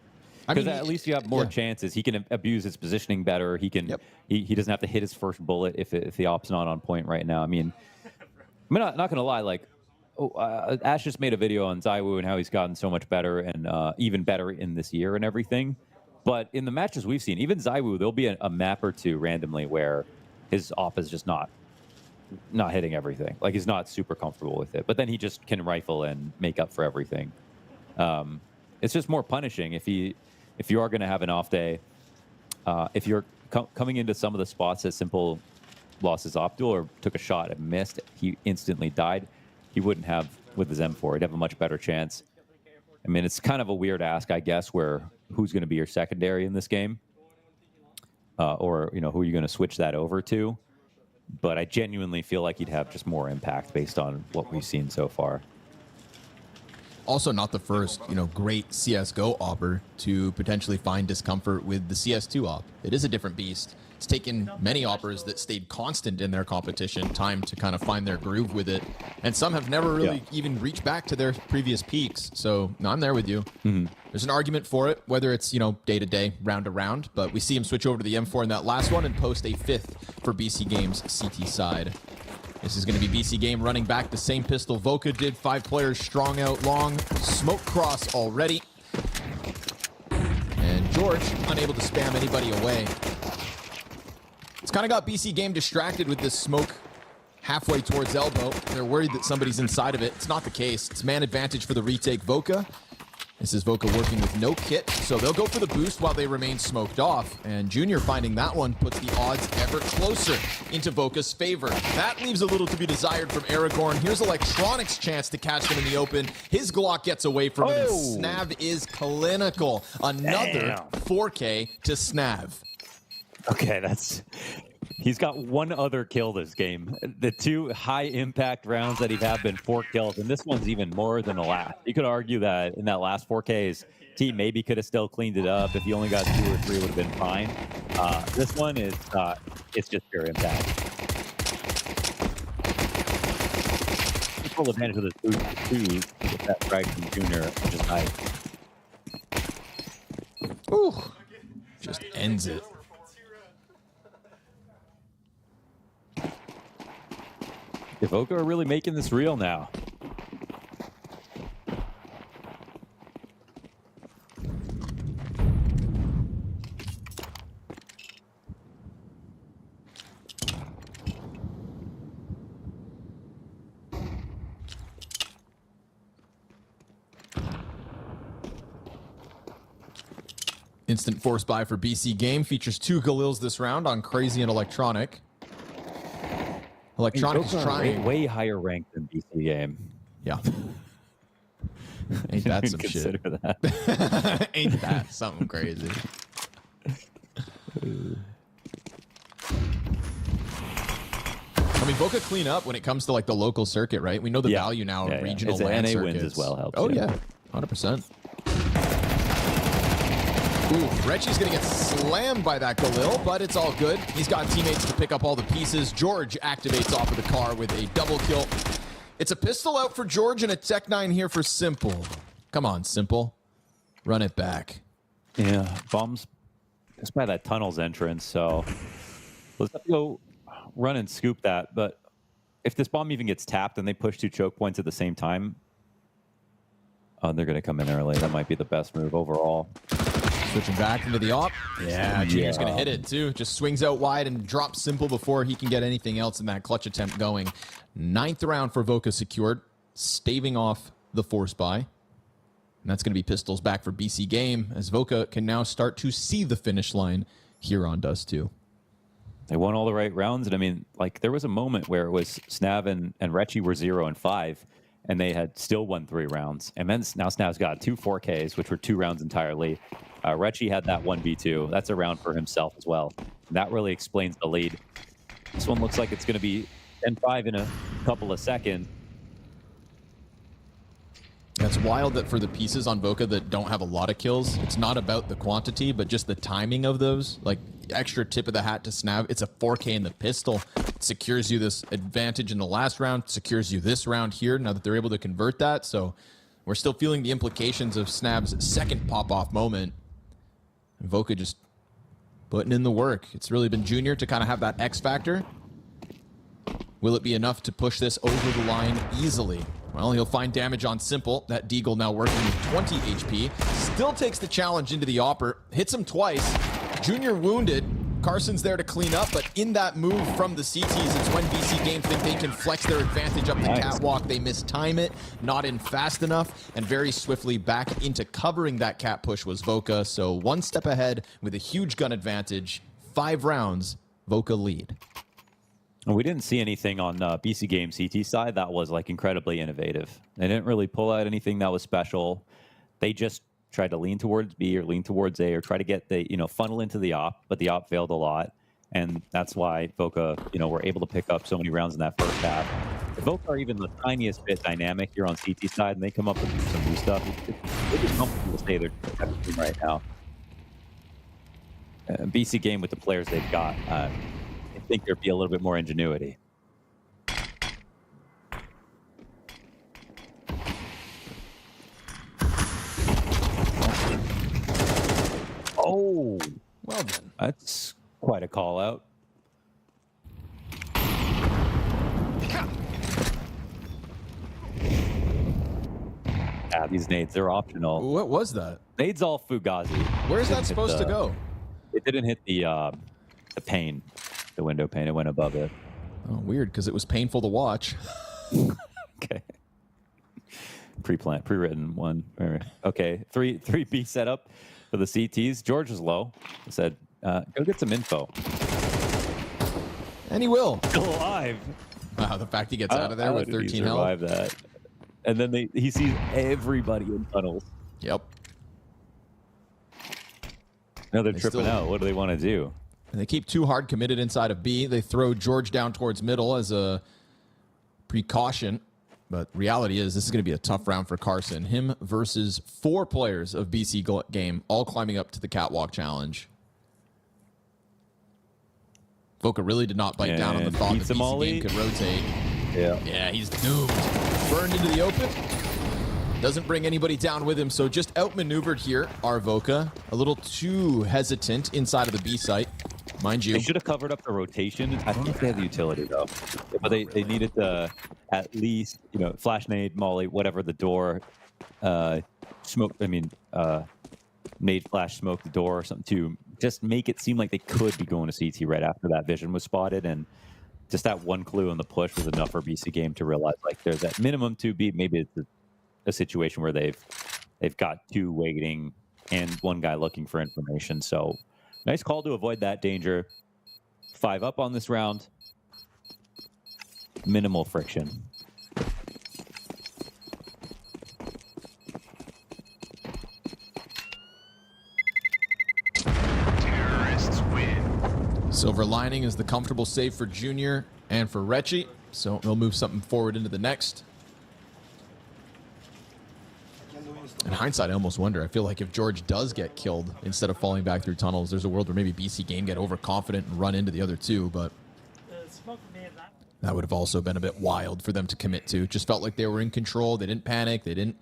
because at least you have more chances. He can abuse his positioning better. He can he doesn't have to hit his first bullet if the op's not on point right now. I mean, I'm not gonna lie, like Ash just made a video on ZywOo and how he's gotten so much better and even better in this year and everything. But in the matches we've seen, even ZywOo, there'll be a map or two randomly where his op is just not hitting everything. Like, he's not super comfortable with it. But then he just can rifle and make up for everything. It's just more punishing if you are going to have an off day. If you're coming into some of the spots that Simple lost his op duel or took a shot and missed, he instantly died. He wouldn't have with his M4. He'd have a much better chance. I mean, it's kind of a weird ask, I guess, where who's going to be your secondary in this game. or who are you going to switch that over to? But I genuinely feel like he'd have just more impact based on what we've seen so far. Also not the first, great CSGO opper to potentially find discomfort with the CS2 op. It is a different beast. It's taken many oppers that stayed constant in their competition time to kind of find their groove with it. And some have never really even reached back to their previous peaks. So no, I'm there with you. There's an argument for it, whether it's, day to day, round to round. But we see him switch over to the M4 in that last one and post a 5th for BC.Game's CT side. This is going to be BC.Game running back the same pistol Voca did. 5 players strong out long. Smoke cross already. And George unable to spam anybody away. It's kind of got BC.Game distracted with this smoke halfway towards elbow. They're worried that somebody's inside of it. It's not the case. It's man advantage for the retake Voca. This is Voca working with no kit, so they'll go for the boost while they remain smoked off. And Junior finding that one puts the odds ever closer into Voca's favor. That leaves a little to be desired from Aragorn. Here's Electronic's chance to catch him in the open. His Glock gets away from him, and Snav is clinical. Another 4K to Snav. Okay, he's got one other kill this game. The 2 high impact rounds that he's had been 4 kills, and this one's even more than the last. You could argue that in that last 4K, his team maybe could have still cleaned it up. If he only got 2 or 3, it would have been fine. This one is it's just pure impact. Full advantage of this boost too to get that strike from Junior, which is nice. Ooh, just ends it. Voca are really making this real now. Instant force buy for BC.Game features 2 Galils this round on Crazy and Electronic. Electronic is trying way higher ranked than BC.Game. Yeah. Ain't that some shit? That. Ain't that something crazy? I mean, Voca clean up when it comes to like the local circuit, right? We know the value now of regional land NA circuits. wins as well helps. Oh yeah, 100%. Ooh, Rechi's gonna get slammed by that Galil, but it's all good. He's got teammates to pick up all the pieces. George activates off of the car with a double kill. It's a pistol out for George and a Tech 9 here for Simple. Come on, Simple. Run it back. Yeah, bombs. It's by that tunnel's entrance, so let's have to go run and scoop that. But if this bomb even gets tapped and they push 2 choke points at the same time, they're going to come in early. That might be the best move overall. Switching back into the op. Yeah, Junior's going to hit it too. Just swings out wide and drops Simple before he can get anything else in that clutch attempt going. 9th round for Voca secured, staving off the force buy. And that's going to be pistols back for BC.Game as Voca can now start to see the finish line. Huron does too. They won all the right rounds. And I mean, like there was a moment where it was Snav and Rechi were 0 and 5. And they had still won 3 rounds. And then now Snav's got 2 4Ks, which were 2 rounds entirely. Rechi had that 1v2. That's a round for himself as well. And that really explains the lead. This one looks like it's going to be 10-5 in a couple of seconds. That's wild that for the pieces on Voca that don't have a lot of kills, it's not about the quantity, but just the timing of those. Like, extra tip of the hat to Snav. It's a 4K in the pistol. It secures you this advantage in the last round, secures you this round here, now that they're able to convert that. So we're still feeling the implications of Snav's second pop-off moment. And Voca just putting in the work. It's really been Junior to kind of have that X factor. Will it be enough to push this over the line easily? Well, he'll find damage on Simple. That Deagle now working with 20 HP. Still takes the challenge into the Opper. Hits him twice. Junior wounded. Carson's there to clean up, but in that move from the CTs, it's when BC.Game think they can flex their advantage up the catwalk. They mistime it, not in fast enough, and very swiftly back into covering that cat push was Voca. So 1 step ahead with a huge gun advantage. 5 rounds, Voca lead. We didn't see anything on BC.Game CT side that was like incredibly innovative. They didn't really pull out anything that was special. They just tried to lean towards B or lean towards A or try to get the, funnel into the op, but the op failed a lot. And that's why Voca, were able to pick up so many rounds in that first half. If Voca are even the tiniest bit dynamic here on CT side and they come up with some new stuff, it's just comfortable to say they're team right now. BC.Game with the players they've got, I think there'd be a little bit more ingenuity. Oh, well done. That's quite a call out. Yeah, these nades, they're optional. What was that? Nades all Fugazi. Where's that supposed to go? It didn't hit the pane, the window pane. It went above it. Oh, weird, because it was painful to watch. Okay. Pre-written one. Okay, 3B setup for the CTs. George is low. I said, go get some info. And he will. Still alive. Wow, the fact he gets out of there with 13 health. Survive that. And then he sees everybody in tunnels. Yep. Now they're tripping out. What do they want to do? And they keep too hard committed inside of B. They throw George down towards middle as a precaution. But reality is this is going to be a tough round for Carson. Him versus 4 players of BC.Game, all climbing up to the catwalk challenge. Voca really did not bite down on the thought that BC.Game could rotate. Yeah, he's doomed. Burned into the open. Doesn't bring anybody down with him, so just outmaneuvered here are Voca. A little too hesitant inside of the B site, mind you. They should have covered up the rotation. I don't know if they had the utility, though. But they needed to at least, flash nade, molly, whatever the door, nade flash smoke the door or something to just make it seem like they could be going to CT right after that vision was spotted. And just that one clue on the push was enough for BC.Game to realize, like, there's that minimum 2B. Maybe it's a situation where they've got 2 waiting and 1 guy looking for information. So nice call to avoid that danger. 5 up on this round. Minimal friction. Terrorists win. Silver lining is the comfortable save for Junior and for Retchy, so they'll move something forward into the next. In hindsight, I almost wonder. I feel like if George does get killed instead of falling back through tunnels, there's a world where maybe BC.Game get overconfident and run into the other 2, but that would have also been a bit wild for them to commit to. Just felt like they were in control. They didn't panic. They didn't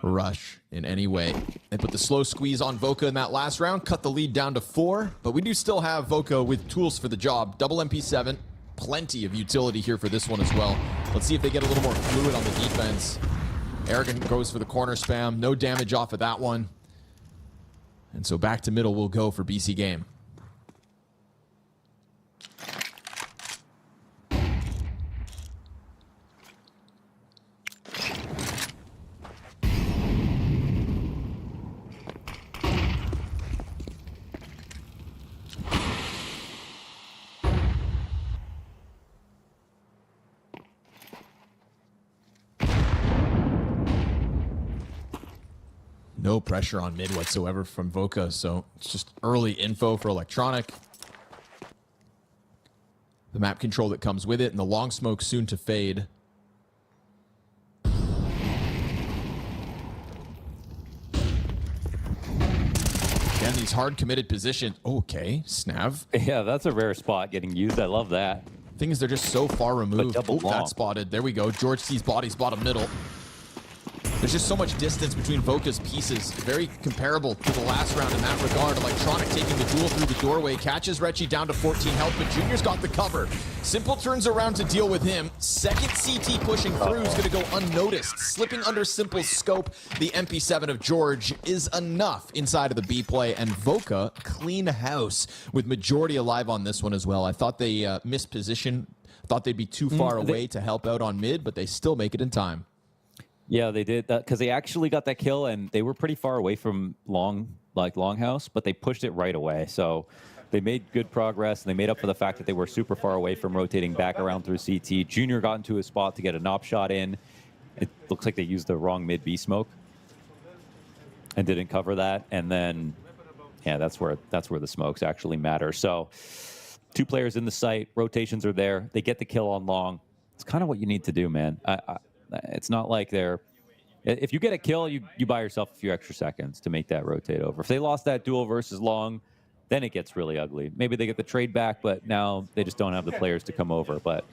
rush in any way. They put the slow squeeze on Voca in that last round, cut the lead down to 4, but we do still have Voca with tools for the job. Double MP7, plenty of utility here for this one as well. Let's see if they get a little more fluid on the defense. Arrogant goes for the corner spam. No damage off of that one. And so back to middle will go for BC.Game. No pressure on mid whatsoever from Voca, so it's just early info for Electronic. The map control that comes with it, and the long smoke soon to fade. Again, these hard committed positions. Okay, Snav. Yeah, that's a rare spot getting used. I love that. Thing is, they're just so far removed. Double Ooh, that's spotted. There we go. George sees bodies bottom middle. There's just so much distance between Voca's pieces. Very comparable to the last round in that regard. Electronic taking the duel through the doorway. Catches Retchy down to 14 health, but Junior's got the cover. Simple turns around to deal with him. Second CT pushing through is going to go unnoticed. Slipping under Simple's scope. The MP7 of George is enough inside of the B play. And Voca, clean house with majority alive on this one as well. I thought they missed position. Thought they'd be too far away to help out on mid, but they still make it in time. Yeah, they did that because they actually got that kill and they were pretty far away from Longhouse, but they pushed it right away. So they made good progress and they made up for the fact that they were super far away from rotating back around through CT. Junior got into a spot to get a knob shot in. It looks like they used the wrong mid B smoke. and didn't cover that. And then, yeah, that's where the smokes actually matter. So 2 players in the site, rotations are there. They get the kill on long. It's kind of what you need to do, man. It's not like they're... If you get a kill, you buy yourself a few extra seconds to make that rotate over. If they lost that duel versus long, then it gets really ugly. Maybe they get the trade back, but now they just don't have the players to come over. But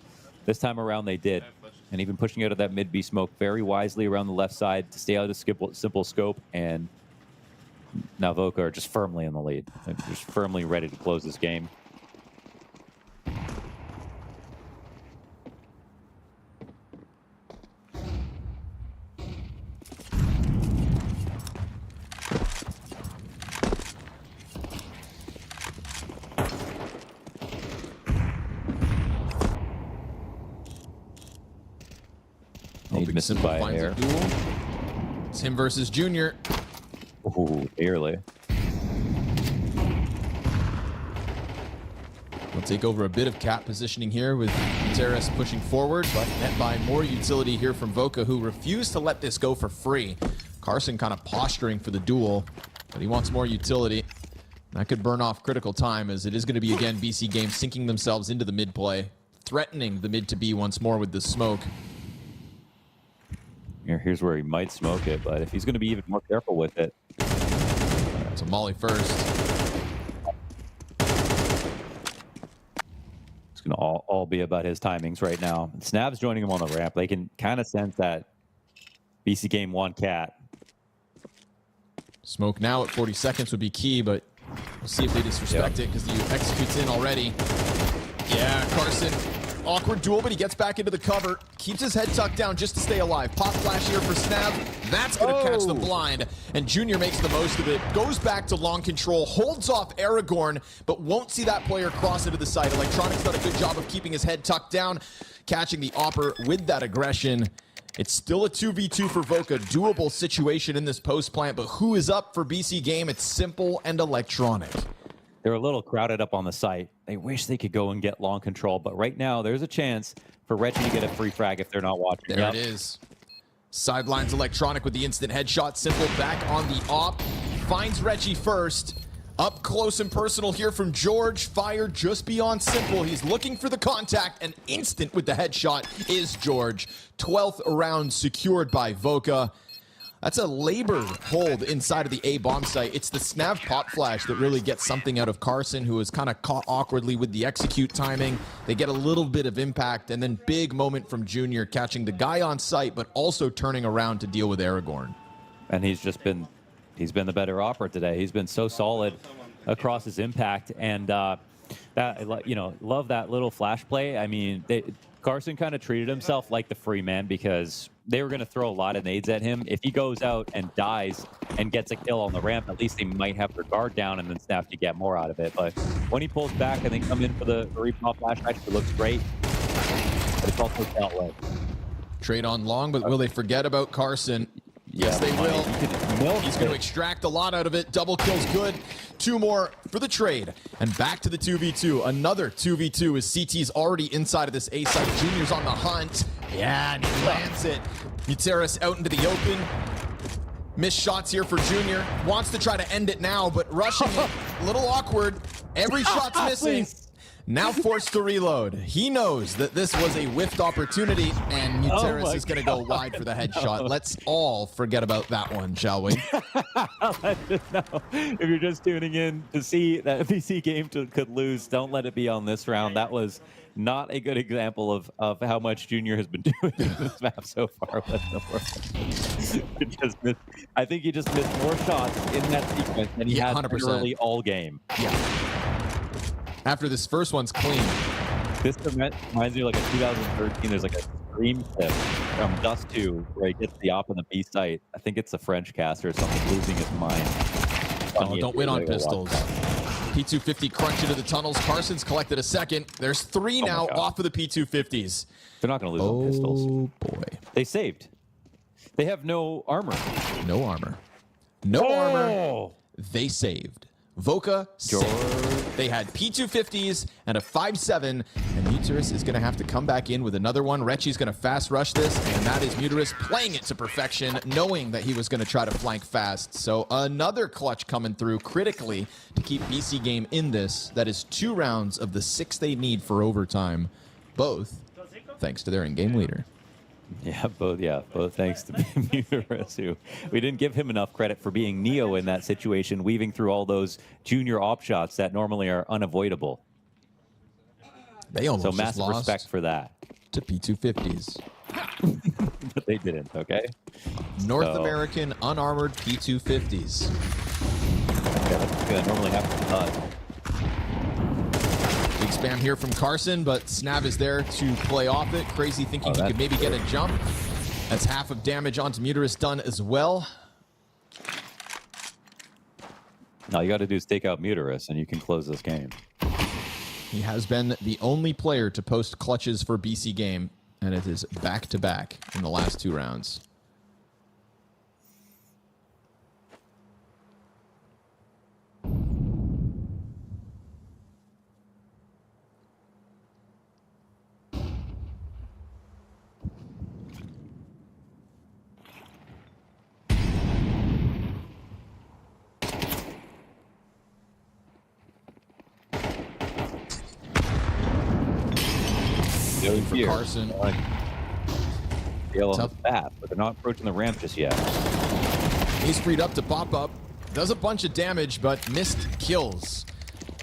this time around, they did. And even pushing out of that mid-B smoke very wisely around the left side to stay out of simple scope. And now Voca are just firmly in the lead. They're just firmly ready to close this game. Missing by air. It's him versus Junior. Ooh, barely. We'll take over a bit of cap positioning here with Teres pushing forward, but met by more utility here from Voca, who refused to let this go for free. Carson kind of posturing for the duel, but he wants more utility. That could burn off critical time, as it is going to be, again, BC.Game sinking themselves into the mid play, threatening the mid to B once more with the smoke. Here's where he might smoke it, but if he's going to be even more careful with it. So Molly first. It's going to all be about his timings right now. Snav's joining him on the ramp. They can kind of sense that BC.Game want cat. Smoke now at 40 seconds would be key, but we'll see if they disrespect it, because the execute's in already. Yeah, Carson. Awkward duel, but he gets back into the cover. Keeps his head tucked down just to stay alive. Pop flash here for Snav. That's going to catch the blind. And Junior makes the most of it. Goes back to long control. Holds off Aragorn, but won't see that player cross into the site. Electronic's done a good job of keeping his head tucked down. Catching the Opper with that aggression. It's still a 2v2 for Voca. Doable situation in this post plant. But who is up for BC.Game? It's Simple and Electronic. They're a little crowded up on the site. They wish they could go and get long control, but right now there's a chance for Reggie to get a free frag if they're not watching. There it is. Sidelines Electronic with the instant headshot. Simple back on the op. Finds Reggie first. Up close and personal here from George. Fire just beyond Simple. He's looking for the contact, and instant with the headshot is George. 12th round secured by Voca. That's a labored hold inside of the A bomb site. It's the Snav pop flash that really gets something out of Carson, who is kind of caught awkwardly with the execute timing. They get a little bit of impact, and then big moment from Junior catching the guy on site, but also turning around to deal with Aragorn. And he's been the better opera today. He's been so solid across his impact, and that, you know, love that little flash play. I mean, Carson kind of treated himself like the free man, because they were going to throw a lot of nades at him. If he goes out and dies and gets a kill on the ramp, at least they might have their guard down, and then Snap to get more out of it. But when he pulls back and they come in for the repop flash, it looks great. But it's also outlet. Trade on long, but will they forget about Carson? Yes, they will. He's going to extract a lot out of it. Double kill's good. 2 more for the trade. And back to the 2v2. Another 2v2 as CT's already inside of this A site. Junior's on the hunt. Yeah, and he lands it. Muteris out into the open. Missed shots here for Junior. Wants to try to end it now, but rushing it. A little awkward. Every shot's missing. Now forced to reload. He knows that this was a whiffed opportunity, and Muteris is going to go wide for the headshot. Let's all forget about that one, shall we? If you're just tuning in to see that BC.Game could lose, don't let it be on this round. That was not a good example of how much Junior has been doing in this map so far. I think he just missed more shots in that sequence than he had 100%. literally all game. Yeah. After this first one's clean. This reminds me of like a 2013. There's like a stream clip from Dust 2 where he gets the op on the B site. I think it's a French caster or something, losing his mind. Oh, don't win on pistols. P250 crunch into the tunnels. Carson's collected a second. There's 3 now off of the P250s. They're not going to lose on pistols. Oh, boy. They saved. They have no armor. No armor. No armor. They saved. Voca saved. They had P250s and a 5-7, and Muterus is going to have to come back in with another one. Rechi's going to fast rush this, and that is Muterus playing it to perfection, knowing that he was going to try to flank fast. So another clutch coming through critically to keep BC.Game in this. That is 2 rounds of the 6 they need for overtime, both thanks to their in-game leader. Yeah, both thanks to Muterus, who we didn't give him enough credit for being Neo in that situation, weaving through all those junior op shots that normally are unavoidable. They almost so massive lost respect for that. To P250s. But they didn't, okay? North American unarmored P250s. Yeah, that's good. Normally happens. Big spam here from Carson, but Snav is there to play off it. Crazy thinking he could maybe get a jump. That's half of damage onto Muterus done as well. All you got to do is take out Muterus, and you can close this game. He has been the only player to post clutches for BC.Game, and it is back-to-back in the last 2 rounds. For Carson. Tough path, but they're not approaching the ramp just yet. He's freed up to pop up. Does a bunch of damage, but missed kills.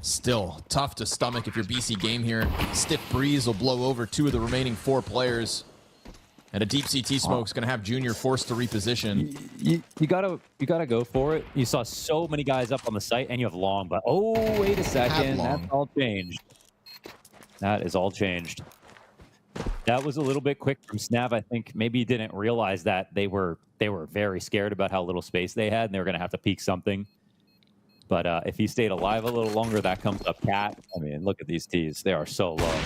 Still tough to stomach if you're BC.Game here. Stiff breeze will blow over 2 of the remaining 4 players. And a deep CT smoke's going to have Junior forced to reposition. You gotta go for it. You saw so many guys up on the site, and you have long, but oh, wait a second. That's all changed. That is all changed. That was a little bit quick from Snav. I think maybe he didn't realize that they were very scared about how little space they had, and they were going to have to peek something. But if he stayed alive a little longer, that comes up cat. I mean, look at these T's. They are so low.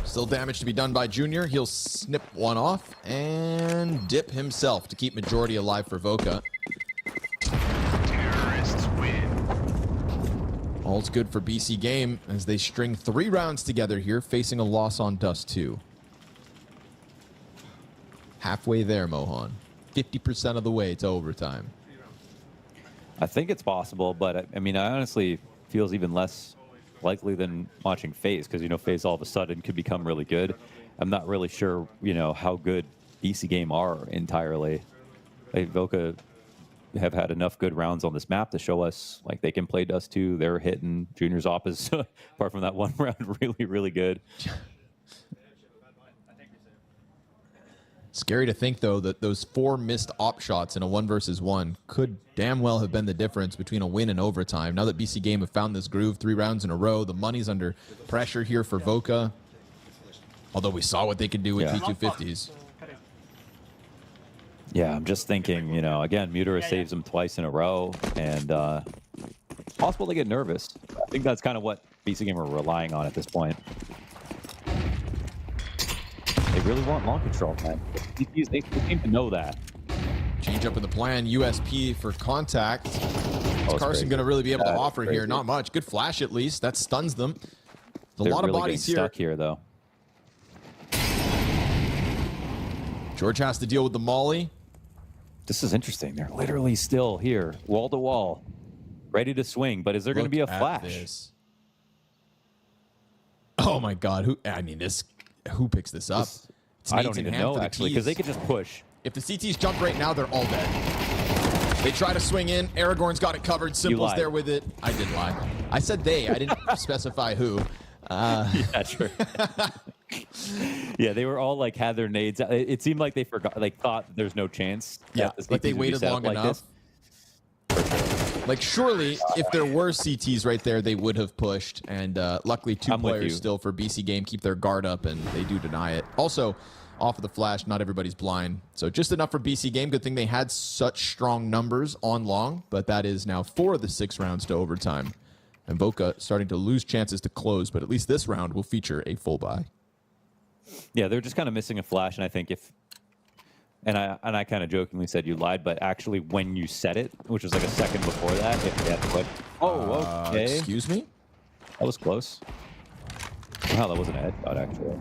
Still damage to be done by Junior. He'll snip one off and dip himself to keep majority alive for Voca. Terrorists win. All's good for BC.Game as they string 3 rounds together here, facing a loss on Dust 2. Halfway there, Mohan. 50% of the way to overtime. I think it's possible, but I mean, I honestly feels even less likely than watching FaZe, because, you know, FaZe all of a sudden could become really good. I'm not really sure, you know, how good BC.Game are entirely. Like, Voca have had enough good rounds on this map to show us, like, they can play Dust 2. They're hitting Junior's op is, apart from that one round, really, really good. Scary to think, though, that those 4 missed op shots in a 1 versus 1 could damn well have been the difference between a win and overtime. Now that BC.Game have found this groove 3 rounds in a row, the money's under pressure here for Voca. Although we saw what they could do with P250s. Yeah, I'm just thinking, you know, again, Muterus saves him twice in a row, and possible to get nervous. I think that's kind of what BC.Game are relying on at this point. They really want long control, man. They seem to know that. Change up in the plan, USP for contact. What's Carson going to really be able to offer here? Not much. Good flash, at least. That stuns them. A lot of bodies here. Stuck here, though. George has to deal with the molly. This is interesting. They're literally still here, wall to wall, ready to swing. But is there going to be a flash? Oh my God! Who picks this up? I don't even know, actually, because they could just push. If the CTs jump right now, they're all dead. They try to swing in. Aragorn's got it covered. Simple's there with it. I did lie. I said they. I didn't specify who. Yeah, true. Yeah, they were all like had their nades. It seemed like they forgot, like thought there's no chance. Yeah, like they waited long enough. Like, surely, if there were CTs right there, they would have pushed. And luckily, 2 players still for BC.Game keep their guard up, and they do deny it. Also, off of the flash, not everybody's blind. So just enough for BC.Game. Good thing they had such strong numbers on long, but that is now 4 of the 6 rounds to overtime. And Voca starting to lose chances to close, but at least this round will feature a full buy. Yeah, they're just kind of missing a flash, and I think if And I kind of jokingly said you lied, but actually when you said it, which was like a second before that, if you had to put, oh, okay. Excuse me? That was close. Wow, that wasn't a headshot, actually.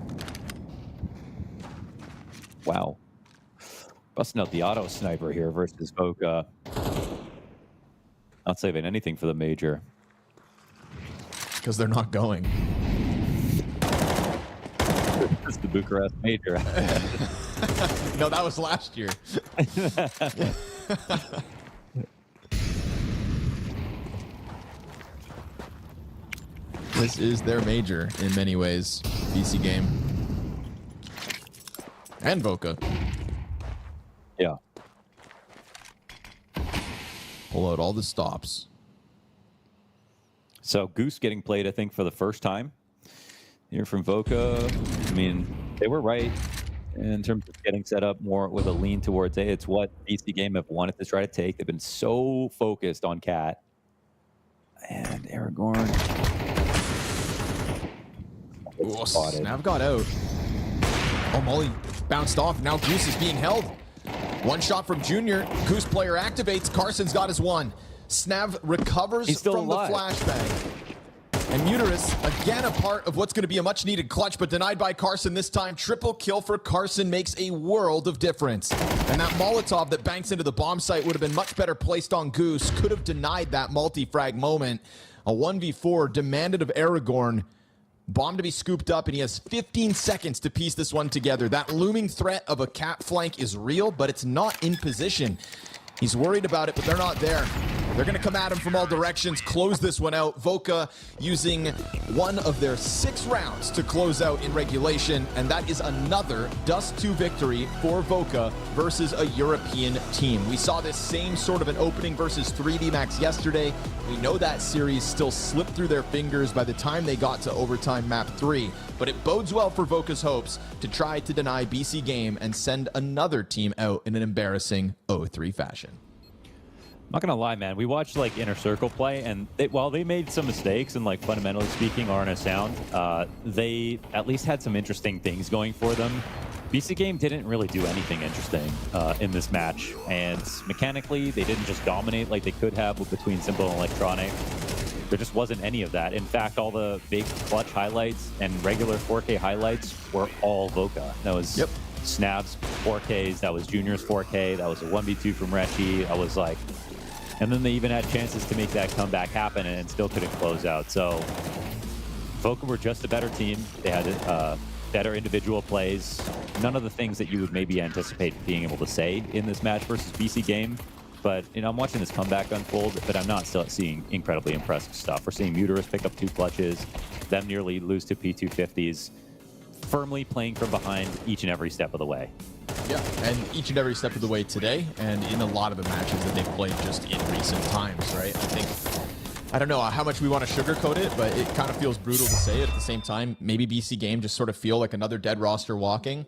Wow. Busting out the auto sniper here versus Voca. Not saving anything for the major. Because they're not going. It's the Bucharest major. No, that was last year. This is their major in many ways. BC.Game. And Voca. Yeah. Pull out all the stops. So Goose getting played, I think, for the first time here from Voca. I mean, they were right in terms of getting set up more with a lean towards A. It's what BC.Game have wanted to try to take. They've been so focused on Cat. And Aragorn. Oh, Snav got out. Oh, Molly bounced off. Now Goose is being held. One shot from Junior. Goose player activates. Carson's got his one. Snav recovers from the flashbang. And Muterus, again, a part of what's going to be a much-needed clutch, but denied by Carson this time. Triple kill for Carson makes a world of difference. And that Molotov that banks into the bomb site would have been much better placed on Goose. Could have denied that multi-frag moment. A 1v4 demanded of Aragorn. Bomb to be scooped up, and he has 15 seconds to piece this one together. That looming threat of a cap flank is real, but it's not in position. He's worried about it, but they're not there. They're going to come at him from all directions, close this one out. Voca using one of their 6 rounds to close out in regulation, and that is another Dust 2 victory for Voca versus a European team. We saw this same sort of an opening versus 3D Max yesterday. We know that series still slipped through their fingers by the time they got to overtime map 3, but it bodes well for Voca's hopes to try to deny BC.Game and send another team out in an embarrassing 0-3 fashion. I'm not gonna lie, man. We watched like Inner Circle play, and while they made some mistakes and like fundamentally speaking aren't as sound, they at least had some interesting things going for them. BC.Game didn't really do anything interesting in this match, and mechanically they didn't just dominate like they could have between Simple and Electronic. There just wasn't any of that. In fact, all the big clutch highlights and regular 4K highlights were all Voca. That was Snav's 4Ks, that was Junior's 4K, that was a 1v2 from Rechi. I was like, and then they even had chances to make that comeback happen and still couldn't close out. So Voca were just a better team. They had better individual plays. None of the things that you would maybe anticipate being able to say in this match versus BC.Game. But, you know, I'm watching this comeback unfold, but I'm not still seeing incredibly impressive stuff. We're seeing Muterus pick up 2 clutches, them nearly lose to P250s, firmly playing from behind each and every step of the way. Yeah, and each and every step of the way today, and in a lot of the matches that they've played just in recent times, right? I think, I don't know how much we want to sugarcoat it, but it kind of feels brutal to say it. At the same time, maybe BC.Game just sort of feel like another dead roster walking.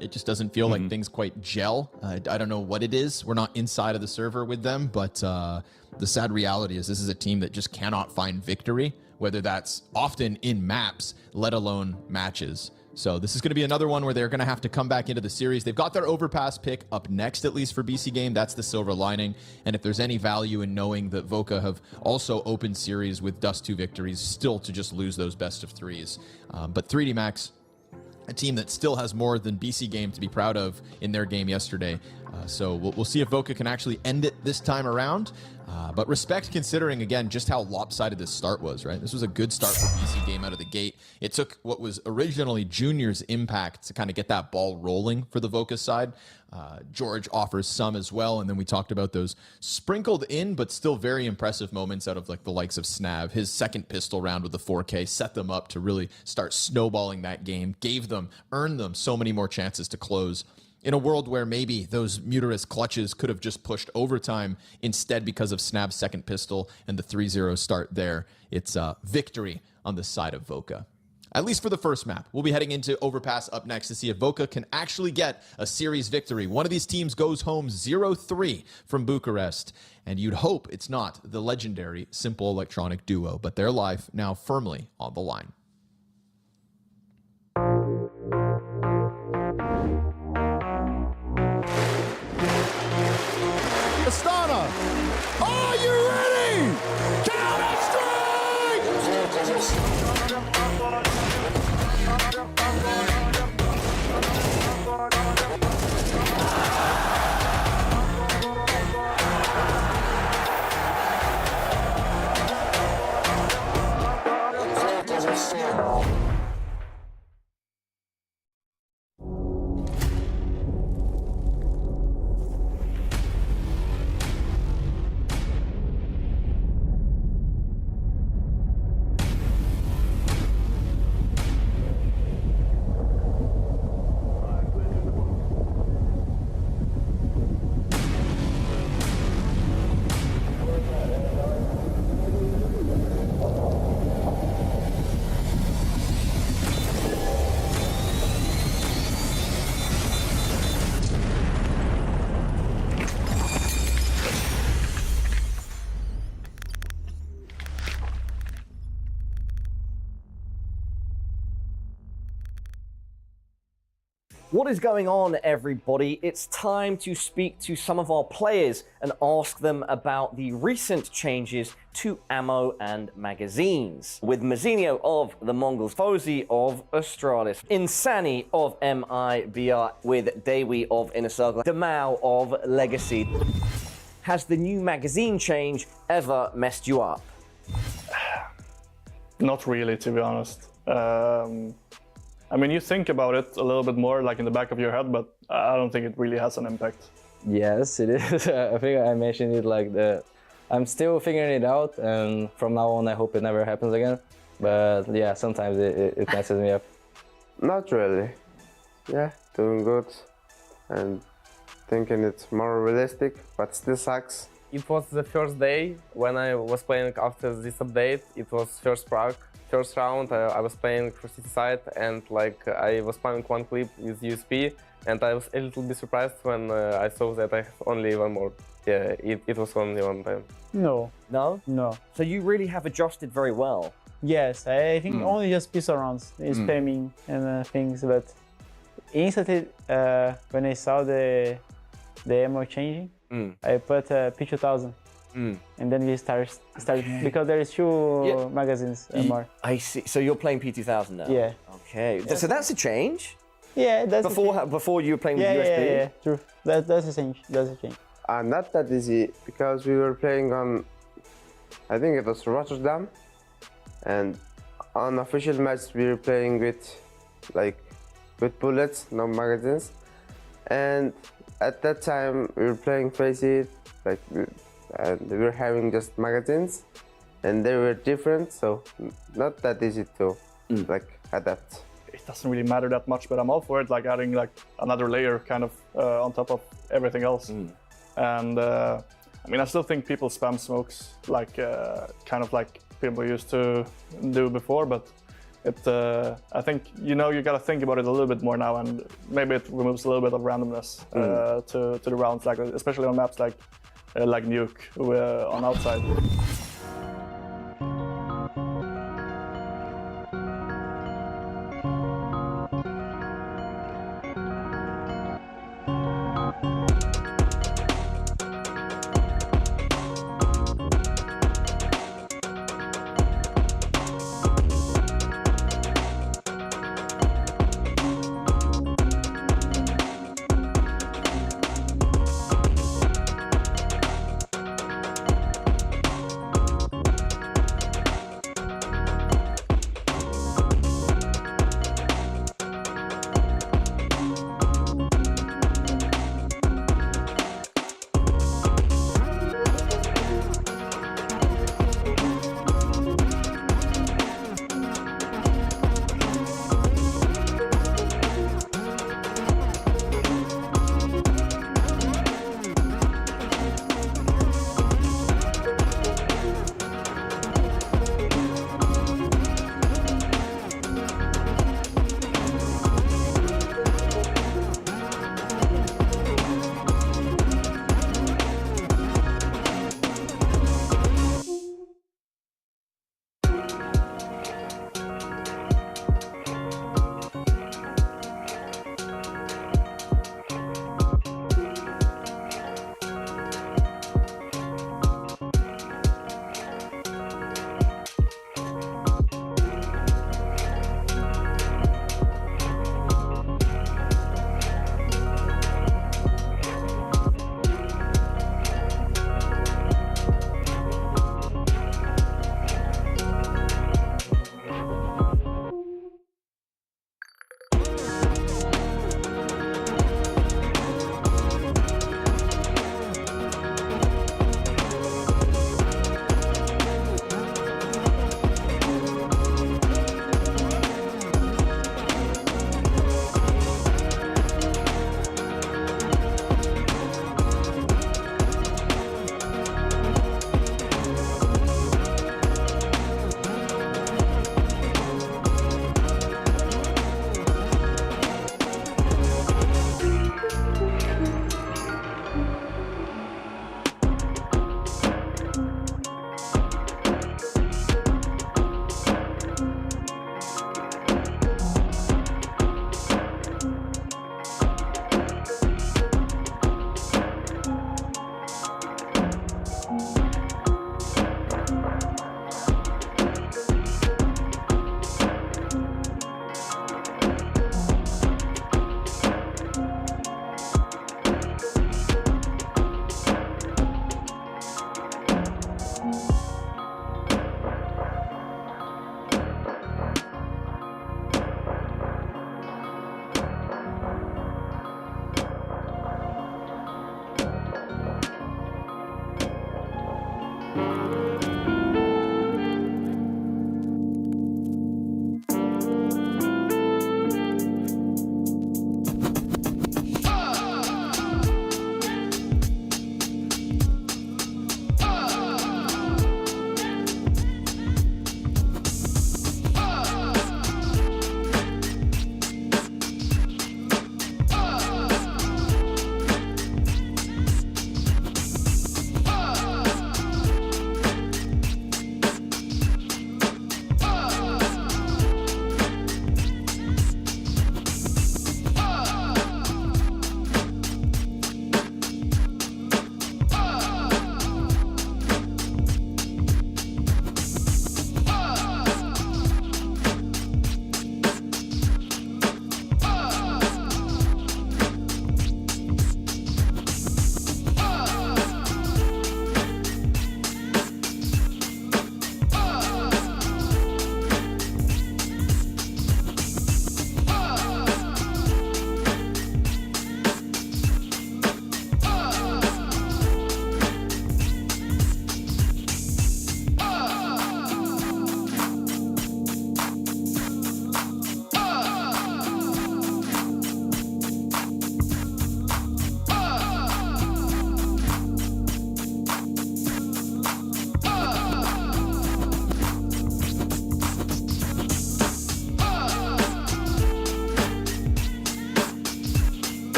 It just doesn't feel like things quite gel. I don't know what it is. We're not inside of the server with them, but the sad reality is this is a team that just cannot find victory, whether that's often in maps, let alone matches. So this is going to be another one where they're going to have to come back into the series. They've got their overpass pick up next, at least for BC.Game. That's the silver lining. And if there's any value in knowing that Voca have also opened series with Dust 2 victories, still to just lose those best of 3s. But 3D Max, a team that still has more than BC.Game to be proud of in their game yesterday. So we'll see if Voca can actually end it this time around. But respect considering, again, just how lopsided this start was, right? This was a good start for BC.Game out of the gate. It took what was originally Junior's impact to kind of get that ball rolling for the Voca side. George offers some as well, and then we talked about those sprinkled in but still very impressive moments out of like the likes of Snav. His second pistol round with the 4K set them up to really start snowballing that game, earned them so many more chances to close. In a world where maybe those Muterus clutches could have just pushed overtime instead because of Snav's second pistol and the 3-0 start there, it's a victory on the side of Voca. At least for the first map. We'll be heading into Overpass up next to see if Voca can actually get a series victory. One of these teams goes home 0-3 from Bucharest, and you'd hope it's not the legendary Simple Electronic duo, but their life now firmly on the line. What is going on, everybody? It's time to speak to some of our players and ask them about the recent changes to ammo and magazines. With Mazzinho of the MongolZ, FOZE of Astralis, Insani of MIBR, with Dewi of Inner Circle, Damao of Legacy. Has the new magazine change ever messed you up? Not really, to be honest. I mean, you think about it a little bit more, like in the back of your head, but I don't think it really has an impact. Yes, it is. I think I mentioned it like that. I'm still figuring it out, and from now on, I hope it never happens again. But yeah, sometimes it messes me up. Not really. Yeah, doing good, and thinking it's more realistic, but still sucks. It was the first day when I was playing after this update. It was first round. I was playing for City side, and like I was spamming one clip with USP, and I was a little bit surprised when I saw that I have only one more. Yeah, it was only one time. No. No? No. So you really have adjusted very well. Yes, I think only just pistol rounds, spamming and things, but instantly when I saw the ammo changing, I put P2000. And then we started because there is two magazines more. I see. So you're playing P2000 now? Yeah. Okay. Yeah. So that's a change? Yeah, that's before you were playing with USB? Yeah, true. That's a change. That's a change. Not that easy, because we were playing on, I think it was Rotterdam, and on official match we were playing with bullets, no magazines, and at that time we were playing FaZe, and we were having just magazines, and they were different, so not that easy to adapt. It doesn't really matter that much, but I'm all for it, like adding like another layer kind of on top of everything else. And I mean, I still think people spam smokes kind of like people used to do before, but I think you gotta think about it a little bit more now, and maybe it removes a little bit of randomness to the rounds, like especially on maps like Nuke on outside.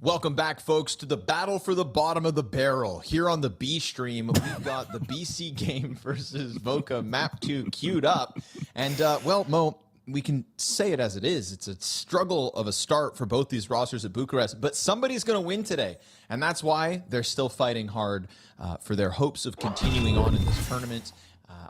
Welcome back, folks, to the battle for the bottom of the barrel. Here on the B stream, we've got the BC.Game versus Voca Map 2 queued up. And, well, Mo, we can say it as it is. It's a struggle of a start for both these rosters at Bucharest, but somebody's going to win today. And that's why they're still fighting hard for their hopes of continuing on in this tournament.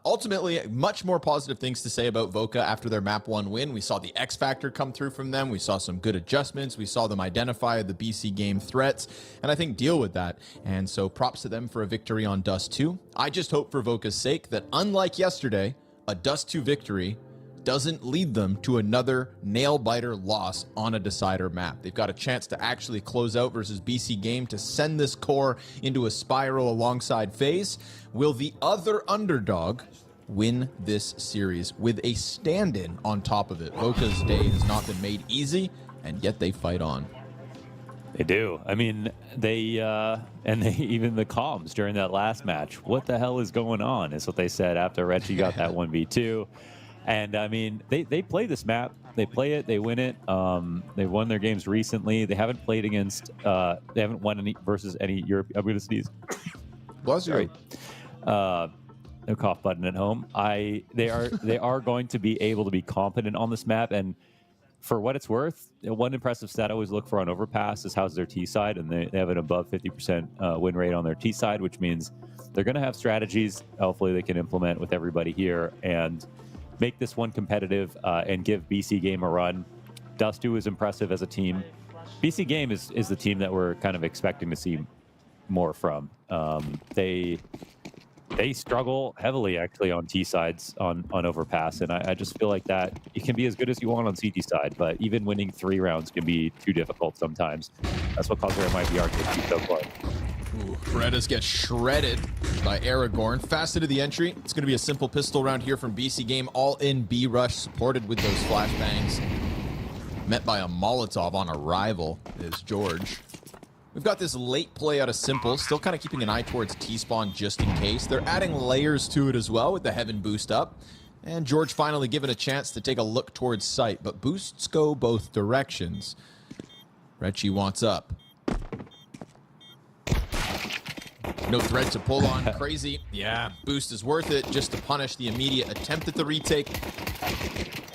Ultimately, much more positive things to say about Voca after their Map 1 win. We saw the X Factor come through from them. We saw some good adjustments. We saw them identify the BC.Game threats, and I think deal with that. And so props to them for a victory on Dust 2. I just hope for Voca's sake that, unlike yesterday, a Dust 2 victory doesn't lead them to another nail-biter loss on a decider map. They've got a chance to actually close out versus BC.Game to send this core into a spiral alongside FaZe. Will the other underdog win this series with a stand-in on top of it? Voca's day has not been made easy, and yet they fight on. They do. I mean, they even the comms during that last match. What the hell is going on? Is what they said after Reggie got that 1v2. And I mean, they play this map. They play it. They win it. They've won their games recently. They haven't played against. They haven't won any versus any Europe. I'm going to sneeze. Bless you. No cough button at home. They are going to be able to be competent on this map. And for what it's worth, one impressive stat I always look for on Overpass is how's their T side, and they have an above 50% win rate on their T side, which means they're going to have strategies. Hopefully, they can implement with everybody here and make this one competitive and give BC.Game a run. Dust 2 is impressive as a team. BC.Game is the team that we're kind of expecting to see more from. They struggle heavily actually on T sides on Overpass, and I just feel like that it can be as good as you want on CT side, but even winning 3 rounds can be too difficult sometimes. That's what caused their MIBR to be so close. Ooh, Berettas gets shredded by Aragorn. Fast into the entry. It's going to be a simple pistol round here from BC.Game. All in B rush, supported with those flashbangs. Met by a Molotov on arrival is George. We've got this late play out of Simple, still kind of keeping an eye towards T-spawn just in case. They're adding layers to it as well with the Heaven boost up. And George finally given a chance to take a look towards sight, but boosts go both directions. Retchie wants up. No threat to pull on. Crazy. Yeah, boost is worth it just to punish the immediate attempt at the retake.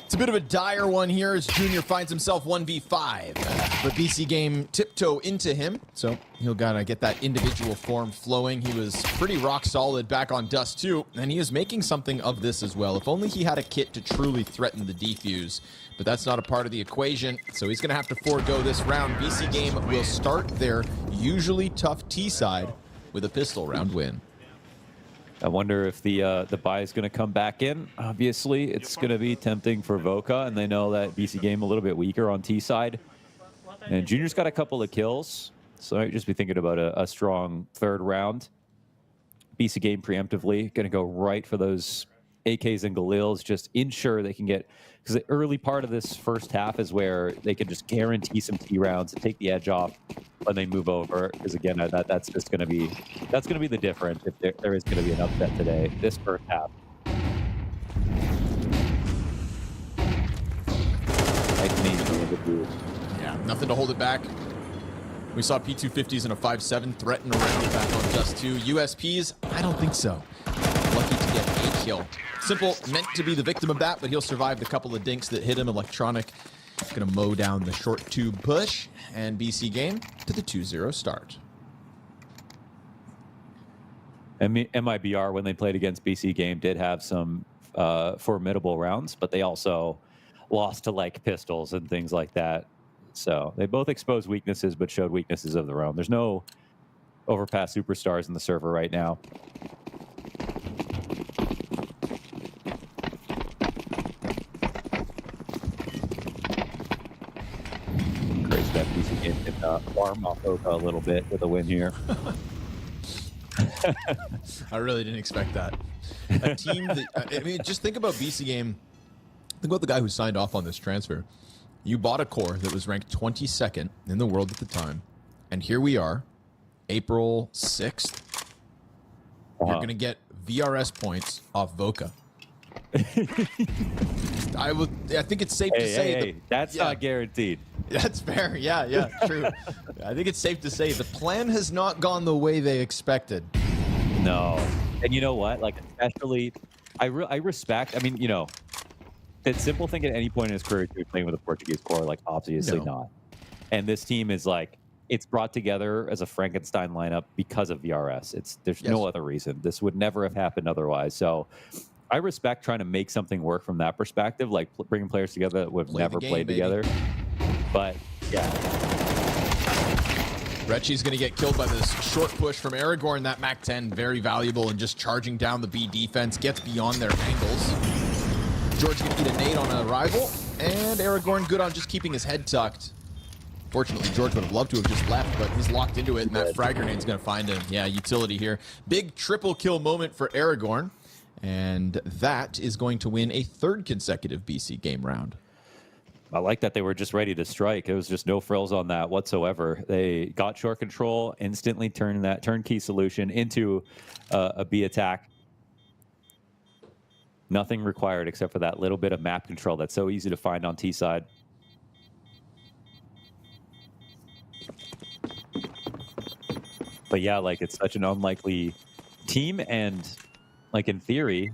It's a bit of a dire one here as Junior finds himself 1v5. But BC.Game tiptoe into him, so he'll gotta get that individual form flowing. He was pretty rock solid back on Dust 2, and he is making something of this as well. If only he had a kit to truly threaten the defuse. But that's not a part of the equation, so he's gonna have to forego this round. BC.Game will start their usually tough T side with a pistol round win. I wonder if the buy is going to come back in. Obviously, it's going to be tempting for Voca, and they know that BC.Game a little bit weaker on T side. And Junior's got a couple of kills, so I might just be thinking about a strong third round. BC.Game preemptively going to go right for those AKs and Galils, just ensure they can get, because the early part of this first half is where they can just guarantee some T rounds and take the edge off when they move over. Because again, that's just going to be the difference if there is going to be an upset today. This first half. Yeah, nothing to hold it back. We saw P250s and a 5.7 threaten around the back on Dust 2. USPs, I don't think so. Lucky to get a kill. Simple meant to be the victim of that, but he'll survive the couple of dinks that hit him. Electronic gonna mow down the short tube push, and BC.Game to the 2-0 start. MIBR, when they played against BC.Game, did have some formidable rounds, but they also lost to like pistols and things like that. So they both exposed weaknesses, but showed weaknesses of their own. There's no Overpass superstars in the server right now. Crazy that BC.Game can farm off Voca a little bit with a win here. I really didn't expect that. A team that, I mean, just think about BC.Game. Think about the guy who signed off on this transfer. You bought a core that was ranked 22nd in the world at the time, and here we are, April 6th. You're going to get VRS points off Voca. I think it's safe to say that's not guaranteed. That's fair. Yeah, true. I think it's safe to say the plan has not gone the way they expected. No. And you know what? Like, especially, I respect, I mean, you know, did Simple think at any point in his career to be playing with a Portuguese core? Like, obviously not. And this team is like, it's brought together as a Frankenstein lineup because of VRS. There's no other reason. This would never have happened otherwise. So I respect trying to make something work from that perspective, like bringing players together that would have never played together. But yeah. Rechi's going to get killed by this short push from Aragorn. That MAC-10, very valuable, and just charging down the B defense, gets beyond their angles. George going to get a nade on arrival, and Aragorn good on just keeping his head tucked. Fortunately, George would have loved to have just left, but he's locked into it, and that frag grenade's going to find him. Yeah, utility here. Big triple kill moment for Aragorn, and that is going to win a third consecutive BC game round. I like that they were just ready to strike. It was just no frills on that whatsoever. They got short control, instantly turned that turnkey solution into a B attack. Nothing required except for that little bit of map control that's so easy to find on T side. But yeah, like, it's such an unlikely team, and like, in theory,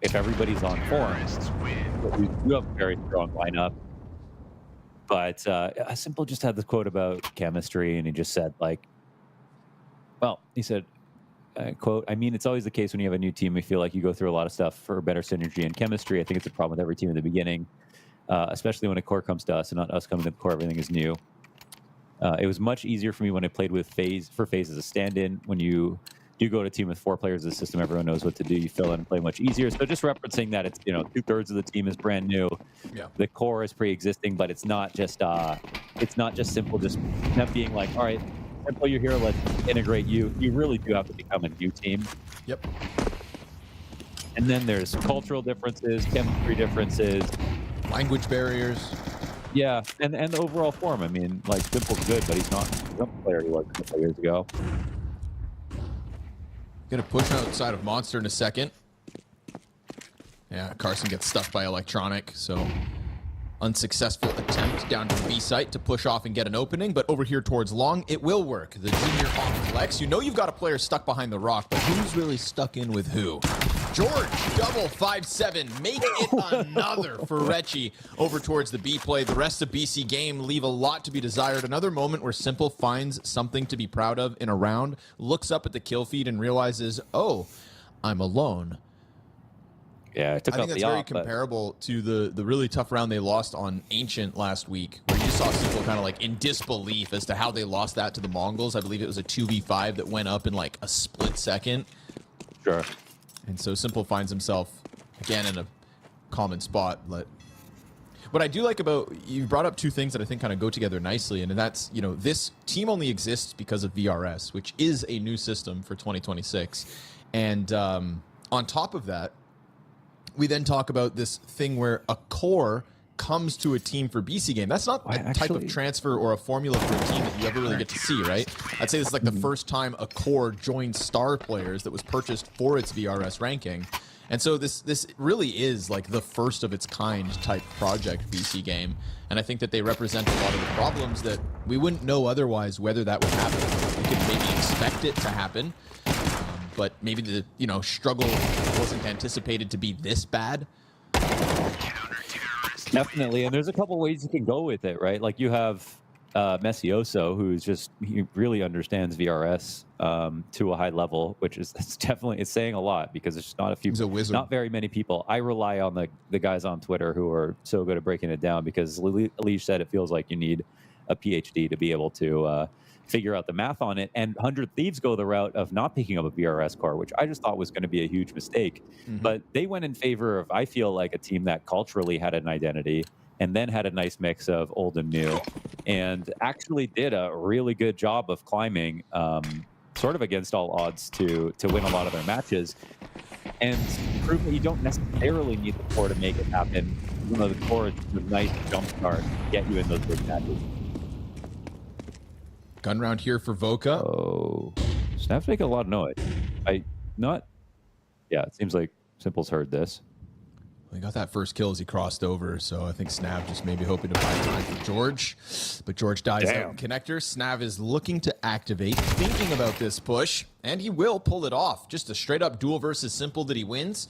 if everybody's on form, we do have a very strong lineup. But Simple just had this quote about chemistry, and he just said, like, well, he said, quote, I mean, it's always the case when you have a new team, we feel like you go through a lot of stuff for better synergy and chemistry. I think it's a problem with every team in the beginning, especially when a core comes to us and not us coming to the core, everything is new. It was much easier for me when I played with FaZe as a stand-in. When you do go to a team with 4 players in the system, everyone knows what to do. You fill in and play much easier. So just referencing that, it's, you know, 2/3 of the team is brand new. Yeah. The core is pre-existing, but it's not just Simple just not being like, all right, Simple, you're here, let's integrate you. You really do have to become a new team. Yep. And then there's cultural differences, chemistry differences, language barriers. Yeah, and the overall form. I mean, like, Simple's good, but he's not the player he was a couple years ago. Gonna push outside of Monster in a second. Yeah, Carson gets stuck by Electronic, so unsuccessful attempt down to the B site to push off and get an opening, but over here towards Long, it will work. The junior off flex. You know you've got a player stuck behind the rock, but who's really stuck in with who? George, double 5-7, making it another for Rechi over towards the B play. The rest of BC game leave a lot to be desired. Another moment where Simple finds something to be proud of in a round, looks up at the kill feed and realizes, oh, I'm alone. Yeah, it took I think that's very comparable to the really tough round they lost on Ancient last week, where you saw Simple kind of like in disbelief as to how they lost that to the Mongols. I believe it was a 2v5 that went up in like a split second. Sure. And so Simple finds himself again in a common spot. But what I do like about, you brought up 2 things that I think kind of go together nicely, and that's, you know, this team only exists because of VRS, which is a new system for 2026. And on top of that, we then talk about this thing where a core comes to a team for BC game. That's not a type of transfer or a formula for a team that you ever really get to see, right? I'd say this is like the first time a core joined star players that was purchased for its VRS ranking. And so this really is like the first of its kind type project BC game. And I think that they represent a lot of the problems that we wouldn't know otherwise whether that would happen. We could maybe expect it to happen, but maybe the, you know, struggle wasn't anticipated to be this bad. Definitely, and there's a couple ways you can go with it, right? Like, you have Messioso, who's just, he really understands VRS to a high level, which is, it's definitely, it's saying a lot, because it's not a few, he's a wizard. Not very many people. I rely on the guys on Twitter who are so good at breaking it down, because Alish said it feels like you need a PhD to be able to figure out the math on it. And 100 Thieves go the route of not picking up a VRS core, which I just thought was going to be a huge mistake. But they went in favor of, I feel like, a team that culturally had an identity and then had a nice mix of old and new, and actually did a really good job of climbing sort of against all odds to win a lot of their matches, and prove that you don't necessarily need the core to make it happen. You know, the core is a nice jump start to get you in those big matches. Gun round here for Voca. Oh, Snap's making a lot of noise. Yeah, it seems like Simple's heard this. He got that first kill as he crossed over, so I think Snav just maybe hoping to buy time for George. But George dies out in connector. Snav is looking to activate, thinking about this push, and he will pull it off. Just a straight-up duel versus Simple that he wins.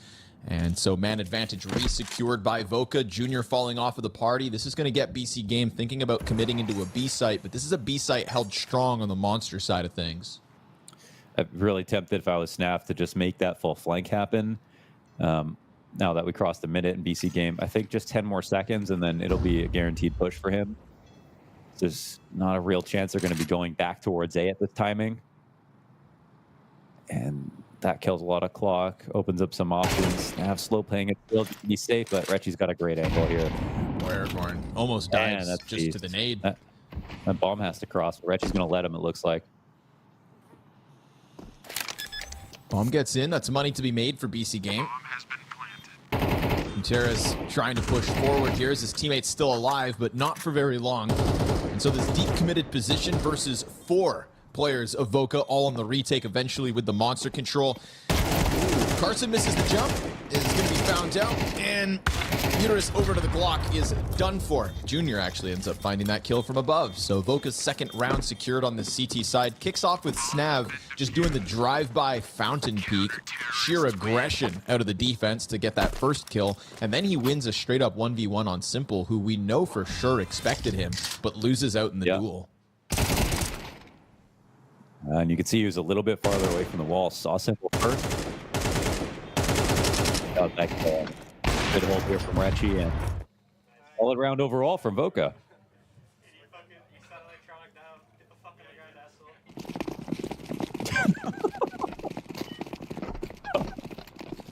And so man advantage re-secured by Voca. Junior falling off of the party. This is going to get BC.Game thinking about committing into a B site, but this is a B site held strong on the Monster side of things. I'm really tempted if I was Snav to just make that full flank happen. Now that we crossed the minute in BC.Game, I think just 10 more seconds and then it'll be a guaranteed push for him. There's not a real chance they're going to be going back towards A at this timing. And that kills a lot of clock, opens up some options. Snav slow playing it, still to be safe, but Rechi's got a great angle here. Aragorn almost dies just to the nade. That bomb has to cross, but Rechi's going to let him, it looks like. Bomb gets in. That's money to be made for BC.Game. Gutierrez trying to push forward here as his teammate's still alive, but not for very long. And so this deep committed position versus 4 players of Voca, all on the retake eventually with the Monster control. Carson misses the jump, is going to be found out, and Uterus over to the Glock is done for. Junior actually ends up finding that kill from above. So Voca's second round secured on the CT side. Kicks off with Snav just doing the drive-by fountain peak. Sheer aggression out of the defense to get that first kill. And then he wins a straight-up 1v1 on Simple, who we know for sure expected him, but loses out in the duel. And you can see he was a little bit farther away from the wall. Saw Simple first. Good hold here from Rechi, and solid round overall from Voca.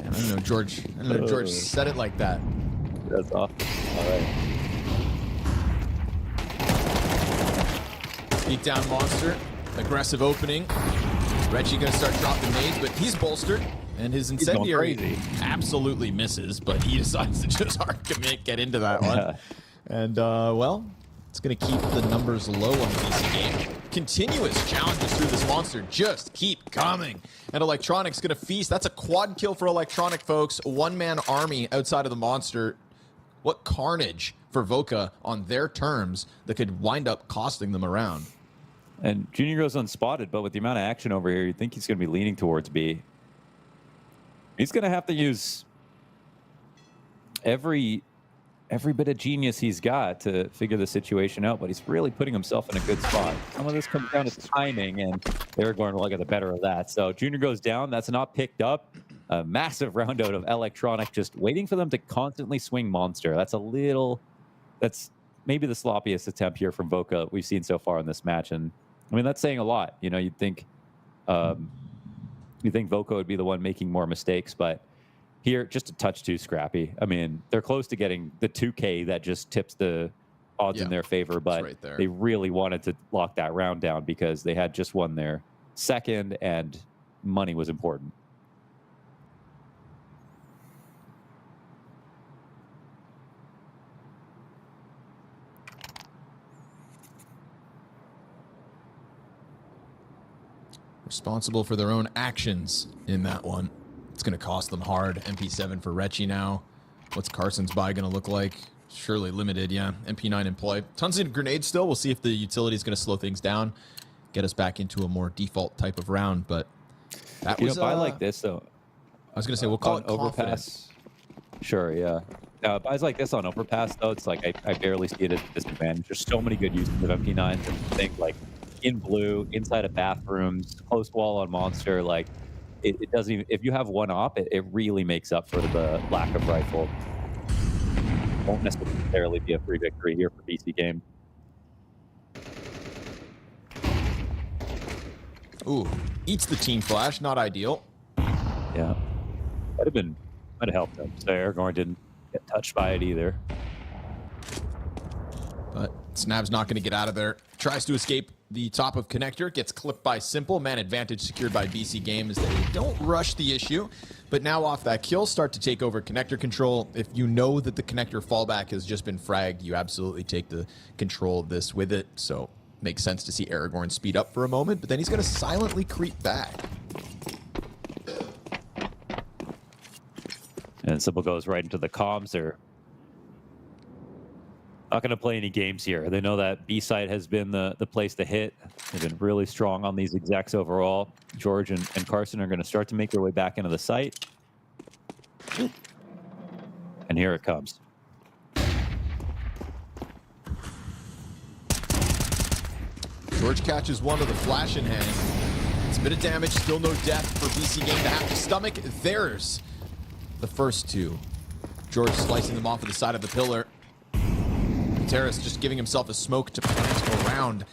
I don't know, George. I don't know, George said it like that. That's awesome. All right. Peek down Monster. Aggressive opening. Rechi gonna start dropping nades, but he's bolstered. And his incendiary absolutely misses, but he decides to just hard commit, get into that one. And, well, it's going to keep the numbers low on the BC.Game. Continuous challenges through this Monster just keep coming. And Electronic's going to feast. That's a quad kill for Electronic, folks. One-man army outside of the Monster. What carnage for Voca on their terms that could wind up costing them around. And Junior goes unspotted, but with the amount of action over here, you'd think he's going to be leaning towards B. He's going to have to use every bit of genius he's got to figure the situation out, but he's really putting himself in a good spot. Some of this comes down to timing, and Aragorn will get the better of that. So Junior goes down. That's not picked up. A massive round out of Electronic, just waiting for them to constantly swing Monster. That's maybe the sloppiest attempt here from Voca we've seen so far in this match. And I mean, that's saying a lot. You know, you'd think Voca would be the one making more mistakes, but here, just a touch too scrappy. I mean, they're close to getting the 2K that just tips the odds in their favor, but right they really wanted to lock that round down because they had just won their second and money was important. Responsible for their own actions in that one. It's going to cost them hard. MP7 for Rechi now. What's Carson's buy going to look like? Surely limited, yeah. MP9 in play. Tons of grenades still. We'll see if the utility is going to slow things down, get us back into a more default type of round. But that was buy like this, though. I was going to say, we'll call it overpass. Sure, yeah. Buys like this on overpass, though, it's like I barely see it as a disadvantage. There's so many good uses of MP9s and things like in blue, inside of bathrooms, close wall on Monster. Like it doesn't even, if you have one op, it really makes up for the lack of rifle. Won't necessarily be a free victory here for BC.Game. Ooh, eats the team flash, not ideal. Yeah, might have helped them. So Aragorn didn't get touched by it either. But Snav's not going to get out of there. Tries to escape the top of connector, gets clipped by Simple. Man advantage secured by BC.Game as they don't rush the issue. But now off that kill, start to take over connector control. If you know that the connector fallback has just been fragged, you absolutely take the control of this with it. So makes sense to see Aragorn speed up for a moment, but then he's going to silently creep back. And Simple goes right into the comms. They're not going to play any games here. They know that B side has been the place to hit. They've been really strong on these execs overall. George and Carson are going to start to make their way back into the site. And here it comes. George catches one with a flash in hand. It's a bit of damage, still no death for BC.Game to have to stomach. There's the first two. George slicing them off of the side of the pillar. Terrace just giving himself a smoke to plant around.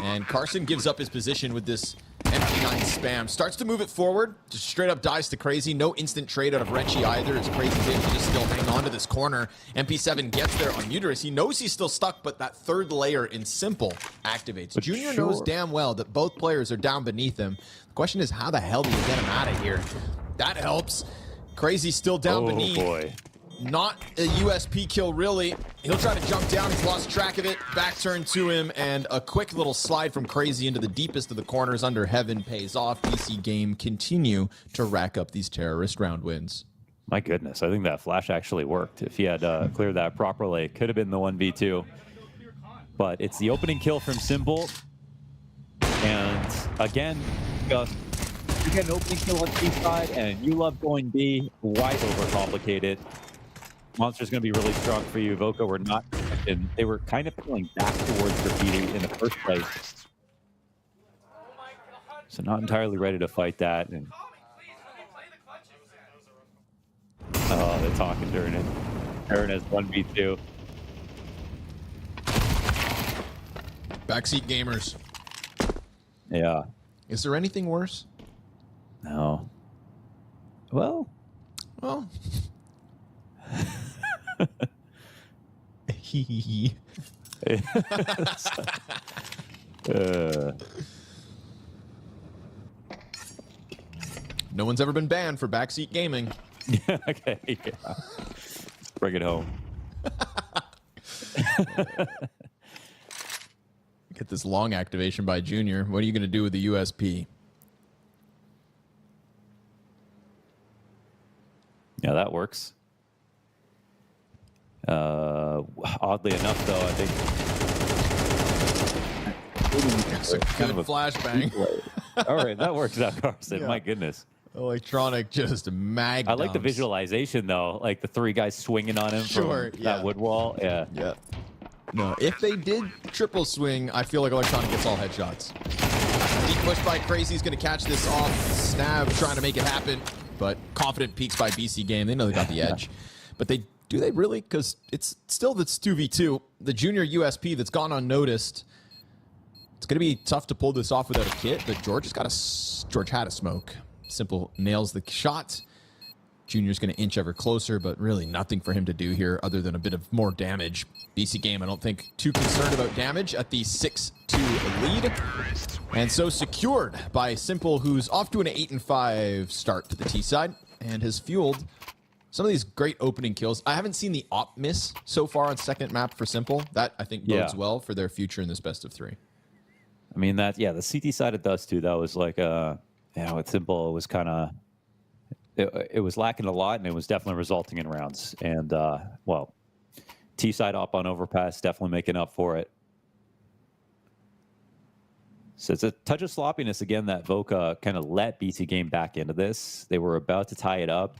And Carson gives up his position with this MP9 spam. Starts to move it forward, just straight up dies to Crazy. No instant trade out of Wrenchy either, as Crazy's able to just still hang on to this corner. MP7 gets there on Uterus. He knows he's still stuck, but that third layer in Simple activates. But Junior knows damn well that both players are down beneath him. The question is, how the hell do you get him out of here? That helps. Crazy's still down beneath. Boy. Not a USP kill, really. He'll try to jump down. He's lost track of it. Back turn to him, and a quick little slide from Crazy into the deepest of the corners under heaven pays off. BC.Game continue to rack up these terrorist round wins. My goodness, I think that flash actually worked. If he had cleared that properly, it could have been the 1v2. But it's the opening kill from Simple. And again, you get an opening kill on B side, and you love going B. Why overcomplicate it? Monster's going to be really strong for you. Voca were not, and they were kind of pulling back towards graffiti in the first place. So not entirely ready to fight that. And oh, they're talking during it. Aaron has 1v2. Backseat gamers. Yeah. Is there anything worse? No. Well. No one's ever been banned for backseat gaming. Okay, yeah. Bring it home. Get this long activation by Junior. What are you going to do with the USP? Yeah, that works. Oddly enough, though, I think it's a good flashbang. All right, that works out, Carson. Yeah. My goodness. Electronic just mag. I like the visualization, though, like the three guys swinging on him from that wood wall. Yeah. Yeah. No, if they did triple swing, I feel like Electronic gets all headshots. Deep push by Crazy is going to catch this off. Snab trying to make it happen, but confident peaks by BC.Game. They know they got the edge, but do they really? Because it's still that's 2v2. The Junior USP that's gone unnoticed. It's going to be tough to pull this off without a kit, but George had a smoke. Simple nails the shot. Junior's going to inch ever closer, but really nothing for him to do here other than a bit of more damage. BC.Game, I don't think too concerned about damage at the 6-2 lead. And so secured by Simple, who's off to an 8-5 start to the T side and has fueled some of these great opening kills. I haven't seen the op miss so far on second map for Simple. That, I think, bodes well for their future in this best of 3. I mean, the CT side it does too. That was like, with Simple, it was kind of, it was lacking a lot, and it was definitely resulting in rounds. And, well, T side op on overpass, definitely making up for it. So it's a touch of sloppiness again that Voca kind of let BC.Game back into this. They were about to tie it up.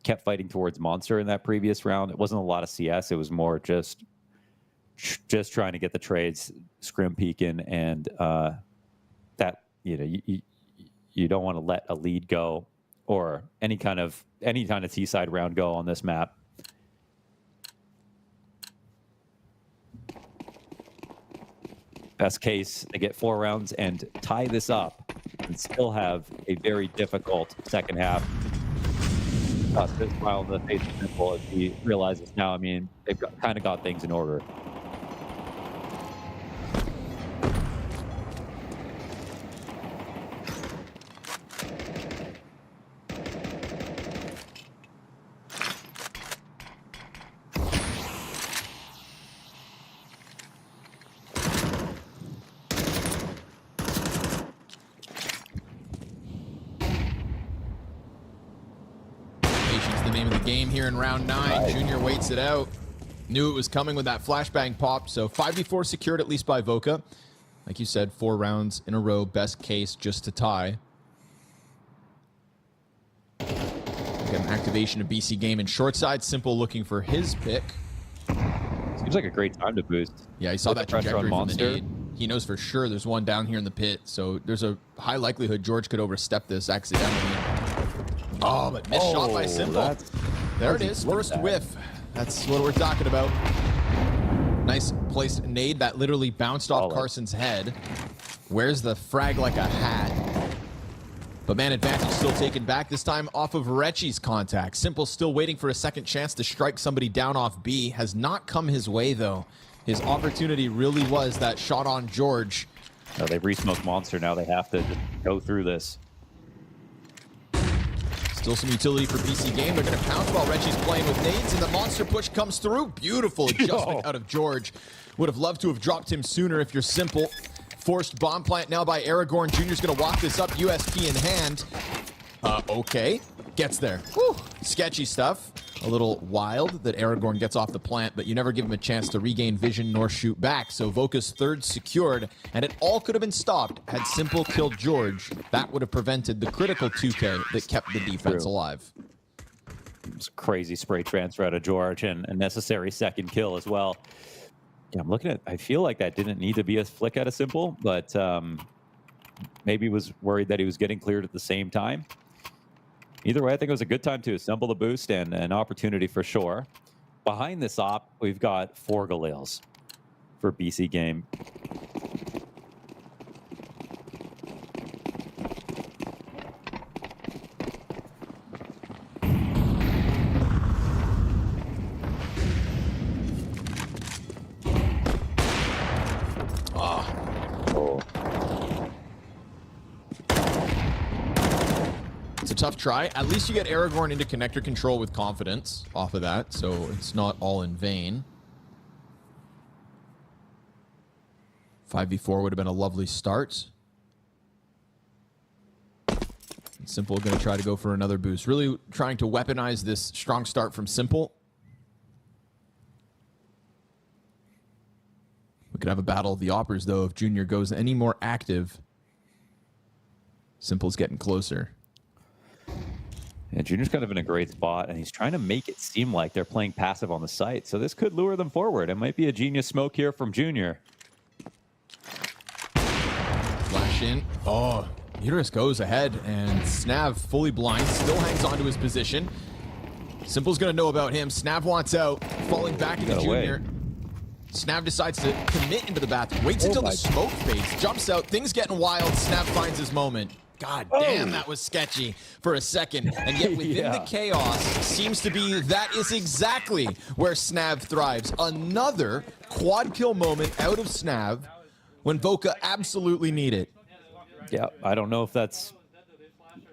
Kept fighting towards Monster in that previous round. It wasn't a lot of CS. It was more just trying to get the trades, scrim peeking, and that you don't want to let a lead go or any kind of T side round go on this map. Best case, they get 4 rounds and tie this up and still have a very difficult second half. This smile on the face of Simple as he realizes now, I mean, they've kind of got things in order. the name of the game here in round 9. Junior waits it out. Knew it was coming with that flashbang pop, so 5v4 secured at least by Voca. Like you said, 4 rounds in a row, best case just to tie. Got an activation of BC.Game in short side. Simple looking for his pick. Seems like a great time to boost. Yeah, he saw that pressure trajectory on from the Monster. nade. He knows for sure there's one down here in the pit, so there's a high likelihood George could overstep this accidentally. Oh, but missed shot by Simple. There it is, first whiff. That's what we're talking about. Nice placed nade that literally bounced off Carson's head. Wears the frag like a hat. But man, advantage still taken back, this time off of Rechi's contact. Simple still waiting for a second chance to strike somebody down off B. Has not come his way, though. His opportunity really was that shot on George. No, they've re-smoked Monster. Now they have to just go through this. Still some utility for BC.Game. They're going to pounce while Rechi's playing with nades, and the Monster push comes through. Beautiful adjustment out of George. Would have loved to have dropped him sooner if you're Simple. Forced bomb plant now by Aragorn. Junior's going to walk this up, USP in hand. Okay. Gets there. Whew. Sketchy stuff. A little wild that Aragorn gets off the plant, but you never give him a chance to regain vision nor shoot back. So Voca's third secured, and it all could have been stopped had Simple killed George. That would have prevented the critical 2K that kept the defense alive. It's a crazy spray transfer out of George and a necessary second kill as well. Yeah, I'm looking at, I feel like that didn't need to be a flick out of Simple, but maybe was worried that he was getting cleared at the same time. Either way, I think it was a good time to assemble the boost and an opportunity for sure. Behind this op, we've got 4 Galils for BC.Game. It's a tough try. At least you get Aragorn into connector control with confidence off of that, so it's not all in vain. 5v4 would have been a lovely start. Simple going to try to go for another boost. Really trying to weaponize this strong start from Simple. We could have a battle of the Oppers, though, if Junior goes any more active. Simple's getting closer. Yeah, Junior's kind of in a great spot, and he's trying to make it seem like they're playing passive on the site, so this could lure them forward. It might be a genius smoke here from Junior. Flash in. Oh, Uterus goes ahead, and Snav, fully blind, still hangs on to his position. Simple's going to know about him. Snav wants out, falling back into Junior. Snav decides to commit into the bathroom, waits until the smoke fades, jumps out, things getting wild. Snav finds his moment. God damn, that was sketchy for a second. And yet within the chaos seems to be that is exactly where Snav thrives. Another quad kill moment out of Snav when Voca absolutely need it. Yeah, I don't know if that's,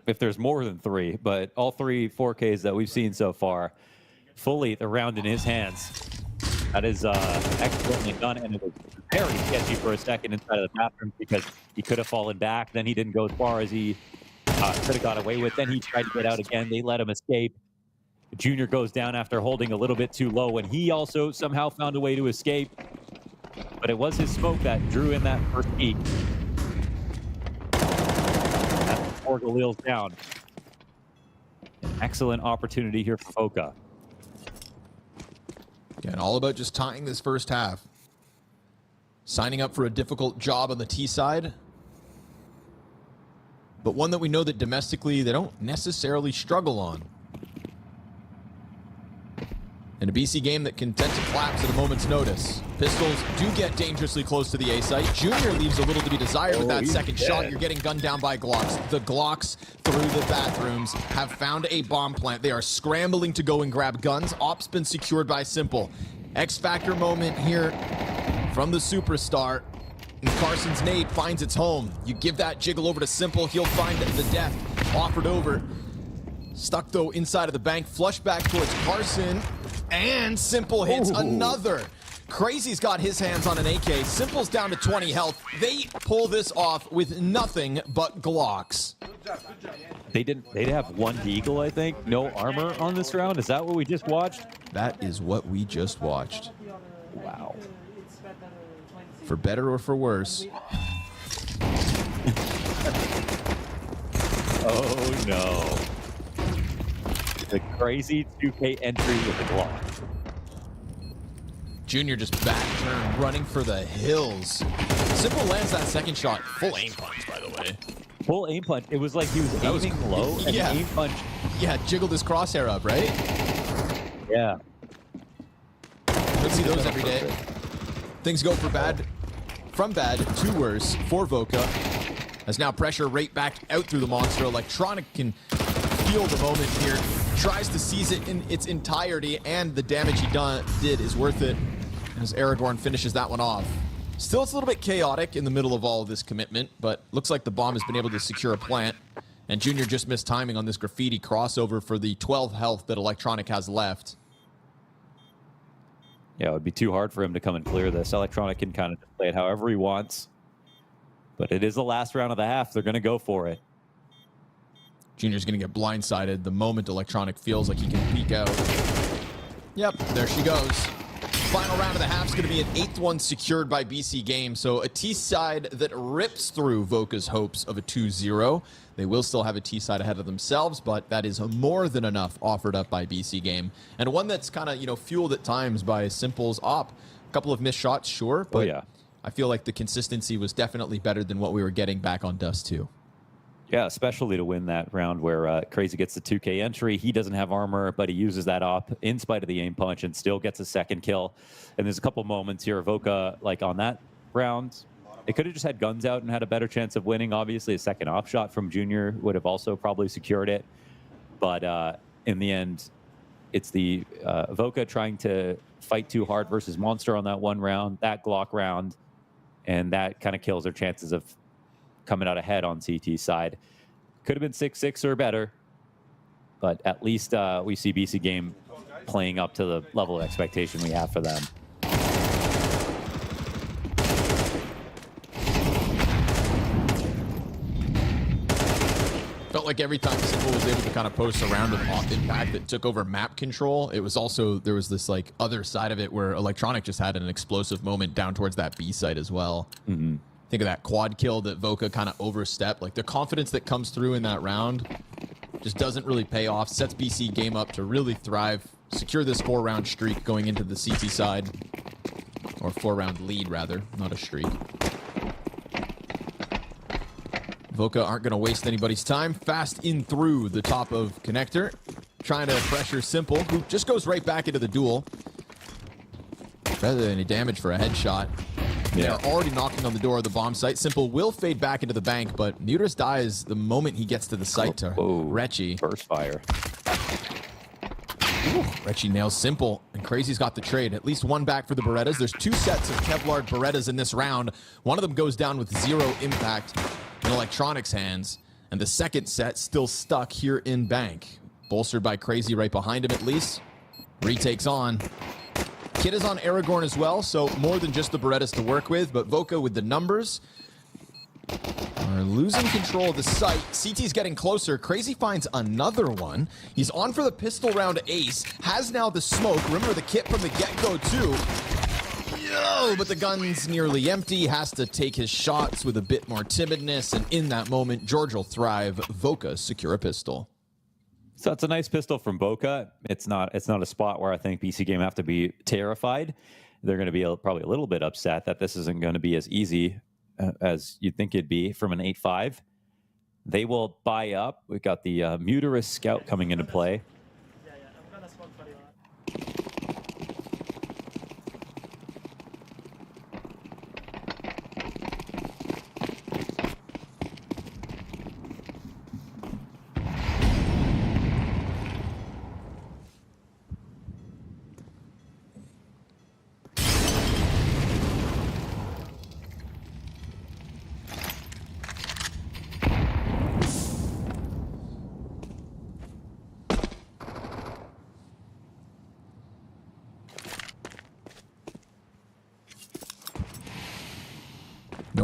if there's more than 3, but all 3 4Ks that we've seen so far, fully the round in his hands. That is excellently done, and it was very sketchy for a second inside of the bathroom because he could have fallen back. Then he didn't go as far as he could have got away with. Then he tried to get out again. They let him escape. Junior goes down after holding a little bit too low, and he also somehow found a way to escape. But it was his smoke that drew in that first peak. That's 4 Galils down. An excellent opportunity here for Voca. Again, all about just tying this first half. Signing up for a difficult job on the T side, but one that we know that domestically they don't necessarily struggle on. And a BC game that can tend to collapse at a moment's notice. Pistols do get dangerously close to the A site. Junior leaves a little to be desired with that second shot. You're getting gunned down by Glocks. The Glocks through the bathrooms have found a bomb plant. They are scrambling to go and grab guns. Op's been secured by Simple. X Factor moment here from the superstar. And Carson's nade finds its home. You give that jiggle over to Simple. He'll find the death offered over. Stuck though inside of the bank. Flush back towards Carson. And Simple hits another Crazy's got his hands on an AK. Simple's down to 20 health. They pull this off with nothing but Glocks. They have one Deagle, I think. No armor on this round. Is that what we just watched? That is what we just watched. Wow. For better or for worse. Oh no. The crazy 2K entry with the Glock. Junior just back turn, running for the hills. Simple lands that second shot. Full aim punch, by the way. Full aim punch. It was like he was aiming low and aim punch. Yeah, jiggled his crosshair up, right? Yeah. Don't see those every day. Things go from bad to worse for Voca. As now pressure right back out through the monster. Electronic can feel the moment here. Tries to seize it in its entirety, and the damage he did is worth it as Aragorn finishes that one off. Still, it's a little bit chaotic in the middle of all of this commitment, but looks like the bomb has been able to secure a plant. And Junior just missed timing on this graffiti crossover for the 12 health that Electronic has left. Yeah, it would be too hard for him to come and clear this. Electronic can kind of play it however he wants. But it is the last round of the half. They're going to go for it. Junior's going to get blindsided the moment Electronic feels like he can peek out. Yep, there she goes. Final round of the half is going to be an 8th one secured by BC.Game. So a T-side that rips through Voca's hopes of a 2-0. They will still have a T-side ahead of themselves, but that is more than enough offered up by BC.Game. And one that's kind of, fueled at times by Simple's op. A couple of missed shots, sure, but yeah. I feel like the consistency was definitely better than what we were getting back on Dust 2. Yeah, especially to win that round where Crazy gets the 2K entry. He doesn't have armor, but he uses that op in spite of the aim punch and still gets a second kill. And there's a couple moments here, Voca, like on that round, it could have just had guns out and had a better chance of winning. Obviously, a second op shot from Junior would have also probably secured it. But in the end, it's the Voca trying to fight too hard versus Monster on that one round, that Glock round, and that kind of kills their chances of coming out ahead on CT side. Could have been 6-6 or better, but at least we see BC.Game playing up to the level of expectation we have for them. Felt like every time Simple was able to kind of post a round of off impact that took over map control, it was also, there was this like other side of it where Electronic just had an explosive moment down towards that B site as well. Mm-hmm. Think of that quad kill that Voca kind of overstepped. Like the confidence that comes through in that round just doesn't really pay off. Sets BC.Game up to really thrive, secure this 4-round streak going into the CT side. Or 4-round lead, rather, not a streak. Voca aren't going to waste anybody's time. Fast in through the top of Connector. Trying to pressure Simple, who just goes right back into the duel. Better than any damage for a headshot. Yeah. They're already knocking on the door of the bomb site. Simple will fade back into the bank, but Mutas dies the moment he gets to the site to Rechi. First fire. Rechi nails Simple, and Crazy's got the trade. At least one back for the Berettas. There's 2 sets of Kevlar Berettas in this round. One of them goes down with 0 impact in Electronic's hands, and the second set still stuck here in bank. Bolstered by Crazy right behind him at least. Retakes on. Kid is on Aragorn as well, so more than just the Berettas to work with, but Voca with the numbers are losing control of the site. CT's getting closer. Crazy finds another one. He's on for the pistol round ace. Has now the smoke. Remember the kit from the get-go too. Yo, but the gun's nearly empty. Has to take his shots with a bit more timidness, and in that moment, George will thrive. Voca secure a pistol. So it's a nice pistol from Voca. It's not a spot where I think BC.Game have to be terrified. They're going to be probably a little bit upset that this isn't going to be as easy as you'd think it'd be from an 8-5. They will buy up. We've got the Muterus Scout coming into play. I'm gonna smoke for you.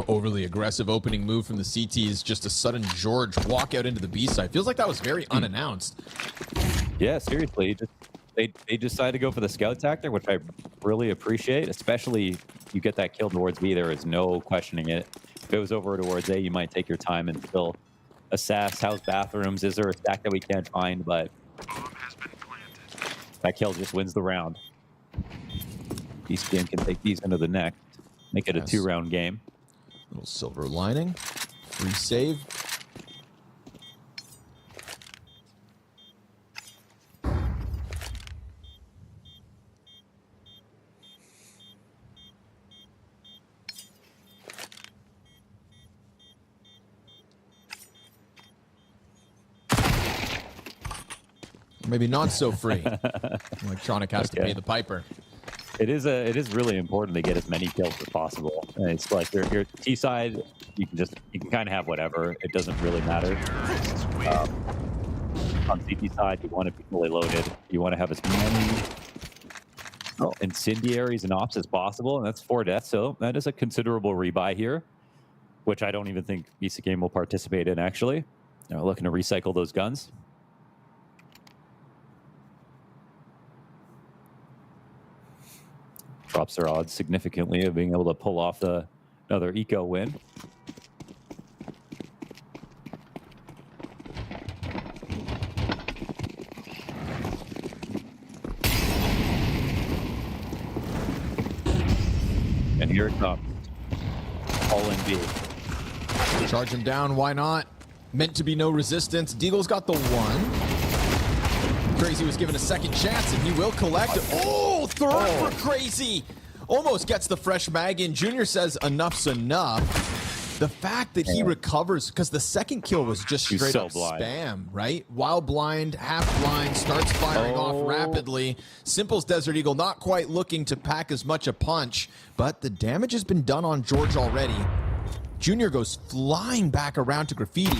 overly aggressive opening move from the CTs, just a sudden George walk out into the B side. Feels like that was very unannounced. Yeah, seriously. They decided to go for the scout tactic, which I really appreciate, especially you get that kill towards B, there is no questioning it. If it was over towards A, you might take your time and still assess how's bathrooms, is there a stack that we can't find, but that kill just wins the round. BC.Game can take these into the next, make it a 2-round game. Little silver lining, free save. Maybe not so free. Electronic has to pay the piper. It is really important to get as many kills as possible. And it's like your T side, you can kind of have whatever. It doesn't really matter. On CT side, you want to be fully loaded. You want to have as many incendiaries and ops as possible, and that's 4 deaths. So that is a considerable rebuy here, which I don't even think BC.Game will participate in. Actually, they're looking to recycle those guns. Drops their odds significantly of being able to pull off another eco win. And here it comes. All in B. Charge him down, why not? Meant to be no resistance. Deagle's got the 1. Crazy was given a second chance, and he will collect. Oh, third for Crazy. Almost gets the fresh mag in. Junior says enough's enough. The fact that he recovers, because the second kill was just straight up spam, right? While blind, half blind, starts firing off rapidly. Simple's Desert Eagle not quite looking to pack as much a punch, but the damage has been done on George already. Junior goes flying back around to Graffiti.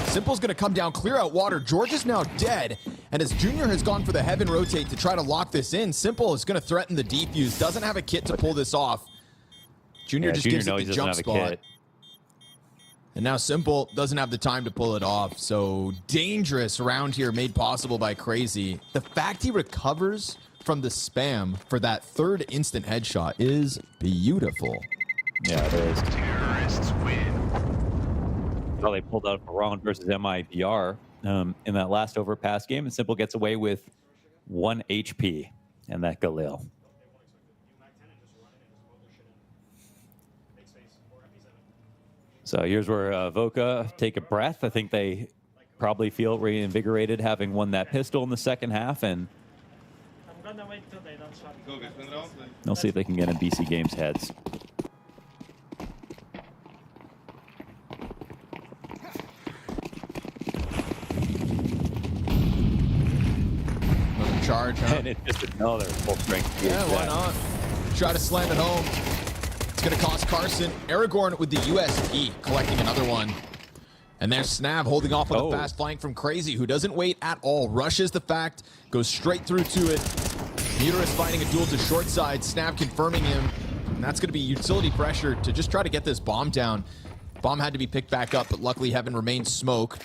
Simple's going to come down, clear out water. George is now dead. And as Junior has gone for the heaven rotate to try to lock this in, Simple is going to threaten the defuse. Doesn't have a kit to pull this off. Junior just gives it the jump spot. And now Simple doesn't have the time to pull it off. So dangerous round here made possible by Crazy. The fact he recovers from the spam for that third instant headshot is beautiful. Yeah, it is. Terrorists win. Well, they pulled out a round versus MIBR in that last overpass game, and Simple gets away with 1 HP and that Galil. So here's where Voca take a breath. I think they probably feel reinvigorated having won that pistol in the second half, and I'm gonna wait till they don't shot. they'll see if they can get in BC.Game's heads. Charge, huh? And it's just another full strength. Yeah, why not? Try to slam it home. It's going to cost Carson. Aragorn with the USP, collecting another one. And there's Snav holding off on the fast flank from Crazy, who doesn't wait at all. Rushes the fact, goes straight through to it. Muterus fighting a duel to short side. Snav confirming him. And that's going to be utility pressure to just try to get this bomb down. Bomb had to be picked back up, but luckily Heaven remains smoke.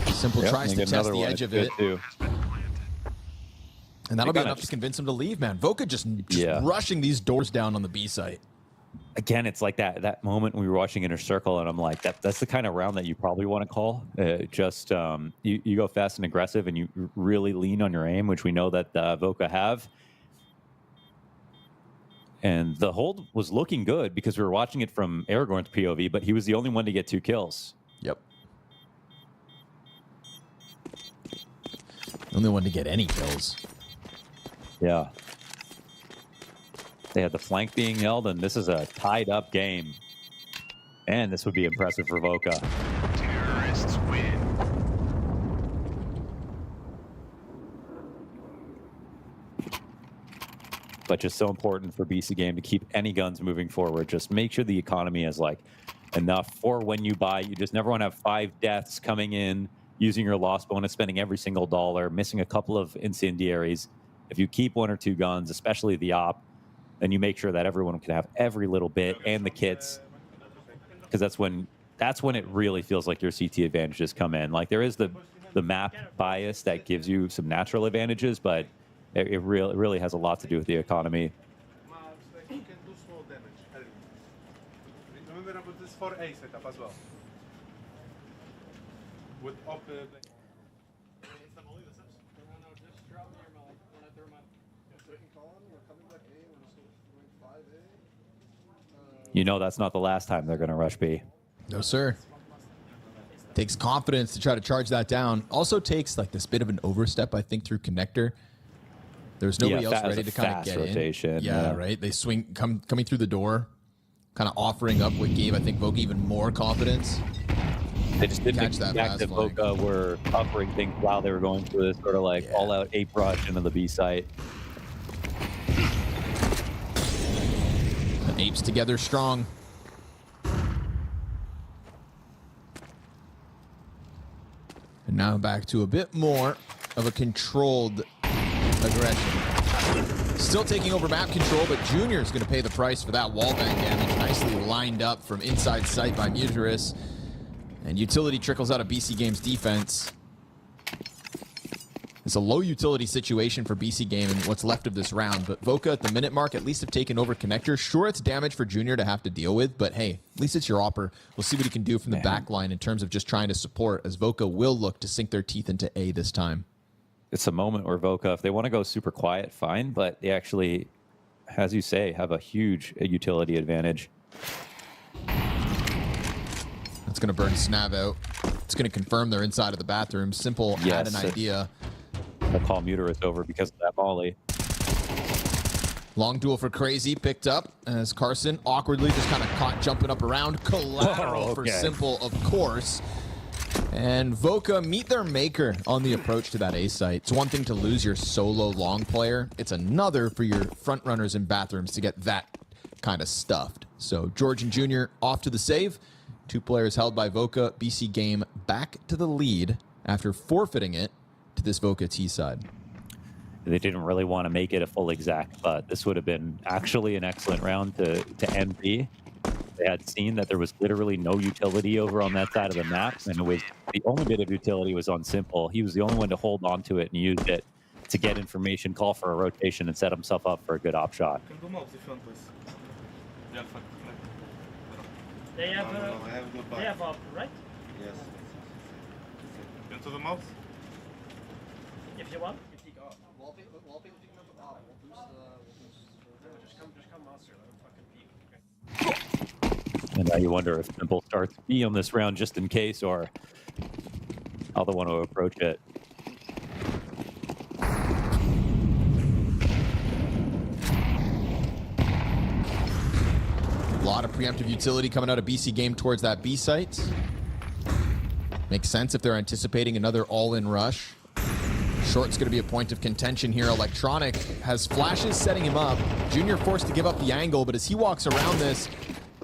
Simple tries to test the edge of it. And that'll be enough to convince him to leave, man. Voca just rushing these doors down on the B site. Again, it's like that moment we were watching Inner Circle, and I'm like, that's the kind of round that you probably want to call. You go fast and aggressive, and you really lean on your aim, which we know that Voca have. And the hold was looking good because we were watching it from Aragorn's POV, but he was the only one to get 2 kills. Yep. Only one to get any kills. Yeah. They had the flank being held, and this is a tied-up game. And this would be impressive for Voca. Terrorists win. But just so important for BC.Game to keep any guns moving forward. Just make sure the economy is like enough for when you buy. You just never want to have 5 deaths coming in, using your loss bonus, spending every single dollar, missing a couple of incendiaries. If you keep 1 or 2 guns, especially the op, then you make sure that everyone can have every little bit and the kits because that's when it really feels like your CT advantages come in. Like there is the map bias that gives you some natural advantages, but it really has a lot to do with the economy. You can do small damage. Remember about this 4A setup as well. With up. You know that's not the last time they're going to rush B. No, sir. Takes confidence to try to charge that down. Also takes like this bit of an overstep, I think, through connector. There's nobody else ready to kind of get rotation, in. Yeah, right. They swing coming through the door, kind of offering up what gave, I think, Voca even more confidence. They just didn't expect that Voca were offering things while they were going through this sort of like all-out ape rush into the B site. The apes together strong. And now back to a bit more of a controlled aggression. Still taking over map control, but Junior is going to pay the price for that wallbang damage. Nicely lined up from inside sight by Muterus. And utility trickles out of BC.Game's defense. It's a low utility situation for BC.Game in what's left of this round, but Voca at the minute mark at least have taken over connector. Sure, it's damage for Junior to have to deal with, but hey, at least it's your opper. We'll see what he can do from the back line in terms of just trying to support, as Voca will look to sink their teeth into A this time. It's a moment where Voca, if they want to go super quiet, fine, but they actually, as you say, have a huge utility advantage. That's going to burn Snav out. It's going to confirm they're inside of the bathroom. Simple had an idea. I'll call Muterus over because of that volley. Long duel for Crazy picked up as Carson awkwardly just kind of caught jumping up around. Collateral for Simple, of course. And Voca meet their maker on the approach to that A site. It's one thing to lose your solo long player. It's another for your front runners in bathrooms to get that kind of stuffed. So George and Junior off to the save. 2 players held by Voca. BC.Game back to the lead after forfeiting it to this Voca T side. They didn't really want to make it a full exact, but this would have been actually an excellent round to end B. They had seen that there was literally no utility over on that side of the map, and it was the only bit of utility was on Simple. He was the only one to hold on to it and used it to get information, call for a rotation, and set himself up for a good op shot. They have up, right? Yes. Into the mouth? If you want. And now you wonder if Simple starts B on this round just in case, or how they want to approach it. A lot of preemptive utility coming out of BC.Game towards that B site. Makes sense if they're anticipating another all-in rush. Short's going to be a point of contention here. Electronic has flashes setting him up. Junior forced to give up the angle, but as he walks around this,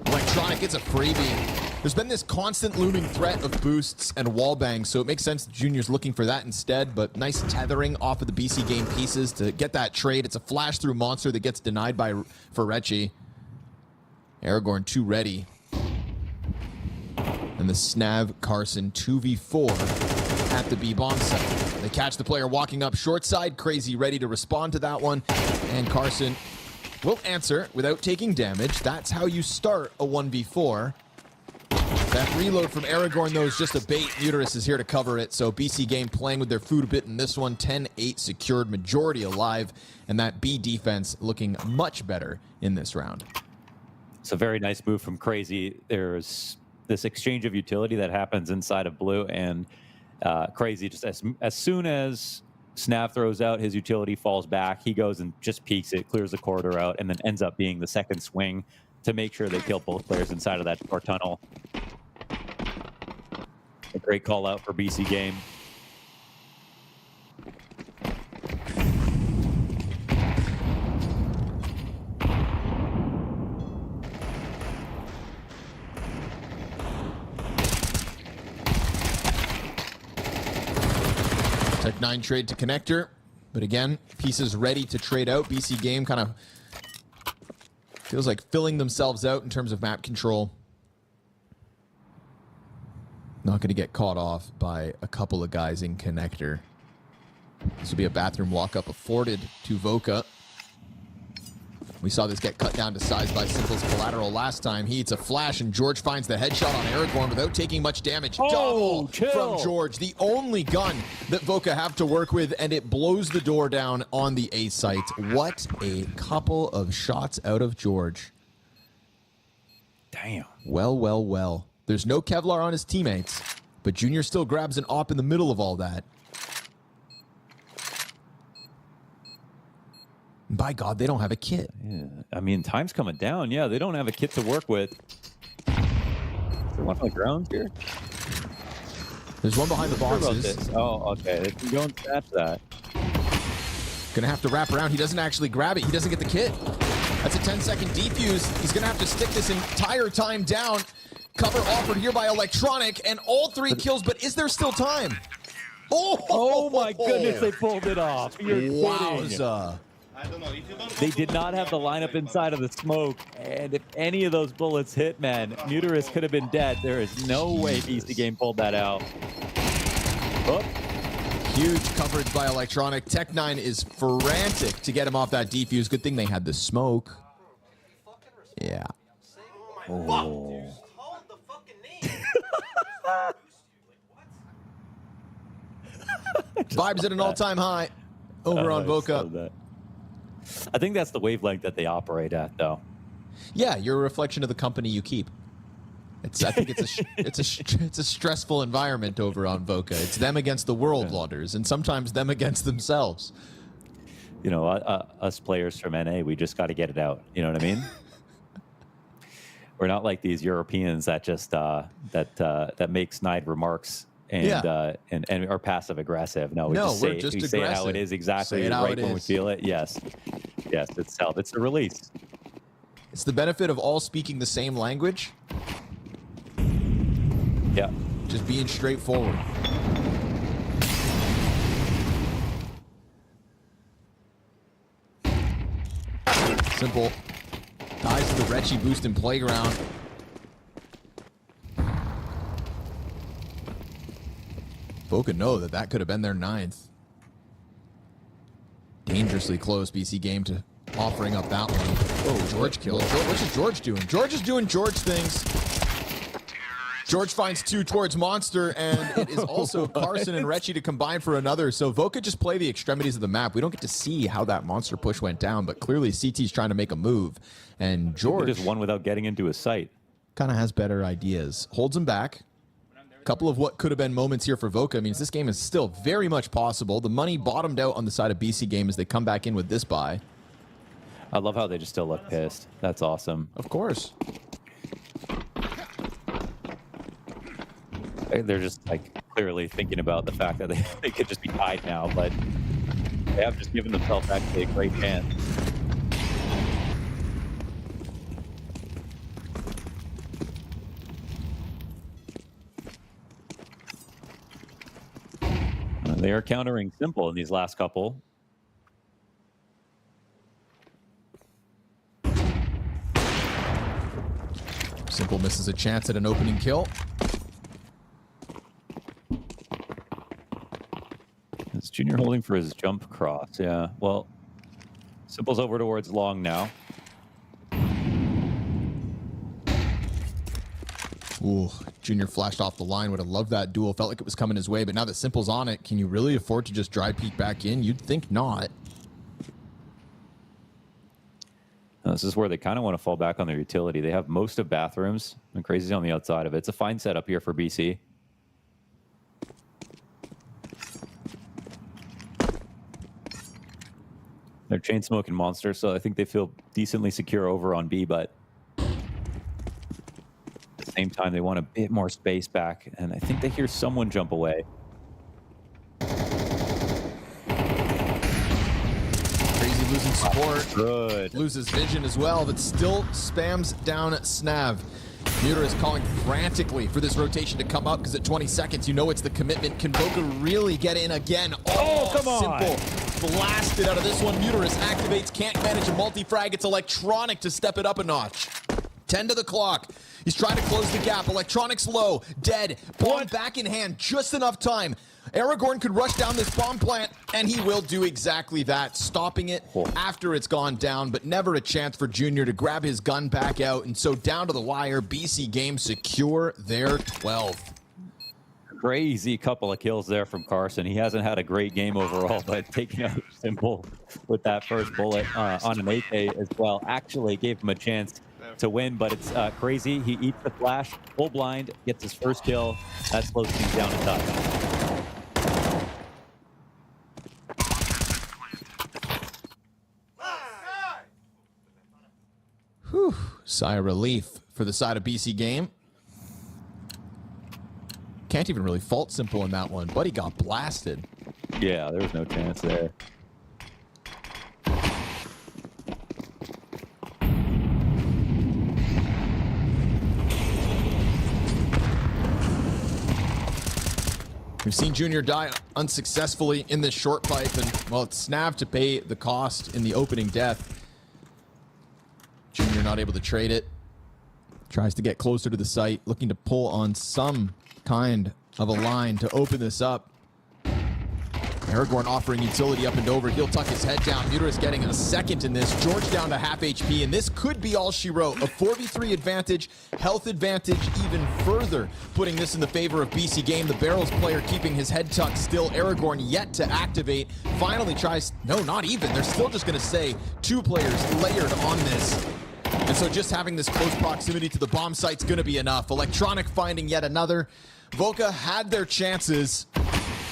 Electronic gets a freebie. There's been this constant looming threat of boosts and wallbangs, so it makes sense that Junior's looking for that instead, but nice tethering off of the BC.Game pieces to get that trade. It's a flash through monster that gets denied by Ferecci. Aragorn 2 ready. And the Snav Carson 2v4 at the B-bomb site. They catch the player walking up short side. Crazy ready to respond to that one. And Carson will answer without taking damage. That's how you start a 1v4. That reload from Aragorn, though, is just a bait. Muterus is here to cover it. So BC.Game playing with their food a bit in this one. 10-8 secured, majority alive. And that B defense looking much better in this round. It's a very nice move from Crazy. There's this exchange of utility that happens inside of Blue, and Crazy, just as soon as Snav throws out, his utility falls back. He goes and just peeks it, clears the corridor out, and then ends up being the second swing to make sure they kill both players inside of that short tunnel. A great call out for BC.Game. Tech9 trade to connector, but again, pieces ready to trade out. BC.Game kind of feels like filling themselves out in terms of map control. Not going to get caught off by a couple of guys in connector. This will be a bathroom walk-up afforded to Voca. We saw this get cut down to size by Simple's collateral last time. He eats a flash, and George finds the headshot on Aragorn without taking much damage. Double from George, the only gun that Voca have to work with, and it blows the door down on the A site. What a couple of shots out of George. Damn. Well, well, well. There's no Kevlar on his teammates, but Junior still grabs an op in the middle of all that. By God, they don't have a kit. Yeah. I mean, time's coming down. Yeah, they don't have a kit to work with. Is there one on the ground here? There's one behind the boxes. Oh, okay. They can go and catch that. Gonna have to wrap around. He doesn't actually grab it. He doesn't get the kit. That's a 10-second defuse. He's gonna have to stick this entire time down. Cover offered here by Electronic, and all 3 kills, but is there still time? Oh my goodness, they pulled it off. You're Wowza. I don't know. If you don't They did not have the lineup inside of the smoke, and if any of those bullets hit, man, Muterus could have been dead. There is no way BC.Game pulled that out. Oh. Huge coverage by Electronic. Tech9 is frantic to get him off that defuse. Good thing they had the smoke. Yeah. Oh. Vibes at an all-time high over on Voca. I think that's the wavelength that they operate at, though. Yeah, you're a reflection of the company you keep. I think it's a stressful environment over on Voca. It's them against the world, Launders, and sometimes them against themselves. You know, us players from NA, we just got to get it out. You know what I mean? We're not like these Europeans that just that make snide remarks and are passive aggressive. No, we say it how it is exactly right when we feel it. Yes, it's a release. It's the benefit of all speaking the same language. Yeah, just being straightforward. Simple. Dies to the Retchy boost in Playground. Voca know that could have been their 9th. Dangerously close, BC.Game, to offering up that one. Oh, George killed. What's George doing? George is doing George things. George finds 2 towards Monster, and it is also Carson and Retchy to combine for another. So Voca just play the extremities of the map. We don't get to see how that Monster push went down, but clearly CT's trying to make a move. And George just won without getting into his sight. Kind of has better ideas. Holds him back. A couple of what could have been moments here for Voca means this game is still very much possible. The money bottomed out on the side of BC.Game as they come back in with this buy. I love how they just still look pissed. That's awesome. Of course. They're just like clearly thinking about the fact that they could just be tied now, but they have just given themselves actually a great chance. They are countering Simple in these last couple. Simple misses a chance at an opening kill. It's Junior holding for his jump cross. Yeah, well, Simple's over towards long now. Ooh, Junior flashed off the line. Would have loved that duel. Felt like it was coming his way, but now that Simple's on it, can you really afford to just dry peek back in? You'd think not. Now, this is where they kind of want to fall back on their utility. They have most of bathrooms, and Crazy's on the outside of it. It's a fine setup here for BC. They're chain smoking Monster, so I think they feel decently secure over on B, but at the same time, they want a bit more space back, and I think they hear someone jump away. Crazy losing support. Good. Loses vision as well, but still spams down Snav. Muter is calling frantically for this rotation to come up because at 20 seconds, you know it's the commitment. Can Voca really get in again? Oh, come on. Simple. Blasted out of this one. Muterus activates, can't manage a multi-frag. It's Electronic to step it up a notch. 10 to the clock. He's trying to close the gap. Electronics low, dead. Bomb back in hand, just enough time. Aragorn could rush down this bomb plant, and he will do exactly that, stopping it after it's gone down, but never a chance for Junior to grab his gun back out. And so down to the wire, BC.Game secure their 12th. Crazy couple of kills there from Carson. He hasn't had a great game overall, but taking out Simple with that first bullet on an AK as well actually gave him a chance to win, but it's crazy. He eats the flash, full blind, gets his first kill. That slows things down a touch. Whew. Sigh of relief for the side of BC.Game. Can't even really fault Simple in that one, but he got blasted. Yeah, there was no chance there. We've seen Junior die unsuccessfully in this short pipe, and, well, it's Snav to pay the cost in the opening death. Junior not able to trade it. Tries to get closer to the site, looking to pull on some kind of a line to open this up. Aragorn offering utility up and over. He'll tuck his head down. Muter is getting a second in this. George down to half HP, and this could be all she wrote. A 4v3 advantage, health advantage even further, putting this in the favor of BC.Game. The Barrels player keeping his head tucked still. Aragorn yet to activate. Finally tries, no, not even. They're still just going to say 2 players layered on this. And so just having this close proximity to the bomb site's going to be enough. Electronic finding yet another. Voca had their chances,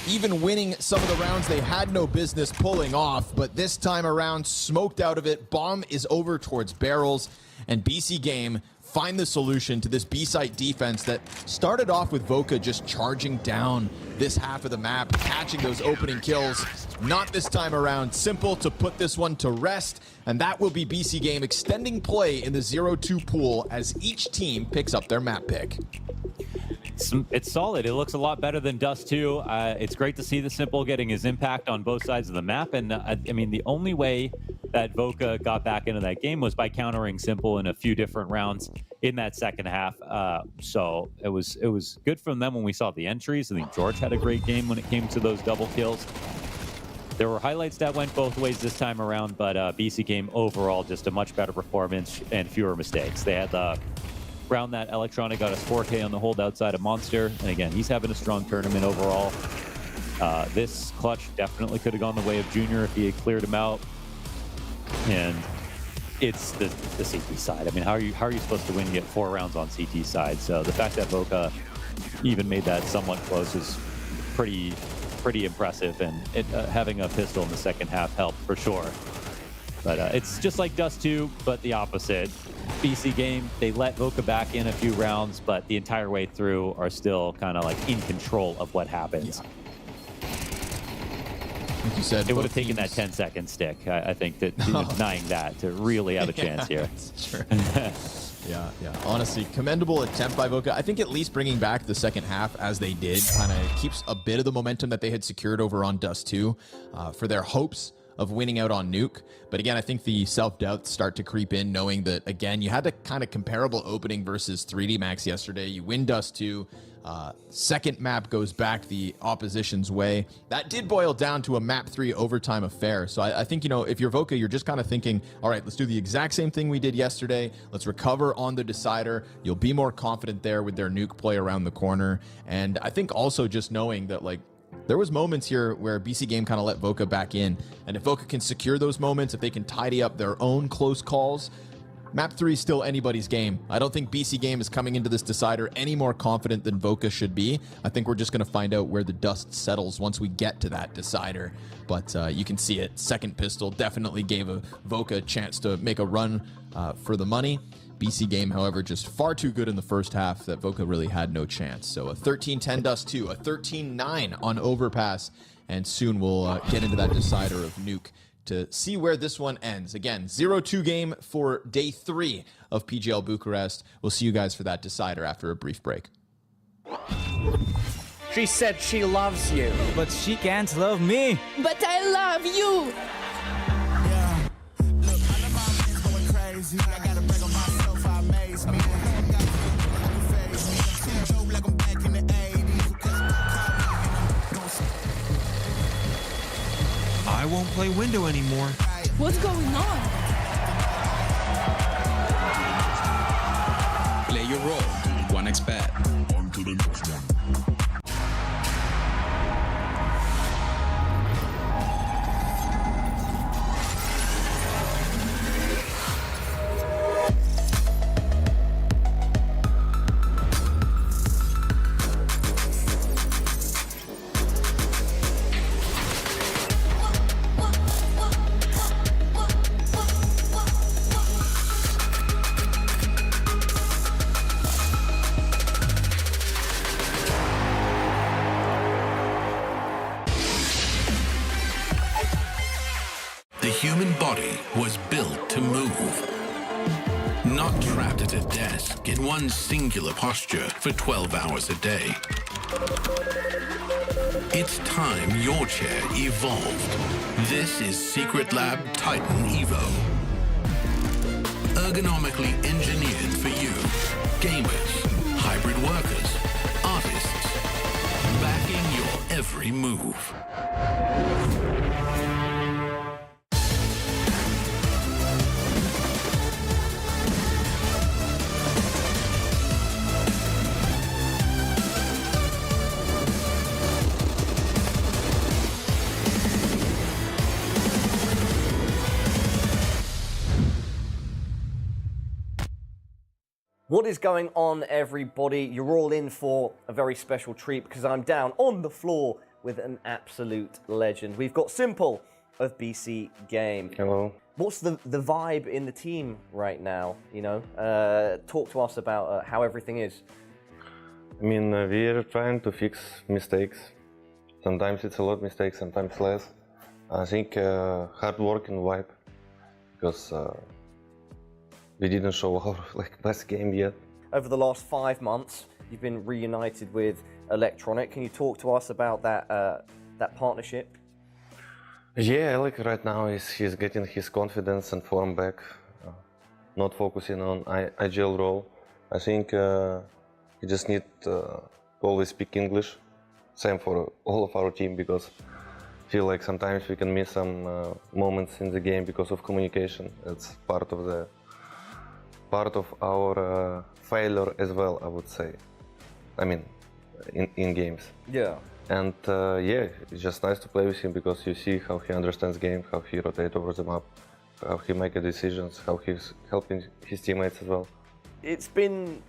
even winning some of the rounds they had no business pulling off, but this time around, smoked out of it. Bomb is over towards Barrels, and BC.Game find the solution to this B-site defense that started off with Voca just charging down this half of the map, catching those opening kills. Not this time around. Simple to put this one to rest, and that will be BC.Game extending play in the 0-2 pool as each team picks up their map pick. It's solid. It looks a lot better than Dust 2. It's great to see the Simple getting his impact on both sides of the map. And I mean, the only way that Voca got back into that game was by countering Simple in a few different rounds in that second half. So it was good from them when we saw the entries. I think George had a great game when it came to those double kills. There were highlights that went both ways this time around, but BC.Game overall just a much better performance and fewer mistakes. They had the round that Electronic got us 4K on the hold outside of Monster, and again, he's having a strong tournament overall. This clutch definitely could have gone the way of Junior if he had cleared him out. And it's the CT side. I mean, how are you supposed to win and get 4 rounds on CT side? So the fact that Voca even made that somewhat close is pretty impressive, and having a pistol in the second half helped for sure. But it's just like Dust 2, but the opposite. BC.Game, they let Voca back in a few rounds, but the entire way through are still kind of like in control of what happens. Yeah. Like you said, it would have taken that 10-second stick, I think, denying that to really have a chance here. That's true. Yeah. Honestly, commendable attempt by Voca. I think at least bringing back the second half as they did kind of keeps a bit of the momentum that they had secured over on Dust 2 for their hopes of winning out on Nuke. But again, I think the self-doubts start to creep in, knowing that, again, you had the kind of comparable opening versus 3D Max yesterday. You win Dust 2. Second map goes back the opposition's way. That did boil down to a map 3 overtime affair. So I think, you know, if you're Voca, you're just kind of thinking, all right, let's do the exact same thing we did yesterday. Let's recover on the decider. You'll be more confident there with their Nuke play around the corner. And I think also just knowing that, like, there was moments here where BC.Game kind of let Voca back in. And if Voca can secure those moments, if they can tidy up their own close calls, map 3 is still anybody's game. I don't think BC.Game is coming into this decider any more confident than Voca should be. I think we're just going to find out where the dust settles once we get to that decider. But you can see it. Second pistol definitely gave Voca a chance to make a run for the money. BC.Game, however, just far too good in the first half that Voca really had no chance. So a 13-10 Dust 2, a 13-9 on Overpass, and soon we'll get into that decider of Nuke to see where this one ends. Again, 0-2 game for day 3 of PGL Bucharest. We'll see you guys for that decider after a brief break. She said she loves you, but she can't love me. But I love you. Yeah. Look, all of my friends going crazy. I gotta break on myself, I amaze me. I won't play window anymore. What's going on? Play your role. 1xBet. On to the next one. The human body was built to move, not trapped at a desk in one singular posture for 12 hours a day. It's time your chair evolved. This is Secret Lab Titan Evo. Ergonomically engineered for you, gamers, hybrid workers, artists, backing your every move. What is going on, everybody? You're all in for a very special treat because I'm down on the floor with an absolute legend. We've got Simple of BC.Game. Hello. What's the vibe in the team right now? You know, talk to us about how everything is. I mean, we're trying to fix mistakes. Sometimes it's a lot of mistakes, sometimes less. I think hard work and vibe, because we didn't show our best game yet. Over the last 5 months, you've been reunited with Electronic. Can you talk to us about that partnership? Yeah, right now he's getting his confidence and form back, not focusing on IGL role. I think he just need to always speak English. Same for all of our team, because I feel like sometimes we can miss some moments in the game because of communication. It's part of our failure as well, I would say. I mean, in games. Yeah. And yeah, it's just nice to play with him, because you see how he understands game, how he rotates over the map, how he makes decisions, how he's helping his teammates as well. It's been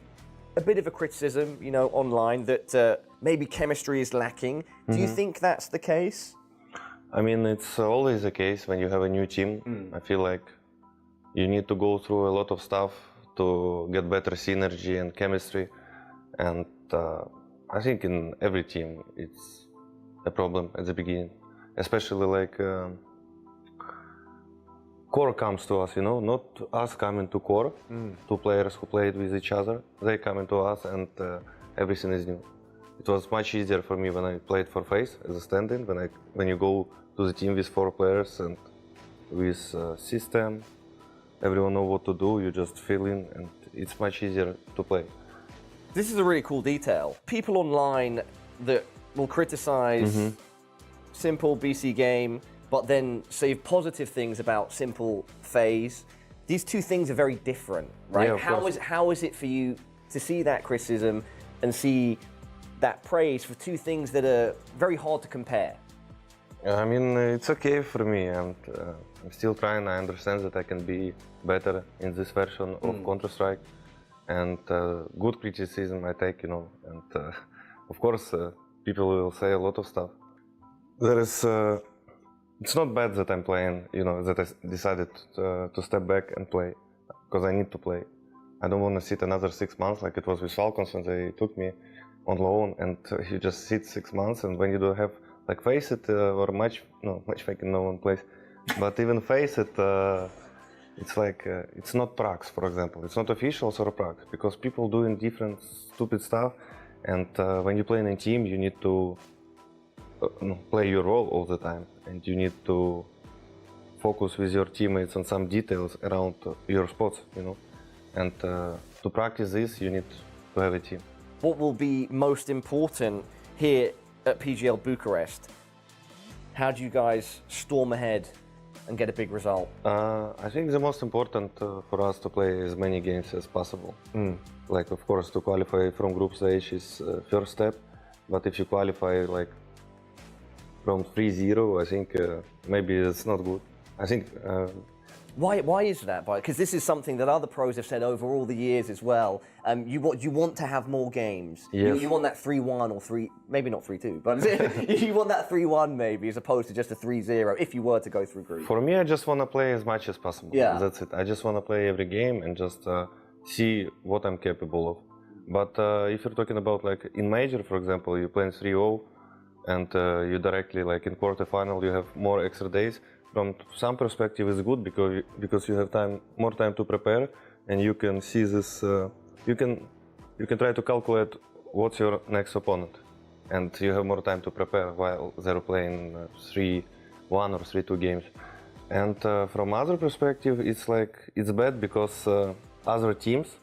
a bit of a criticism, you know, online that maybe chemistry is lacking. Do you think that's the case? I mean, it's always the case when you have a new team. I feel like you need to go through a lot of stuff to get better synergy and chemistry, and I think in every team it's a problem at the beginning, especially like core comes to us, you know, not us coming to core. Two players who played with each other, they come into us, and everything is new. It was much easier for me when I played for FaZe as a stand-in, when you go to the team with 4 players and with system. Everyone knows what to do, you just fill in, and it's much easier to play. This is a really cool detail. People online that will criticize Simple BC.Game, but then say positive things about Simple FaZe. These two things are very different, right? Yeah, how is it for you to see that criticism and see that praise for two things that are very hard to compare? I mean, it's okay for me, and I'm still trying. I understand that I can be better in this version of Counter-Strike, and good criticism I take, you know, and of course people will say a lot of stuff. It's not bad that I'm playing, you know, that I decided to step back and play, because I need to play. I don't want to sit another 6 months like it was with Falcons when they took me on loan, and you just sit 6 months, and when you don't have like FaZe it or matchmaking, no one plays. But even FaZe it, it's like it's not pracs, for example. It's not officials or pracs, because people doing different stupid stuff, and when you play in a team, you need to play your role all the time, and you need to focus with your teammates on some details around your spots, you know. And to practice this, you need to have a team. What will be most important here at PGL Bucharest? How do you guys storm ahead and get a big result? I think the most important for us to play as many games as possible. Like, of course, to qualify from group stage is first step, but if you qualify like from 3-0, I think maybe it's not good. I think. Why is that? Because this is something that other pros have said over all the years as well. You want to have more games. Yes. You want that 3-1 or 3, maybe not 3-2, but you want that 3-1 maybe as opposed to just a 3-0 if you were to go through group. For me, I just want to play as much as possible. Yeah. That's it. I just want to play every game and just see what I'm capable of. But if you're talking about like in major, for example, you're playing 3-0 and you directly like in quarterfinal, you have more extra days. From some perspective, it's good because you have more time to prepare, and you can see this. You can try to calculate what's your next opponent, and you have more time to prepare while they're playing 3-1 or 3-2 games. And from other perspective, it's bad because other teams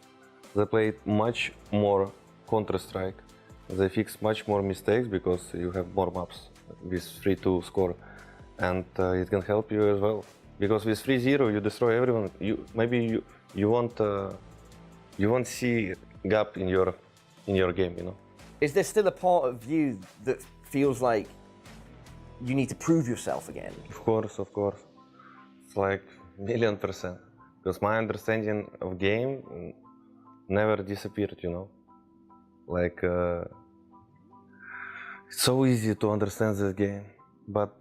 they play much more Counter-Strike. They fix much more mistakes because you have more maps with 3-2 score. And it can help you as well, because with 3-0 you destroy everyone. You won't see gap in your game, you know. Is there still a part of you that feels like you need to prove yourself again? Of course. It's like 1,000,000%. Because my understanding of game never disappeared, you know. Like it's so easy to understand this game, but.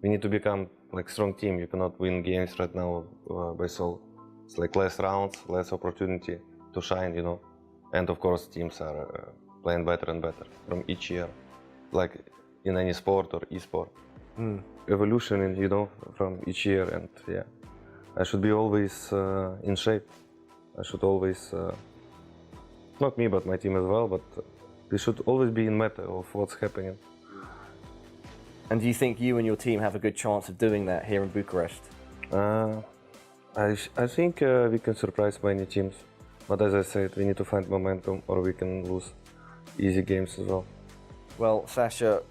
We need to become like strong team. You cannot win games right now by solo. It's like less rounds, less opportunity to shine, you know. And of course, teams are playing better and better from each year, like in any sport or e-sport. Evolution, you know, from each year. And yeah, I should be always in shape. I should always, not me, but my team as well. But we should always be in meta of what's happening. And do you think you and your team have a good chance of doing that here in Bucharest? I think we can surprise many teams. But as I said, we need to find momentum or we can lose easy games as well. Well, Sasha,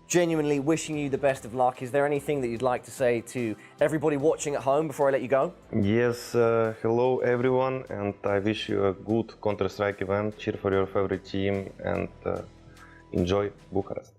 genuinely wishing you the best of luck. Is there anything that you'd like to say to everybody watching at home before I let you go? Yes, hello everyone, and I wish you a good Counter-Strike event. Cheer for your favorite team and enjoy Bucharest.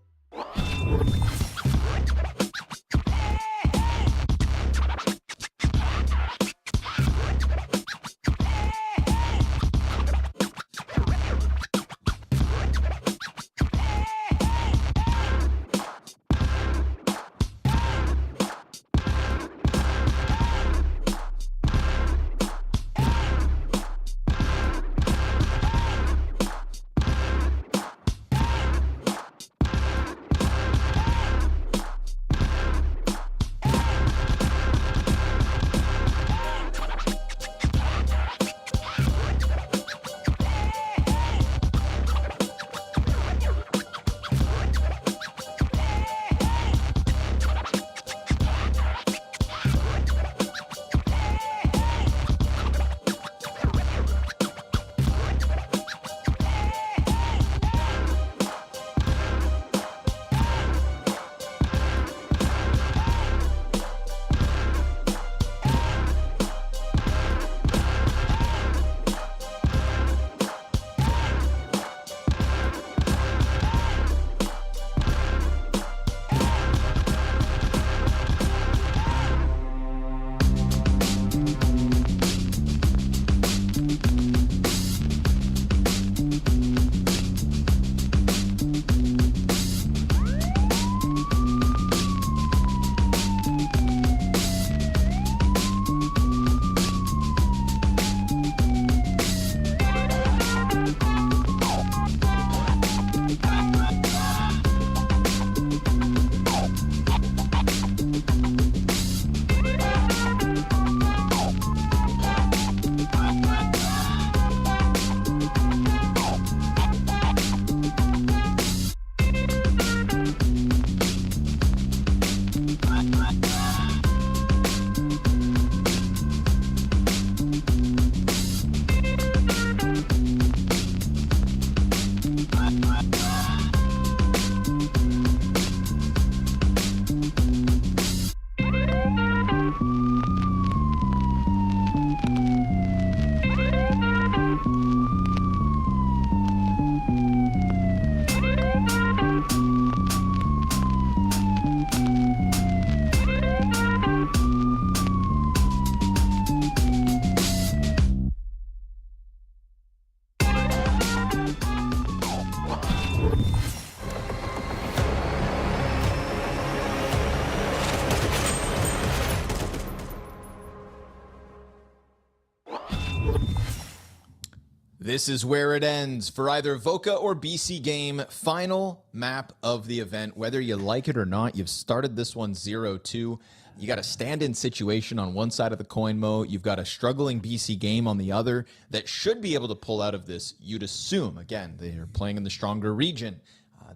This is where it ends for either Voca or BC.Game. Final map of the event. Whether you like it or not, you've started this one 0-2. You got a stand-in situation on one side of the coin, Mo. You've got a struggling BC.Game on the other that should be able to pull out of this, you'd assume. Again, they're playing in the stronger region.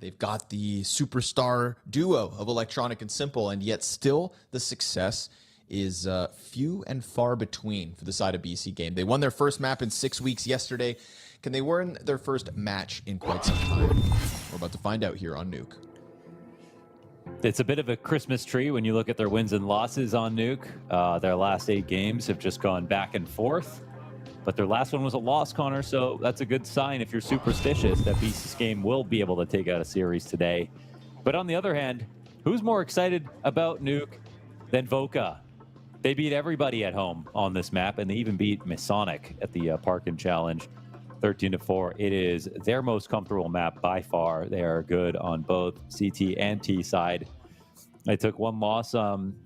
They've got the superstar duo of Electronic and Simple, and yet still the success is few and far between for the side of BC.Game. They won their first map in 6 weeks yesterday. Can they win their first match in quite some time? We're about to find out here on Nuke. It's a bit of a Christmas tree when you look at their wins and losses on Nuke. Their last 8 games have just gone back and forth. But their last one was a loss, Connor, so that's a good sign if you're superstitious that BC.Game will be able to take out a series today. But on the other hand, who's more excited about Nuke than Voca? They beat everybody at home on this map, and they even beat Masonic at the Parkin Challenge 13-4. It is their most comfortable map by far. They are good on both CT and T side. They took one loss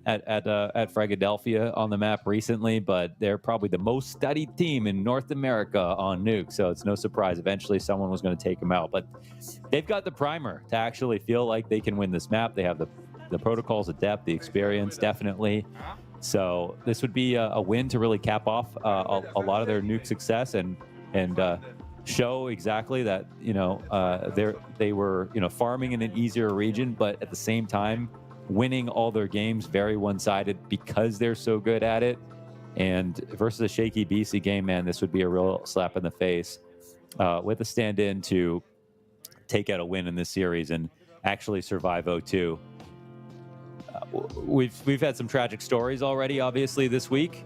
at Philadelphia on the map recently, but they're probably the most studied team in North America on Nuke, so it's no surprise eventually someone was going to take them out. But they've got the primer to actually feel like they can win this map. They have the protocols, the depth, the experience, definitely. So this would be a win to really cap off a lot of their Nuke success and show exactly that they were farming in an easier region, but at the same time winning all their games very one-sided because they're so good at it. And versus a shaky BC.Game, man, this would be a real slap in the face with a stand-in to take out a win in this series and actually survive 0-2. We've had some tragic stories already, obviously, this week.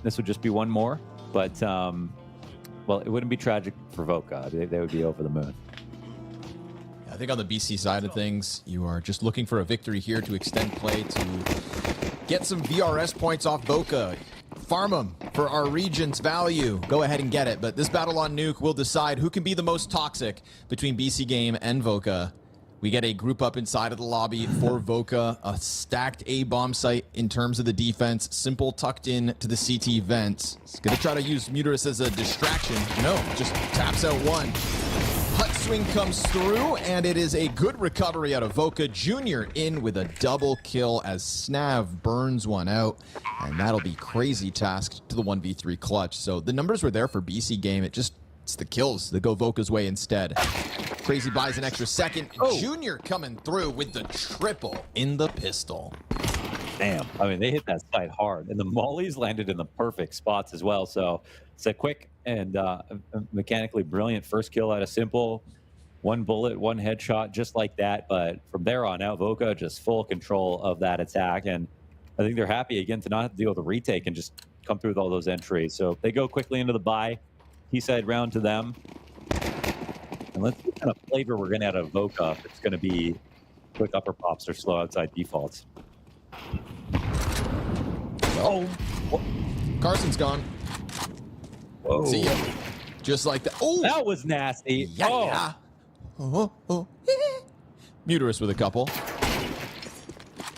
This would just be one more, but well, it wouldn't be tragic for Voca. They would be over the moon. I think on the BC side of things, you are just looking for a victory here to extend play, to get some VRS points off Voca. Farm them for our region's value. Go ahead and get it. But this battle on Nuke will decide who can be the most toxic between BC.Game and Voca. We get a group up inside of the lobby for Voca, a stacked A-bomb site in terms of the defense. Simple tucked in to the CT vents. It's going to try to use Muterus as a distraction. No, just taps out one. Hut swing comes through, and it is a good recovery out of Voca. Junior in with a double kill as Snav burns one out, and that'll be crazy tasked to the 1v3 clutch. So the numbers were there for BC.Game. It's the kills that go Voca's way instead. Crazy buys an extra second. Junior coming through with the triple in the pistol. Damn. I mean, they hit that site hard, and the mollies landed in the perfect spots as well. So it's a quick and mechanically brilliant first kill out of Simple. One bullet, one headshot, just like that. But from there on out, Voca just full control of that attack. And I think they're happy, again, to not have to deal with a retake and just come through with all those entries. So they go quickly into the buy. T-side round to them. And let's see what kind of flavor we're going to have out of Voca. If it's going to be quick upper pops or slow outside defaults. Oh, Carson's gone. Whoa. See ya. Just like that. Oh, that was nasty. Yeah. Oh. Muterus with a couple.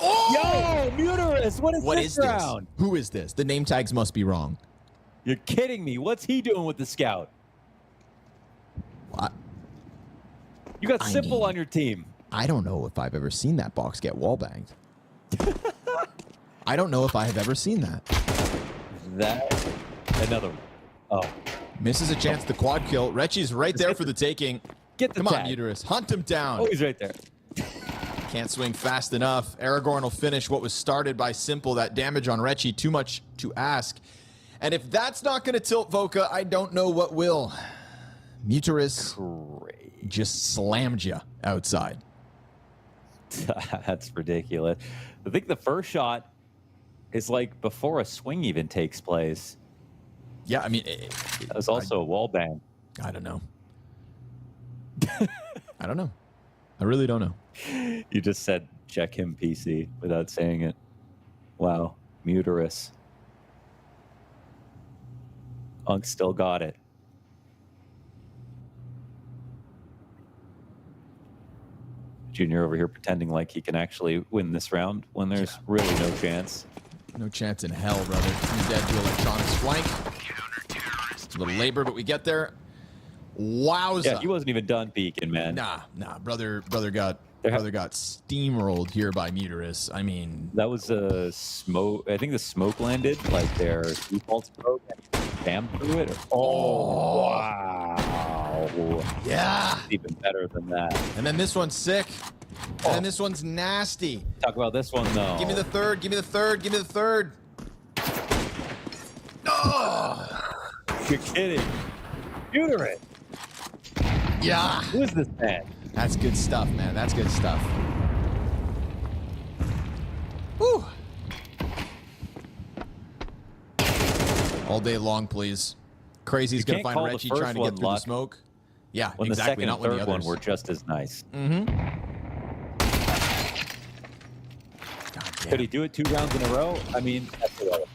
Oh! Yo, Muterus, what is this round? Who is this? The name tags must be wrong. You're kidding me. What's he doing with the scout? What? You got Simple on your team. I don't know if I've ever seen that box get wallbanged. I don't know if I have ever seen that. Another one. Oh. Misses a chance to quad kill. Rechi's right there for the taking. Get the Come tag. on, Muterus. Hunt him down. Oh, he's right there. Can't swing fast enough. Aragorn will finish what was started by Simple. That damage on Rechi, too much to ask. And if that's not going to tilt Voca, I don't know what will. Muterus just slammed you outside. That's ridiculous. I think the first shot is like before a swing even takes place. Yeah, I mean... It was also a wall bang. I don't know. I don't know. I really don't know. You just said, check him, PC, without saying it. Wow. Muterus. Unk still got it. Junior over here pretending like he can actually win this round when there's really no chance. No chance in hell, brother. You're dead to Electronics flank. A little labor, but we get there. Wowza. Yeah, he wasn't even done peeking, man. Nah, brother got steamrolled here by Muterus. I mean, that was a smoke. I think the smoke landed like their default smoke and spammed through it. Oh, wow. Yeah. It's even better than that. And then this one's sick. And then this one's nasty. Talk about this one though. Give me the third. Give me the third. Give me the third. Oh, you're kidding. Muterus. Yeah. Who is this man? That's good stuff, man. That's good stuff. Woo. All day long, please. Crazy's going to find Reggie trying to get through the smoke. Yeah, when exactly. The second Not and when the third others. one were just as nice. Could he do it 2 rounds in a row? I mean, that's irrelevant.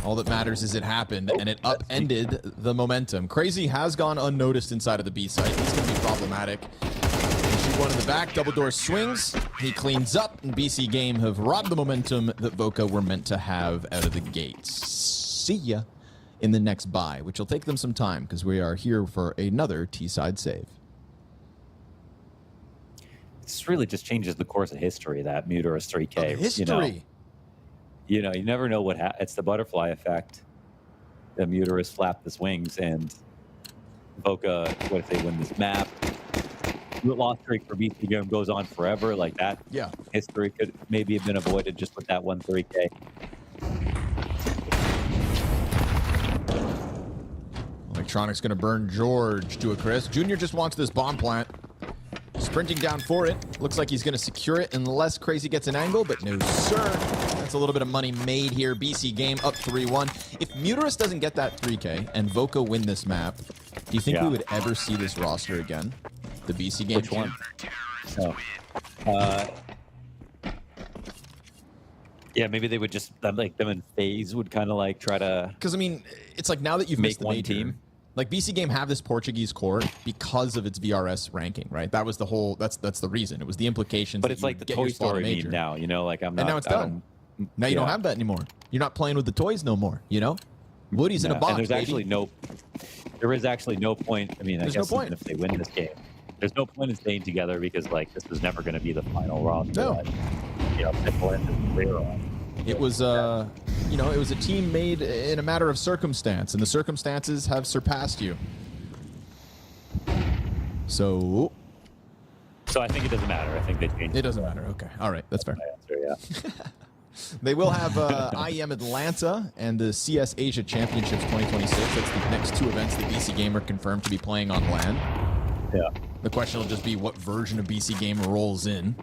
All that matters is it happened, and it upended the momentum. Crazy has gone unnoticed inside of the B site. It's going to be problematic. Shoot one in the back, double door swings. He cleans up, and BC.Game have robbed the momentum that Voca were meant to have out of the gates. See ya in the next buy, which will take them some time because we are here for another T-side save. This really just changes the course of history, that Muterus 3K. Of history. You know, you never know what it's the butterfly effect. The Muterus flapped his wings, and Voca, what if they win this map? The loss streak for BC.Game goes on forever, like that. Yeah. History could maybe have been avoided just with that 1 3K. Electronic's going to burn George to a crisp. Junior just wants this bomb plant. Sprinting down for it. Looks like he's going to secure it unless Crazy gets an angle, but no, sir. That's a little bit of money made here. BC.Game up 3-1. If Muterus doesn't get that 3K and Voca win this map, do you think we would ever see this roster again? The BC.Game Which one? No. Yeah, maybe they would just, like, them and FaZe would kind of like try to... Because, I mean, it's like now that you've make missed the one major, team. like BC.Game have this Portuguese core because of its VRS ranking, right? That was the whole, that's the reason. It was the implications. But it's like the Toy Story meme now, you know, like I'm not... And now it's done. Now you don't have that anymore. You're not playing with the toys no more, you know? Woody's in a box, and there's baby. actually there is actually no point. I mean, I guess even if they win this game, there's no point in staying together because, like, this was never going to be the final roster. No. Like, you know, people end the career on. It was, you know, it was a team made in a matter of circumstance, and the circumstances have surpassed you. So I think it doesn't matter. I think they changed. It doesn't matter. Okay. All right. That's fair. My answer, yeah. They will have IEM Atlanta and the CS Asia Championships 2026. That's the next 2 events that BC.Game are confirmed to be playing on LAN. Yeah. The question will just be what version of BC.Game rolls in.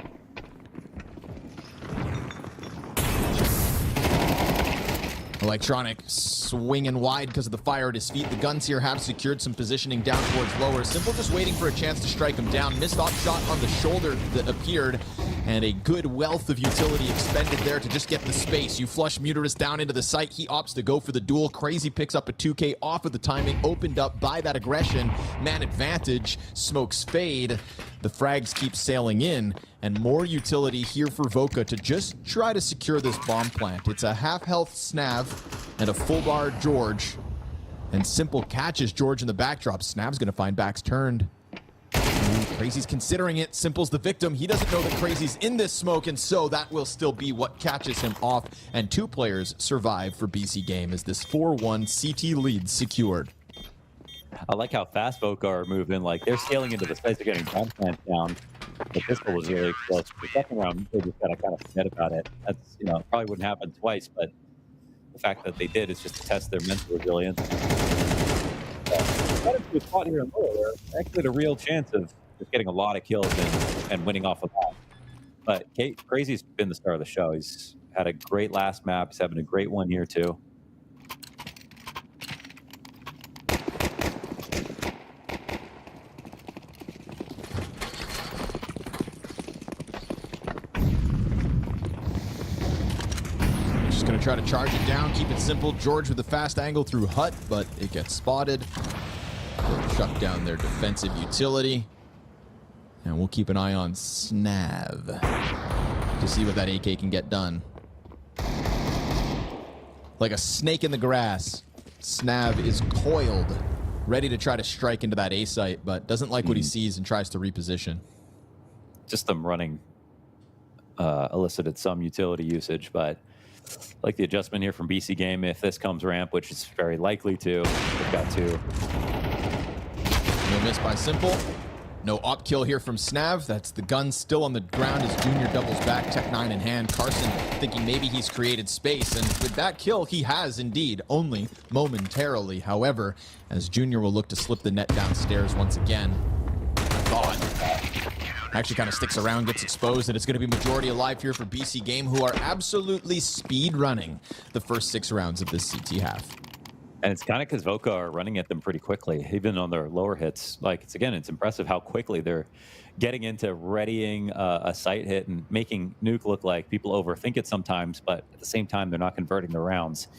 Electronic swinging wide because of the fire at his feet. The guns here have secured some positioning down towards lower. Simple just waiting for a chance to strike him down. Missed off shot on the shoulder that appeared, and a good wealth of utility expended there to just get the space. You flush Muterus down into the site. He opts to go for the duel. Crazy picks up a 2K off of the timing, opened up by that aggression. Man advantage, smokes fade. The frags keep sailing in, and more utility here for Voca to just try to secure this bomb plant. It's a half-health Snav and a full-bar George, and Simple catches George in the backdrop. Snav's going to find backs turned. Crazy's considering it. Simple's the victim. He doesn't know that Crazy's in this smoke, and so that will still be what catches him off, and 2 players survive for BC.Game as this 4-1 CT lead secured. I like how fast Voca are moving. Like, they're sailing into the space, they're getting bomb plants down. The pistol was really close. The second round, they just got to kind of forget about it. That's, you know, probably wouldn't happen twice, but the fact that they did is just to test their mental resilience. Got into a spot here in lower where actually had a real chance of just getting a lot of kills and winning off of that. But Crazy's been the star of the show. He's had a great last map. He's having a great one here, too. Going to try to charge it down, keep it simple. George with a fast angle through hut, but it gets spotted. They'll chuck down their defensive utility. And we'll keep an eye on Snav to see what that AK can get done. Like a snake in the grass, Snav is coiled, ready to try to strike into that A site, but doesn't like what he sees and tries to reposition. Just them running elicited some utility usage, but like the adjustment here from BC.Game, if this comes ramp, which is very likely to, we've got two. No miss by Simple. No op kill here from Snav. That's the gun still on the ground as Junior doubles back, Tech 9 in hand. Carson thinking maybe he's created space, and with that kill, he has indeed, only momentarily. However, as Junior will look to slip the net downstairs once again. Thought. Actually kind of sticks around, gets exposed, and it's going to be majority alive here for BC.Game, who are absolutely speed running the first 6 rounds of this CT half. And it's kind of because Voca are running at them pretty quickly, even on their lower hits. Like, it's impressive how quickly they're getting into readying a site hit and making Nuke look like people overthink it sometimes, but at the same time, they're not converting the rounds.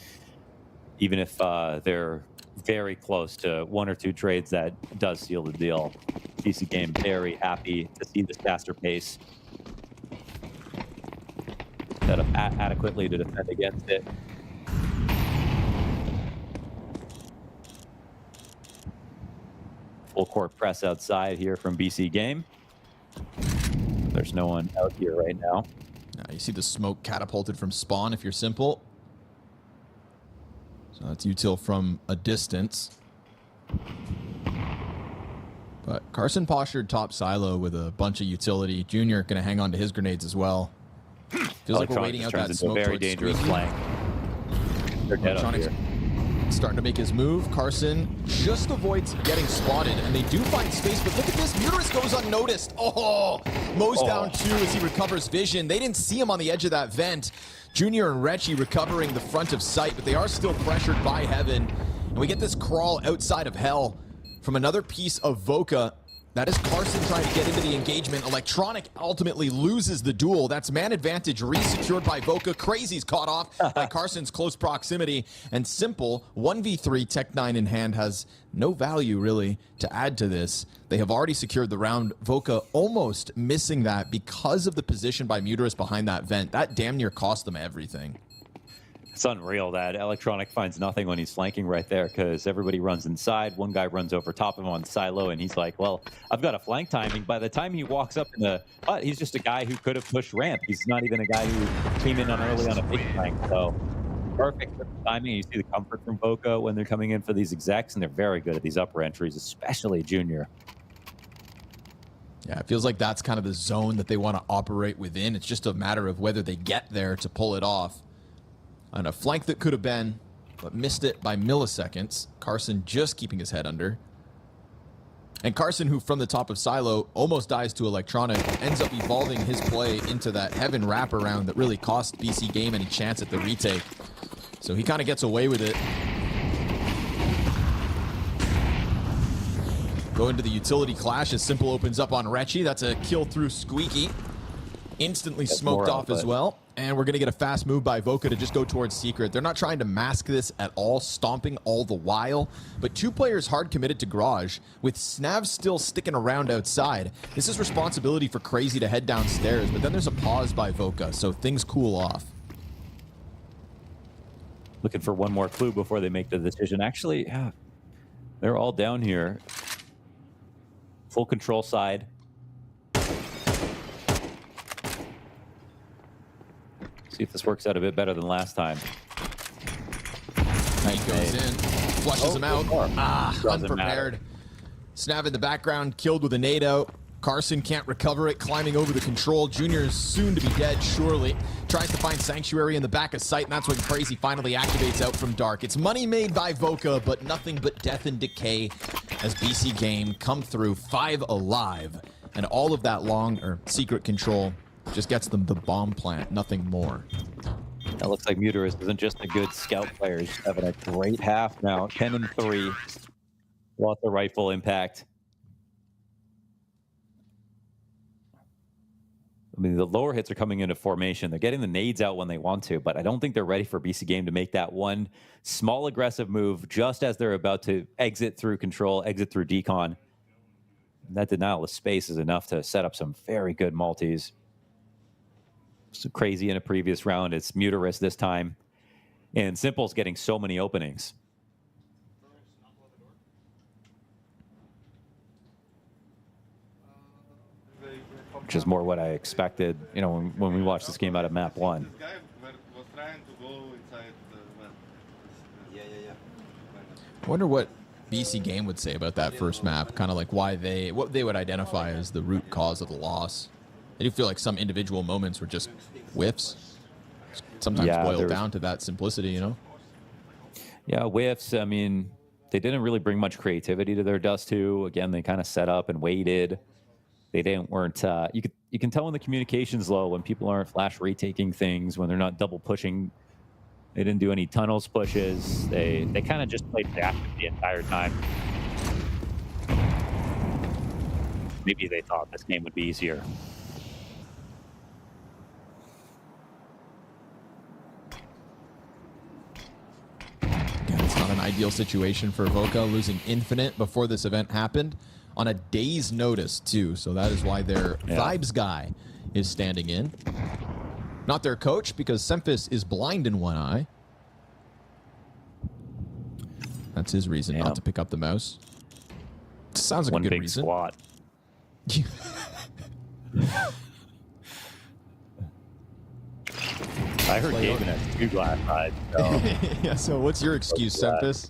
Even if they're very close to 1 or 2 trades that does seal the deal. BC.Game very happy to see this faster pace. Set up adequately to defend against it. Full court press outside here from BC.Game. There's no one out here right now. You see the smoke catapulted from spawn if you're Simple. So that's util from a distance. But Carson postured top silo with a bunch of utility. Junior going to hang on to his grenades as well. Feels like we're waiting out that smoke. Very dangerous flank. They're dead up here. Starting to make his move. Carson just avoids getting spotted, and they do find space, but look at this. Muterus goes unnoticed. Oh, Mo's down 2 as he recovers vision. They didn't see him on the edge of that vent. Junior and Rechi recovering the front of sight, but they are still pressured by Heaven. And we get this crawl outside of Hell from another piece of Voca. That is Carson trying to get into the engagement. Electronic ultimately loses the duel. That's man advantage re-secured by Voca. Crazy's caught off by Carson's close proximity. And Simple, 1v3, Tech 9 in hand, has no value really to add to this. They have already secured the round. Voca almost missing that because of the position by Muterus behind that vent. That damn near cost them everything. It's unreal that Electronic finds nothing when he's flanking right there because everybody runs inside. One guy runs over top of him on silo, and he's like, well, I've got a flank timing. By the time he walks up in the hut, he's just a guy who could have pushed ramp. He's not even a guy who came in on early on a big flank. So perfect timing. You see the comfort from Voca when they're coming in for these execs, and they're very good at these upper entries, especially Junior. Yeah, it feels like that's kind of the zone that they want to operate within. It's just a matter of whether they get there to pull it off. On a flank that could have been, but missed it by milliseconds. Carson just keeping his head under. And Carson, who from the top of silo almost dies to Electronic, ends up evolving his play into that Heaven wraparound that really cost BC.Game any chance at the retake. So he kind of gets away with it. Go into the utility clash as Simple opens up on Rechi. That's a kill through Squeaky. Instantly smoked off as well. And we're going to get a fast move by Voca to just go towards Secret. They're not trying to mask this at all, stomping all the while. But 2 players hard committed to Garage, with Snav still sticking around outside. This is responsibility for Crazy to head downstairs, but then there's a pause by Voca, so things cool off. Looking for one more clue before they make the decision. Actually, yeah, they're all down here. Full control side. See if this works out a bit better than last time. He goes in, flushes him out. Unprepared. Snav in the background, killed with a nade out. Carson can't recover it, climbing over the control. Junior is soon to be dead, surely. Tries to find Sanctuary in the back of sight, and that's when Crazy finally activates out from Dark. It's money made by Voca, but nothing but death and decay as BC.Game come through 5 alive. And all of that secret control just gets them the bomb plant, nothing more. That looks like Muterus isn't just a good scout player. He's having a great half now. 10-3. Lots of rifle impact. I mean, the lower hits are coming into formation. They're getting the nades out when they want to, but I don't think they're ready for BC.Game to make that one small aggressive move just as they're about to exit through control, exit through decon. And that denial of space is enough to set up some very good multis. So Crazy in a previous round. It's Muterus this time. And Simple's getting so many openings. Which is more what I expected, you know, when we watched this game out of map 1. I wonder what BC.Game would say about that first map, kind of like what they would identify as the root cause of the loss. I do feel like some individual moments were just whiffs. Sometimes boil down to that simplicity, you know? Yeah, whiffs. I mean, they didn't really bring much creativity to their Dust 2. Again, they kind of set up and waited. They weren't. You can tell when the communication's low, when people aren't flash retaking things, when they're not double pushing. They didn't do any tunnels pushes. They kind of just played reactive the entire time. Maybe they thought this game would be easier. Again, it's not an ideal situation for Voca, losing Infinite before this event happened on a day's notice too. So that is why their vibes guy is standing in. Not their coach, because Semphis is blind in one eye. That's his reason not to pick up the mouse. Sounds like a good reason. One big squat. I heard Gavin has 2 glass eyes. So. Yeah, so what's your excuse, Semphis?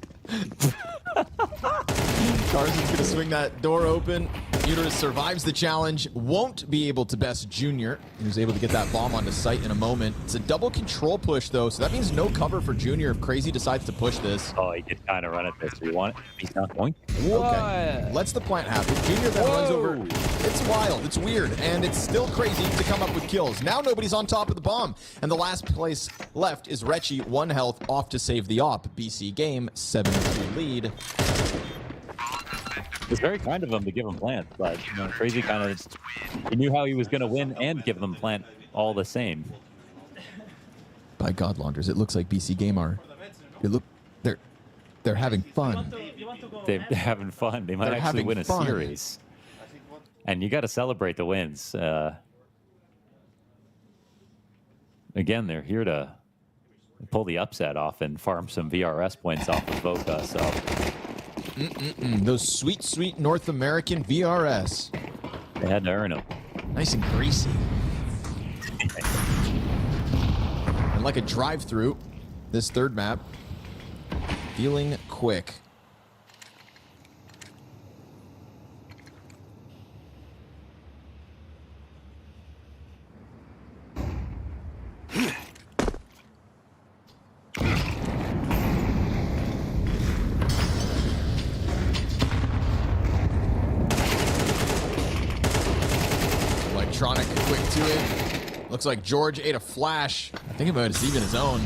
Carson's gonna swing that door open. Uterus survives the challenge, won't be able to best Junior. He was able to get that bomb onto site in a moment. It's a double control push, though, so that means no cover for Junior if Crazy decides to push this. Oh, he did kind of run at this. We want it. He's not going. Okay, lets the plant happen. Junior then runs over. It's wild, it's weird, and it's still Crazy to come up with kills. Now nobody's on top of the bomb, and the last place left is Rechi, 1 health, off to save the op. BC.Game, 7-2 lead. It's very kind of him to give him plant, but you know, Crazy kind of he knew how he was going to win and give them plant all the same. By God, Launders, it looks like BC.Game are. They're having fun. They're having fun. They might actually win a series. And you got to celebrate the wins. Again, they're here to pull the upset off and farm some VRS points off of Voca. So. Those sweet, sweet North American VRS. They had to earn them. Nice and greasy. And like a drive-through, this third map, feeling quick. Electronic quick to it. Looks like George ate a flash. I think about it's even his own.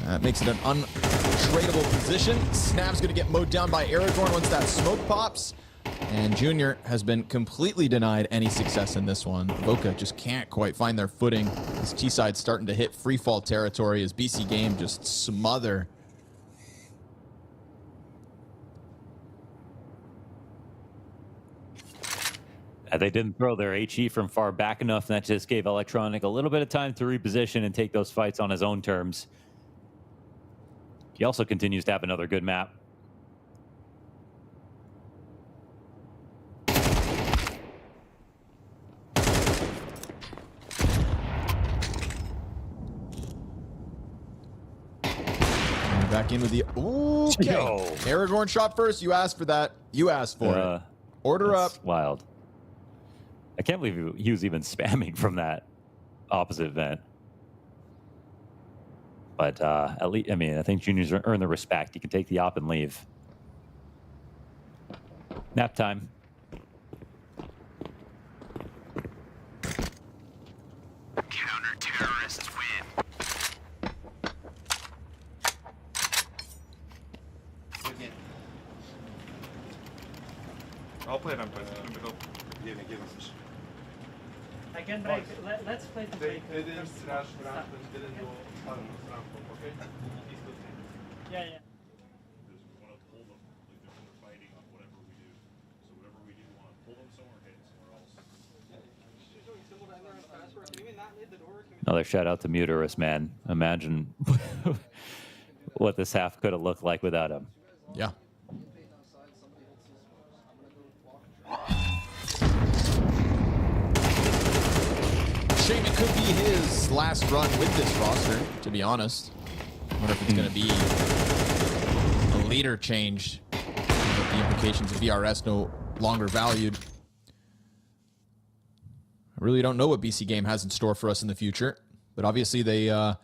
That makes it an untradeable position. Snap's going to get mowed down by Aragorn once that smoke pops. And Junior has been completely denied any success in this one. Voca just can't quite find their footing. This T-side's starting to hit freefall territory as BC.Game just smother. They didn't throw their HE from far back enough, and that just gave Electronic a little bit of time to reposition and take those fights on his own terms. He also continues to have another good map. Back in with the... Okay. Aragorn shot first. You asked for that. You asked for it. Order up. Wild. I can't believe he was even spamming from that opposite vent. But at least, I mean, I think Junior's earned the respect. He can take the op and leave. Nap time. Counter-terrorists win. I'll play Vampire. I can break. Let's play to break. They didn't rush ramp and didn't do ramp, okay? Yeah. Another shout out to Muterus, man. Imagine what this half could have looked like without him. Yeah. Shame it could be his last run with this roster, to be honest. I wonder if it's going to be a leader change, with the implications of VRS no longer valued. I really don't know what BC.Game has in store for us in the future, but obviously they have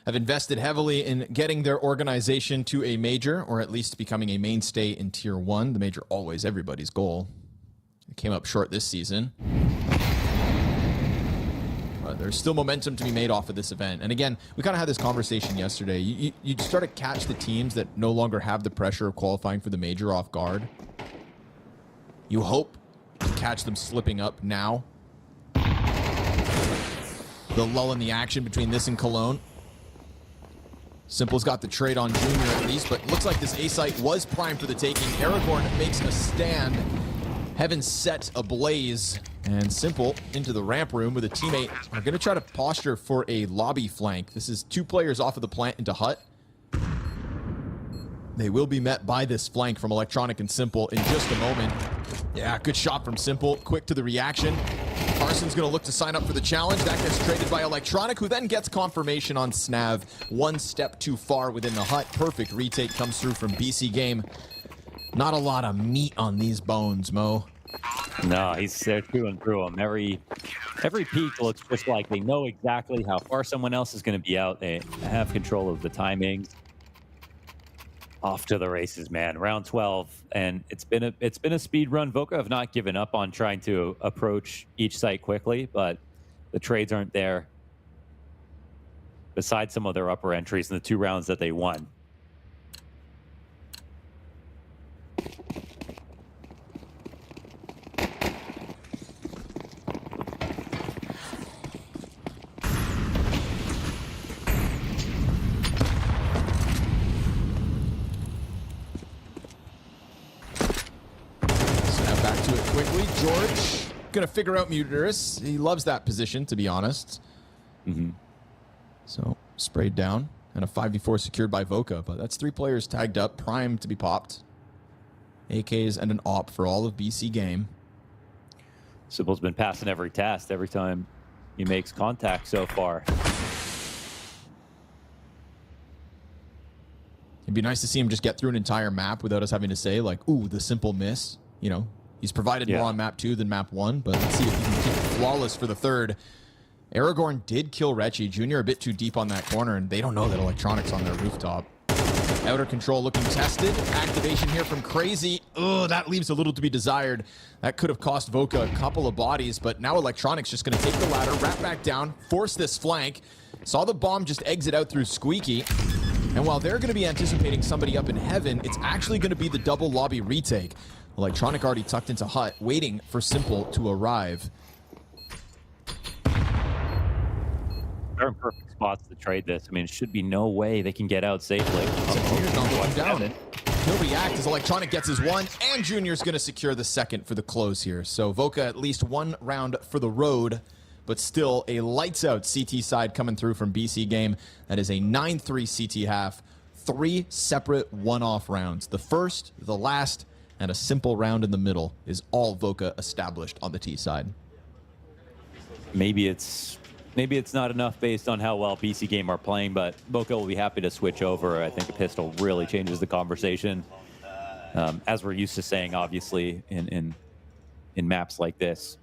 invested heavily in getting their organization to a major, or at least becoming a mainstay in Tier 1. The major always everybody's goal. It came up short this season. But there's still momentum to be made off of this event. And again, we kind of had this conversation yesterday. You start to catch the teams that no longer have the pressure of qualifying for the major off guard. You hope to catch them slipping up now. The lull in the action between this and Cologne. Simple's got the trade on Junior at least, but looks like this A site was primed for the taking. Aragorn makes a stand. Heaven set ablaze, and Simple into the ramp room with a teammate. Are going to try to posture for a lobby flank. This is 2 players off of the plant into hut. They will be met by this flank from Electronic and Simple in just a moment. Yeah, good shot from Simple. Quick to the reaction. Carson's going to look to sign up for the challenge. That gets traded by Electronic, who then gets confirmation on Snav. 1 step too far within the hut. Perfect retake comes through from BC.Game. Not a lot of meat on these bones, Mo. No, he's there chewing through them. Every peak looks just like they know exactly how far someone else is going to be out. They have control of the timings. Off to the races, man. Round 12, and it's been a speed run. Voca have not given up on trying to approach each site quickly, but the trades aren't there. Besides some of their upper entries in the 2 rounds that they won. George gonna figure out Muterus. He loves that position, to be honest. So sprayed down and a 5v4 secured by Voca, but that's 3 players tagged up, primed to be popped. AKs and an AWP for all of BC.Game. Simple's been passing every test every time he makes contact so far. It'd be nice to see him just get through an entire map without us having to say, like, ooh, the Simple miss. You know, he's provided more on map 2 than map 1, but let's see if he can keep it flawless for the 3rd. Aragorn did kill Rechi. Junior a bit too deep on that corner, and they don't know that Electronic's on their rooftop. Outer control looking tested. Activation here from Crazy. Ugh, that leaves a little to be desired. That could have cost Voca a couple of bodies, but now Electronic's just going to take the ladder, wrap back down, force this flank. Saw the bomb just exit out through Squeaky. And while they're going to be anticipating somebody up in heaven, it's actually going to be the double lobby retake. Electronic already tucked into hut, waiting for Simple to arrive. They're in perfect spots to trade this. I mean, it should be no way they can get out safely. Junior's not going down. He'll react as Electronic gets his 1, and Junior's going to secure the 2nd for the close here. So Voca at least 1 round for the road, but still a lights-out CT side coming through from BC.Game. That is a 9-3 CT half, 3 separate one-off rounds. The first, the last, and a simple round in the middle is all Voca established on the T side. Maybe it's not enough based on how well BC.Game are playing, but Voca will be happy to switch over. I think a pistol really changes the conversation. As we're used to saying, obviously, in maps like this.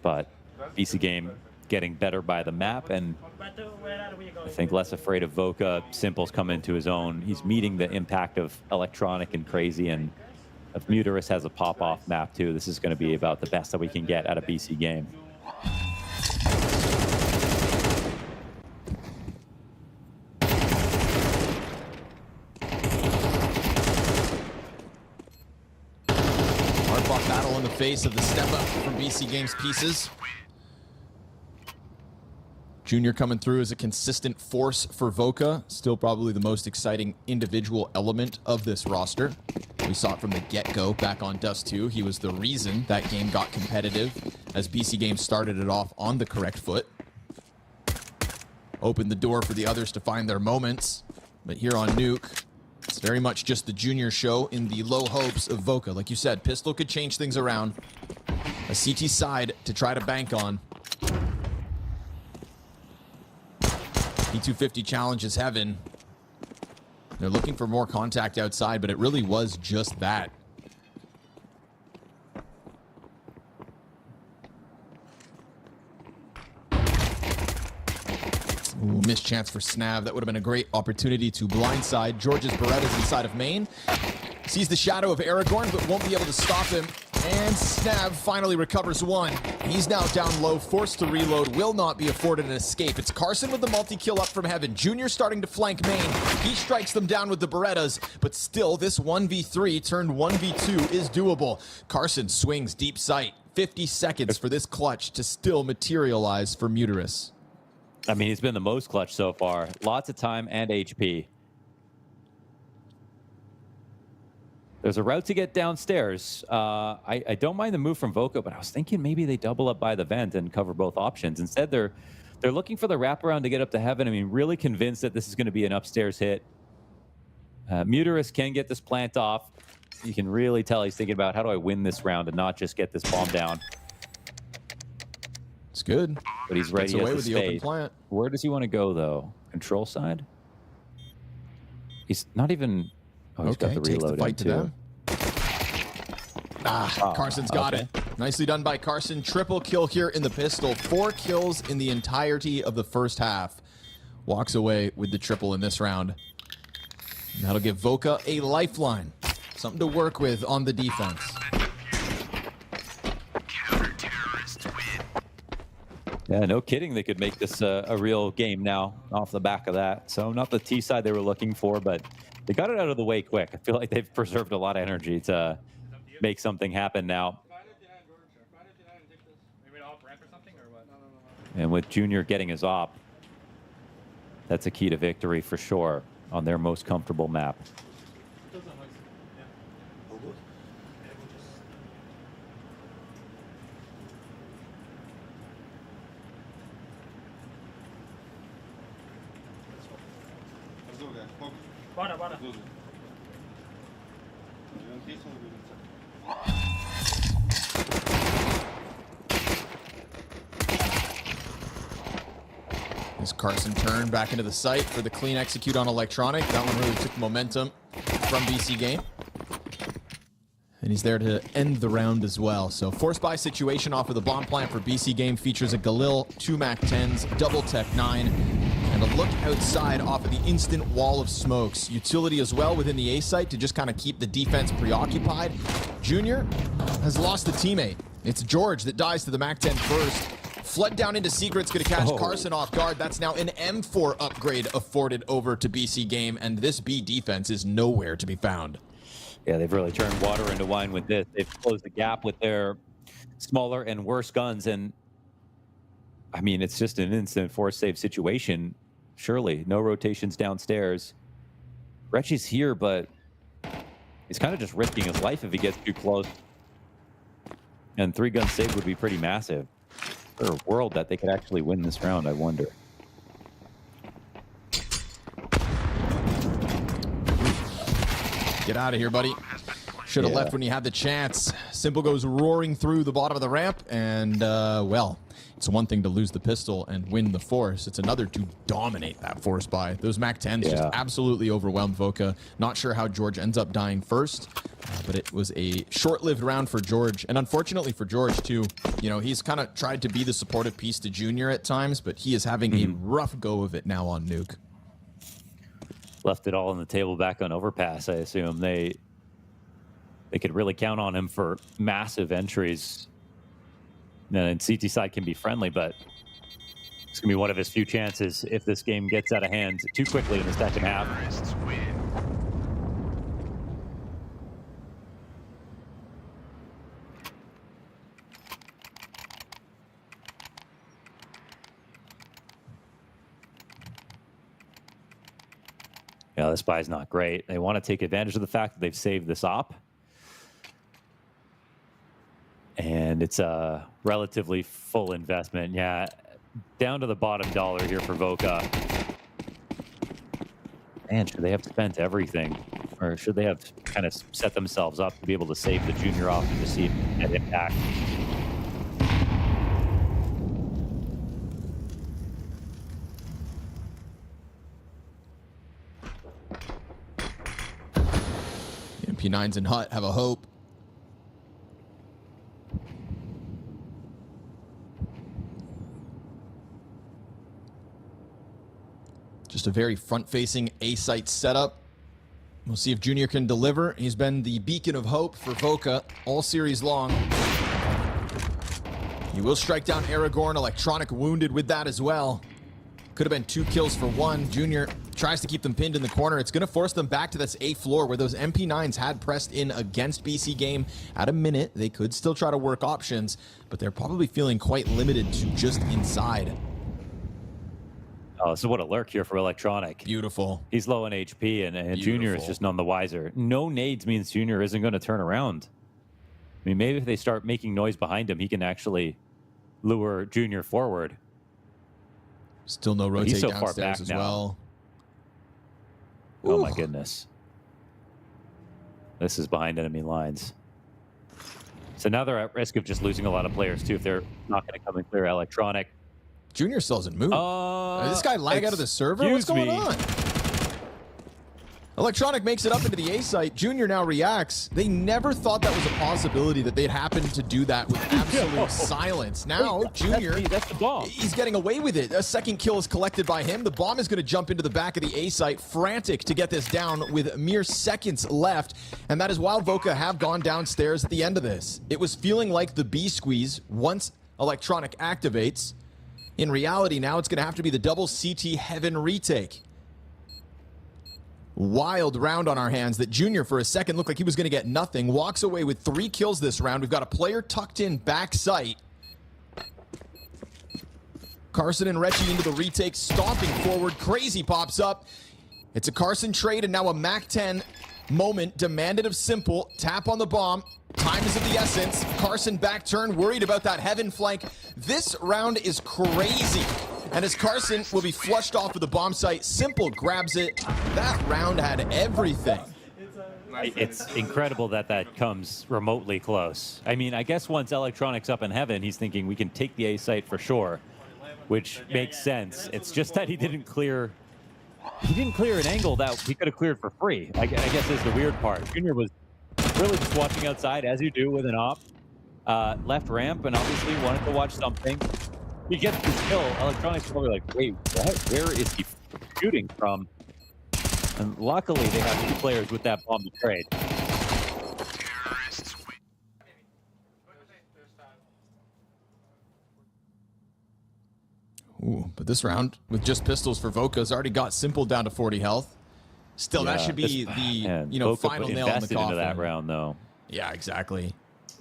But BC.Game getting better by the map, and I think less afraid of Voca. Simple's come into his own. He's meeting the impact of Electronic and Crazy, and if Muterus has a pop-off map too, this is going to be about the best that we can get out of BC.Game. Hard-fought battle in the face of the step-up from BC.Game's pieces. Junior coming through as a consistent force for Voca. Still probably the most exciting individual element of this roster. We saw it from the get-go back on Dust 2. He was the reason that game got competitive as BC.Game started it off on the correct foot. Opened the door for the others to find their moments. But here on Nuke, it's very much just the junior show in the low hopes of Voca. Like you said, Pistol could change things around. A CT side to try to bank on. P250 challenges heaven. They're looking for more contact outside, but it really was just that. Ooh, missed chance for Snav. That would have been a great opportunity to blindside. George's Berettas inside of main. Sees the shadow of Aragorn, but won't be able to stop him. And Snav finally recovers one. He's now down low, forced to reload, will not be afforded an escape. It's Carson with the multi-kill up from heaven. Junior starting to flank main. He strikes them down with the Berettas, but still this 1v3 turned 1v2 is doable. Carson swings deep sight. 50 seconds for this clutch to still materialize for Muteris. I mean, he's been the most clutch so far. Lots of time and HP. There's a route to get downstairs. I don't mind the move from Voca, but I was thinking maybe they double up by the vent and cover both options. Instead, they're looking for the wraparound to get up to heaven. I mean, really convinced that this is going to be an upstairs hit. Muteris can get this plant off. You can really tell he's thinking about how do I win this round and not just get this bomb down. It's good. But he's ready. Gets away with the open plant. Where does he want to go, though? Control side? He's not even... Oh, he's got the reload fight to them. Carson's got it. Nicely done by Carson. Triple kill here in the pistol. 4 kills in the entirety of the first half. Walks away with the triple in this round. And that'll give Voca a lifeline. Something to work with on the defense. Yeah, no kidding. They could make this a real game now off the back of that. So not the T side they were looking for, but they got it out of the way quick. I feel like they've preserved a lot of energy to make something happen now. And with Junior getting his op, that's a key to victory for sure on their most comfortable map. Bora. This Carson turn back into the site for the clean execute on Electronic. That one really took momentum from BC.Game. And he's there to end the round as well. So force buy situation off of the bomb plant for BC.Game features a Galil, 2 MAC-10s, double Tech 9, and a look outside off of the instant wall of smokes. Utility as well within the A site to just kind of keep the defense preoccupied. Junior has lost a teammate. It's George that dies to the MAC-10 first. Flood down into Secret's going to catch Carson off guard. That's now an M4 upgrade afforded over to BC.Game, and this B defense is nowhere to be found. Yeah, they've really turned water into wine with this. They've closed the gap with their smaller and worse guns, and I mean, it's just an instant force save situation. Surely, no rotations downstairs. Reggie's here, but he's kind of just risking his life if he gets too close. And 3-gun save would be pretty massive. For a world that they could actually win this round, I wonder. Get out of here, buddy. Should have left when you had the chance. Simple goes roaring through the bottom of the ramp, and, well, it's one thing to lose the pistol and win the force. It's another to dominate that force buy. Those MAC-10s just absolutely overwhelmed Voca. Not sure how George ends up dying first, but it was a short-lived round for George. And unfortunately for George, too, you know, he's kind of tried to be the supportive piece to Junior at times, but he is having a rough go of it now on Nuke. Left it all on the table back on Overpass, I assume. They could really count on him for massive entries. And CT side can be friendly, but it's going to be one of his few chances if this game gets out of hand too quickly in the second half. Yeah, Yeah, this buy's not great. They want to take advantage of the fact that they've saved this op. And it's a relatively full investment. Yeah, down to the bottom dollar here for Voca. Man, should they have spent everything? Or should they have kind of set themselves up to be able to save the junior off and just see if they can get it back? MP9s and Hut have a hope. Just a very front-facing A-site setup. We'll see if Junior can deliver. He's been the beacon of hope for Voca all series long. He will strike down Aragorn. Electronic wounded with that as well. Could have been 2 kills for 1. Junior tries to keep them pinned in the corner. It's going to force them back to this A floor where those MP9s had pressed in against BC.Game. At a minute, they could still try to work options, but they're probably feeling quite limited to just inside. Oh, so what a lurk here for Electronic. Beautiful. He's low in HP, and Junior is just none the wiser. No nades means Junior isn't going to turn around. I mean, maybe if they start making noise behind him, he can actually lure Junior forward. Still no rotate He's so downstairs far back as now. well. Oh, my goodness. This is behind enemy lines. So now they're at risk of just losing a lot of players, too, if they're not going to come and clear Electronic. Junior still doesn't move. Did this guy lag out of the server? What's going on? Electronic makes it up into the A site. Junior now reacts. They never thought that was a possibility that they'd happen to do that with absolute silence. Now, Junior, that's the bomb. He's getting away with it. A second kill is collected by him. The bomb is going to jump into the back of the A site, frantic to get this down with mere seconds left. And that is while Voca have gone downstairs at the end of this. It was feeling like the B squeeze once Electronic activates. In reality, now it's going to have to be the double CT Heaven retake. Wild round on our hands that Junior for a second looked like he was going to get nothing. Walks away with 3 kills this round. We've got a player tucked in back sight. Carson and Recchi into the retake, stomping forward. Crazy pops up. It's a Carson trade and now a MAC-10 moment demanded of Simple. Tap on the bomb. Time is of the essence. Carson back turn, worried about that Heaven flank. This round is crazy. And as Carson will be flushed off of the bomb site, Simple grabs it. That round had everything. It's incredible that that comes remotely close. I mean, I guess once Electronic's up in Heaven, he's thinking we can take the A site for sure, which makes sense. It's just that he didn't clear an angle that he could have cleared for free. I guess is the weird part. Junior was really just watching outside, as you do with an op. Left ramp, and obviously wanted to watch something. He gets the kill. Electronics probably like, wait, what? Where is he shooting from? And luckily, they have 2 players with that bomb to trade. Ooh, but this round, with just pistols for Voca, has already got Simple down to 40 health. Still, that should be the Voca final nail in the coffin. Into that round, though. Yeah, exactly.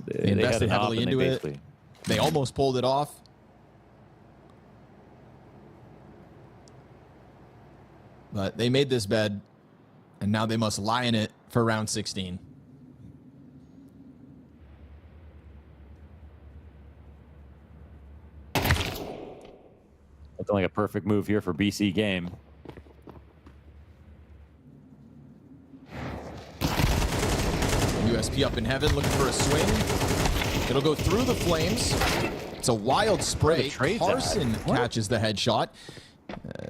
They invested had heavily into it. They almost pulled it off. But they made this bed, and now they must lie in it for round 16. Looking like a perfect move here for BC.Game. USP up in Heaven, looking for a swing. It'll go through the flames. It's a wild spray. Carson catches the headshot.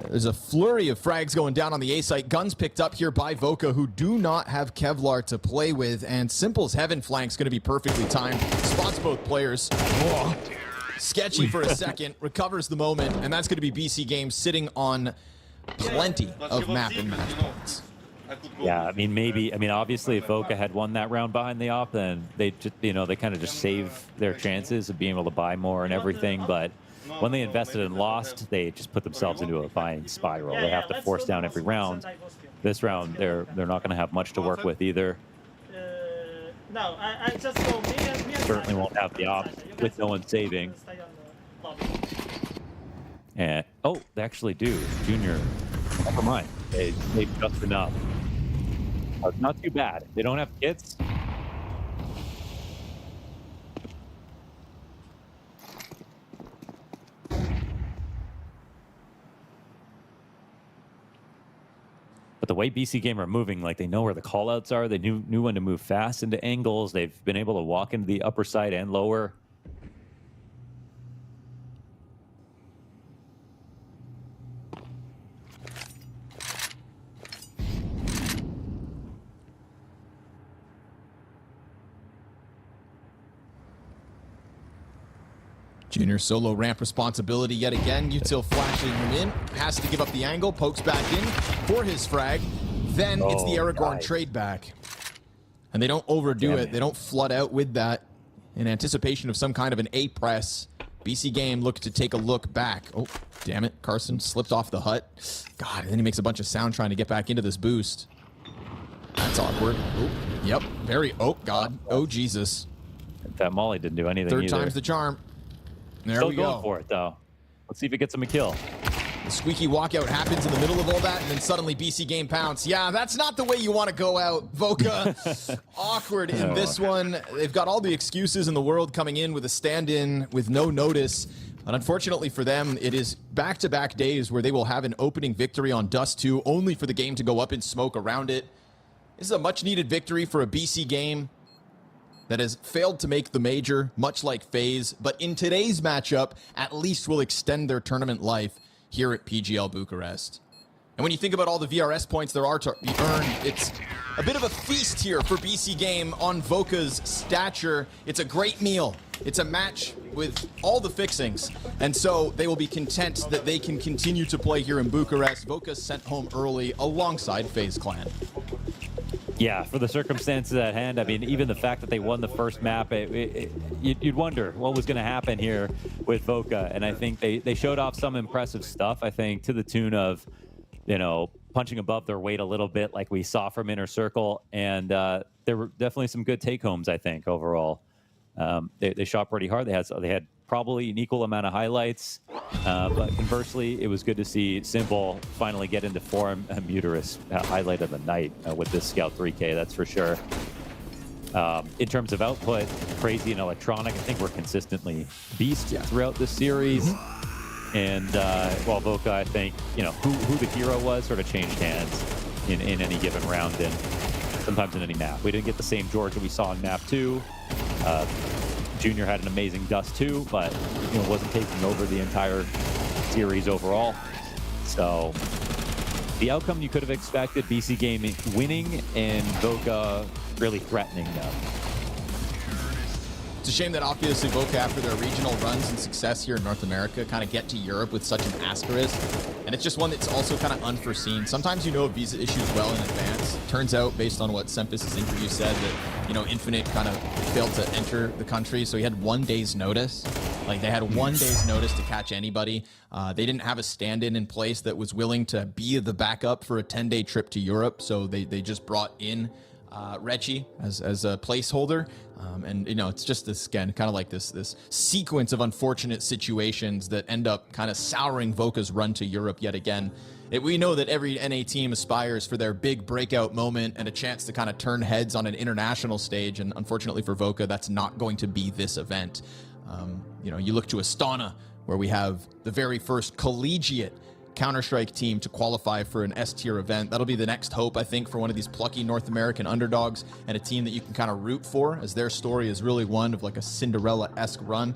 There's a flurry of frags going down on the A site. Guns picked up here by Voca, who do not have Kevlar to play with. And Simple's Heaven flank's going to be perfectly timed. Spots both players. Whoa. Sketchy for a second. Recovers the moment. And that's going to be BC.Game sitting on plenty of map and match points. Yeah, I mean, obviously, if Voca had won that round behind the op, then they just, they kind of just save their chances of being able to buy more and everything. But when they invested and lost, they just put themselves into a buying spiral. They have to force down every round. This round, they're not going to have much to work with either. No, I just go me. Certainly won't have the op with no one saving. And oh, they actually do. Junior, never mind. They've just enough. Not too bad. They don't have kits. But the way BC.Game are moving, like they know where the callouts are. They knew when to move fast into angles. They've been able to walk into the upper side and lower. Junior solo ramp responsibility yet again. Util flashing him in. Has to give up the angle. Pokes back in for his frag. Then it's the Aragorn trade back. And they don't overdo it. They don't flood out with that in anticipation of some kind of an A press. BC.Game look to take a look back. Oh, damn it. Carson slipped off the hut. God, and then he makes a bunch of sound trying to get back into this boost. That's awkward. Oh, yep. Very, oh, God. Oh, Jesus. That Molly didn't do anything Third either. time's the charm. There Still we going go. for it, though. Let's see if it gets him a kill. The squeaky walkout happens in the middle of all that, and then suddenly BC.Game pounce. Yeah, that's not the way you want to go out, Voca. Awkward in this one. They've got all the excuses in the world coming in with a stand-in with no notice. And unfortunately for them, it is back-to-back days where they will have an opening victory on Dust 2, only for the game to go up in smoke around it. This is a much-needed victory for a BC.Game that has failed to make the major, much like FaZe, but in today's matchup, at least will extend their tournament life here at PGL Bucharest. And when you think about all the VRS points there are to be earned, it's a bit of a feast here for BC.Game on Voca's stature. It's a great meal. It's a match with all the fixings. And so they will be content that they can continue to play here in Bucharest. Voca sent home early alongside FaZe Clan. Yeah, for the circumstances at hand, I mean, even the fact that they won the first map, you'd wonder what was going to happen here with Voca. And I think they showed off some impressive stuff, I think, to the tune of, you know, punching above their weight a little bit like we saw from Inner Circle. And there were definitely some good take-homes, I think, overall. They shot pretty hard. They had probably an equal amount of highlights. But conversely, it was good to see Simple finally get into form. Muterus highlight of the night with this Scout 3K, that's for sure. In terms of output, Crazy and Electronic, I think we're consistently beast throughout this series. And while Voca, I think, you know, who the hero was sort of changed hands in any given round and sometimes in any map. We didn't get the same Georgia we saw in map 2. Junior had an amazing Dust 2, but you know, wasn't taking over the entire series overall. So the outcome you could have expected, BC.Game winning and Voca really threatening them. It's a shame that obviously Voca, after their regional runs and success here in North America, kind of get to Europe with such an asterisk. And it's just one that's also kind of unforeseen. Sometimes you know of visa issues well in advance. Turns out, based on what Sempus's interview said, that, you know, Infinite kind of failed to enter the country, so he had 1 day's notice. Like, they had 1 day's notice to catch anybody. They didn't have a stand-in in place that was willing to be the backup for a 10-day trip to Europe, so they just brought in Rechi as a placeholder. And, you know, it's just this, again, kind of like this sequence of unfortunate situations that end up kind of souring Voca's run to Europe yet again. We know that every NA team aspires for their big breakout moment and a chance to kind of turn heads on an international stage. And unfortunately for Voca, that's not going to be this event. You know, you look to Astana, where we have the very first collegiate Counter-Strike team to qualify for an S-tier event. That'll be the next hope, I think, for one of these plucky North American underdogs and a team that you can kind of root for, as their story is really one of like a Cinderella-esque run.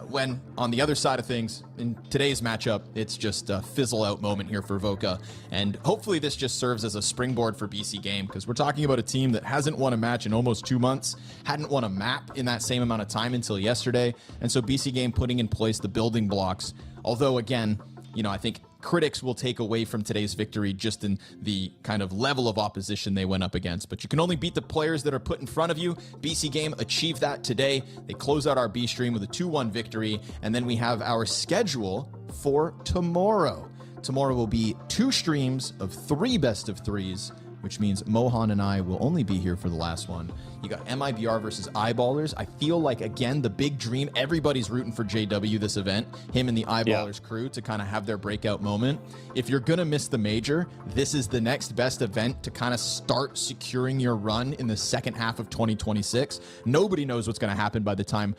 When on the other side of things, in today's matchup, it's just a fizzle-out moment here for Voca. And hopefully this just serves as a springboard for BC.Game, because we're talking about a team that hasn't won a match in almost 2 months, hadn't won a map in that same amount of time until yesterday. And so BC.Game putting in place the building blocks. Although, again, you know, I think critics will take away from today's victory just in the kind of level of opposition they went up against. But you can only beat the players that are put in front of you. BC.Game achieved that today. They close out our B stream with a 2-1 victory. And then we have our schedule for tomorrow. Tomorrow will be 2 streams of 3 best of 3s. which means Mohan and I will only be here for the last one. You got MIBR versus Eyeballers. I feel like, again, the big dream, everybody's rooting for JW this event, him and the Eyeballers crew to kind of have their breakout moment. If you're going to miss the major, this is the next best event to kind of start securing your run in the second half of 2026. Nobody knows what's going to happen by the time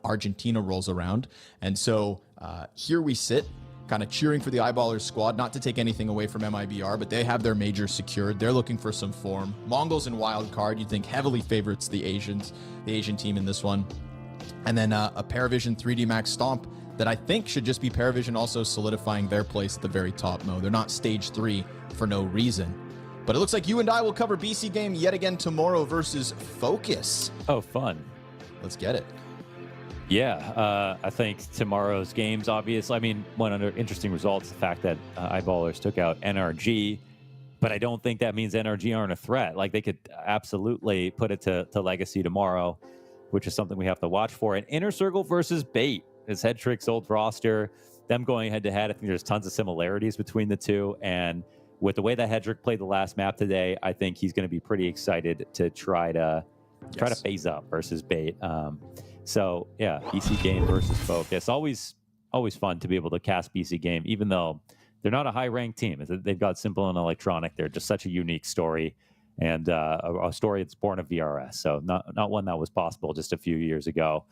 Argentina rolls around. And so here we sit, kind of cheering for the Eyeballers squad, not to take anything away from MIBR, but they have their major secured. They're looking for some form. MongolZ and Wildcard, you'd think heavily favorites the Asian team in this one. And then a PARIVISION 3D Max Stomp that I think should just be PARIVISION also solidifying their place at the very top, Mo. They're not stage 3 for no reason. But it looks like you and I will cover BC.Game yet again tomorrow versus FOKUS. Oh, fun. Let's get it. Yeah, I think tomorrow's games, obviously, I mean, one under interesting results, the fact that Eyeballers took out NRG, but I don't think that means NRG aren't a threat. Like, they could absolutely put it to Legacy tomorrow, which is something we have to watch for. And Inner Circle versus Bait is Headtrick's old roster. Them going head-to-head, I think there's tons of similarities between the two, and with the way that Headtrick played the last map today, I think he's going to be pretty excited to try to phase up versus Bait. So yeah, BC.Game versus FOKUS. Always fun to be able to cast BC.Game, even though they're not a high-ranked team. They've got Simple and Electronic. They're just such a unique story, and a story that's born of VRS. So not one that was possible just a few years ago.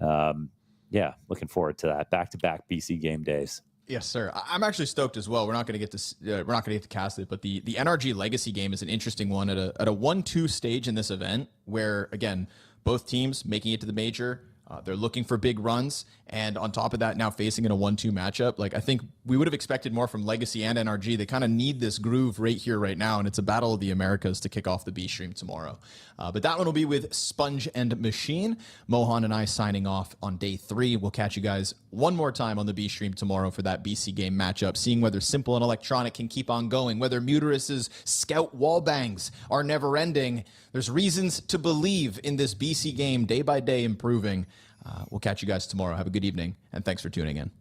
Yeah, looking forward to that. Back-to-back BC.Game days. Yes, sir. I'm actually stoked as well. We're not going to get to cast it, but the NRG Legacy game is an interesting one at a 1-2 stage in this event, where again, both teams making it to the major. They're looking for big runs, and on top of that, now facing in a 1-2 matchup. Like, I think we would have expected more from Legacy and NRG. They kind of need this groove right here, right now, and it's a battle of the Americas to kick off the B stream tomorrow. But that one will be with Sponge and Machine. Mohan and I signing off on day 3. We'll catch you guys one more time on the B stream tomorrow for that BC.Game matchup, seeing whether Simple and Electronic can keep on going, whether Muterus's scout wallbangs are never ending. There's reasons to believe in this BC.Game day by day improving. We'll catch you guys tomorrow. Have a good evening, and thanks for tuning in.